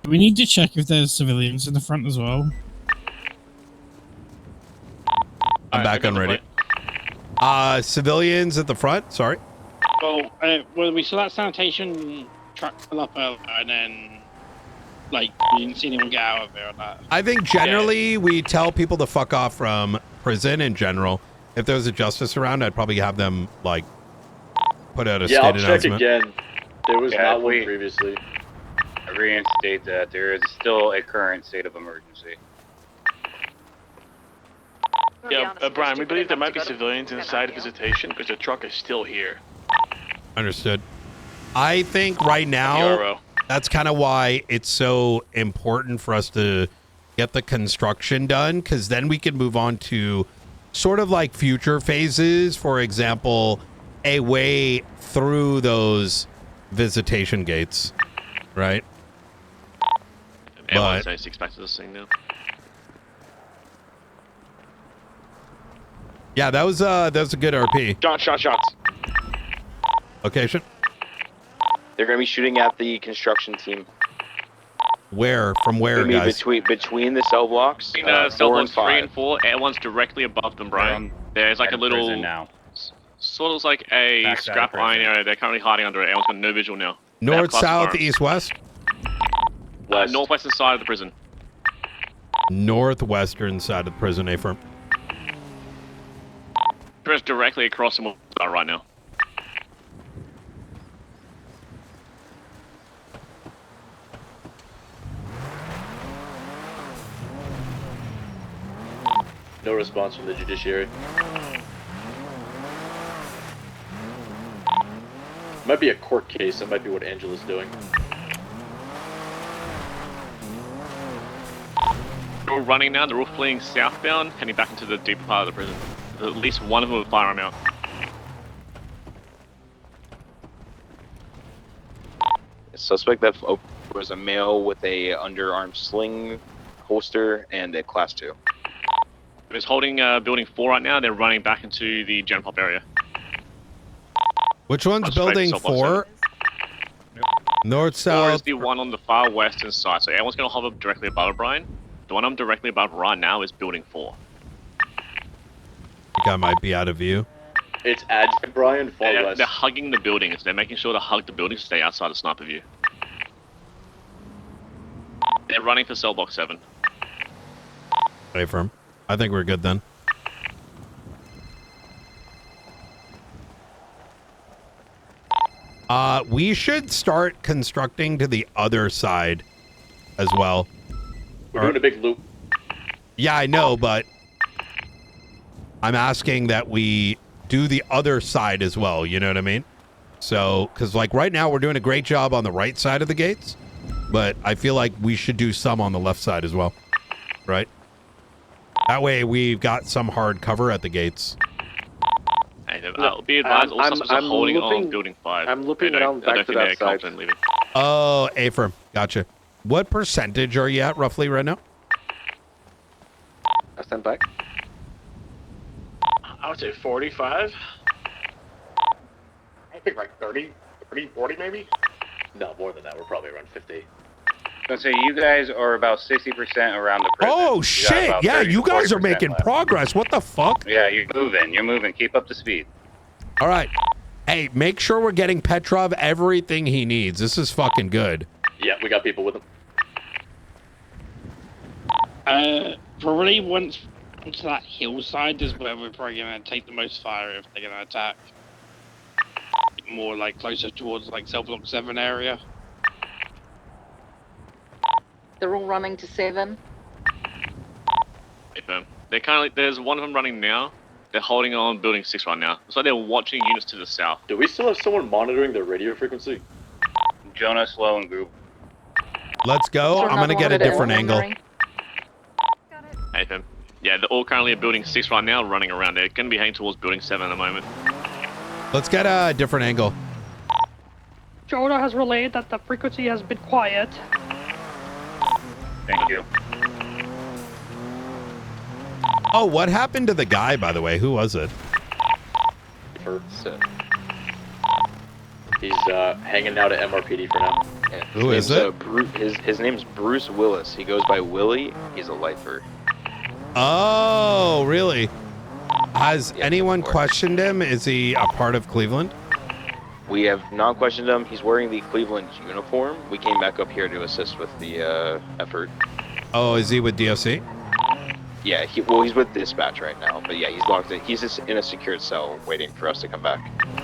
We need to check if there's civilians in the front as well. I'm back on ready. Civilians at the front? Sorry. Well, we saw that sanitation truck pull up earlier, and then, like, we didn't see anyone get out of there or that. I think generally we tell people to fuck off from prison in general. If there was a justice around, I'd probably have them, like, put out a state I'll announcement. check again. There was Yeah, not if one we- previously. I reinstate that there is still a current state of emergency. Yeah, Brian, we believe there might be civilians inside visitation because the truck is still here. Understood. I think right now, PRO. that's kind of why it's so important for us to get the construction done, because then we can move on to sort of like future phases. For example, a way through those visitation gates, right? Everyone's 96 back to this thing now. Yeah, that was a good RP. Shots. Location? They're going to be shooting at the construction team. Where? From where, Gonna be guys? Between the cell blocks. Between cell4 and blocks 3 5. and 4, airone's directly above them, Brian. There's like a little, prison now. sort of like a Backside of scrap prison. iron area. They're currently hiding under it. Everyone's got no visual now. They have North, classic south, arms. east, west? Northwestern side of the prison. Northwestern side of the prison, A-firm. Press directly across from where we are right now. No response from the judiciary. Might be a court case. That might be what Angela's doing. They're all running now. They're all fleeing southbound, heading back into the deeper part of the prison. There's at least one of them with a firearm out. Suspect that was a male with a underarm sling holster and a class 2. It's holding building 4 right now. They're running back into the gen pop area. Which one's Straight building cell block 4? North, 4 is south. the one on the far western side, so everyone's going to hover directly above it, Brian. The one I'm directly above right now is building 4. I think I might be out of view. It's Adjunct Brian, far west. They're hugging the buildings. They're making sure to hug the buildings to stay outside of sniper view. They're running for cell block 7. Stay firm. I think we're good then. We should start constructing to the other side as well. We're doing a big loop. Yeah, I know, but I'm asking that we do the other side as well. You know what I mean? So, because like right now we're doing a great job on the right side of the gates, but I feel like we should do some on the left side as well. Right? That way we've got some hard cover at the gates. Hey, be advised, all suspects are holding on building 5. I'm looping I around don't back to think that they're side. confident leaving. Oh, A-firm. Gotcha. What percentage are you at roughly right now? I stand back. I would say 45. I think like 30, 40 maybe. No, more than that. We're probably around 50. So say you guys are about 60% around the prison. Oh, You got shit. about Yeah, 30 you to guys are 40% making left. progress. What the fuck? Yeah, you're moving. Keep up the speed. All right. Hey, make sure we're getting Petrov everything he needs. This is fucking good. Yeah, we got people with him. Probably once onto that hillside is where we're probably going to take the most fire if they're going to attack. More like closer towards like cell block 7 area. They're all running to 7. Hey, firm. They're currently, there's one of them running now. They're holding on building 6 right now. It's like they're watching units to the south. Do we still have someone monitoring their radio frequency? Jonah, Slow, and Group. Let's go. I'm going to get a different angle. Hey, firm. Yeah, they're all currently at building 6 right now, running around there. Going to be heading towards building 7 at the moment. Let's get a different angle. Jonah has relayed that the frequency has been quiet. Thank you. Oh, what happened to the guy, by the way? Who was it? He's hanging out at MRPD for now. Yeah, Who is it? His name's Bruce Willis. He goes by Willie. He's a lifer. Oh, really? Has anyone questioned him? Is he a part of Cleveland? We have not questioned him. He's wearing the Cleveland uniform. We came back up here to assist with the effort. Oh, is he with DOC? Yeah, he's with dispatch right now. But yeah, he's locked in. He's just in a secured cell waiting for us to come back.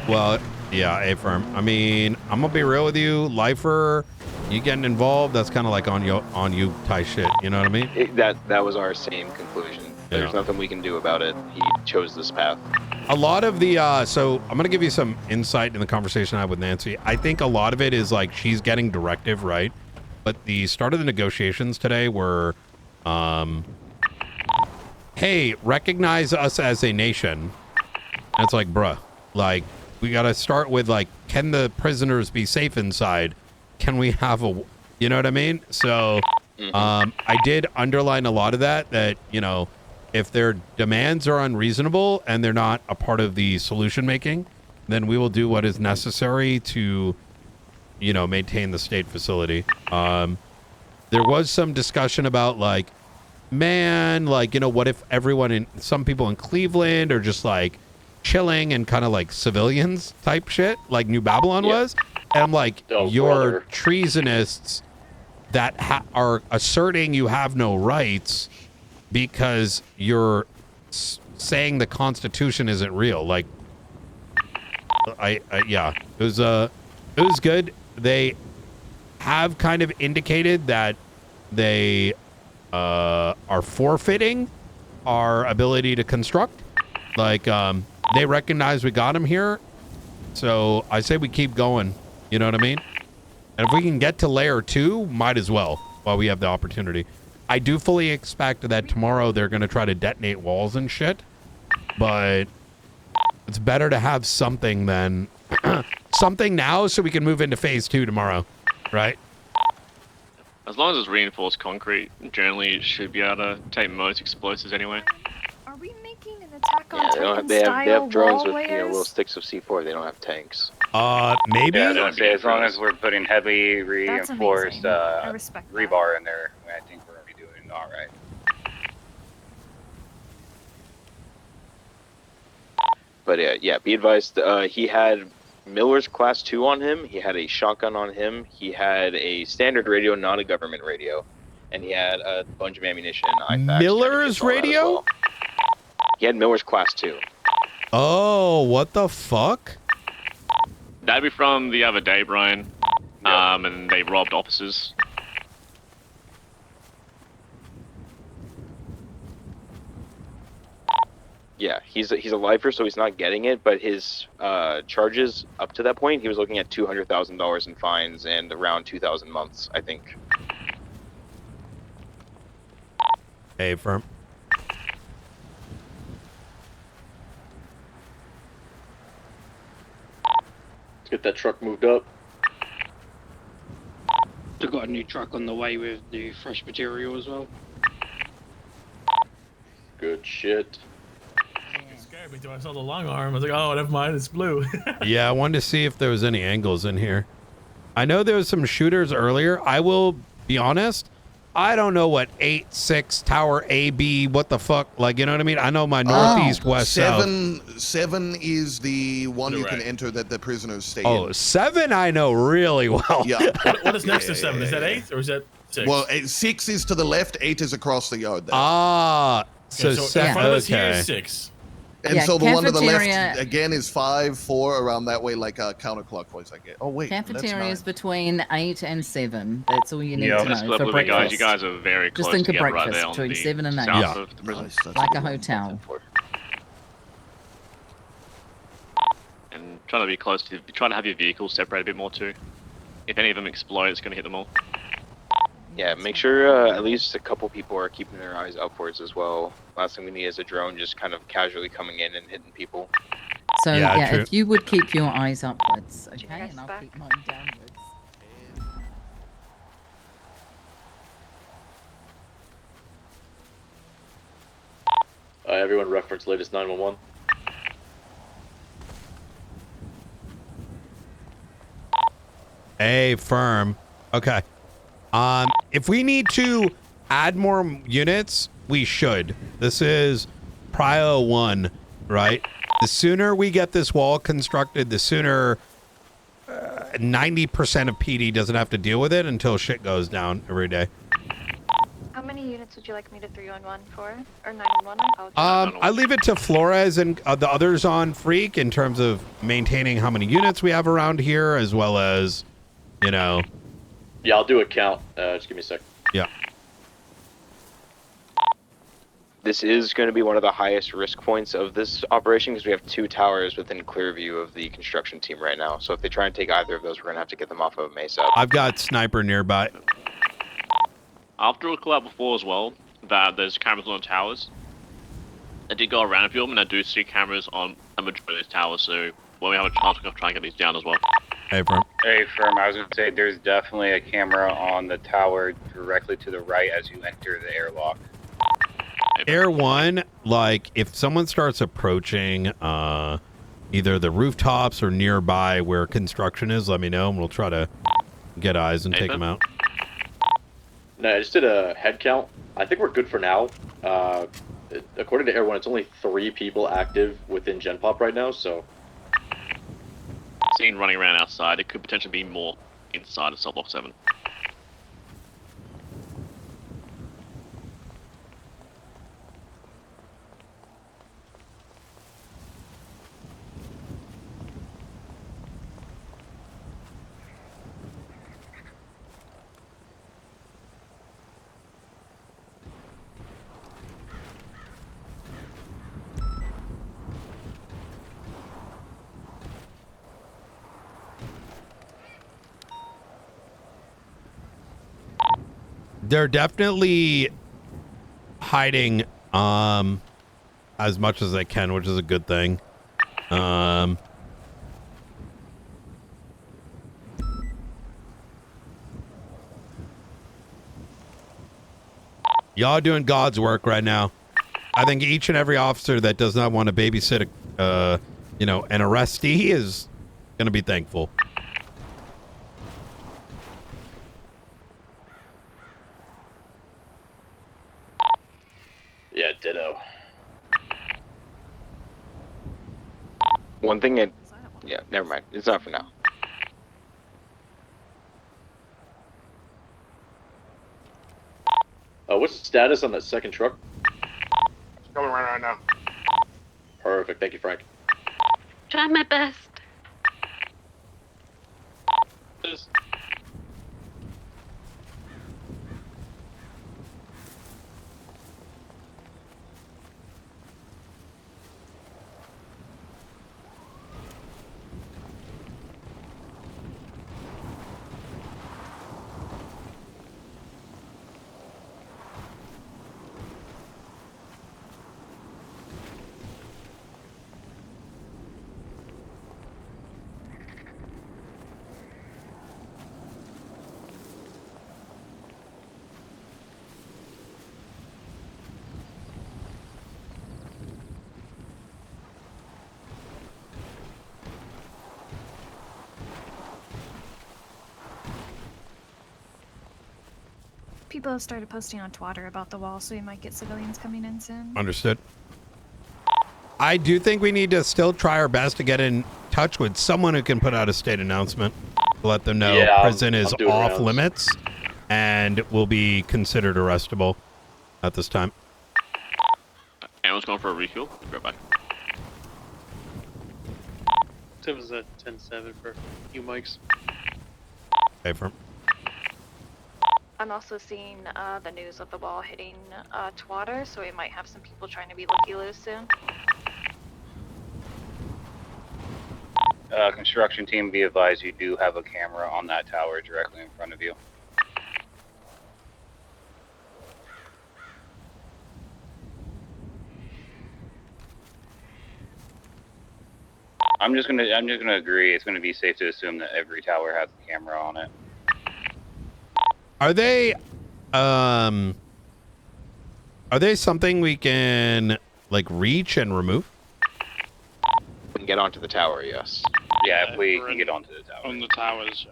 Well, yeah, A-firm. I mean, I'm going to be real with you. Lifer, you getting involved, that's kind of like on you type shit. You know what I mean? That was our same conclusion. There's nothing we can do about it. He chose this path. A lot of the, so I'm going to give you some insight in the conversation I had with Nancy. I think a lot of it is like she's getting directive, right? But the start of the negotiations today were, hey, recognize us as a nation. And it's like, bruh, like, we got to start with, like, can the prisoners be safe inside? Can we have a, you know what I mean? So, I did underline a lot of that, you know, if their demands are unreasonable and they're not a part of the solution making, then we will do what is necessary to, you know, maintain the state facility. There was some discussion about like, man, like, you know, what if some people in Cleveland are just like chilling and kind of like civilians type shit, like New Babylon was? And I'm like, you're treasonists that are asserting you have no rights because you're saying the Constitution isn't real. Like, yeah, it was good. They have kind of indicated that they are forfeiting our ability to construct. Like, they recognize we got them here, so I say we keep going. You know what I mean? And if we can get to layer 2, might as well while we have the opportunity. I do fully expect that tomorrow they're going to try to detonate walls and shit, but it's better to have something than something now so we can move into phase 2 tomorrow, right? As long as it's reinforced concrete, generally it should be able to take most explosives anyway. Are we making an attack on Yeah, Titan they have drones wall with layers? little sticks of C4. They don't have tanks. Maybe. Yeah, I was gonna say, as long as we're putting heavy reinforced rebar in there, I think we're gonna be doing all right. But yeah, be advised. He had Miller's Class 2 on him. He had a shotgun on him. He had a standard radio, not a government radio. and he had a bunch of ammunition. IFAKs, Miller's all that as radio? well. He had Miller's Class 2. Oh, what the fuck? That'd be from the other day, Brian. And they robbed officers. Yeah, he's a lifer, so he's not getting it. But his charges up to that point, he was looking at $200,000 in fines and around 2,000 months, I think. Hey, firm. Let's get that truck moved up. They've got a new truck on the way with the fresh material as well. Good shit. It scared me till I saw the long arm. I was like, oh, never mind, it's blue. Yeah, I wanted to see if there was any angles in here. I know there was some shooters earlier. I will be honest. I don't know what 8-6 Tower AB, what the fuck, like, you know what I mean? I know my northeast, west, south. 7 is the one you can enter that the prisoners stay in. Oh, 7 I know really well. Yeah. What is next to 7? Is that 8 or is that 6? Well, 6 is to the left, 8 is across the yard there. Ah, so in 7, front of us here okay. is 6. And Yeah, so the one to the cafeteria- left, again, is 5, 4, around that way, like counterclockwise, I guess. Oh, wait, that's Cafeteria 9. is between 8 and 7. That's all you need Yeah, to I'm gonna know split for with you guys. breakfast. You guys are very close Just think of together right breakfast there on between the 7 and 8. south Yeah. of the prison. Like a hotel. And trying to be close to, trying to have your vehicles separate a bit more too. If any of them explode, it's going to hit them all. Yeah, make sure at least a couple people are keeping their eyes upwards as well. Last thing we need is a drone just kind of casually coming in and hitting people. So, Yeah, yeah, true. if you would keep your eyes upwards, okay? And I'll keep mine downwards. Everyone reference latest 911. Hey, firm. Okay. If we need to add more units, we should. This is Prio 1, right? The sooner we get this wall constructed, the sooner 90% of PD doesn't have to deal with it until shit goes down every day. How many units would you like me to 311 for? Or 911? I apologize. I leave it to Flores and the others on Freak in terms of maintaining how many units we have around here, as well as, you know. Yeah, I'll do a count. Just give me a sec. Yeah. This is going to be one of the highest risk points of this operation because we have 2 towers within clear view of the construction team right now. So if they try and take either of those, we're going to have to get them off of Mesa. I've got sniper nearby. After a call out before as well, that there's cameras on the towers. I did go around a few of them, and I do see cameras on a majority of these towers, so when we have a chance, we're going to try and get these down as well. Hey, firm. Hey, firm. I was going to say there's definitely a camera on the tower directly to the right as you enter the airlock. Air 1, like, if someone starts approaching either the rooftops or nearby where construction is, let me know, and we'll try to get eyes and take them out. No, I just did a head count. I think we're good for now. According to Air 1, it's only 3 people active within Gen Pop right now, so... Seen running around outside, it could potentially be more inside of Cell Block 7. They're definitely hiding as much as they can, which is a good thing. Y'all doing God's work right now. I think each and every officer that does not want to babysit an arrestee is going to be thankful. Yeah, ditto. One thing, yeah, never mind. It's not for now. What's the status on that second truck? It's coming right now. Perfect. Thank you, Frank. Try my best. People have started posting on Twitter about the wall, so we might get civilians coming in soon. Understood. I do think we need to still try our best to get in touch with someone who can put out a state announcement to let them know prison is off limits and will be considered arrestable at this time. Anyone's going for a refuel? Be right back. It was at 10-7 for you mics. Okay, firm. I'm also seeing the news of the wall hitting Twatter, so we might have some people trying to be looky-loos soon. Construction team, be advised you do have a camera on that tower directly in front of you. I'm just gonna agree. It's gonna be safe to assume that every tower has a camera on it. Are they something we can like reach and remove? We can get onto the tower, yes. Yeah, if we can get onto the tower. On the towers.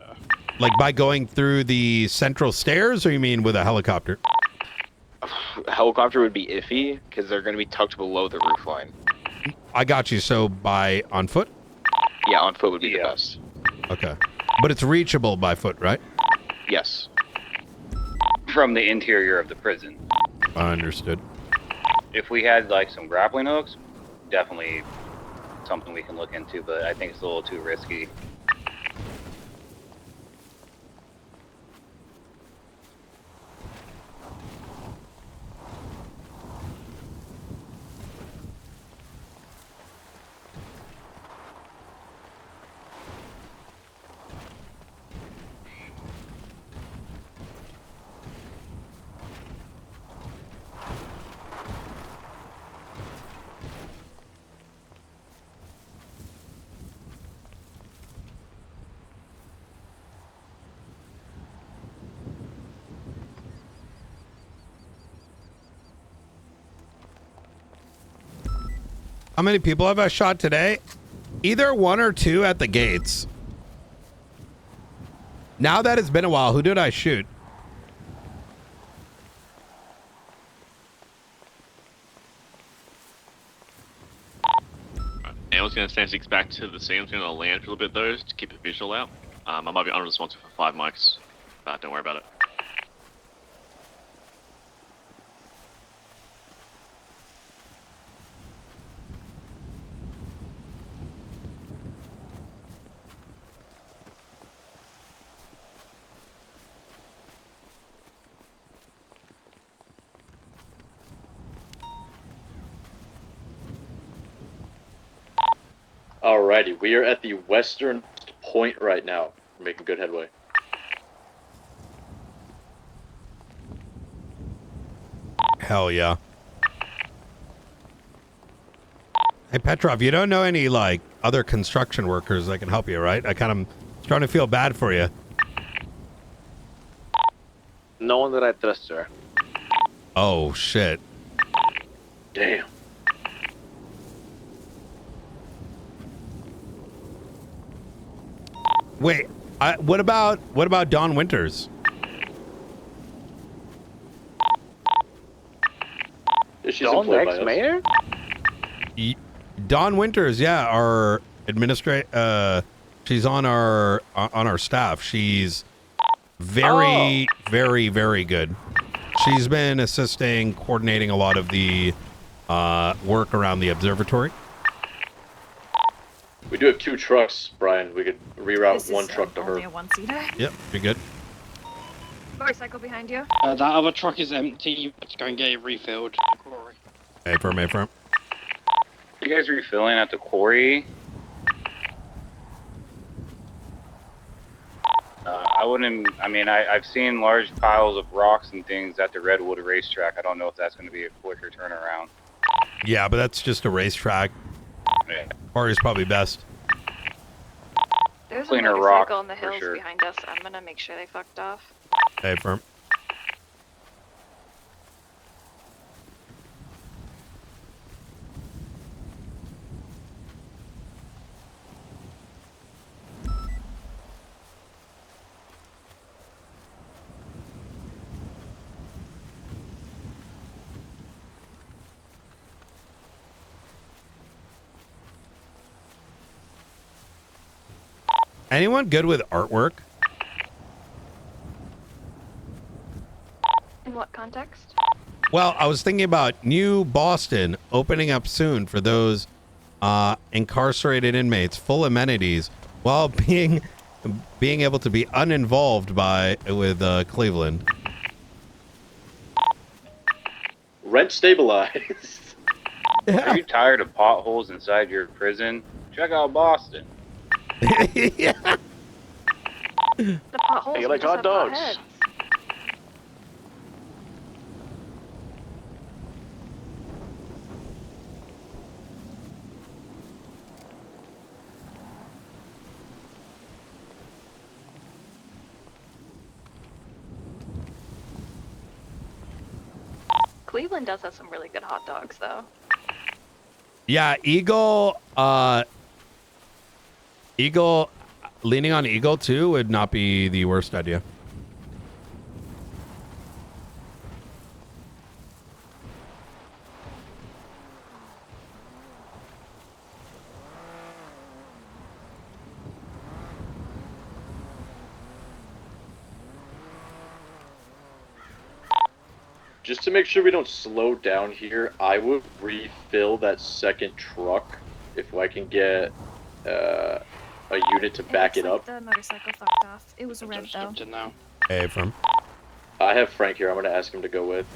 Like by going through the central stairs, or you mean with a helicopter? A helicopter would be iffy because they're going to be tucked below the roof line. I got you. So on foot? Yeah, on foot would be the best. Okay. But it's reachable by foot, right? Yes. From the interior of the prison. Understood. If we had like some grappling hooks, definitely something we can look into, but I think it's a little too risky. How many people have I shot today? Either 1 or 2 at the gates. Now that it's been a while, who did I shoot? Anyone's gonna stand 6 back to the scene. I'm gonna land for a little bit though, to keep the visual out. I might be unresponsive for 5 mics, but don't worry about it. Alrighty, we are at the western point right now. We're making good headway. Hell yeah. Hey Petrov, you don't know any like other construction workers that can help you, right? I kind of starting to feel bad for you. No one that I trust, sir. Oh shit. Damn. Wait, what about Don Winters? She's Don, ex-mayor? Don Winters, yeah, our she's on our staff. She's very, very, very good. She's been assisting, coordinating a lot of the work around the observatory. We do have 2 trucks, Brian. We could reroute one truck to her. Only a one-seater. Yep, you're good. Motorcycle behind you. That other truck is empty. Let's go and get it refilled. A-firm. You guys refilling at the quarry? I wouldn't. I mean, I've seen large piles of rocks and things at the Redwood racetrack. I don't know if that's going to be a quicker turnaround. Yeah, but that's just a racetrack. Yeah. Quarry's probably best. There's a Cleaner motorcycle rock, on the for hills sure. behind us. I'm gonna make sure they fucked off. A-firm. Anyone good with artwork? In what context? Well, I was thinking about New Boston opening up soon for those incarcerated inmates, full amenities, while being able to be uninvolved with Cleveland. Rent stabilized. Are you tired of potholes inside your prison? Check out Boston. Yeah. The potholes. Hey, you we like just hot have dogs? heads. Cleveland does have some really good hot dogs, though. Yeah, Eagle leaning on Eagle too would not be the worst idea. Just to make sure we don't slow down here, I would refill that second truck if I can get a unit to back it up. The motorcycle fucked off. It was red though. Now. Hey, from. I have Frank here. I'm going to ask him to go with.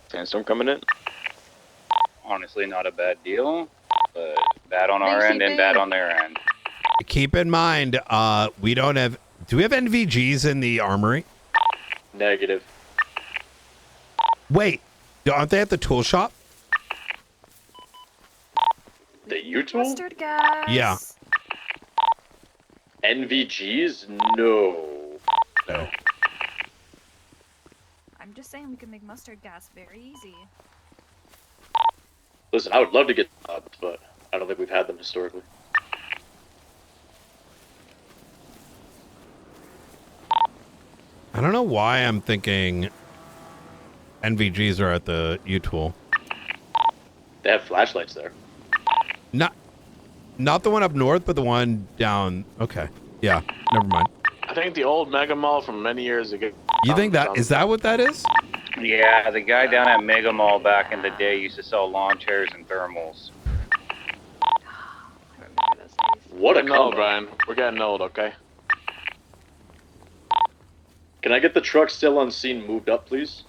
Sandstorm coming in. Honestly, not a bad deal, but bad on our end and bad on their end. Keep in mind, we don't have. Do we have NVGs in the armory? Negative. Wait, aren't they at the tool shop? The U-tool? Mustard gas. Yeah. NVGs? No. No. I'm just saying we can make mustard gas very easy. Listen, I would love to get jobs, but I don't think we've had them historically. I don't know why I'm thinking NVGs are at the U-tool. They have flashlights there. Not the one up north, but the one down. Okay. Yeah. Never mind. I think the old Mega Mall from many years ago. You think that is that what that is? Yeah, the guy down at Mega Mall back in the day used to sell lawn chairs and thermals. What a No, combo. Brian. We're getting old, okay? Can I get the truck still unseen moved up, please?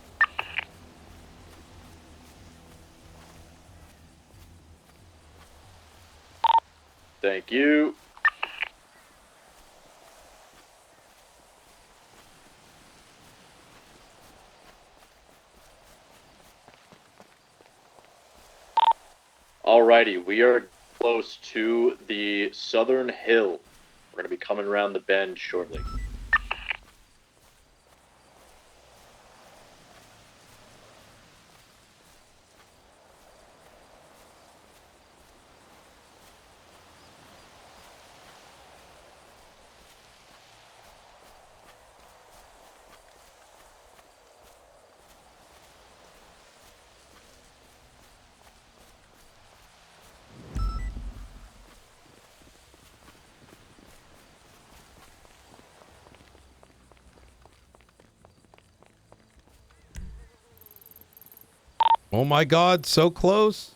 Thank you. Alrighty, we are close to the southern hill. We're going to be coming around the bend shortly. Oh my God, so close.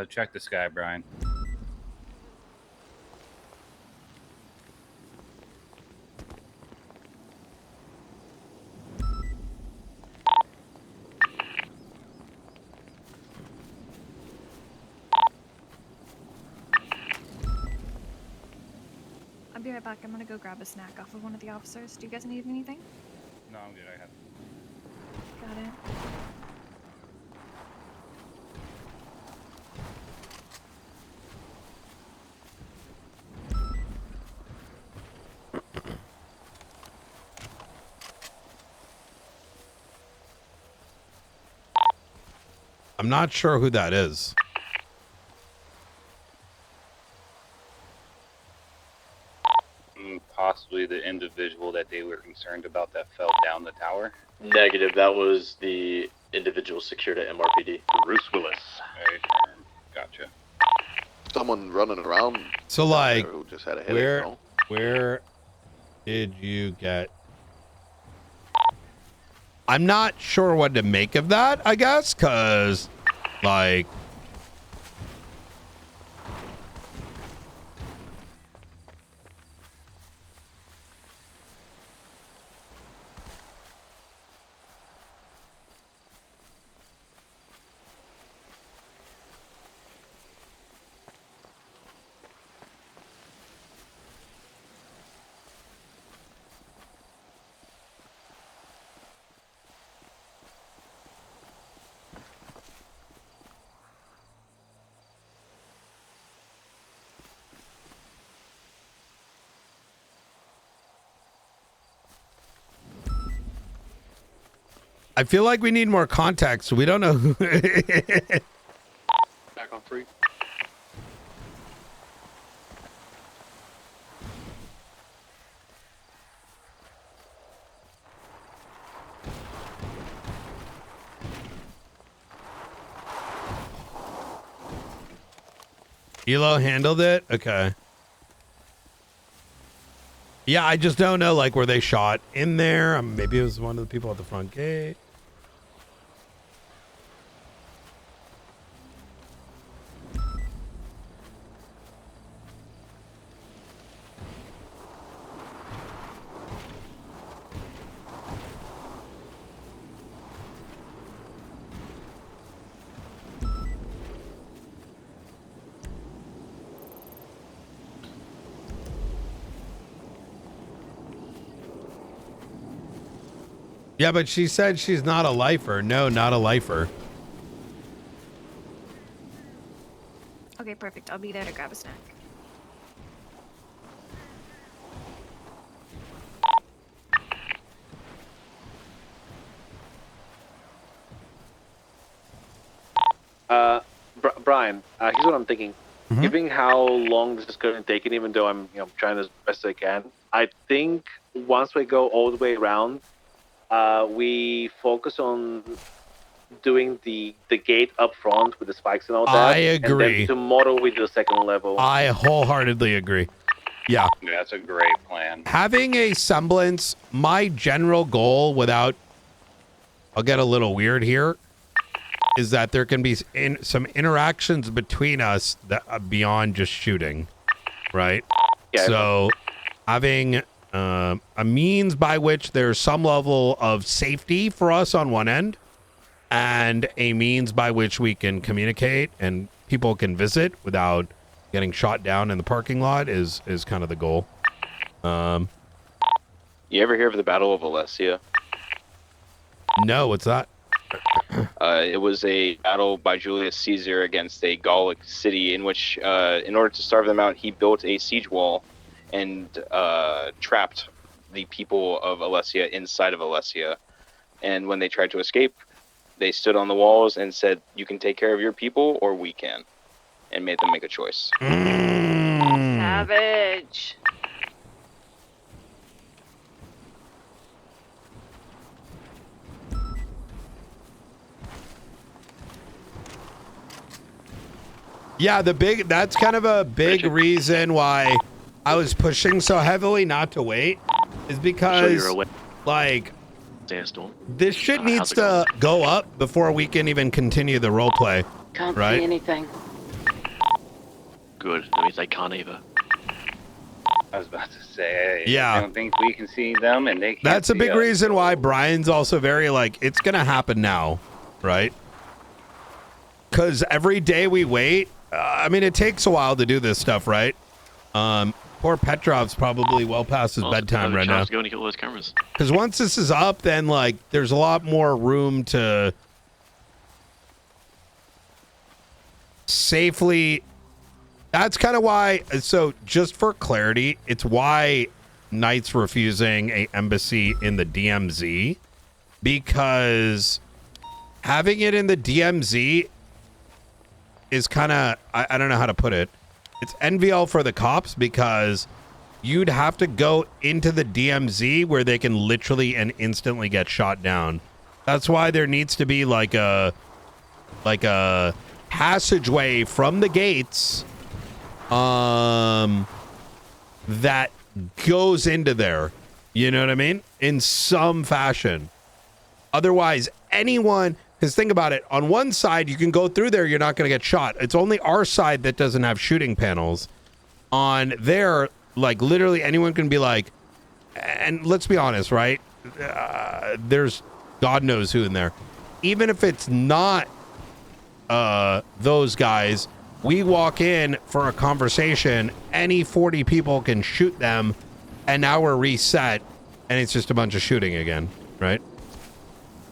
Check the sky, Brian. I'll be right back. I'm gonna go grab a snack off of one of the officers. Do you guys need anything? No, I'm good. I have. Got it. I'm not sure who that is. Possibly the individual that they were concerned about that fell down the tower. Negative. That was the individual secured at MRPD. Bruce Willis. Very firm. Gotcha. Someone running around. So down like, there who just had a headache, no? where did you get? I'm not sure what to make of that, I guess, because like, I feel like we need more context. We don't know who. Back on 3. Elo handled it? Okay. Yeah, I just don't know, like, were they shot in there? Maybe it was one of the people at the front gate. Yeah, but she said she's not a lifer. No, not a lifer. Okay, perfect. I'll be there to grab a snack. Brian, here's what I'm thinking. Given how long this is going to take, and even though I'm trying as best I can, I think once we go all the way around, we focus on doing the gate up front with the spikes and all that. I agree. And then tomorrow we do the second level. I wholeheartedly agree. Yeah. Yeah, that's a great plan. Having a semblance, my general goal without, I'll get a little weird here, is that there can be some interactions between us that beyond just shooting, right? Yeah, so having a means by which there's some level of safety for us on one end and a means by which we can communicate and people can visit without getting shot down in the parking lot is kind of the goal. You ever hear of the Battle of Alessia? No, what's that? It was a battle by Julius Caesar against a Gallic city in which, in order to starve them out, he built a siege wall and trapped the people of Alessia inside of Alessia. And when they tried to escape, they stood on the walls and said, "You can take care of your people, or we can," and made them make a choice. Savage. Yeah, that's kind of a big reason why I was pushing so heavily not to wait, is because like Sandstorm. this shit needs to go up before we can even continue the role play. Can't right? see anything. Good. That means they can't either. I was about to say, Yeah. I don't think we can see them, and they can't. That's a see big us. reason why Brian's also very like, it's gonna happen now, right? Because every day we wait, I mean, it takes a while to do this stuff, right? Poor Petrov's probably well past his bedtime right now. Go and get all those cameras. Because once this is up, then like there's a lot more room to safely. That's kind of why. So just for clarity, it's why Knight's refusing a embassy in the DMZ, because having it in the DMZ is kind of, I don't know how to put it. It's NVL for the cops because you'd have to go into the DMZ where they can literally and instantly get shot down. That's why there needs to be like a passageway from the gates that goes into there. You know what I mean? In some fashion. Otherwise, anyone, because think about it, on one side, you can go through there, you're not going to get shot. It's only our side that doesn't have shooting panels. On there, like, literally anyone can be like, and let's be honest, right? There's God knows who in there. Even if it's not those guys, we walk in for a conversation, any 40 people can shoot them, and now we're reset, and it's just a bunch of shooting again, right?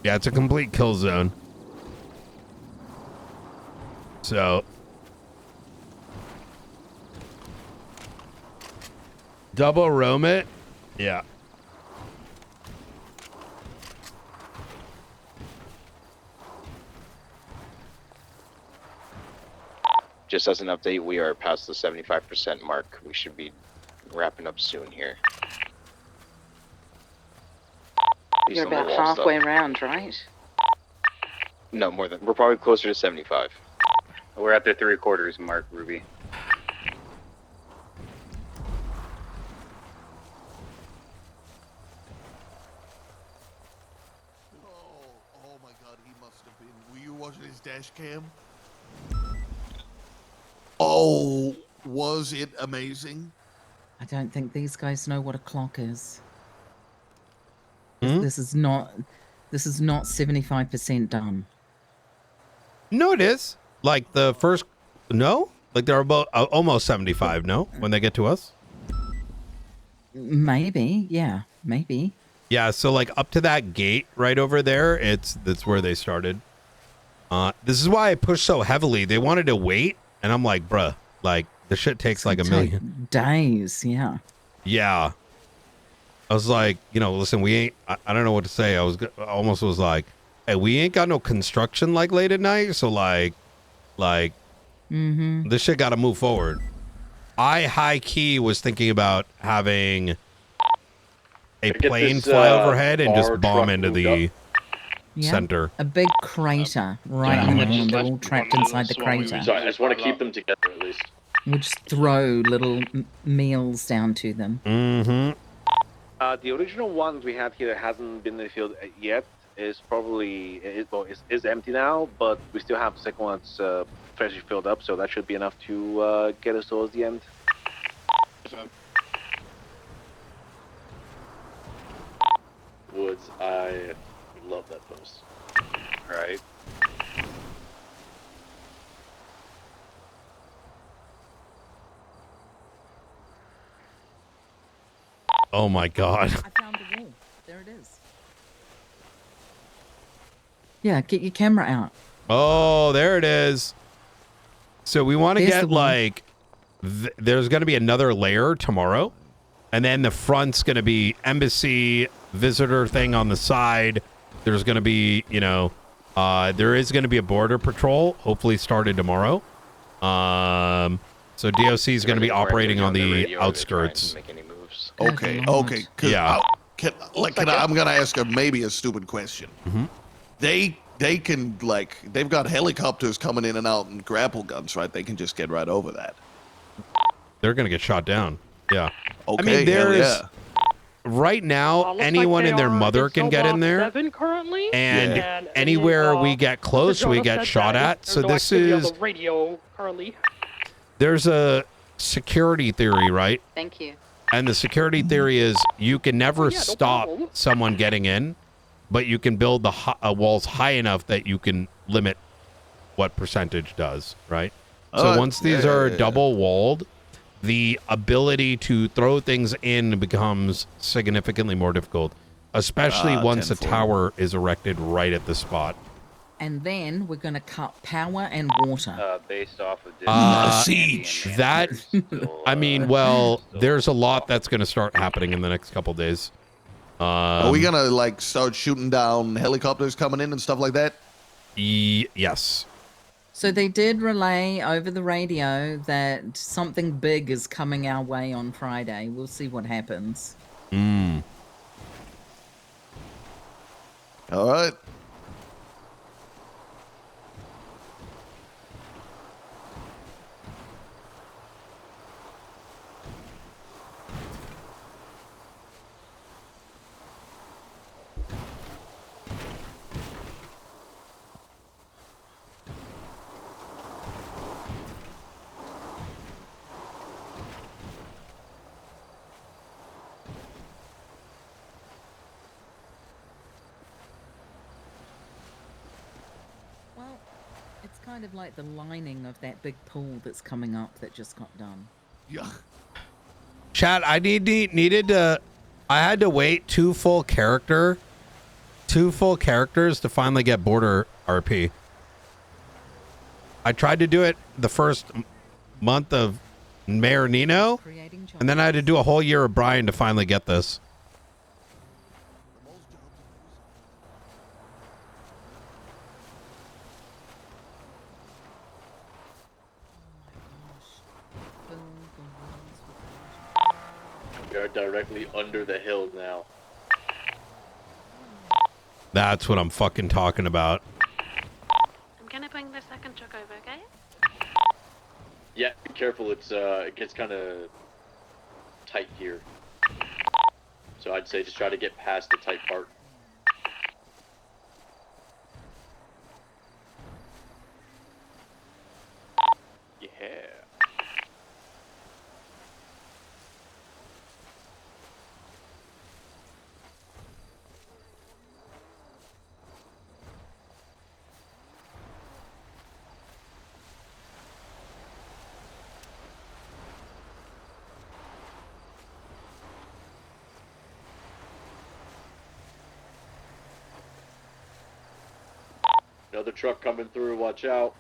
Yeah, it's a complete kill zone. So double roam it? Yeah. Just as an update, we are past the 75% mark. We should be wrapping up soon here. Based You're on the about wall halfway stuff. around, right? No, more than. We're probably closer to 75. We're at the 3/4 mark, Ruby. Oh my god, he must have been. Were you watching his dash cam? Oh, was it amazing? I don't think these guys know what a clock is. Hmm? This is not 75% done. No, it is. Like the first, no? Like they're about almost 75, no? When they get to us? Maybe, yeah, maybe. Yeah, so like up to that gate right over there, that's where they started. This is why I pushed so heavily. They wanted to wait, and I'm like, bruh, like the shit takes like a million days. Yeah. Yeah. I was like, you know, listen, we ain't. I don't know what to say. I almost was like, hey, we ain't got no construction like late at night, so like, this shit got to move forward. I high key was thinking about having a plane fly overhead and just bomb into the Yeah. center. A big crater right in the middle, and they're all trapped inside the crater. Sorry, I just want to keep them together at least. We'll just throw little meals down to them. Mm-hmm. The original one we had here hasn't been in the field yet. Is probably is empty now, but we still have the second one that's freshly filled up, so that should be enough to get us towards the end. Woods, I love that post. Right. Oh my god. I found the wall. There it is. Yeah, get your camera out. Oh, there it is. So we want to Here's get the one. like, there's going to be another layer tomorrow. And then the front's going to be embassy visitor thing on the side. There's going to be, you know, there is going to be a border patrol, hopefully started tomorrow. So DOC is going to be operating on the outskirts. Okay, okay. Yeah. I'm gonna ask maybe a stupid question. Mhm. They can like they've got helicopters coming in and out and grapple guns, right? They can just get right over that. They're going to get shot down. Yeah. Okay, I mean, hell there's yeah. right now, looks like anyone they and their are mother in can cell get in block there. 7 currently, And anywhere we get close, we get shot at. So there's no this activity on is, the radio currently. there's a security theory, right? Thank you. And the security theory is you can never Yeah, no stop problem. someone getting in, but you can build the walls high enough that you can limit what percentage does, right? So once these are double walled, the ability to throw things in becomes significantly more difficult, especially once a 10-4. tower is erected right at the spot. And then we're going to cut power and water. Based off of That, I mean, well, there's a lot that's going to start happening in the next couple days. Are we gonna like start shooting down helicopters coming in and stuff like that? Yes. So they did relay over the radio that something big is coming our way on Friday. We'll see what happens. All right. Well, it's kind of like the lining of that big pool that's coming up that just got done. Yeah. Chat, I needed to, I had to wait two full characters to finally get border RP. I tried to do it the first month of Mayor Nino, and then I had to do a whole year of Brian to finally get this. We are directly under the hill now. That's what I'm fucking talking about. I'm gonna bring the second truck over, okay? Yeah, be careful. It gets kind of tight here. So I'd say just try to get past the tight part. Yeah. Another truck coming through. Watch out.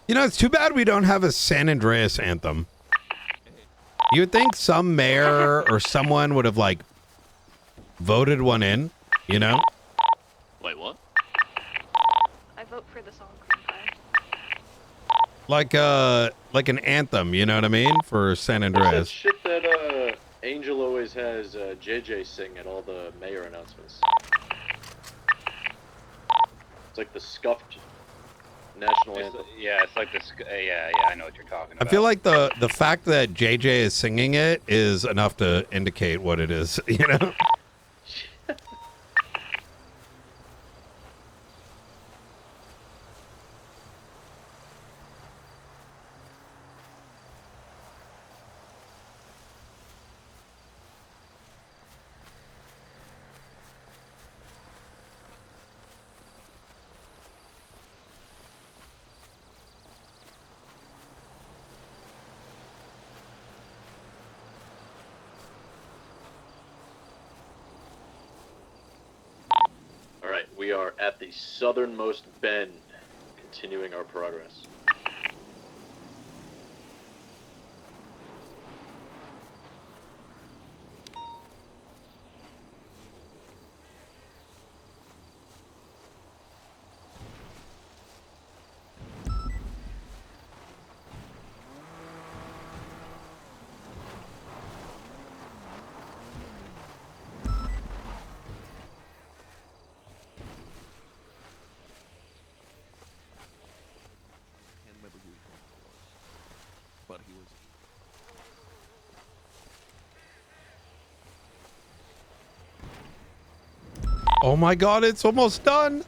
You know, it's too bad we don't have a San Andreas anthem. You would think some mayor or someone would have, like, voted one in, you know? Wait, what? I vote for the song Cream Pie. Like an anthem, you know what I mean? For San What's that Andreas. shit that Angel always has JJ sing at all the mayor announcements? It's like the scuffed national anthem. Yeah, it's like this. Yeah, I know what you're talking I about. feel like the fact that JJ is singing it is enough to indicate what it is, you know? Alright, we are at the southernmost bend, continuing our progress. But he was. Oh my god, it's almost done.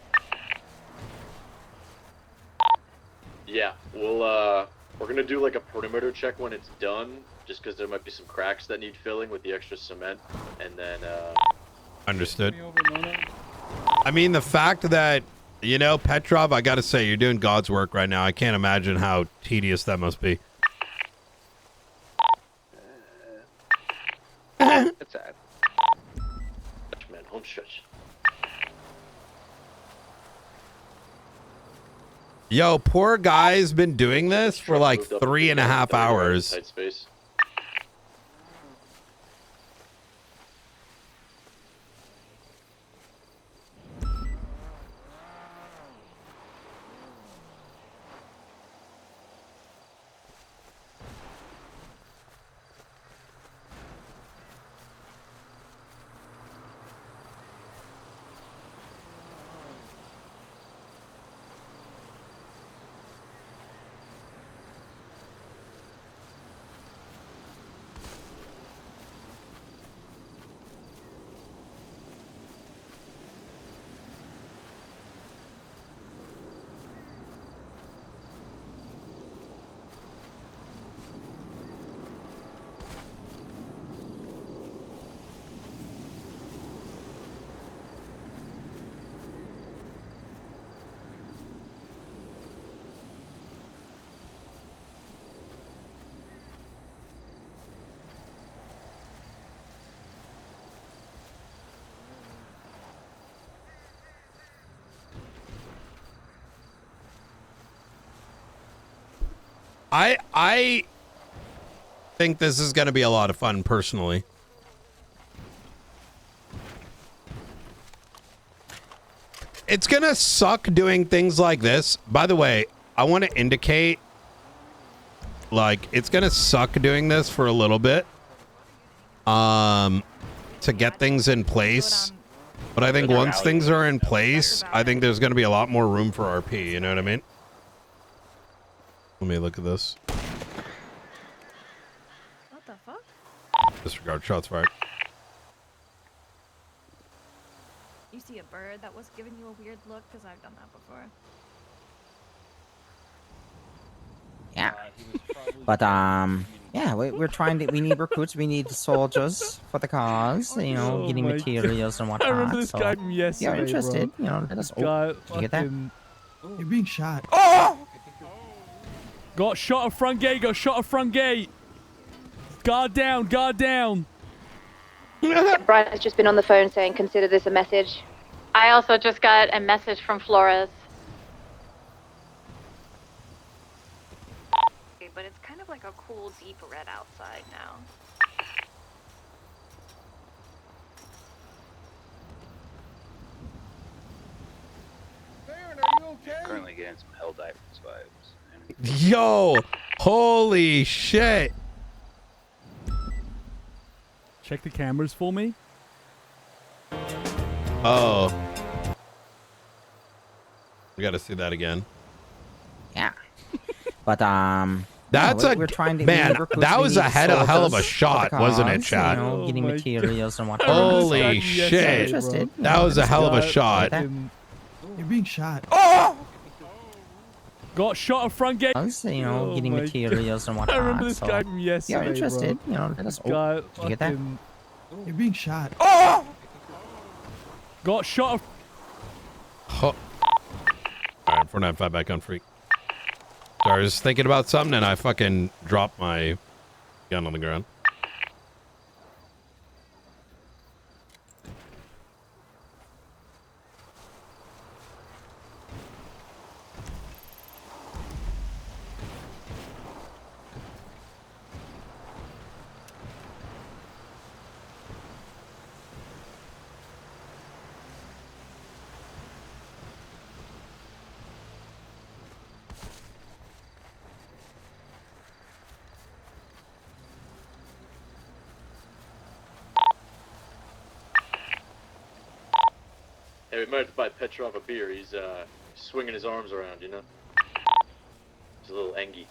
Yeah, we're gonna do like a perimeter check when it's done, just because there might be some cracks that need filling with the extra cement, and then Understood. I mean, the fact that, you know, Petrov, I gotta say, you're doing God's work right now. I can't imagine how tedious that must be. It's sad. man, home stretch. Yo, poor guy's been doing this for like 3.5 hours. Tight space. I think this is going to be a lot of fun, personally. It's going to suck doing things like this. By the way, I want to indicate, like, it's going to suck doing this for a little bit. To get things in place. But I think once things are in place, I think there's going to be a lot more room for RP, you know what I mean? Let me look at this. What the fuck? Disregard shots fired. You see a bird that was giving you a weird look? Because I've done that before. Yeah. But yeah, we're trying to. We need recruits. We need soldiers for the cause. You know, Oh getting my materials and God. whatnot. I remember this so, guy from yesterday, if you're interested, bro. you know, let us. This guy Did you get that? You're being shot. Oh! Got shot at front gate. Got shot at front gate. Guard down. Guard down. Brian has just been on the phone saying, consider this a message. I also just got a message from Flores. like a cool deep red outside now. Currently getting some Helldivers vibes. Yo, holy shit. Check the cameras for me. Oh. We got to see that again. Yeah. But That's yeah, a we're trying to man. recruit, That we was need a hell of a soldiers shot, for the wasn't it, cause, Chad? You know, getting materials and whatnot. Holy So, shit! interested, you That know, was a hell of a interested. shot. You're being shot. Oh! Got shot at front gate. You know, getting my materials and God. whatnot. I remember this so, guy from yesterday, If you're interested, bro. you know, let This us. guy Did you get that? fucking- You're being shot. Oh! Got shot. All right, 495 back on freak. Sorry, I was thinking about something and I fucking dropped my gun on the ground. Hey, we might have to buy Petrov a beer. He's swinging his arms around, you know? He's a little engy.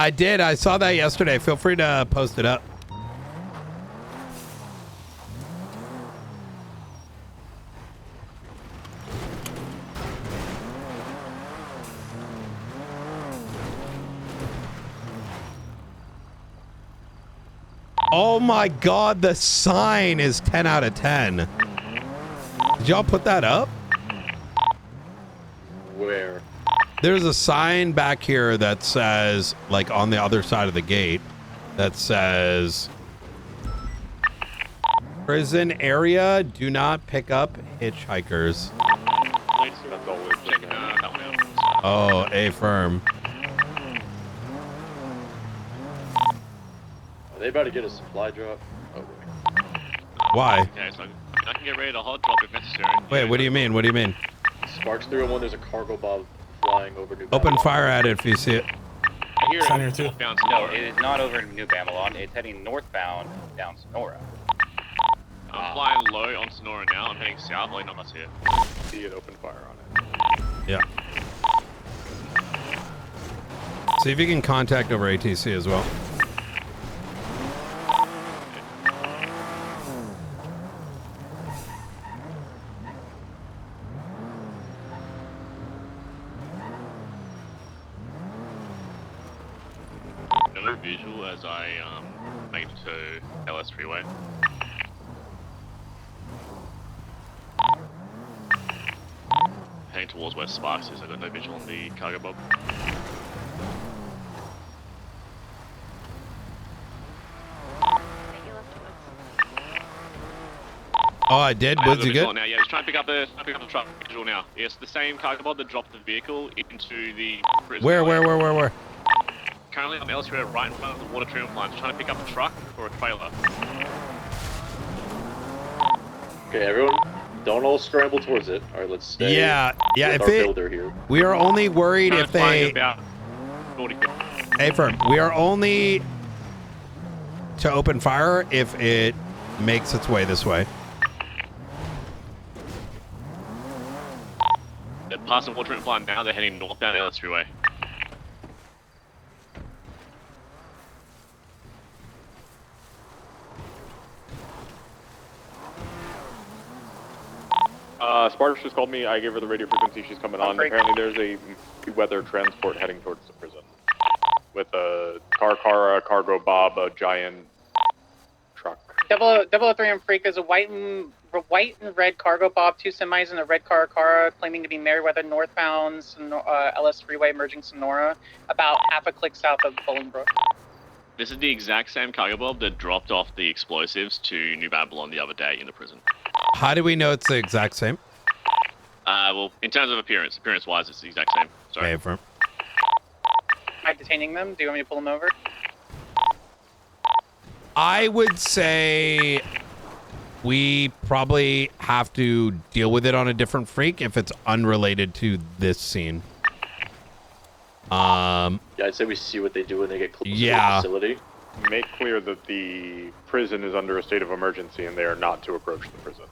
I did. I saw that yesterday. Feel free to post it up. Oh my God, the sign is 10 out of 10. Did y'all put that up? Where? There's a sign back here that says, like on the other side of the gate, that says, prison area, do not pick up hitchhikers. Oh, A firm. Are they about to get a supply drop? Oh, wait. Why? Okay, so I can get ready to hot drop if necessary. Wait, what do you mean? What do you mean? Sparks 301, there's a cargo bomb flying over New Open fire at it if you see it. I hear it northbound. No, it is not over in New Babylon. It's heading northbound down Sonora. I'm flying low on Sonora now. I'm heading south. Like, not here. See it open fire on it. Yeah. See if you can contact over ATC as well. No visual as I make it to LS Freeway. Heading towards where Sparks is. I got no visual on the cargo bob. Oh, I did? Was he good? Now, yeah, just trying to pick up the truck visual now. Yes, the same cargo bob that dropped the vehicle into the prison. Where? Currently I'm elsewhere right in front of the water treatment plant, trying to pick up a truck or a trailer. Okay, everyone, don't all scramble towards it. All right, let's stay. Yeah. with If our it, builder here. we are only worried if they. About 40 feet. Hey, firm. We are only to open fire if it makes its way this way. They're passing water treatment plant now. They're heading northbound LS Freeway. Sparks just called me. I gave her the radio frequency. She's coming on. Apparently, there's a weather transport heading towards the prison with a cargo bob, a giant truck. 003 and Freak is a white and red cargo bob, 2 semis and a red car claiming to be Meriwether northbound LS Freeway merging Sonora, about half a click south of Bolingbrook. This is the exact same cargo bob that dropped off the explosives to New Babylon the other day in the prison. How do we know it's the exact same? Well, in terms of appearance-wise, it's the exact same. Sorry. Am I detaining them? Do you want me to pull them over? I would say we probably have to deal with it on a different freak if it's unrelated to this scene. Yeah, I'd say we see what they do when they get close to the facility. Make clear that the prison is under a state of emergency and they are not to approach the prison.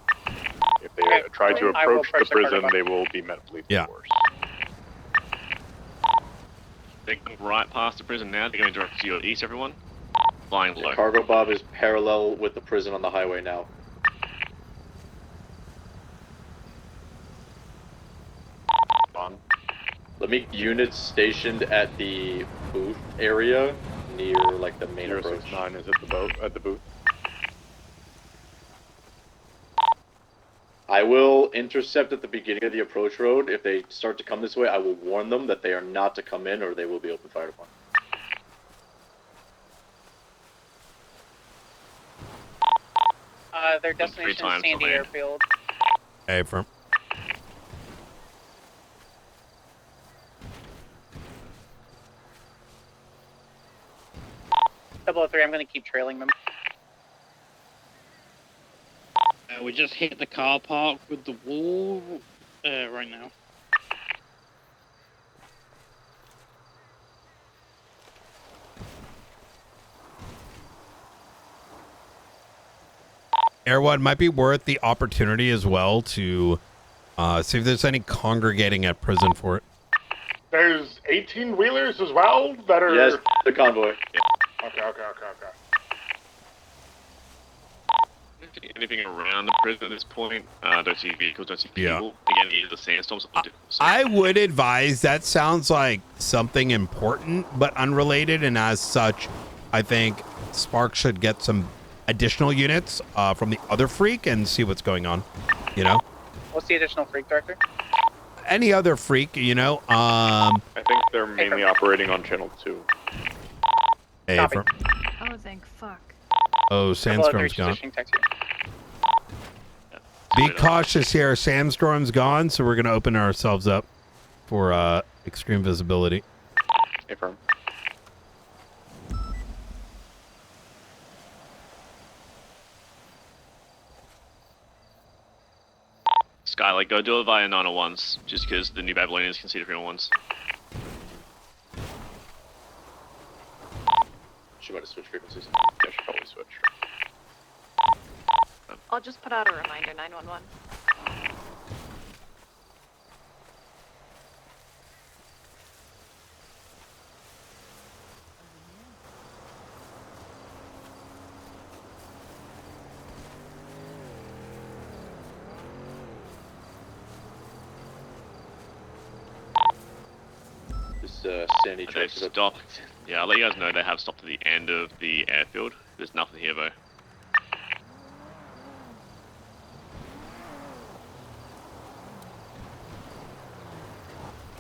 If they try to approach the prison, they will be met with lethal force. They're going right past the prison now. They're going direct to your east, everyone. Flying low. The cargo bob is parallel with the prison on the highway now. Let me units stationed at the booth area near like the main approach. 069 is at the booth. I will intercept at the beginning of the approach road. If they start to come this way, I will warn them that they are not to come in or they will be open fired upon. Their destination is Sandy Airfield. Hey, firm. 003, I'm going to keep trailing them. We just hit the car park with the wall right now. Airwood might be worth the opportunity as well to see if there's any congregating at prison for it. There's 18-wheelers as well that are... Yes, the convoy. Okay. Anything around the prison at this point? Don't see vehicles, don't see people. Again, either the sandstorms or I would advise that sounds like something important but unrelated, and as such, I think Spark should get some additional units from the other freak and see what's going on, you know? What's the additional freak, Director? Any other freak, you know? I think they're mainly operating on channel 2. Hey, Copy. Oh, thank fuck. Oh, Sandstorm's gone. Be cautious here. Sandstorm's gone, so we're going to open ourselves up for extreme visibility. Affirm. Skylight, go do it via 901s, just because the New Babylonians can see the 301s. She might have switched frequencies. Yeah, she probably switched. I'll just put out a reminder, 911. Sandy They've stopped. Yeah, I'll let you guys know they have stopped at the end of the airfield. There's nothing here though.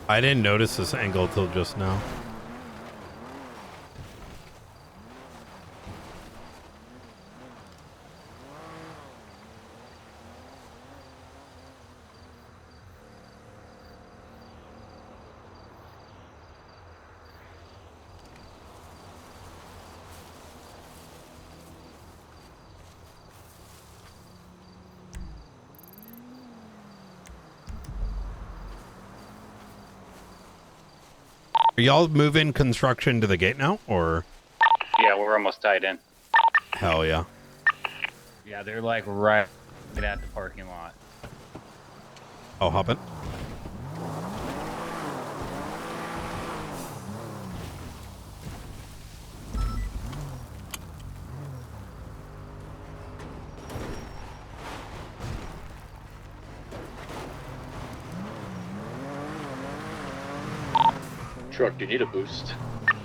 I didn't notice this angle till just now. Are y'all moving construction to the gate now, or? Yeah, we're almost tied in. Hell yeah. Yeah, they're like right at the parking lot. I'll hop in. Truck, do you need a boost?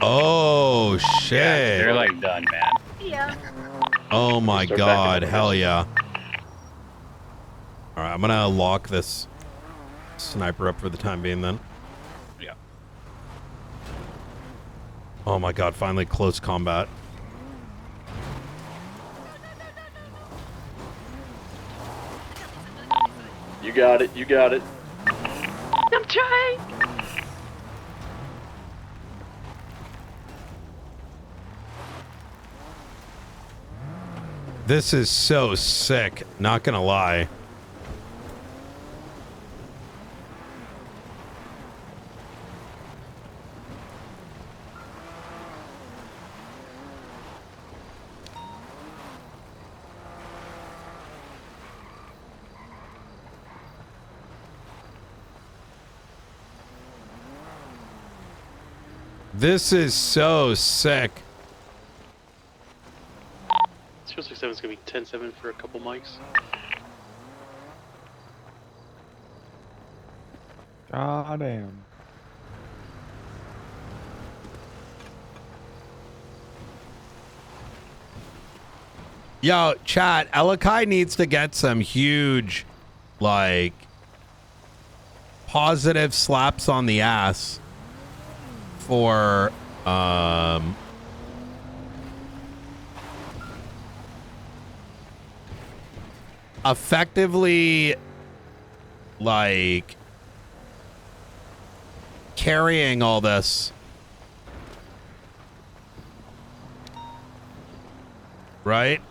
Oh shit! Yeah, they're like done, man. Yeah. Oh my Start backing god! up, I Hell guess. yeah! All right, I'm gonna lock this sniper up for the time being. Then. Yeah. Oh my god! Finally, close combat. You got it. You got it. I'm trying. This is so sick. Not gonna lie. This is so sick. Feels like 7's gonna be 10-7 for a couple mics. God damn. Yo, chat, Alakai needs to get some huge, like, positive slaps on the ass for, effectively, like, carrying all this. Right?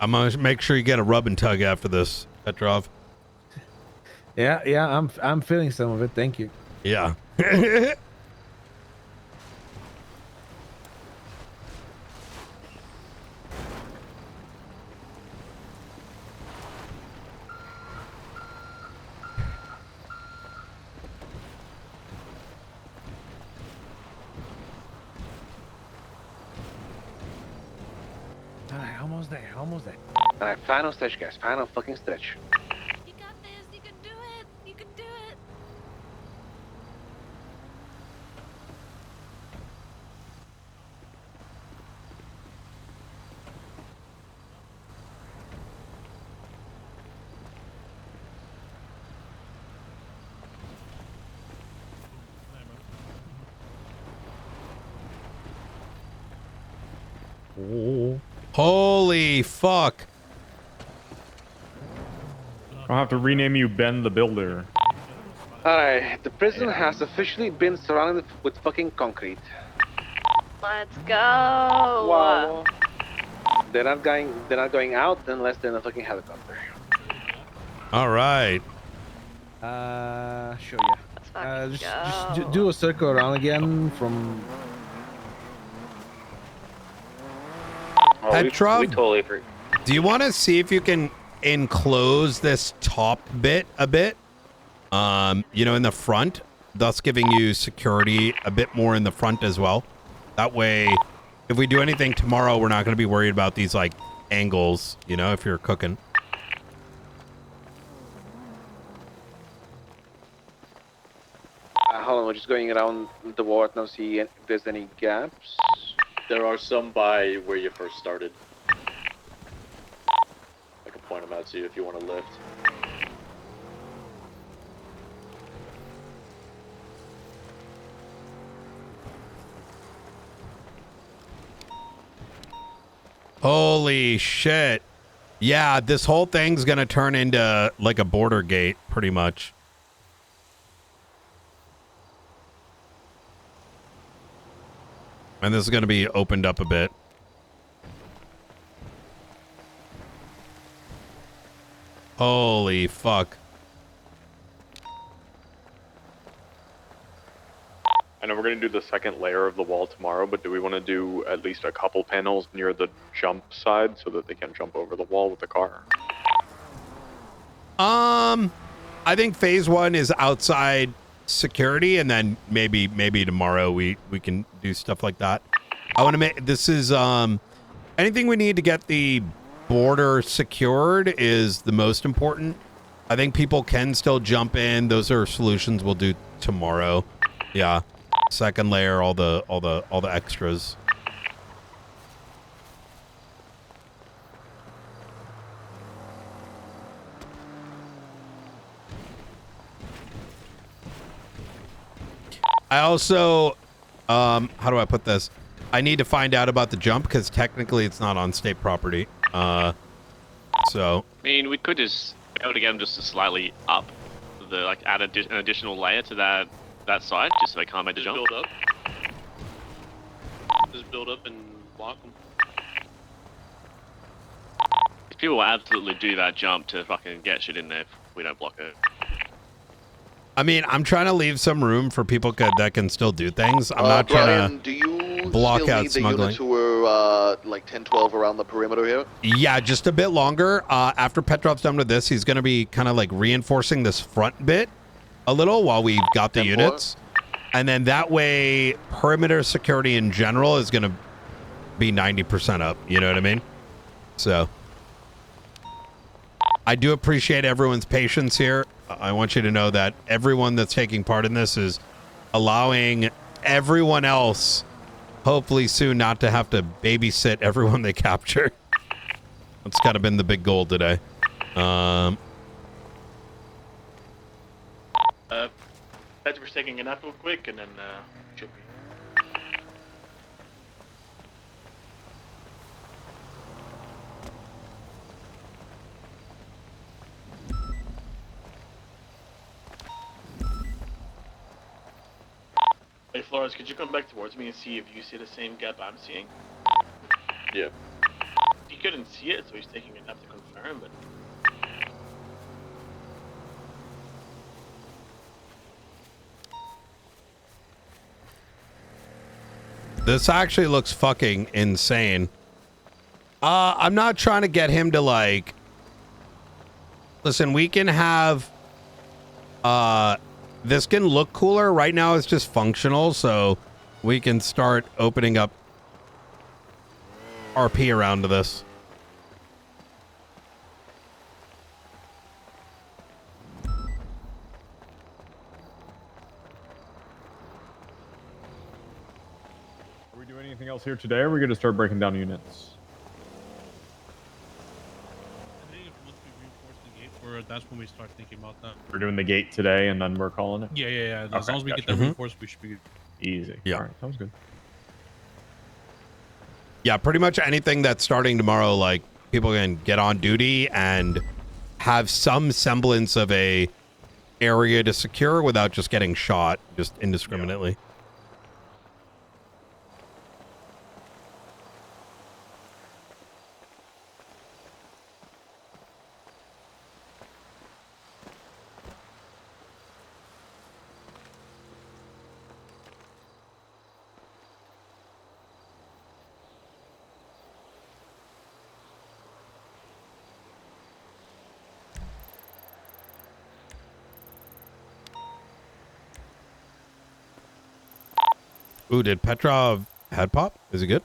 I'm gonna make sure you get a rub and tug after this, Petrov. Yeah, I'm feeling some of it. Thank you. Yeah. Alright, almost there. Alright, final stretch, guys. Final fucking stretch. You got this. You can do it. You can do it. Holy fuck. I'll have to rename you Ben the Builder. Alright, the prison has officially been surrounded with fucking concrete. Let's go. Wow. They're not going out unless they're in a fucking helicopter. All right. Sure, yeah. Just do a circle around again from. Petrov, we totally agree. do you want to see if you can enclose this top bit a bit? You know, in the front, thus giving you security a bit more in the front as well. That way, if we do anything tomorrow, we're not going to be worried about these, like, angles, you know, if you're cooking. Hold on, we're just going around the wall now, see if there's any gaps. There are some by where you first started. I can point them out to you if you want to lift. Holy shit. Yeah, this whole thing's going to turn into, like, a border gate, pretty much. And this is going to be opened up a bit. Holy fuck. I know we're going to do the second layer of the wall tomorrow, but do we want to do at least a couple panels near the jump side so that they can jump over the wall with the car? I think phase 1 is outside security, and then maybe tomorrow we can do stuff like that. I want to make this is anything we need to get the border secured is the most important. I think people can still jump in. Those are solutions we'll do tomorrow. Yeah. Second layer, all the extras. I also, how do I put this? I need to find out about the jump because technically it's not on state property. So. I mean, we could just be able to get them just slightly up, add an additional layer to that side, just so they can't make the jump. Build up. Just build up and block them. People will absolutely do that jump to fucking get shit in there if we don't block it. I mean, I'm trying to leave some room for people that can still do things. I'm not trying to block out smuggling. Who were like 10, 12 around the perimeter here? Yeah, just a bit longer. After Petrov's done with this, he's going to be kind of like reinforcing this front bit a little while we've got the units. And then that way, perimeter security in general is going to be 90% up. You know what I mean? So I do appreciate everyone's patience here. I want you to know that everyone that's taking part in this is allowing everyone else, hopefully soon, not to have to babysit everyone they capture. That's kind of been the big goal today. Petro's taking a nap real quick, and then should be. Hey Flores, could you come back towards me and see if you see the same gap I'm seeing? Yeah. He couldn't see it, so he's taking a nap to confirm, but... This actually looks fucking insane. I'm not trying to get him to like... Listen, we can have... This can look cooler. Right now it's just functional, so we can start opening up RP around to this. Are we doing anything else here today, or are we going to start breaking down units? I think once we reinforce the gate, that's when we start thinking about that. We're doing the gate today, and then we're calling it? Yeah. As Okay, long as we gotcha. get that reinforced, we should be good. Easy. Yeah. All right, sounds good. Yeah, pretty much anything that's starting tomorrow, like people can get on duty and have some semblance of a area to secure without just getting shot just indiscriminately. Ooh, did Petrov head pop? Is it good?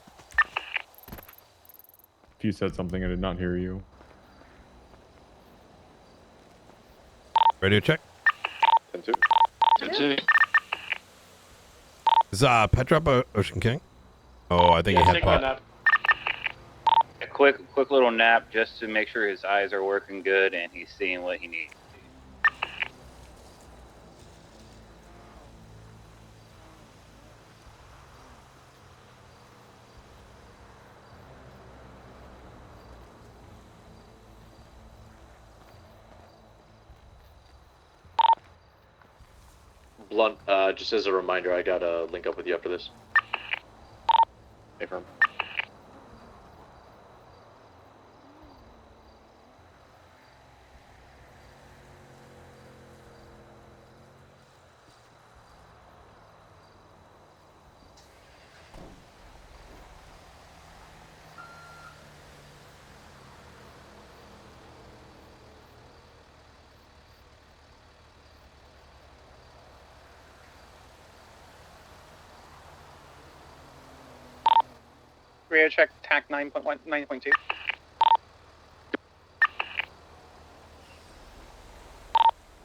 If you said something, I did not hear you. Radio check. 10-2. 10-2. Is Petrov Ocean King? Oh, I think he head pop. A quick little nap just to make sure his eyes are working good and he's seeing what he needs. Blunt, just as a reminder, I gotta link up with you after this. Hey, firm. Radio check TAC 9.1, 9.2.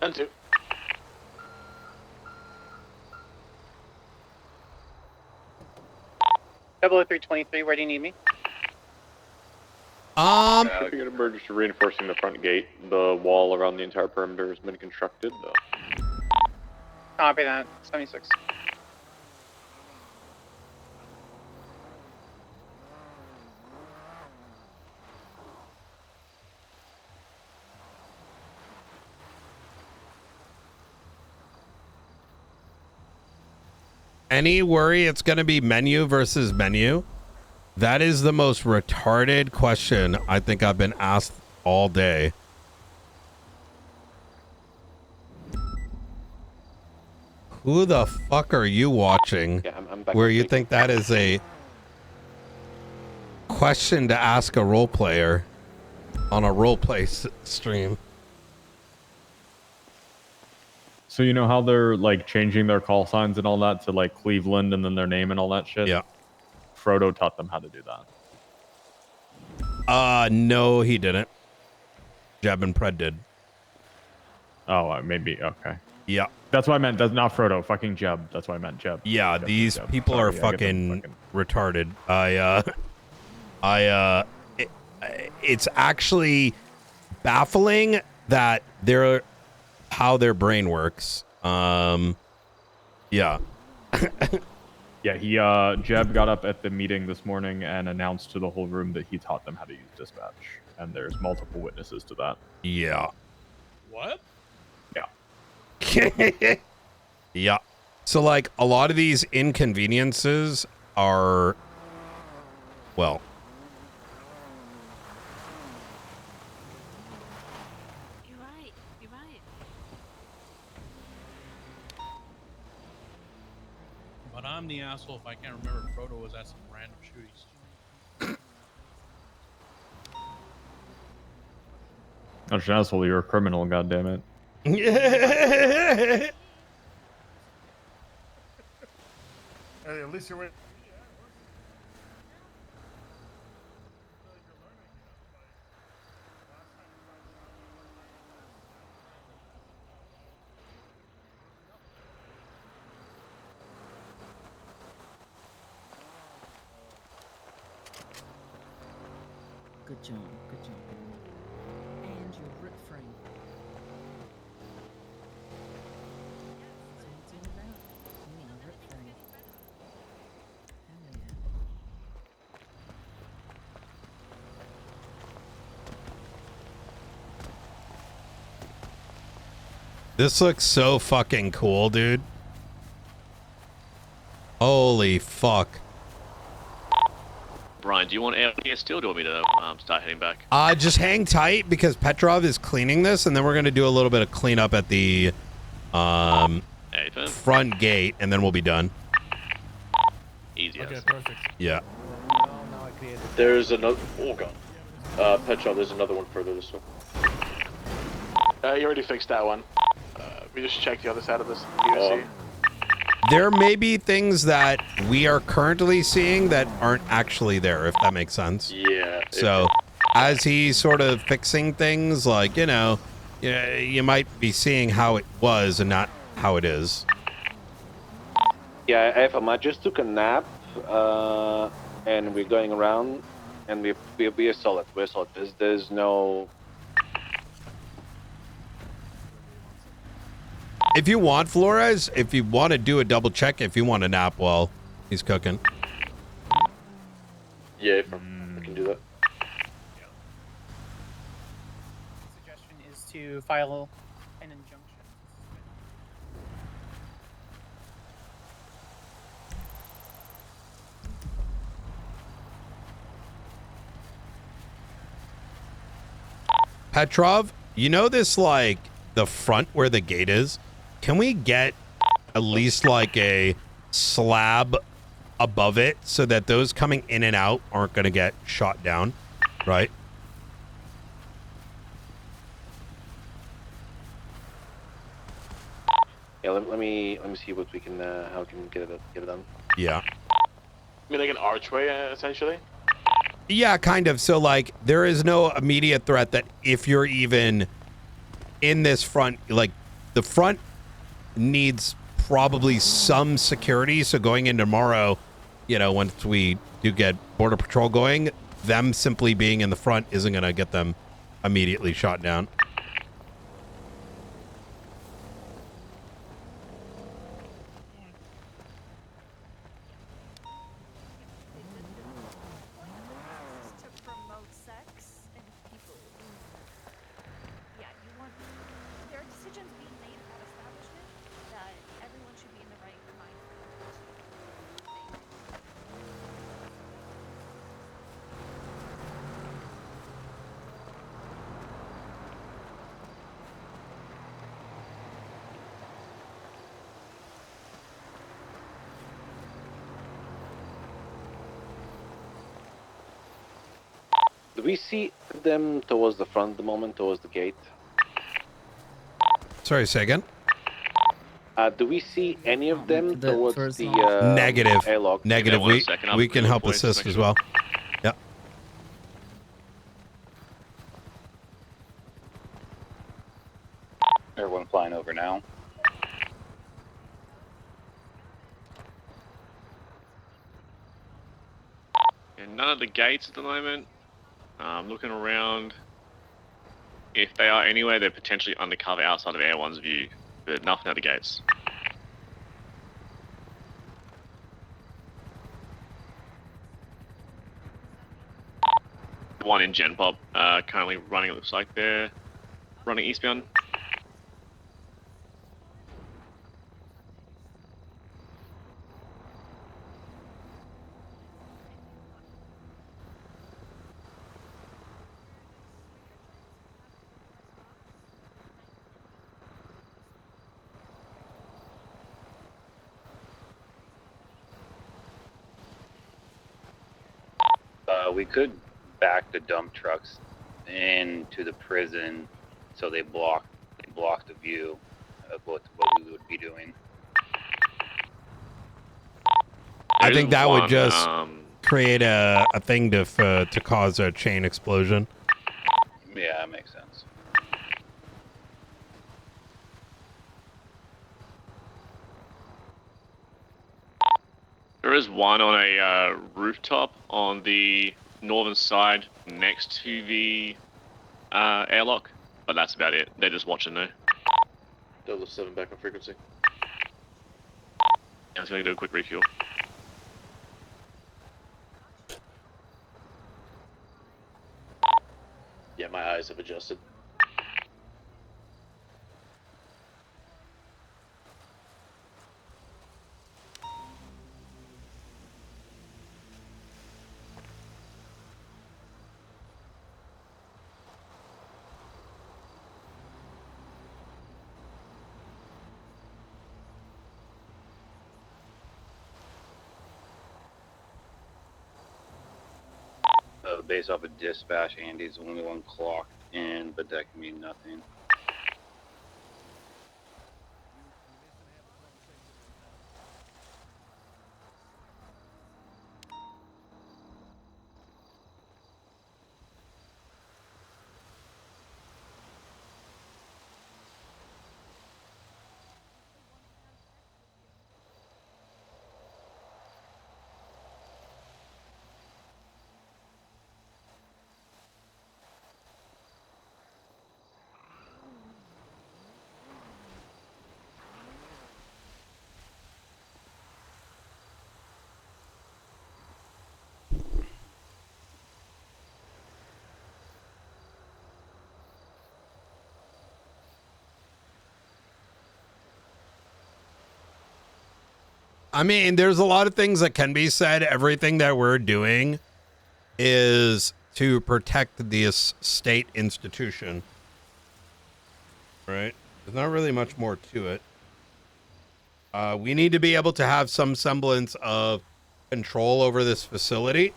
And 2. 00323, where do you need me? Shipping an emergency reinforcing the front gate. The wall around the entire perimeter has been constructed. Copy that. 76. Any worry it's going to be menu versus menu? That is the most retarded question I think I've been asked all day. Who the fuck are you watching? Yeah, I'm back where on you stage. think that is a question to ask a role player on a role play stream? So you know how they're like changing their call signs and all that to like Cleveland and then their name and all that shit? Yeah. Frodo taught them how to do that. No, he didn't. Jeb and Pred did. Oh, maybe. Okay. Yeah. That's what I meant. That's not Frodo. Fucking Jeb. That's what I meant. Jeb. Yeah, Jeb, these Jeb. people Sorry, are I get them fucking retarded. It's actually baffling that how their brain works. Yeah. Yeah, Jeb got up at the meeting this morning and announced to the whole room that he taught them how to use dispatch. And there's multiple witnesses to that. Yeah. What? Yeah. Yeah. So, like, a lot of these inconveniences are, well, You're right. You're right. But I'm the asshole if I can't remember if Frodo was at some random shootings. That's an asshole. You're a criminal, goddammit. Hey, at least you're in. Good job, good job. And you're rip free. That's what it's all about. Yeah, rip free. Hell yeah. this looks so fucking cool, dude. Holy fuck. Brian, do you want out here still, or do you want me to start heading back? Just hang tight because Petrov is cleaning this, and then we're gonna do a little bit of cleanup at the front gate, and then we'll be done. Easy. Okay, perfect. Yeah. There's another. Oh god. Petrov, there's another one further this way. You already fixed that one. We just checked the other side of this USC. There may be things that we are currently seeing that aren't actually there, if that makes sense. Yeah. So, as he's sort of fixing things, like, you know, you might be seeing how it was and not how it is. Yeah, I just took a nap, and we're going around, and we're solid. We're solid. There's no. If you want, Flores, if you want to do a double check, if you want a nap while he's cooking. Yeah, I can do that. Suggestion is to file an injunction. Petrov, you know this, like, the front where the gate is? Can we get at least like a slab above it so that those coming in and out aren't going to get shot down, right? Yeah, let me see what we can how we can get it done. Yeah. I mean, like an archway, essentially. Yeah, kind of. So, like, there is no immediate threat that if you're even in this front, like, the front needs probably some security. So going in tomorrow, you know, once we do get Border Patrol going, them simply being in the front isn't going to get them immediately shot down. To promote sex and people. Yeah, you want. There are decisions being made about establishment that everyone should be in the right mind. Do we see them towards the front at the moment, towards the gate? Sorry, say again? Do we see any of them The towards first the Negative. airlock? Negative. one second, I'll We can help point to assist make as sure. well. Yep. Everyone flying over now. And none of the gates at the moment. Looking around. If they are anywhere, they're potentially undercover outside of Air One's view, but nothing at the gates. One in Gen Pop, currently running, it looks like they're running eastbound. We could back the dump trucks into the prison, so they block the view of what we would be doing. I think that would just create a thing to cause a chain explosion. Yeah, that makes sense. There is one on a rooftop on the northern side next to the airlock, but that's about it. They're just watching there. Delta 7 back on frequency. I was going to do a quick refuel. Yeah, my eyes have adjusted. Based off of dispatch, Andy's the only one clocked in, but that can mean nothing. I mean, there's a lot of things that can be said. Everything that we're doing is to protect this state institution. Right? There's not really much more to it. We need to be able to have some semblance of control over this facility.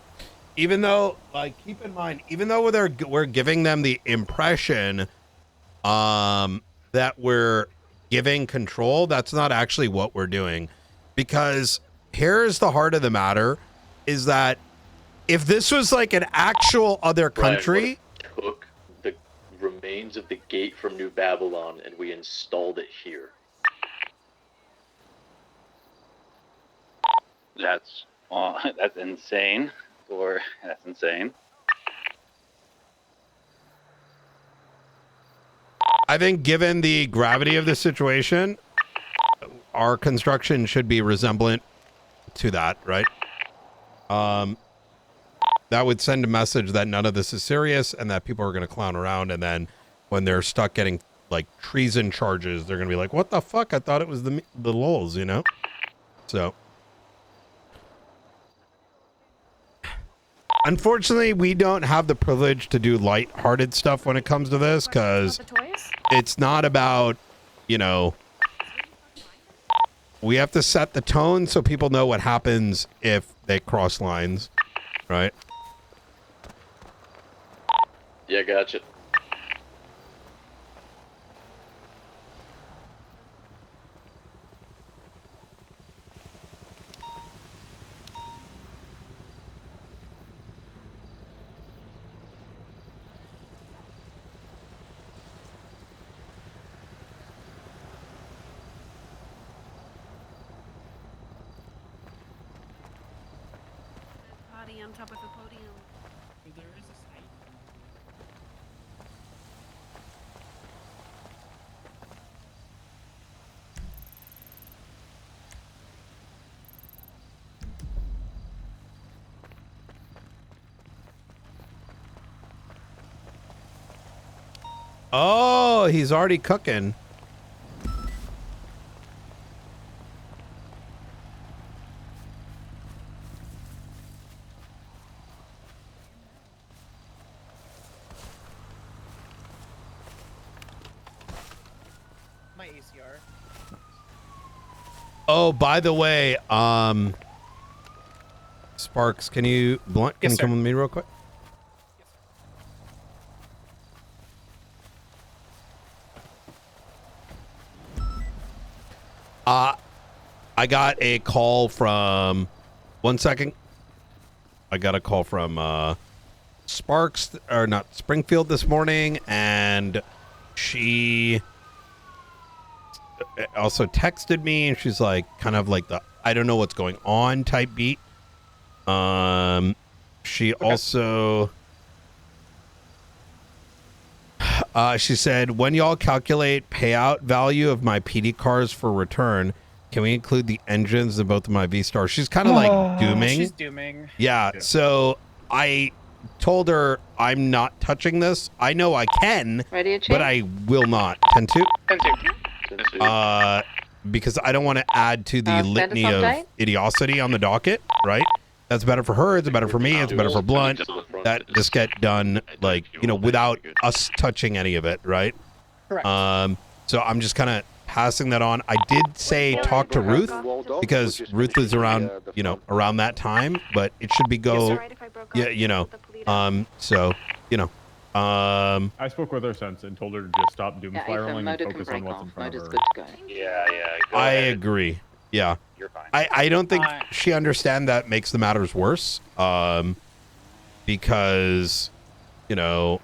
Even though, like, keep in mind, even though we're giving them the impression that we're giving control, that's not actually what we're doing. Because here's the heart of the matter, is that if this was like an actual other country, Took the remains of the gate from New Babylon and we installed it here. That's insane. Or that's insane. I think given the gravity of the situation, our construction should be resemblant to that, right? That would send a message that none of this is serious and that people are going to clown around, and then when they're stuck getting like treason charges, they're going to be like, what the fuck? I thought it was the lols, you know? So unfortunately, we don't have the privilege to do light-hearted stuff when it comes to this, because it's not about, you know, we have to set the tone so people know what happens if they cross lines, right? Yeah, gotcha. Party on top of the podium. There is a stage. Oh, he's already cooking. My ACR. Oh, by the way, Sparks, can you Blunt? Can Yes, you come sir. with me real quick? I got a call from. 1 second. I got a call from Sparks, or not Springfield, this morning, and she also texted me, and she's like, kind of like the I don't know what's going on type beat. She also she said, when y'all calculate payout value of my PD cars for return, can we include the engines in both of my V-Stars? She's kind of like dooming. She's dooming. Yeah, so I told her I'm not touching this. I know I can, but I will not. 10-2? 10-2. Because I don't want to add to the litany of idiocy on the docket, right? That's better for her. It's better for me. It's better for Blunt. That just get done, like, you know, without us touching any of it, right? Correct. So I'm just kind of passing that on. I did say talk to Ruth because Ruth is around, you know, around that time, but it should be go, yeah, you know, so, you know, I spoke with her since and told her to just stop doom spiraling and focus on what's in front of her. Yeah. I agree. Yeah. You're fine. I don't think she understands that makes the matters worse. Because, you know,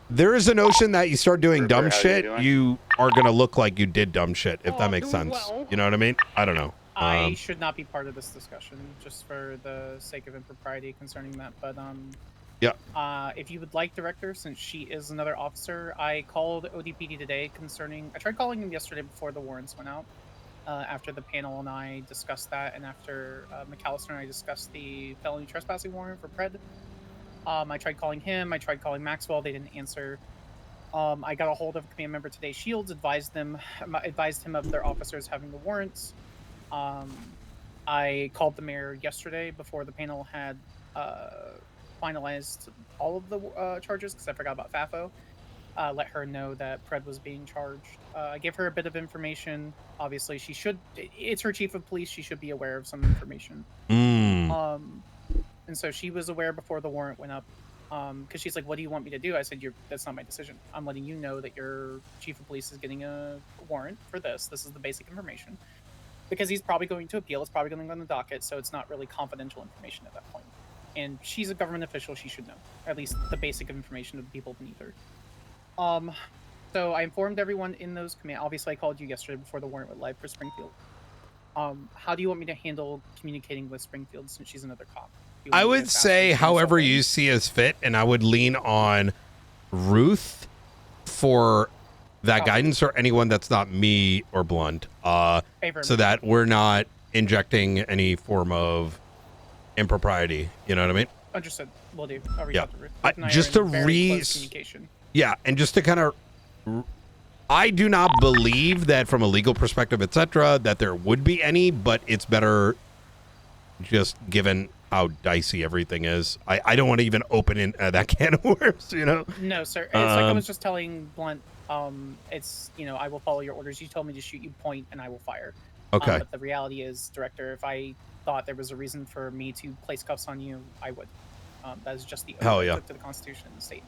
there is a notion that you start doing dumb shit, you are going to look like you did dumb shit, if that makes sense. You know what I mean? I don't know. I should not be part of this discussion, just for the sake of impropriety concerning that. But yeah. If you would like, Director, since she is another officer, I called ODPD today concerning. I tried calling him yesterday before the warrants went out. After the panel and I discussed that, and after McAllister and I discussed the felony trespassing warrant for Pred. I tried calling him. I tried calling Maxwell. They didn't answer. I got a hold of a command member today. Shields advised him of their officers having the warrants. I called the mayor yesterday before the panel had finalized all of the charges, because I forgot about FAFO. Let her know that Pred was being charged. I gave her a bit of information. Obviously, she should. It's her chief of police. She should be aware of some information. And so she was aware before the warrant went up. Because she's like, "What do you want me to do?" I said, "That's not my decision. I'm letting you know that your chief of police is getting a warrant for this. This is the basic information. because he's probably going to appeal. It's probably going to go on the docket, so it's not really confidential information at that point. And she's a government official; she should know at least the basic information of the people beneath her. So I informed everyone in those command. Obviously, I called you yesterday before the warrant went live for Springfield. How do you want me to handle communicating with Springfield since she's another cop? I would say however you see as fit, and I would lean on Ruth for that guidance, or anyone that's not me or Blunt, so that we're not injecting any form of impropriety. You know what I mean? Understood. Will do. I'll reach out to Ruth. Ruth and I Just are to in very close communication. Yeah, and just to kind of, I do not believe that from a legal perspective, etc., that there would be any, but it's better just given how dicey everything is. I don't want to even open in that can of worms, you know? No, sir. It's like I was just telling Blunt, it's, I will follow your orders. You told me to shoot, you point, and I will fire. Okay. But the reality is, Director, if I thought there was a reason for me to place cuffs on you, I would. That is just the oath Hell I yeah. took to the Constitution and the state.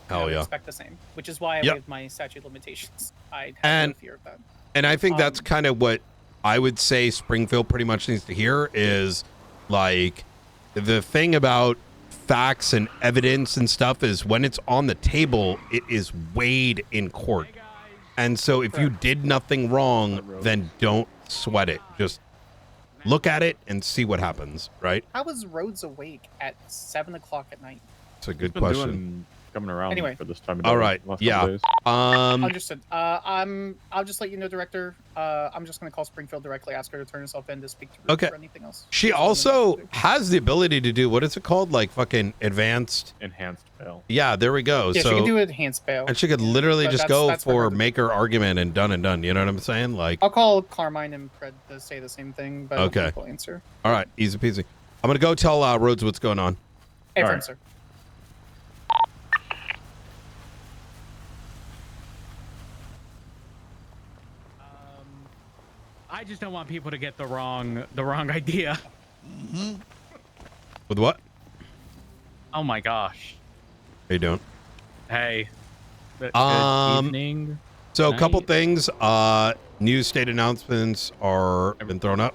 Hell I would yeah. expect the same, which is why I Yep. waived my statute of limitations. I have no fear of that. And I think that's kind of what I would say Springfield pretty much needs to hear is, like, the thing about facts and evidence and stuff is when it's on the table, it is weighed in court. And so if you did nothing wrong, then don't sweat it. Just look at it and see what happens, right? How was Rhodes awake at 7 o'clock at night? It's a good question. Coming around Anyway. for this time of All day, right. last couple Yeah. days. Understood. I'll just let you know, Director. I'm just going to call Springfield directly, ask her to turn herself in to speak to Ruth Okay. or anything else. She also has the ability to do, what is it called? Like fucking enhanced bail. Yeah, there we go. Yeah, so she can do enhanced bail. and she could literally But just that's- go that's for make her argument and done. You know what I'm saying? Like, I'll call Carmine and Fred to say the same thing, but I don't okay. think they'll answer. All right, easy peasy. I'm gonna go tell Rhodes what's going on. Hey, All friend, right. sir. I just don't want people to get the wrong idea. With what? Oh my gosh. How you doing? Hey. Good evening. So a couple night. things. New state announcements are been thrown up.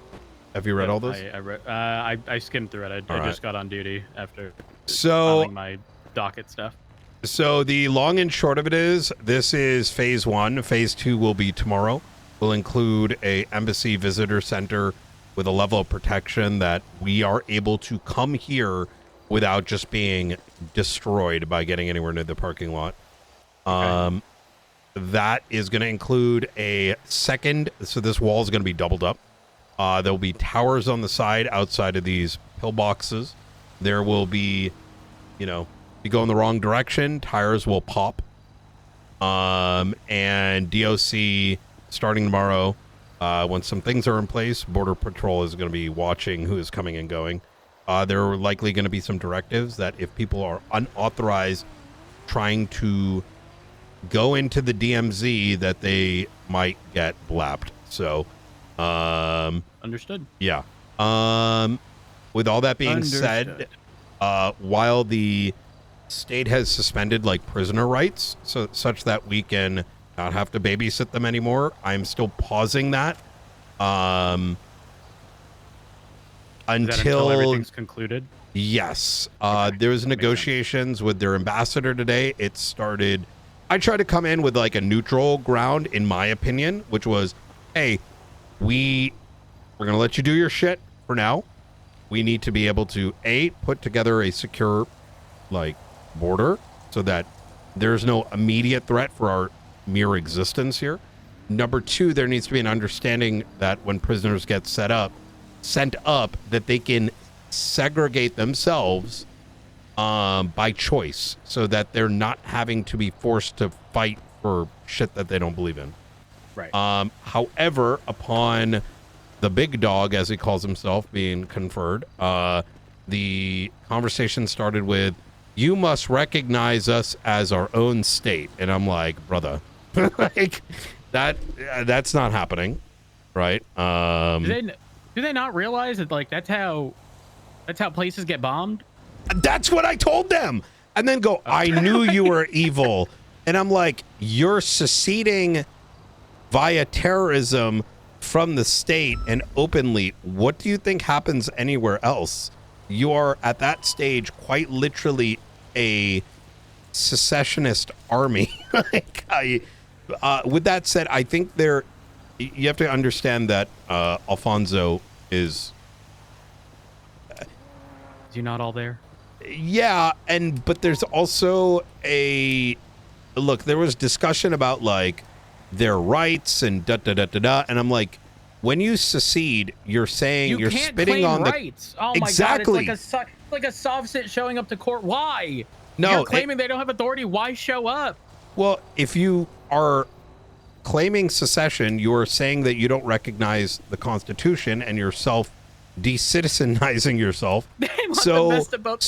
Have you read all those? I skimmed through it. I All just got on duty after So- filing my docket stuff. So the long and short of it is, this is phase 1. Phase 2 will be tomorrow. Will include a embassy visitor center with a level of protection that we are able to come here without just being destroyed by getting anywhere near the parking lot. That is going to include a second. So this wall is going to be doubled up. There'll be towers on the side outside of these pillboxes. There will be, you go in the wrong direction, tires will pop. And DOC starting tomorrow, when some things are in place, Border Patrol is going to be watching who is coming and going. There are likely going to be some directives that if people are unauthorized trying to go into the DMZ, that they might get blapped. So, Understood. Yeah. With all that being said, while the state has suspended like prisoner rights, so such that we can not have to babysit them anymore, I'm still pausing that. Until everything's concluded. Yes. There was negotiations with their ambassador today. It started. I tried to come in with like a neutral ground, in my opinion, which was, hey, we're going to let you do your shit for now. We need to be able to, put together a secure, like, border so that there's no immediate threat for our mere existence here. Number 2, there needs to be an understanding that when prisoners get sent up, that they can segregate themselves by choice, so that they're not having to be forced to fight for shit that they don't believe in. Right. However, upon the big dog, as he calls himself, being conferred, the conversation started with, "You must recognize us as our own state," and I'm like, brother, like that's not happening, right? Do they not realize that that's how places get bombed? That's what I told them. And then go, I knew you were evil. And I'm like, you're seceding via terrorism from the state and openly, what do you think happens anywhere else? You are at that stage quite literally a secessionist army. With that said, I think you have to understand that Alfonso is you not all there? Yeah, but there's also look, there was discussion about like their rights and and I'm like, when you secede, you're saying you're can't spitting claim on rights. Oh my exactly. God, it's like a Sovset showing up to court. Why? No, you're claiming they don't have authority. Why show up? Well, if you are claiming secession, you are saying that you don't recognize the Constitution and you're de-citizenizing yourself. So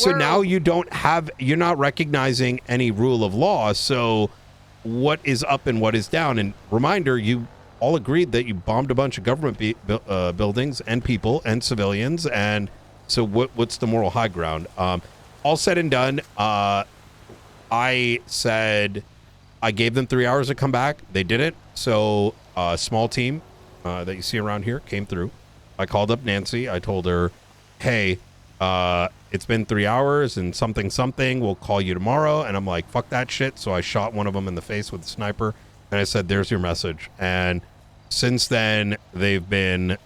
now you're not recognizing any rule of law. So what is up and what is down? And reminder, you all agreed that you bombed a bunch of government buildings and people and civilians. And so what's the moral high ground? All said and done, I said I gave them 3 hours to come back. They didn't. So a small team that you see around here came through. I called up Nancy. I told her, hey, it's been 3 hours and something. We'll call you tomorrow. And I'm like, fuck that shit. So I shot one of them in the face with a sniper. And I said, there's your message. And since then, they've been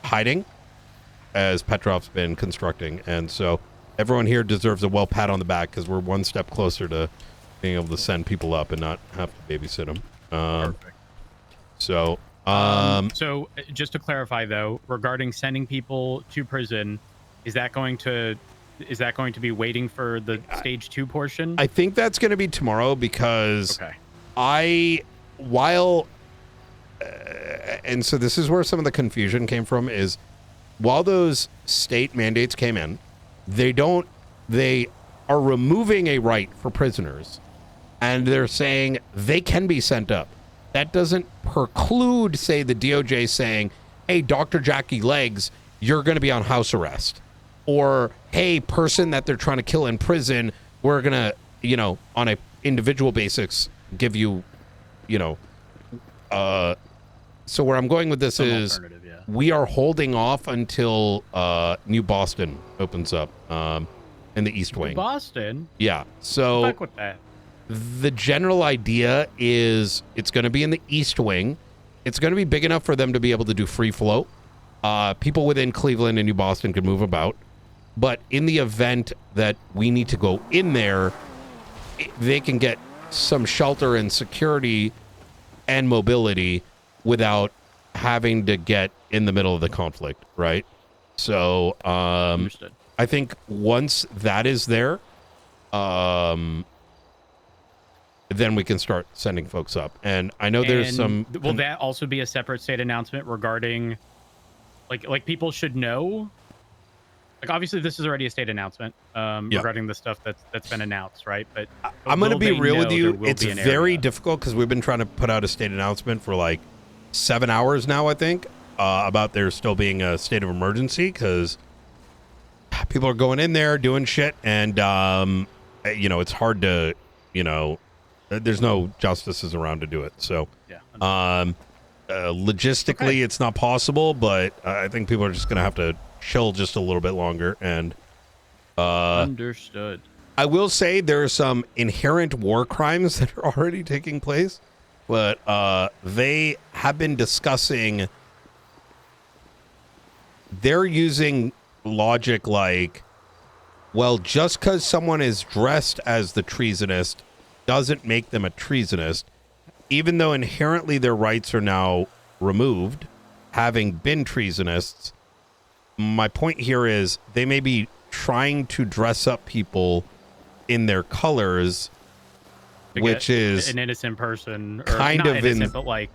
hiding as Petrov's been constructing. And so everyone here deserves a well pat on the back because we're one step closer to being able to send people up and not have to babysit them. Perfect. So just to clarify though, regarding sending people to prison, is that going to be waiting for the stage 2 portion? I think that's going to be tomorrow because and so this is where some of the confusion came from is while those state mandates came in, they are removing a right for prisoners and they're saying they can be sent up. That doesn't preclude, say, the DOJ saying, hey, Dr. Jackie Legs, you're going to be on house arrest. Or, hey, person that they're trying to kill in prison, we're going to, on a individual basis, give you, so where I'm going with this is we are holding off until New Boston opens up in the East Wing. Boston? Yeah. So fuck with that. The general idea is it's going to be in the East Wing. It's going to be big enough for them to be able to do free flow. People within Cleveland and New Boston can move about. But in the event that we need to go in there, they can get some shelter and security and mobility without having to get in the middle of the conflict, right? So Understood. I think once that is there, then we can start sending folks up. And I know there's some... Will that also be a separate state announcement regarding... Like people should know? Like, obviously, this is already a state announcement regarding the stuff that's been announced, right? But I'm going to be real with you. It's very difficult because we've been trying to put out a state announcement for like 7 hours now, I think, about there still being a state of emergency because people are going in there doing shit. And, it's hard to, there's no justices around to do it. So, logistically, it's not possible, but I think people are just going to have to chill just a little bit longer. And understood. I will say there are some inherent war crimes that are already taking place, but they have been discussing. They're using logic like, well, just because someone is dressed as the treasonist doesn't make them a treasonist, even though inherently their rights are now removed, having been treasonists. My point here is they may be trying to dress up people in their colors, which is an innocent person, or kind not of innocent, but like,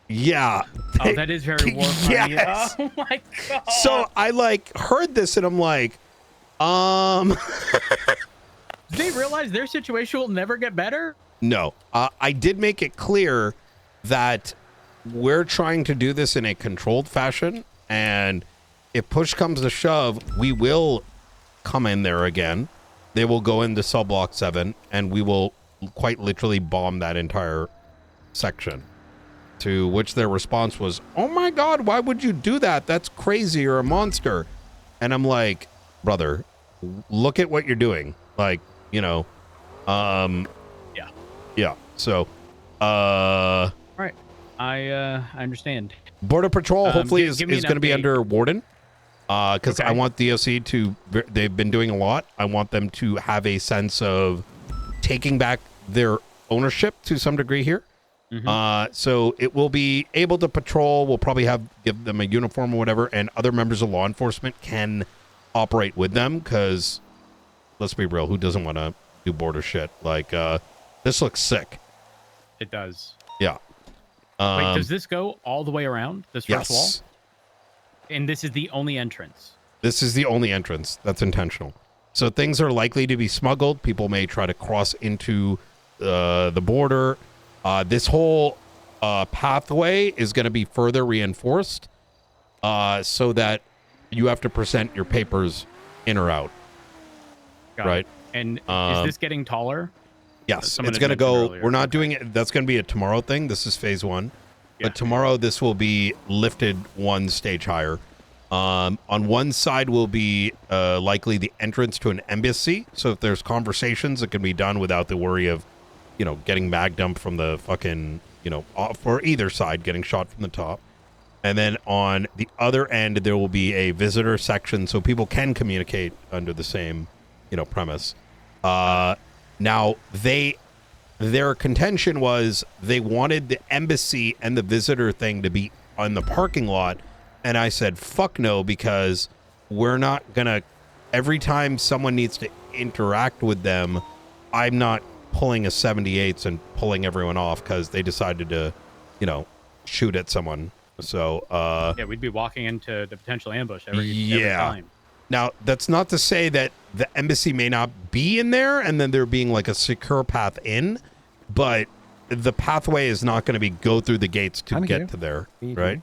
yeah. Oh, that is very war crime. Yes. Oh my god. So I heard this and I'm like, Do they realize their situation will never get better? No. I did make it clear that we're trying to do this in a controlled fashion, and if push comes to shove, we will come in there again. They will go into cell block 7, and we will quite literally bomb that entire section. To which their response was, "Oh my God, why would you do that? That's crazy. You're a monster." And I'm like, brother, look at what you're doing. Like, you know, yeah. So, All right, I understand. Border Patrol hopefully is give me going an to be update. under Warden. Because I Okay. want DOC to, they've been doing a lot. I want them to have a sense of taking back their ownership to some degree here. So it will be able to patrol. We'll probably give them a uniform or whatever, and other members of law enforcement can operate with them. Because let's be real, who doesn't want to do border shit? Like this looks sick. It does. Yeah. Wait, does this go all the way around this first wall? Yes. And this is the only entrance. This is the only entrance. That's intentional. So things are likely to be smuggled. People may try to cross into the border. This whole pathway is going to be further reinforced so that you have to present your papers in or out. Got right? it. And is this getting taller? Yes, Someone it's had going to mentioned go. earlier. We're not doing it. That's going to be a tomorrow thing. This is phase one. But tomorrow, this will be lifted one stage higher. On one side will be likely the entrance to an embassy. So if there's conversations, it can be done without the worry of, you know, getting mag dumped from the fucking, you know, off or either side, getting shot from the top. And then on the other end, there will be a visitor section so people can communicate under the same, you know, premise. Now, their contention was they wanted the embassy and the visitor thing to be on the parking lot. And I said, fuck no, because we're not going to, every time someone needs to interact with them, I'm not pulling a 78s and pulling everyone off because they decided to, you know, shoot at someone. So, yeah, we'd be walking into the potential ambush every time. Now, that's not to say that the embassy may not be in there and then there being like a secure path in, but the pathway is not going to be go through the gates to get to there, right?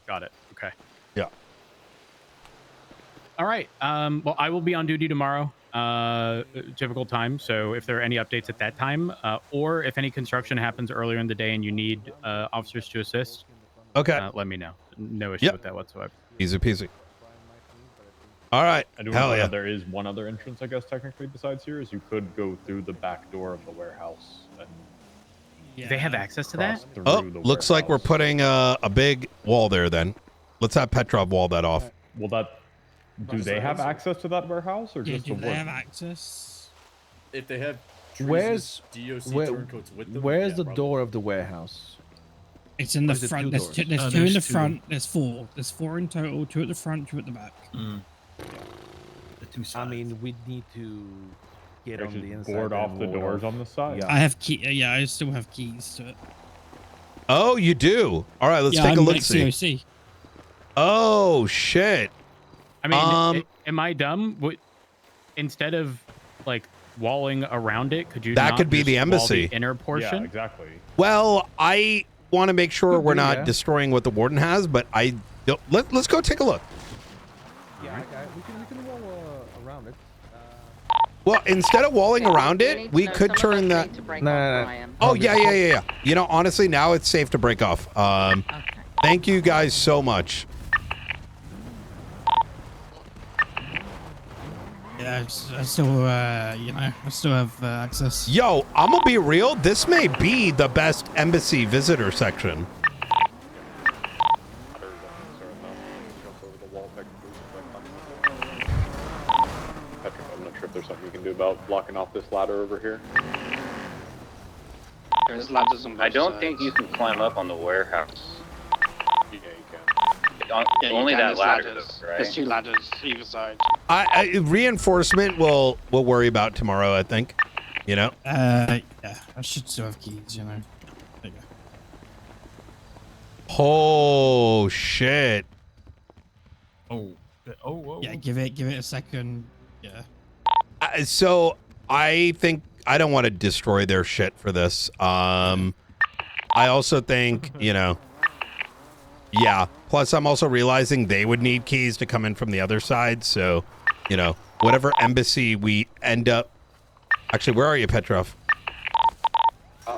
Got it. Okay. Yeah. All right. Well, I will be on duty tomorrow, typical time. So if there are any updates at that time, or if any construction happens earlier in the day and you need officers to assist, let me know. No issue with that whatsoever. Easy peasy. All right. I do Hell want to yeah. add there is one other entrance, I guess, technically, besides here, is you could go through the back door of the warehouse. And Do they have access to that? Oh, looks like we're putting a big wall there then. Let's have Petrov wall that off. Will that... Do they have access to that warehouse, or just the do they have warden? access? If they have Where's DOC turncoats with them, where's yeah, the probably. door of the warehouse? It's in the Or is it front. two There's doors? two, there's two in the front. There's four. There's four in total. Two at the front, two at the back. The two sides. I mean, we need to get Or on just the inside. board off and the ward doors off. on the side? Yeah. I have key. Yeah, I still have keys to it. Oh, you do? All right, let's Yeah, take a I'm look. like See. COC. Oh, shit. I mean, am I dumb? Instead of like walling around it, could you? That not could be just the wall embassy. the inner portion. Yeah, exactly. Well, I want to make sure we're not yeah. destroying what the warden has, but I don't, let's go take a look. Yeah, we can wall around it. Well, instead of walling around it, we could turn that. No. Oh yeah. You know, honestly, now it's safe to break off. Thank you guys so much. Yeah, I still, I still have access. Yo, I'm gonna be real. This may be the best embassy visitor section. I'm not sure if there's something you can do about blocking off this ladder over here. There's ladders on both I don't sides. think you can climb up on the warehouse. Yeah, you can. Yeah, you Only can. that There's ladder, ladders. though, right? There's two ladders either side. Reinforcement we'll worry about tomorrow, I think. You know. Yeah, I should still have keys. You know. There you go. Oh shit. Oh. Yeah, give it a second. Yeah. So I think I don't want to destroy their shit for this. I also think, you know, yeah. Plus, I'm also realizing they would need keys to come in from the other side. So, you know, whatever embassy we end up. Actually, where are you, Petrov?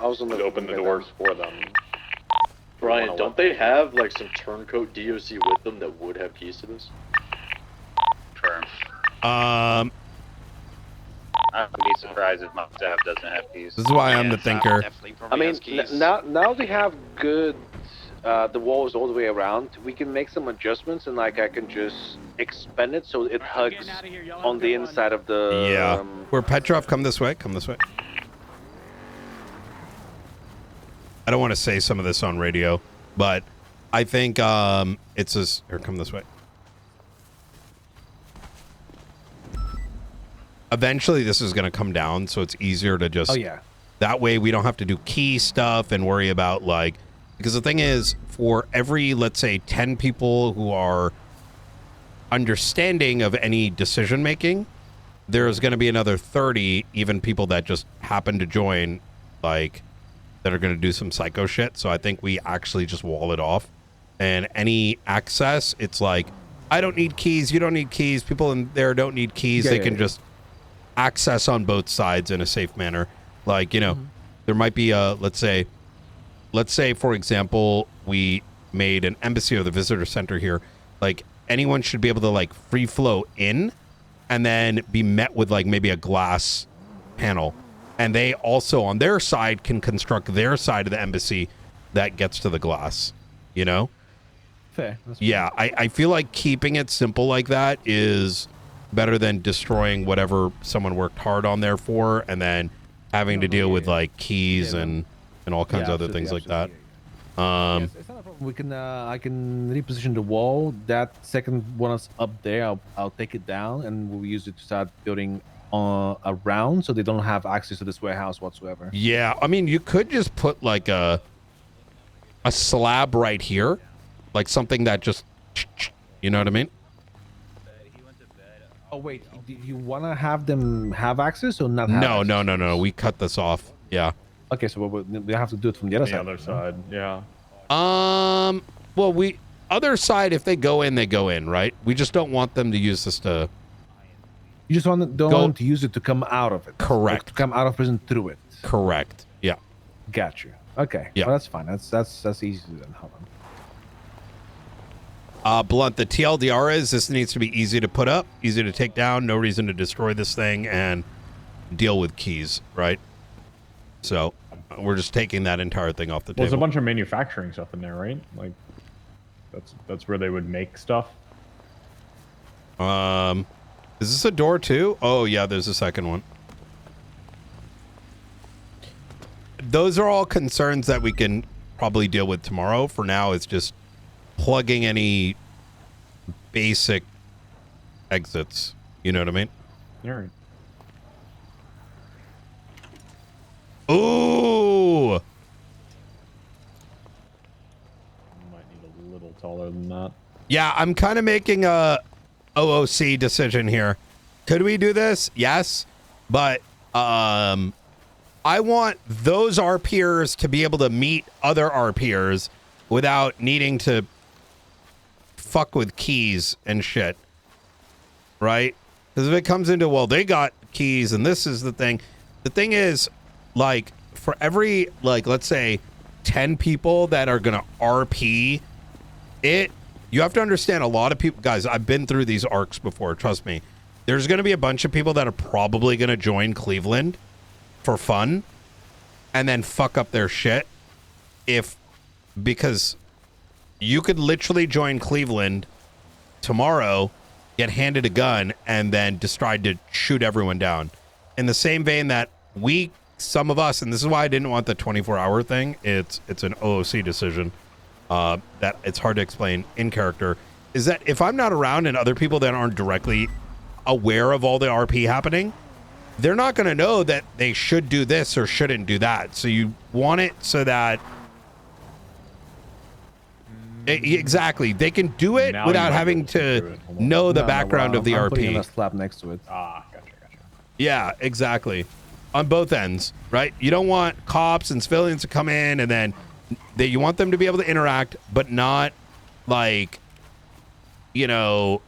I was on the open the doors for them. Brian, don't they have like some turncoat DOC with them that would have keys to this? I wouldn't be surprised if my staff doesn't have keys. This is why I'm the thinker. I mean, now they have good. The walls all the way around. We can make some adjustments, and like I can just expand it so it hugs on the inside of the. Yeah. Where Petrov, come this way. Come this way. I don't want to say some of this on radio, but I think it's this. Here, come this way. Eventually, this is going to come down, so it's easier to just. Oh yeah. That way, we don't have to do key stuff and worry about like. Because the thing is, for every, let's say, 10 people who are understanding of any decision making, there's going to be another 30, even people that just happen to join, like, that are going to do some psycho shit. So I think we actually just wall it off. And any access, it's like, I don't need keys, you don't need keys, people in there don't need keys. They can just access on both sides in a safe manner. Like, you know, there might be a, let's say, for example, we made an embassy or the visitor center here. Like, anyone should be able to, like, free flow in and then be met with, like, maybe a glass panel. And they also, on their side, can construct their side of the embassy that gets to the glass, you know? Fair. Yeah, I feel like keeping it simple like that is better than destroying whatever someone worked hard on there for and then having to deal with, like, keys and all kinds of other things like that. Yes, it's not a problem. We can I can reposition the wall. That second one is up there. I'll take it down and we'll use it to start building around so they don't have access to this warehouse whatsoever. Yeah, I mean, you could just put like a slab right here, like something that just, you know what I mean? Oh wait, do you want to have them have access or not have access? No. We cut this off. Yeah. Okay, so we have to do it from the other side. The other side, yeah. Well, other side, if they go in, they go in, right? We just don't want them to use this to. You just don't want them to use it to come out of it. Correct. Like to come out of prison through it. Correct. Yeah. Got you. Okay. Yeah. Well, that's fine. That's easy then. Hold on. Blunt, the TLDR is this needs to be easy to put up, easy to take down, no reason to destroy this thing, and deal with keys, right? So we're just taking that entire thing off the table. There's a bunch of manufacturing stuff in there, right? Like that's where they would make stuff. Is this a door too? Oh yeah, there's a second one. Those are all concerns that we can probably deal with tomorrow. For now, it's just plugging any basic exits. You know what I mean? All right. Ooh! Might need a little taller than that. Yeah, I'm kind of making a OOC decision here. Could we do this? Yes. But I want those RPers to be able to meet other RPers without needing to fuck with keys and shit. Right? Because if it comes into, well, they got keys and this is the thing. The thing is, like, for every, like, let's say 10 people that are going to RP it, you have to understand a lot of people, guys, I've been through these arcs before, trust me. There's going to be a bunch of people that are probably going to join Cleveland for fun and then fuck up their shit because you could literally join Cleveland tomorrow, get handed a gun, and then decide to shoot everyone down. In the same vein that some of us, and this is why I didn't want the 24-hour thing, it's an OOC decision that it's hard to explain in character, is that if I'm not around and other people that aren't directly aware of all the RP happening, they're not going to know that they should do this or shouldn't do that. So you want it so that exactly they can do it Now without having to know the background of the I'm putting RP. a slab next to it. Ah, gotcha. Yeah, exactly. On both ends, right? You don't want cops and civilians to come in and then you want them to be able to interact, but not like, you know,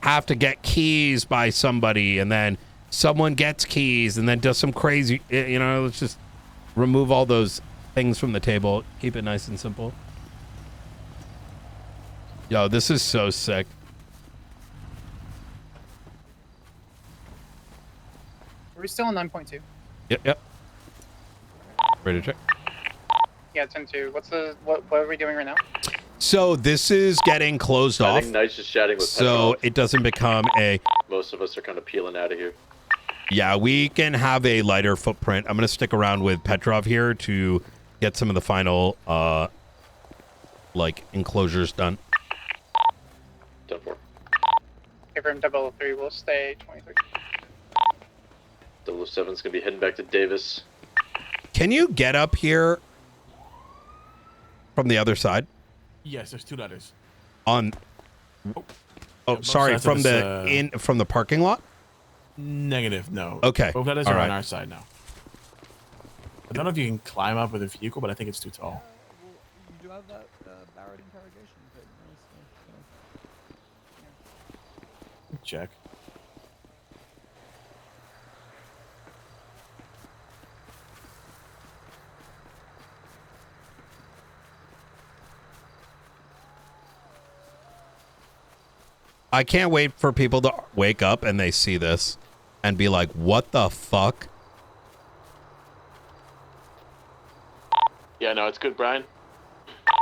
have to get keys by somebody, and then someone gets keys, and then does some crazy. You know, let's just remove all those things from the table. Keep it nice and simple. Yo, this is so sick. We're still on 9.2. Yep. Ready to check? Yeah, 10.2. What are we doing right now? So this is getting closed I off. think Knight's just chatting with So Petrov. it doesn't become a. Most of us are kind of peeling out of here. Yeah, we can have a lighter footprint. I'm gonna stick around with Petrov here to get some of the final like enclosures done. 10-4. Okay, from 003, we'll stay 23. 007's gonna be heading back to Davis. Can you get up here from the other side? Yes, there's 2 ladders. On. Oh, both sorry, sides of from this, the from the parking lot. Negative, no. Okay, Both ladders all are right. on our side now. I don't know if you can climb up with a vehicle, but I think it's too tall. You do have that Barrett interrogation pit. Check. I can't wait for people to wake up and they see this and be like, "What the fuck?" Yeah, no, it's good, Brian.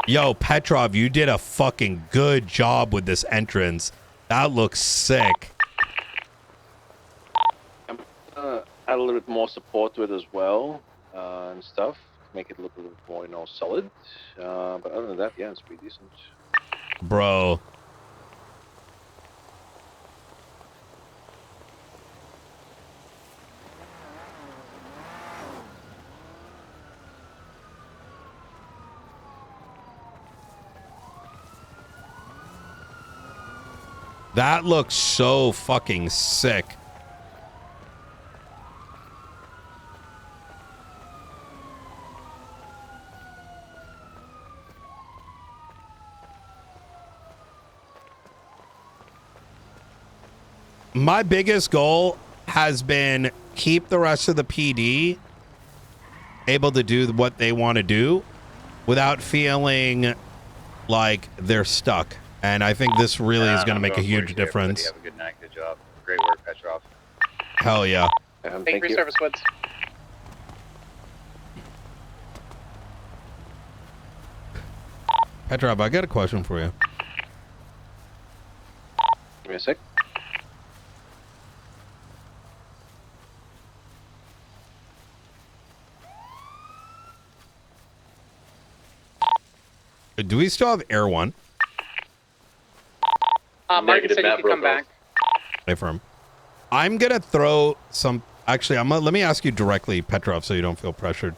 Yo, Petrov, you did a fucking good job with this entrance. That looks sick. Add a little bit more support to it as well and stuff. Make it look a little bit more, solid. But other than that, yeah, it's pretty decent. Bro. That looks so fucking sick. My biggest goal has been keep the rest of the PD able to do what they want to do without feeling like they're stuck. And I think this really is going to make a huge difference. Have a good night. Good job. Great work, Petrov. Hell yeah. Thank you, Service Woods. Petrov, I got a question for you. Give me a sec. Do we still have Air 1? Martin said you could come back. Affirm. I'm going to throw some... Actually, let me ask you directly, Petrov, so you don't feel pressured.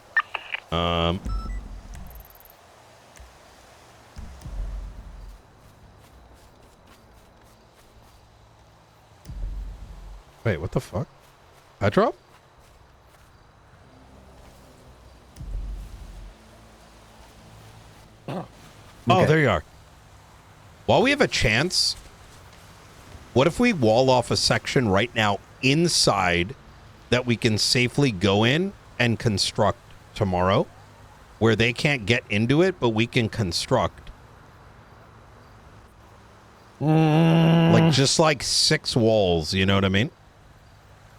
Wait, what the fuck? Petrov? Oh, there you are. While we have a chance, what if we wall off a section right now inside that we can safely go in and construct tomorrow, where they can't get into it, but we can construct? Like just like 6 walls, you know what I mean?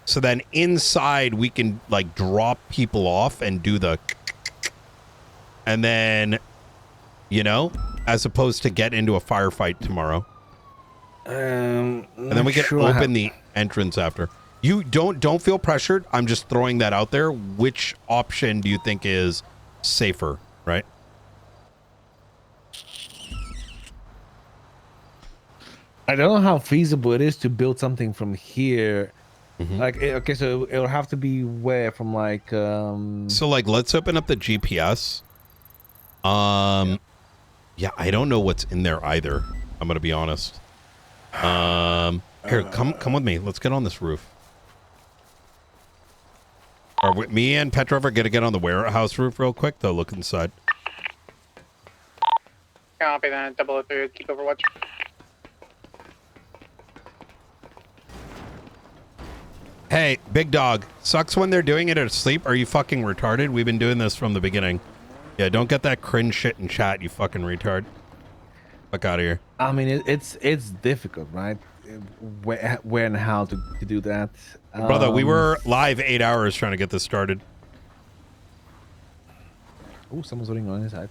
So then inside we can like drop people off and do the, and then, as opposed to get into a firefight tomorrow. And then we can open the entrance after. You don't feel pressured. I'm just throwing that out there. Which option do you think is safer, right? I don't know how feasible it is to build something from here. Like, okay, so it'll have to be where from, like, So, like, let's open up the GPS. Yeah, I don't know what's in there either. I'm gonna be honest. Here, come with me. Let's get on this roof. Me and Petrov are gonna get on the warehouse roof real quick, though. Look inside. Copy that. 003. Keep overwatch. Hey, big dog. Sucks when they're doing it asleep. Are you fucking retarded? We've been doing this from the beginning. Yeah, don't get that cringe shit in chat, you fucking retard. Fuck out of here. I mean, it's difficult, right? Where and how to do that. Brother, we were live 8 hours trying to get this started. Oh, someone's voting on his side.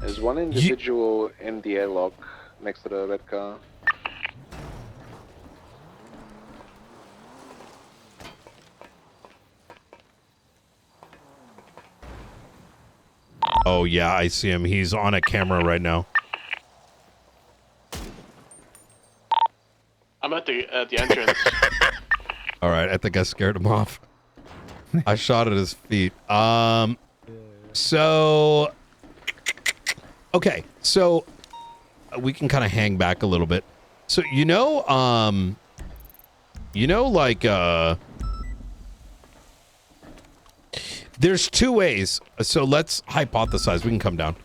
There's one individual in the airlock next to the red car. Oh yeah, I see him. He's on a camera right now. I'm at the entrance. All right, I think I scared him off. I shot at his feet. So okay, so we can kind of hang back a little bit. So like there's two ways. So let's hypothesize. We can come down.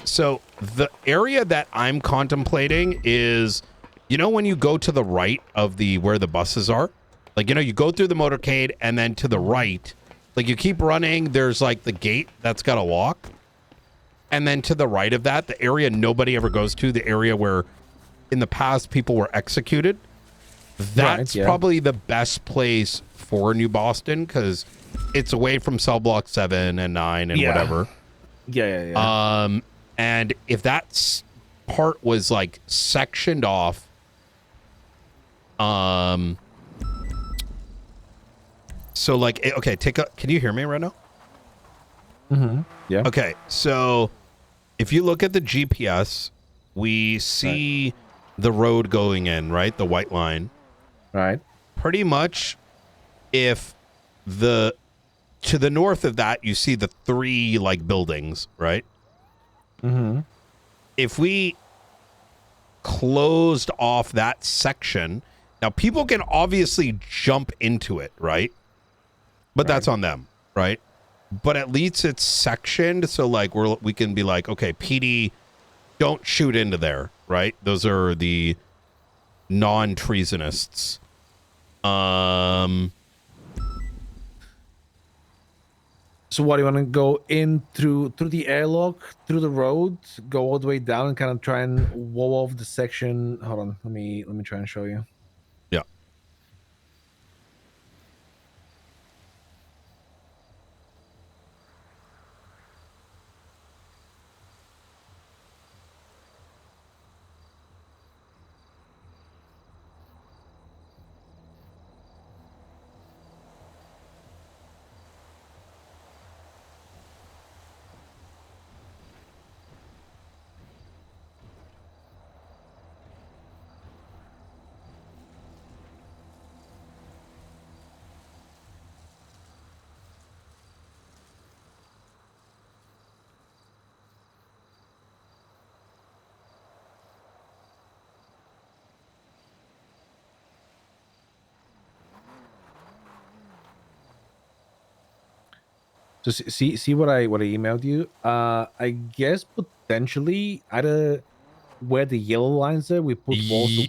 So the area that I'm contemplating is, when you go to the right of where the buses are, like, you go through the motorcade and then to the right, like you keep running, there's like the gate that's got a lock. And then to the right of that, the area nobody ever goes to, the area where in the past people were executed. That's probably the best place for New Boston because it's away from cell block 7 and 9 and whatever. Yeah. And if that part was like sectioned off, so like, okay, can you hear me right now? Mm-hmm. Yeah. Okay, so if you look at the GPS, we see the road going in, right? The white line. Right. Pretty much, if to the north of that, you see the 3 like buildings, right? Mm-hmm. If we closed off that section, now people can obviously jump into it, right? But that's on them, right? But at least it's sectioned, so like we can be like, okay, PD, don't shoot into there, right? Those are the non-treasonists. So what, do you want to go in through the airlock, through the road, go all the way down and kind of try and wall off the section? Hold on, let me try and show you. Yeah. So see what I emailed you. I guess potentially either where the yellow lines are, we put walls to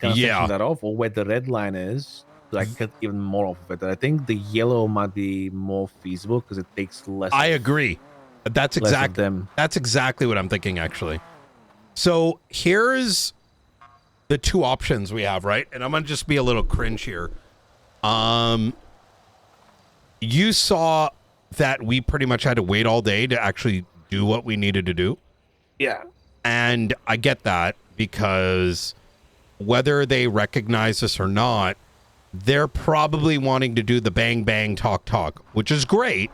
kind of section that off, or where the red line is, like cut even more off of it. I think the yellow might be more feasible because it takes less. I agree. That's exactly what I'm thinking, actually. So here's the two options we have, right? And I'm gonna just be a little cringe here. You saw that we pretty much had to wait all day to actually do what we needed to do. Yeah. And I get that, because whether they recognize us or not, they're probably wanting to do the bang bang talk talk, which is great,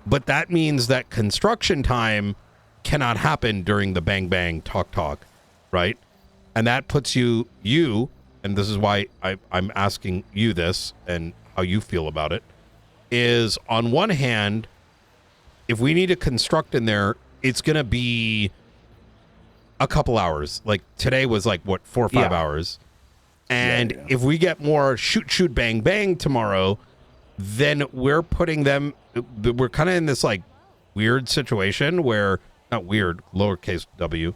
but that means that construction time cannot happen during the bang bang talk talk, right? And that puts you, and this is why I'm asking you this and how you feel about it, is on one hand, if we need to construct in there, it's going to be a couple hours. Like today was like, what, 4 or 5 hours. And if we get more shoot, bang, bang tomorrow, then we're putting them, we're kind of in this like weird situation where, not weird, lowercase w,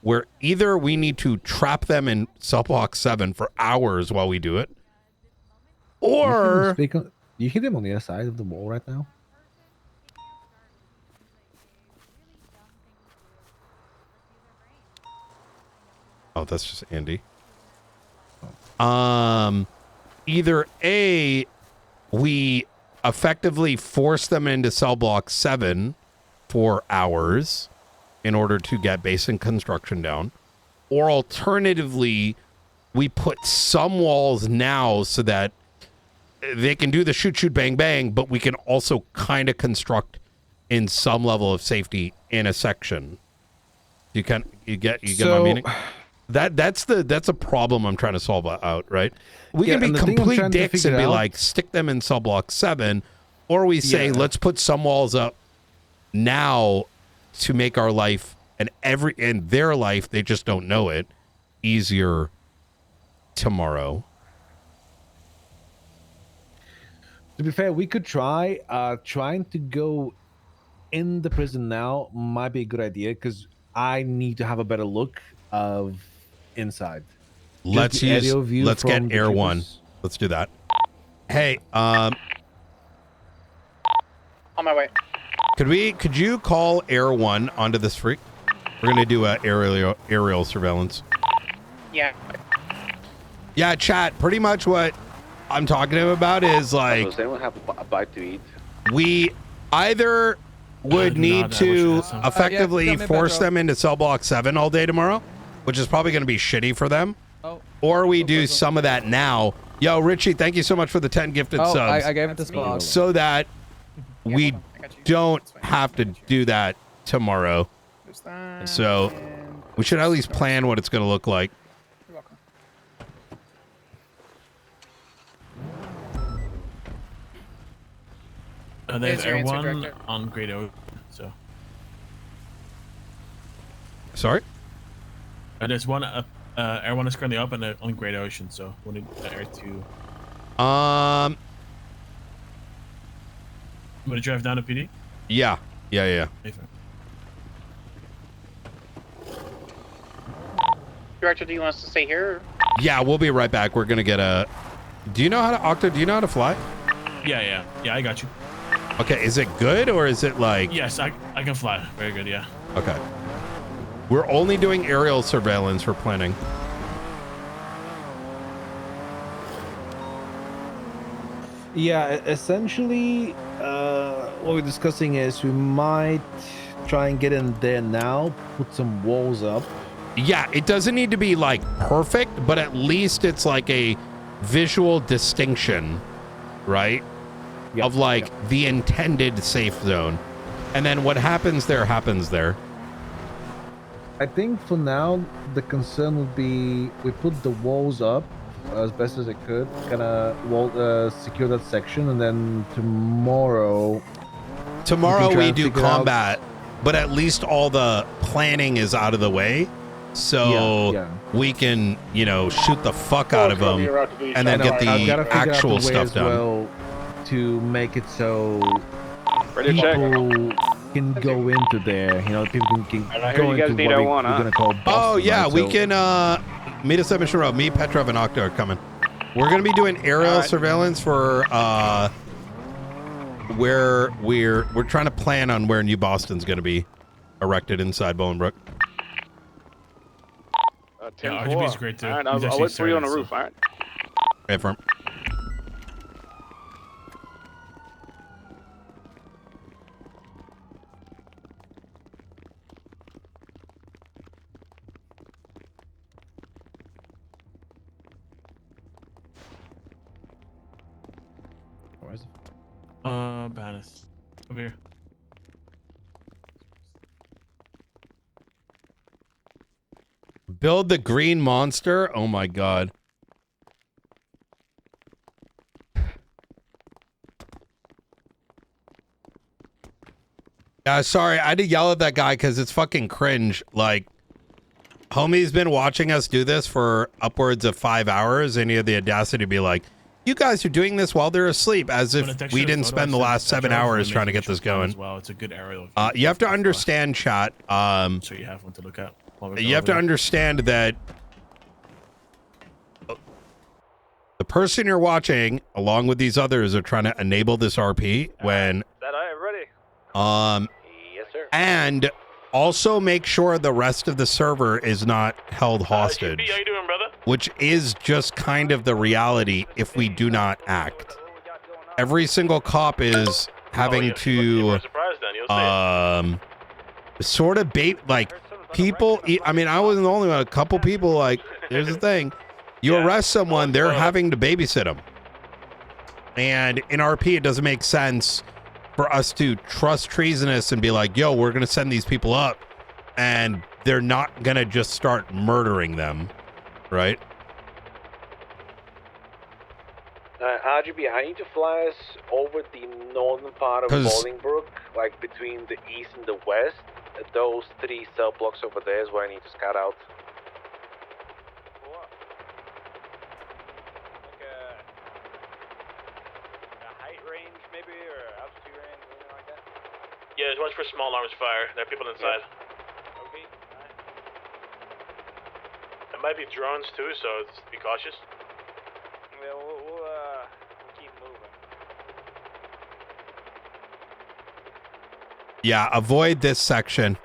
where either we need to trap them in cell block 7 for hours while we do it, or you hit him on the other side of the wall right now. oh, that's just Andy. Either A, we effectively force them into cell block 7 for hours in order to get basic construction down, or alternatively, we put some walls now so that they can do the shoot, bang, bang, but we can also kind of construct in some level of safety in a section. You get my meaning? That's a problem I'm trying to solve out, right? We can be complete dicks and be like, stick them in cell block 7, or we say, let's put some walls up now to make our life and their life, they just don't know it, easier tomorrow. To be fair, we could try. Trying to go in the prison now might be a good idea because I need to have a better look of inside. Let's get Air 1. Let's do that. Hey, On my way. could you call Air 1 onto this freak? We're gonna do a aerial surveillance. Yeah. Yeah, chat. Pretty much what I'm talking to him about is like, Does anyone have a bite to eat? we either would need to effectively force them into cell block 7 all day tomorrow, which is probably going to be shitty for them, or we do some of that now. Yo, Richie, thank you so much for the 10 gifted subs. I gave it this box. So that we don't have to do that tomorrow. So we should at least plan what it's going to look like. You're welcome. There's your Air answer, 1 Director. on Great Ocean, so. Sorry? There's one up. Air 1 is currently up and on Great Ocean, so we'll need Air 2. Want to drive down to PD? Yeah. Director, do you want us to stay here? Yeah, we'll be right back. We're gonna get a. Do you know how to Octa? Do you know how to fly? Yeah, I got you. Okay, is it good or is it like? Yes, I can fly. Very good, yeah. Okay. We're only doing aerial surveillance for planning. Yeah, essentially, what we're discussing is we might try and get in there now, put some walls up. Yeah, it doesn't need to be like perfect, but at least it's like a visual distinction, right? Of like the intended safe zone. And then what happens there happens there. I think for now, the concern would be we put the walls up as best as it could, kind of secure that section, and then tomorrow we do combat, but at least all the planning is out of the way, so we can, shoot the fuck out of them and then get the actual stuff done. Well, to make it so Ready to check. people can go into there, people can go into what we're gonna call Boston. Oh yeah, right? we can meet us at Mission Road. Me, Petrov, and Octa are coming. We're gonna be doing aerial surveillance for where we're trying to plan on where New Boston's gonna be erected inside Bolingbrook. 10-4. RGB is great too. All right, I'll wait for you on the roof. All right. Okay, firm. Where is it? Bannis. Over here. Build the green monster. Oh my god. Sorry, I had to yell at that guy because it's fucking cringe. Like, homie's been watching us do this for upwards of 5 hours, and he had the audacity to be like, You guys are doing this while they're asleep, as if When I text we you the didn't photo, spend I the sent last a 7 Chavez hours and trying to make get this picture file going. as well. It's a good aerial. You have to understand, chat. So you have one to look at. while we're You have to going over understand that the person you're watching, along with these others, are trying to enable this RP when That I am ready. Yes, sir. and also make sure the rest of the server is not held hostage, How you doing, brother? which is just kind of the reality if we do not act. Every single cop is having to sort of like people. I mean, I wasn't the only one. A couple people, like, here's the thing. You arrest someone, they're having to babysit them. And in RP, it doesn't make sense for us to trust treasonous and be like, yo, we're going to send these people up. And they're not going to just start murdering them. Right? RGB, I need to fly us over the northern part of 'Cause- Bolingbrook, like between the east and the west. Those 3 cell blocks over there is where I need to scout out. Yeah, there's ones for small arms fire. There are people inside. Okay. There might be drones too, so be cautious. Yeah, we'll keep moving. Yeah, avoid this section.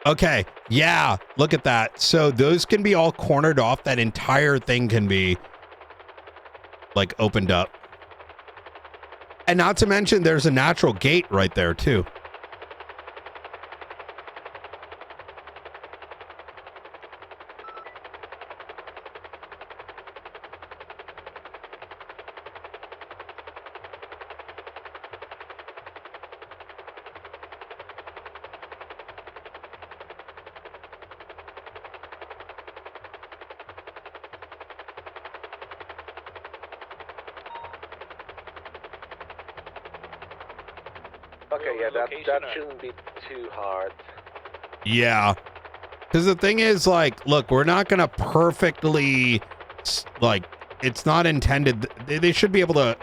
Okay, yeah, look at that. So those can be all cornered off. That entire thing can be, like, opened up. And not to mention, there's a natural gate right there, too. Okay, yeah, that shouldn't be too hard. Yeah. Because the thing is, like, look, we're not going to perfectly, like, it's not intended. They should be able to.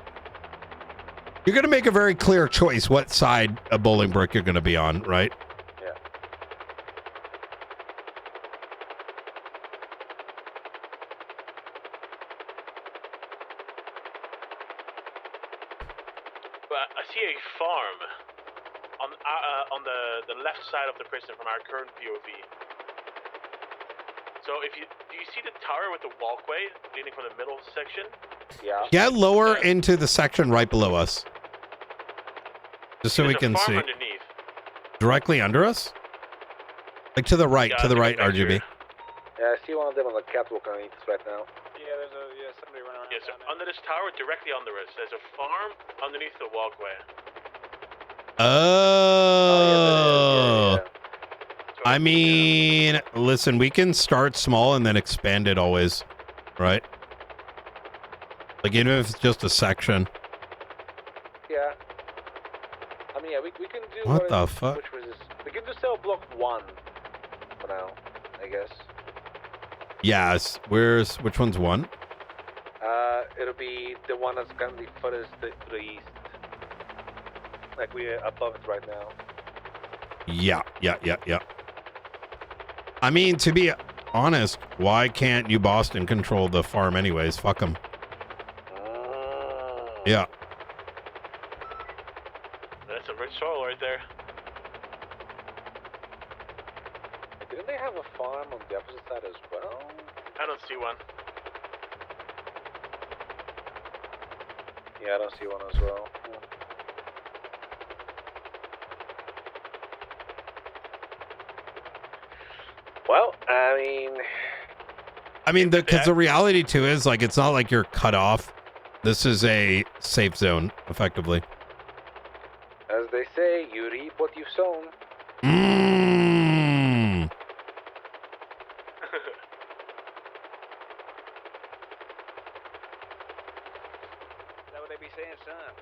You're going to make a very clear choice what side of Bolingbrook you're going to be on, right? Yeah. But I see a farm on the left side of the prison from our current POV. So do you see the tower with the walkway leading from the middle section? Yeah. Get lower into the section right below us. Just so we can see. Underneath. Directly under us? Like to the right, RGB. Yeah, I see one of them on the catwalk underneath us right now. Yeah, there's somebody running around. Yeah, so under this tower, directly under us, there's a farm underneath the walkway. Oh. I mean, listen, we can start small and then expand it always, right? Like, even if it's just a section. Yeah. I mean, yeah, we can do... What the fuck? Which was this? We can do cell block 1 for now, I guess. Yes. Which one's one? It'll be the one that's going to be furthest to the east. Like, we're above it right now. Yeah. I mean, to be honest, why can't you Boston control the farm anyways? Fuck them. Yeah. That's a rich soil right there. Didn't they have a farm on the opposite side as well? I don't see one. Yeah, I don't see one as well. Well, I mean, because the reality too is, like, it's not like you're cut off. This is a safe zone, effectively. As they say, you reap what you've sown. Mmm. Is that what they be saying, son?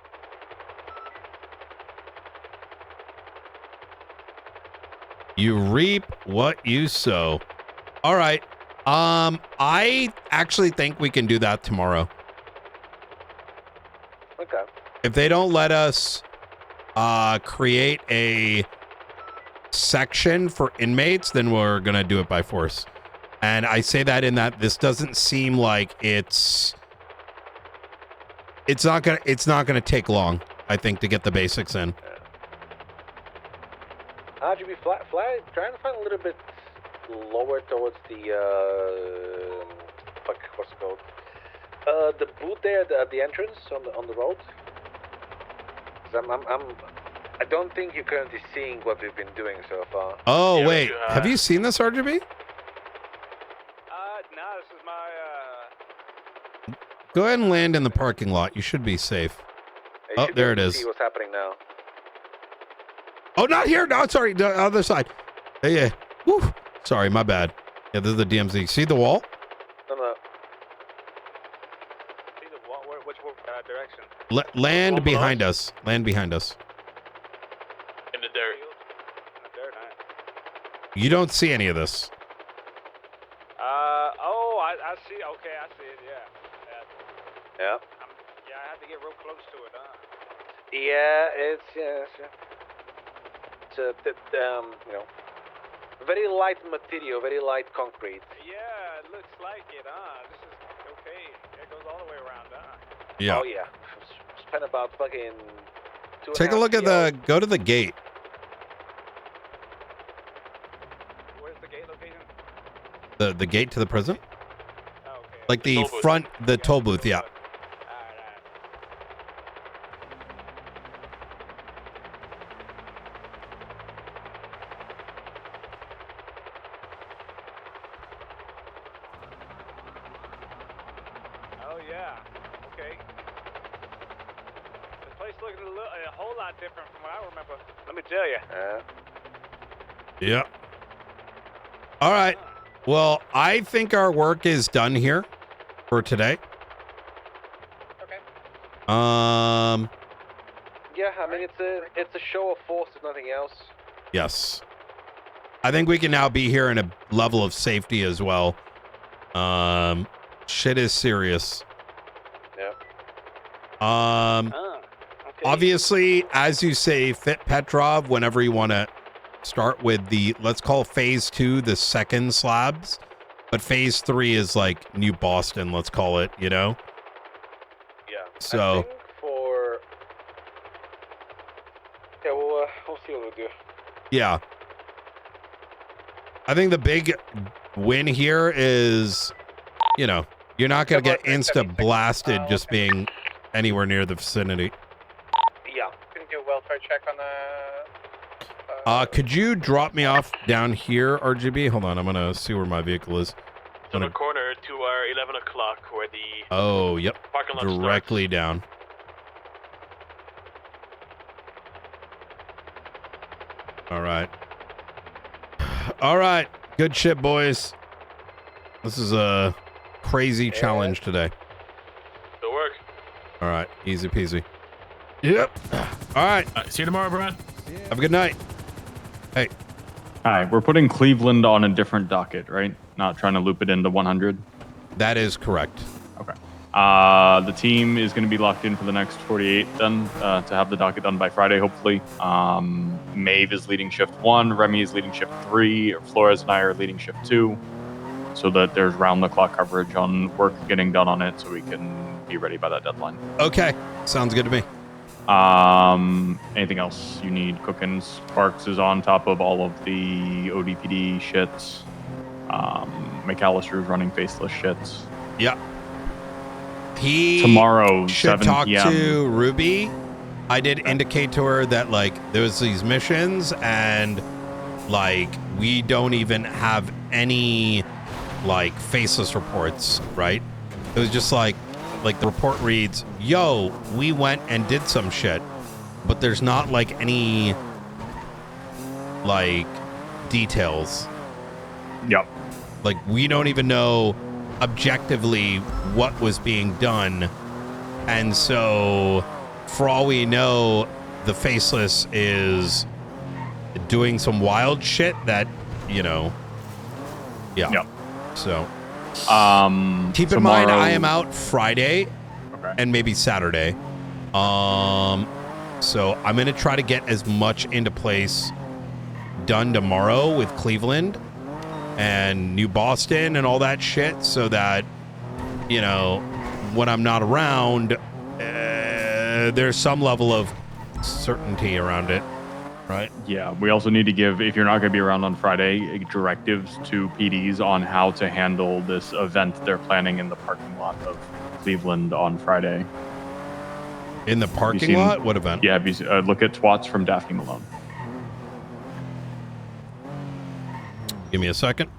You reap what you sow. All right. I actually think we can do that tomorrow. If they don't let us create a section for inmates, then we're gonna do it by force. And I say that in that this doesn't seem like it's not gonna take long, I think, to get the basics in. RGB flat, trying to find a little bit lower towards the what's it called? The booth there at the entrance on the road. 'Cause I don't think you're currently seeing what we've been doing so far. Oh wait, have you seen this, RGB? No, this is my Go ahead and land in the parking lot. You should be safe. Oh, there it is. See what's happening now. Oh, not here. No, sorry. The other side. Yeah. Woo. Sorry, my bad. Yeah, this is the DMZ. See the wall? No. see the wall. Which direction? Land behind us. Land behind us. In the dirt. In the dirt, huh? You don't see any of this. Oh, I see. Okay, I see it. Yeah. Yeah. Yeah, I have to get real close to it, huh? Yeah, it's very light material, very light concrete. Yeah, it looks like it, huh? This is okay. It goes all the way around, huh? Yeah. Oh yeah. Spent about fucking 2.5 Take a look at go to the gate. Where's the gate location? The gate to the prison? Oh, okay. Like the front, the toll booth, yeah. Oh yeah. Okay. This place looking a whole lot different from what I remember. Let me tell you. Yeah. All right. Well, I think our work is done here for today. Okay. Yeah, I mean it's a show of force, if nothing else. Yes. I think we can now be here in a level of safety as well. Shit is serious. Yep. Obviously, as you say, Fit Petrov, whenever you want to start with the, let's call phase 2 the second slabs, but phase 3 is like New Boston, let's call it, you know? Yeah. So, I think we'll see what we do. yeah. I think the big win here is, you know, you're not going to get insta-blasted just being anywhere near the vicinity. Yeah. Can do a welfare check on the... Could you drop me off down here, RGB? Hold on, I'm going to see where my vehicle is. On the corner to our 11 o'clock where the Oh, yep. parking lot starts. Directly down. All right. All right. Good shit, boys. This is a crazy challenge today. Good work. All right. Easy peasy. Yep. All right. See you tomorrow, Brad. Have a good night. Hey. All right, we're putting Cleveland on a different docket, right? Not trying to loop it into 100. That is correct. Okay. The team is going to be locked in for the next 48 then to have the docket done by Friday, hopefully. Maeve is leading shift 1, Remy is leading shift 3, Flores and I are leading shift 2, so that there's round-the-clock coverage on work getting done on it so we can be ready by that deadline. Okay. Sounds good to me. Anything else you need cooking? Sparks is on top of all of the ODPD shits. McAllister's running faceless shits. Yeah. He Tomorrow, should 7 talk p.m. to Ruby. I did indicate to her that like there was these missions and like we don't even have any like faceless reports, right? It was just like the report reads, yo, we went and did some shit, but there's not like any like details. Yep. Like we don't even know objectively what was being done. And so for all we know, the faceless is doing some wild shit that, you know, yeah. Yep. So tomorrow, keep in mind I am out Friday and maybe Saturday. So I'm gonna try to get as much into place done tomorrow with Cleveland and New Boston and all that shit, so that, you know, when I'm not around, there's some level of certainty around it, right? Yeah, we also need to give, if you're not going to be around on Friday, directives to PDs on how to handle this event they're planning in the parking lot of Cleveland on Friday. In the parking lot? What event? Yeah, look at Twats from Daphne Malone. Give me a second.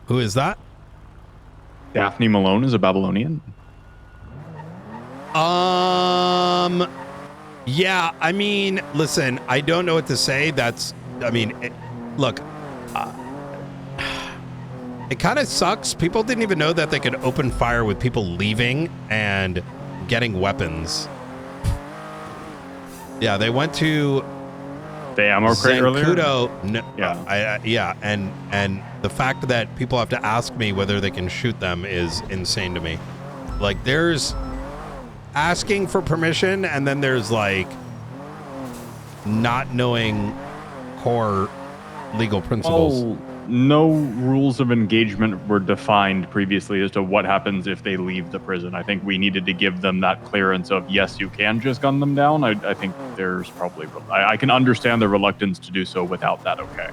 Who is that? Daphne Malone is a Babylonian. Yeah, I mean, listen, I don't know what to say. That's, I mean, look, it kind of sucks. People didn't even know that they could open fire with people leaving and getting weapons. Yeah, they went to the ammo crate earlier. No, yeah, and the fact that people have to ask me whether they can shoot them is insane to me. Like, there's asking for permission, and then there's like not knowing core legal principles. Well, no rules of engagement were defined previously as to what happens if they leave the prison. I think we needed to give them that clearance of, yes, you can just gun them down. I think there's probably, I can understand the reluctance to do so without that, okay.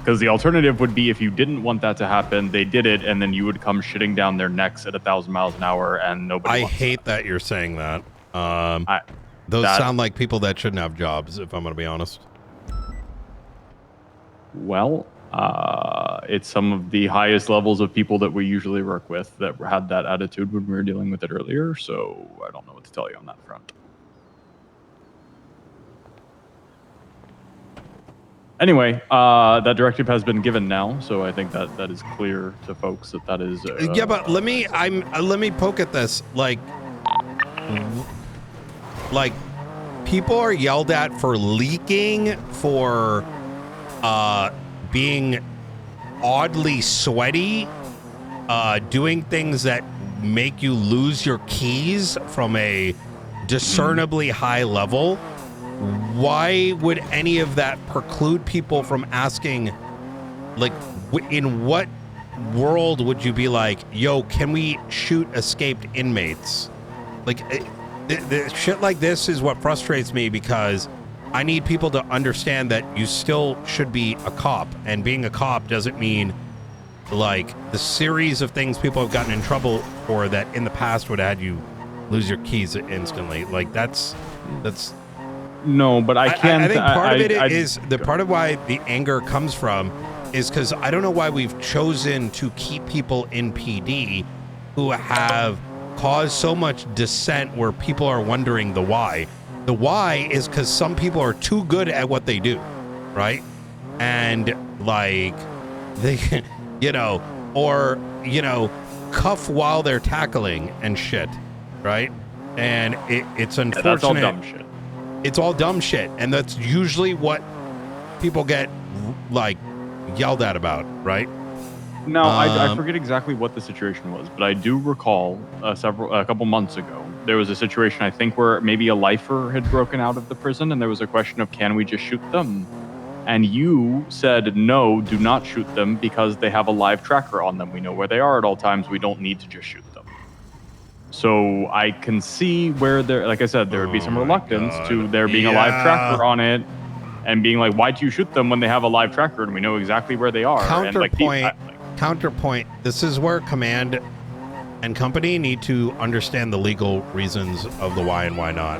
Because the alternative would be if you didn't want that to happen, they did it, and then you would come shitting down their necks at 1,000 miles an hour, and nobody I hate that you're saying that. Those sound like people that shouldn't have jobs, if I'm going to be honest. Well, it's some of the highest levels of people that we usually work with that had that attitude when we were dealing with it earlier, so I don't know what to tell you on that front. Anyway, that directive has been given now, so I think that is clear to folks that is. Yeah, but let me poke at this. Like people are yelled at for leaking, for being oddly sweaty, doing things that make you lose your keys from a discernibly high level. Why would any of that preclude people from asking, like, in what world would you be like, yo, can we shoot escaped inmates? Like, the shit like this is what frustrates me, because I need people to understand that you still should be a cop, and being a cop doesn't mean like the series of things people have gotten in trouble for that in the past would have had you lose your keys instantly. Like that's no, but I can't. I think part of it is the part of why the anger comes from is because I don't know why we've chosen to keep people in PD who have caused so much dissent where people are wondering the why. The why is because some people are too good at what they do, right? And like they, you know, or, you know, cuff while they're tackling and shit, right? And it's unfortunate. Yeah, that's all dumb shit. It's all dumb shit, and that's usually what people get like yelled at about, right? No, I forget exactly what the situation was, but I do recall a couple months ago, there was a situation, I think, where maybe a lifer had broken out of the prison, and there was a question of, can we just shoot them? And you said, no, do not shoot them because they have a live tracker on them. We know where they are at all times. We don't need to just shoot them. So I can see where there, like I said, there would be some reluctance to there being a live tracker on it, and being like, why do you shoot them when they have a live tracker and we know exactly where they are? Counterpoint. This is where command and company need to understand the legal reasons of the why and why not,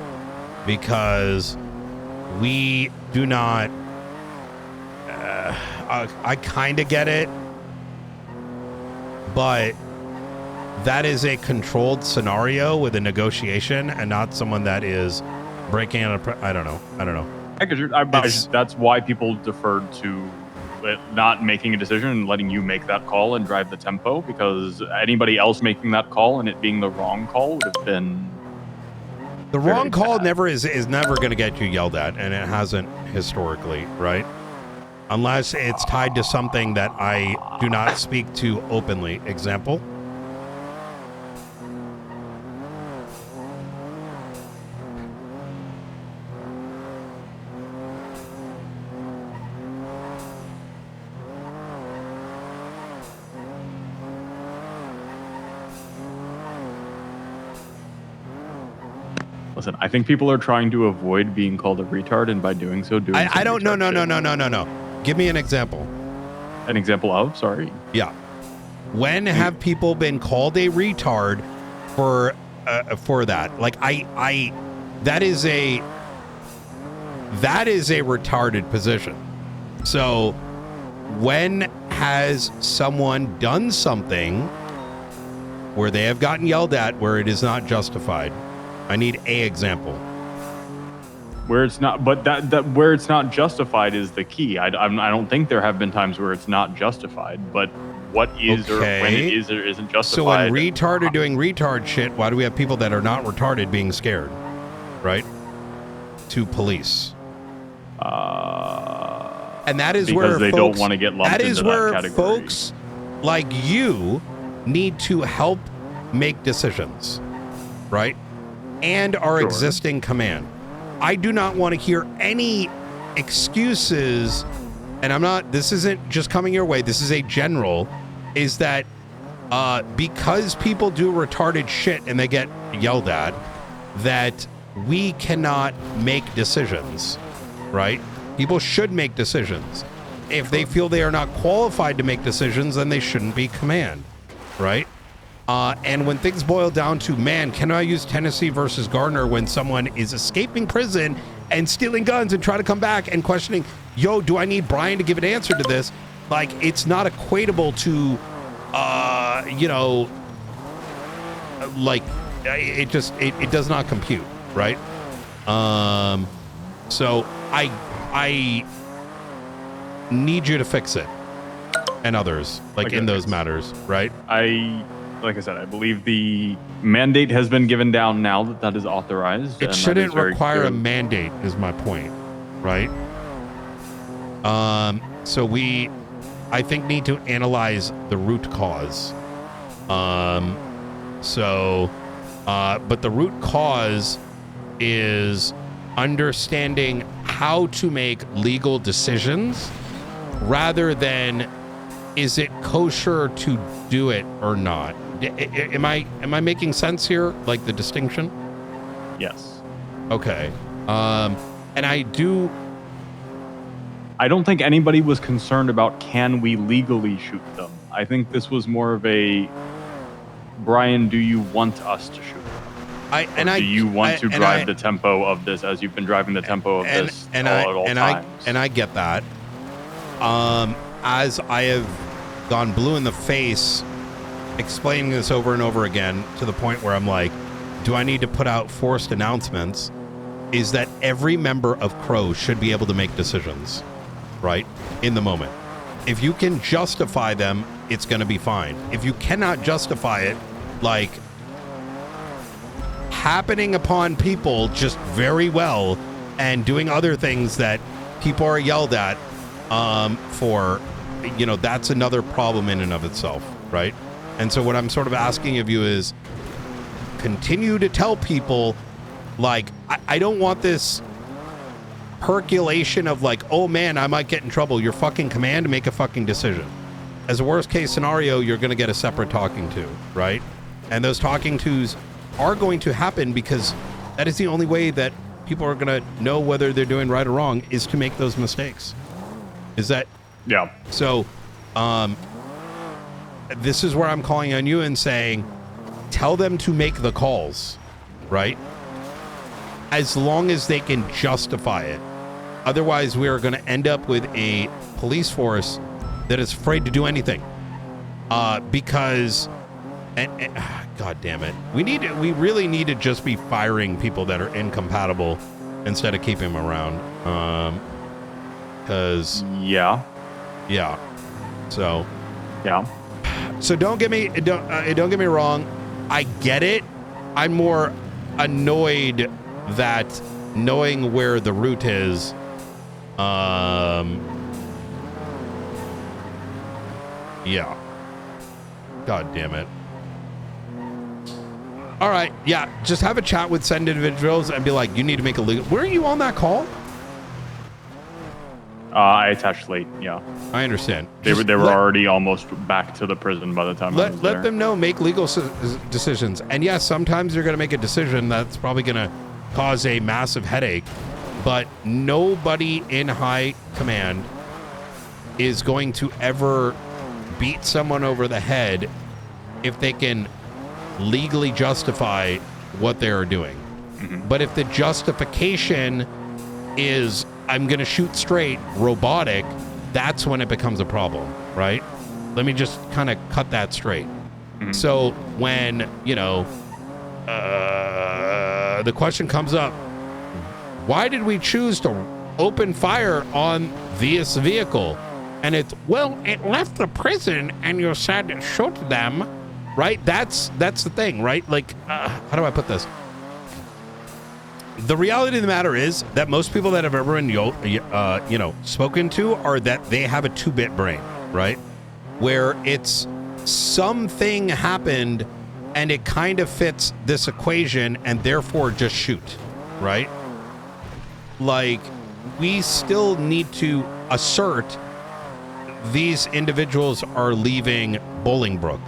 because we do not. I kind of get it, but that is a controlled scenario with a negotiation and not someone that is breaking out. I don't know. That's why people deferred to not making a decision and letting you make that call and drive the tempo, because anybody else making that call and it being the wrong call would have been The wrong call never is never going to get you yelled at, and it hasn't historically, right? Unless it's tied to something that I do not speak to openly. Example? Listen, I think people are trying to avoid being called a retard, and by doing so, I don't. No. Give me an example. An example of? Sorry. Yeah. When have people been called a retard for that? Like that is a retarded position. So when has someone done something where they have gotten yelled at where it is not justified? I need a example. Where it's not, but that where it's not justified is the key. I don't think there have been times where it's not justified, but what is or when it is or isn't justified. So when retard are doing retard shit, why do we have people that are not retarded being scared, right? To police. And that is where they folks, don't want to get lumped that is into where that category. Folks like you need to help make decisions, right? And our existing command. I do not want to hear any excuses, and I'm not, this isn't just coming your way, this is a general, is that because people do retarded shit and they get yelled at, that we cannot make decisions, right? People should make decisions. If they feel they are not qualified to make decisions, then they shouldn't be command, right? And when things boil down to, man, can I use Tennessee versus Gardner when someone is escaping prison and stealing guns and try to come back and questioning, yo, do I need Brian to give an answer to this? Like, it's not equatable to, like, it does not compute, right? So I need you to fix it, and others, like in those matters, right? Like I said, I believe the mandate has been given down now that is authorized. It shouldn't require a mandate, is my point, right? So we, I think, need to analyze the root cause. But the root cause is understanding how to make legal decisions rather than is it kosher to do it or not. Am I making sense here? Like the distinction? Yes. Okay. And I don't think anybody was concerned about can we legally shoot them. I think this was more of a, Brian, do you want us to shoot them? Do you want to drive the tempo of this as you've been driving the tempo of this at all times? I get that. As I have gone blue in the face explaining this over and over again to the point where I'm like, do I need to put out forced announcements? Is that every member of Crow should be able to make decisions, right? In the moment. If you can justify them, it's going to be fine. If you cannot justify it, like happening upon people just very well and doing other things that people are yelled at for, that's another problem in and of itself, right? And so what I'm sort of asking of you is continue to tell people, like, I don't want this percolation of like, oh man, I might get in trouble. Your fucking command to make a fucking decision. As a worst case scenario, you're going to get a separate talking to, right? And those talking tos are going to happen because that is the only way that people are going to know whether they're doing right or wrong, is to make those mistakes. Is that? Yeah. So, this is where I'm calling on you and saying, tell them to make the calls, right? As long as they can justify it. Otherwise, we are going to end up with a police force that is afraid to do anything. Because, God damn it, we really need to just be firing people that are incompatible instead of keeping them around. Because yeah. So yeah. So don't get me wrong. I get it. I'm more annoyed that knowing where the route is, yeah. God damn it. All right, yeah, just have a chat with said individuals and be like, you need to make a legal. Were you on that call? I attached late. Yeah, I understand. They were already almost back to the prison by the time I was there. Let them know. Make legal decisions. And yes, sometimes you're going to make a decision that's probably going to cause a massive headache. But nobody in high command is going to ever beat someone over the head if they can legally justify what they are doing. But if the justification is I'm going to shoot straight, robotic, that's when it becomes a problem, right? Let me just kind of cut that straight. So when, you know, the question comes up, why did we choose to open fire on this vehicle? And it's, well, it left the prison and you said shoot them, right? That's the thing, right? Like, how do I put this? The reality of the matter is that most people that have ever been, you know, spoken to are that they have a 2-bit brain, right? Where it's something happened and it kind of fits this equation and therefore just shoot, right? Like, we still need to assert these individuals are leaving Bolingbrook.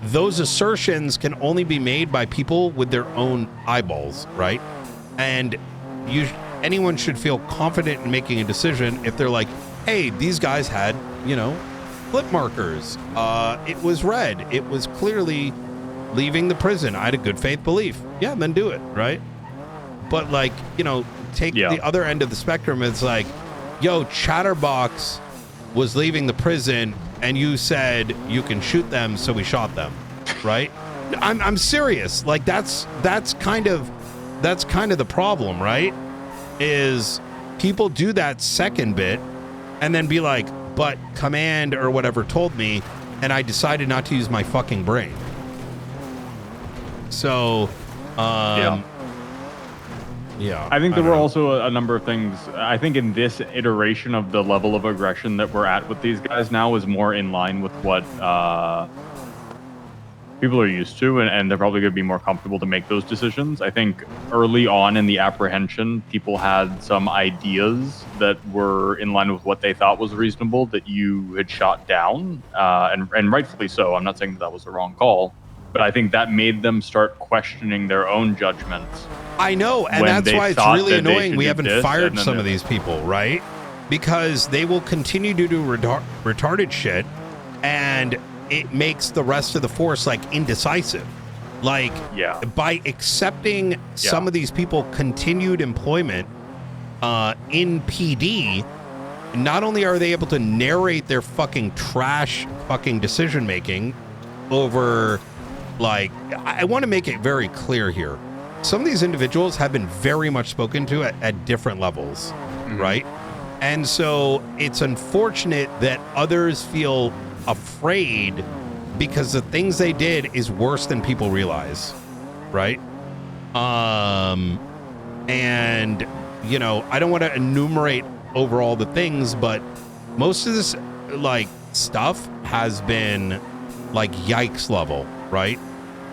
Those assertions can only be made by people with their own eyeballs, right? And anyone should feel confident in making a decision if they're like, hey, these guys had, you know, flip markers. It was red. It was clearly leaving the prison. I had a good faith belief. Yeah, then do it, right? But like, you know, take the other end of the spectrum. It's like, yo, Chatterbox was leaving the prison and you said you can shoot them, so we shot them, right? I'm serious. Like that's kind of the problem, right? Is people do that second bit and then be like, but command or whatever told me, and I decided not to use my fucking brain. So, yeah. I think there were also a number of things. I think in this iteration of the level of aggression that we're at with these guys now is more in line with what people are used to, and they're probably going to be more comfortable to make those decisions. I think early on in the apprehension, people had some ideas that were in line with what they thought was reasonable that you had shot down, and rightfully so. I'm not saying that was the wrong call, but I think that made them start questioning their own judgments. I know, and that's why it's really annoying we haven't fired some of these people, right? Because they will continue to do retarded shit, and it makes the rest of the force like indecisive. Like, by accepting some of these people continued employment in PD, not only are they able to narrate their fucking trash fucking decision making over, like, I want to make it very clear here. Some of these individuals have been very much spoken to at different levels, right? And so it's unfortunate that others feel afraid because the things they did is worse than people realize, right? And, you know, I don't want to enumerate over all the things, but most of this, like, stuff has been, like, yikes level, right?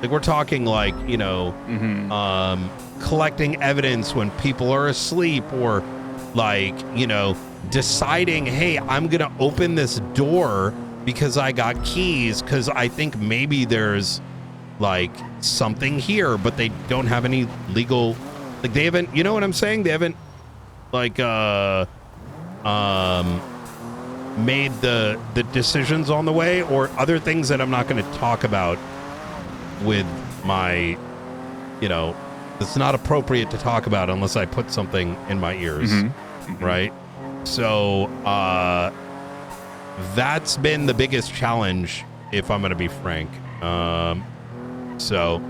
Like, we're talking, like, you know, collecting evidence when people are asleep, or, like, you know, deciding, hey, I'm going to open this door because I got keys because I think maybe there's, like, something here, but they don't have any legal, like, they haven't, you know what I'm saying? They haven't, like, made the decisions on the way, or other things that I'm not going to talk about with my, you know, it's not appropriate to talk about unless I put something in my ears, right? So that's been the biggest challenge, if I'm going to be frank. So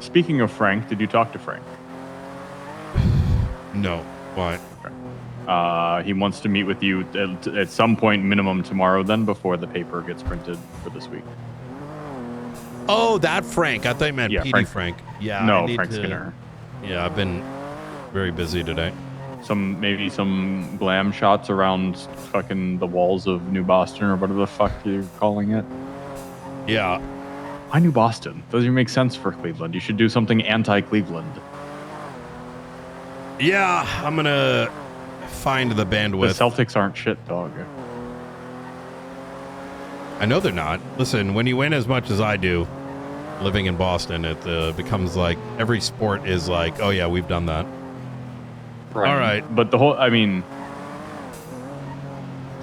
speaking of Frank, did you talk to Frank? No. Why? He wants to meet with you at some point, minimum tomorrow, then, before the paper gets printed for this week. Oh, that Frank. I thought you meant Yeah, PD Frank. Yeah. No, I need Frank to- Skinner. Yeah, I've been very busy today. Maybe some glam shots around fucking the walls of New Boston or whatever the fuck you're calling it. Yeah. Why New Boston? Doesn't even make sense for Cleveland. You should do something anti-Cleveland. Yeah, I'm gonna find the bandwidth. The Celtics aren't shit, dog. I know they're not. Listen, when you win as much as I do, living in Boston, it becomes like every sport is like, oh yeah, we've done that. Right. All right. But the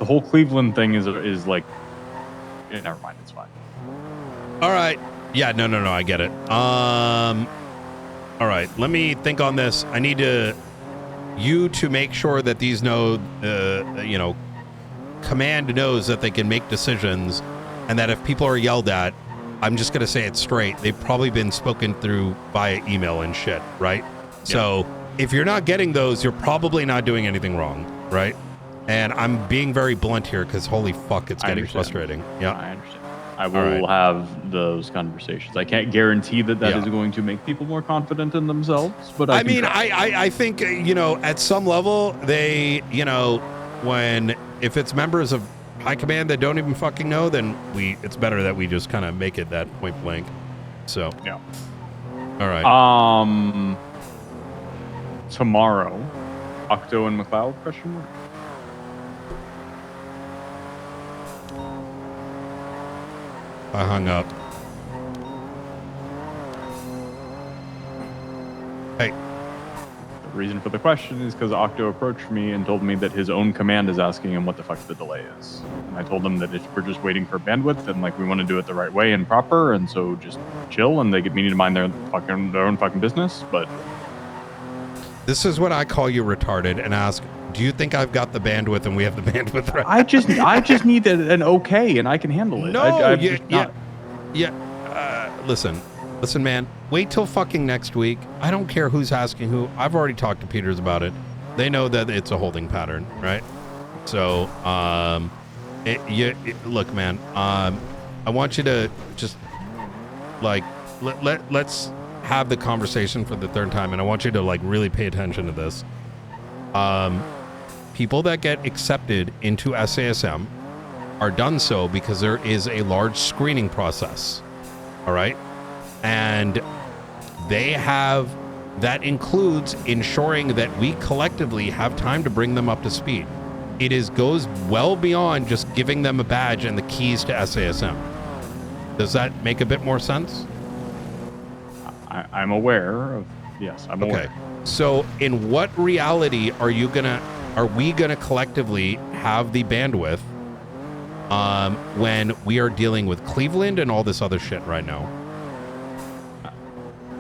whole Cleveland thing is like, yeah, never mind, it's fine. All right. Yeah, no, I get it. All right, let me think on this. I need you to make sure that these command knows that they can make decisions, and that if people are yelled at, I'm just gonna say it straight. They've probably been spoken through via email and shit, right? Yeah. So if you're not getting those, you're probably not doing anything wrong, right? And I'm being very blunt here because holy fuck, it's getting frustrating. Yeah, I understand. I will have those conversations. I can't guarantee that is going to make people more confident in themselves, but I mean, I think, at some level, they, if it's members of high command that don't even fucking know, then it's better that we just kind of make it that point blank. So, yeah. All right. Tomorrow, Octo and McLeod, question mark? I hung up. Hey. The reason for the question is because Octo approached me and told me that his own command is asking him what the fuck the delay is. And I told him that we're just waiting for bandwidth and we want to do it the right way and proper, and so just chill and they need to mind their own fucking business. But this is what I call you retarded and ask, do you think I've got the bandwidth and we have the bandwidth right? I just need an okay and I can handle it. No, listen, man. Wait till fucking next week. I don't care who's asking who. I've already talked to Peters about it. They know that it's a holding pattern, right? So, look, man. I want you to just let's have the conversation for the third time, and I want you to really pay attention to this. People that get accepted into SASM are done so because there is a large screening process. All right. And that includes ensuring that we collectively have time to bring them up to speed. It goes well beyond just giving them a badge and the keys to SASM. Does that make a bit more sense? I'm aware of, yes, I'm aware. Okay. So in what reality are we gonna collectively have the bandwidth when we are dealing with Cleveland and all this other shit right now?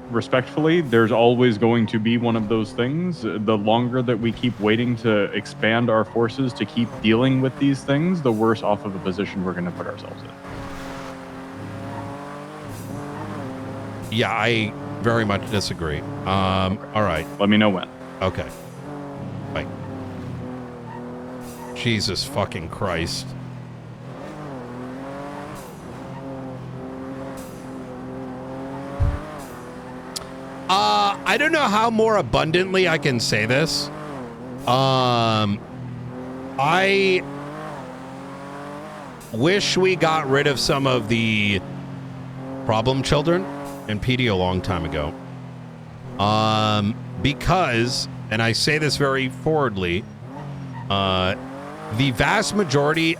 Respectfully, there's always going to be one of those things. The longer that we keep waiting to expand our forces to keep dealing with these things, the worse off of a position we're going to put ourselves in. Yeah, I very much disagree. All right. Let me know when. Okay. Bye. Jesus fucking Christ. I don't know how more abundantly I can say this. I wish we got rid of some of the problem children in PD a long time ago. Because, and I say this very forwardly, the vast majority